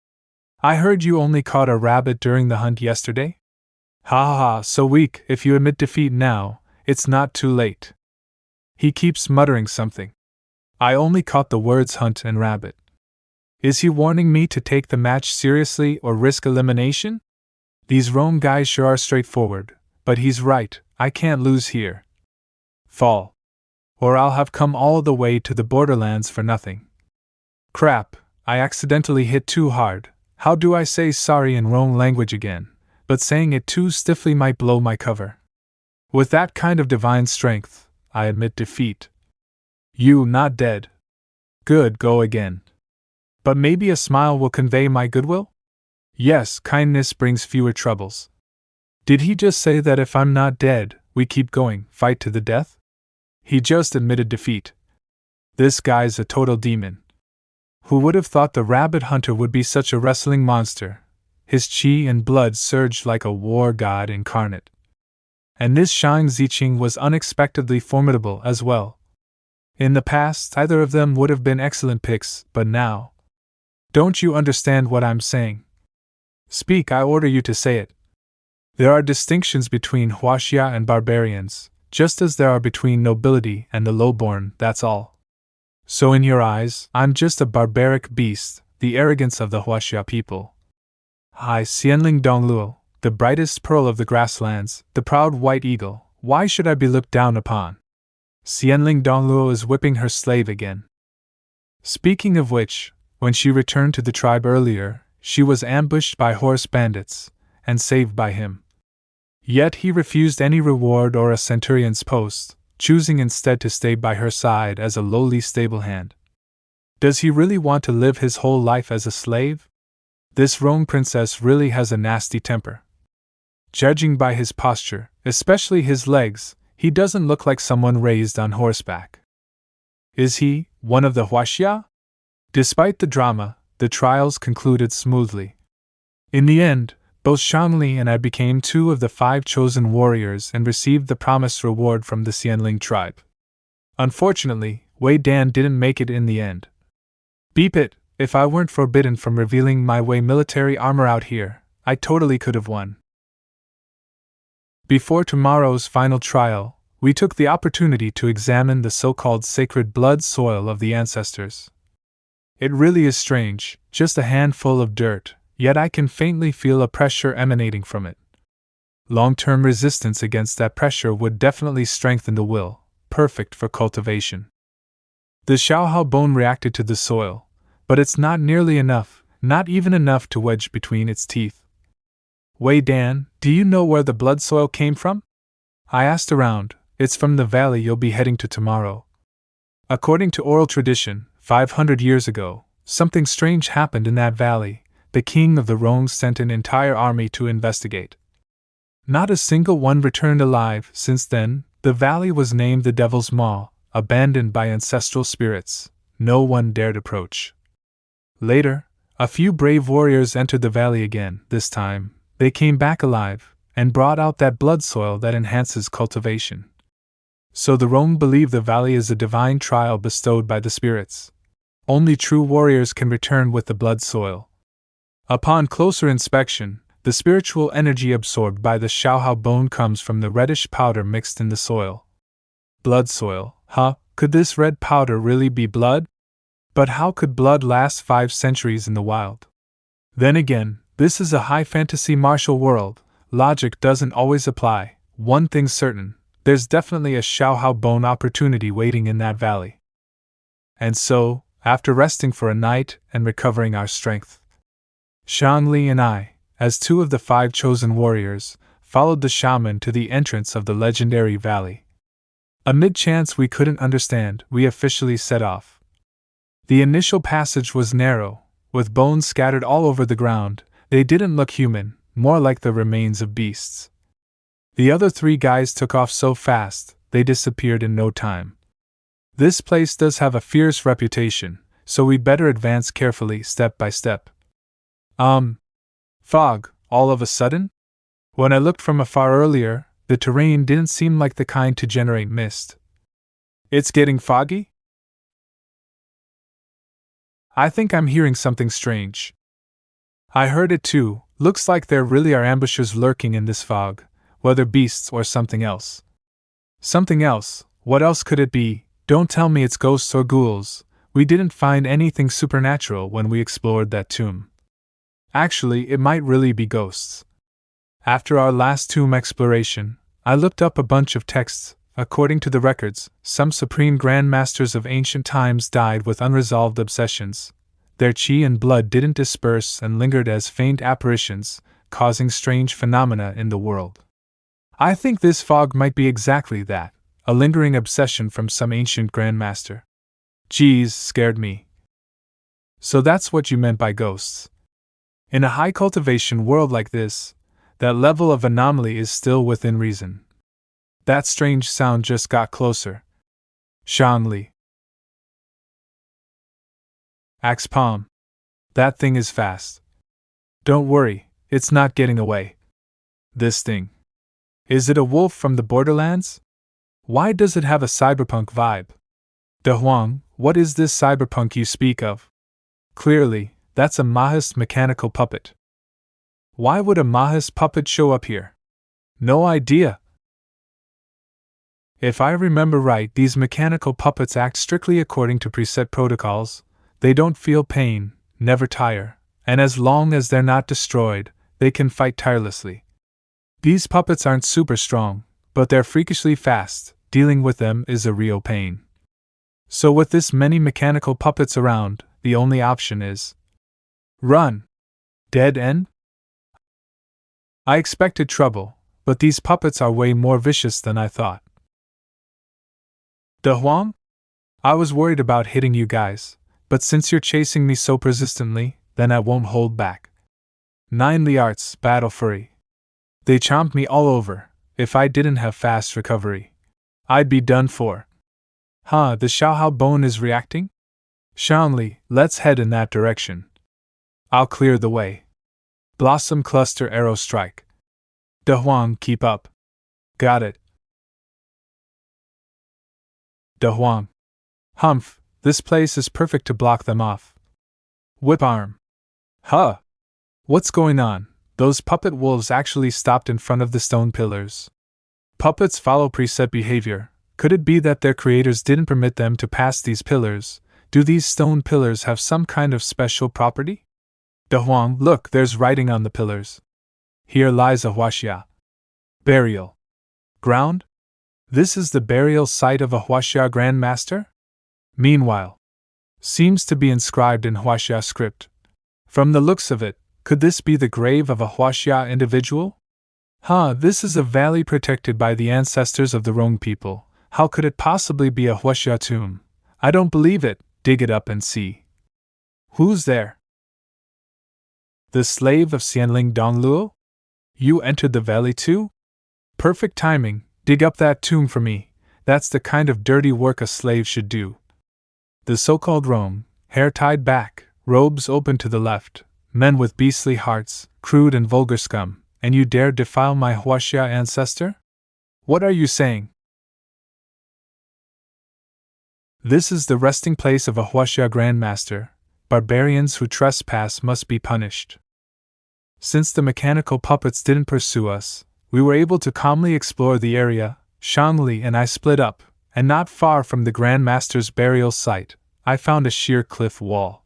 I heard you only caught a rabbit during the hunt yesterday? Ha ha ha, so weak. If you admit defeat now, it's not too late. He keeps muttering something. I only caught the words hunt and rabbit. Is he warning me to take the match seriously or risk elimination? These Rome guys sure are straightforward, but he's right, I can't lose here. Fall. Or I'll have come all the way to the borderlands for nothing. Crap, I accidentally hit too hard. How do I say sorry in Rome language again? But saying it too stiffly might blow my cover. With that kind of divine strength, I admit defeat. You not dead. Good, go again. But maybe a smile will convey my goodwill? Yes, kindness brings fewer troubles. Did he just say that if I'm not dead, we keep going, fight to the death? He just admitted defeat. This guy's a total demon. Who would have thought the rabbit hunter would be such a wrestling monster? His chi and blood surged like a war god incarnate. And this Shang Ziqing was unexpectedly formidable as well. In the past, either of them would have been excellent picks, but now... Don't you understand what I'm saying? Speak, I order you to say it. There are distinctions between Huaxia and barbarians, just as there are between nobility and the lowborn, that's all. So in your eyes, I'm just a barbaric beast, the arrogance of the Huaxia people. Hi, Xianling Dongluo, the brightest pearl of the grasslands, the proud white eagle, why should I be looked down upon? Xianling Dongluo is whipping her slave again. Speaking of which, when she returned to the tribe earlier, she was ambushed by horse bandits, and saved by him. Yet he refused any reward or a centurion's post, choosing instead to stay by her side as a lowly stable hand. Does he really want to live his whole life as a slave? This Rome princess really has a nasty temper. Judging by his posture, especially his legs, he doesn't look like someone raised on horseback. Is he one of the Huaxia? Despite the drama, the trials concluded smoothly. In the end, both Shangli and I became 2 of the 5 chosen warriors and received the promised reward from the Xianling tribe. Unfortunately, Wei Dan didn't make it in the end. Beep it, if I weren't forbidden from revealing my Wei military armor out here, I totally could have won. Before tomorrow's final trial, we took the opportunity to examine the so-called sacred blood soil of the ancestors. It really is strange, just a handful of dirt, yet I can faintly feel a pressure emanating from it. Long-term resistance against that pressure would definitely strengthen the will, perfect for cultivation. The Xiaohao bone reacted to the soil, but it's not nearly enough, not even enough to wedge between its teeth. Wei Dan, do you know where the blood soil came from? I asked around. It's from the valley you'll be heading to tomorrow. According to oral tradition, 500 years ago, something strange happened in that valley. The king of the Rongs sent an entire army to investigate. Not a single one returned alive. Since then, the valley was named the Devil's Maw, abandoned by ancestral spirits. No one dared approach. Later, a few brave warriors entered the valley again. This time, they came back alive, and brought out that blood soil that enhances cultivation. So the Rong believe the valley is a divine trial bestowed by the spirits. Only true warriors can return with the blood soil. Upon closer inspection, the spiritual energy absorbed by the Xiaohao bone comes from the reddish powder mixed in the soil. Blood soil, huh? Could this red powder really be blood? But how could blood last 5 centuries in the wild? Then again, this is a high fantasy martial world. Logic doesn't always apply. One thing's certain, there's definitely a Xiaohao bone opportunity waiting in that valley. And so, after resting for a night and recovering our strength, Shangli and I, as 2 of the 5 chosen warriors, followed the shaman to the entrance of the legendary valley. Amid chants we couldn't understand, we officially set off. The initial passage was narrow, with bones scattered all over the ground. They didn't look human, more like the remains of beasts. The other 3 guys took off so fast, they disappeared in no time. This place does have a fierce reputation, so we'd better advance carefully, step by step. Fog, all of a sudden? When I looked from afar earlier, the terrain didn't seem like the kind to generate mist. It's getting foggy? I think I'm hearing something strange. I heard it too. Looks like there really are ambushers lurking in this fog, whether beasts or something else. Something else? What else could it be? Don't tell me it's ghosts or ghouls. We didn't find anything supernatural when we explored that tomb. Actually, it might really be ghosts. After our last tomb exploration, I looked up a bunch of texts. According to the records, some supreme grandmasters of ancient times died with unresolved obsessions. Their qi and blood didn't disperse and lingered as faint apparitions, causing strange phenomena in the world. I think this fog might be exactly that, a lingering obsession from some ancient grandmaster. Geez, scared me. So that's what you meant by ghosts. In a high cultivation world like this, that level of anomaly is still within reason. That strange sound just got closer. Shangli. Axe palm. That thing is fast. Don't worry, it's not getting away. This thing. Is it a wolf from the borderlands? Why does it have a cyberpunk vibe? De Huang, what is this cyberpunk you speak of? Clearly, that's a Mahist mechanical puppet. Why would a Mahist puppet show up here? No idea. If I remember right, these mechanical puppets act strictly according to preset protocols. They don't feel pain, never tire, and as long as they're not destroyed, they can fight tirelessly. These puppets aren't super strong, but they're freakishly fast. Dealing with them is a real pain. So with this many mechanical puppets around, the only option is run. Dead end? I expected trouble, but these puppets are way more vicious than I thought. De Huang? I was worried about hitting you guys, but since you're chasing me so persistently, then I won't hold back. 9 arts, battle fury. They chomped me all over. If I didn't have fast recovery, I'd be done for. Huh, the Xiaohao bone is reacting? Shanli, let's head in that direction. I'll clear the way. Blossom cluster arrow strike. De Huang, keep up. Got it. De Huang. Humph, this place is perfect to block them off. Whip arm. Huh! What's going on? Those puppet wolves actually stopped in front of the stone pillars. Puppets follow preset behavior. Could it be that their creators didn't permit them to pass these pillars? Do these stone pillars have some kind of special property? De Huang, look, there's writing on the pillars. Here lies a huaxia. Burial ground? This is the burial site of a huaxia Grand Master? Meanwhile, seems to be inscribed in huaxia script. From the looks of it, could this be the grave of a huaxia individual? Huh, this is a valley protected by the ancestors of the Rong people. How could it possibly be a huaxia tomb? I don't believe it. Dig it up and see. Who's there? The slave of Xianling Dongluo? You entered the valley too? Perfect timing. Dig up that tomb for me. That's the kind of dirty work a slave should do. The so-called Rome, hair tied back, robes open to the left, men with beastly hearts, crude and vulgar scum, and you dare defile my huaxia ancestor? What are you saying? This is the resting place of a huaxia Grand Master. Barbarians who trespass must be punished. Since the mechanical puppets didn't pursue us, we were able to calmly explore the area. Shanli and I split up, and not far from the Grand Master's burial site, I found a sheer cliff wall.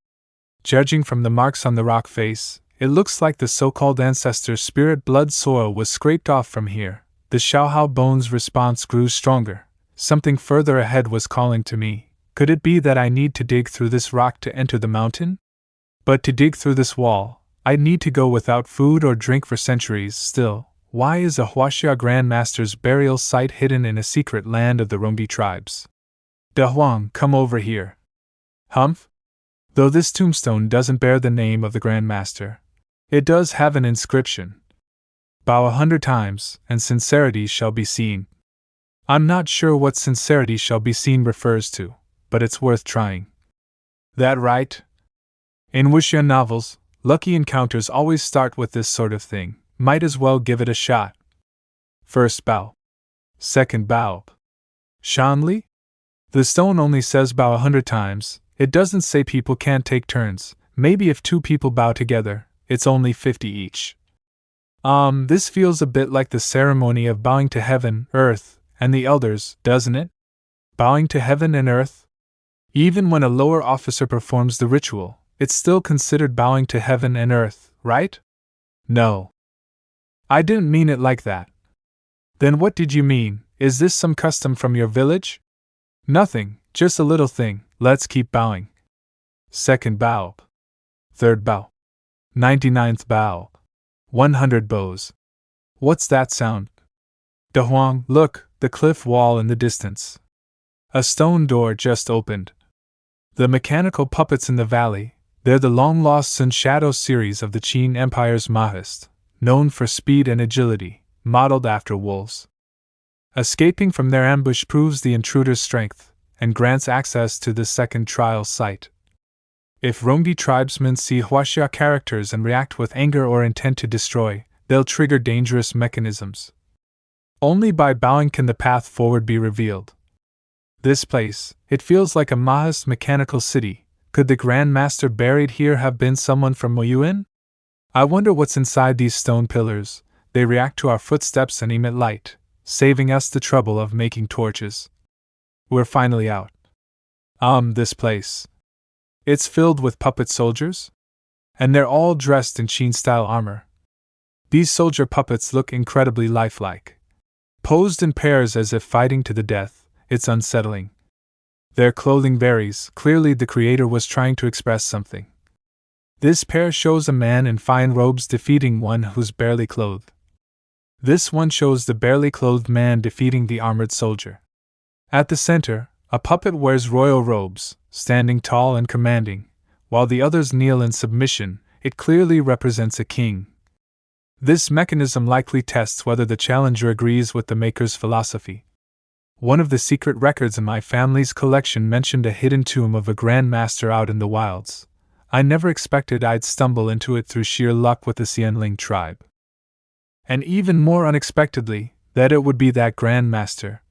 Judging from the marks on the rock face, it looks like the so-called ancestor's spirit blood soil was scraped off from here. The Xiaohao bone's response grew stronger. Something further ahead was calling to me. Could it be that I need to dig through this rock to enter the mountain? But to dig through this wall, I'd need to go without food or drink for centuries. Still, why is a huaxia Grand Master's burial site hidden in a secret land of the Rongbi tribes? De Huang, come over here. Humph? Though this tombstone doesn't bear the name of the Grand Master, it does have an inscription. Bow 100 times, and sincerity shall be seen. I'm not sure what sincerity shall be seen refers to, but it's worth trying. That right? In wuxia novels, lucky encounters always start with this sort of thing. Might as well give it a shot. First bow. Second bow. Shanli? The stone only says bow 100 times. It doesn't say people can't take turns. Maybe if 2 people bow together, it's only 50 each. This feels a bit like the ceremony of bowing to heaven, earth, and the elders, doesn't it? Bowing to heaven and earth? Even when a lower officer performs the ritual, it's still considered bowing to heaven and earth, right? No. I didn't mean it like that. Then what did you mean? Is this some custom from your village? Nothing, just a little thing. Let's keep bowing. Second bow. Third bow. 99th bow. 100 bows. What's that sound? De Huang, look, the cliff wall in the distance. A stone door just opened. The mechanical puppets in the valley, they're the long-lost Sun Shadow series of the Qing Empire's Mahist, known for speed and agility, modeled after wolves. Escaping from their ambush proves the intruder's strength, and grants access to the second trial site. If Rongbi tribesmen see huaxia characters and react with anger or intent to destroy, they'll trigger dangerous mechanisms. Only by bowing can the path forward be revealed. This place, it feels like a Mahist mechanical city. Could the Grand Master buried here have been someone from Moyuan? I wonder what's inside these stone pillars. They react to our footsteps and emit light, saving us the trouble of making torches. We're finally out. This place. It's filled with puppet soldiers? And they're all dressed in Qing-style armor. These soldier puppets look incredibly lifelike. Posed in pairs as if fighting to the death, it's unsettling. Their clothing varies. Clearly the creator was trying to express something. This pair shows a man in fine robes defeating one who's barely clothed. This one shows the barely clothed man defeating the armored soldier. At the center, a puppet wears royal robes, standing tall and commanding, while the others kneel in submission. It clearly represents a king, This mechanism likely tests whether the challenger agrees with the maker's philosophy. One of the secret records in my family's collection mentioned a hidden tomb of a Grand Master out in the wilds. I never expected I'd stumble into it through sheer luck with the Xianling tribe. And even more unexpectedly, that it would be that Grand Master.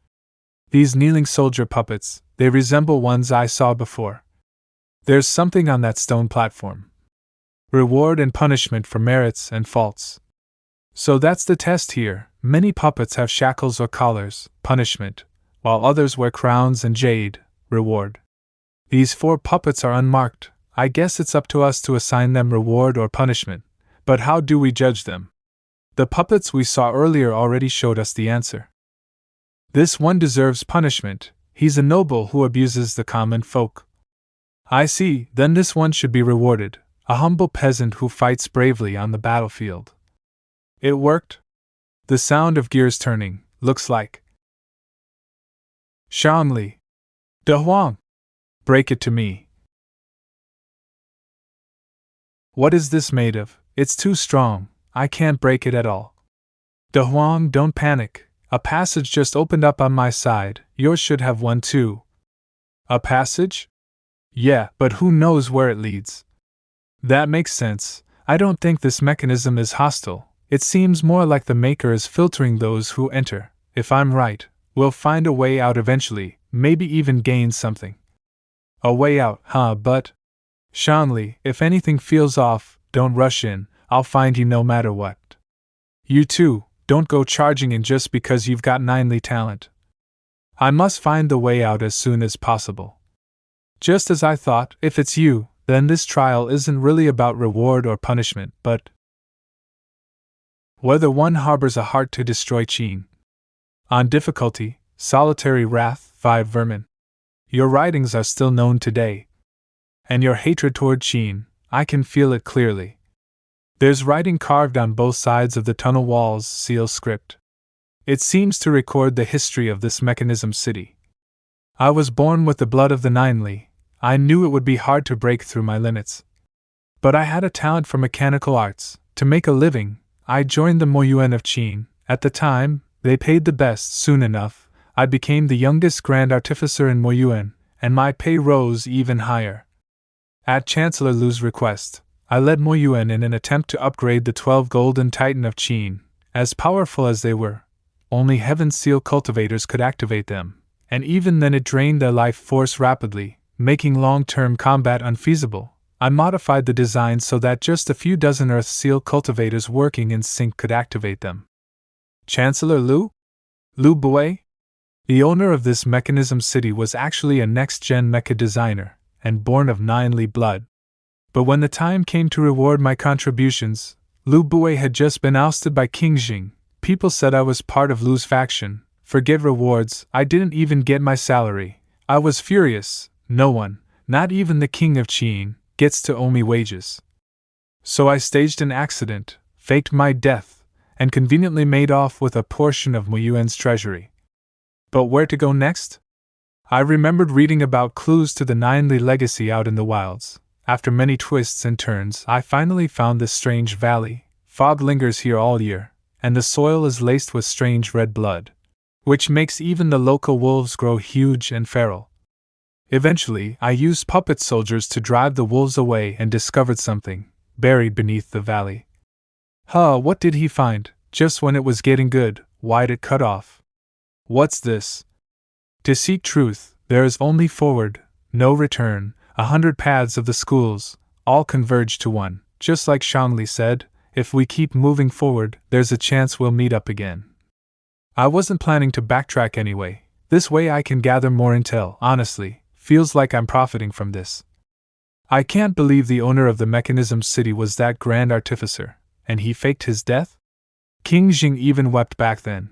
These kneeling soldier puppets, they resemble ones I saw before. There's something on that stone platform. Reward and punishment for merits and faults. So that's the test here. Many puppets have shackles or collars, punishment, while others wear crowns and jade, reward. These 4 puppets are unmarked. I guess it's up to us to assign them reward or punishment, but how do we judge them? The puppets we saw earlier already showed us the answer. This one deserves punishment. He's a noble who abuses the common folk. I see, then this one should be rewarded, a humble peasant who fights bravely on the battlefield. It worked. The sound of gears turning, looks like. Xiangli. De Huang. Break it to me. What is this made of? It's too strong, I can't break it at all. De Huang, don't panic. A passage just opened up on my side, yours should have one too. A passage? Yeah, but who knows where it leads? That makes sense. I don't think this mechanism is hostile. It seems more like the maker is filtering those who enter. If I'm right, we'll find a way out eventually, maybe even gain something. A way out, huh? But Xiangli, if anything feels off, don't rush in, I'll find you no matter what. You too, don't go charging in just because you've got knightly talent. I must find the way out as soon as possible. Just as I thought, if it's you, then this trial isn't really about reward or punishment, but whether one harbors a heart to destroy Qing. On difficulty, solitary wrath, 5 vermin. Your writings are still known today. And your hatred toward Qing, I can feel it clearly. There's writing carved on both sides of the tunnel walls, seal script. It seems to record the history of this mechanism city. I was born with the blood of the Ninely. I knew it would be hard to break through my limits. But I had a talent for mechanical arts. To make a living, I joined the Moyuan of Qing. At the time, they paid the best. Soon enough, I became the youngest Grand Artificer in Moyuan, and my pay rose even higher. At Chancellor Lu's request, I led Moyuan in an attempt to upgrade the 12 Golden Titan of Qing. As powerful as they were, only Heaven's Seal cultivators could activate them, and even then it drained their life force rapidly, making long-term combat unfeasible. I modified the design so that just a few dozen Earth Seal cultivators working in sync could activate them. Chancellor Lu? Lu Bui? The owner of this mechanism city was actually a next-gen mecha designer, and born of Ninely blood. But when the time came to reward my contributions, Lu Bui had just been ousted by King Qing. People said I was part of Lu's faction. Forget rewards, I didn't even get my salary. I was furious. No one, not even the King of Qing, gets to owe me wages. So I staged an accident, faked my death, and conveniently made off with a portion of Moyuan's treasury. But where to go next? I remembered reading about clues to the Ninely legacy out in the wilds. After many twists and turns, I finally found this strange valley. Fog lingers here all year, and the soil is laced with strange red blood, which makes even the local wolves grow huge and feral. Eventually, I used puppet soldiers to drive the wolves away and discovered something, buried beneath the valley. What did he find? Just when it was getting good, why'd it cut off? What's this? To seek truth, there is only forward, no return. 100 paths of the schools, all converge to one. Just like Xiangli said, if we keep moving forward, there's a chance we'll meet up again. I wasn't planning to backtrack anyway. This way I can gather more intel. Honestly, feels like I'm profiting from this. I can't believe the owner of the mechanism city was that Grand Artificer, and he faked his death? King Qing even wept back then,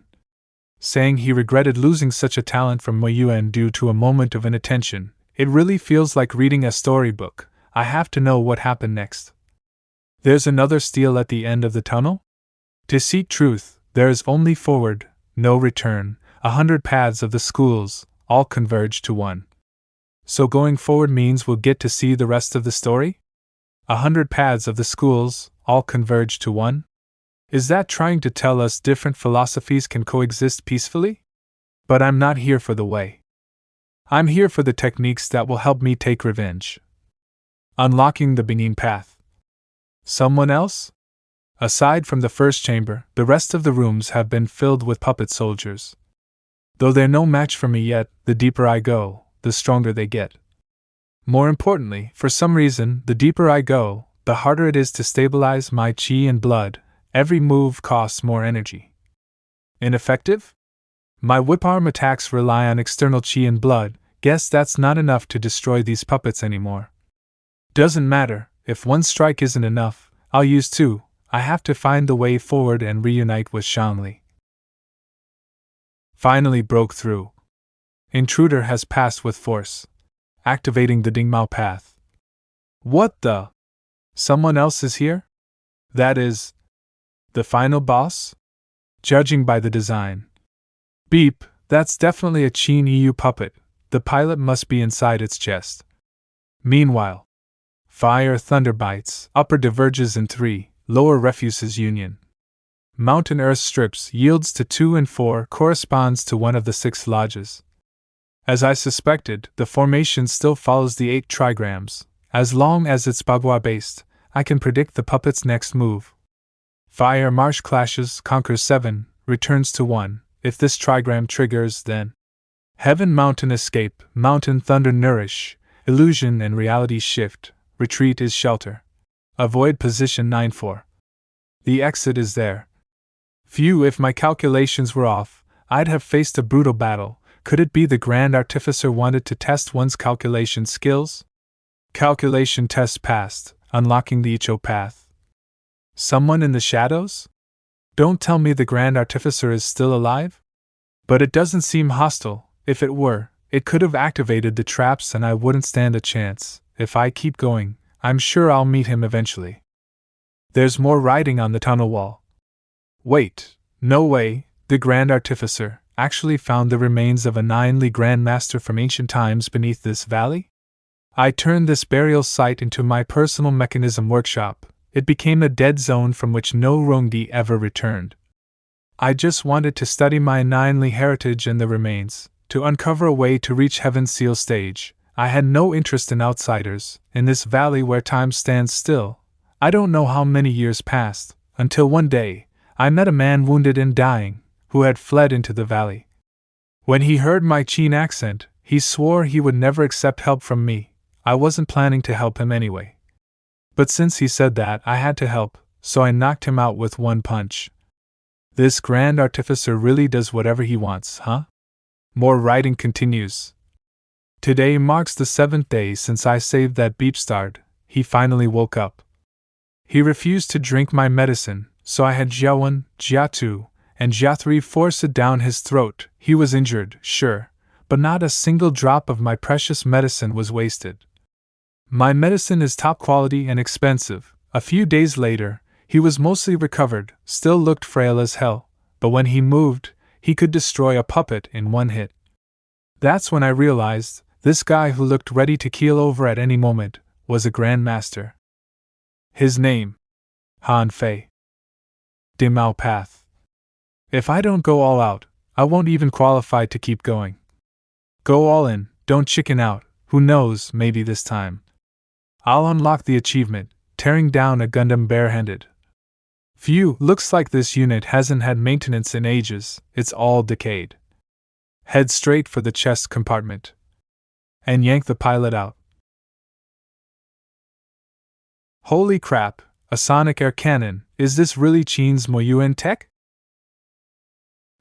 saying he regretted losing such a talent from Moyuan due to a moment of inattention. It really feels like reading a storybook. I have to know what happened next. There's another stele at the end of the tunnel? To seek truth, there is only forward, no return. 100 paths of the schools, all converge to one. So going forward means we'll get to see the rest of the story? 100 paths of the schools, all converge to one? Is that trying to tell us different philosophies can coexist peacefully? But I'm not here for the way. I'm here for the techniques that will help me take revenge. Unlocking the Benin path. Someone else? Aside from the first chamber, the rest of the rooms have been filled with puppet soldiers. Though they're no match for me yet, the deeper I go, the stronger they get. More importantly, for some reason, the deeper I go, the harder it is to stabilize my chi and blood. Every move costs more energy. Ineffective? My whip arm attacks rely on external chi and blood. Guess that's not enough to destroy these puppets anymore. Doesn't matter, if one strike isn't enough, I'll use two. I have to find the way forward and reunite with Shanli. Finally broke through. Intruder has passed with force. Activating the Dingmao path. What the? Someone else is here? That is... the final boss? Judging by the design. Beep, that's definitely a Qing EU puppet. The pilot must be inside its chest. Meanwhile, fire thunder bites, upper diverges in 3, lower refuses union. Mountain earth strips yields to 2 and 4 corresponds to one of the 6 lodges. As I suspected, the formation still follows the 8 trigrams. As long as it's manhwa based, I can predict the puppet's next move. Fire marsh clashes, conquers 7, returns to 1. If this trigram triggers, then Heaven mountain escape, mountain thunder nourish, illusion and reality shift, retreat is shelter. Avoid position 9-4. The exit is there. Phew, if my calculations were off, I'd have faced a brutal battle. Could it be the Grand Artificer wanted to test one's calculation skills? Calculation test passed, unlocking the Icho path. Someone in the shadows? Don't tell me the Grand Artificer is still alive? But it doesn't seem hostile. If it were, it could have activated the traps and I wouldn't stand a chance. If I keep going, I'm sure I'll meet him eventually. There's more writing on the tunnel wall. Wait, no way, the Grand Artificer actually found the remains of a nearly Grandmaster from ancient times beneath this valley? I turned this burial site into my personal mechanism workshop. It became a dead zone from which no Rongdi ever returned. I just wanted to study my nearly heritage and the remains, to uncover a way to reach Heaven's Seal stage. I had no interest in outsiders, in this valley where time stands still. I don't know how many years passed, until one day, I met a man wounded and dying, who had fled into the valley. When he heard my Qing accent, he swore he would never accept help from me. I wasn't planning to help him anyway. But since he said that, I had to help, so I knocked him out with one punch. This Grand Artificer really does whatever he wants, huh? More writing continues. Today marks the 7th day since I saved that beepstard. He finally woke up. He refused to drink my medicine, so I had Jia 1, Jia 2, and Jia 3 force it down his throat. He was injured, sure, but not a single drop of my precious medicine was wasted. My medicine is top quality and expensive. A few days later, he was mostly recovered, still looked frail as hell, but when he moved, he could destroy a puppet in one hit. That's when I realized, this guy who looked ready to keel over at any moment, was a Grandmaster. His name? Han Fei. Dingmao path. If I don't go all out, I won't even qualify to keep going. Go all in, don't chicken out, who knows, maybe this time I'll unlock the achievement, tearing down a Gundam barehanded. Phew, looks like this unit hasn't had maintenance in ages, it's all decayed. Head straight for the chest compartment. And yank the pilot out. Holy crap, a sonic air cannon, is this really Qing's Moyuan tech?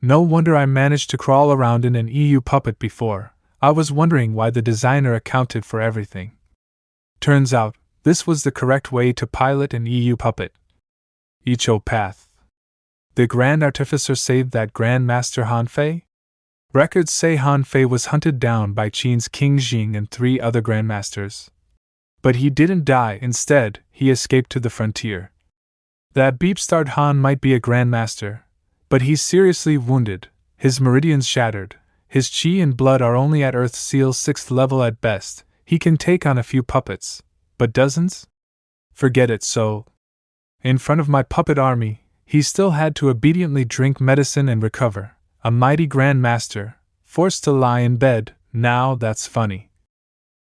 No wonder I managed to crawl around in an EU puppet before. I was wondering why the designer accounted for everything. Turns out, this was the correct way to pilot an EU puppet. Icho path. The Grand Artificer saved that Grandmaster Han Fei? Records say Han Fei was hunted down by Qing's King Jing and 3 other Grandmasters. But he didn't die, instead, he escaped to the frontier. That beepstard Han might be a Grandmaster, but he's seriously wounded, his meridians shattered, his chi and blood are only at Earth Seal's 6th level at best. He can take on a few puppets, but dozens? Forget it. So, in front of my puppet army, he still had to obediently drink medicine and recover. A mighty Grand Master, forced to lie in bed. Now that's funny.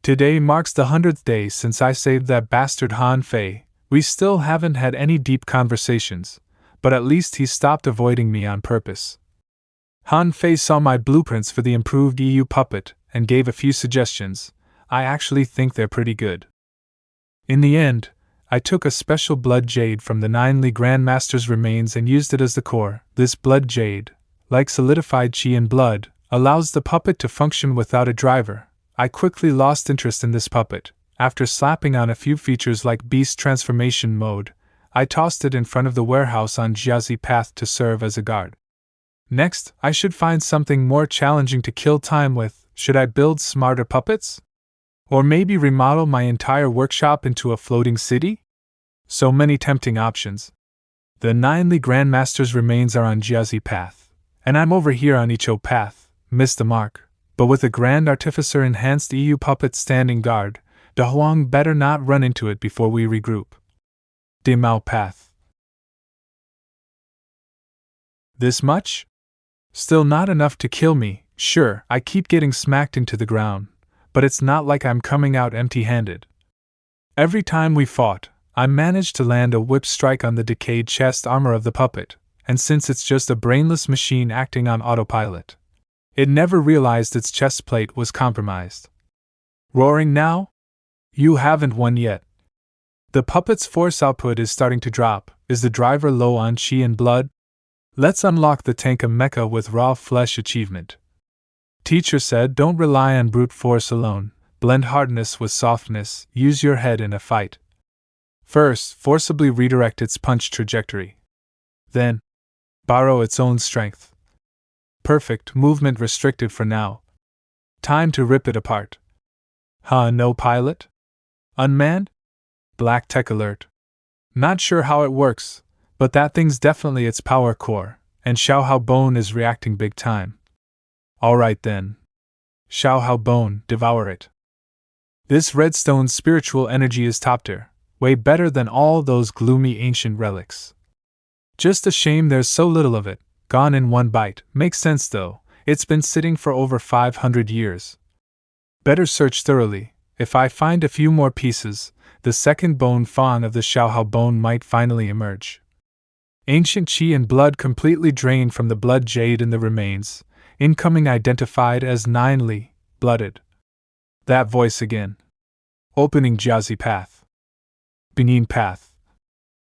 Today marks the 100th day since I saved that bastard Han Fei. We still haven't had any deep conversations, but at least he stopped avoiding me on purpose. Han Fei saw my blueprints for the improved EU puppet and gave a few suggestions. I actually think they're pretty good. In the end, I took a special blood jade from the Nearly Grandmaster's remains and used it as the core. This blood jade, like solidified qi and blood, allows the puppet to function without a driver. I quickly lost interest in this puppet. After slapping on a few features like beast transformation mode, I tossed it in front of the warehouse on Jiazi Path to serve as a guard. Next, I should find something more challenging to kill time with. Should I build smarter puppets? Or maybe remodel my entire workshop into a floating city? So many tempting options. The Nearly Grandmaster's remains are on Jiazi Path, and I'm over here on Icho Path. Missed the mark, but with a Grand Artificer enhanced EU puppet standing guard, De Huang better not run into it before we regroup. De Mao Path. This much? Still not enough to kill me. Sure, I keep getting smacked into the ground, but it's not like I'm coming out empty-handed. Every time we fought, I managed to land a whip strike on the decayed chest armor of the puppet, and since it's just a brainless machine acting on autopilot, it never realized its chest plate was compromised. Roaring now? You haven't won yet. The puppet's force output is starting to drop. Is the driver low on qi and blood? Let's unlock the Tanka Mecha with raw flesh achievement. Teacher said don't rely on brute force alone. Blend hardness with softness. Use your head in a fight. First, forcibly redirect its punch trajectory. Then, borrow its own strength. Perfect. Movement restricted for now. Time to rip it apart. No pilot? Unmanned? Black tech alert. Not sure how it works, but that thing's definitely its power core, and Xiao Hao Bone is reacting big time. Alright then. Xiao Hao Bone, devour it. This redstone's spiritual energy is top tier, way better than all those gloomy ancient relics. Just a shame there's so little of it, gone in one bite. Makes sense though, it's been sitting for over 500 years. Better search thoroughly. If I find a few more pieces, the second bone fawn of the Xiao Hao Bone might finally emerge. Ancient qi and blood completely drained from the blood jade in the remains, incoming identified as Nearly blooded. That voice again. Opening Jiazi Path. Benin Path.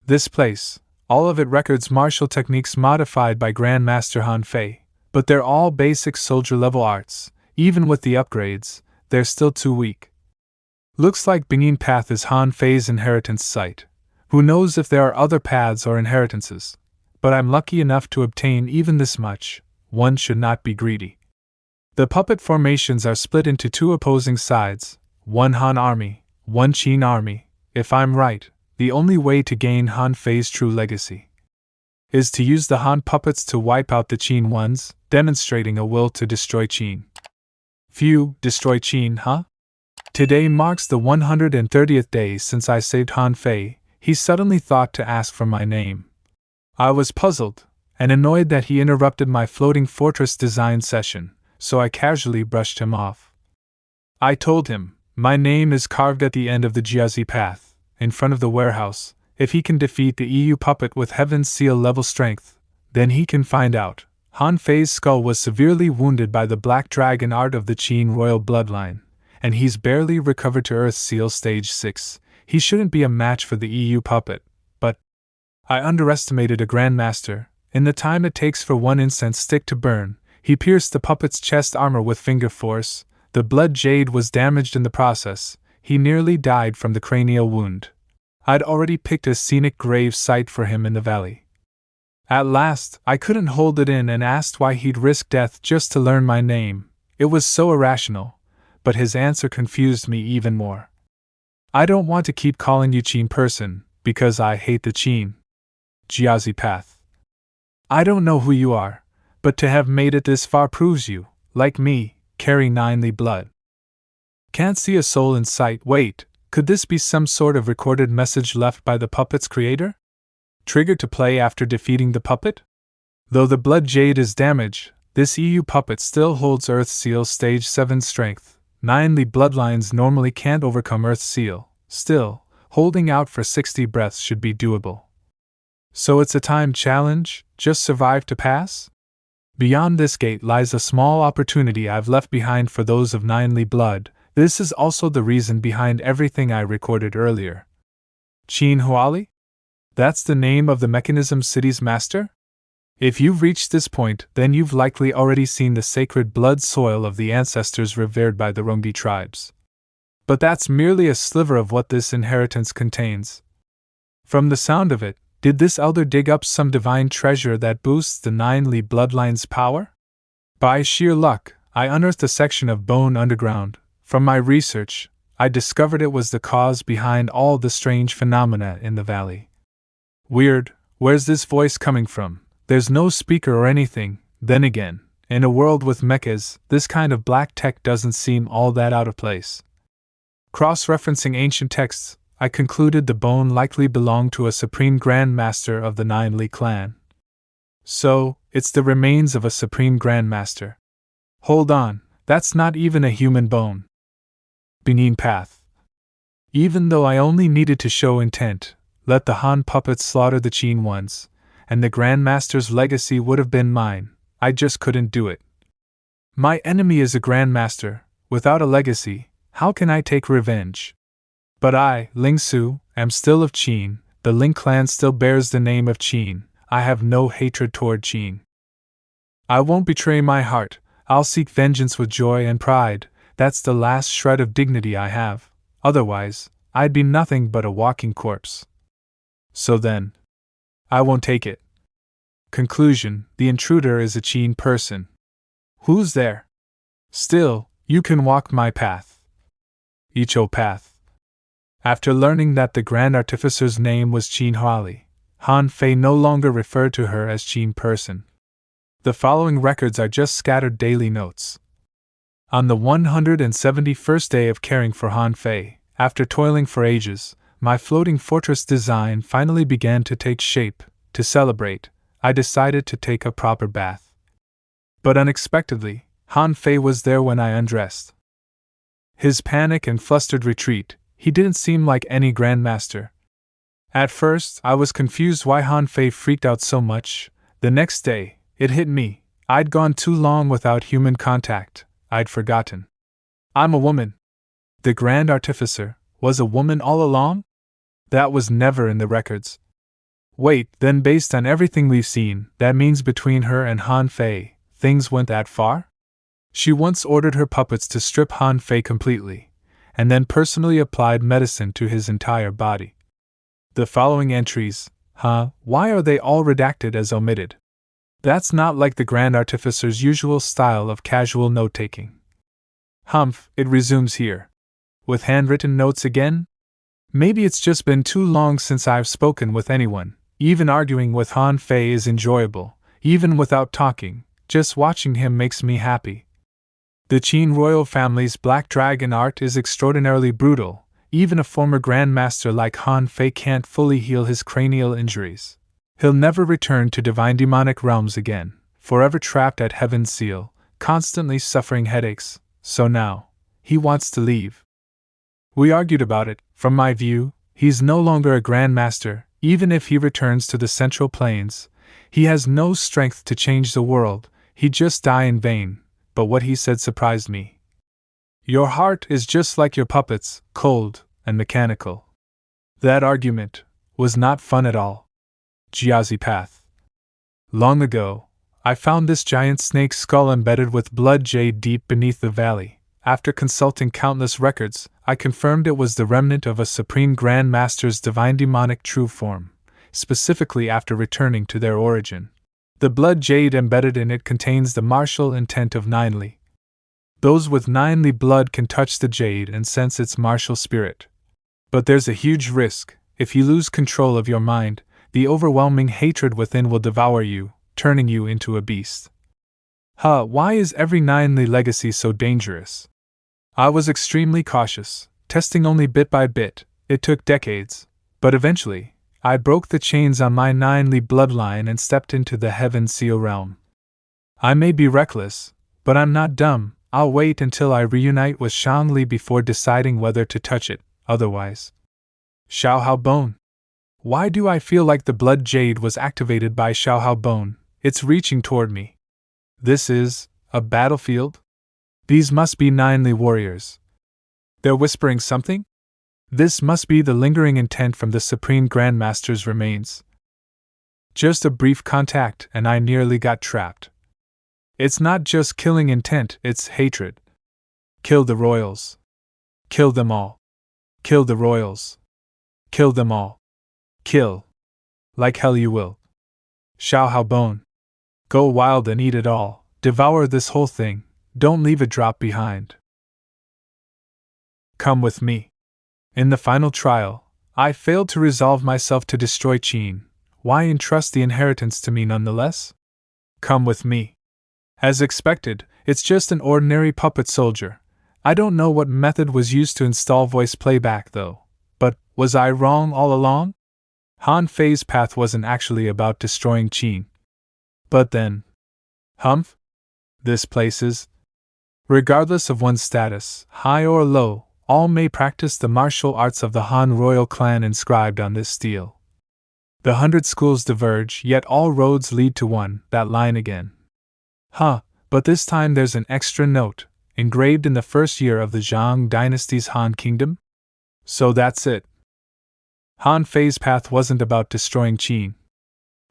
This place, all of it records martial techniques modified by Grandmaster Han Fei, but they're all basic soldier level arts. Even with the upgrades, they're still too weak. Looks like Benin Path is Han Fei's inheritance site. Who knows if there are other paths or inheritances? But I'm lucky enough to obtain even this much. One should not be greedy. The puppet formations are split into two opposing sides, one Han army, one Qing army. If I'm right, the only way to gain Han Fei's true legacy is to use the Han puppets to wipe out the Qing ones, demonstrating a will to destroy Qing. Phew, destroy Qing, huh? Today marks the 130th day since I saved Han Fei. He suddenly thought to ask for my name. I was puzzled and annoyed that he interrupted my floating fortress design session, so I casually brushed him off. I told him, my name is carved at the end of the Jiazi Path, in front of the warehouse. If he can defeat the EU puppet with Heaven's Seal level strength, then he can find out. Han Fei's skull was severely wounded by the Black Dragon art of the Qing royal bloodline, and he's barely recovered to Earth Seal Stage 6. He shouldn't be a match for the EU puppet, but I underestimated a Grandmaster. In the time it takes for one incense stick to burn, he pierced the puppet's chest armor with finger force. The blood jade was damaged in the process. He nearly died from the cranial wound. I'd already picked a scenic grave site for him in the valley. At last, I couldn't hold it in and asked why he'd risk death just to learn my name. It was so irrational, but his answer confused me even more. I don't want to keep calling you Qing person, because I hate the Qing. Jiazi Path. I don't know who you are, but to have made it this far proves you, like me, carry Nearly blood. Can't see a soul in sight. Wait, could this be some sort of recorded message left by the puppet's creator? triggered to play after defeating the puppet? Though the blood jade is damaged, this EU puppet still holds Earth Seal Stage 7 strength. 9ly bloodlines normally can't overcome Earth Seal. Still, holding out for 60 breaths should be doable. So it's a timed challenge, just survive to pass? Beyond this gate lies a small opportunity I've left behind for those of 9ly blood. This is also the reason behind everything I recorded earlier. Qing Huali? That's the name of the Mechanism City's master? If you've reached this point, then you've likely already seen the sacred blood soil of the ancestors revered by the Rungi tribes. But that's merely a sliver of what this inheritance contains. From the sound of it, did this elder dig up some divine treasure that boosts the 9ly bloodline's power? By sheer luck, I unearthed a section of bone underground. From my research, I discovered it was the cause behind all the strange phenomena in the valley. Weird, where's this voice coming from? There's no speaker or anything. Then again, in a world with mechas, this kind of black tech doesn't seem all that out of place. Cross-referencing ancient texts, I concluded the bone likely belonged to a supreme Grand Master of the 9ly clan. So, it's the remains of a supreme Grand Master. Hold on, that's not even a human bone. Benin Path. Even though I only needed to show intent, let the Han puppets slaughter the Qing ones, and the Grand Master's legacy would have been mine. I just couldn't do it. My enemy is a Grand Master. Without a legacy, how can I take revenge? But I, Ling Su, am still of Qing. The Ling clan still bears the name of Qing. I have no hatred toward Qing. I won't betray my heart. I'll seek vengeance with joy and pride. That's the last shred of dignity I have. Otherwise, I'd be nothing but a walking corpse. So then, I won't take it. Conclusion: the intruder is a Qing person. Who's there? Still, you can walk my path. Icho path. After learning that the Grand Artificer's name was Qing Huali, Han Fei no longer referred to her as Qing person. The following records are just scattered daily notes. On the 171st day of caring for Han Fei, after toiling for ages, my floating fortress design finally began to take shape. To celebrate, I decided to take a proper bath. But unexpectedly, Han Fei was there when I undressed. His panic and flustered retreat, he didn't seem like any grandmaster. At first, I was confused why Han Fei freaked out so much. The next day, it hit me. I'd gone too long without human contact. I'd forgotten. I'm a woman. The Grand Artificer was a woman all along? That was never in the records. Wait, then based on everything we've seen, that means between her and Han Fei, things went that far? She once ordered her puppets to strip Han Fei completely, and then personally applied medicine to his entire body. The following entries, why are they all redacted as omitted? That's not like the Grand Artificer's usual style of casual note-taking. Humph, it resumes here. With handwritten notes again? Maybe it's just been too long since I've spoken with anyone. Even arguing with Han Fei is enjoyable, even without talking. Just watching him makes me happy. The Qing royal family's black dragon art is extraordinarily brutal. Even a former grandmaster like Han Fei can't fully heal his cranial injuries. He'll never return to divine demonic realms again, forever trapped at Heaven's Seal, constantly suffering headaches. So now, he wants to leave. We argued about it. From my view, he's no longer a grandmaster. Even if he returns to the Central Plains, he has no strength to change the world. He'd just die in vain. But what he said surprised me. Your heart is just like your puppets, cold and mechanical. That argument was not fun at all. Jiazi Path. Long ago, I found this giant snake skull embedded with blood jade deep beneath the valley. After consulting countless records, I confirmed it was the remnant of a Supreme Grand Master's divine demonic true form, specifically after returning to their origin. The blood jade embedded in it contains the martial intent of 9ly. Those with 9ly blood can touch the jade and sense its martial spirit. But there's a huge risk. If you lose control of your mind, the overwhelming hatred within will devour you, turning you into a beast. Why is every 9ly legacy so dangerous? I was extremely cautious, testing only bit by bit. It took decades, but eventually, I broke the chains on my 9-li bloodline and stepped into the Heaven Seal realm. I may be reckless, but I'm not dumb. I'll wait until I reunite with Shangli before deciding whether to touch it, otherwise. Xiaohao Bone. Why do I feel like the blood jade was activated by Xiaohao Bone? It's reaching toward me. This is a battlefield? These must be 9-li warriors. They're whispering something? This must be the lingering intent from the Supreme Grandmaster's remains. Just a brief contact and I nearly got trapped. It's not just killing intent, it's hatred. Kill the royals. Kill them all. Kill the royals. Kill them all. Kill. Like hell you will. Xiaohao Bone. Go wild and eat it all. Devour this whole thing. Don't leave a drop behind. Come with me. In the final trial, I failed to resolve myself to destroy Qing. Why entrust the inheritance to me nonetheless? Come with me. As expected, it's just an ordinary puppet soldier. I don't know what method was used to install voice playback though. But, was I wrong all along? Han Fei's path wasn't actually about destroying Qing. But then... Humph? This place is... Regardless of one's status, high or low, all may practice the martial arts of the Han royal clan inscribed on this steel. The 100 schools diverge, yet all roads lead to one, that line again. But this time there's an extra note, engraved in the first year of the Zhang dynasty's Han kingdom? So that's it. Han Fei's path wasn't about destroying Qing.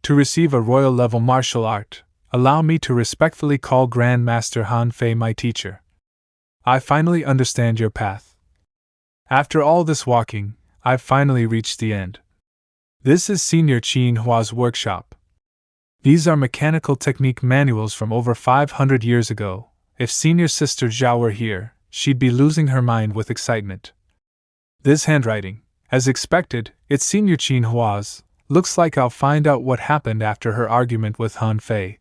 To receive a royal-level martial art, allow me to respectfully call Grandmaster Han Fei my teacher. I finally understand your path. After all this walking, I've finally reached the end. This is Senior Qin Hua's workshop. These are mechanical technique manuals from over 500 years ago. If Senior Sister Zhao were here, she'd be losing her mind with excitement. This handwriting, as expected, it's Senior Qin Hua's. Looks like I'll find out what happened after her argument with Han Fei.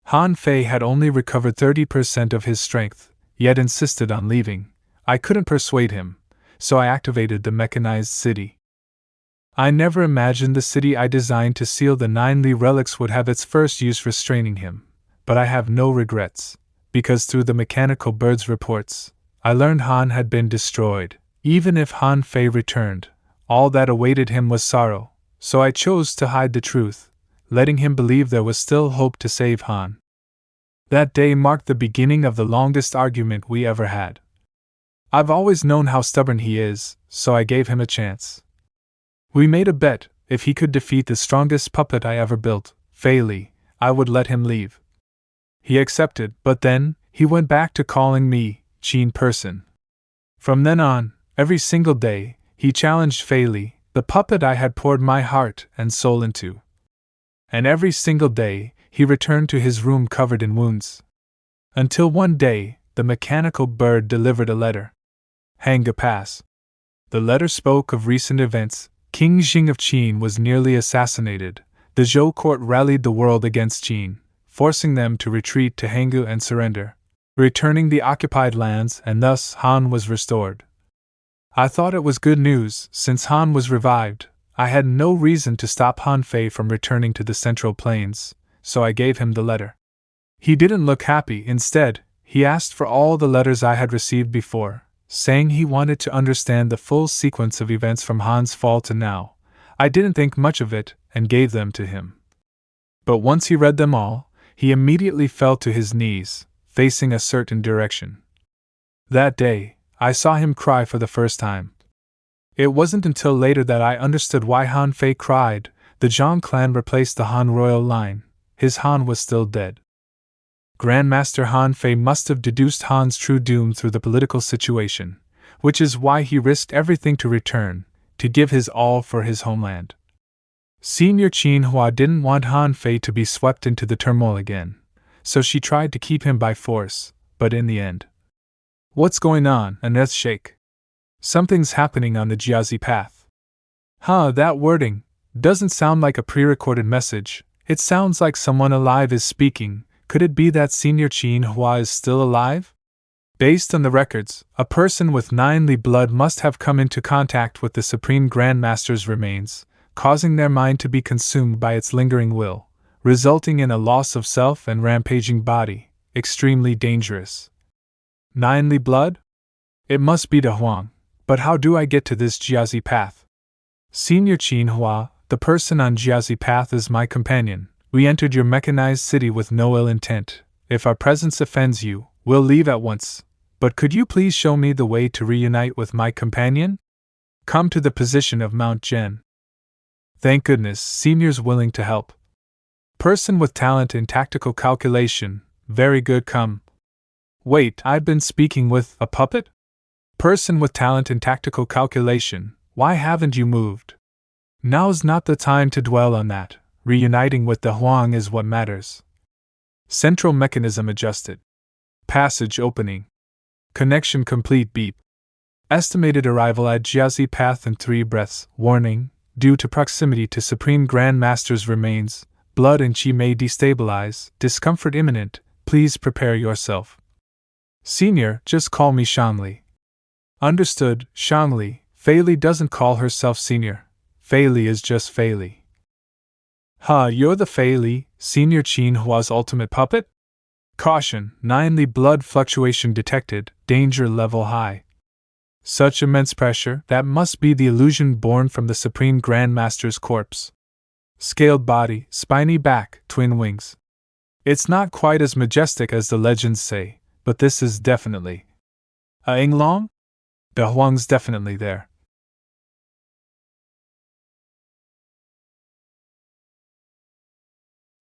Han Fei had only recovered 30% of his strength, yet insisted on leaving. I couldn't persuade him, so I activated the mechanized city. I never imagined the city I designed to seal the 9-li relics would have its first use restraining him, but I have no regrets, because through the mechanical bird's reports, I learned Han had been destroyed. Even if Han Fei returned, all that awaited him was sorrow, so I chose to hide the truth, letting him believe there was still hope to save Han. That day marked the beginning of the longest argument we ever had. I've always known how stubborn he is, so I gave him a chance. We made a bet, if he could defeat the strongest puppet I ever built, Fei Li, I would let him leave. He accepted, but then, he went back to calling me, Qin person. From then on, every single day, he challenged Fei Li, the puppet I had poured my heart and soul into. And every single day, he returned to his room covered in wounds. Until one day, the mechanical bird delivered a letter. Hang a pass. The letter spoke of recent events. King Qing of Qin was nearly assassinated. The Zhou court rallied the world against Qin, forcing them to retreat to Hangu and surrender, returning the occupied lands, and thus Han was restored. I thought it was good news, since Han was revived. I had no reason to stop Han Fei from returning to the Central Plains, so I gave him the letter. He didn't look happy. Instead, he asked for all the letters I had received before, saying he wanted to understand the full sequence of events from Han's fall to now. I didn't think much of it, and gave them to him. But once he read them all, he immediately fell to his knees, facing a certain direction. That day, I saw him cry for the first time. It wasn't until later that I understood why Han Fei cried. The Zhang clan replaced the Han royal line. His Han was still dead. Grandmaster Han Fei must have deduced Han's true doom through the political situation, which is why he risked everything to return, to give his all for his homeland. Senior Qin Hua didn't want Han Fei to be swept into the turmoil again, so she tried to keep him by force, but in the end. What's going on, Aneth Sheikh? Something's happening on the Jiazi path. That wording doesn't sound like a pre-recorded message. It sounds like someone alive is speaking. Could it be that Senior Qin Hua is still alive? Based on the records, a person with 9-li blood must have come into contact with the Supreme Grandmaster's remains, causing their mind to be consumed by its lingering will, resulting in a loss of self and rampaging body, extremely dangerous. Nearly blood? It must be the Huang, but how do I get to this Jiazi path? Senior Qin Hua, the person on Jiazi path is my companion. We entered your mechanized city with no ill intent. If our presence offends you, we'll leave at once. But could you please show me the way to reunite with my companion? Come to the position of Mount Zhen. Thank goodness, Senior's willing to help. Person with talent in tactical calculation, very good, come. Wait, I'd been speaking with a puppet? Person with talent in tactical calculation, why haven't you moved? Now's not the time to dwell on that. Reuniting with the Huang is what matters. Central mechanism adjusted. Passage opening. Connection complete. Beep. Estimated arrival at Jiazi path in 3 breaths. Warning, due to proximity to Supreme Grand Master's remains, blood and qi may destabilize. Discomfort imminent. Please prepare yourself. Senior, just call me Shangli. Understood, Shangli. Fei Li doesn't call herself Senior. Fei Li is just Fei Li. You're the Fei Li, Senior Qin Hua's ultimate puppet? Caution, nearly blood fluctuation detected, danger level high. Such immense pressure, that must be the illusion born from the Supreme Grand Master's corpse. Scaled body, spiny back, twin wings. It's not quite as majestic as the legends say, but this is definitely a Yinglong? The Huang's definitely there.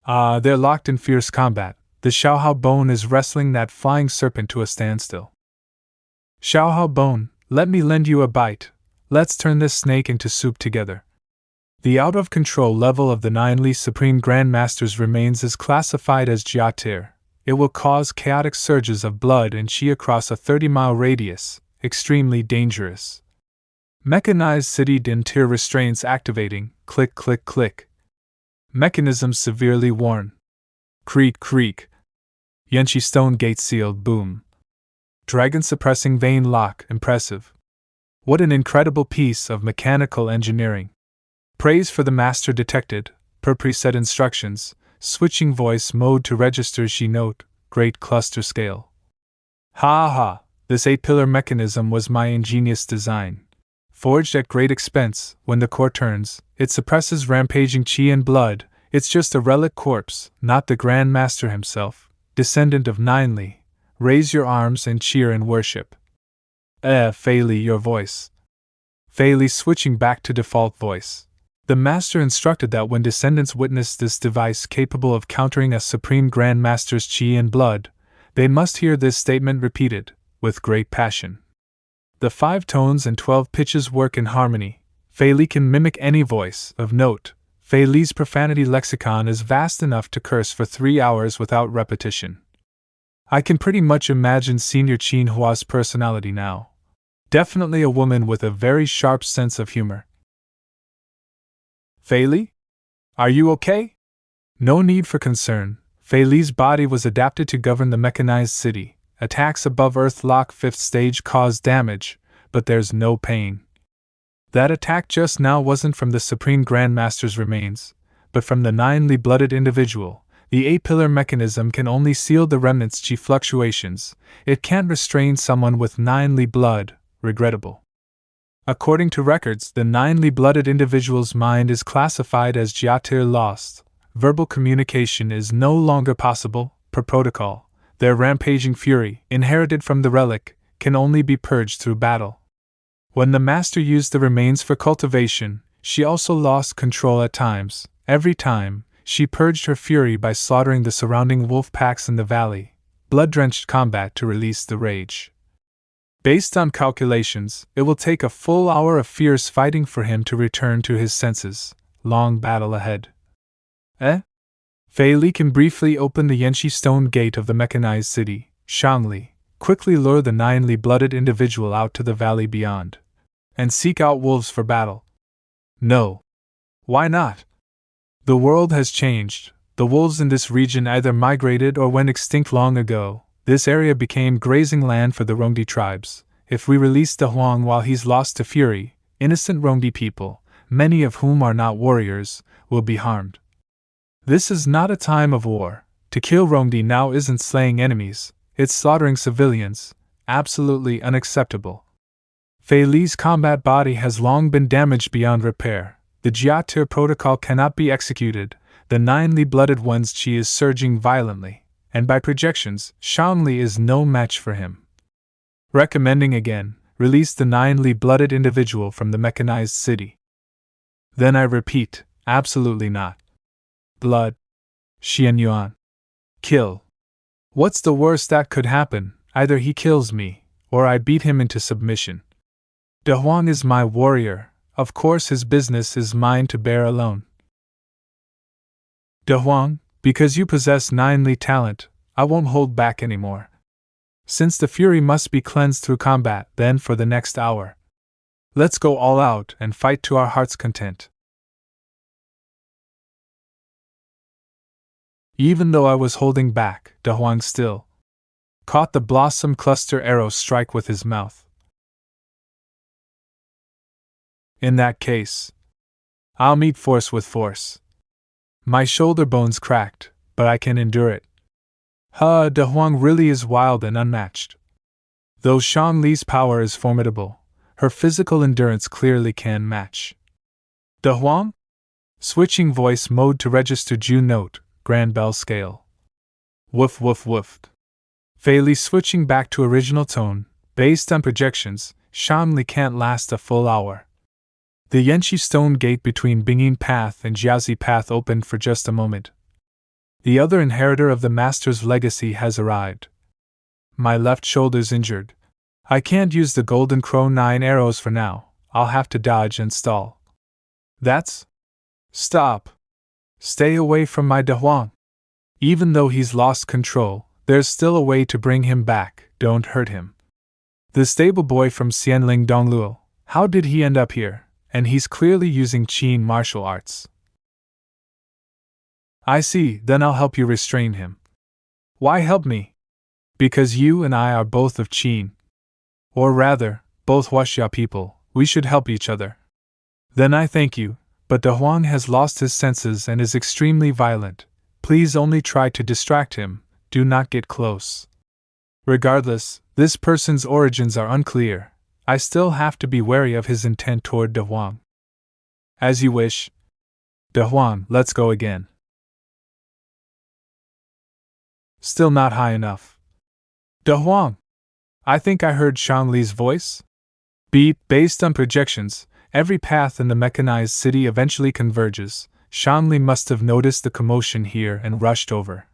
They're locked in fierce combat. The Xiaohao bone is wrestling that flying serpent to a standstill. Xiaohao bone, let me lend you a bite. Let's turn this snake into soup together. The out-of-control level of the Nearly Supreme Grand Master's remains is classified as Jiatir. It will cause chaotic surges of blood and qi across a 30-mile radius, extremely dangerous. Mechanized City Din tier restraints activating, click click click. Mechanism severely worn. Creak creak. Yanqi stone gate sealed, boom. Dragon suppressing vein lock, impressive. What an incredible piece of mechanical engineering. Praise for the master detected, per preset instructions, switching voice mode to register Xi note, great cluster scale. Ha ha, this 8-pillar mechanism was my ingenious design. Forged at great expense, when the core turns, it suppresses rampaging qi and blood. It's just a relic corpse, not the Grand Master himself, descendant of Nearly. Raise your arms and cheer in worship. Fei Li, your voice. Fei Li switching back to default voice. The Master instructed that when descendants witness this device capable of countering a Supreme Grand Master's qi and blood, they must hear this statement repeated, with great passion. The 5 tones and 12 pitches work in harmony. Fei Li can mimic any voice. Of note, Fei Li's profanity lexicon is vast enough to curse for 3 hours without repetition. I can pretty much imagine Senior Qin Hua's personality now. Definitely a woman with a very sharp sense of humor. Fei Li? Are you okay? No need for concern. Fei Li's body was adapted to govern the mechanized city. Attacks above Earth lock 5th stage cause damage, but there's no pain. That attack just now wasn't from the Supreme Grand Master's remains, but from the Nearly blooded individual. The 8-pillar mechanism can only seal the remnants' qi fluctuations. It can't restrain someone with Nearly blood. Regrettable. According to records, the Nearly blooded individual's mind is classified as Jiatir lost. Verbal communication is no longer possible, per protocol. Their rampaging fury, inherited from the relic, can only be purged through battle. When the Master used the remains for cultivation, she also lost control at times. Every time, she purged her fury by slaughtering the surrounding wolf packs in the valley, blood-drenched combat to release the rage. Based on calculations, it will take a full hour of fierce fighting for him to return to his senses. Long battle ahead. Fei Li can briefly open the Yanqi stone gate of the mechanized city. Shangli, quickly lure the Nearly blooded individual out to the valley beyond. And seek out wolves for battle. No. Why not? The world has changed. The wolves in this region either migrated or went extinct long ago. This area became grazing land for the Rongdi tribes. If we release the Huang while he's lost to fury, innocent Rongdi people, many of whom are not warriors, will be harmed. This is not a time of war. To kill Rongdi now isn't slaying enemies, it's slaughtering civilians, absolutely unacceptable. Fei Li's combat body has long been damaged beyond repair. The Jiatir protocol cannot be executed. The 9 Li-blooded one's chi is surging violently, and by projections, Shanli is no match for him. Recommending again, release the 9 Li-blooded individual from the mechanized city. Then I repeat, absolutely not. Blood. Xian Yuan. Kill. What's the worst that could happen? Either he kills me, or I beat him into submission. De Huang is my warrior, of course his business is mine to bear alone. De Huang, because you possess 9 Li talent, I won't hold back anymore. Since the fury must be cleansed through combat, then for the next hour. Let's go all out and fight to our heart's content. Even though I was holding back, De Huang still caught the blossom cluster arrow strike with his mouth. In that case, I'll meet force with force. My shoulder bones cracked, but I can endure it. De Huang really is wild and unmatched. Though Shang Li's power is formidable, her physical endurance clearly can match. De Huang? Switching voice mode to register Ju note, grand bell scale. Woof woof woof. Fei Li switching back to original tone, based on projections, Shang Li can't last a full hour. The Yanqi stone gate between Bingyin Path and Jiazi Path opened for just a moment. The other inheritor of the Master's legacy has arrived. My left shoulder's injured. I can't use the Golden Crow 9 arrows for now, I'll have to dodge and stall. That's... Stop! Stay away from my De Huang. Even though he's lost control, there's still a way to bring him back, don't hurt him. The stable boy from Xianling Dongluo, how did he end up here? And he's clearly using Qing martial arts. I see, then I'll help you restrain him. Why help me? Because you and I are both of Qing. Or rather, both Huaxia people, we should help each other. Then I thank you, but De Huang has lost his senses and is extremely violent. Please only try to distract him, do not get close. Regardless, this person's origins are unclear. I still have to be wary of his intent toward De Huang. As you wish. De Huang, let's go again. Still not high enough. De Huang! I think I heard Shang Li's voice? Based on projections, every path in the mechanized city eventually converges. Shang Li must have noticed the commotion here and rushed over.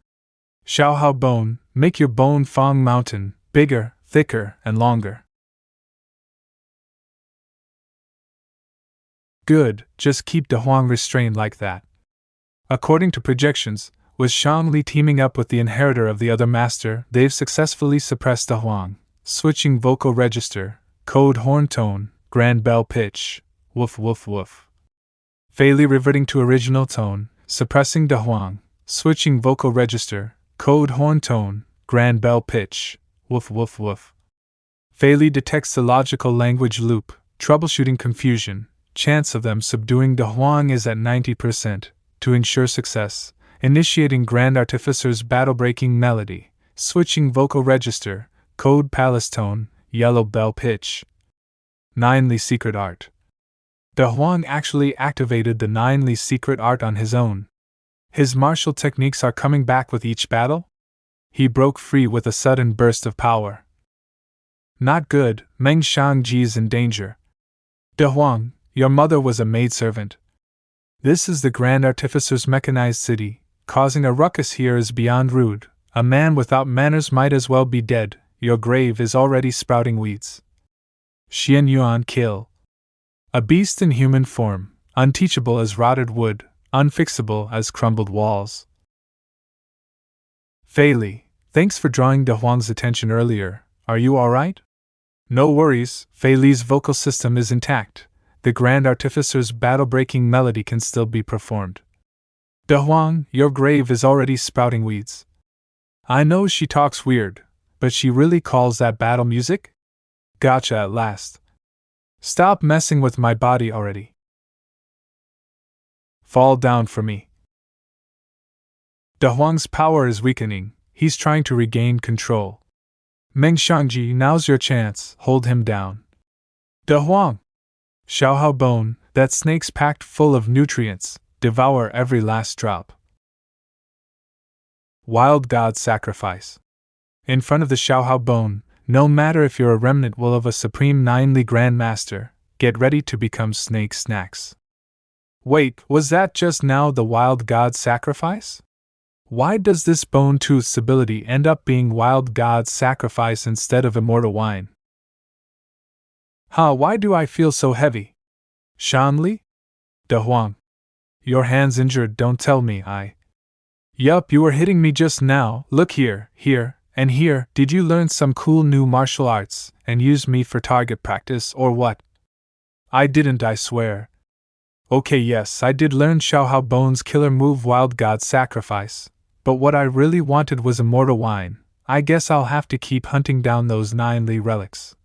Xiao Hao Bone, make your Bone Fong mountain bigger, thicker, and longer. Good, just keep De Huang restrained like that. According to projections, with Shang Li teaming up with the inheritor of the other master, they've successfully suppressed De Huang. Switching vocal register, code horn tone, grand bell pitch, woof woof woof. Fei Li reverting to original tone, suppressing De Huang. Switching vocal register, code horn tone, grand bell pitch, woof woof woof. Fei Li detects the logical language loop, troubleshooting confusion. Chance of them subduing De Huang is at 90%. To ensure success, initiating Grand Artificer's battle-breaking melody, switching vocal register, code palace tone, yellow bell pitch. 9 Li secret art. De Huang actually activated the 9 Li secret art on his own. His martial techniques are coming back with each battle? He broke free with a sudden burst of power. Not good, Meng Shangji's in danger. De Huang, your mother was a maidservant. This is the Grand Artificer's mechanized city. Causing a ruckus here is beyond rude. A man without manners might as well be dead. Your grave is already sprouting weeds. Xian Yuan kill. A beast in human form, unteachable as rotted wood, unfixable as crumbled walls. Fei Li, thanks for drawing De Huang's attention earlier. Are you alright? No worries, Fei Li's vocal system is intact. The Grand Artificer's battle-breaking melody can still be performed. De Huang, your grave is already sprouting weeds. I know she talks weird, but she really calls that battle music? Gotcha at last. Stop messing with my body already. fall down for me. De Huang's power is weakening, he's trying to regain control. Meng Shangji, now's your chance, hold him down. De Huang! Xiaohao bone, that snake's packed full of nutrients, devour every last drop. Wild God sacrifice. In front of the Xiaohao bone, no matter if you're a remnant will of a supreme Nine-Li Grandmaster, get ready to become snake snacks. Wait, was that just now the Wild God sacrifice? Why does this bone tooth's ability end up being Wild God's sacrifice instead of immortal wine? Why do I feel so heavy? Shanli? De Huang. Your hand's injured, don't tell me. Yup, you were hitting me just now, look here, and here. Did you learn some cool new martial arts, and use me for target practice, or what? I didn't, I swear. Okay, yes, I did learn Xiaohao Bone's killer move Wild God Sacrifice, but what I really wanted was immortal wine. I guess I'll have to keep hunting down those Nine-Li relics.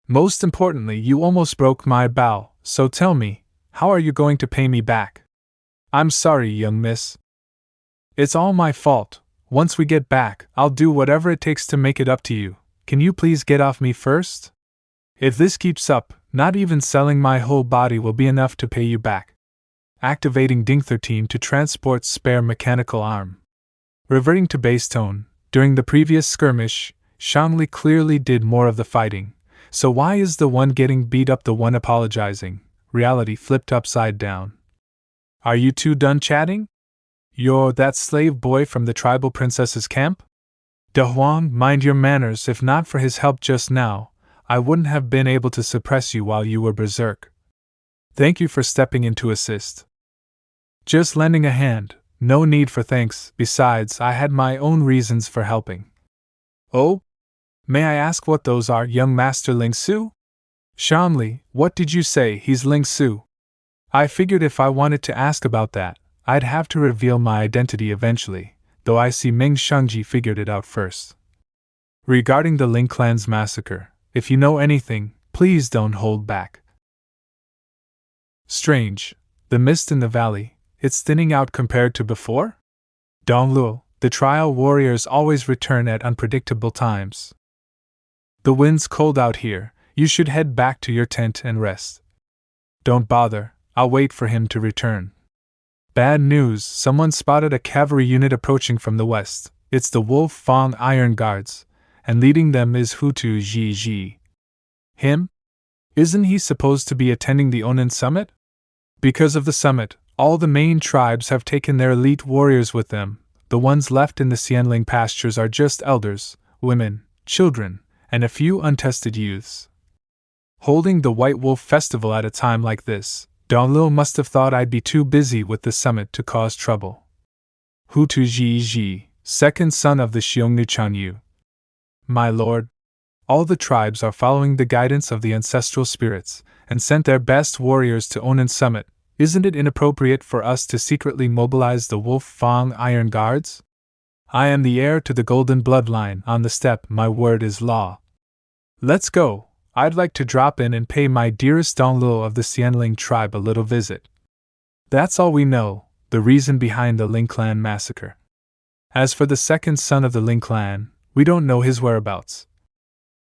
Most importantly, you almost broke my bow, so tell me, how are you going to pay me back? I'm sorry, young miss. It's all my fault. Once we get back, I'll do whatever it takes to make it up to you. Can you please get off me first? If this keeps up, not even selling my whole body will be enough to pay you back. Activating Ding 13 to transport spare mechanical arm. Reverting to base tone, during the previous skirmish, Shangli clearly did more of the fighting, so why is the one getting beat up the one apologizing? Reality flipped upside down. Are you two done chatting? You're that slave boy from the tribal princess's camp? De Huang, mind your manners. If not for his help just now, I wouldn't have been able to suppress you while you were berserk. Thank you for stepping in to assist. Just lending a hand, no need for thanks. Besides, I had my own reasons for helping. Oh? May I ask what those are, young Master Ling Su? Shanli, what did you say? He's Ling Su. I figured if I wanted to ask about that, I'd have to reveal my identity eventually, though I see Meng Shangji figured it out first. Regarding the Ling clan's massacre, if you know anything, please don't hold back. Strange, the mist in the valley, it's thinning out compared to before? Dongluo, the trial warriors always return at unpredictable times. The wind's cold out here, you should head back to your tent and rest. Don't bother, I'll wait for him to return. Bad news, someone spotted a cavalry unit approaching from the west. It's the Wolf Fang Iron Guards, and leading them is Hutu Ji. Him? Isn't he supposed to be attending the Onan summit? Because of the summit, all the main tribes have taken their elite warriors with them. The ones left in the Xianling pastures are just elders, women, children, and a few untested youths. Holding the White Wolf Festival at a time like this, Donglil must have thought I'd be too busy with the summit to cause trouble. Hutu Ji, second son of the Xiongnu Chanyu. My lord, all the tribes are following the guidance of the ancestral spirits, and sent their best warriors to Onan summit. Isn't it inappropriate for us to secretly mobilize the Wolf Fang Iron Guards? I am the heir to the golden bloodline on the steppe, my word is law. Let's go. I'd like to drop in and pay my dearest Donglil of the Xianling tribe a little visit. That's all we know, the reason behind the Ling clan massacre. As for the second son of the Ling clan, we don't know his whereabouts.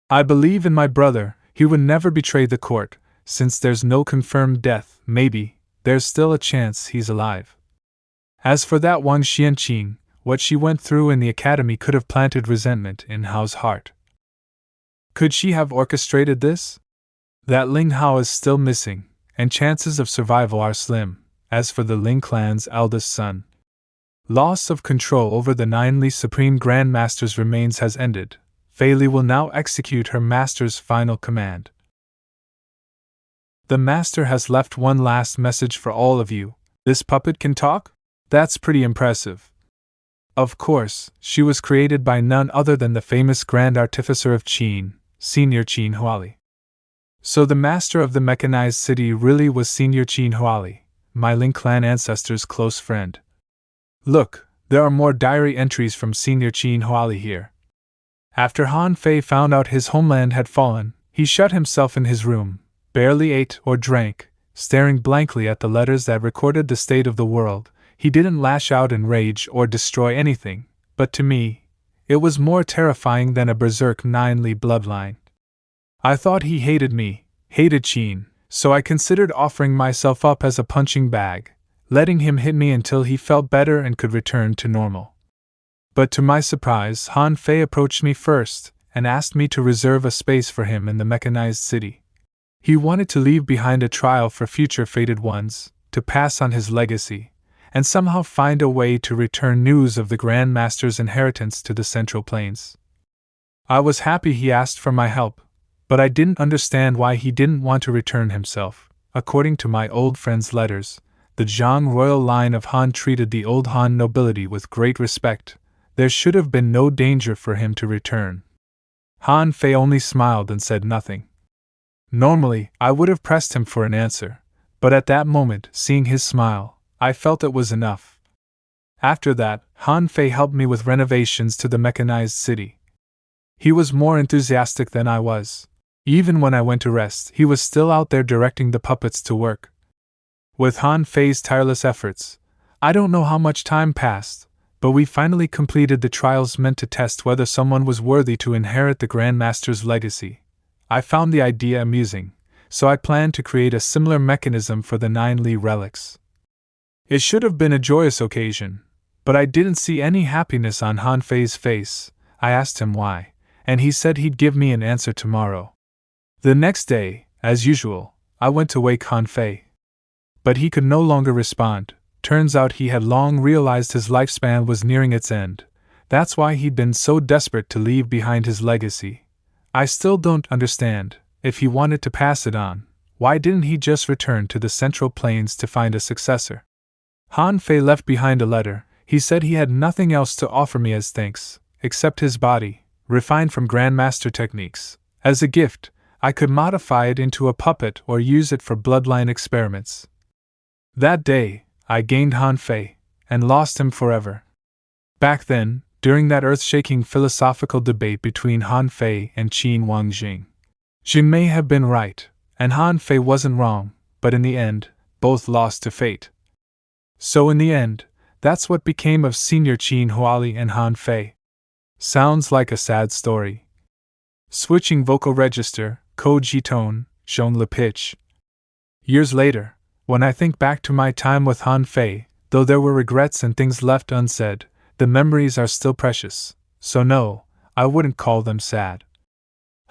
I believe in my brother, he would never betray the court, since there's no confirmed death. Maybe there's still a chance he's alive. As for that Wang Xianqing, what she went through in the academy could have planted resentment in Hao's heart. Could she have orchestrated this? That Ling Hao is still missing, and chances of survival are slim. As for the Ling clan's eldest son, loss of control over the Nine-Li Supreme Grand Master's remains has ended. Fei Li will now execute her master's final command. The master has left one last message for all of you. This puppet can talk? That's pretty impressive. Of course, she was created by none other than the famous Grand Artificer of Qing, Senior Qin Huali. So the master of the mechanized city really was Senior Qin Huali, my Ling clan ancestor's close friend. Look, there are more diary entries from Senior Qin Huali here. After Han Fei found out his homeland had fallen, he shut himself in his room, barely ate or drank, staring blankly at the letters that recorded the state of the world. He didn't lash out in rage or destroy anything, but to me, it was more terrifying than a berserk Ninely bloodline. I thought he hated me, hated Qing, so I considered offering myself up as a punching bag, letting him hit me until he felt better and could return to normal. But to my surprise, Han Fei approached me first and asked me to reserve a space for him in the mechanized city. He wanted to leave behind a trial for future fated ones, to pass on his legacy, and somehow find a way to return news of the Grand Master's inheritance to the Central Plains. I was happy he asked for my help, but I didn't understand why he didn't want to return himself. According to my old friend's letters, the Zhang royal line of Han treated the old Han nobility with great respect. There should have been no danger for him to return. Han Fei only smiled and said nothing. Normally, I would have pressed him for an answer, but at that moment, seeing his smile, I felt it was enough. After that, Han Fei helped me with renovations to the mechanized city. He was more enthusiastic than I was. Even when I went to rest, he was still out there directing the puppets to work. With Han Fei's tireless efforts, I don't know how much time passed, but we finally completed the trials meant to test whether someone was worthy to inherit the Grand Master's legacy. I found the idea amusing, so I planned to create a similar mechanism for the 9 Li relics. It should have been a joyous occasion, but I didn't see any happiness on Han Fei's face. I asked him why, and he said he'd give me an answer tomorrow. The next day, as usual, I went to wake Han Fei. But he could no longer respond. Turns out he had long realized his lifespan was nearing its end. That's why he'd been so desperate to leave behind his legacy. I still don't understand. If he wanted to pass it on, why didn't he just return to the Central Plains to find a successor? Han Fei left behind a letter. He said he had nothing else to offer me as thanks, except his body, refined from Grandmaster techniques. As a gift, I could modify it into a puppet or use it for bloodline experiments. That day, I gained Han Fei, and lost him forever. Back then, during that earth-shaking philosophical debate between Han Fei and Qin Wangjing, Jin may have been right, and Han Fei wasn't wrong, but in the end, both lost to fate. So in the end, that's what became of Senior Qin Huali and Han Fei. Sounds like a sad story. Switching vocal register, Koji tone, shown le pitch. Years later, when I think back to my time with Han Fei, though there were regrets and things left unsaid, the memories are still precious, so no, I wouldn't call them sad.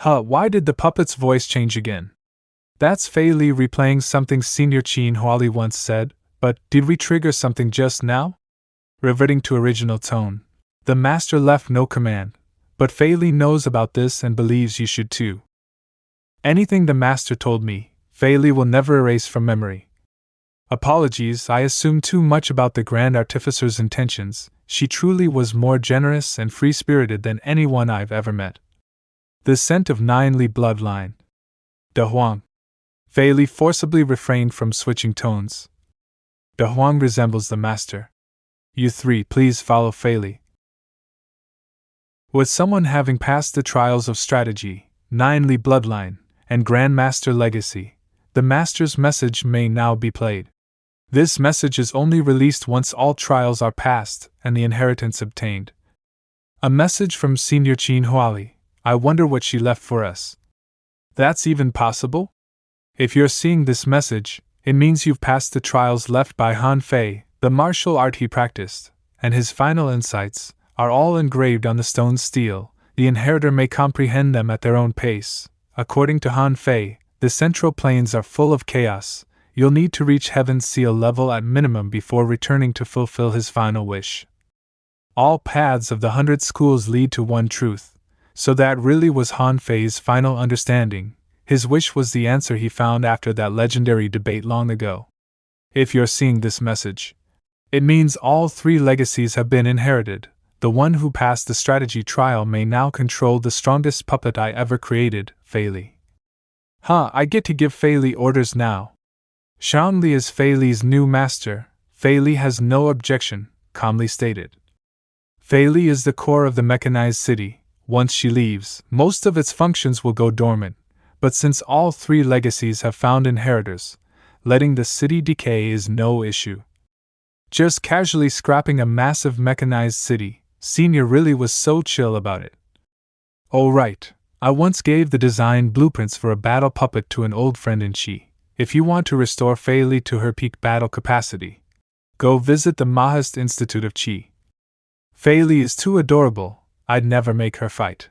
Why did the puppet's voice change again? That's Fei Li replaying something Senior Qin Huali once said, but did we trigger something just now? Reverting to original tone. The master left no command, but Fei Li knows about this and believes you should too. Anything the master told me, Fei Li will never erase from memory. Apologies, I assumed too much about the Grand Artificer's intentions. She truly was more generous and free-spirited than anyone I've ever met. The scent of 9 Li bloodline. De Huang. Fei Li forcibly refrained from switching tones. De Huang resembles the master. You three, please follow Fei Li. With someone having passed the trials of strategy, 9 Li bloodline, and Grandmaster legacy, the master's message may now be played. This message is only released once all trials are passed and the inheritance obtained. A message from Senior Qin Huali. I wonder what she left for us. That's even possible? If you're seeing this message, it means you've passed the trials left by Han Fei, the martial art he practiced, and his final insights are all engraved on the stone steel. The inheritor may comprehend them at their own pace. According to Han Fei, the Central Plains are full of chaos. You'll need to reach Heaven's Seal level at minimum before returning to fulfill his final wish. All paths of the 100 schools lead to one truth, so that really was Han Fei's final understanding. His wish was the answer he found after that legendary debate long ago. If you're seeing this message, it means all 3 legacies have been inherited. The one who passed the strategy trial may now control the strongest puppet I ever created, Fei Li. I get to give Fei Li orders now. Xiang Li is Fei Li's new master. Fei Li has no objection, calmly stated. Fei Li is the core of the mechanized city. Once she leaves, most of its functions will go dormant. But since all 3 legacies have found inheritors, letting the city decay is no issue. Just casually scrapping a massive mechanized city, Senior really was so chill about it. Oh right, I once gave the design blueprints for a battle puppet to an old friend in Qi. If you want to restore Fei Li to her peak battle capacity, go visit the Mahist Institute of Qi. Fei Li is too adorable, I'd never make her fight.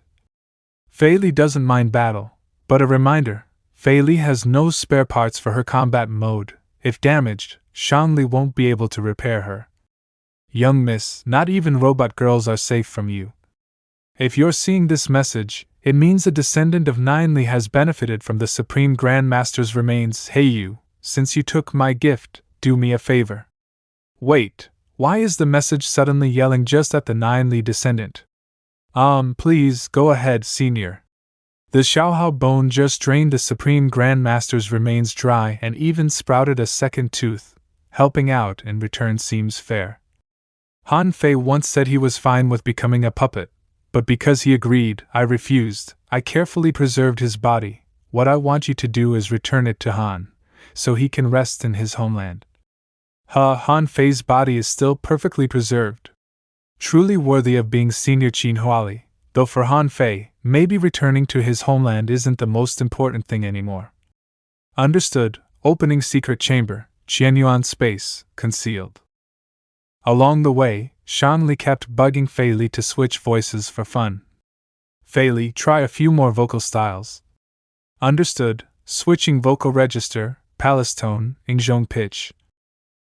Fei Li doesn't mind battle, but a reminder, Fei Li has no spare parts for her combat mode. If damaged, Shanli won't be able to repair her. Young miss, not even robot girls are safe from you. If you're seeing this message, it means a descendant of Ninely has benefited from the Supreme Grand Master's remains. Hey you, since you took my gift, do me a favor. Wait, why is the message suddenly yelling just at the Ninely descendant? Please, go ahead, Senior. The Xiaohao bone just drained the Supreme Grand Master's remains dry and even sprouted a second tooth. Helping out in return seems fair. Han Fei once said he was fine with becoming a puppet, but because he agreed, I refused. I carefully preserved his body. What I want you to do is return it to Han, so he can rest in his homeland. Han Fei's body is still perfectly preserved. Truly worthy of being Senior Qin Huali, though for Han Fei, maybe returning to his homeland isn't the most important thing anymore. Understood. Opening secret chamber, Qianyuan space, concealed. Along the way, Shanli kept bugging Fei Li to switch voices for fun. Fei Li, try a few more vocal styles. Understood. Switching vocal register, palace tone, Ingzhong pitch.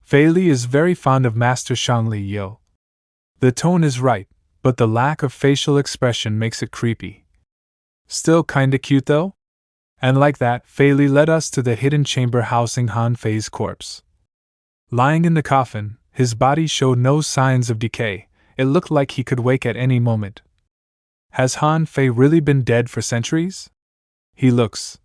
Fei Li is very fond of Master Shanli Yo. The tone is right, but the lack of facial expression makes it creepy. Still kinda cute though? And like that, Fei Li led us to the hidden chamber housing Han Fei's corpse. Lying in the coffin, his body showed no signs of decay. It looked like he could wake at any moment. Has Han Fei really been dead for centuries? He looks.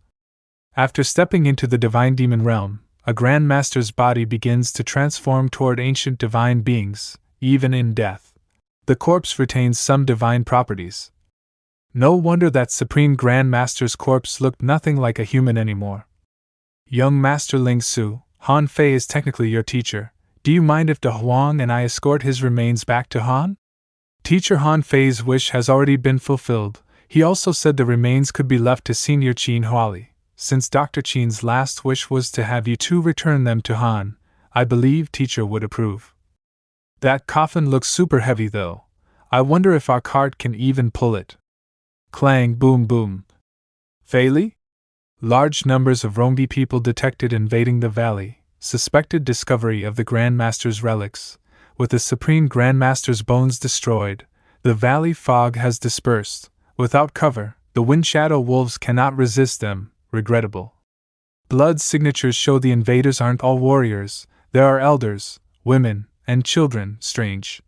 After stepping into the divine demon realm, a Grand Master's body begins to transform toward ancient divine beings, even in death. The corpse retains some divine properties. No wonder that Supreme Grand Master's corpse looked nothing like a human anymore. Young Master Ling Su, Han Fei is technically your teacher. Do you mind if De Huang and I escort his remains back to Han? Teacher Han Fei's wish has already been fulfilled. He also said the remains could be left to Senior Qin Huali. Since Dr. Qin's last wish was to have you two return them to Han, I believe teacher would approve. That coffin looks super heavy though. I wonder if our cart can even pull it. Clang, boom, boom. Fei Li? Large numbers of Rongbi people detected invading the valley. Suspected discovery of the Grand Master's relics. With the Supreme Grand Master's bones destroyed, the valley fog has dispersed. Without cover, the wind shadow wolves cannot resist them. Regrettable. Blood signatures show the invaders aren't all warriors. There are elders, women, and children. Strange.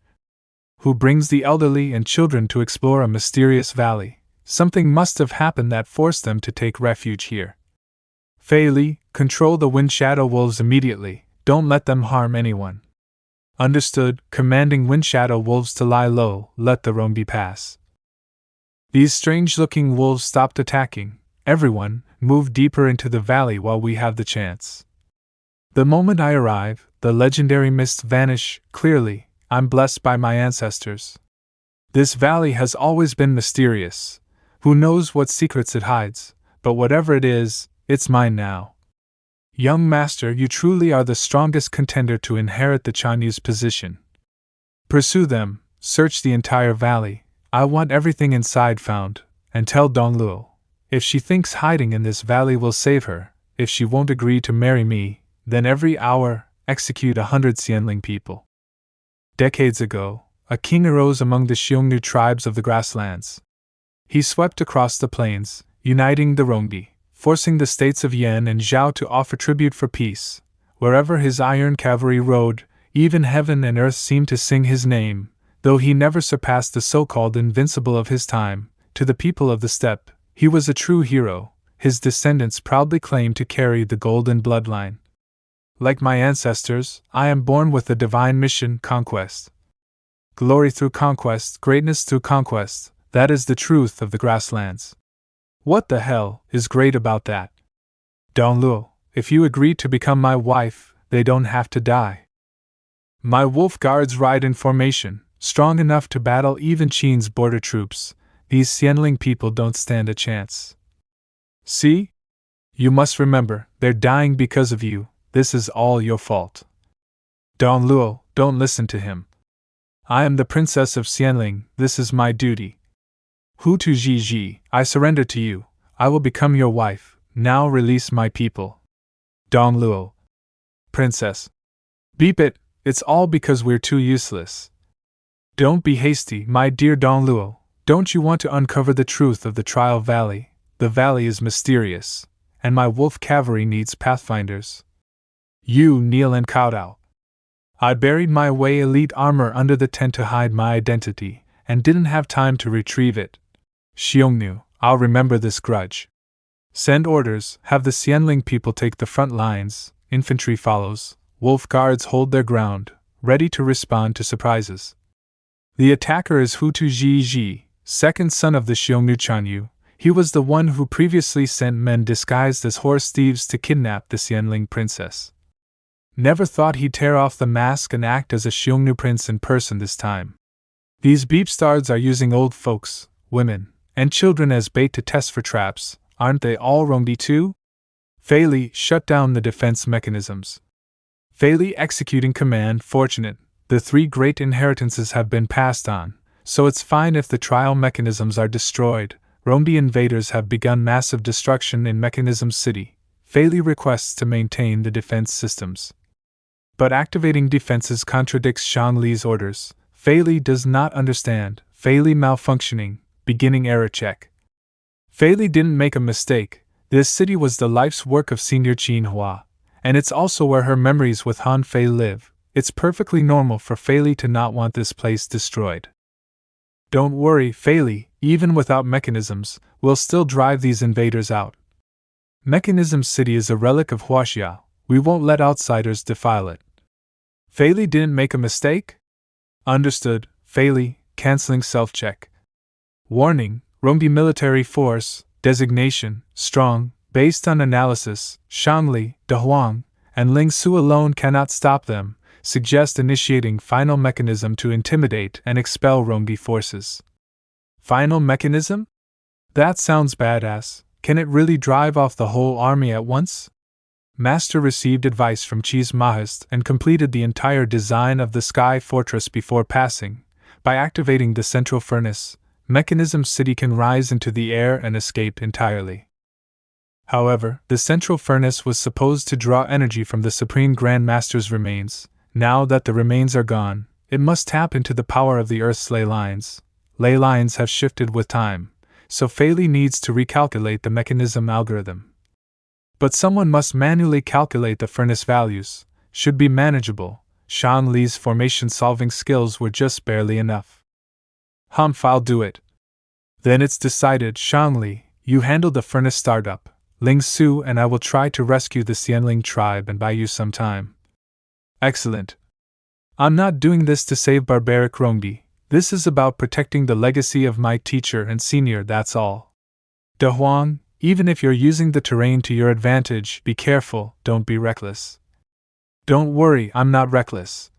Who brings the elderly and children to explore a mysterious valley? Something must have happened that forced them to take refuge here. Fei Li, control the wind shadow wolves immediately. Don't let them harm anyone. Understood. Commanding wind shadow wolves to lie low. Let the Rongbi pass. These strange-looking wolves stopped attacking. Everyone, move deeper into the valley while we have the chance. The moment I arrive, the legendary mists vanish. Clearly, I'm blessed by my ancestors. This valley has always been mysterious. Who knows what secrets it hides, but whatever it is, it's mine now. Young master, you truly are the strongest contender to inherit the Chinese position. Pursue them, search the entire valley. I want everything inside found, and tell Dongluo. If she thinks hiding in this valley will save her, if she won't agree to marry me, then every hour, execute 100 Xianling people. Decades ago, a king arose among the Xiongnu tribes of the grasslands. He swept across the plains, uniting the Rongbi, forcing the states of Yan and Zhao to offer tribute for peace. Wherever his iron cavalry rode, even heaven and earth seemed to sing his name, though he never surpassed the so-called invincible of his time. To the people of the steppe, he was a true hero. His descendants proudly claim to carry the golden bloodline. Like my ancestors, I am born with the divine mission, conquest. Glory through conquest, greatness through conquest, that is the truth of the grasslands. What the hell is great about that? Dongluo, if you agree to become my wife, they don't have to die. My wolf guards ride in formation, strong enough to battle even Qing's border troops. These Xianling people don't stand a chance. See? You must remember, they're dying because of you. This is all your fault. Dong Luo, don't listen to him. I am the princess of Xianling, this is my duty. Hu Tu Ji Ji, I surrender to you. I will become your wife. Now release my people. Dong Luo. Princess. Beep it, it's all because we're too useless. Don't be hasty, my dear Dong Luo. Don't you want to uncover the truth of the Trial Valley? The valley is mysterious, and my wolf cavalry needs pathfinders. You kneel and kowtow. I buried my Wei elite armor under the tent to hide my identity, and didn't have time to retrieve it. Xiongnu, I'll remember this grudge. Send orders, have the Xianling people take the front lines, infantry follows, wolf guards hold their ground, ready to respond to surprises. The attacker is Hu Tu Ji Ji, second son of the Xiongnu Chanyu. He was the one who previously sent men disguised as horse thieves to kidnap the Xianling princess. Never thought he'd tear off the mask and act as a Xiongnu prince in person this time. These beepstards are using old folks, women, and children as bait to test for traps, aren't they all Rongdi too? Fei Li, shut down the defense mechanisms. Fei Li executing command. Fortunate, the 3 great inheritances have been passed on, so it's fine if the trial mechanisms are destroyed. Rongdi invaders have begun massive destruction in Mechanism City. Fei Li requests to maintain the defense systems. But activating defenses contradicts Shang Li's orders. Fei Li does not understand. Fei Li malfunctioning, beginning error check. Fei Li didn't make a mistake. This city was the life's work of Senior Qin Hua, and it's also where her memories with Han Fei live. It's perfectly normal for Fei Li to not want this place destroyed. Don't worry, Fei Li, even without mechanisms, we'll still drive these invaders out. Mechanism City is a relic of Huaxia. We won't let outsiders defile it. Fei Li didn't make a mistake? Understood, Fei Li, canceling self-check. Warning, Rongdi military force, designation, strong, based on analysis, Shangli, Dehuang, and Ling Su alone cannot stop them, suggest initiating final mechanism to intimidate and expel Rongdi forces. Final mechanism? That sounds badass. Can it really drive off the whole army at once? Master received advice from Chi's Mahist and completed the entire design of the Sky Fortress before passing. By activating the central furnace, Mechanism City can rise into the air and escape entirely. However, the central furnace was supposed to draw energy from the Supreme Grand Master's remains. Now that the remains are gone, it must tap into the power of the Earth's ley lines. Ley lines have shifted with time, so Fei Li needs to recalculate the mechanism algorithm. But someone must manually calculate the furnace values. Should be manageable. Shang Li's formation-solving skills were just barely enough. I'll do it. Then it's decided. Shang Li, you handle the furnace startup. Ling Su and I will try to rescue the Xianling tribe and buy you some time. Excellent. I'm not doing this to save barbaric Rongdi. This is about protecting the legacy of my teacher and senior, that's all. De Huang, even if you're using the terrain to your advantage, be careful, don't be reckless. Don't worry, I'm not reckless.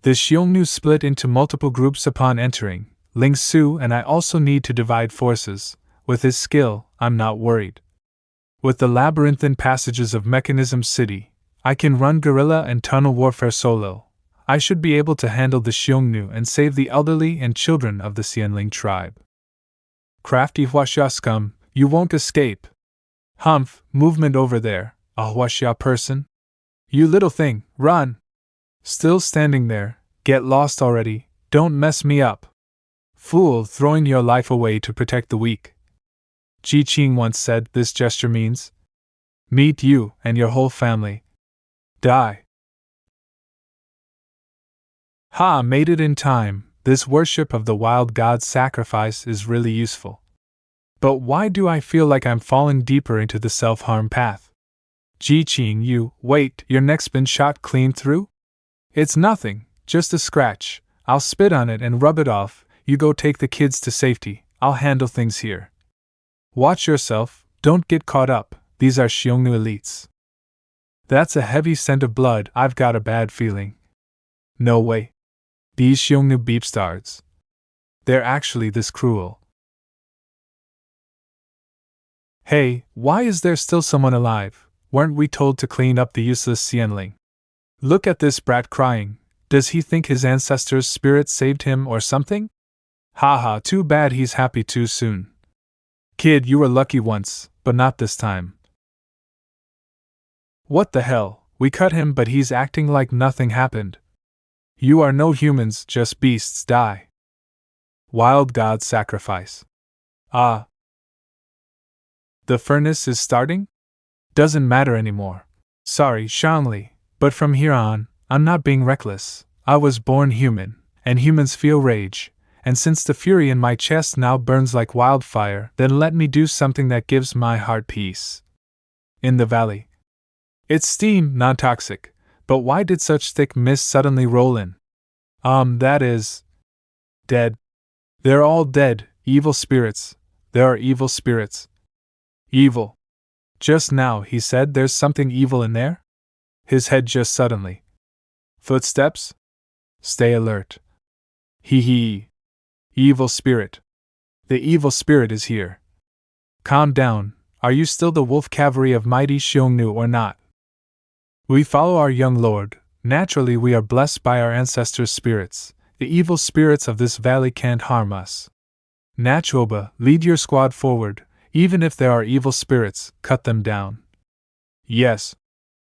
The Xiongnu split into multiple groups upon entering. Ling Su and I also need to divide forces. With his skill, I'm not worried. With the labyrinthine passages of Mechanism City, I can run guerrilla and tunnel warfare solo. I should be able to handle the Xiongnu and save the elderly and children of the Xianling tribe. Crafty Huaxia scum, you won't escape. Humph, movement over there, a Huaxia person? You little thing, run! Still standing there, get lost already, don't mess me up. Fool, throwing your life away to protect the weak. Ji Qing once said this gesture means meet you and your whole family. Die. Ha, made it in time. This worship of the wild god's sacrifice is really useful. But why do I feel like I'm falling deeper into the self-harm path? Ji Qing, wait, your neck's been shot clean through? It's nothing, just a scratch. I'll spit on it and rub it off. You go take the kids to safety. I'll handle things here. Watch yourself, don't get caught up. These are Xiongnu elites. That's a heavy scent of blood, I've got a bad feeling. No way. These Xiongnu beepstards. They're actually this cruel. Hey, why is there still someone alive? Weren't we told to clean up the useless Xianling? Look at this brat crying. Does he think his ancestors' spirit saved him or something? Haha, too bad he's happy too soon. Kid, you were lucky once, but not this time. What the hell? We cut him, but he's acting like nothing happened. You are no humans, just beasts, die. Wild god sacrifice. Ah. The furnace is starting? Doesn't matter anymore. Sorry, Shangli, but from here on, I'm not being reckless. I was born human, and humans feel rage, and since the fury in my chest now burns like wildfire, then let me do something that gives my heart peace. In the valley. It's steam, non-toxic, but why did such thick mist suddenly roll in? That is... dead. They're all dead, evil spirits. There are evil spirits. Evil. Just now he said there's something evil in there? His head just suddenly. Footsteps? Stay alert. Hee hee. Evil spirit. The evil spirit is here. Calm down, are you still the wolf cavalry of mighty Xiongnu or not? We follow our young lord, naturally we are blessed by our ancestors' spirits. The evil spirits of this valley can't harm us. Nachuoba, lead your squad forward, even if there are evil spirits, cut them down. Yes.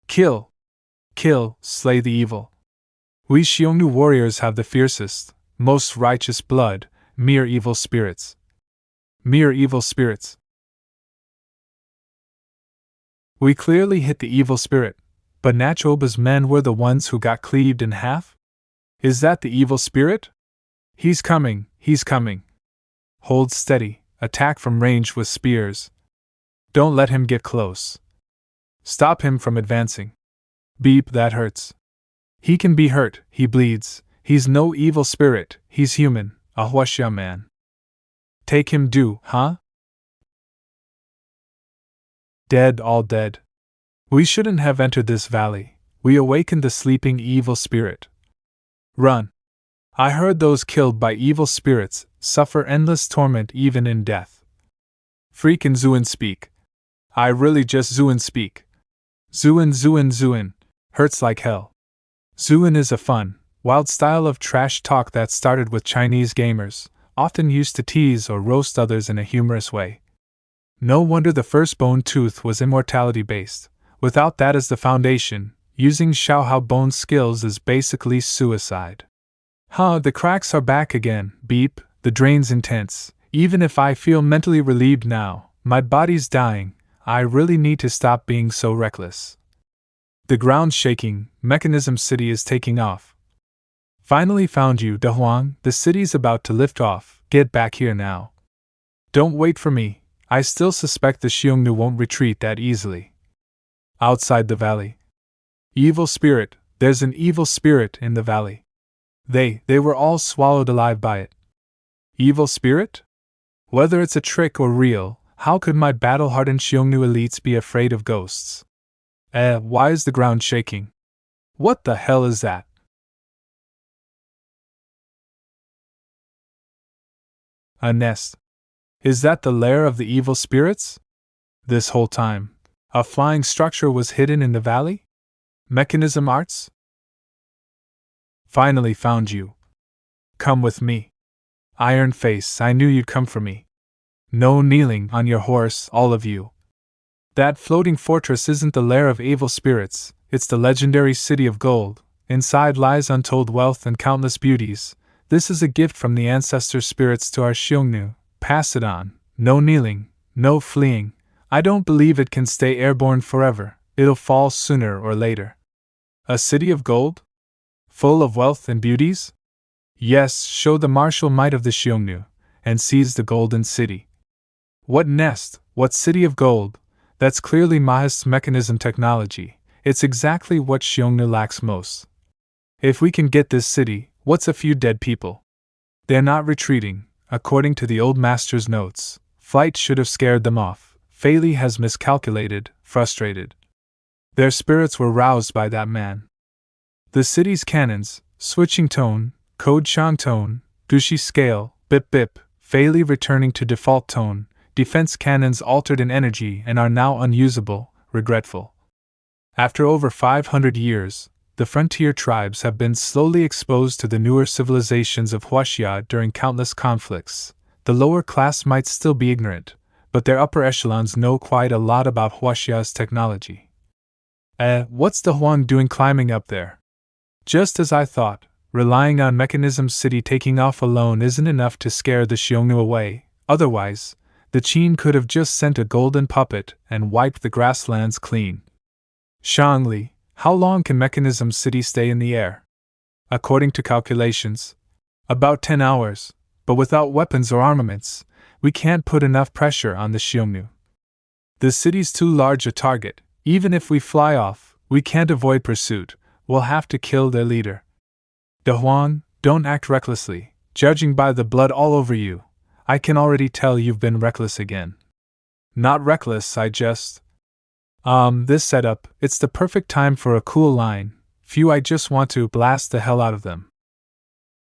Kill. Kill, slay the evil. We Xiongnu warriors have the fiercest, most righteous blood, mere evil spirits. Mere evil spirits. We clearly hit the evil spirit, but Nachuoba's men were the ones who got cleaved in half? Is that the evil spirit? He's coming, he's coming. Hold steady, attack from range with spears. Don't let him get close. Stop him from advancing. Beep, that hurts. He can be hurt, he bleeds. He's no evil spirit, he's human, a Huaxia man. Take him do, huh? Dead, all dead. We shouldn't have entered this valley. We awakened the sleeping evil spirit. Run. I heard those killed by evil spirits suffer endless torment even in death. Freakin' Zuin speak. I really just Zuin speak. Zuin. Hurts like hell. Zuin is a fun, wild style of trash talk that started with Chinese gamers, often used to tease or roast others in a humorous way. No wonder the first bone tooth was immortality based. Without that as the foundation, using Xiaohao bone skills is basically suicide. Huh, the cracks are back again, beep, the drain's intense. Even if I feel mentally relieved now, my body's dying, I really need to stop being so reckless. The ground's shaking, Mechanism City is taking off. Finally found you, De Huang, the city's about to lift off, get back here now. Don't wait for me, I still suspect the Xiongnu won't retreat that easily. Outside the valley. Evil spirit, there's an evil spirit in the valley. They were all swallowed alive by it. Evil spirit? Whether it's a trick or real, how could my battle-hardened Xiongnu elites be afraid of ghosts? Why is the ground shaking? What the hell is that? A nest. Is that the lair of the evil spirits? This whole time, a flying structure was hidden in the valley? Mechanism arts? Finally found you. Come with me. Iron Face, I knew you'd come for me. No kneeling on your horse, all of you. That floating fortress isn't the lair of evil spirits, it's the legendary city of gold. Inside lies untold wealth and countless beauties. This is a gift from the ancestor spirits to our Xiongnu. Pass it on. No kneeling, no fleeing. I don't believe it can stay airborne forever. It'll fall sooner or later. A city of gold? Full of wealth and beauties? Yes, show the martial might of the Xiongnu, and seize the golden city. What nest, what city of gold? That's clearly Mahist's mechanism technology. It's exactly what Xiongnu lacks most. If we can get this city, what's a few dead people? They're not retreating, according to the old master's notes. Flight should have scared them off. Fei Li has miscalculated, frustrated. Their spirits were roused by that man. The city's cannons, switching tone, code Shang tone, Dushi scale, bip bip, Fei returning to default tone, defense cannons altered in energy and are now unusable, regretful. After over 500 years, the frontier tribes have been slowly exposed to the newer civilizations of Huaxia during countless conflicts. The lower class might still be ignorant, but their upper echelons know quite a lot about Huaxia's technology. What's the Huang doing climbing up there? Just as I thought, relying on Mechanism City taking off alone isn't enough to scare the Xiongnu away, otherwise, the Qing could have just sent a golden puppet and wiped the grasslands clean. Shangli, how long can Mechanism City stay in the air? According to calculations, about 10 hours, but without weapons or armaments, we can't put enough pressure on the Xiongnu. The city's too large a target. Even if we fly off, we can't avoid pursuit. We'll have to kill their leader. De Huang, don't act recklessly. Judging by the blood all over you, I can already tell you've been reckless again. Not reckless, I just... This setup, it's the perfect time for a cool line. Phew, I just want to blast the hell out of them.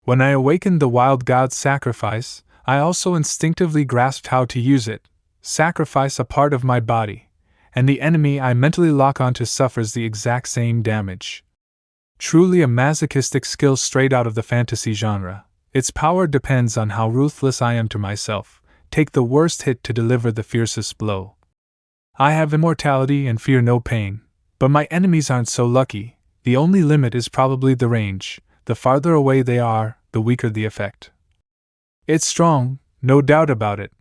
When I awakened the wild god's sacrifice, I also instinctively grasped how to use it. Sacrifice a part of my body, and the enemy I mentally lock onto suffers the exact same damage. Truly a masochistic skill straight out of the fantasy genre. Its power depends on how ruthless I am to myself. Take the worst hit to deliver the fiercest blow. I have immortality and fear no pain, but my enemies aren't so lucky. The only limit is probably the range. The farther away they are, the weaker the effect. It's strong, no doubt about it,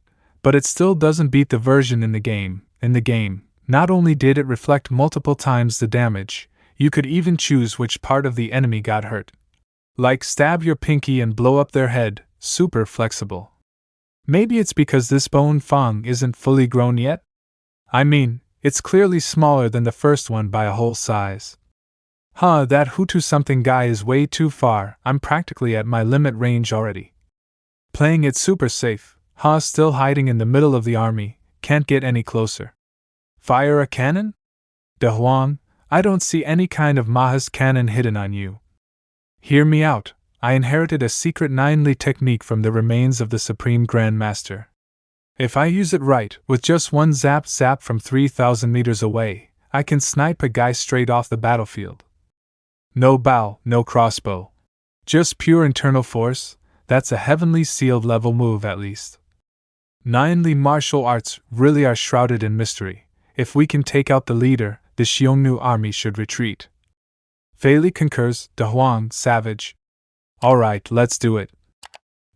but it still doesn't beat the version in the game. In the game, not only did it reflect multiple times the damage, you could even choose which part of the enemy got hurt. Like stab your pinky and blow up their head, super flexible. Maybe it's because this bone fang isn't fully grown yet? I mean, it's clearly smaller than the first one by a whole size. That Hutu something guy is way too far. I'm practically at my limit range already. Playing it super safe, still hiding in the middle of the army, can't get any closer. Fire a cannon? De Huang, I don't see any kind of Maha's cannon hidden on you. Hear me out, I inherited a secret Ninely technique from the remains of the Supreme Grand Master. If I use it right, with just one zap from 3,000 meters away, I can snipe a guy straight off the battlefield. No bow, no crossbow. Just pure internal force. That's a heavenly sealed level move at least. Ninely martial arts really are shrouded in mystery. If we can take out the leader, the Xiongnu army should retreat. Fei concurs, De Huang, savage. Alright, let's do it.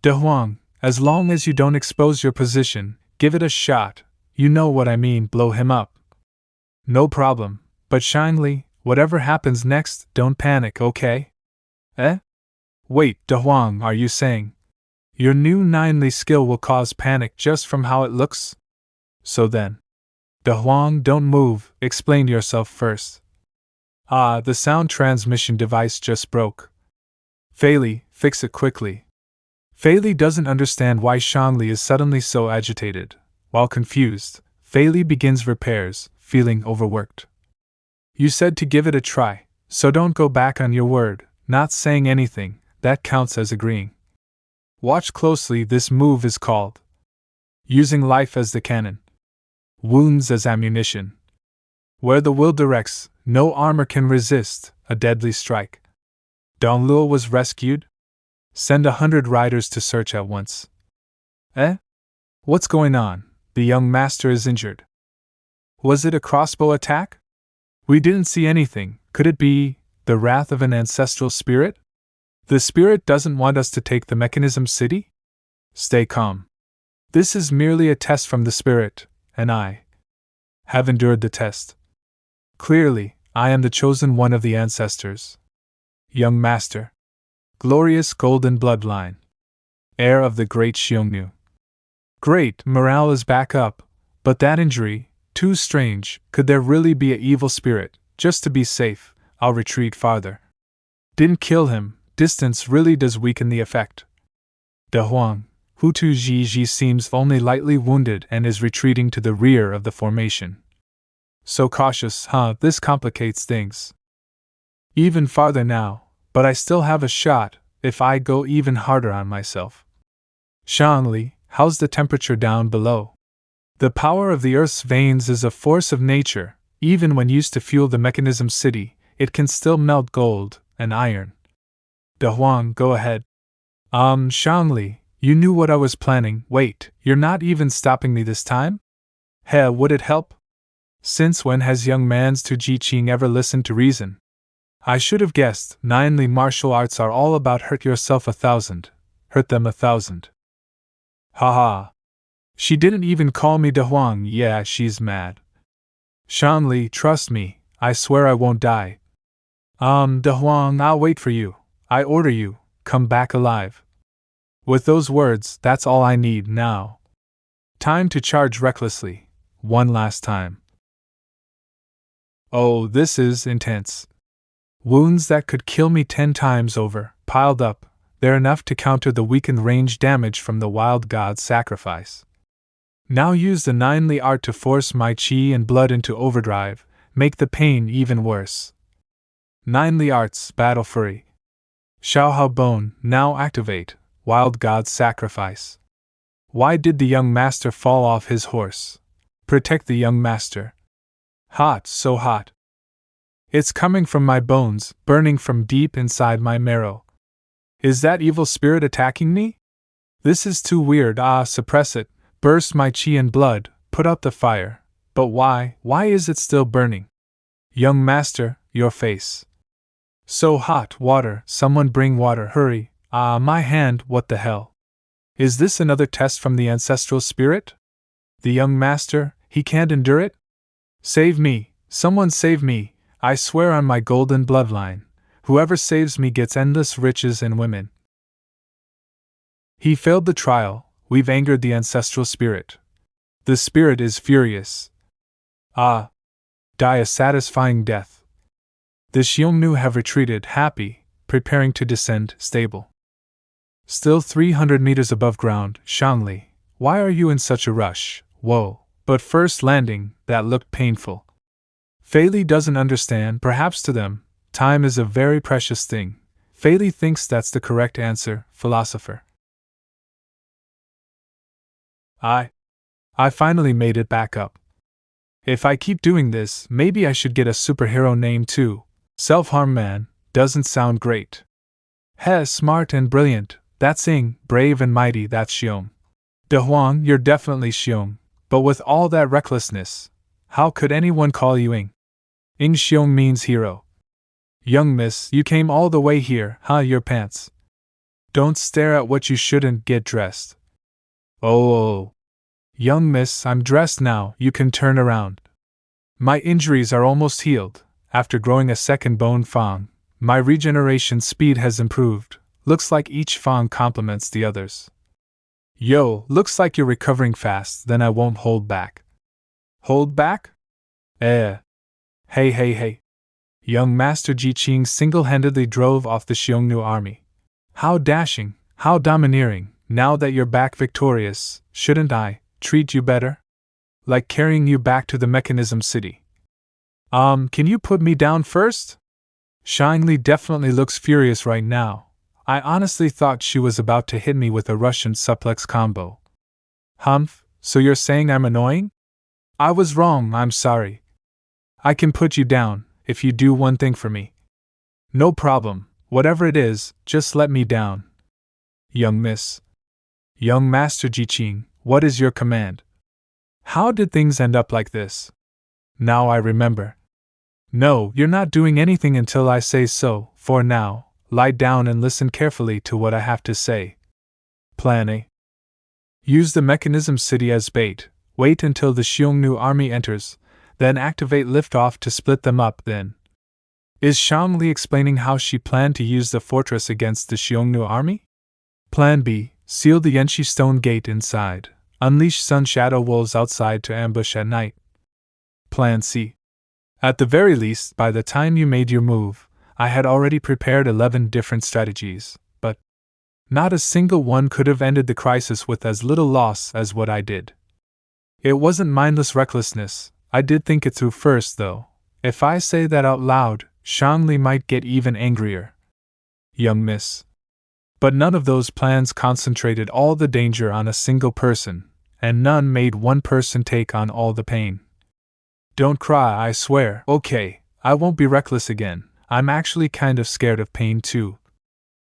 De Huang, as long as you don't expose your position, give it a shot. You know what I mean, blow him up. No problem, but Shinely, whatever happens next, don't panic, okay? Wait, De Huang, are you saying your new Ninely skill will cause panic just from how it looks? So then. De Huang, don't move, explain yourself first. The sound transmission device just broke. Fei, fix it quickly. Fei doesn't understand why Shangli is suddenly so agitated. While confused, Fei begins repairs, feeling overworked. You said to give it a try, so don't go back on your word. Not saying anything, that counts as agreeing. Watch closely, this move is called using life as the cannon, wounds as ammunition. Where the will directs, no armor can resist a deadly strike. Dongluo was rescued? Send 100 riders to search at once. What's going on? The young master is injured. Was it a crossbow attack? We didn't see anything. Could it be the wrath of an ancestral spirit? The spirit doesn't want us to take the Mechanism City? Stay calm. This is merely a test from the spirit, and I have endured the test. Clearly, I am the chosen one of the ancestors. Young master. Glorious golden bloodline. Heir of the great Xiongnu. Great, morale is back up, but that injury, too strange. Could there really be an evil spirit? Just to be safe, I'll retreat farther. Didn't kill him, distance really does weaken the effect. De Huang, Hutu Ji seems only lightly wounded and is retreating to the rear of the formation. So cautious, huh? This complicates things even farther now, but I still have a shot if I go even harder on myself. Shangli, how's the temperature down below? The power of the Earth's veins is a force of nature. Even when used to fuel the mechanism city, it can still melt gold and iron. De Huang, go ahead. Shangli, you knew what I was planning. Wait, you're not even stopping me this time? Would it help? Since when has young man's to Qing ever listened to reason? I should have guessed. Nearly martial arts are all about hurt yourself 1,000, hurt them 1,000. Haha. She didn't even call me De Huang. Yeah, she's mad. Shangli, trust me, I swear I won't die. De Huang, I'll wait for you. I order you, come back alive. With those words, that's all I need now. Time to charge recklessly, one last time. Oh, this is intense. Wounds that could kill me 10 times over, piled up, they're enough to counter the weakened range damage from the wild god's sacrifice. Now use the nearly art to force my chi and blood into overdrive, make the pain even worse. Nearly arts, battle fury. Xiaohao bone, now activate, wild god's sacrifice. Why did the young master fall off his horse? Protect the young master. Hot, so hot. It's coming from my bones, burning from deep inside my marrow. Is that evil spirit attacking me? This is too weird. Suppress it, burst my chi and blood, put out the fire. But why is it still burning? Young master, your face. So hot, water, someone bring water, hurry. My hand, what the hell? Is this another test from the ancestral spirit? The young master, he can't endure it? Save me, someone save me. I swear on my golden bloodline, whoever saves me gets endless riches and women. He failed the trial, we've angered the ancestral spirit. The spirit is furious. Die a satisfying death. The Xiongnu have retreated, happy, preparing to descend, stable. Still 300 meters above ground, Shangli, why are you in such a rush? Whoa, but first landing, that looked painful. Fei Li doesn't understand, perhaps to them, time is a very precious thing. Fei Li thinks that's the correct answer, philosopher. I finally made it back up. If I keep doing this, maybe I should get a superhero name too. Self-harm man, doesn't sound great. Smart and brilliant, that's Ying, brave and mighty, that's Xiong. De Huang, you're definitely Xiong, but with all that recklessness, how could anyone call you Ying? Ying Xiong means hero. Young miss, you came all the way here, your pants. Don't stare at what you shouldn't, get dressed. Oh. Young miss, I'm dressed now, you can turn around. My injuries are almost healed. After growing a second bone fang, my regeneration speed has improved. Looks like each fang complements the others. Yo, looks like you're recovering fast, then I won't hold back. Hold back? Hey. Young Master Qing single-handedly drove off the Xiongnu army. How dashing, how domineering. Now that you're back victorious, shouldn't I treat you better? Like carrying you back to the mechanism city. Can you put me down first? Shangli definitely looks furious right now. I honestly thought she was about to hit me with a Russian suplex combo. Humph, so you're saying I'm annoying? I was wrong, I'm sorry. I can put you down, if you do one thing for me. No problem, whatever it is, just let me down. Young miss. Young Master Qing, what is your command? How did things end up like this? Now I remember. No, you're not doing anything until I say so. For now, lie down and listen carefully to what I have to say. Plan A. Use the mechanism city as bait. Wait until the Xiongnu army enters, then activate liftoff to split them up, then. Is Shangli explaining how she planned to use the fortress against the Xiongnu army? Plan B. Seal the Yanxi stone gate inside. Unleash sun shadow wolves outside to ambush at night. Plan C. At the very least, by the time you made your move, I had already prepared 11 different strategies, but not a single one could have ended the crisis with as little loss as what I did. It wasn't mindless recklessness, I did think it through first, though. If I say that out loud, Shangli might get even angrier. Young miss. But none of those plans concentrated all the danger on a single person, and none made one person take on all the pain. Don't cry, I swear. Okay, I won't be reckless again. I'm actually kind of scared of pain too.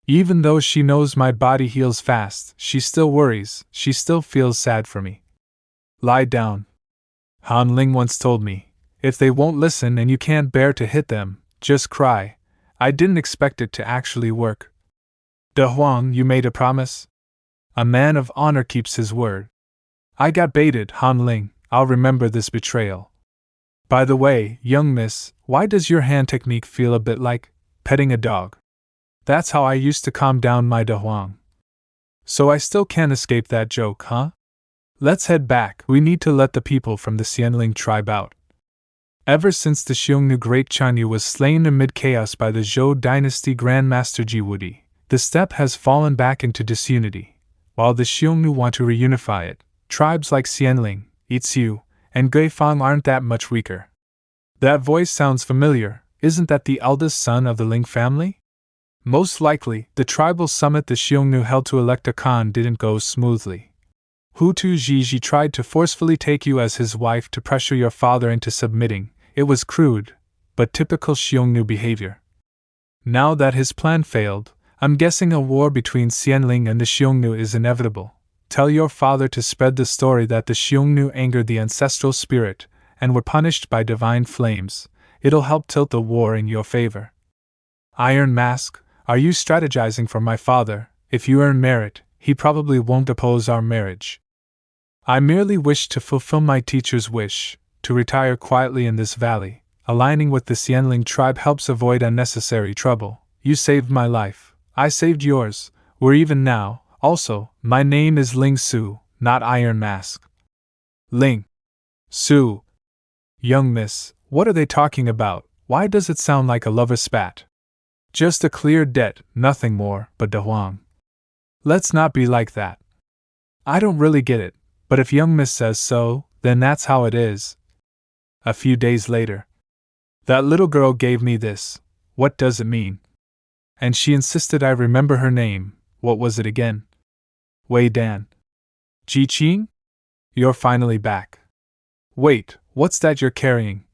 Even though she knows my body heals fast, she still worries, she still feels sad for me. Lie down. Han Ling once told me, if they won't listen and you can't bear to hit them, just cry. I didn't expect it to actually work. De Huang, you made a promise? A man of honor keeps his word. I got baited, Han Ling. I'll remember this betrayal. By the way, young miss, why does your hand technique feel a bit like petting a dog? That's how I used to calm down my De Huang. So I still can't escape that joke, huh? Let's head back. We need to let the people from the Xianling tribe out. Ever since the Xiongnu Great Chanyu was slain amid chaos by the Zhou dynasty Grandmaster Jiwudi, the steppe has fallen back into disunity. While the Xiongnu want to reunify it, tribes like Xianling, Yixiu, and Guifang aren't that much weaker. That voice sounds familiar. Isn't that the eldest son of the Ling family? Most likely, the tribal summit the Xiongnu held to elect a Khan didn't go smoothly. Hutu Jiji tried to forcefully take you as his wife to pressure your father into submitting. It was crude, but typical Xiongnu behavior. Now that his plan failed, I'm guessing a war between Xianling and the Xiongnu is inevitable. Tell your father to spread the story that the Xiongnu angered the ancestral spirit and were punished by divine flames. It'll help tilt the war in your favor. Iron Mask, are you strategizing for my father? If you earn merit, he probably won't oppose our marriage. I merely wish to fulfill my teacher's wish, to retire quietly in this valley. Aligning with the Xianling tribe helps avoid unnecessary trouble. You saved my life. I saved yours. We're even now. Also, my name is Ling Su, not Iron Mask. Ling Su. Young miss, what are they talking about? Why does it sound like a lover spat? Just a clear debt, nothing more, but De Huang. Let's not be like that. I don't really get it, but if young miss says so, then that's how it is. A few days later. That little girl gave me this. What does it mean? And she insisted I remember her name. What was it again? Wei Dan. Ji Qing? You're finally back. Wait, what's that you're carrying?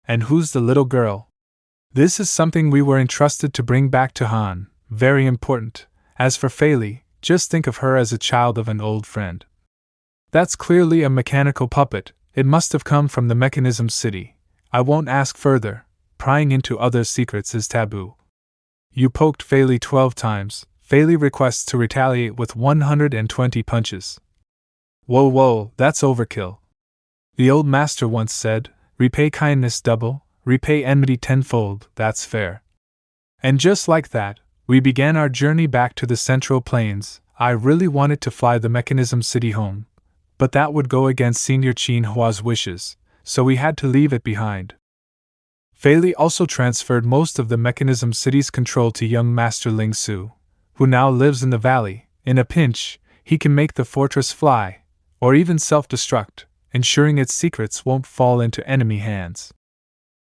And who's the little girl? This is something we were entrusted to bring back to Han. Very important. As for Fei Li, just think of her as a child of an old friend. That's clearly a mechanical puppet. It must have come from the Mechanism City. I won't ask further. Prying into others' secrets is taboo. You poked Fei Li 12 times. Fei Li requests to retaliate with 120 punches. Whoa, that's overkill. The old master once said, repay kindness double, repay enmity tenfold, that's fair. And just like that, we began our journey back to the Central Plains. I really wanted to fly the Mechanism City home, but that would go against Senior Qin Hua's wishes, so we had to leave it behind. Fei Li also transferred most of the Mechanism City's control to young Master Ling Su, who now lives in the valley. In a pinch, he can make the fortress fly, or even self-destruct, ensuring its secrets won't fall into enemy hands.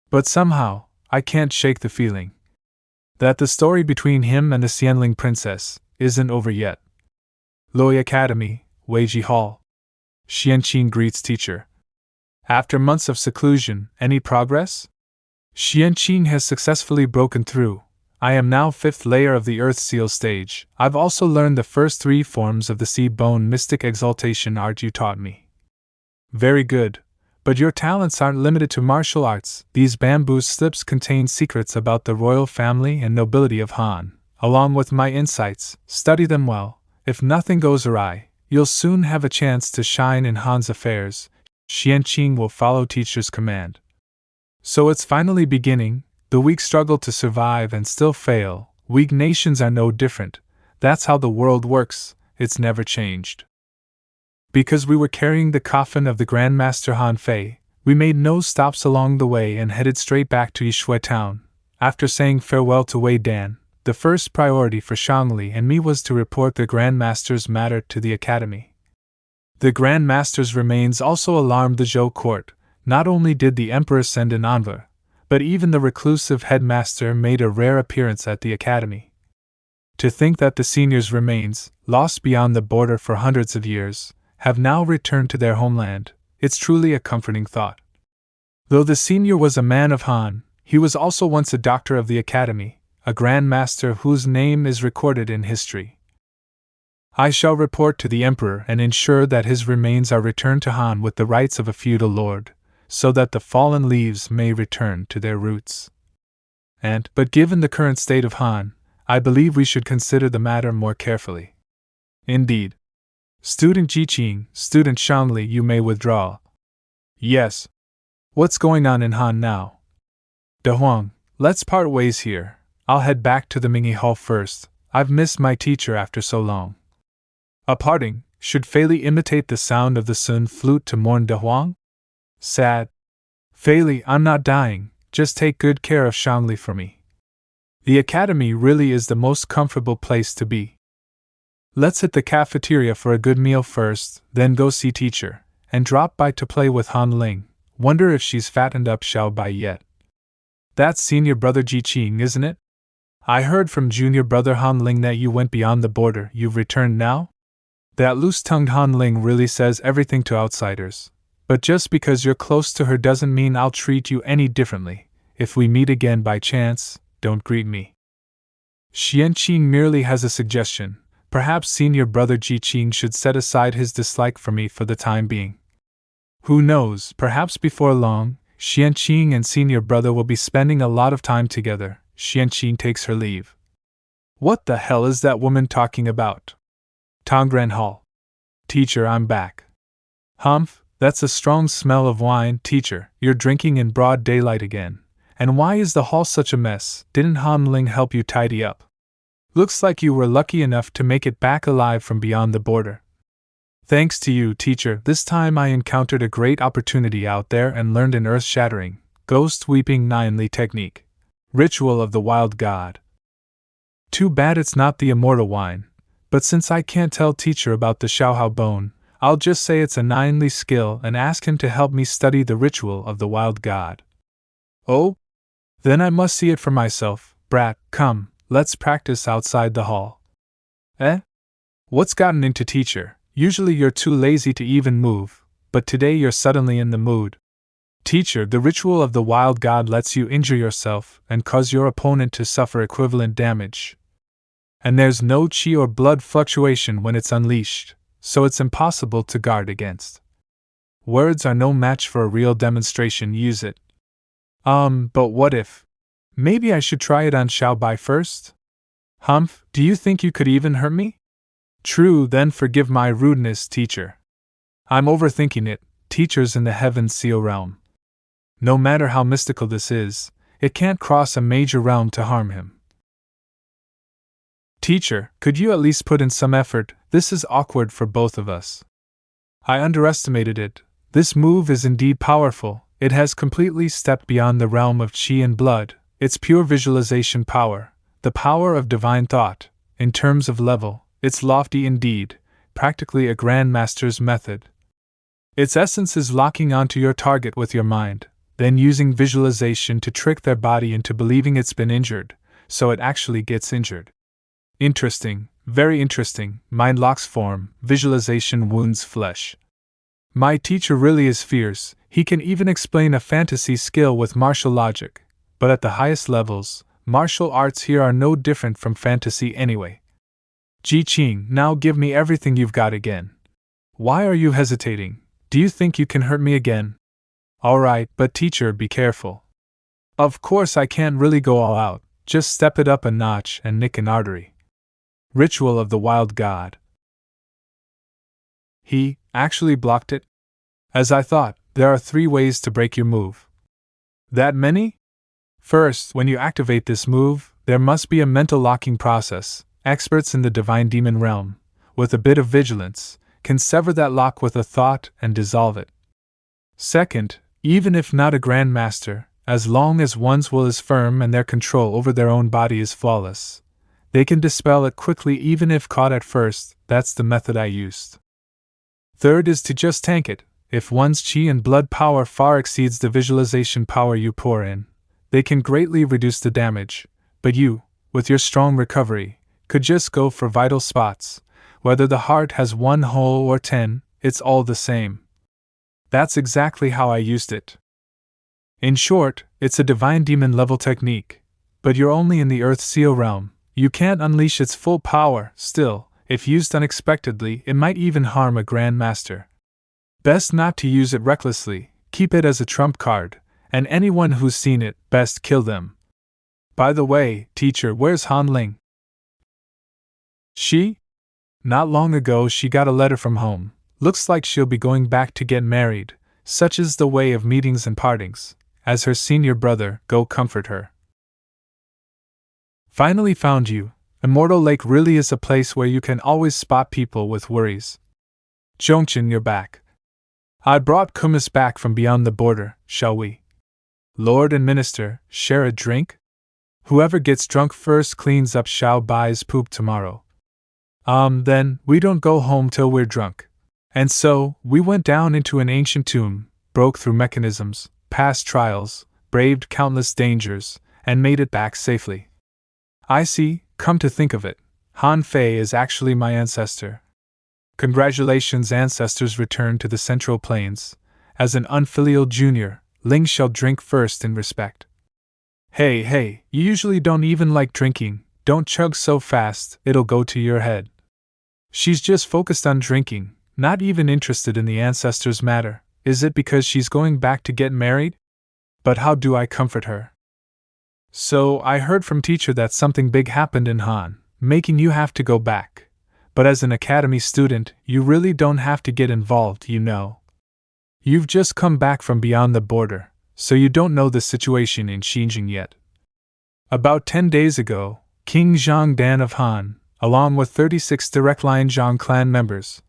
But somehow, I can't shake the feeling that the story between him and the Xianling princess isn't over yet. Loi Academy, Weiji Hall. Xianqing greets teacher. After months of seclusion, any progress? Xianqing has successfully broken through. I am now 5th layer of the Earth Seal stage. I've also learned the first 3 forms of the Sea Bone Mystic Exaltation art you taught me. Very good. But your talents aren't limited to martial arts. These bamboo slips contain secrets about the royal family and nobility of Han. Along with my insights, study them well. If nothing goes awry, you'll soon have a chance to shine in Han's affairs. Xianqing will follow teacher's command. So it's finally beginning. The weak struggle to survive and still fail. Weak nations are no different. That's how the world works. It's never changed. Because we were carrying the coffin of the Grandmaster Han Fei, we made no stops along the way and headed straight back to Yishui town. After saying farewell to Wei Dan, the first priority for Shangli and me was to report the Grandmaster's matter to the Academy. The Grandmaster's remains also alarmed the Zhou court. not only did the Emperor send an envoy, but even the reclusive headmaster made a rare appearance at the academy. To think that the senior's remains, lost beyond the border for hundreds of years, have now returned to their homeland, it's truly a comforting thought. Though the senior was a man of Han, he was also once a doctor of the academy, a Grand Master whose name is recorded in history. I shall report to the Emperor and ensure that his remains are returned to Han with the rights of a feudal lord, so that the fallen leaves may return to their roots. But given the current state of Han, I believe we should consider the matter more carefully. Indeed. Student Qing, Student Shanli, you may withdraw. Yes. What's going on in Han now? De Huang, let's part ways here. I'll head back to the Mingyi Hall first. I've missed my teacher after so long. A parting, should Fei Li imitate the sound of the Sun flute to mourn De Huang? Sad. Fei Li, I'm not dying, just take good care of Shanli for me. The academy really is the most comfortable place to be. Let's hit the cafeteria for a good meal first, then go see teacher, and drop by to play with Han Ling. Wonder if she's fattened up Xiao Bai yet. That's senior brother Qing, isn't it? I heard from junior brother Han Ling that you went beyond the border. You've returned now? That loose-tongued Han Ling really says everything to outsiders. But just because you're close to her doesn't mean I'll treat you any differently. If we meet again by chance, don't greet me. Xianqing merely has a suggestion. Perhaps senior brother Qing should set aside his dislike for me for the time being. Who knows, perhaps before long, Xianqing and senior brother will be spending a lot of time together. Xianqing takes her leave. What the hell is that woman talking about? Tongren Hall. Teacher, I'm back. Humph, that's a strong smell of wine. Teacher, you're drinking in broad daylight again. And why is the hall such a mess? Didn't Han Ling help you tidy up? Looks like you were lucky enough to make it back alive from beyond the border. Thanks to you, teacher, this time I encountered a great opportunity out there and learned an earth-shattering, ghost-weeping nearly technique. Ritual of the Wild God. Too bad it's not the immortal wine, but since I can't tell teacher about the Xiaohao bone, I'll just say it's a nearly skill and ask him to help me study the ritual of the Wild God. Oh? Then I must see it for myself. Brat, come, let's practice outside the hall. Eh? What's gotten into teacher? Usually you're too lazy to even move, but today you're suddenly in the mood. Teacher, the ritual of the Wild God lets you injure yourself and cause your opponent to suffer equivalent damage. And there's no chi or blood fluctuation when it's unleashed, so it's impossible to guard against. Words are no match for a real demonstration. Use it. But what if? Maybe I should try it on Xiao Bai first? Humph, do you think you could even hurt me? True, then forgive my rudeness, teacher. I'm overthinking it. Teachers in the heavens seal realm. No matter how mystical this is, it can't cross a major realm to harm him. Teacher, could you at least put in some effort? This is awkward for both of us. I underestimated it. This move is indeed powerful. It has completely stepped beyond the realm of chi and blood. It's pure visualization power, the power of divine thought. In terms of level, it's lofty indeed, practically a grandmaster's method. Its essence is locking onto your target with your mind, then using visualization to trick their body into believing it's been injured, so it actually gets injured. Interesting, very interesting. Mind locks form, visualization wounds flesh. My teacher really is fierce. He can even explain a fantasy skill with martial logic, but at the highest levels, martial arts here are no different from fantasy anyway. Qing, now give me everything you've got again. Why are you hesitating? Do you think you can hurt me again? Alright, but teacher, be careful. Of course I can't really go all out, just step it up a notch and nick an artery. Ritual of the Wild God. He actually blocked it? As I thought, there are 3 ways to break your move. That many? First, when you activate this move, there must be a mental locking process. Experts in the divine demon realm, with a bit of vigilance, can sever that lock with a thought and dissolve it. Second, even if not a grandmaster, as long as one's will is firm and their control over their own body is flawless, they can dispel it quickly even if caught at first. That's the method I used. Third is to just tank it, If one's qi and blood power far exceeds the visualization power you pour in, they can greatly reduce the damage, but you, with your strong recovery, could just go for vital spots. Whether the heart has 1 hole or 10, it's all the same. That's exactly how I used it. In short, it's a divine demon level technique, but you're only in the Earth Seal realm. You can't unleash its full power. Still, if used unexpectedly, it might even harm a Grand Master. Best not to use it recklessly, keep it as a trump card, and anyone who's seen it, best kill them. By the way, teacher, where's Han Ling? She? Not long ago she got a letter from home. Looks like she'll be going back to get married. Such is the way of meetings and partings. As her senior brother, go comfort her. Finally found you. Immortal Lake really is a place where you can always spot people with worries. Zhongchen, you're back. I brought Kumis back from beyond the border, shall we? Lord and Minister, share a drink? Whoever gets drunk first cleans up Xiao Bai's poop tomorrow. Then, we don't go home till we're drunk. And so, we went down into an ancient tomb, broke through mechanisms, passed trials, braved countless dangers, and made it back safely. I see, come to think of it, Han Fei is actually my ancestor. Congratulations, ancestors returned to the Central Plains. As an unfilial junior, Ling shall drink first in respect. Hey, you usually don't even like drinking, don't chug so fast, it'll go to your head. She's just focused on drinking, not even interested in the ancestors' matter. Is it because she's going back to get married? But how do I comfort her? So, I heard from teacher that something big happened in Han, making you have to go back. But as an academy student, you really don't have to get involved, you know. You've just come back from beyond the border, so you don't know the situation in Xinjiang yet. About 10 days ago, King Zhang Dan of Han, along with 36 direct line Zhang clan members,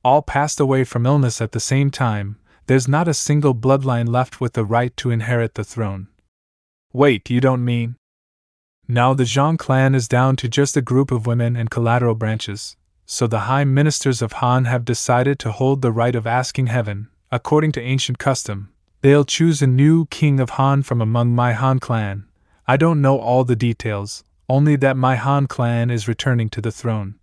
all passed away from illness at the same time. There's not a single bloodline left with the right to inherit the throne. Wait, you don't mean? Now the Zhang clan is down to just a group of women and collateral branches, so the high ministers of Han have decided to hold the right of asking heaven. According to ancient custom, they'll choose a new king of Han from among my Han clan. I don't know all the details, only that my Han clan is returning to the throne.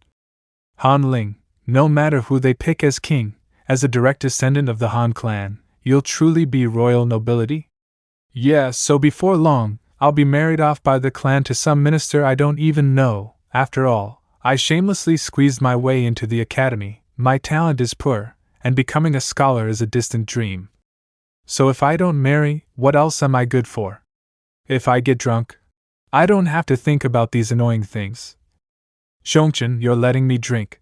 Han Ling, no matter who they pick as king, as a direct descendant of the Han clan, you'll truly be royal nobility? Yeah, so before long, I'll be married off by the clan to some minister I don't even know. After all, I shamelessly squeezed my way into the academy. My talent is poor, and becoming a scholar is a distant dream. So if I don't marry, what else am I good for? If I get drunk, I don't have to think about these annoying things. Zhongchen, you're letting me drink.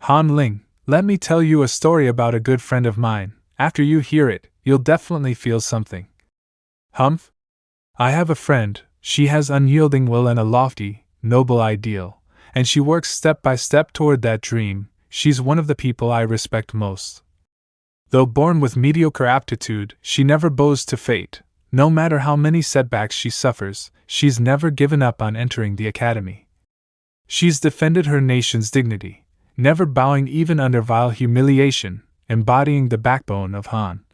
Han Ling, let me tell you a story about a good friend of mine. After you hear it, you'll definitely feel something. Humph? I have a friend, she has unyielding will and a lofty, noble ideal, and she works step by step toward that dream. She's one of the people I respect most. Though born with mediocre aptitude, she never bows to fate. No matter how many setbacks she suffers, she's never given up on entering the academy. She's defended her nation's dignity, never bowing even under vile humiliation, embodying the backbone of Han.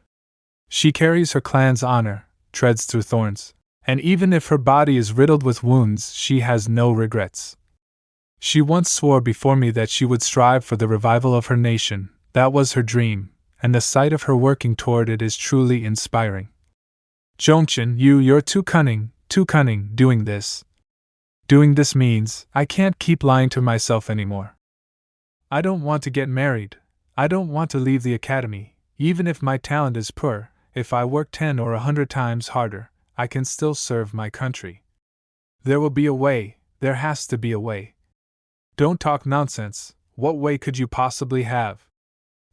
She carries her clan's honor, treads through thorns, and even if her body is riddled with wounds, she has no regrets. She once swore before me that she would strive for the revival of her nation. That was her dream, and the sight of her working toward it is truly inspiring. Zhongchen, you're too cunning doing this. Doing this means I can't keep lying to myself anymore. I don't want to get married. I don't want to leave the academy. Even if my talent is poor, if I work 10 or 100 times harder, I can still serve my country. There will be a way, there has to be a way. Don't talk nonsense, what way could you possibly have?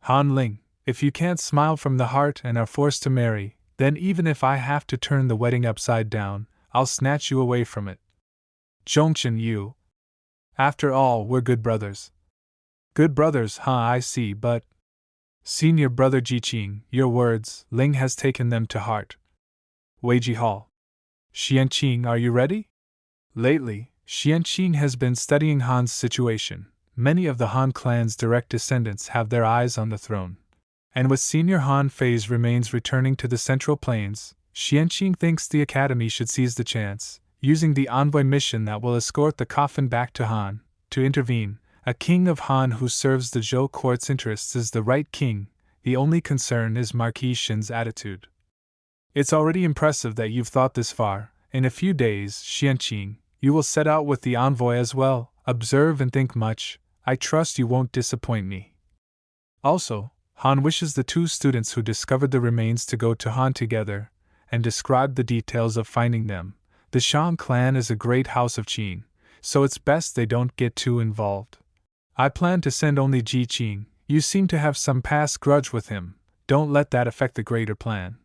Han Ling, if you can't smile from the heart and are forced to marry, then even if I have to turn the wedding upside down, I'll snatch you away from it. Zhongchen, you. After all, we're good brothers. Good brothers, huh, I see, but… Senior brother Jiqing, your words, Ling has taken them to heart. Weiji Hall. Xianqing, are you ready? Lately, Xianqing has been studying Han's situation. Many of the Han clan's direct descendants have their eyes on the throne. And with Senior Han Fei's remains returning to the Central Plains, Xianqing thinks the Academy should seize the chance, using the envoy mission that will escort the coffin back to Han, to intervene. A king of Han who serves the Zhou court's interests is the right king. The only concern is Marquis Shin's attitude. It's already impressive that you've thought this far. In a few days, Xianqing, you will set out with the envoy as well. Observe and think much. I trust you won't disappoint me. Also, Han wishes the two students who discovered the remains to go to Han together, and describe the details of finding them. The Shang clan is a great house of Qing, so it's best they don't get too involved. I plan to send only Ji Qing. You seem to have some past grudge with him. Don't let that affect the greater plan.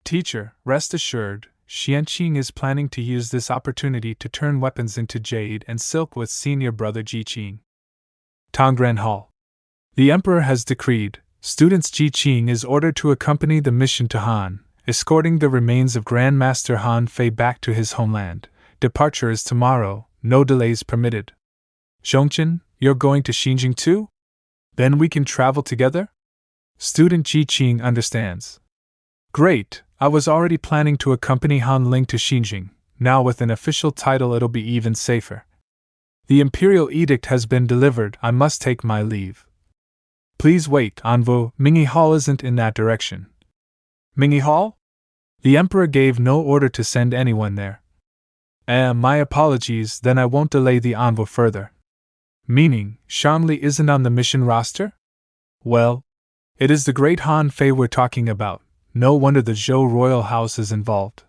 Teacher, rest assured, Xianqing is planning to use this opportunity to turn weapons into jade and silk with senior brother Ji Qing. Tongren Hall. The Emperor has decreed, students Ji Qing is ordered to accompany the mission to Han, escorting the remains of Grand Master Han Fei back to his homeland. Departure is tomorrow, no delays permitted. Zhongchen, you're going to Xinjiang too? Then we can travel together? Student Ji Qing understands. Great, I was already planning to accompany Han Ling to Xinjiang. Now with an official title it'll be even safer. The imperial edict has been delivered, I must take my leave. Please wait, Envoy, Mingyi Hall isn't in that direction. Mingyi Hall? The Emperor gave no order to send anyone there. My apologies, then I won't delay the envoy further. Meaning, Shangli isn't on the mission roster? Well, it is the great Han Fei we're talking about. No wonder the Zhou royal house is involved.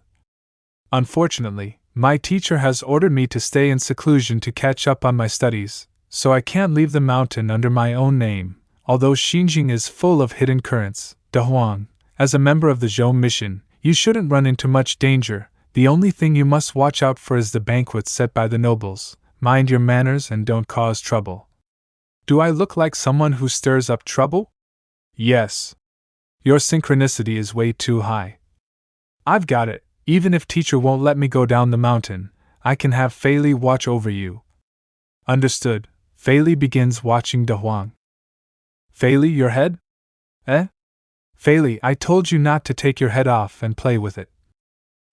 Unfortunately, my teacher has ordered me to stay in seclusion to catch up on my studies, so I can't leave the mountain under my own name. Although Xinjiang is full of hidden currents, De Huang, as a member of the Zhou mission, you shouldn't run into much danger. The only thing you must watch out for is the banquet set by the nobles. Mind your manners and don't cause trouble. Do I look like someone who stirs up trouble? Yes. Your synchronicity is way too high. I've got it. Even if teacher won't let me go down the mountain, I can have Fei Li watch over you. Understood. Fei Li begins watching De Huang. Fei Li, your head? Fei Li, I told you not to take your head off and play with it.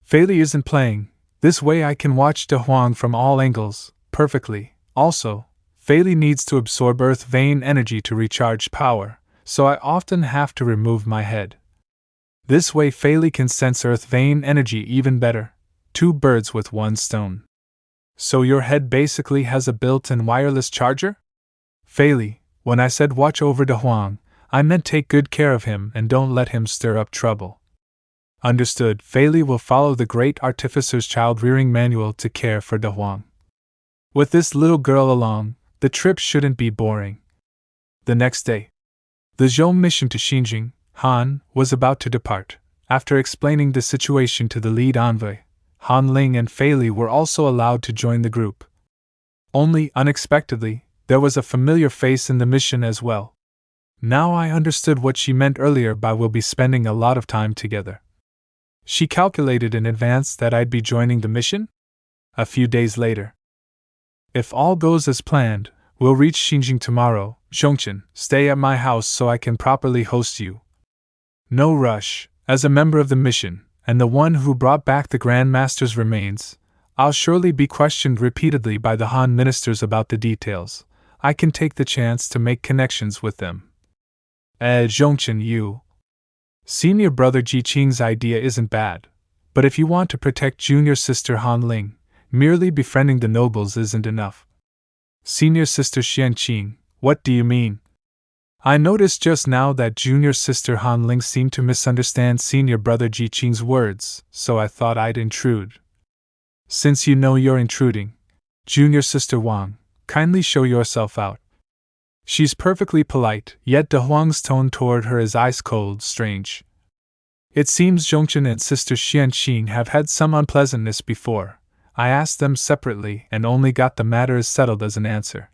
Fei Li isn't playing. This way I can watch De Huang from all angles, perfectly. Also, Fei Li needs to absorb earth vein energy to recharge power, so I often have to remove my head. This way Fei Li can sense earth vein energy even better. 2 birds with 1 stone. So your head basically has a built-in wireless charger? Fei Li, when I said watch over De Huang, I meant take good care of him and don't let him stir up trouble. Understood. Fei Li will follow the great artificer's child-rearing manual to care for De Huang. With this little girl along, the trip shouldn't be boring. The next day, the Zhou mission to Xinjiang, Han, was about to depart. After explaining the situation to the lead envoy, Han Ling and Fei Li were also allowed to join the group. Only, unexpectedly, there was a familiar face in the mission as well. Now I understood what she meant earlier by we'll be spending a lot of time together. She calculated in advance that I'd be joining the mission? A few days later. If all goes as planned, we'll reach Xinjiang tomorrow. Zhongchen, stay at my house so I can properly host you. No rush. As a member of the mission, and the one who brought back the Grand Master's remains, I'll surely be questioned repeatedly by the Han ministers about the details. I can take the chance to make connections with them. Zhongchen, you. Senior brother Ji Qing's idea isn't bad, but if you want to protect junior sister Han Ling, merely befriending the nobles isn't enough. Senior sister Xianqing, what do you mean? I noticed just now that junior sister Han Ling seemed to misunderstand senior brother Ji Qing's words, so I thought I'd intrude. Since you know you're intruding, junior sister Wang, kindly show yourself out. She's perfectly polite, yet De Huang's tone toward her is ice-cold, strange. It seems Zhongchen and sister Xianqing have had some unpleasantness before. I asked them separately and only got the matter as settled as an answer.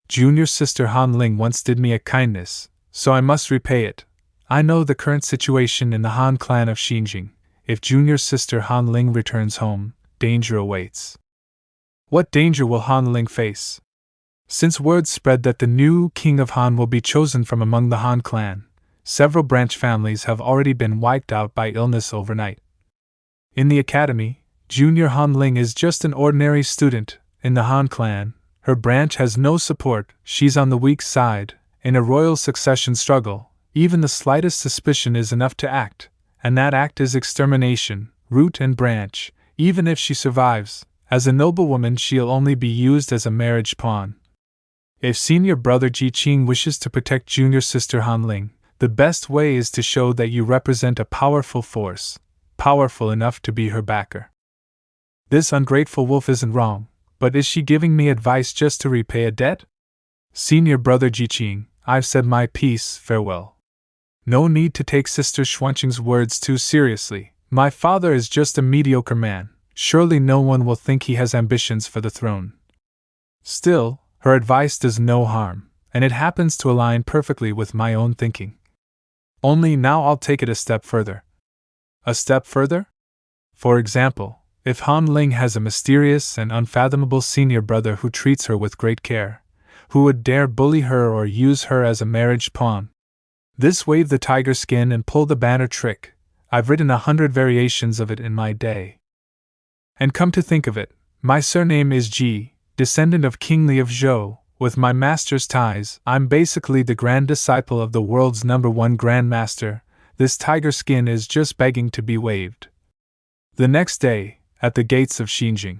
Junior sister Han Ling once did me a kindness, so I must repay it. I know the current situation in the Han clan of Xinjiang. If junior sister Han Ling returns home, danger awaits. What danger will Han Ling face? Since word spread that the new king of Han will be chosen from among the Han clan, Several branch families have already been wiped out by illness overnight. In the academy, Junior Han Ling is just an ordinary student. In the Han clan, her branch has no support, she's on the weak side. In a royal succession struggle, even the slightest suspicion is enough to act, and that act is extermination, root and branch. Even if she survives, as a noblewoman she'll only be used as a marriage pawn. If senior brother Ji Qing wishes to protect junior sister Han Ling, the best way is to show that you represent a powerful force, powerful enough to be her backer. This ungrateful wolf isn't wrong, but is she giving me advice just to repay a debt? Senior brother Ji Qing, I've said my piece, farewell. No need to take Sister Xuanqing's words too seriously. My father is just a mediocre man. Surely no one will think he has ambitions for the throne. Still, her advice does no harm, and it happens to align perfectly with my own thinking. Only now I'll take it a step further. A step further? For example, if Han Ling has a mysterious and unfathomable senior brother who treats her with great care, who would dare bully her or use her as a marriage pawn? This wave the tiger skin and pull the banner trick, I've written 100 variations of it in my day. And come to think of it, my surname is Ji, descendant of King Li of Zhou. With my master's ties, I'm basically the grand disciple of the world's #1 grandmaster. This tiger skin is just begging to be waved. The next day, at the gates of Xinjiang,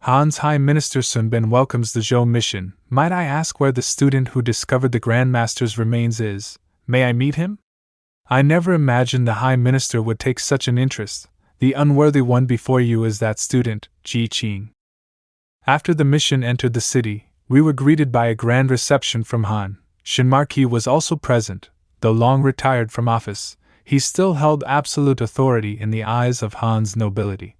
Han's High Minister Sun Bin welcomes the Zhou mission. Might I ask where the student who discovered the grandmaster's remains is? May I meet him? I never imagined the High Minister would take such an interest. The unworthy one before you is that student, Ji Qing. After the mission entered the city, we were greeted by a grand reception from Han. Shinmarki was also present. Though long retired from office, he still held absolute authority in the eyes of Han's nobility.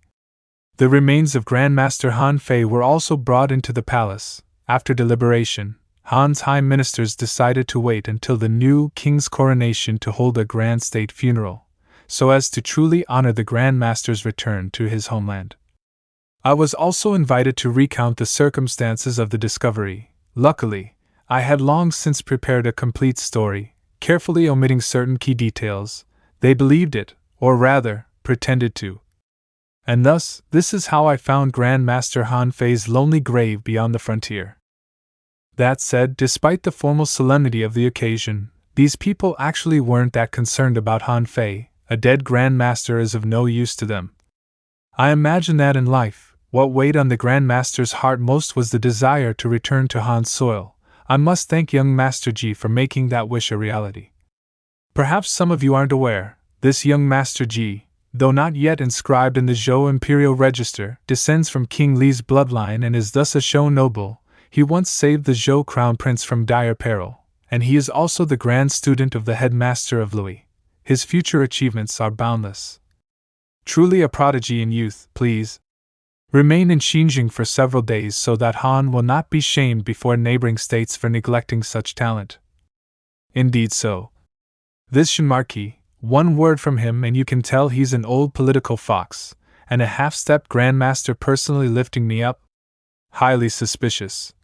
The remains of Grandmaster Han Fei were also brought into the palace. After deliberation, Han's high ministers decided to wait until the new king's coronation to hold a grand state funeral, so as to truly honor the Grandmaster's return to his homeland. I was also invited to recount the circumstances of the discovery. Luckily, I had long since prepared a complete story, carefully omitting certain key details. They believed it, or rather, pretended to. And thus, this is how I found Grandmaster Han Fei's lonely grave beyond the frontier. That said, despite the formal solemnity of the occasion, these people actually weren't that concerned about Han Fei. A dead Grandmaster is of no use to them. I imagine that in life, what weighed on the Grandmaster's heart most was the desire to return to Han's soil. I must thank young Master Ji for making that wish a reality. Perhaps some of you aren't aware, this young Master Ji, though not yet inscribed in the Zhou Imperial Register, descends from King Li's bloodline and is thus a Zhou noble. He once saved the Zhou crown prince from dire peril, and he is also the grand student of the headmaster of Louis. His future achievements are boundless. Truly a prodigy in youth. Please remain in Xinjiang for several days so that Han will not be shamed before neighboring states for neglecting such talent. Indeed so. This Shinmarki, one word from him and you can tell he's an old political fox, and a half-stepped grandmaster personally lifting me up? Highly suspicious.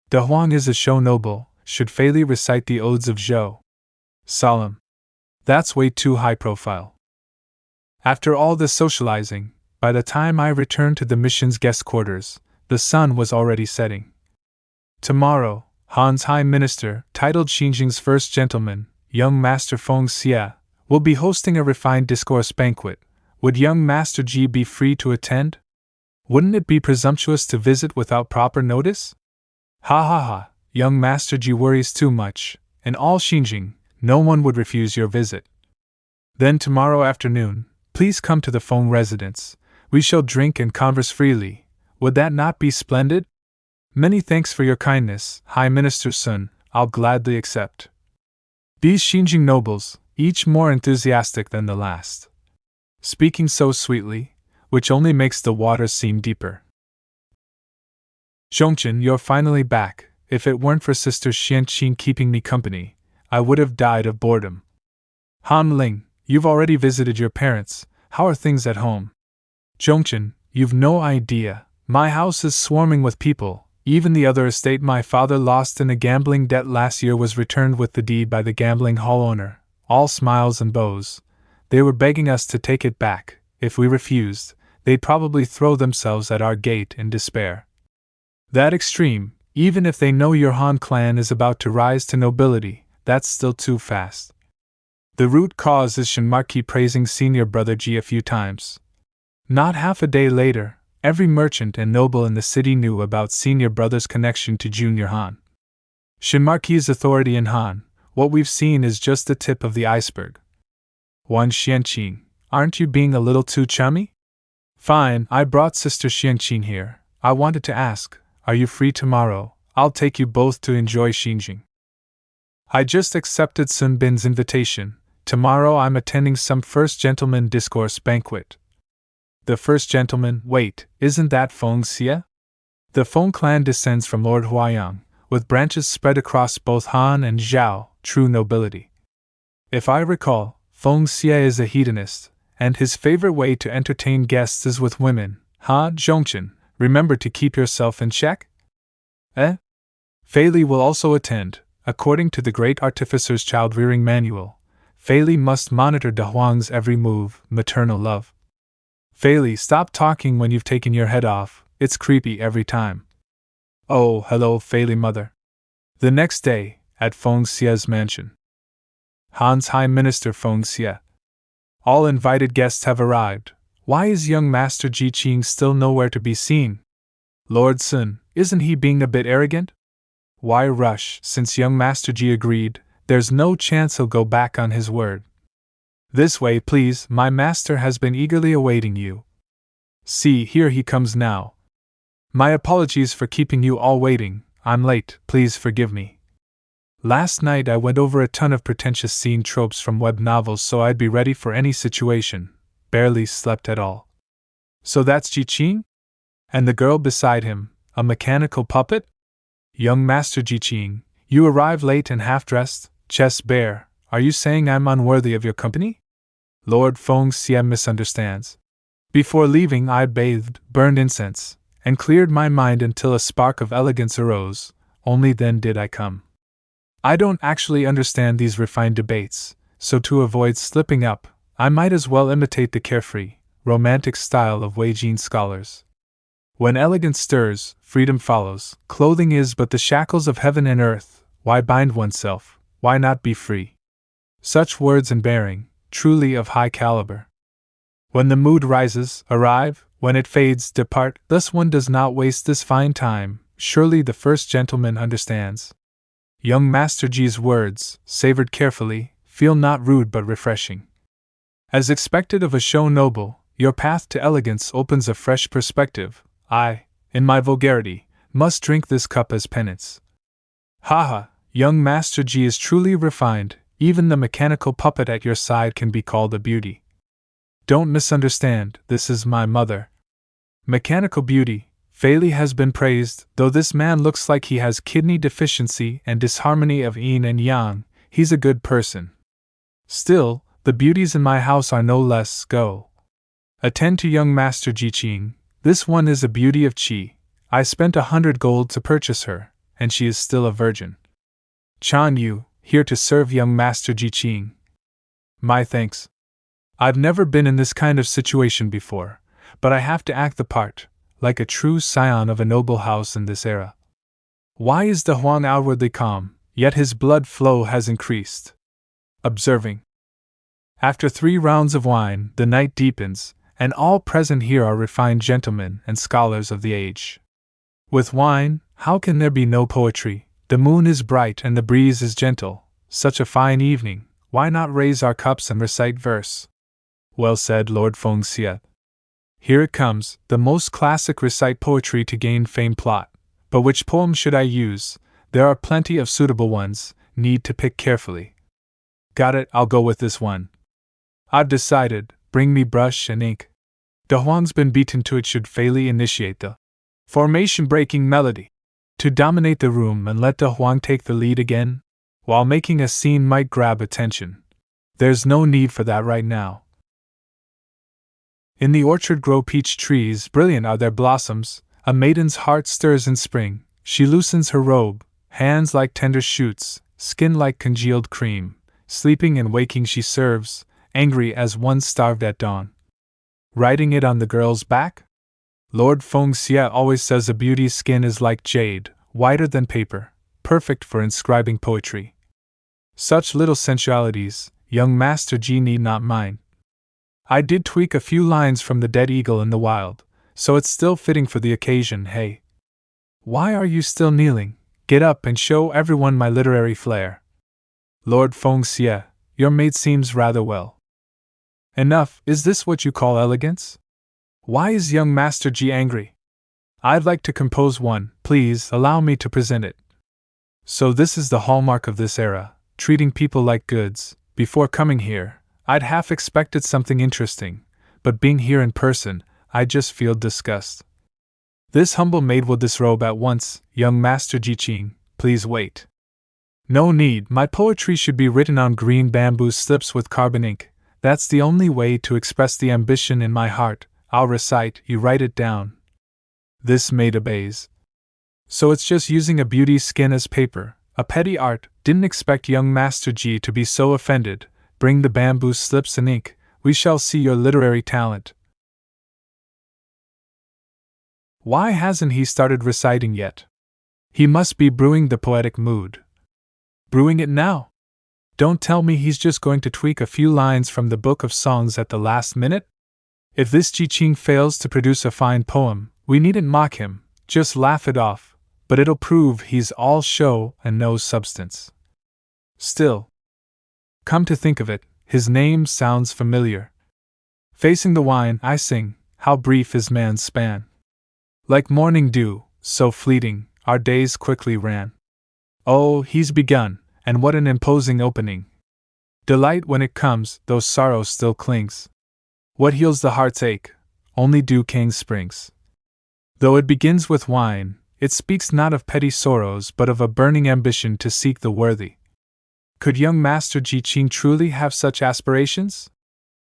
De Huang is a Zhou noble, should fairly recite the odes of Zhou. Solemn. That's way too high profile. After all this socializing, by the time I returned to the mission's guest quarters, the sun was already setting. Tomorrow, Han's High Minister, titled Xinjiang's First Gentleman, young Master Feng Xia, will be hosting a refined discourse banquet. Would young Master Ji be free to attend? Wouldn't it be presumptuous to visit without proper notice? Ha ha ha, young Master Ji worries too much. In all Xinjiang, no one would refuse your visit. Then tomorrow afternoon, please come to the Feng residence. We shall drink and converse freely. Would that not be splendid? Many thanks for your kindness, High Minister Sun, I'll gladly accept. These Xinjiang nobles, each more enthusiastic than the last, speaking so sweetly, which only makes the waters seem deeper. Zhongchen, you're finally back. If it weren't for Sister Xianqing keeping me company, I would have died of boredom. Han Ling, you've already visited your parents. How are things at home? Zhongchen, you've no idea. My house is swarming with people. Even the other estate my father lost in a gambling debt last year was returned with the deed by the gambling hall owner, all smiles and bows. They were begging us to take it back. If we refused, they'd probably throw themselves at our gate in despair. That extreme, even if they know your Han clan is about to rise to nobility, that's still too fast. The root cause is Shinmarki praising senior brother Ji a few times. Not half a day later, every merchant and noble in the city knew about senior brother's connection to junior Han. Shinmarki's authority in Han, what we've seen is just the tip of the iceberg. Wan Xianqing, aren't you being a little too chummy? Fine, I brought Sister Xianqing here. I wanted to ask, are you free tomorrow? I'll take you both to enjoy Xinjiang. I just accepted Sun Bin's invitation. Tomorrow I'm attending some First Gentleman Discourse banquet. The First Gentleman, wait, isn't that Feng Xie? The Feng clan descends from Lord Huayang, with branches spread across both Han and Zhao, true nobility. If I recall, Feng Xie is a hedonist, and his favorite way to entertain guests is with women. Ha, Zhongchen, remember to keep yourself in check? Fei Li will also attend. According to the Great Artificer's child-rearing manual, Fei Li must monitor De Huang's every move, maternal love. Fei Li, stop talking when you've taken your head off, it's creepy every time. Oh, hello Fei Li mother. The next day, at Feng Xie's mansion. Han's High Minister Feng Xie. All invited guests have arrived. Why is young Master Ji Qing still nowhere to be seen? Lord Sun, isn't he being a bit arrogant? Why rush? Since young Master Ji agreed, there's no chance he'll go back on his word. This way, please, my master has been eagerly awaiting you. See, here he comes now. My apologies for keeping you all waiting, I'm late, please forgive me. Last night I went over a ton of pretentious scene tropes from web novels so I'd be ready for any situation, barely slept at all. So that's Ji Qing? And the girl beside him, a mechanical puppet? Young Master Ji Qing, you arrive late and half-dressed, chest bare, are you saying I'm unworthy of your company? Lord Feng Xie misunderstands. Before leaving I bathed, burned incense, and cleared my mind until a spark of elegance arose, only then did I come. I don't actually understand these refined debates, so to avoid slipping up, I might as well imitate the carefree, romantic style of Wei Jin scholars. When elegance stirs, freedom follows. Clothing is but the shackles of heaven and earth. Why bind oneself? Why not be free? Such words and bearing, truly of high caliber. When the mood rises, arrive. When it fades, depart. Thus one does not waste this fine time. Surely the First Gentleman understands. Young Master Ji's words, savored carefully, feel not rude but refreshing. As expected of a show noble, your path to elegance opens a fresh perspective. I, in my vulgarity, must drink this cup as penance. Haha, young Master Ji is truly refined, even the mechanical puppet at your side can be called a beauty. Don't misunderstand, this is my mother. Mechanical beauty, Fei Li has been praised, though this man looks like he has kidney deficiency and disharmony of yin and yang, he's a good person. Still, the beauties in my house are no less. Go. Attend to young Master Ji Qing. This one is a beauty of Qi. I spent 100 gold to purchase her, and she is still a virgin. Chan Yu, here to serve young Master Ji Qing. My thanks. I've never been in this kind of situation before, but I have to act the part, like a true scion of a noble house in this era. Why is De Huang outwardly calm, yet his blood flow has increased? Observing. After 3 rounds of wine, the night deepens, and all present here are refined gentlemen and scholars of the age. With wine, how can there be no poetry? The moon is bright and the breeze is gentle. Such a fine evening, why not raise our cups and recite verse? Well said, Lord Feng Xie. Here it comes, the most classic recite poetry to gain fame plot. But which poem should I use? There are plenty of suitable ones, need to pick carefully. Got it, I'll go with this one. I've decided, bring me brush and ink. De Huang's been beaten to it. Should Fei Li initiate the formation-breaking melody to dominate the room and let De Huang take the lead again? While making a scene might grab attention. There's no need for that right now. In the orchard grow peach trees, brilliant are their blossoms, a maiden's heart stirs in spring, She loosens her robe, hands like tender shoots, skin like congealed cream. Sleeping and waking she serves, angry as one starved at dawn. Writing it on the girl's back? Lord Feng Xie always says a beauty's skin is like jade, whiter than paper, perfect for inscribing poetry. Such little sensualities, young Master Ji need not mind. I did tweak a few lines from the dead eagle in the wild, so it's still fitting for the occasion. Hey! Why are you still kneeling? Get up and show everyone my literary flair. Lord Feng Xie, your maid seems rather well. Enough, is this what you call elegance? Why is young Master Ji angry? I'd like to compose one, please allow me to present it. So this is the hallmark of this era, treating people like goods. Before coming here, I'd half expected something interesting, but being here in person, I just feel disgust. This humble maid will disrobe at once. Young Master Ji Qing, please wait. No need, my poetry should be written on green bamboo slips with carbon ink. That's the only way to express the ambition in my heart. I'll recite, you write it down. This maid obeys. So it's just using a beauty's skin as paper, a petty art. Didn't expect young Master Ji to be so offended. Bring the bamboo slips and ink, we shall see your literary talent. Why hasn't he started reciting yet? He must be brewing the poetic mood. Brewing it now? Don't tell me he's just going to tweak a few lines from the book of songs at the last minute? If this Ji Qing fails to produce a fine poem, we needn't mock him, just laugh it off, but it'll prove he's all show and no substance. Still, come to think of it, his name sounds familiar. Facing the wine, I sing, how brief is man's span. Like morning dew, so fleeting, our days quickly ran. Oh, he's begun, and what an imposing opening. Delight when it comes, though sorrow still clings. What heals the heart's ache? Only dew Qing springs. Though it begins with wine, it speaks not of petty sorrows but of a burning ambition to seek the worthy. Could young Master Ji Qing truly have such aspirations?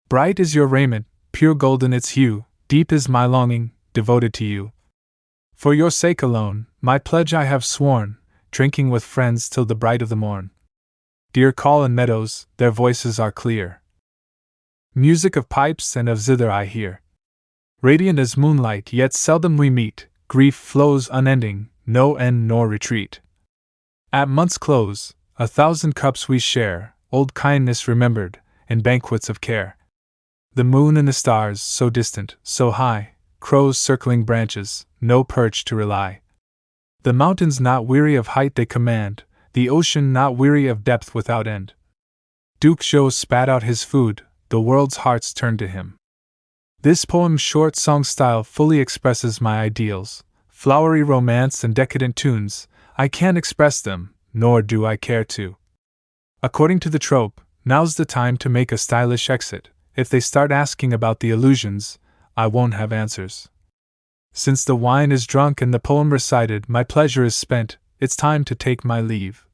Bright is your raiment, pure golden its hue, deep is my longing, devoted to you. For your sake alone, my pledge I have sworn, drinking with friends till the bright of the morn. Deer call in meadows, their voices are clear. Music of pipes and of zither I hear. Radiant as moonlight, yet seldom we meet, grief flows unending, no end nor retreat. At month's close, 1,000 cups we share, old kindness remembered, in banquets of care. The moon and the stars, so distant, so high, crows circling branches, no perch to rely. The mountains not weary of height they command, the ocean not weary of depth without end. Duke Zhou spat out his food, the world's hearts turned to him. This poem's short song style fully expresses my ideals, flowery romance and decadent tunes. I can't express them, nor do I care to. According to the trope, now's the time to make a stylish exit. If they start asking about the illusions, I won't have answers. Since the wine is drunk and the poem recited, my pleasure is spent, it's time to take my leave.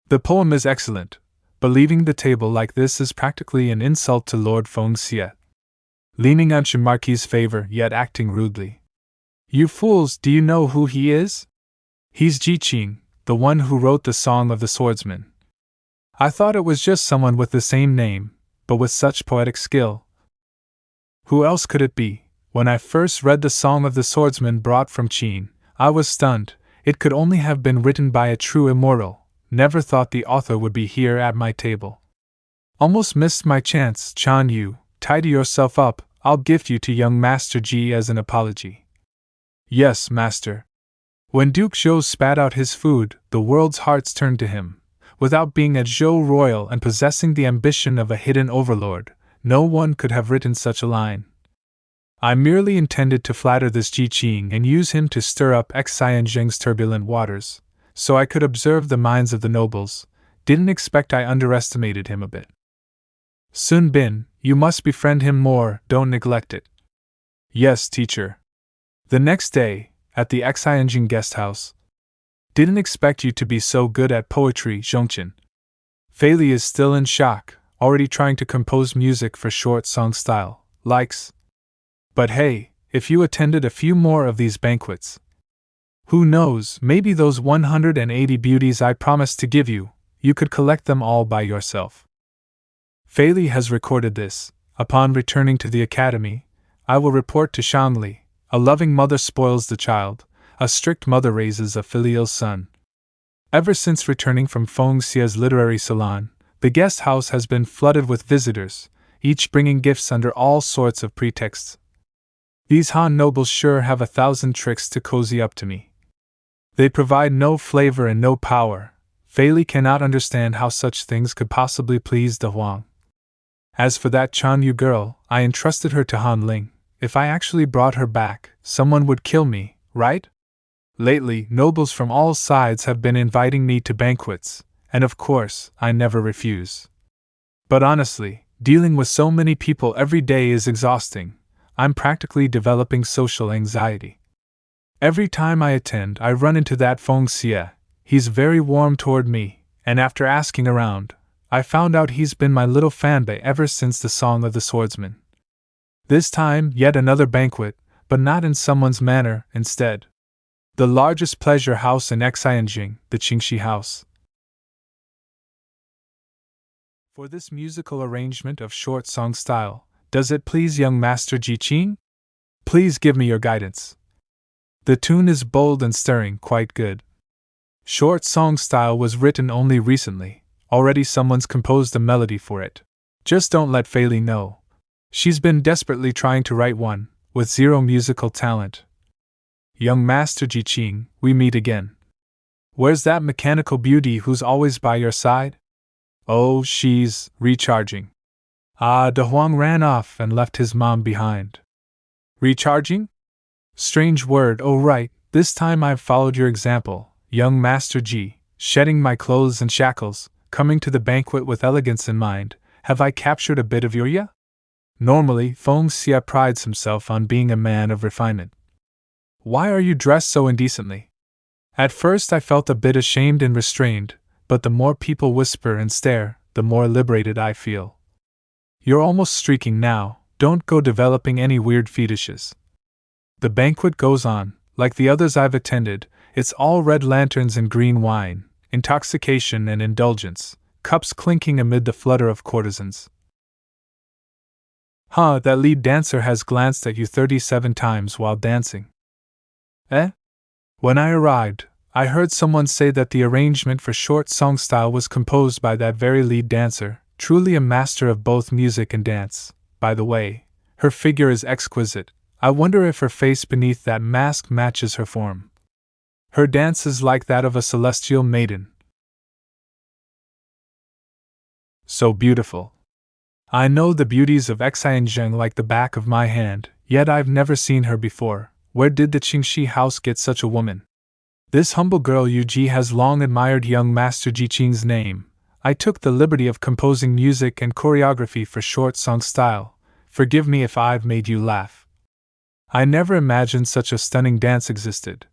The poem is excellent, but leaving the table like this is practically an insult to Lord Feng Xie. Leaning on Shimarki's favor, yet acting rudely. You fools, do you know who he is? He's Ji Qing, the one who wrote the Song of the Swordsman. I thought it was just someone with the same name, but with such poetic skill. Who else could it be? When I first read the Song of the Swordsman brought from Qing, I was stunned. It could only have been written by a true immortal. Never thought the author would be here at my table. Almost missed my chance. Chan Yu, tidy yourself up, I'll gift you to young Master Ji as an apology. Yes, master. When Duke Zhou spat out his food, the world's hearts turned to him. Without being a Zhou royal and possessing the ambition of a hidden overlord, no one could have written such a line. I merely intended to flatter this Ji Qing and use him to stir up Xianzheng's turbulent waters, so I could observe the minds of the nobles. Didn't expect I underestimated him a bit. Sun Bin, you must befriend him more, don't neglect it. Yes, teacher. The next day, at the Xianzheng guest house. Didn't expect you to be so good at poetry, Zhongqin. Fei Li is still in shock, already trying to compose music for short song style, likes. But hey, if you attended a few more of these banquets, Who knows, maybe those 180 beauties I promised to give you, you could collect them all by yourself. Fei Li has recorded this. Upon returning to the academy, I will report to Shangli. A loving mother spoils the child, a strict mother raises a filial son. Ever since returning from Feng Xia's literary salon, the guest house has been flooded with visitors, each bringing gifts under all sorts of pretexts. These Han nobles sure have 1,000 tricks to cozy up to me. They provide no flavor and no power. Fei Li cannot understand how such things could possibly please De Huang. As for that Chan Yu girl, I entrusted her to Han Ling. If I actually brought her back, someone would kill me, right? Lately, nobles from all sides have been inviting me to banquets, and of course, I never refuse. But honestly, dealing with so many people every day is exhausting. I'm practically developing social anxiety. Every time I attend, I run into that Feng Xia. He's very warm toward me, and after asking around, I found out he's been my little fanboy ever since the Song of the Swordsman. This time, yet another banquet, but not in someone's manor, instead. The largest pleasure house in Xianjing, the Qingxi House. For this musical arrangement of short song style, does it please young Master Ji Qing? Please give me your guidance. The tune is bold and stirring, quite good. Short song style was written only recently, already someone's composed a melody for it. Just don't let Fei Li know. She's been desperately trying to write one, with zero musical talent. Young Master Ji Qing, we meet again. Where's that mechanical beauty who's always by your side? Oh, she's recharging. Ah, De Huang ran off and left his mom behind. Recharging? Strange word, oh right, this time I've followed your example, young Master Ji, shedding my clothes and shackles, coming to the banquet with elegance in mind. Have I captured a bit of your ya? Normally, Feng Xia prides himself on being a man of refinement. Why are you dressed so indecently? At first I felt a bit ashamed and restrained, but the more people whisper and stare, the more liberated I feel. You're almost streaking now, don't go developing any weird fetishes. The banquet goes on, like the others I've attended, it's all red lanterns and green wine, intoxication and indulgence, cups clinking amid the flutter of courtesans. Huh, that lead dancer has glanced at you 37 times while dancing. Eh? When I arrived, I heard someone say that the arrangement for short song style was composed by that very lead dancer, truly a master of both music and dance. By the way, her figure is exquisite. I wonder if her face beneath that mask matches her form. Her dance is like that of a celestial maiden. So beautiful. I know the beauties of Xianzheng like the back of my hand, yet I've never seen her before. Where did the Qingxi house get such a woman? This humble girl Yu Ji has long admired young Master Ji Qing's name. I took the liberty of composing music and choreography for short song style. Forgive me if I've made you laugh. I never imagined such a stunning dance existed.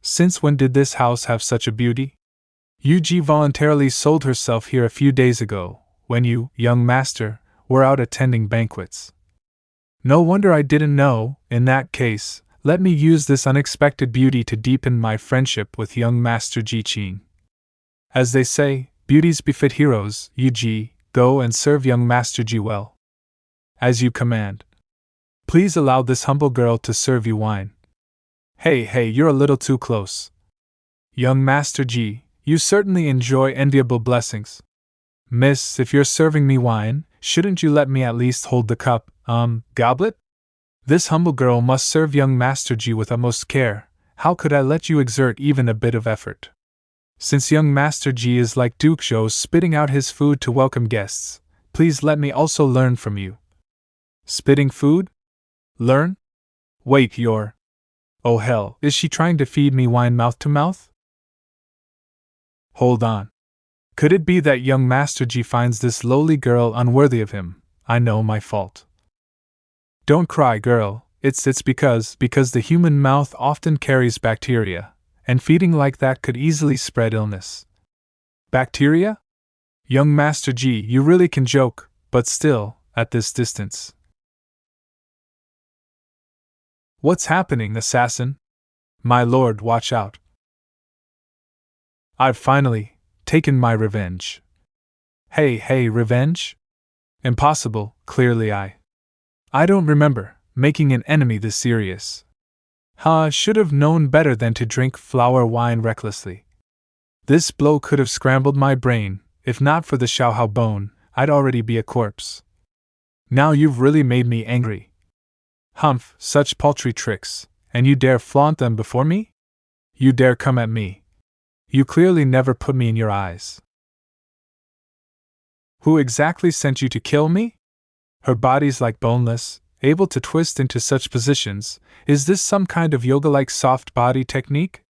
Since when did this house have such a beauty? Yu Ji voluntarily sold herself here a few days ago, when you, young master, were out attending banquets. No wonder I didn't know. In that case, let me use this unexpected beauty to deepen my friendship with young Master Ji Qing. As they say, beauties befit heroes. Yu Ji, go and serve young Master Ji well. As you command. Please allow this humble girl to serve you wine. Hey, you're a little too close. Young Master Ji, you certainly enjoy enviable blessings. Miss, if you're serving me wine, shouldn't you let me at least hold the cup, goblet? This humble girl must serve young Master Ji with utmost care. How could I let you exert even a bit of effort? Since young Master Ji is like Duke Zhou spitting out his food to welcome guests, please let me also learn from you. Spitting food? Learn? Wait, you're... Oh hell, is she trying to feed me wine mouth to mouth? Hold on. Could it be that young Master Ji finds this lowly girl unworthy of him? I know my fault. Don't cry, girl, it's because the human mouth often carries bacteria, and feeding like that could easily spread illness. Bacteria? Young Master Ji, you really can joke, but still, at this distance. What's happening, assassin? My lord, watch out. I've finally taken my revenge. Hey, revenge? Impossible, clearly I don't remember making an enemy this serious. Should have known better than to drink flower wine recklessly. This blow could have scrambled my brain. If not for the Xiaohao bone, I'd already be a corpse. Now you've really made me angry. Humph, such paltry tricks, and you dare flaunt them before me? You dare come at me. You clearly never put me in your eyes. Who exactly sent you to kill me? Her body's like boneless, able to twist into such positions. Is this some kind of yoga-like soft body technique?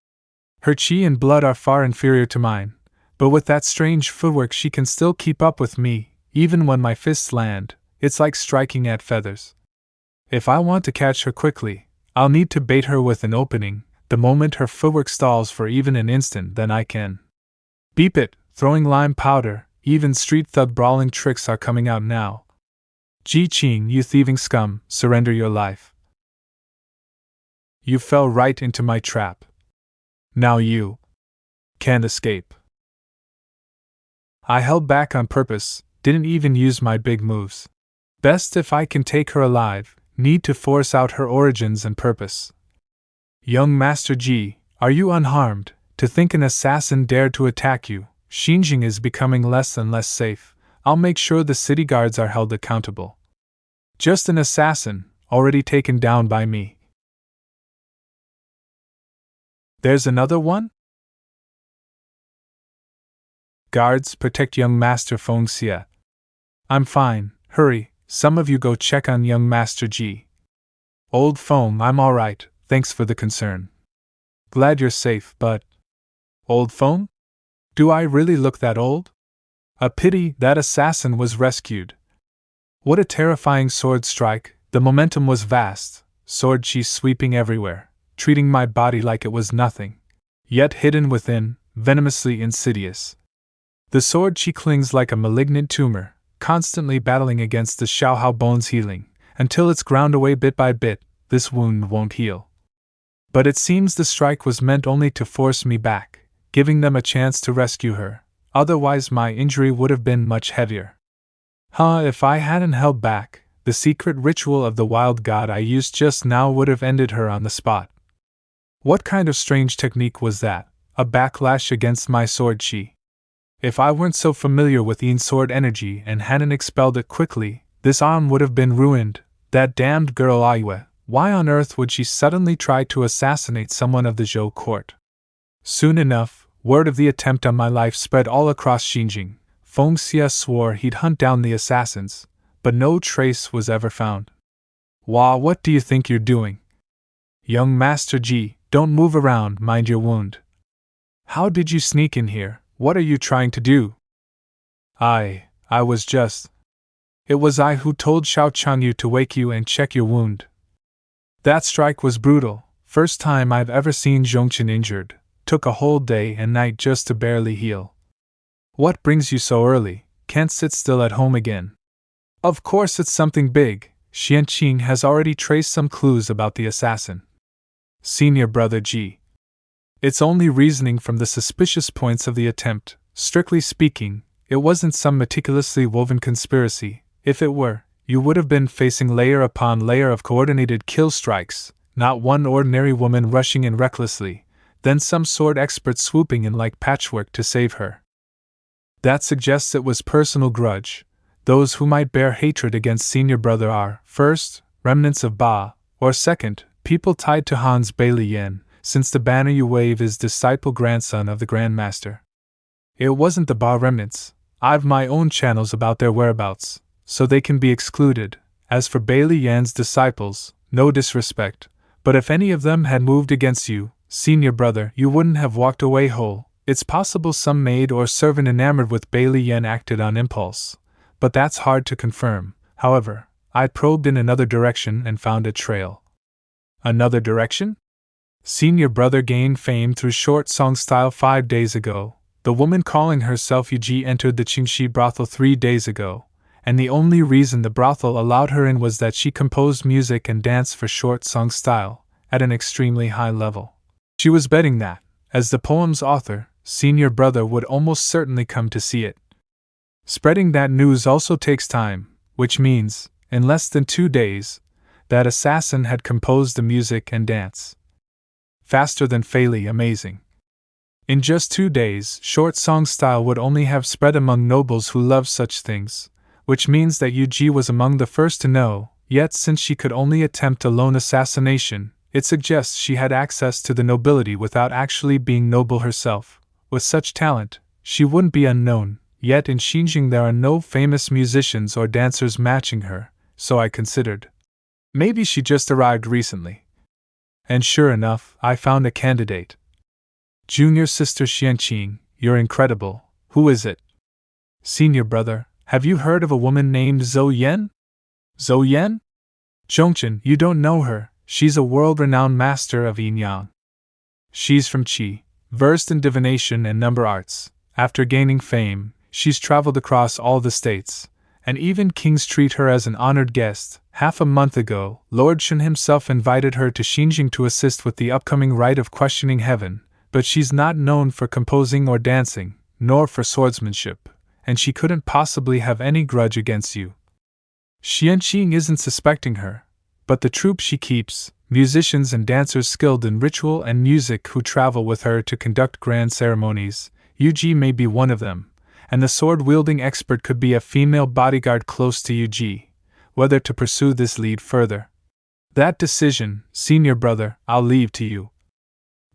Her chi and blood are far inferior to mine, but with that strange footwork she can still keep up with me, even when my fists land. It's like striking at feathers. If I want to catch her quickly, I'll need to bait her with an opening. The moment her footwork stalls for even an instant, then I can. Beep it, throwing lime powder, even street thug brawling tricks are coming out now. Qing, you thieving scum, surrender your life. You fell right into my trap. Now you can't escape. I held back on purpose, didn't even use my big moves. Best if I can take her alive, need to force out her origins and purpose. Young Master Ji, are you unharmed? To think an assassin dared to attack you, Xinjiang is becoming less and less safe. I'll make sure the city guards are held accountable. Just an assassin, already taken down by me. There's another one? Guards, protect young Master Feng Xie. I'm fine, hurry, some of you go check on young Master Ji. Old Feng, I'm alright, thanks for the concern. Glad you're safe, but… Old Feng? Do I really look that old? A pity that assassin was rescued. What a terrifying sword strike, the momentum was vast, sword chi sweeping everywhere, treating my body like it was nothing. Yet hidden within, venomously insidious. The sword chi clings like a malignant tumor, constantly battling against the Xiaohao bone's healing, until it's ground away bit by bit. This wound won't heal. But it seems the strike was meant only to force me back, giving them a chance to rescue her, otherwise my injury would have been much heavier. If I hadn't held back, the secret ritual of the wild god I used just now would have ended her on the spot. What kind of strange technique was that? A backlash against my sword chi? If I weren't so familiar with Yin's sword energy and hadn't expelled it quickly, this arm would have been ruined. That damned girl Ayue, why on earth would she suddenly try to assassinate someone of the Zhou court? Soon enough, word of the attempt on my life spread all across Xinjiang. Feng Xie swore he'd hunt down the assassins, but no trace was ever found. Wah, what do you think you're doing? Young Master Ji, don't move around, mind your wound. How did you sneak in here? What are you trying to do? I was just… It was I who told Xiao Changyu to wake you and check your wound. That strike was brutal, first time I've ever seen Zhongqin injured, took a whole day and night just to barely heal. What brings you so early? Can't sit still at home again. Of course it's something big. Xianqing has already traced some clues about the assassin. Senior brother Ji. It's only reasoning from the suspicious points of the attempt. Strictly speaking, it wasn't some meticulously woven conspiracy. If it were, you would have been facing layer upon layer of coordinated kill strikes, not one ordinary woman rushing in recklessly, then some sword expert swooping in like patchwork to save her. That suggests it was personal grudge. Those who might bear hatred against senior brother are, first, remnants of Ba, or second, people tied to Han's Bailey Yen, since the banner you wave is disciple grandson of the Grand Master. It wasn't the Ba remnants. I've my own channels about their whereabouts, so they can be excluded. As for Bailey Yan's disciples, no disrespect, but if any of them had moved against you, senior brother, you wouldn't have walked away whole. It's possible some maid or servant enamored with Bailey Yen acted on impulse, but that's hard to confirm. However, I probed in another direction and found a trail. Another direction? Senior brother gained fame through short song style 5 days ago. The woman calling herself Yuji entered the Qingxi brothel 3 days ago, and the only reason the brothel allowed her in was that she composed music and danced for short song style, at an extremely high level. She was betting that, as the poem's author, senior brother would almost certainly come to see it. Spreading that news also takes time, which means, in less than 2 days, that assassin had composed the music and dance. Faster than Fei amazing. In just 2 days, short song style would only have spread among nobles who love such things, which means that Yuji was among the first to know, yet since she could only attempt a lone assassination, it suggests she had access to the nobility without actually being noble herself. With such talent, she wouldn't be unknown, yet in Xinjiang there are no famous musicians or dancers matching her, so I considered. Maybe she just arrived recently. And sure enough, I found a candidate. Junior sister Xianqing, you're incredible. Who is it? Senior brother, have you heard of a woman named Zhou Yan? Zhou Yan? Zhongchen, you don't know her, she's a world-renowned master of yin yang. She's from Qi, versed in divination and number arts. After gaining fame, she's traveled across all the states, and even kings treat her as an honored guest. Half a month ago, Lord Shen himself invited her to Xinjiang to assist with the upcoming rite of questioning heaven, but she's not known for composing or dancing, nor for swordsmanship, and she couldn't possibly have any grudge against you. Xianqing isn't suspecting her, but the troupe she keeps, musicians and dancers skilled in ritual and music who travel with her to conduct grand ceremonies. Yuji may be one of them, and the sword-wielding expert could be a female bodyguard close to Yuji. Whether to pursue this lead further, that decision, senior brother, I'll leave to you.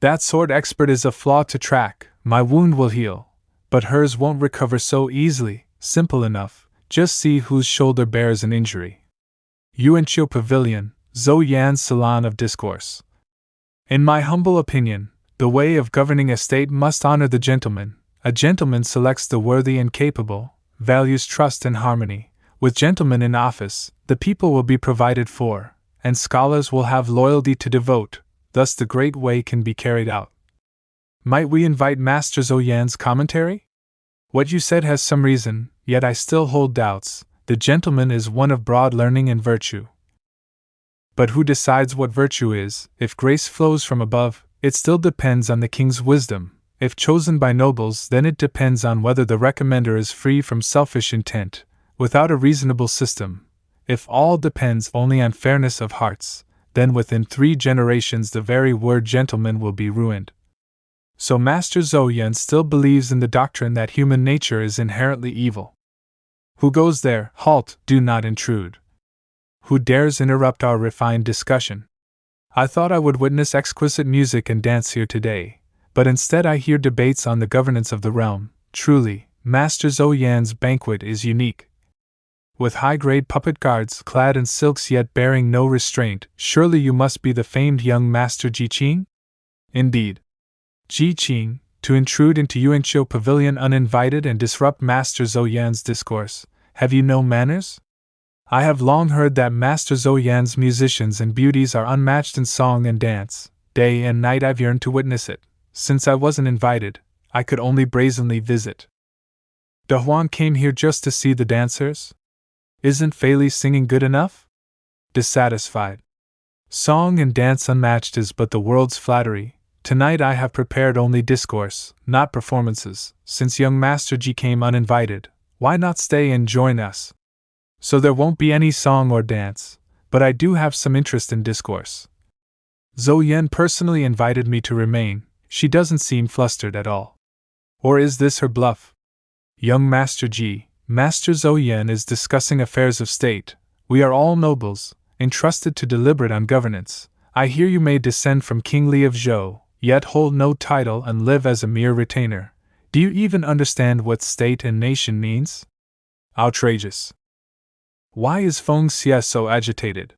That sword expert is a flaw to track. My wound will heal, but hers won't recover so easily. Simple enough, just see whose shoulder bears an injury. Yuanqiu Pavilion, Zhou Yan's Salon of Discourse. In my humble opinion, the way of governing a state must honor the gentleman. A gentleman selects the worthy and capable, values trust and harmony. With gentlemen in office, the people will be provided for, and scholars will have loyalty to devote, thus the great way can be carried out. Might we invite Master Zhou Yan's commentary? What you said has some reason, yet I still hold doubts. The gentleman is one of broad learning and virtue. But who decides what virtue is? If grace flows from above, it still depends on the king's wisdom. If chosen by nobles, then it depends on whether the recommender is free from selfish intent. Without a reasonable system, if all depends only on fairness of hearts, then within 3 generations the very word gentleman will be ruined. So Master Zhou Yan still believes in the doctrine that human nature is inherently evil. Who goes there? Halt, do not intrude. Who dares interrupt our refined discussion? I thought I would witness exquisite music and dance here today, but instead I hear debates on the governance of the realm. Truly, Master Zhou Yan's banquet is unique. With high-grade puppet guards clad in silks yet bearing no restraint, surely you must be the famed young Master Ji Qing? Indeed. Ji Qing, to intrude into Yuanqiu Pavilion uninvited and disrupt Master Zhou Yan's discourse, have you no manners? I have long heard that Master Zhou Yan's musicians and beauties are unmatched in song and dance. Day and night I've yearned to witness it. Since I wasn't invited, I could only brazenly visit. De Huang came here just to see the dancers? Isn't Fei singing good enough? Dissatisfied. Song and dance unmatched is but the world's flattery. Tonight I have prepared only discourse, not performances. Since young Master Ji came uninvited, why not stay and join us? So there won't be any song or dance, but I do have some interest in discourse. Zhou Yan personally invited me to remain. She doesn't seem flustered at all. Or is this her bluff? Young Master Ji, Master Zhou Yan is discussing affairs of state. We are all nobles, entrusted to deliberate on governance. I hear you may descend from King Li of Zhou, yet hold no title and live as a mere retainer. Do you even understand what state and nation means? Outrageous. Why is Feng Xie so agitated?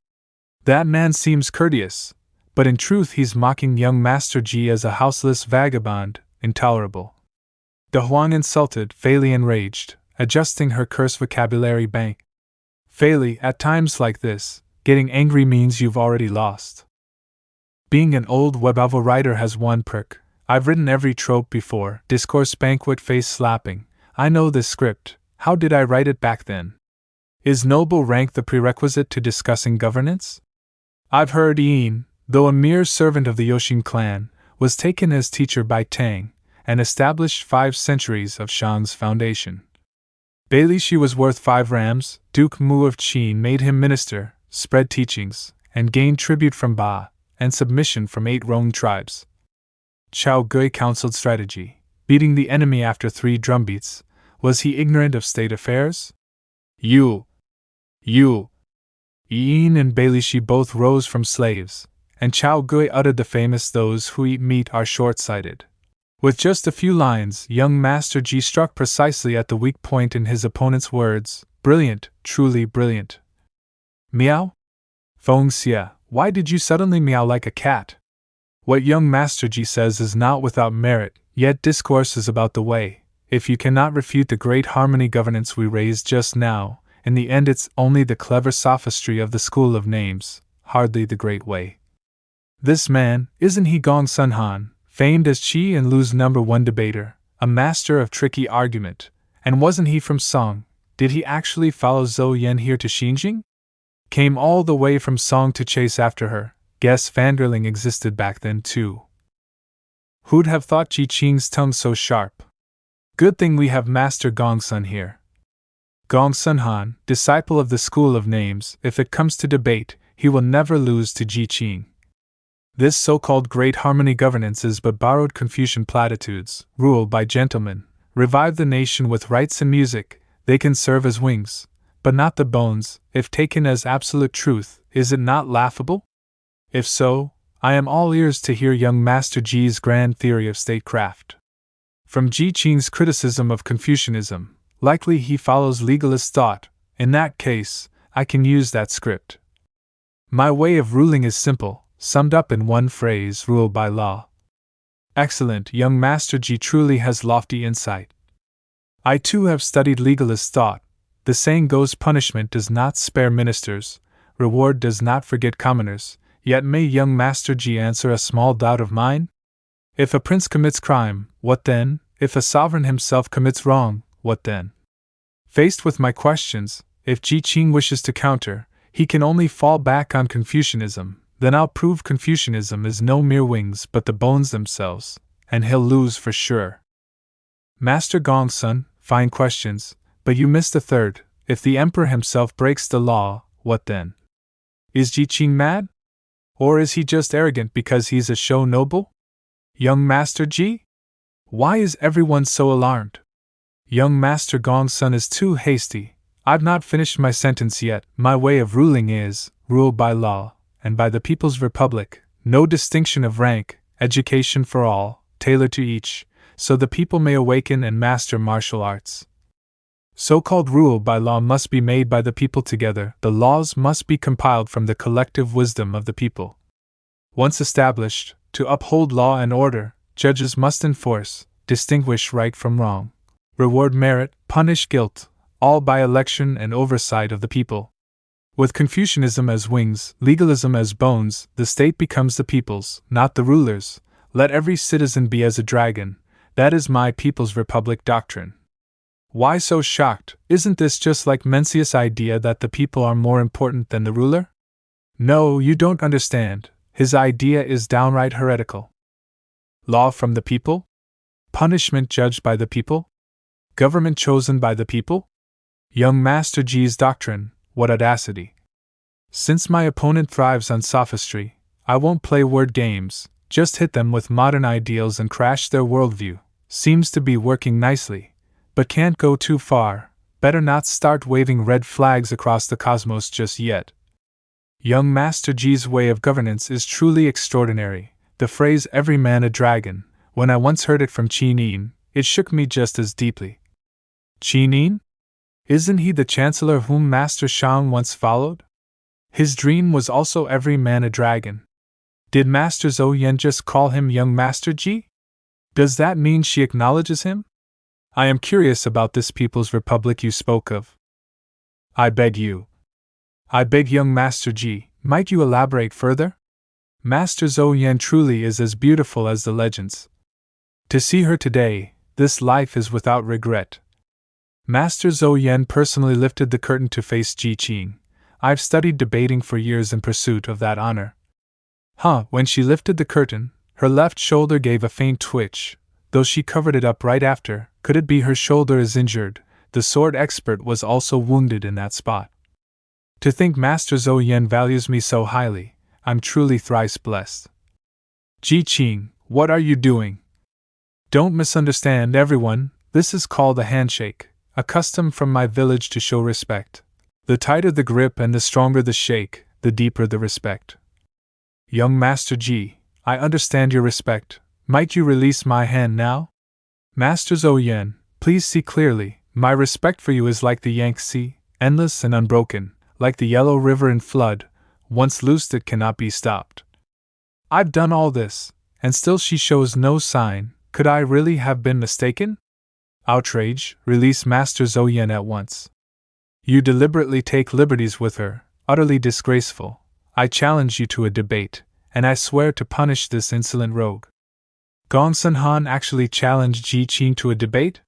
That man seems courteous, but in truth he's mocking young Master Ji as a houseless vagabond, intolerable. De Huang insulted, Fei enraged, adjusting her curse vocabulary bank. Fei, at times like this, getting angry means you've already lost. Being an old webnovel writer has one perk. I've written every trope before. Discourse banquet face slapping. I know this script. How did I write it back then? Is noble rank the prerequisite to discussing governance? I've heard Ian, though a mere servant of the Yoshin clan, was taken as teacher by Tang, and established 5 centuries of Shang's foundation. Bailey Shi was worth 5 rams. Duke Mu of Qin made him minister, spread teachings, and gained tribute from Ba, and submission from 8 Rong tribes. Chao Gui counseled strategy, beating the enemy after 3 drumbeats. Was he ignorant of state affairs? Yin and Bailey Shi both rose from slaves, and Chao Gui uttered the famous "Those who eat meat are short-sighted." With just a few lines, young Master Ji struck precisely at the weak point in his opponent's words. Brilliant, truly brilliant. Meow? Feng Xia, why did you suddenly meow like a cat? What young Master Ji says is not without merit, yet discourse is about the way. If you cannot refute the great harmony governance we raised just now, in the end it's only the clever sophistry of the school of names, hardly the great way. This man, isn't he Gong Sun Han, famed as Qi and Lu's #1 debater, a master of tricky argument, and wasn't he from Song? Did he actually follow Zhou Yan here to Xinjiang? Came all the way from Song to chase after her. Guess fangirling existed back then too. Who'd have thought Ji Qing's tongue so sharp? Good thing we have Master Gong Sun here. Gong Sun Han, disciple of the school of names, if it comes to debate, he will never lose to Ji Qing. This so-called great harmony governance is but borrowed Confucian platitudes. Rule by gentlemen, revive the nation with rites and music. They can serve as wings, but not the bones. If taken as absolute truth, is it not laughable? If so, I am all ears to hear young Master Ji's grand theory of statecraft. From Ji Qing's criticism of Confucianism, likely he follows legalist thought. In that case, I can use that script. My way of ruling is simple, summed up in one phrase: rule by law. Excellent, young Master Ji truly has lofty insight. I too have studied legalist thought. The saying goes, punishment does not spare ministers, reward does not forget commoners. Yet may young Master Ji answer a small doubt of mine? If a prince commits crime, what then? If a sovereign himself commits wrong, what then? Faced with my questions, if Ji Qing wishes to counter, he can only fall back on Confucianism. Then I'll prove Confucianism is no mere wings but the bones themselves, and he'll lose for sure. Master Gong Sun, fine questions, but you missed a third. If the emperor himself breaks the law, what then? Is Ji Qing mad? Or is he just arrogant because he's a show noble? Young Master Ji? Why is everyone so alarmed? Young Master Gong Sun is too hasty. I've not finished my sentence yet. My way of ruling is, rule by law, and by the People's Republic, no distinction of rank, education for all, tailored to each, so the people may awaken and master martial arts. So-called rule by law must be made by the people together. The laws must be compiled from the collective wisdom of the people. Once established, to uphold law and order, judges must enforce, distinguish right from wrong, reward merit, punish guilt, all by election and oversight of the people. With Confucianism as wings, legalism as bones, the state becomes the people's, not the rulers. Let every citizen be as a dragon. That is my People's Republic doctrine. Why so shocked? Isn't this just like Mencius' idea that the people are more important than the ruler? No, you don't understand. His idea is downright heretical. Law from the people? Punishment judged by the people? Government chosen by the people? Young Master Ji's doctrine, what audacity. Since my opponent thrives on sophistry, I won't play word games, just hit them with modern ideals and crash their worldview. Seems to be working nicely, but can't go too far. Better not start waving red flags across the cosmos just yet. Young Master Ji's way of governance is truly extraordinary. The phrase "every man a dragon," when I once heard it from Qin, it shook me just as deeply. Qin? Isn't he the chancellor whom Master Shang once followed? His dream was also every man a dragon. Did Master Zhou Yan just call him young Master Ji? Does that mean she acknowledges him? I am curious about this People's Republic you spoke of. I beg young Master Ji, might you elaborate further? Master Zhou Yan truly is as beautiful as the legends. To see her today, this life is without regret. Master Zhou Yan personally lifted the curtain to face Ji Qing. I've studied debating for years in pursuit of that honor. When she lifted the curtain, Her left shoulder gave a faint twitch, though she covered it up right after. Could it be her shoulder is injured? The sword expert was also wounded in that spot. To think Master Zhou Yan values me so highly, I'm truly thrice blessed. Ji Qing, what are you doing? Don't misunderstand, everyone, this is called a handshake, a custom from my village to show respect. The tighter the grip and the stronger the shake, the deeper the respect. Young Master Ji, I understand your respect. Might you release my hand now? Master Zhou Yan, please see clearly. My respect for you is like the Yangtze, endless and unbroken, like the Yellow River in flood. Once loosed, it cannot be stopped. I've done all this, and still she shows no sign. Could I really have been mistaken? Outrage, release Master Zhou Yan at once. You deliberately take liberties with her, utterly disgraceful. I challenge you to a debate, and I swear to punish this insolent rogue. Gongsun Han actually challenged Ji Qing to a debate?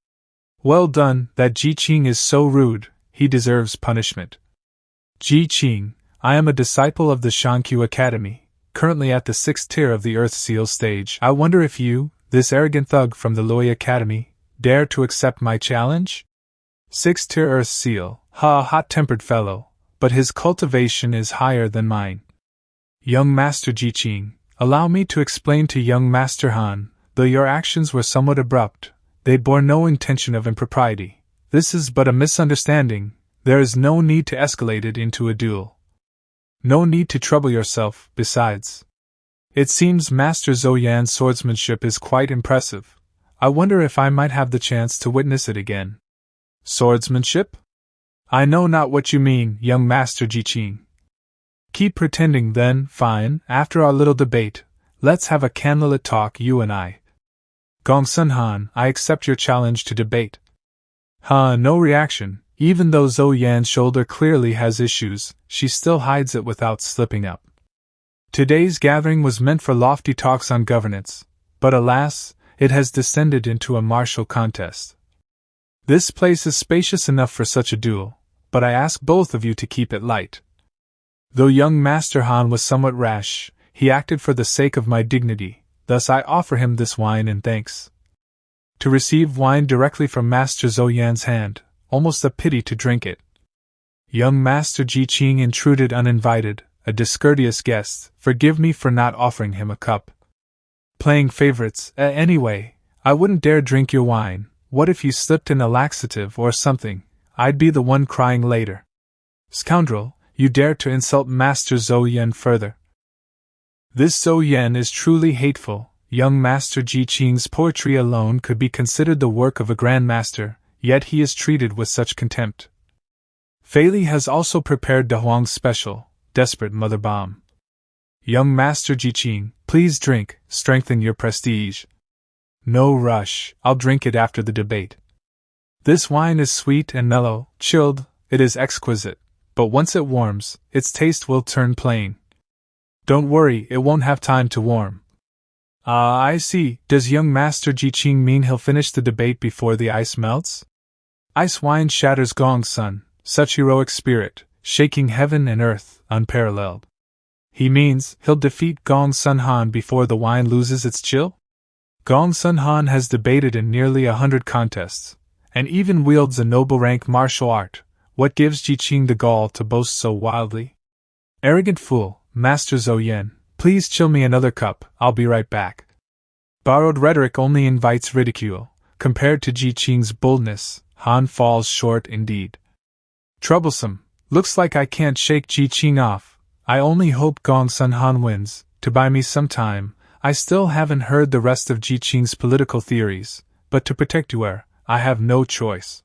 Well done, that Ji Qing is so rude, he deserves punishment. Ji Qing, I am a disciple of the Shankyu Academy, currently at the 6th tier of the Earth Seal stage. I wonder if you, this arrogant thug from the Loi Academy, dare to accept my challenge? 6th tier Earth Seal, hot-tempered fellow, but his cultivation is higher than mine. Young Master Ji Qing, allow me to explain to young Master Han, though your actions were somewhat abrupt, they bore no intention of impropriety. This is but a misunderstanding. There is no need to escalate it into a duel. No need to trouble yourself, besides. It seems Master Zhou Yan's swordsmanship is quite impressive. I wonder if I might have the chance to witness it again. Swordsmanship? I know not what you mean, young Master Ji Qing. Keep pretending then, fine, after our little debate, let's have a candlelit talk, you and I. Gongsun Han, I accept your challenge to debate. No reaction. Even though Zhou Yan's shoulder clearly has issues, she still hides it without slipping up. Today's gathering was meant for lofty talks on governance, but alas, it has descended into a martial contest. This place is spacious enough for such a duel, but I ask both of you to keep it light. Though young Master Han was somewhat rash, he acted for the sake of my dignity, thus I offer him this wine in thanks. To receive wine directly from Master Zhou Yan's hand, almost a pity to drink it. Young Master Ji Qing intruded uninvited, a discourteous guest, forgive me for not offering him a cup. Playing favorites, anyway, I wouldn't dare drink your wine. What if you slipped in a laxative or something? I'd be the one crying later. Scoundrel, you dare to insult Master Zhou Yan further. This Zhou Yan is truly hateful. Young Master Ji Qing's poetry alone could be considered the work of a grandmaster, yet he is treated with such contempt. Fei Li has also prepared De Huang's special, desperate mother bomb. Young Master Ji Qing, please drink, strengthen your prestige. No rush, I'll drink it after the debate. This wine is sweet and mellow, chilled, it is exquisite, but once it warms, its taste will turn plain. Don't worry, it won't have time to warm. I see, does young Master Ji Qing mean he'll finish the debate before the ice melts? Ice wine shatters Gong's sun, such heroic spirit, shaking heaven and earth, unparalleled. He means he'll defeat Gongsun Han before the wine loses its chill? Gongsun Han has debated in nearly 100 contests, and even wields a noble rank martial art. What gives Ji Qing the gall to boast so wildly? Arrogant fool, Master Zhou Yan, please chill me another cup, I'll be right back. Borrowed rhetoric only invites ridicule. Compared to Ji Qing's boldness, Han falls short indeed. Troublesome, looks like I can't shake Ji Qing off. I only hope Gongsun Han wins, to buy me some time. I still haven't heard the rest of Ji Qing's political theories, but to protect you, I have no choice.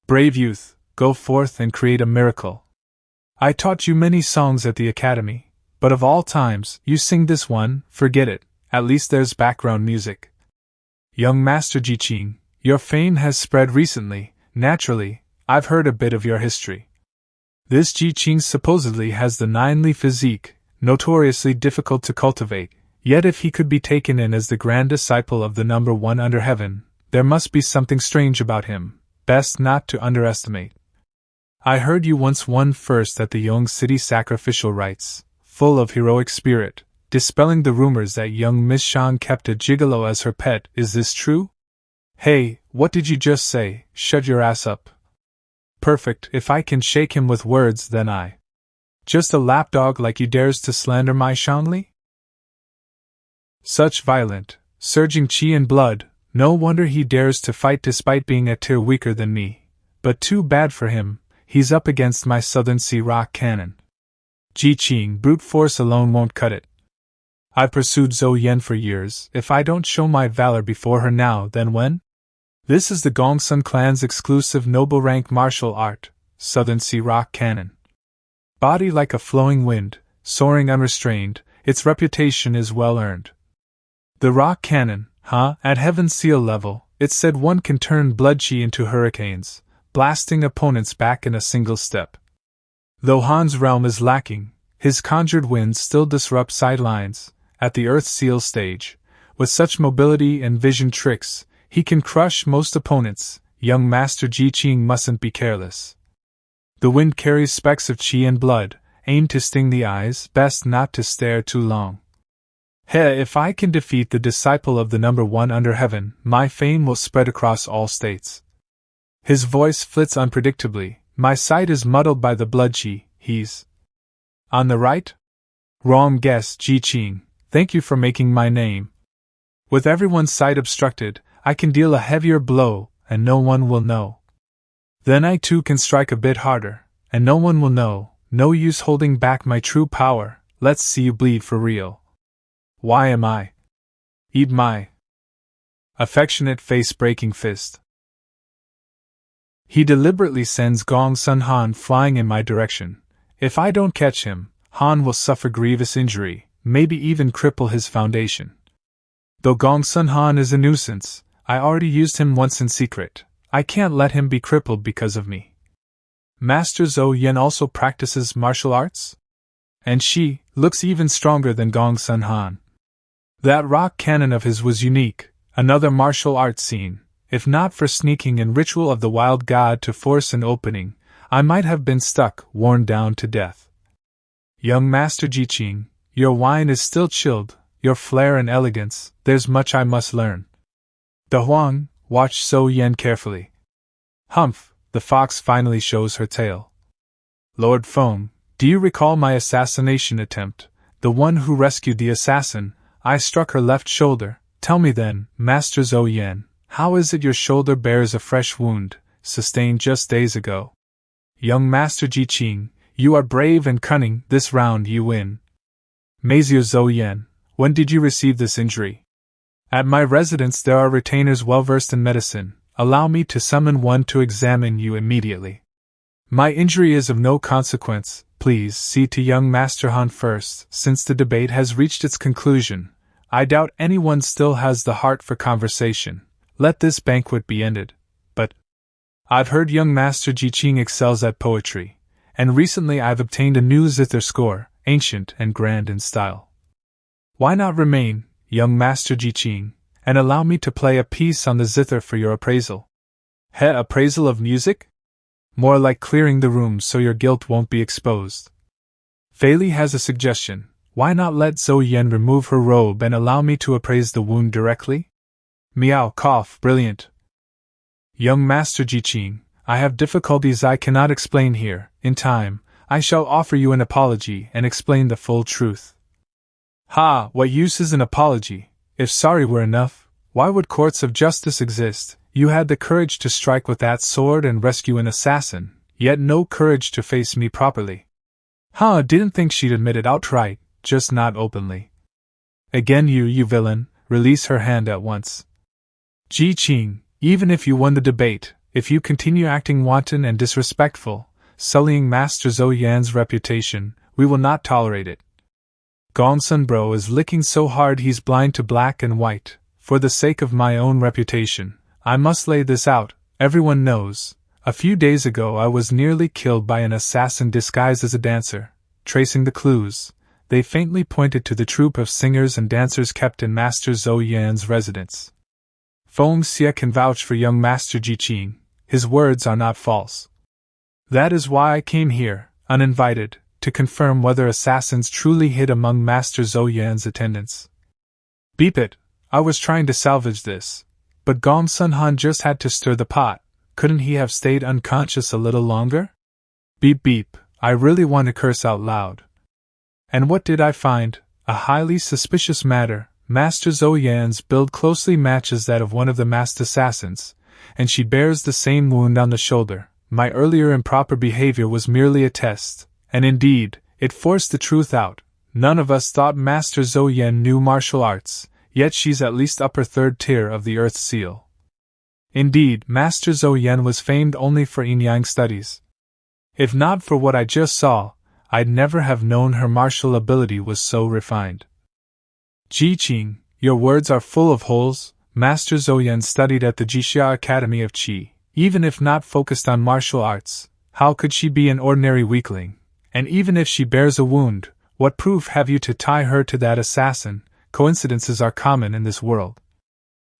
Brave youth, go forth and create a miracle. I taught you many songs at the academy, but of all times, you sing this one, forget it, at least there's background music. Young Master Ji Qing, your fame has spread recently, naturally, I've heard a bit of your history. This Ji Qing supposedly has the 9-li physique, notoriously difficult to cultivate, yet if he could be taken in as the grand disciple of the number one under heaven, there must be something strange about him, best not to underestimate. I heard you once won first at the Yong City sacrificial rites, full of heroic spirit, dispelling the rumors that young Miss Shan kept a gigolo as her pet. Is this true? Hey, what did you just say? Shut your ass up. Perfect, if I can shake him with words, then I. Just a lapdog like you dares to slander my Shanli? Such violent, surging qi and blood, no wonder he dares to fight despite being a tier weaker than me. But too bad for him, he's up against my Southern Sea rock cannon. Ji Qing, brute force alone won't cut it. I've pursued Zhou Yen for years. If I don't show my valor before her now, then when? This is the Gongsun clan's exclusive noble rank martial art, Southern Sea rock cannon. Body like a flowing wind, soaring unrestrained, its reputation is well earned. The rock cannon, at Heaven's Seal level, it's said one can turn blood qi into hurricanes, blasting opponents back in a single step. Though Han's realm is lacking, his conjured winds still disrupt sidelines. At the Earth Seal stage, with such mobility and vision tricks, he can crush most opponents. Young Master Ji Qing mustn't be careless. The wind carries specks of qi and blood, aimed to sting the eyes, best not to stare too long. If I can defeat the disciple of the number one under heaven, my fame will spread across all states. His voice flits unpredictably, my sight is muddled by the blood qi. He's on the right? Wrong guess, Ji Qing, thank you for making my name. With everyone's sight obstructed, I can deal a heavier blow, and no one will know. Then I too can strike a bit harder, and no one will know. No use holding back my true power, let's see you bleed for real. Why am I? Eat my affectionate face-breaking fist. He deliberately sends Gongsun Han flying in my direction. If I don't catch him, Han will suffer grievous injury, maybe even cripple his foundation. Though Gongsun Han is a nuisance, I already used him once in secret. I can't let him be crippled because of me. Master Zhou Yen also practices martial arts? And she looks even stronger than Gongsun Han. That rock cannon of his was unique, another martial arts scene. If not for sneaking and ritual of the wild god to force an opening, I might have been stuck, worn down to death. Young Master Ji Qing, your wine is still chilled, your flair and elegance, there's much I must learn. The Huang watched Zhou Yen carefully. Humph, the fox finally shows her tail. Lord Feng, do you recall my assassination attempt, the one who rescued the assassin? I struck her left shoulder. Tell me then, Master Zhou Yen, how is it your shoulder bears a fresh wound, sustained just days ago? Young Master Ji Qing, you are brave and cunning, this round you win. Monsieur Zhou Yen, when did you receive this injury? At my residence there are retainers well versed in medicine. Allow me to summon one to examine you immediately. My injury is of no consequence. Please see to young Master Han first, since the debate has reached its conclusion. I doubt anyone still has the heart for conversation. Let this banquet be ended. But I've heard young Master Ji Qing excels at poetry, and recently I've obtained a new zither score, ancient and grand in style. Why not remain, young Master Ji Qing, and allow me to play a piece on the zither for your appraisal? Appraisal of music? More like clearing the room so your guilt won't be exposed. Fei Li has a suggestion. Why not let Zhou Yen remove her robe and allow me to appraise the wound directly? Meow, cough, brilliant. Young Master Ji Qing, I have difficulties I cannot explain here. In time, I shall offer you an apology and explain the full truth. What use is an apology? If sorry were enough, why would courts of justice exist? You had the courage to strike with that sword and rescue an assassin, yet no courage to face me properly. Didn't think she'd admit it outright, just not openly. Again you villain, release her hand at once. Ji Qing, even if you won the debate, if you continue acting wanton and disrespectful, sullying Master Zhou Yan's reputation, we will not tolerate it. Gongsun Bro is licking so hard he's blind to black and white. For the sake of my own reputation, I must lay this out. Everyone knows. A few days ago I was nearly killed by an assassin disguised as a dancer. Tracing the clues, they faintly pointed to the troupe of singers and dancers kept in Master Zhou Yan's residence. Feng Xie can vouch for young Master Ji Qing. His words are not false. That is why I came here, uninvited, to confirm whether assassins truly hid among Master Zhou Yan's attendants. Beep it, I was trying to salvage this, but Gong Sun Han just had to stir the pot. Couldn't he have stayed unconscious a little longer? Beep beep, I really want to curse out loud. And what did I find? A highly suspicious matter. Master Zhou Yan's build closely matches that of one of the masked assassins, and she bears the same wound on the shoulder. My earlier improper behavior was merely a test, and indeed, it forced the truth out. None of us thought Master Zhou Yan knew martial arts, yet she's at least upper third tier of the Earth Seal. Indeed, Master Zhou Yan was famed only for yin-yang studies. If not for what I just saw, I'd never have known her martial ability was so refined. Qing, your words are full of holes. Master Zhou Yan studied at the Jixia Academy of Qi. Even if not focused on martial arts, how could she be an ordinary weakling? And even if she bears a wound, what proof have you to tie her to that assassin? Coincidences are common in this world.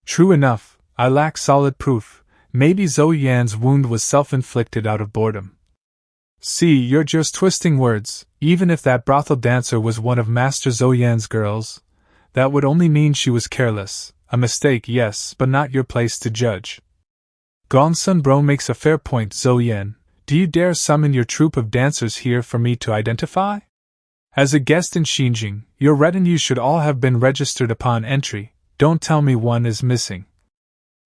True enough, I lack solid proof. Maybe Zhou Yan's wound was self-inflicted out of boredom. See, you're just twisting words. Even if that brothel dancer was one of Master Zhou Yan's girls, that would only mean she was careless. A mistake, yes, but not your place to judge. Gong Sun Bro makes a fair point. Zhou Yan, do you dare summon your troupe of dancers here for me to identify? As a guest in Xinjiang, your retinue should all have been registered upon entry. Don't tell me one is missing.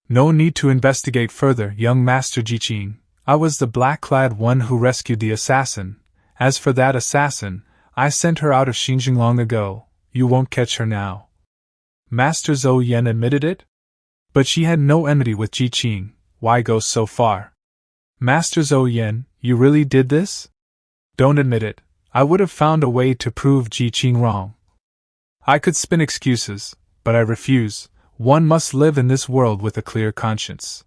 No need to investigate further, young Master Qing. I was the black-clad one who rescued the assassin. As for that assassin, I sent her out of Xinjiang long ago. You won't catch her now. Master Zhou Yan admitted it? But she had no enmity with Qing. Why go so far? Master Zhou Yan, you really did this? Don't admit it. I would have found a way to prove Qing wrong. I could spin excuses, but I refuse. One must live in this world with a clear conscience.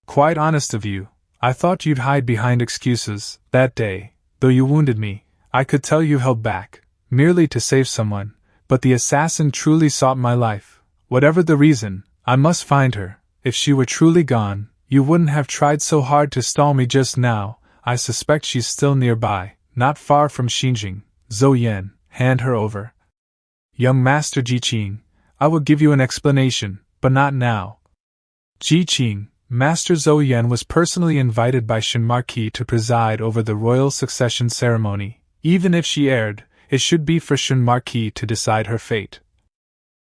Quite honest of you. I thought you'd hide behind excuses. That day, though you wounded me, I could tell you held back, merely to save someone, but the assassin truly sought my life. Whatever the reason, I must find her. If she were truly gone, you wouldn't have tried so hard to stall me just now. I suspect she's still nearby, not far from Xinjiang. Zhou Yan, hand her over. Young Master Qing, I will give you an explanation, but not now. Qing, Master Zhou Yan was personally invited by Shen Marquis to preside over the royal succession ceremony. Even if she erred, it should be for Shen Marquis to decide her fate.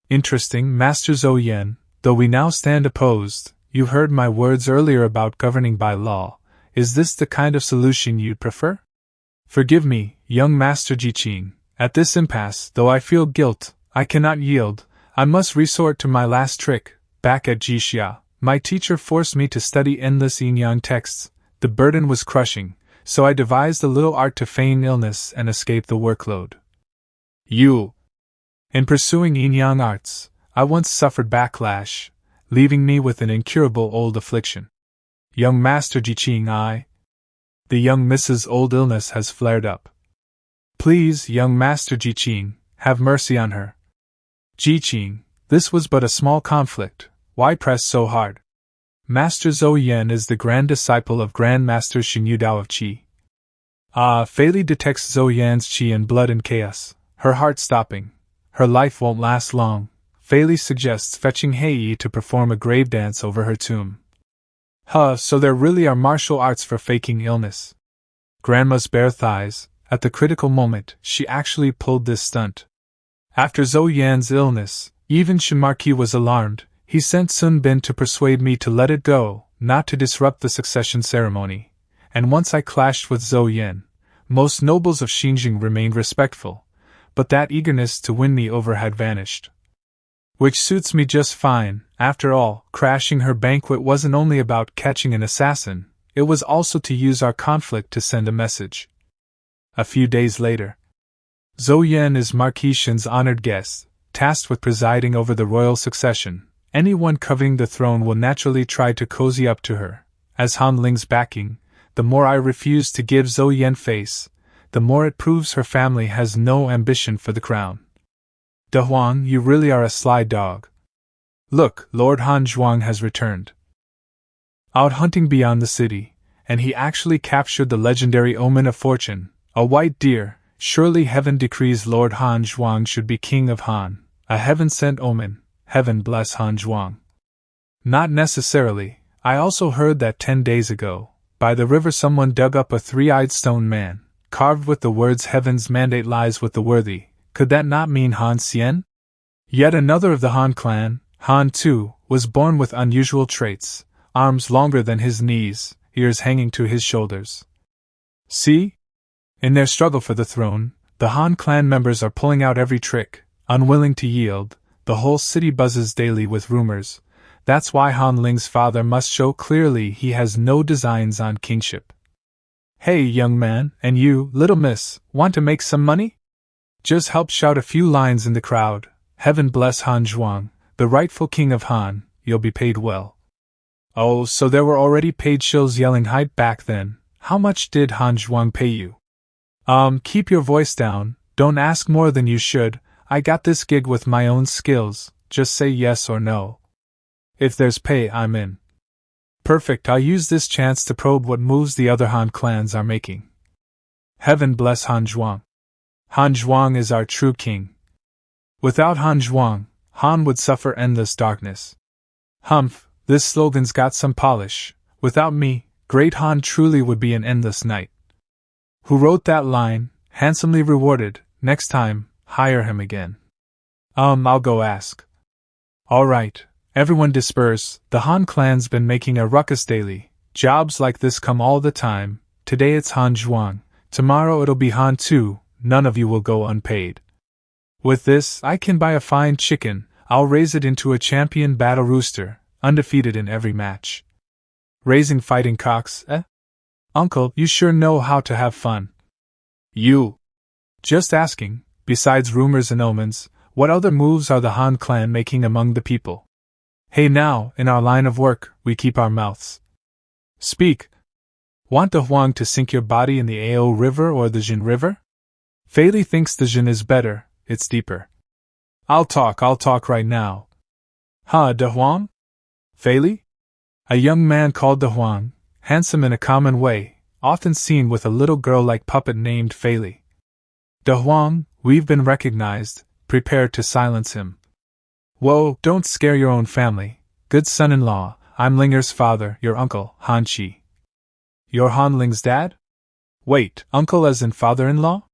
Interesting, Master Zhou Yan. Though we now stand opposed, you heard my words earlier about governing by law. Is this the kind of solution you'd prefer? Forgive me, young Master Qing. At this impasse, though I feel guilt, I cannot yield. I must resort to my last trick. Back at Jixia, my teacher forced me to study endless yin-yang texts. The burden was crushing, so I devised a little art to feign illness and escape the workload. In pursuing yin-yang arts, I once suffered backlash, leaving me with an incurable old affliction. Young Master Qing, the young Mrs. Old illness has flared up. Please, young Master Qing, have mercy on her. Qing, this was but a small conflict. Why press so hard? Master Zhou Yan is the grand disciple of Grand Master Xun Yudao of Qi. Fei Li detects Zhou Yan's Qi and blood in chaos, her heart stopping. Her life won't last long. Fei Li suggests fetching Hei to perform a grave dance over her tomb. So there really are martial arts for faking illness. Grandma's bare thighs. At the critical moment, she actually pulled this stunt. After Zhou Yan's illness, even Shen Marquis was alarmed. He sent Sun Bin to persuade me to let it go, not to disrupt the succession ceremony. And once I clashed with Zhou Yan, most nobles of Xinjiang remained respectful, but that eagerness to win me over had vanished. Which suits me just fine. After all, crashing her banquet wasn't only about catching an assassin, it was also to use our conflict to send a message. A few days later, Zhou Yan is Marquis Shen's honored guest, tasked with presiding over the royal succession. Anyone coveting the throne will naturally try to cozy up to her. As Han Ling's backing, the more I refuse to give Zhou Yan face, the more it proves her family has no ambition for the crown. De Huang, you really are a sly dog. Look, Lord Han Zhuang has returned. Out hunting beyond the city, and he actually captured the legendary omen of fortune, a white deer. surely heaven decrees Lord Han Zhuang should be king of Han, a heaven-sent omen, heaven bless Han Zhuang. Not necessarily, I also heard that 10 days ago, by the river someone dug up a three-eyed stone man, carved with the words heaven's mandate lies with the worthy. Could that not mean Han Xian? Yet another of the Han clan, Han too, was born with unusual traits, arms longer than his knees, ears hanging to his shoulders. See? In their struggle for the throne, the Han clan members are pulling out every trick, unwilling to yield. The whole city buzzes daily with rumors. That's why Han Ling's father must show clearly he has no designs on kingship. Hey, young man, and you, little miss, want to make some money? Just help shout a few lines in the crowd. Heaven bless Han Zhuang, the rightful king of Han, you'll be paid well. Oh, so there were already paid shills yelling hype back then. How much did Han Zhuang pay you? Keep your voice down, don't ask more than you should. I got this gig with my own skills, just say yes or no. If there's pay, I'm in. Perfect, I'll use this chance to probe what moves the other Han clans are making. Heaven bless Han Zhuang. Han Zhuang is our true king. Without Han Zhuang, Han would suffer endless darkness. Humph, this slogan's got some polish. Without me, Great Han truly would be an endless night. Who wrote that line, handsomely rewarded, next time, hire him again. I'll go ask. Alright, everyone disperse, the Han clan's been making a ruckus daily, jobs like this come all the time, today it's Han Zhuang, tomorrow it'll be Han too, none of you will go unpaid. With this, I can buy a fine chicken, I'll raise it into a champion battle rooster, undefeated in every match. Raising fighting cocks, eh? Uncle, you sure know how to have fun. You. Just asking, besides rumors and omens, what other moves are the Han clan making among the people? Hey now, in our line of work, we keep our mouths. Speak. Want the Huang to sink your body in the Ao River or the Jin River? Fei Li thinks the Jin is better, it's deeper. I'll talk right now. De Huang? Fei Li? A young man called De Huang, handsome in a common way, often seen with a little girl-like puppet named Fei Li. De Huang, we've been recognized, prepare to silence him. Whoa, don't scare your own family. Good son-in-law, I'm Linger's father, your uncle, Han Qi. You're Han Ling's dad? Wait, uncle as in father-in-law?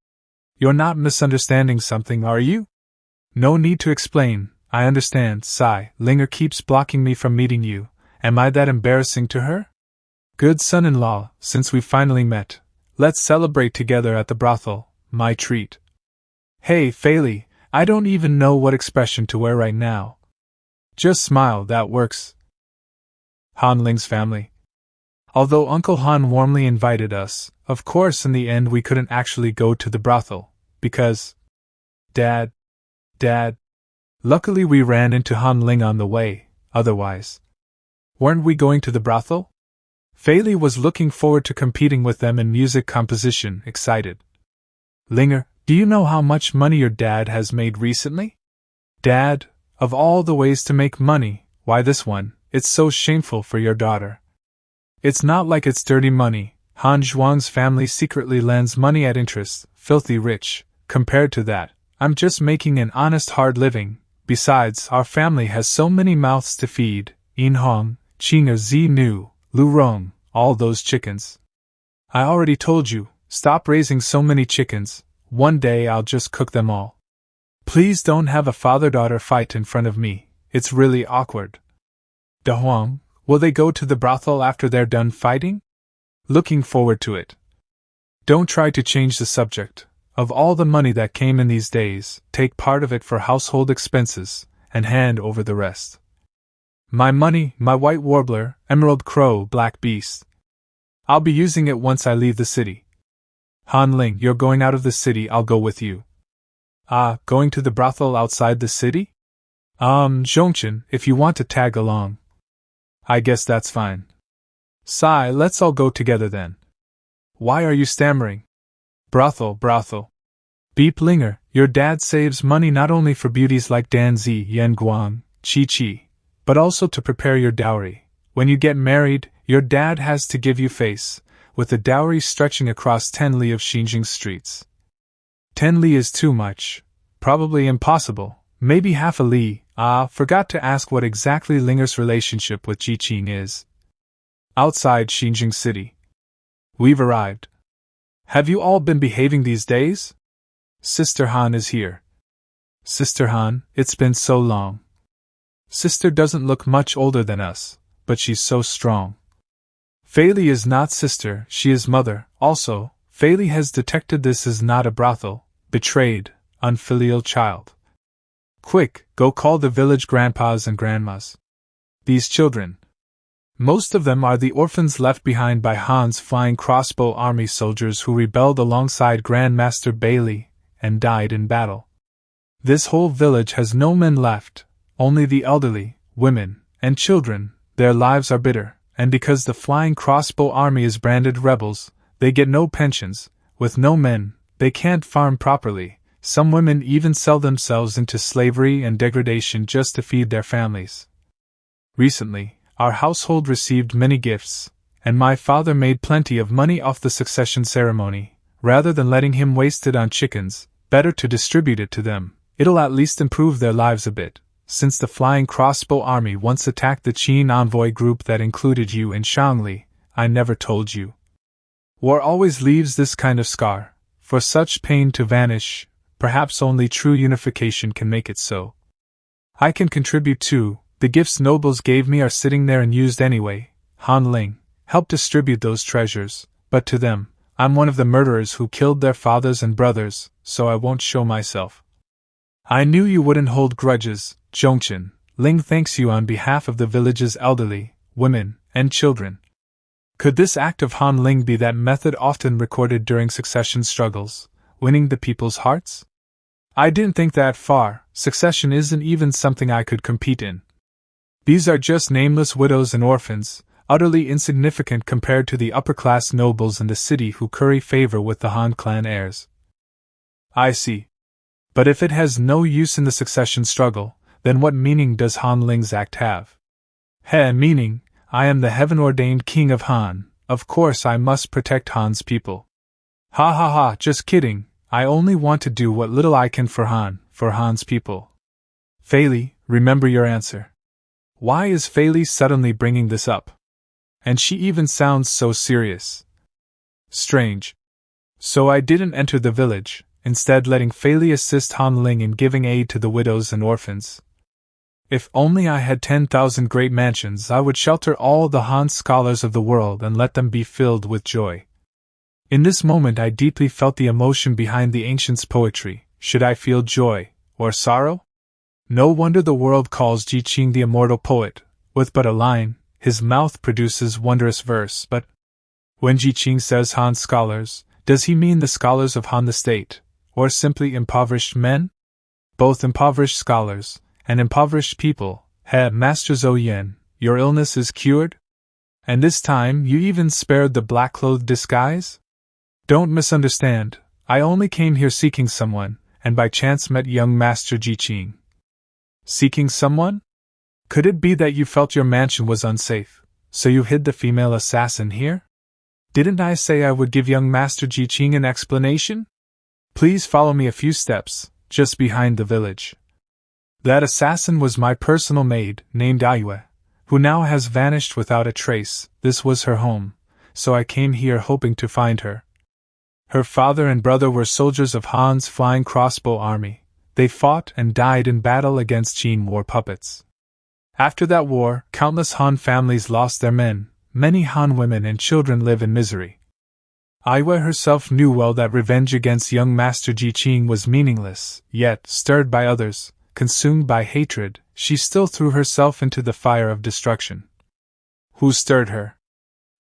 You're not misunderstanding something, are you? No need to explain, I understand, sigh, Linger keeps blocking me from meeting you. Am I that embarrassing to her? Good son-in-law, since we finally met, let's celebrate together at the brothel, my treat. Hey, Fei Li, I don't even know what expression to wear right now. Just smile, that works. Han Ling's family. Although Uncle Han warmly invited us, of course in the end we couldn't actually go to the brothel, because… Dad. Luckily we ran into Han Ling on the way, otherwise… Weren't we going to the brothel? Fei Li was looking forward to competing with them in music composition, excited. Linger, do you know how much money your dad has made recently? Dad, of all the ways to make money, why this one, it's so shameful for your daughter. It's not like it's dirty money, Han Zhuang's family secretly lends money at interest, filthy rich, compared to that, I'm just making an honest hard living, besides our family has so many mouths to feed, Yin Hong, Qing or Zi Nu, Lu Rong, all those chickens. I already told you, stop raising so many chickens, one day I'll just cook them all. Please don't have a father-daughter fight in front of me, it's really awkward. De Huang, will they go to the brothel after they're done fighting? Looking forward to it. Don't try to change the subject. Of all the money that came in these days, take part of it for household expenses, and hand over the rest. My money, my white warbler, emerald crow, black beast. I'll be using it once I leave the city. Han Ling, you're going out of the city, I'll go with you. Going to the brothel outside the city? Zhongchen, if you want to tag along. I guess that's fine. Sai, let's all go together then. Why are you stammering? Brothel. Beep Linger, your dad saves money not only for beauties like Danzi, Yan Guang, Chi, but also to prepare your dowry. When you get married, your dad has to give you face, with the dowry stretching across 10 li of Xinjiang streets. 10 li is too much. Probably impossible. Maybe half a li. Forgot to ask what exactly Linger's relationship with Qing is. Outside Xinjiang City. We've arrived. Have you all been behaving these days? Sister Han is here. Sister Han, it's been so long. Sister doesn't look much older than us, but she's so strong. Fei Li is not sister, she is mother. Also, Fei Li has detected this is not a brothel. Betrayed, unfilial child. Quick, go call the village grandpas and grandmas. These children. Most of them are the orphans left behind by Han's flying crossbow army soldiers who rebelled alongside Grandmaster Bailey and died in battle. This whole village has no men left, only the elderly, women, and children. Their lives are bitter, and because the flying crossbow army is branded rebels, they get no pensions. With no men, they can't farm properly. Some women even sell themselves into slavery and degradation just to feed their families. Recently, our household received many gifts, and my father made plenty of money off the succession ceremony. Rather than letting him waste it on chickens, better to distribute it to them. It'll at least improve their lives a bit. Since the flying crossbow army once attacked the Qing envoy group that included you and Shangli, I never told you. War always leaves this kind of scar. For such pain to vanish, perhaps only true unification can make it so. I can contribute too. The gifts nobles gave me are sitting there and used anyway. Han Ling, help distribute those treasures, but to them, I'm one of the murderers who killed their fathers and brothers, so I won't show myself. I knew you wouldn't hold grudges, Zhongchen. Ling thanks you on behalf of the village's elderly, women, and children. Could this act of Han Ling be that method often recorded during succession struggles, winning the people's hearts? I didn't think that far. Succession isn't even something I could compete in. These are just nameless widows and orphans, utterly insignificant compared to the upper-class nobles in the city who curry favor with the Han clan heirs. I see. But if it has no use in the succession struggle, then what meaning does Han Ling's act have? Meaning, I am the heaven-ordained king of Han, of course I must protect Han's people. Ha ha ha, just kidding, I only want to do what little I can for Han's people. Fei Li, remember your answer. Why is Fei Li suddenly bringing this up? And she even sounds so serious. Strange. So I didn't enter the village, instead letting Fei Li assist Han Ling in giving aid to the widows and orphans. If only I had 10,000 great mansions, I would shelter all the Han scholars of the world and let them be filled with joy. In this moment I deeply felt the emotion behind the ancients' poetry. Should I feel joy, or sorrow? No wonder the world calls Qing the immortal poet. With but a line, his mouth produces wondrous verse. But when Qing says Han scholars, does he mean the scholars of Han the state, or simply impoverished men? Both impoverished scholars and impoverished people. Master Zhou Yan, your illness is cured? And this time you even spared the black-clothed disguise? Don't misunderstand, I only came here seeking someone, and by chance met young Master Qing. Seeking someone? Could it be that you felt your mansion was unsafe, so you hid the female assassin here? Didn't I say I would give young Master Qing an explanation? Please follow me a few steps, just behind the village. That assassin was my personal maid, named Aiyue, who now has vanished without a trace. This was her home, so I came here hoping to find her. Her father and brother were soldiers of Han's flying crossbow army. They fought and died in battle against Qing war puppets. After that war, countless Han families lost their men. Many Han women and children live in misery. Aiyue herself knew well that revenge against young Master Qing was meaningless, yet, stirred by others, consumed by hatred, she still threw herself into the fire of destruction. Who stirred her?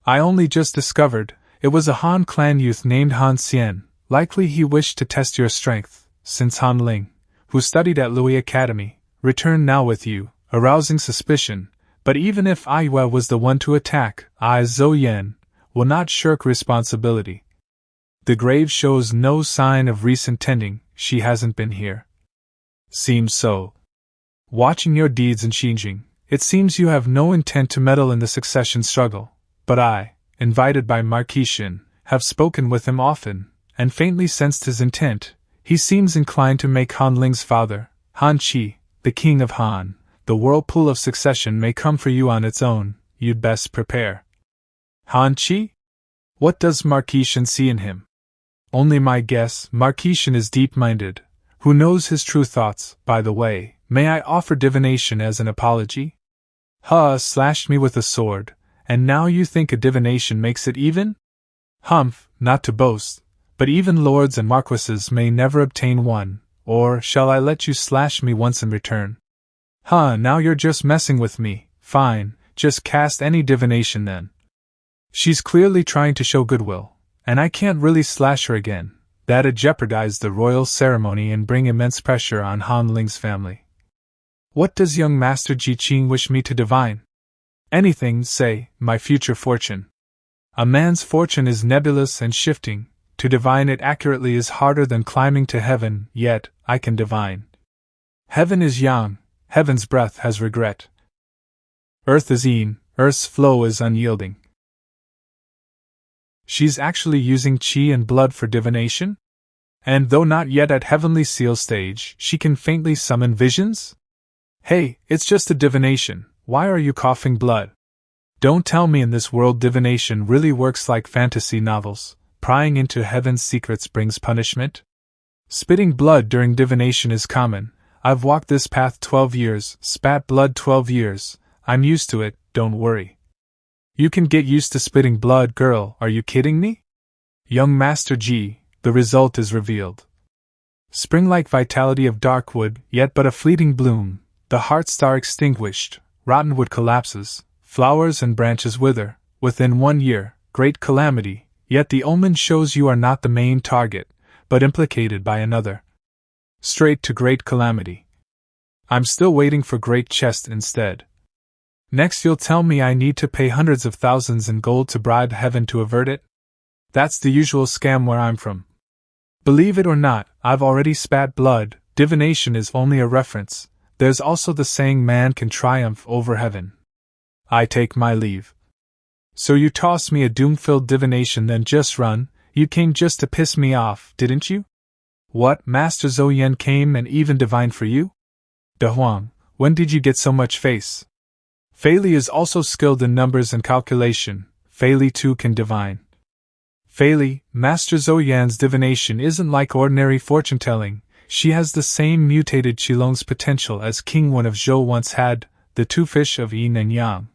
I only just discovered. It was a Han clan youth named Han Xian. Likely he wished to test your strength, since Han Ling, who studied at Louis Academy, returned now with you, arousing suspicion. But even if Aiyue was the one to attack, I, Zhou Yan, will not shirk responsibility. The grave shows no sign of recent tending. She hasn't been here. Seems so. Watching your deeds in Xinjiang, it seems you have no intent to meddle in the succession struggle. But I, invited by Marquis Shin, have spoken with him often, and faintly sensed his intent. He seems inclined to make Han Ling's father, Han Qi, the king of Han. The whirlpool of succession may come for you on its own, you'd best prepare. Han Qi? What does Marquis Shen see in him? Only my guess, Marquis Shen is deep-minded. Who knows his true thoughts? By the way, may I offer divination as an apology? Slashed me with a sword, and now you think a divination makes it even? Humph, not to boast, but even lords and marquises may never obtain one, or shall I let you slash me once in return? Now you're just messing with me. Fine, just cast any divination then. She's clearly trying to show goodwill, and I can't really slash her again. That'd jeopardize the royal ceremony and bring immense pressure on Han Ling's family. What does young Master Ji Qing wish me to divine? Anything, say, my future fortune. A man's fortune is nebulous and shifting. To divine it accurately is harder than climbing to heaven, yet, I can divine. Heaven is yang, heaven's breath has regret. Earth is yin, earth's flow is unyielding. She's actually using qi and blood for divination? And though not yet at heavenly seal stage, she can faintly summon visions? Hey, it's just a divination, why are you coughing blood? Don't tell me in this world divination really works like fantasy novels. Prying into heaven's secrets brings punishment? Spitting blood during divination is common. I've walked this path 12 years, spat blood 12 years. I'm used to it, don't worry. You can get used to spitting blood, girl, are you kidding me? Young Master Ji, the result is revealed. Spring-like vitality of dark wood, yet but a fleeting bloom. The heart star extinguished, rotten wood collapses, flowers and branches wither. Within 1 year, great calamity. Yet the omen shows you are not the main target, but implicated by another. Straight to great calamity. I'm still waiting for great chest instead. Next you'll tell me I need to pay hundreds of thousands in gold to bribe heaven to avert it? That's the usual scam where I'm from. Believe it or not, I've already spat blood. Divination is only a reference. There's also the saying man can triumph over heaven. I take my leave. So you toss me a doom-filled divination then just run? You came just to piss me off, didn't you? What, Master Zhou Yan came and even divined for you? De Huang, when did you get so much face? Fei Li is also skilled in numbers and calculation. Fei Li too can divine. Fei Li, Master Zhou Yan's divination isn't like ordinary fortune-telling. She has the same mutated Qilong's potential as King Wen of Zhou once had, the two fish of yin and yang.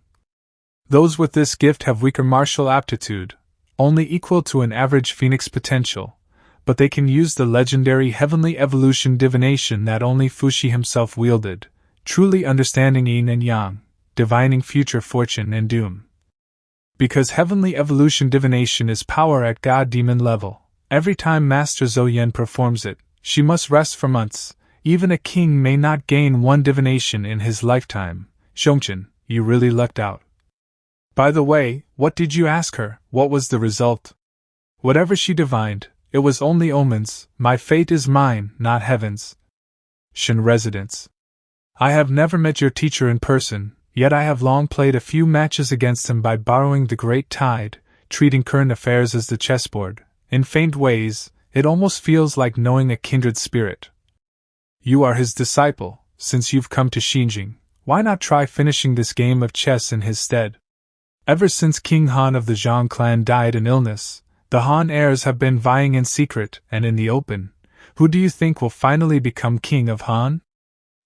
Those with this gift have weaker martial aptitude, only equal to an average phoenix potential, but they can use the legendary heavenly evolution divination that only Fuxi himself wielded, truly understanding yin and yang, divining future fortune and doom. Because heavenly evolution divination is power at god-demon level, every time Master Zhou Yan performs it, she must rest for months. Even a king may not gain one divination in his lifetime. Zhongchen, you really lucked out. By the way, what did you ask her? What was the result? Whatever she divined, it was only omens. My fate is mine, not heaven's. Shen residence. I have never met your teacher in person, yet I have long played a few matches against him by borrowing the great tide, treating current affairs as the chessboard. In faint ways, it almost feels like knowing a kindred spirit. You are his disciple. Since you've come to Xinjing, why not try finishing this game of chess in his stead? Ever since King Han of the Zhang clan died in illness, the Han heirs have been vying in secret and in the open. Who do you think will finally become king of Han?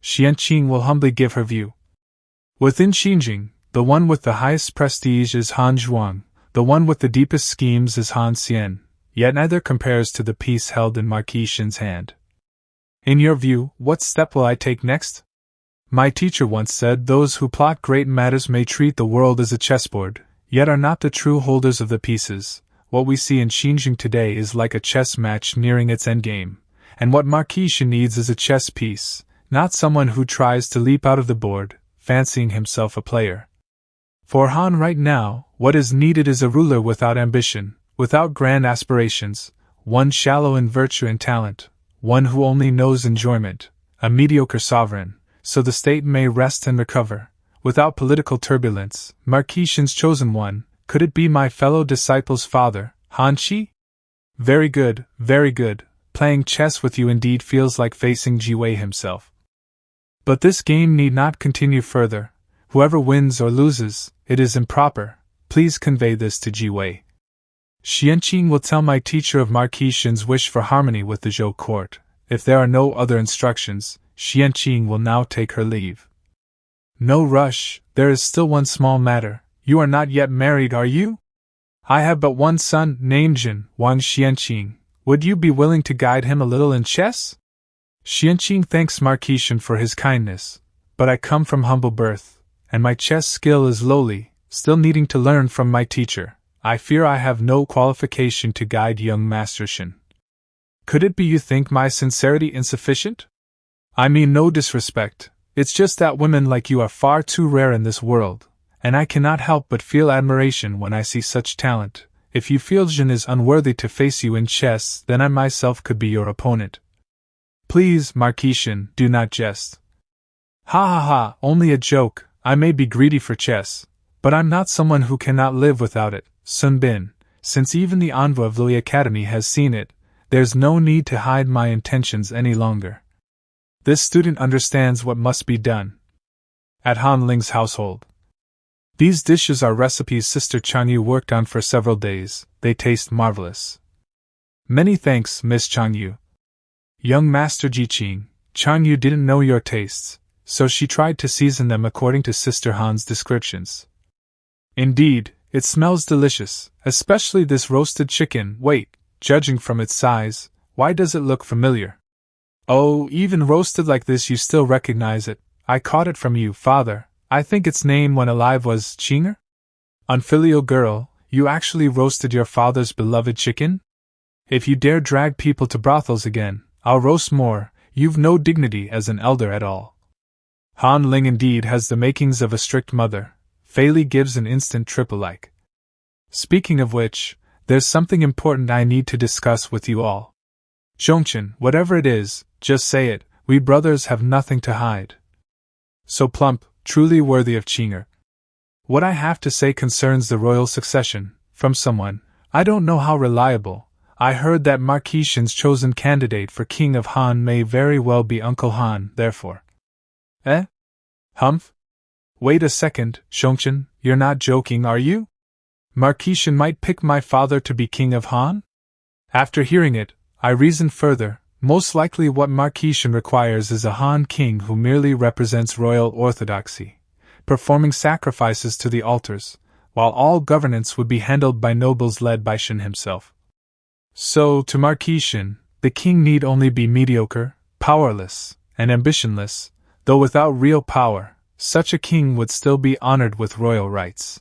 Xianqing will humbly give her view. Within Xinjing, the one with the highest prestige is Han Zhuang, the one with the deepest schemes is Han Xian, yet neither compares to the piece held in Marquis Shen's hand. In your view, what step will I take next? My teacher once said those who plot great matters may treat the world as a chessboard, yet are not the true holders of the pieces. What we see in Xinjing today is like a chess match nearing its endgame, and what Marquis Shen needs is a chess piece, not someone who tries to leap out of the board, fancying himself a player. For Han right now, what is needed is a ruler without ambition, without grand aspirations, one shallow in virtue and talent, one who only knows enjoyment, a mediocre sovereign, so the state may rest and recover, without political turbulence. Marquis Shen's chosen one, could it be my fellow disciple's father, Han Qi? Very good, playing chess with you indeed feels like facing Jiwei himself. But this game need not continue further. Whoever wins or loses, it is improper. Please convey this to Jiwei. Xianqing will tell my teacher of Marquis Shin's wish for harmony with the Zhou court. If there are no other instructions, Xianqing will now take her leave. No rush, there is still one small matter. You are not yet married, are you? I have but one son, named Jin, Wang Xianqing. Would you be willing to guide him a little in chess? Xianqing thanks Marquis Shin for his kindness, but I come from humble birth, and my chess skill is lowly, still needing to learn from my teacher. I fear I have no qualification to guide young Master Shin. Could it be you think my sincerity insufficient? I mean no disrespect, it's just that women like you are far too rare in this world, and I cannot help but feel admiration when I see such talent. If you feel Jin is unworthy to face you in chess, then I myself could be your opponent. Please, Marquis Shin, do not jest. Ha ha ha, only a joke. I may be greedy for chess, but I'm not someone who cannot live without it. Sun Bin, since even the envoy of the Academy has seen it, there's no need to hide my intentions any longer. This student understands what must be done. At Han Ling's household. These dishes are recipes Sister Changyu worked on for several days. They taste marvelous. Many thanks, Miss Changyu. Young Master Jiqing, Changyu didn't know your tastes, so she tried to season them according to Sister Han's descriptions. Indeed, it smells delicious, especially this roasted chicken. Wait, judging from its size, why does it look familiar? Oh, even roasted like this you still recognize it. I caught it from you, father. I think its name when alive was Qinger? Unfilial girl, you actually roasted your father's beloved chicken? If you dare drag people to brothels again, I'll roast more. You've no dignity as an elder at all. Han Ling indeed has the makings of a strict mother. Fei Li gives an instant triple-like. Speaking of which, there's something important I need to discuss with you all. Zhongchen, whatever it is, just say it. We brothers have nothing to hide. So plump, truly worthy of Qinger. What I have to say concerns the royal succession, from someone, I don't know how reliable. I heard that Marquis Shin's chosen candidate for King of Han may very well be Uncle Han, therefore. Eh? Humph? Wait a second, Zhongchen, you're not joking, are you? Marquis Shin might pick my father to be King of Han? After hearing it, I reasoned further. Most likely what Marquis Shin requires is a Han king who merely represents royal orthodoxy, performing sacrifices to the altars, while all governance would be handled by nobles led by Shin himself. So, to Marquis Shin, the king need only be mediocre, powerless, and ambitionless, though without real power. Such a king would still be honored with royal rights.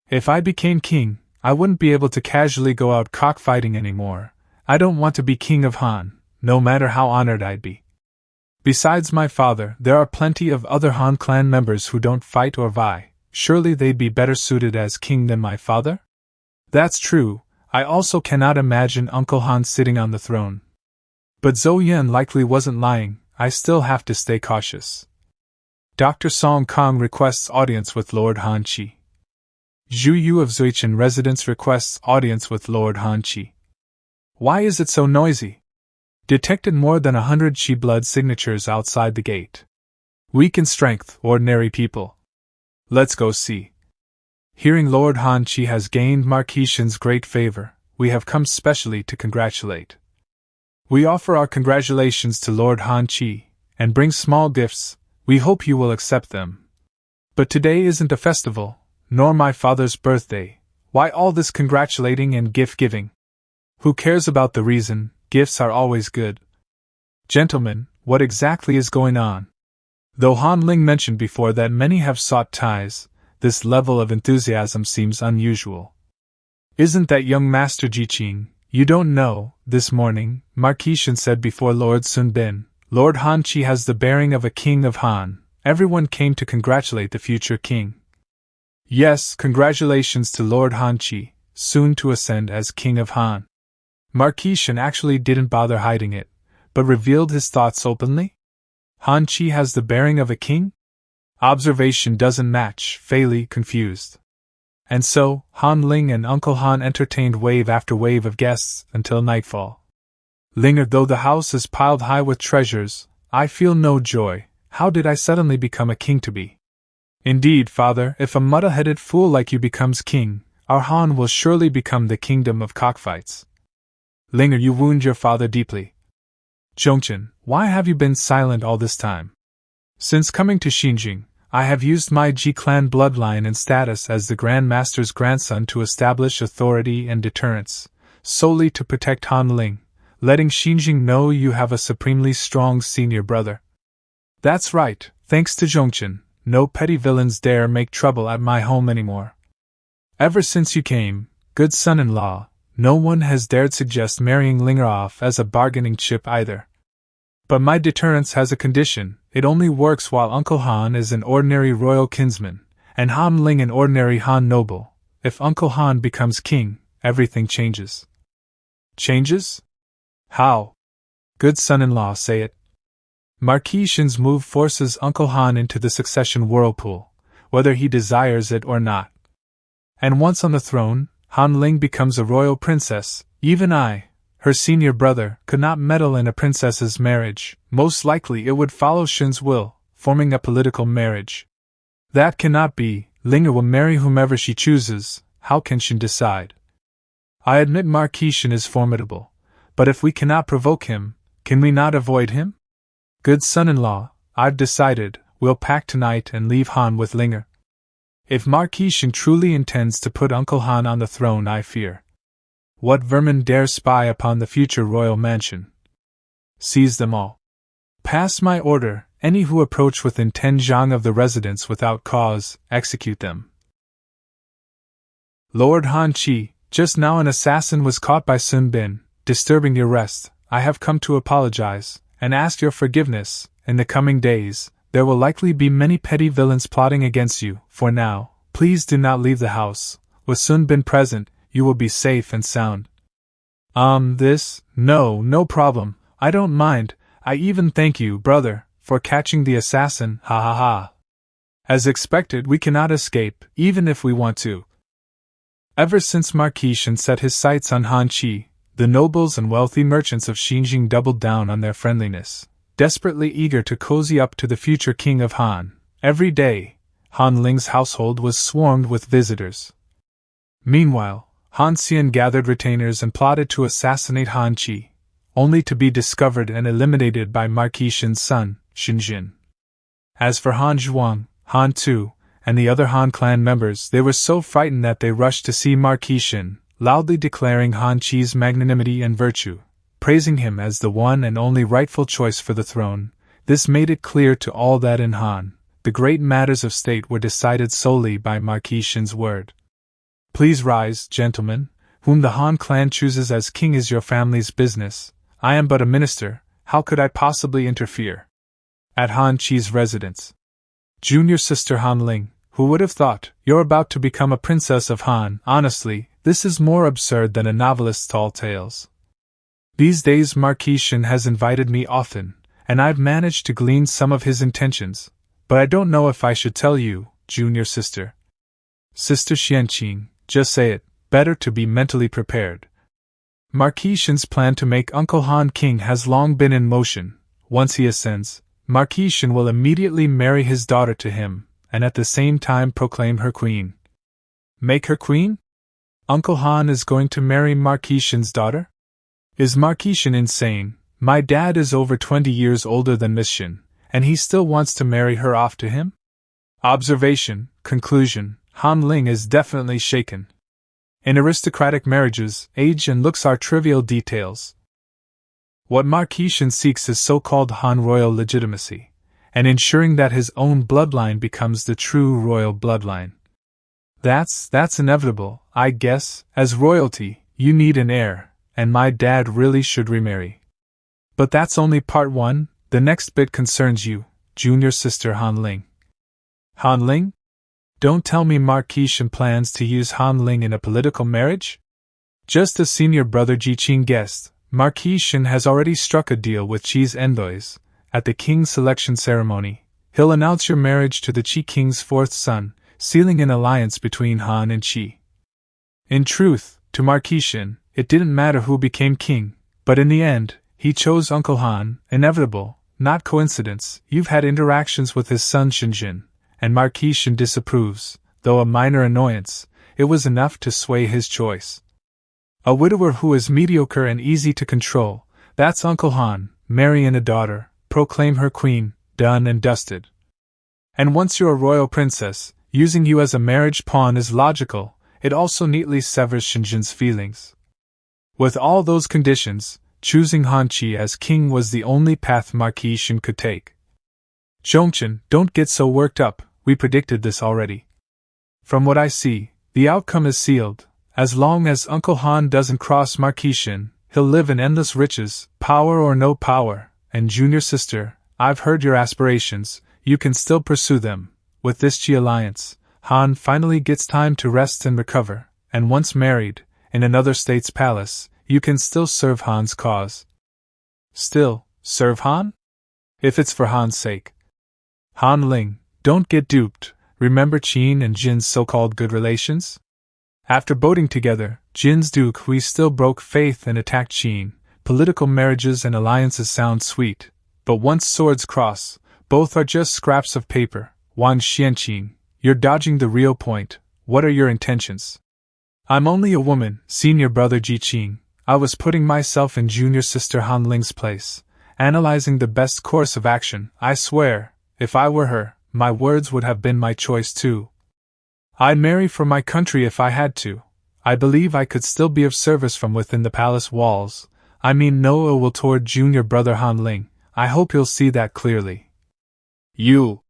If I became king, I wouldn't be able to casually go out cockfighting anymore. I don't want to be king of Han, no matter how honored I'd be. Besides my father, there are plenty of other Han clan members who don't fight or vie. Surely they'd be better suited as king than my father? That's true. I also cannot imagine Uncle Han sitting on the throne. But Zhou Yan likely wasn't lying. I still have to stay cautious. Dr. Song Kong requests audience with Lord Han Qi. Zhu Yu of Zuichen residence requests audience with Lord Han Qi. Why is it so noisy? Detected more than 100 Qi blood signatures outside the gate. Weak in strength, ordinary people. Let's go see. Hearing Lord Han Qi has gained Marquis Shin's great favor, we have come specially to congratulate. We offer our congratulations to Lord Han Qi, and bring small gifts. We hope you will accept them. But today isn't a festival, nor my father's birthday. Why all this congratulating and gift-giving? Who cares about the reason? Gifts are always good. Gentlemen, what exactly is going on? Though Han Ling mentioned before that many have sought ties, this level of enthusiasm seems unusual. Isn't that young Master Jiqing? You don't know. This morning, Marquis Shin said before Lord Sun Bin, Lord Han Qi has the bearing of a king of Han. Everyone came to congratulate the future king. Yes, congratulations to Lord Han Qi, soon to ascend as king of Han. Marquis Shin actually didn't bother hiding it, but revealed his thoughts openly. Han Qi has the bearing of a king? Observation doesn't match, Fei Li confused. And so, Han Ling and Uncle Han entertained wave after wave of guests until nightfall. Linger, though the house is piled high with treasures, I feel no joy. How did I suddenly become a king to be? Indeed, father, if a muddle-headed fool like you becomes king, our Han will surely become the kingdom of cockfights. Linger, you wound your father deeply. Zhongchen, why have you been silent all this time? Since coming to Xinjing, I have used my Ji clan bloodline and status as the Grand Master's grandson to establish authority and deterrence, solely to protect Han Ling, letting Xinjing know you have a supremely strong senior brother. That's right, thanks to Zhongchen, no petty villains dare make trouble at my home anymore. Ever since you came, good son-in-law, no one has dared suggest marrying Linger off as a bargaining chip either. But my deterrence has a condition: it only works while Uncle Han is an ordinary royal kinsman, and Han Ling an ordinary Han noble. If Uncle Han becomes king, everything changes. Changes? How? Good son-in-law, say it. Marquis Shin's move forces Uncle Han into the succession whirlpool, whether he desires it or not. And once on the throne, Han Ling becomes a royal princess. Even I, her senior brother, could not meddle in a princess's marriage. Most likely it would follow Shin's will, forming a political marriage. That cannot be. Linger will marry whomever she chooses. How can Shin decide? I admit Marquis Shin is formidable, but if we cannot provoke him, can we not avoid him? Good son-in-law, I've decided, we'll pack tonight and leave Han with Linger. If Marquis Shin truly intends to put Uncle Han on the throne, I fear. What vermin dare spy upon the future royal mansion? Seize them all. Pass my order: any who approach within 10 zhang of the residence without cause, execute them. Lord Han Chi, just now an assassin was caught by Sun Bin, disturbing your rest. I have come to apologize, and ask your forgiveness. In the coming days, there will likely be many petty villains plotting against you. For now, please do not leave the house. With Sun Bin present, you will be safe and sound. No problem. I don't mind. I even thank you, brother, for catching the assassin, ha ha ha. As expected, we cannot escape, even if we want to. Ever since Marquis Shin set his sights on Han Chi, the nobles and wealthy merchants of Xinjing doubled down on their friendliness, desperately eager to cozy up to the future king of Han. Every day, Han Ling's household was swarmed with visitors. Meanwhile, Han Xian gathered retainers and plotted to assassinate Han Chi, only to be discovered and eliminated by Marquis Shin's son, Xinjin. As for Han Zhuang, Han Tu, and the other Han clan members, they were so frightened that they rushed to see Marquis Shin, loudly declaring Han Chi's magnanimity and virtue, praising him as the one and only rightful choice for the throne. This made it clear to all that in Han, the great matters of state were decided solely by Marquis Shin's word. Please rise, gentlemen. Whom the Han clan chooses as king is your family's business. I am but a minister, how could I possibly interfere? At Han Chi's residence. Junior sister Han Ling, who would have thought? You're about to become a princess of Han. Honestly, this is more absurd than a novelist's tall tales. These days Marquis Shin has invited me often, and I've managed to glean some of his intentions, but I don't know if I should tell you, junior sister. Sister Xianqing, just say it, better to be mentally prepared. Marquis Shin's plan to make Uncle Han king has long been in motion. Once he ascends, Marquis Shin will immediately marry his daughter to him, and at the same time proclaim her queen. Make her queen? Uncle Han is going to marry Marquis Shin's daughter? Is Marquis Shin insane? My dad is over 20 years older than Miss Shin, and he still wants to marry her off to him? Observation, conclusion, Han Ling is definitely shaken. In aristocratic marriages, age and looks are trivial details. What Marquis Shin seeks is so-called Han royal legitimacy, and ensuring that his own bloodline becomes the true royal bloodline. That's inevitable, I guess. As royalty, you need an heir, and my dad really should remarry. But that's only part one. The next bit concerns you, junior sister Han Ling. Han Ling? Don't tell me Marquis Shin plans to use Han Ling in a political marriage? Just as senior brother Ji Qing guessed, Marquis Shin has already struck a deal with Qi's envoys. At the king's selection ceremony, he'll announce your marriage to the Qi king's fourth son, sealing an alliance between Han and Qi. In truth, to Marquis Shin, it didn't matter who became king, But in the end, he chose Uncle Han, inevitable, not coincidence. You've had interactions with his son Shinjin, and Marquis Shin disapproves, though a minor annoyance, it was enough to sway his choice. A widower who is mediocre and easy to control, that's Uncle Han, marry in a daughter, proclaim her queen, done and dusted. And once you're a royal princess, using you as a marriage pawn is logical, it also neatly severs Shinjin's feelings. With all those conditions, choosing Han Chi as king was the only path Marquis Shin could take. Zhongchen, don't get so worked up, we predicted this already. From what I see, the outcome is sealed. As long as Uncle Han doesn't cross Marquis Shin, he'll live in endless riches, power or no power. And junior sister, I've heard your aspirations, you can still pursue them. With this Qi alliance, Han finally gets time to rest and recover, and once married, in another state's palace, you can still serve Han's cause. Still, serve Han? If it's for Han's sake. Han Ling, don't get duped, remember Qin and Jin's so-called good relations? After boating together, Jin's Duke Hui still broke faith and attacked Qin. Political marriages and alliances sound sweet, but once swords cross, both are just scraps of paper. Wang Xianqing, you're dodging the real point. What are your intentions? I'm only a woman, senior brother Ji Qing. I was putting myself in junior sister Han Ling's place, analyzing the best course of action. I swear, if I were her, my words would have been my choice too. I'd marry for my country if I had to. I believe I could still be of service from within the palace walls. I mean no ill will toward junior brother Han Ling. I hope you'll see that clearly. You!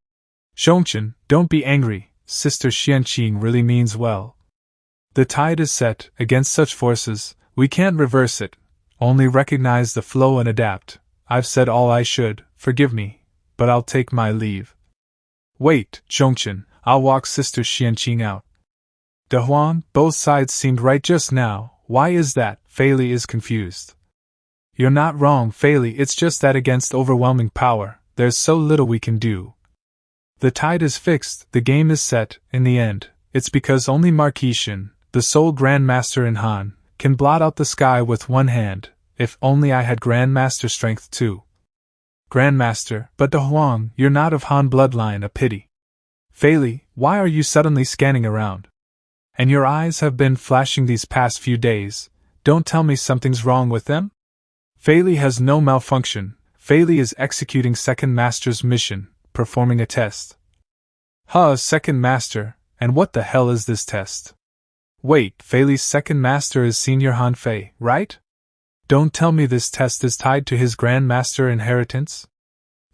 Zhongchen, don't be angry, Sister Xianqing really means well. The tide is set, against such forces, we can't reverse it, only recognize the flow and adapt. I've said all I should, forgive me, but I'll take my leave. Wait, Zhongchen, I'll walk Sister Xianqing out. De Huan, both sides seemed right just now, why is that? Fei Li is confused. You're not wrong, Fei Li, it's just that against overwhelming power, there's so little we can do. The tide is fixed, the game is set, in the end, it's because only Marquis Shin, the sole Grandmaster in Han, can blot out the sky with one hand. If only I had Grandmaster strength too. Grandmaster, but De Huang, you're not of Han bloodline, a pity. Fei Li, why are you suddenly scanning around? And your eyes have been flashing these past few days, don't tell me something's wrong with them? Fei Li has no malfunction, Fei Li is executing Second Master's mission, performing a test. Second Master, and what the hell is this test? Wait, Fei Li's Second Master is Senior Han Fei, right? Don't tell me this test is tied to his Grandmaster inheritance?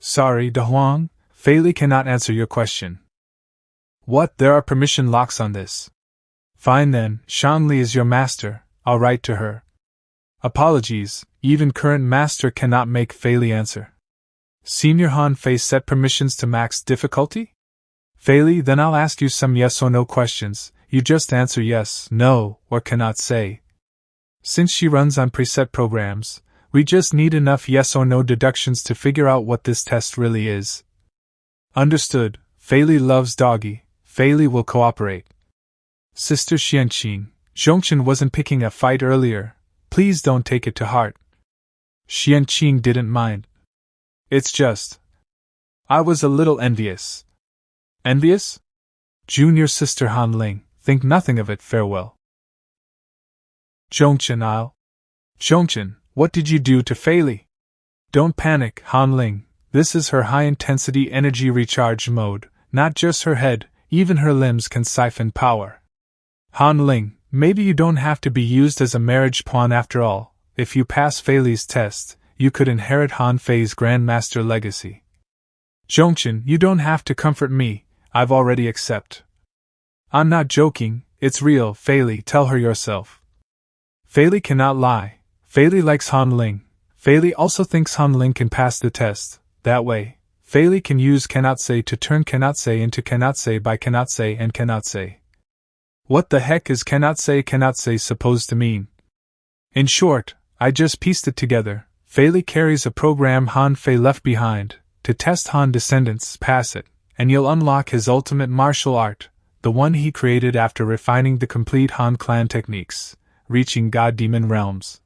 Sorry, De Huang, Fei Li cannot answer your question. What, there are permission locks on this? Fine then, Shang Li is your master, I'll write to her. Apologies, even current master cannot make Fei Li answer. Senior Han Fei set permissions to max difficulty? Fei Li, then I'll ask you some yes or no questions, you just answer yes, no, or cannot say. Since she runs on preset programs, we just need enough yes or no deductions to figure out what this test really is. Understood, Fei Li loves doggy, Fei Li will cooperate. Sister Xianqing, Zhongchen wasn't picking a fight earlier, please don't take it to heart. Xianqing didn't mind. It's just, I was a little envious. Envious? Junior sister Han Ling, think nothing of it, farewell. Zhongchen, what did you do to Fei Li? Don't panic, Han Ling, this is her high-intensity energy recharge mode, not just her head, even her limbs can siphon power. Han Ling, maybe you don't have to be used as a marriage pawn after all, if you pass Fei Li's test, you could inherit Han Fei's Grandmaster legacy. Zhongchen, you don't have to comfort me, I've already accepted. I'm not joking, it's real, Fei Li, tell her yourself. Fei Li cannot lie, Fei Li likes Han Ling, Fei Li also thinks Han Ling can pass the test, that way, Fei Li can use cannot say to turn cannot say into cannot say by cannot say and cannot say. What the heck is cannot say supposed to mean? In short, I just pieced it together, Fei Li carries a program Han Fei left behind, to test Han descendants, pass it, and you'll unlock his ultimate martial art, the one he created after refining the complete Han clan techniques, reaching God-Demon realms.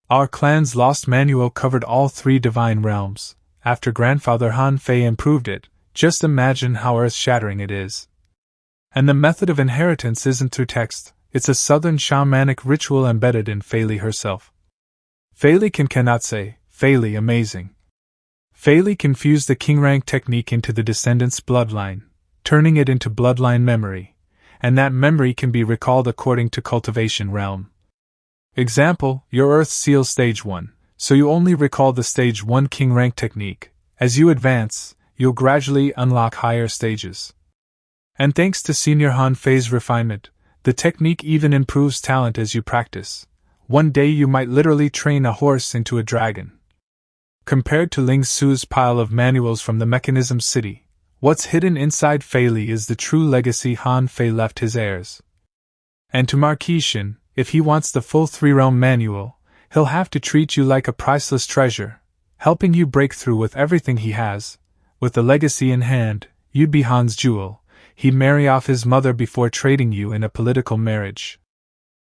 Our clan's lost manual covered all 3 divine realms. After grandfather Han Fei improved it, just imagine how earth-shattering it is. And the method of inheritance isn't through text, it's a southern shamanic ritual embedded in Fei Li herself. Fei Li cannot say, Fei Li amazing. Fei Li can fuse the Qing rank technique into the descendant's bloodline, turning it into bloodline memory, and that memory can be recalled according to cultivation realm. Example, your Earth Seal Stage 1, so you only recall the Stage 1 Qing rank technique. As you advance, you'll gradually unlock higher stages. And thanks to Senior Han Fei's refinement, the technique even improves talent as you practice. One day you might literally train a horse into a dragon. Compared to Ling Su's pile of manuals from the Mechanism City, what's hidden inside Fei Li is the true legacy Han Fei left his heirs. And to Marquis Shin, if he wants the full 3-realm manual, he'll have to treat you like a priceless treasure, helping you break through with everything he has. With the legacy in hand, you'd be Han's jewel. He'd marry off his mother before trading you in a political marriage.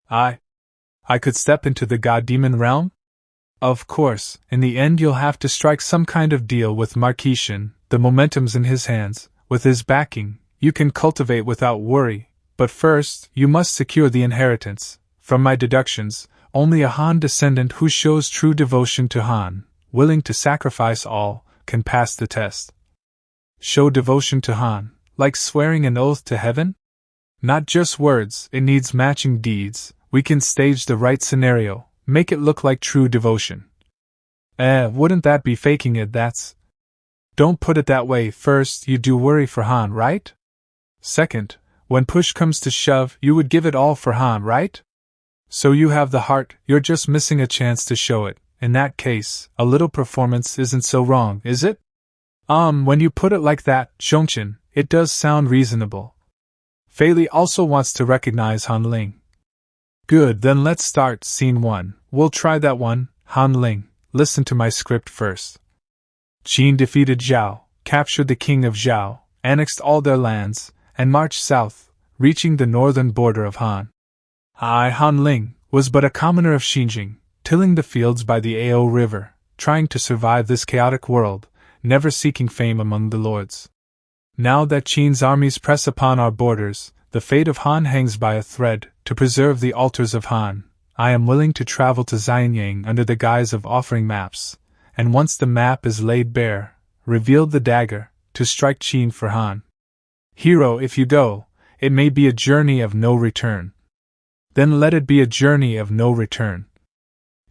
I could step into the god-demon realm? Of course, in the end you'll have to strike some kind of deal with Marquis Shin. The momentum's in his hands. With his backing, you can cultivate without worry, but first, you must secure the inheritance. From my deductions, only a Han descendant who shows true devotion to Han, willing to sacrifice all, can pass the test. Show devotion to Han, like swearing an oath to heaven? Not just words, it needs matching deeds. We can stage the right scenario, make it look like true devotion. Wouldn't that be faking it? Don't put it that way. First, you do worry for Han, right? Second, when push comes to shove, you would give it all for Han, right? So you have the heart, you're just missing a chance to show it. In that case, a little performance isn't so wrong, is it? When you put it like that, Zhongqin, it does sound reasonable. Fei Li also wants to recognize Han Ling. Good, then let's start Scene 1. We'll try that one. Han Ling, listen to my script first. Qin defeated Zhao, captured the king of Zhao, annexed all their lands, and marched south, reaching the northern border of Han. I, Han Ling, was but a commoner of Xinjing, tilling the fields by the Ao River, trying to survive this chaotic world, never seeking fame among the lords. Now that Qin's armies press upon our borders, the fate of Han hangs by a thread. To preserve the altars of Han, I am willing to travel to Xianyang under the guise of offering maps, and once the map is laid bare, reveal the dagger, to strike Qin for Han. Hero, if you go, it may be a journey of no return. Then let it be a journey of no return.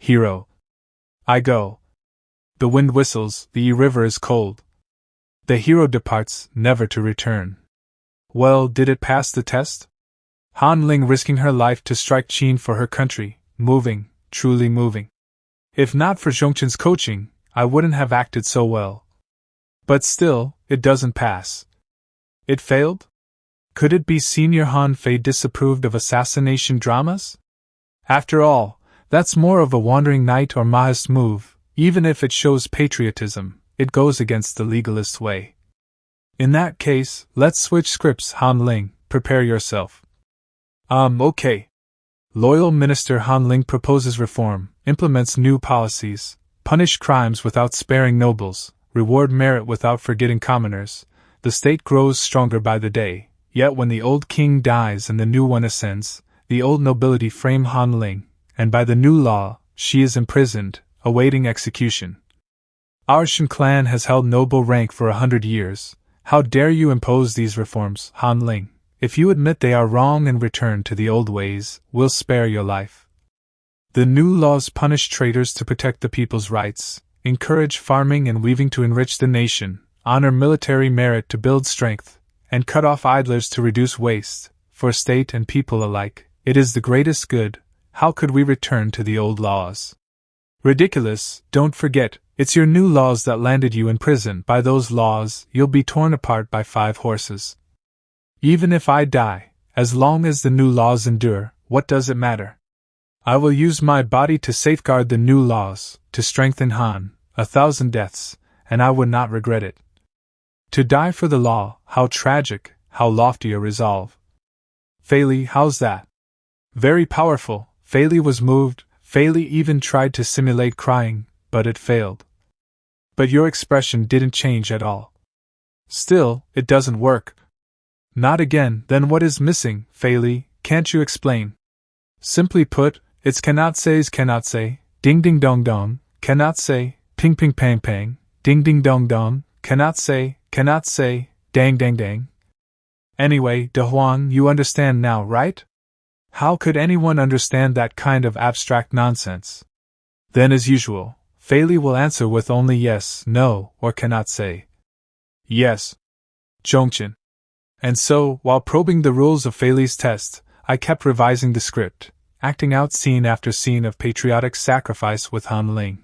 Hero. I go. The wind whistles, the river is cold. The hero departs, never to return. Well, did it pass the test? Han Ling risking her life to strike Qin for her country, moving, truly moving. If not for Zhongqin's coaching, I wouldn't have acted so well. But still, it doesn't pass. It failed? Could it be Senior Han Fei disapproved of assassination dramas? After all, that's more of a wandering knight or Maoist move. Even if it shows patriotism, it goes against the legalist way. In that case, let's switch scripts. Han Ling, prepare yourself. Okay. Loyal Minister Han Ling proposes reform, implements new policies, punish crimes without sparing nobles, reward merit without forgetting commoners. The state grows stronger by the day, yet when the old king dies and the new one ascends, the old nobility frame Han Ling, and by the new law, she is imprisoned, awaiting execution. Our Shin clan has held noble rank for 100 years. How dare you impose these reforms, Han Ling? If you admit they are wrong and return to the old ways, we'll spare your life. The new laws punish traitors to protect the people's rights, encourage farming and weaving to enrich the nation, honor military merit to build strength, and cut off idlers to reduce waste. For state and people alike, it is the greatest good. How could we return to the old laws? Ridiculous, don't forget, it's your new laws that landed you in prison. By those laws, you'll be torn apart by 5 horses. Even if I die, as long as the new laws endure, what does it matter? I will use my body to safeguard the new laws, to strengthen Han, 1,000 deaths, and I would not regret it. To die for the law, how tragic, how lofty a resolve. Fei Li, how's that? Very powerful. Fei Li was moved. Fei Li even tried to simulate crying, but it failed. But your expression didn't change at all. Still, it doesn't work. Not again. Then what is missing, Fei Li? Can't you explain? Simply put, it's cannot say's cannot say, ding ding dong dong, cannot say, ping ping pang pang, ding ding dong dong, cannot say, dang dang dang. Anyway, De Huang, you understand now, right? How could anyone understand that kind of abstract nonsense? Then, as usual, Fei Li will answer with only yes, no, or cannot say. Yes. Zhongqin. And so, while probing the rules of Fei Li's test, I kept revising the script, acting out scene after scene of patriotic sacrifice with Han Ling.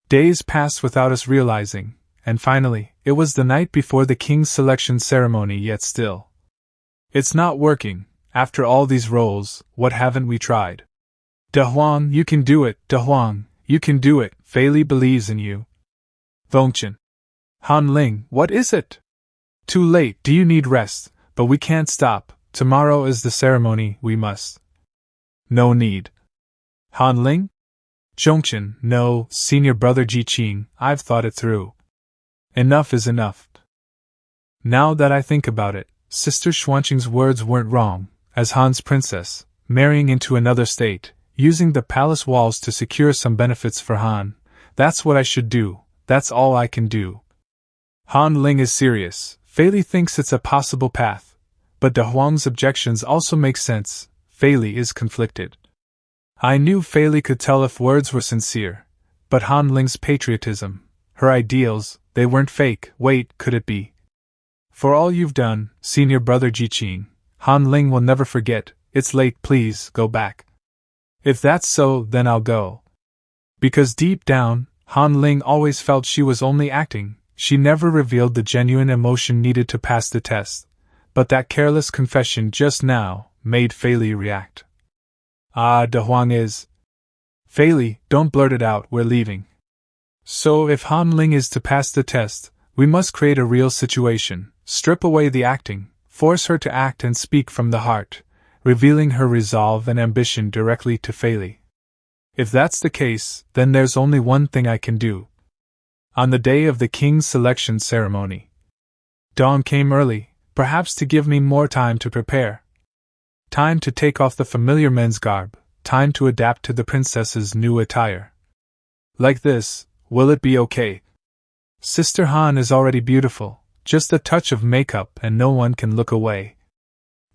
Days passed without us realizing, and finally, it was the night before the king's selection ceremony. Yet still, it's not working. After all these roles, what haven't we tried? De Huang, you can do it. De Huang, you can do it. Fei Li believes in you. Zhongqin. Han Ling, what is it? Too late. Do you need rest? But we can't stop. Tomorrow is the ceremony. We must. No need. Han Ling? Zhongqin, no, senior brother Ji Qing, I've thought it through. Enough is enough. Now that I think about it, Sister Xuanqing's words weren't wrong. As Han's princess, marrying into another state, using the palace walls to secure some benefits for Han, that's what I should do, that's all I can do. Han Ling is serious. Fei Li thinks it's a possible path, but De Huang's objections also make sense. Fei Li is conflicted. I knew Fei Li could tell if words were sincere, but Han Ling's patriotism, her ideals, they weren't fake. Wait, could it be? For all you've done, senior brother Ji Qing, Han Ling will never forget. It's late, please, go back. If that's so, then I'll go. Because deep down, Han Ling always felt she was only acting. She never revealed the genuine emotion needed to pass the test. But that careless confession just now made Fei Li react. Ah, De Huang is. Fei Li, don't blurt it out, we're leaving. So if Han Ling is to pass the test, we must create a real situation, strip away the acting, force her to act and speak from the heart, revealing her resolve and ambition directly to Fei Li. If that's the case, then there's only one thing I can do. On the day of the king's selection ceremony, dawn came early, perhaps to give me more time to prepare. Time to take off the familiar men's garb, time to adapt to the princess's new attire. Like this, will it be okay? Sister Han is already beautiful, just a touch of makeup and no one can look away.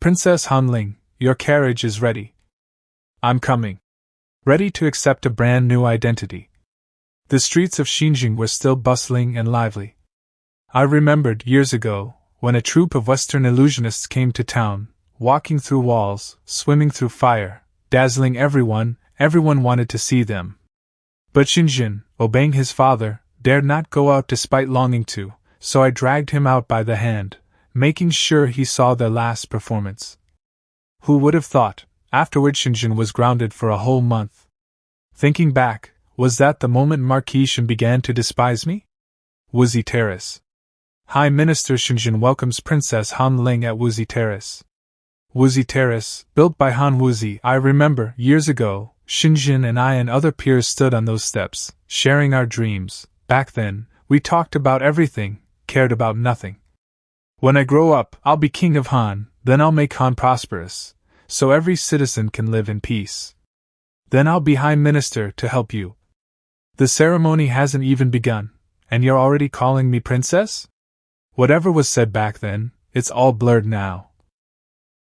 Princess Han Ling, your carriage is ready. I'm coming. Ready to accept a brand new identity. The streets of Xinjiang were still bustling and lively. I remembered years ago, when a troupe of Western illusionists came to town, walking through walls, swimming through fire, dazzling everyone wanted to see them. But Xinjiang, obeying his father, dared not go out despite longing to, so I dragged him out by the hand, making sure he saw their last performance. Who would have thought? Afterward Xinjiang was grounded for a whole month. Thinking back, was that the moment Marquis Shen began to despise me? Wuzi Terrace. High Minister Xinjiang welcomes Princess Han Ling at Wuzi Terrace. Wuzi Terrace, built by Han Wuzi. I remember, years ago, Xinjiang and I and other peers stood on those steps, sharing our dreams. Back then, we talked about everything, cared about nothing. When I grow up, I'll be king of Han, then I'll make Han prosperous, so every citizen can live in peace. Then I'll be High Minister to help you. The ceremony hasn't even begun, and you're already calling me princess? Whatever was said back then, it's all blurred now.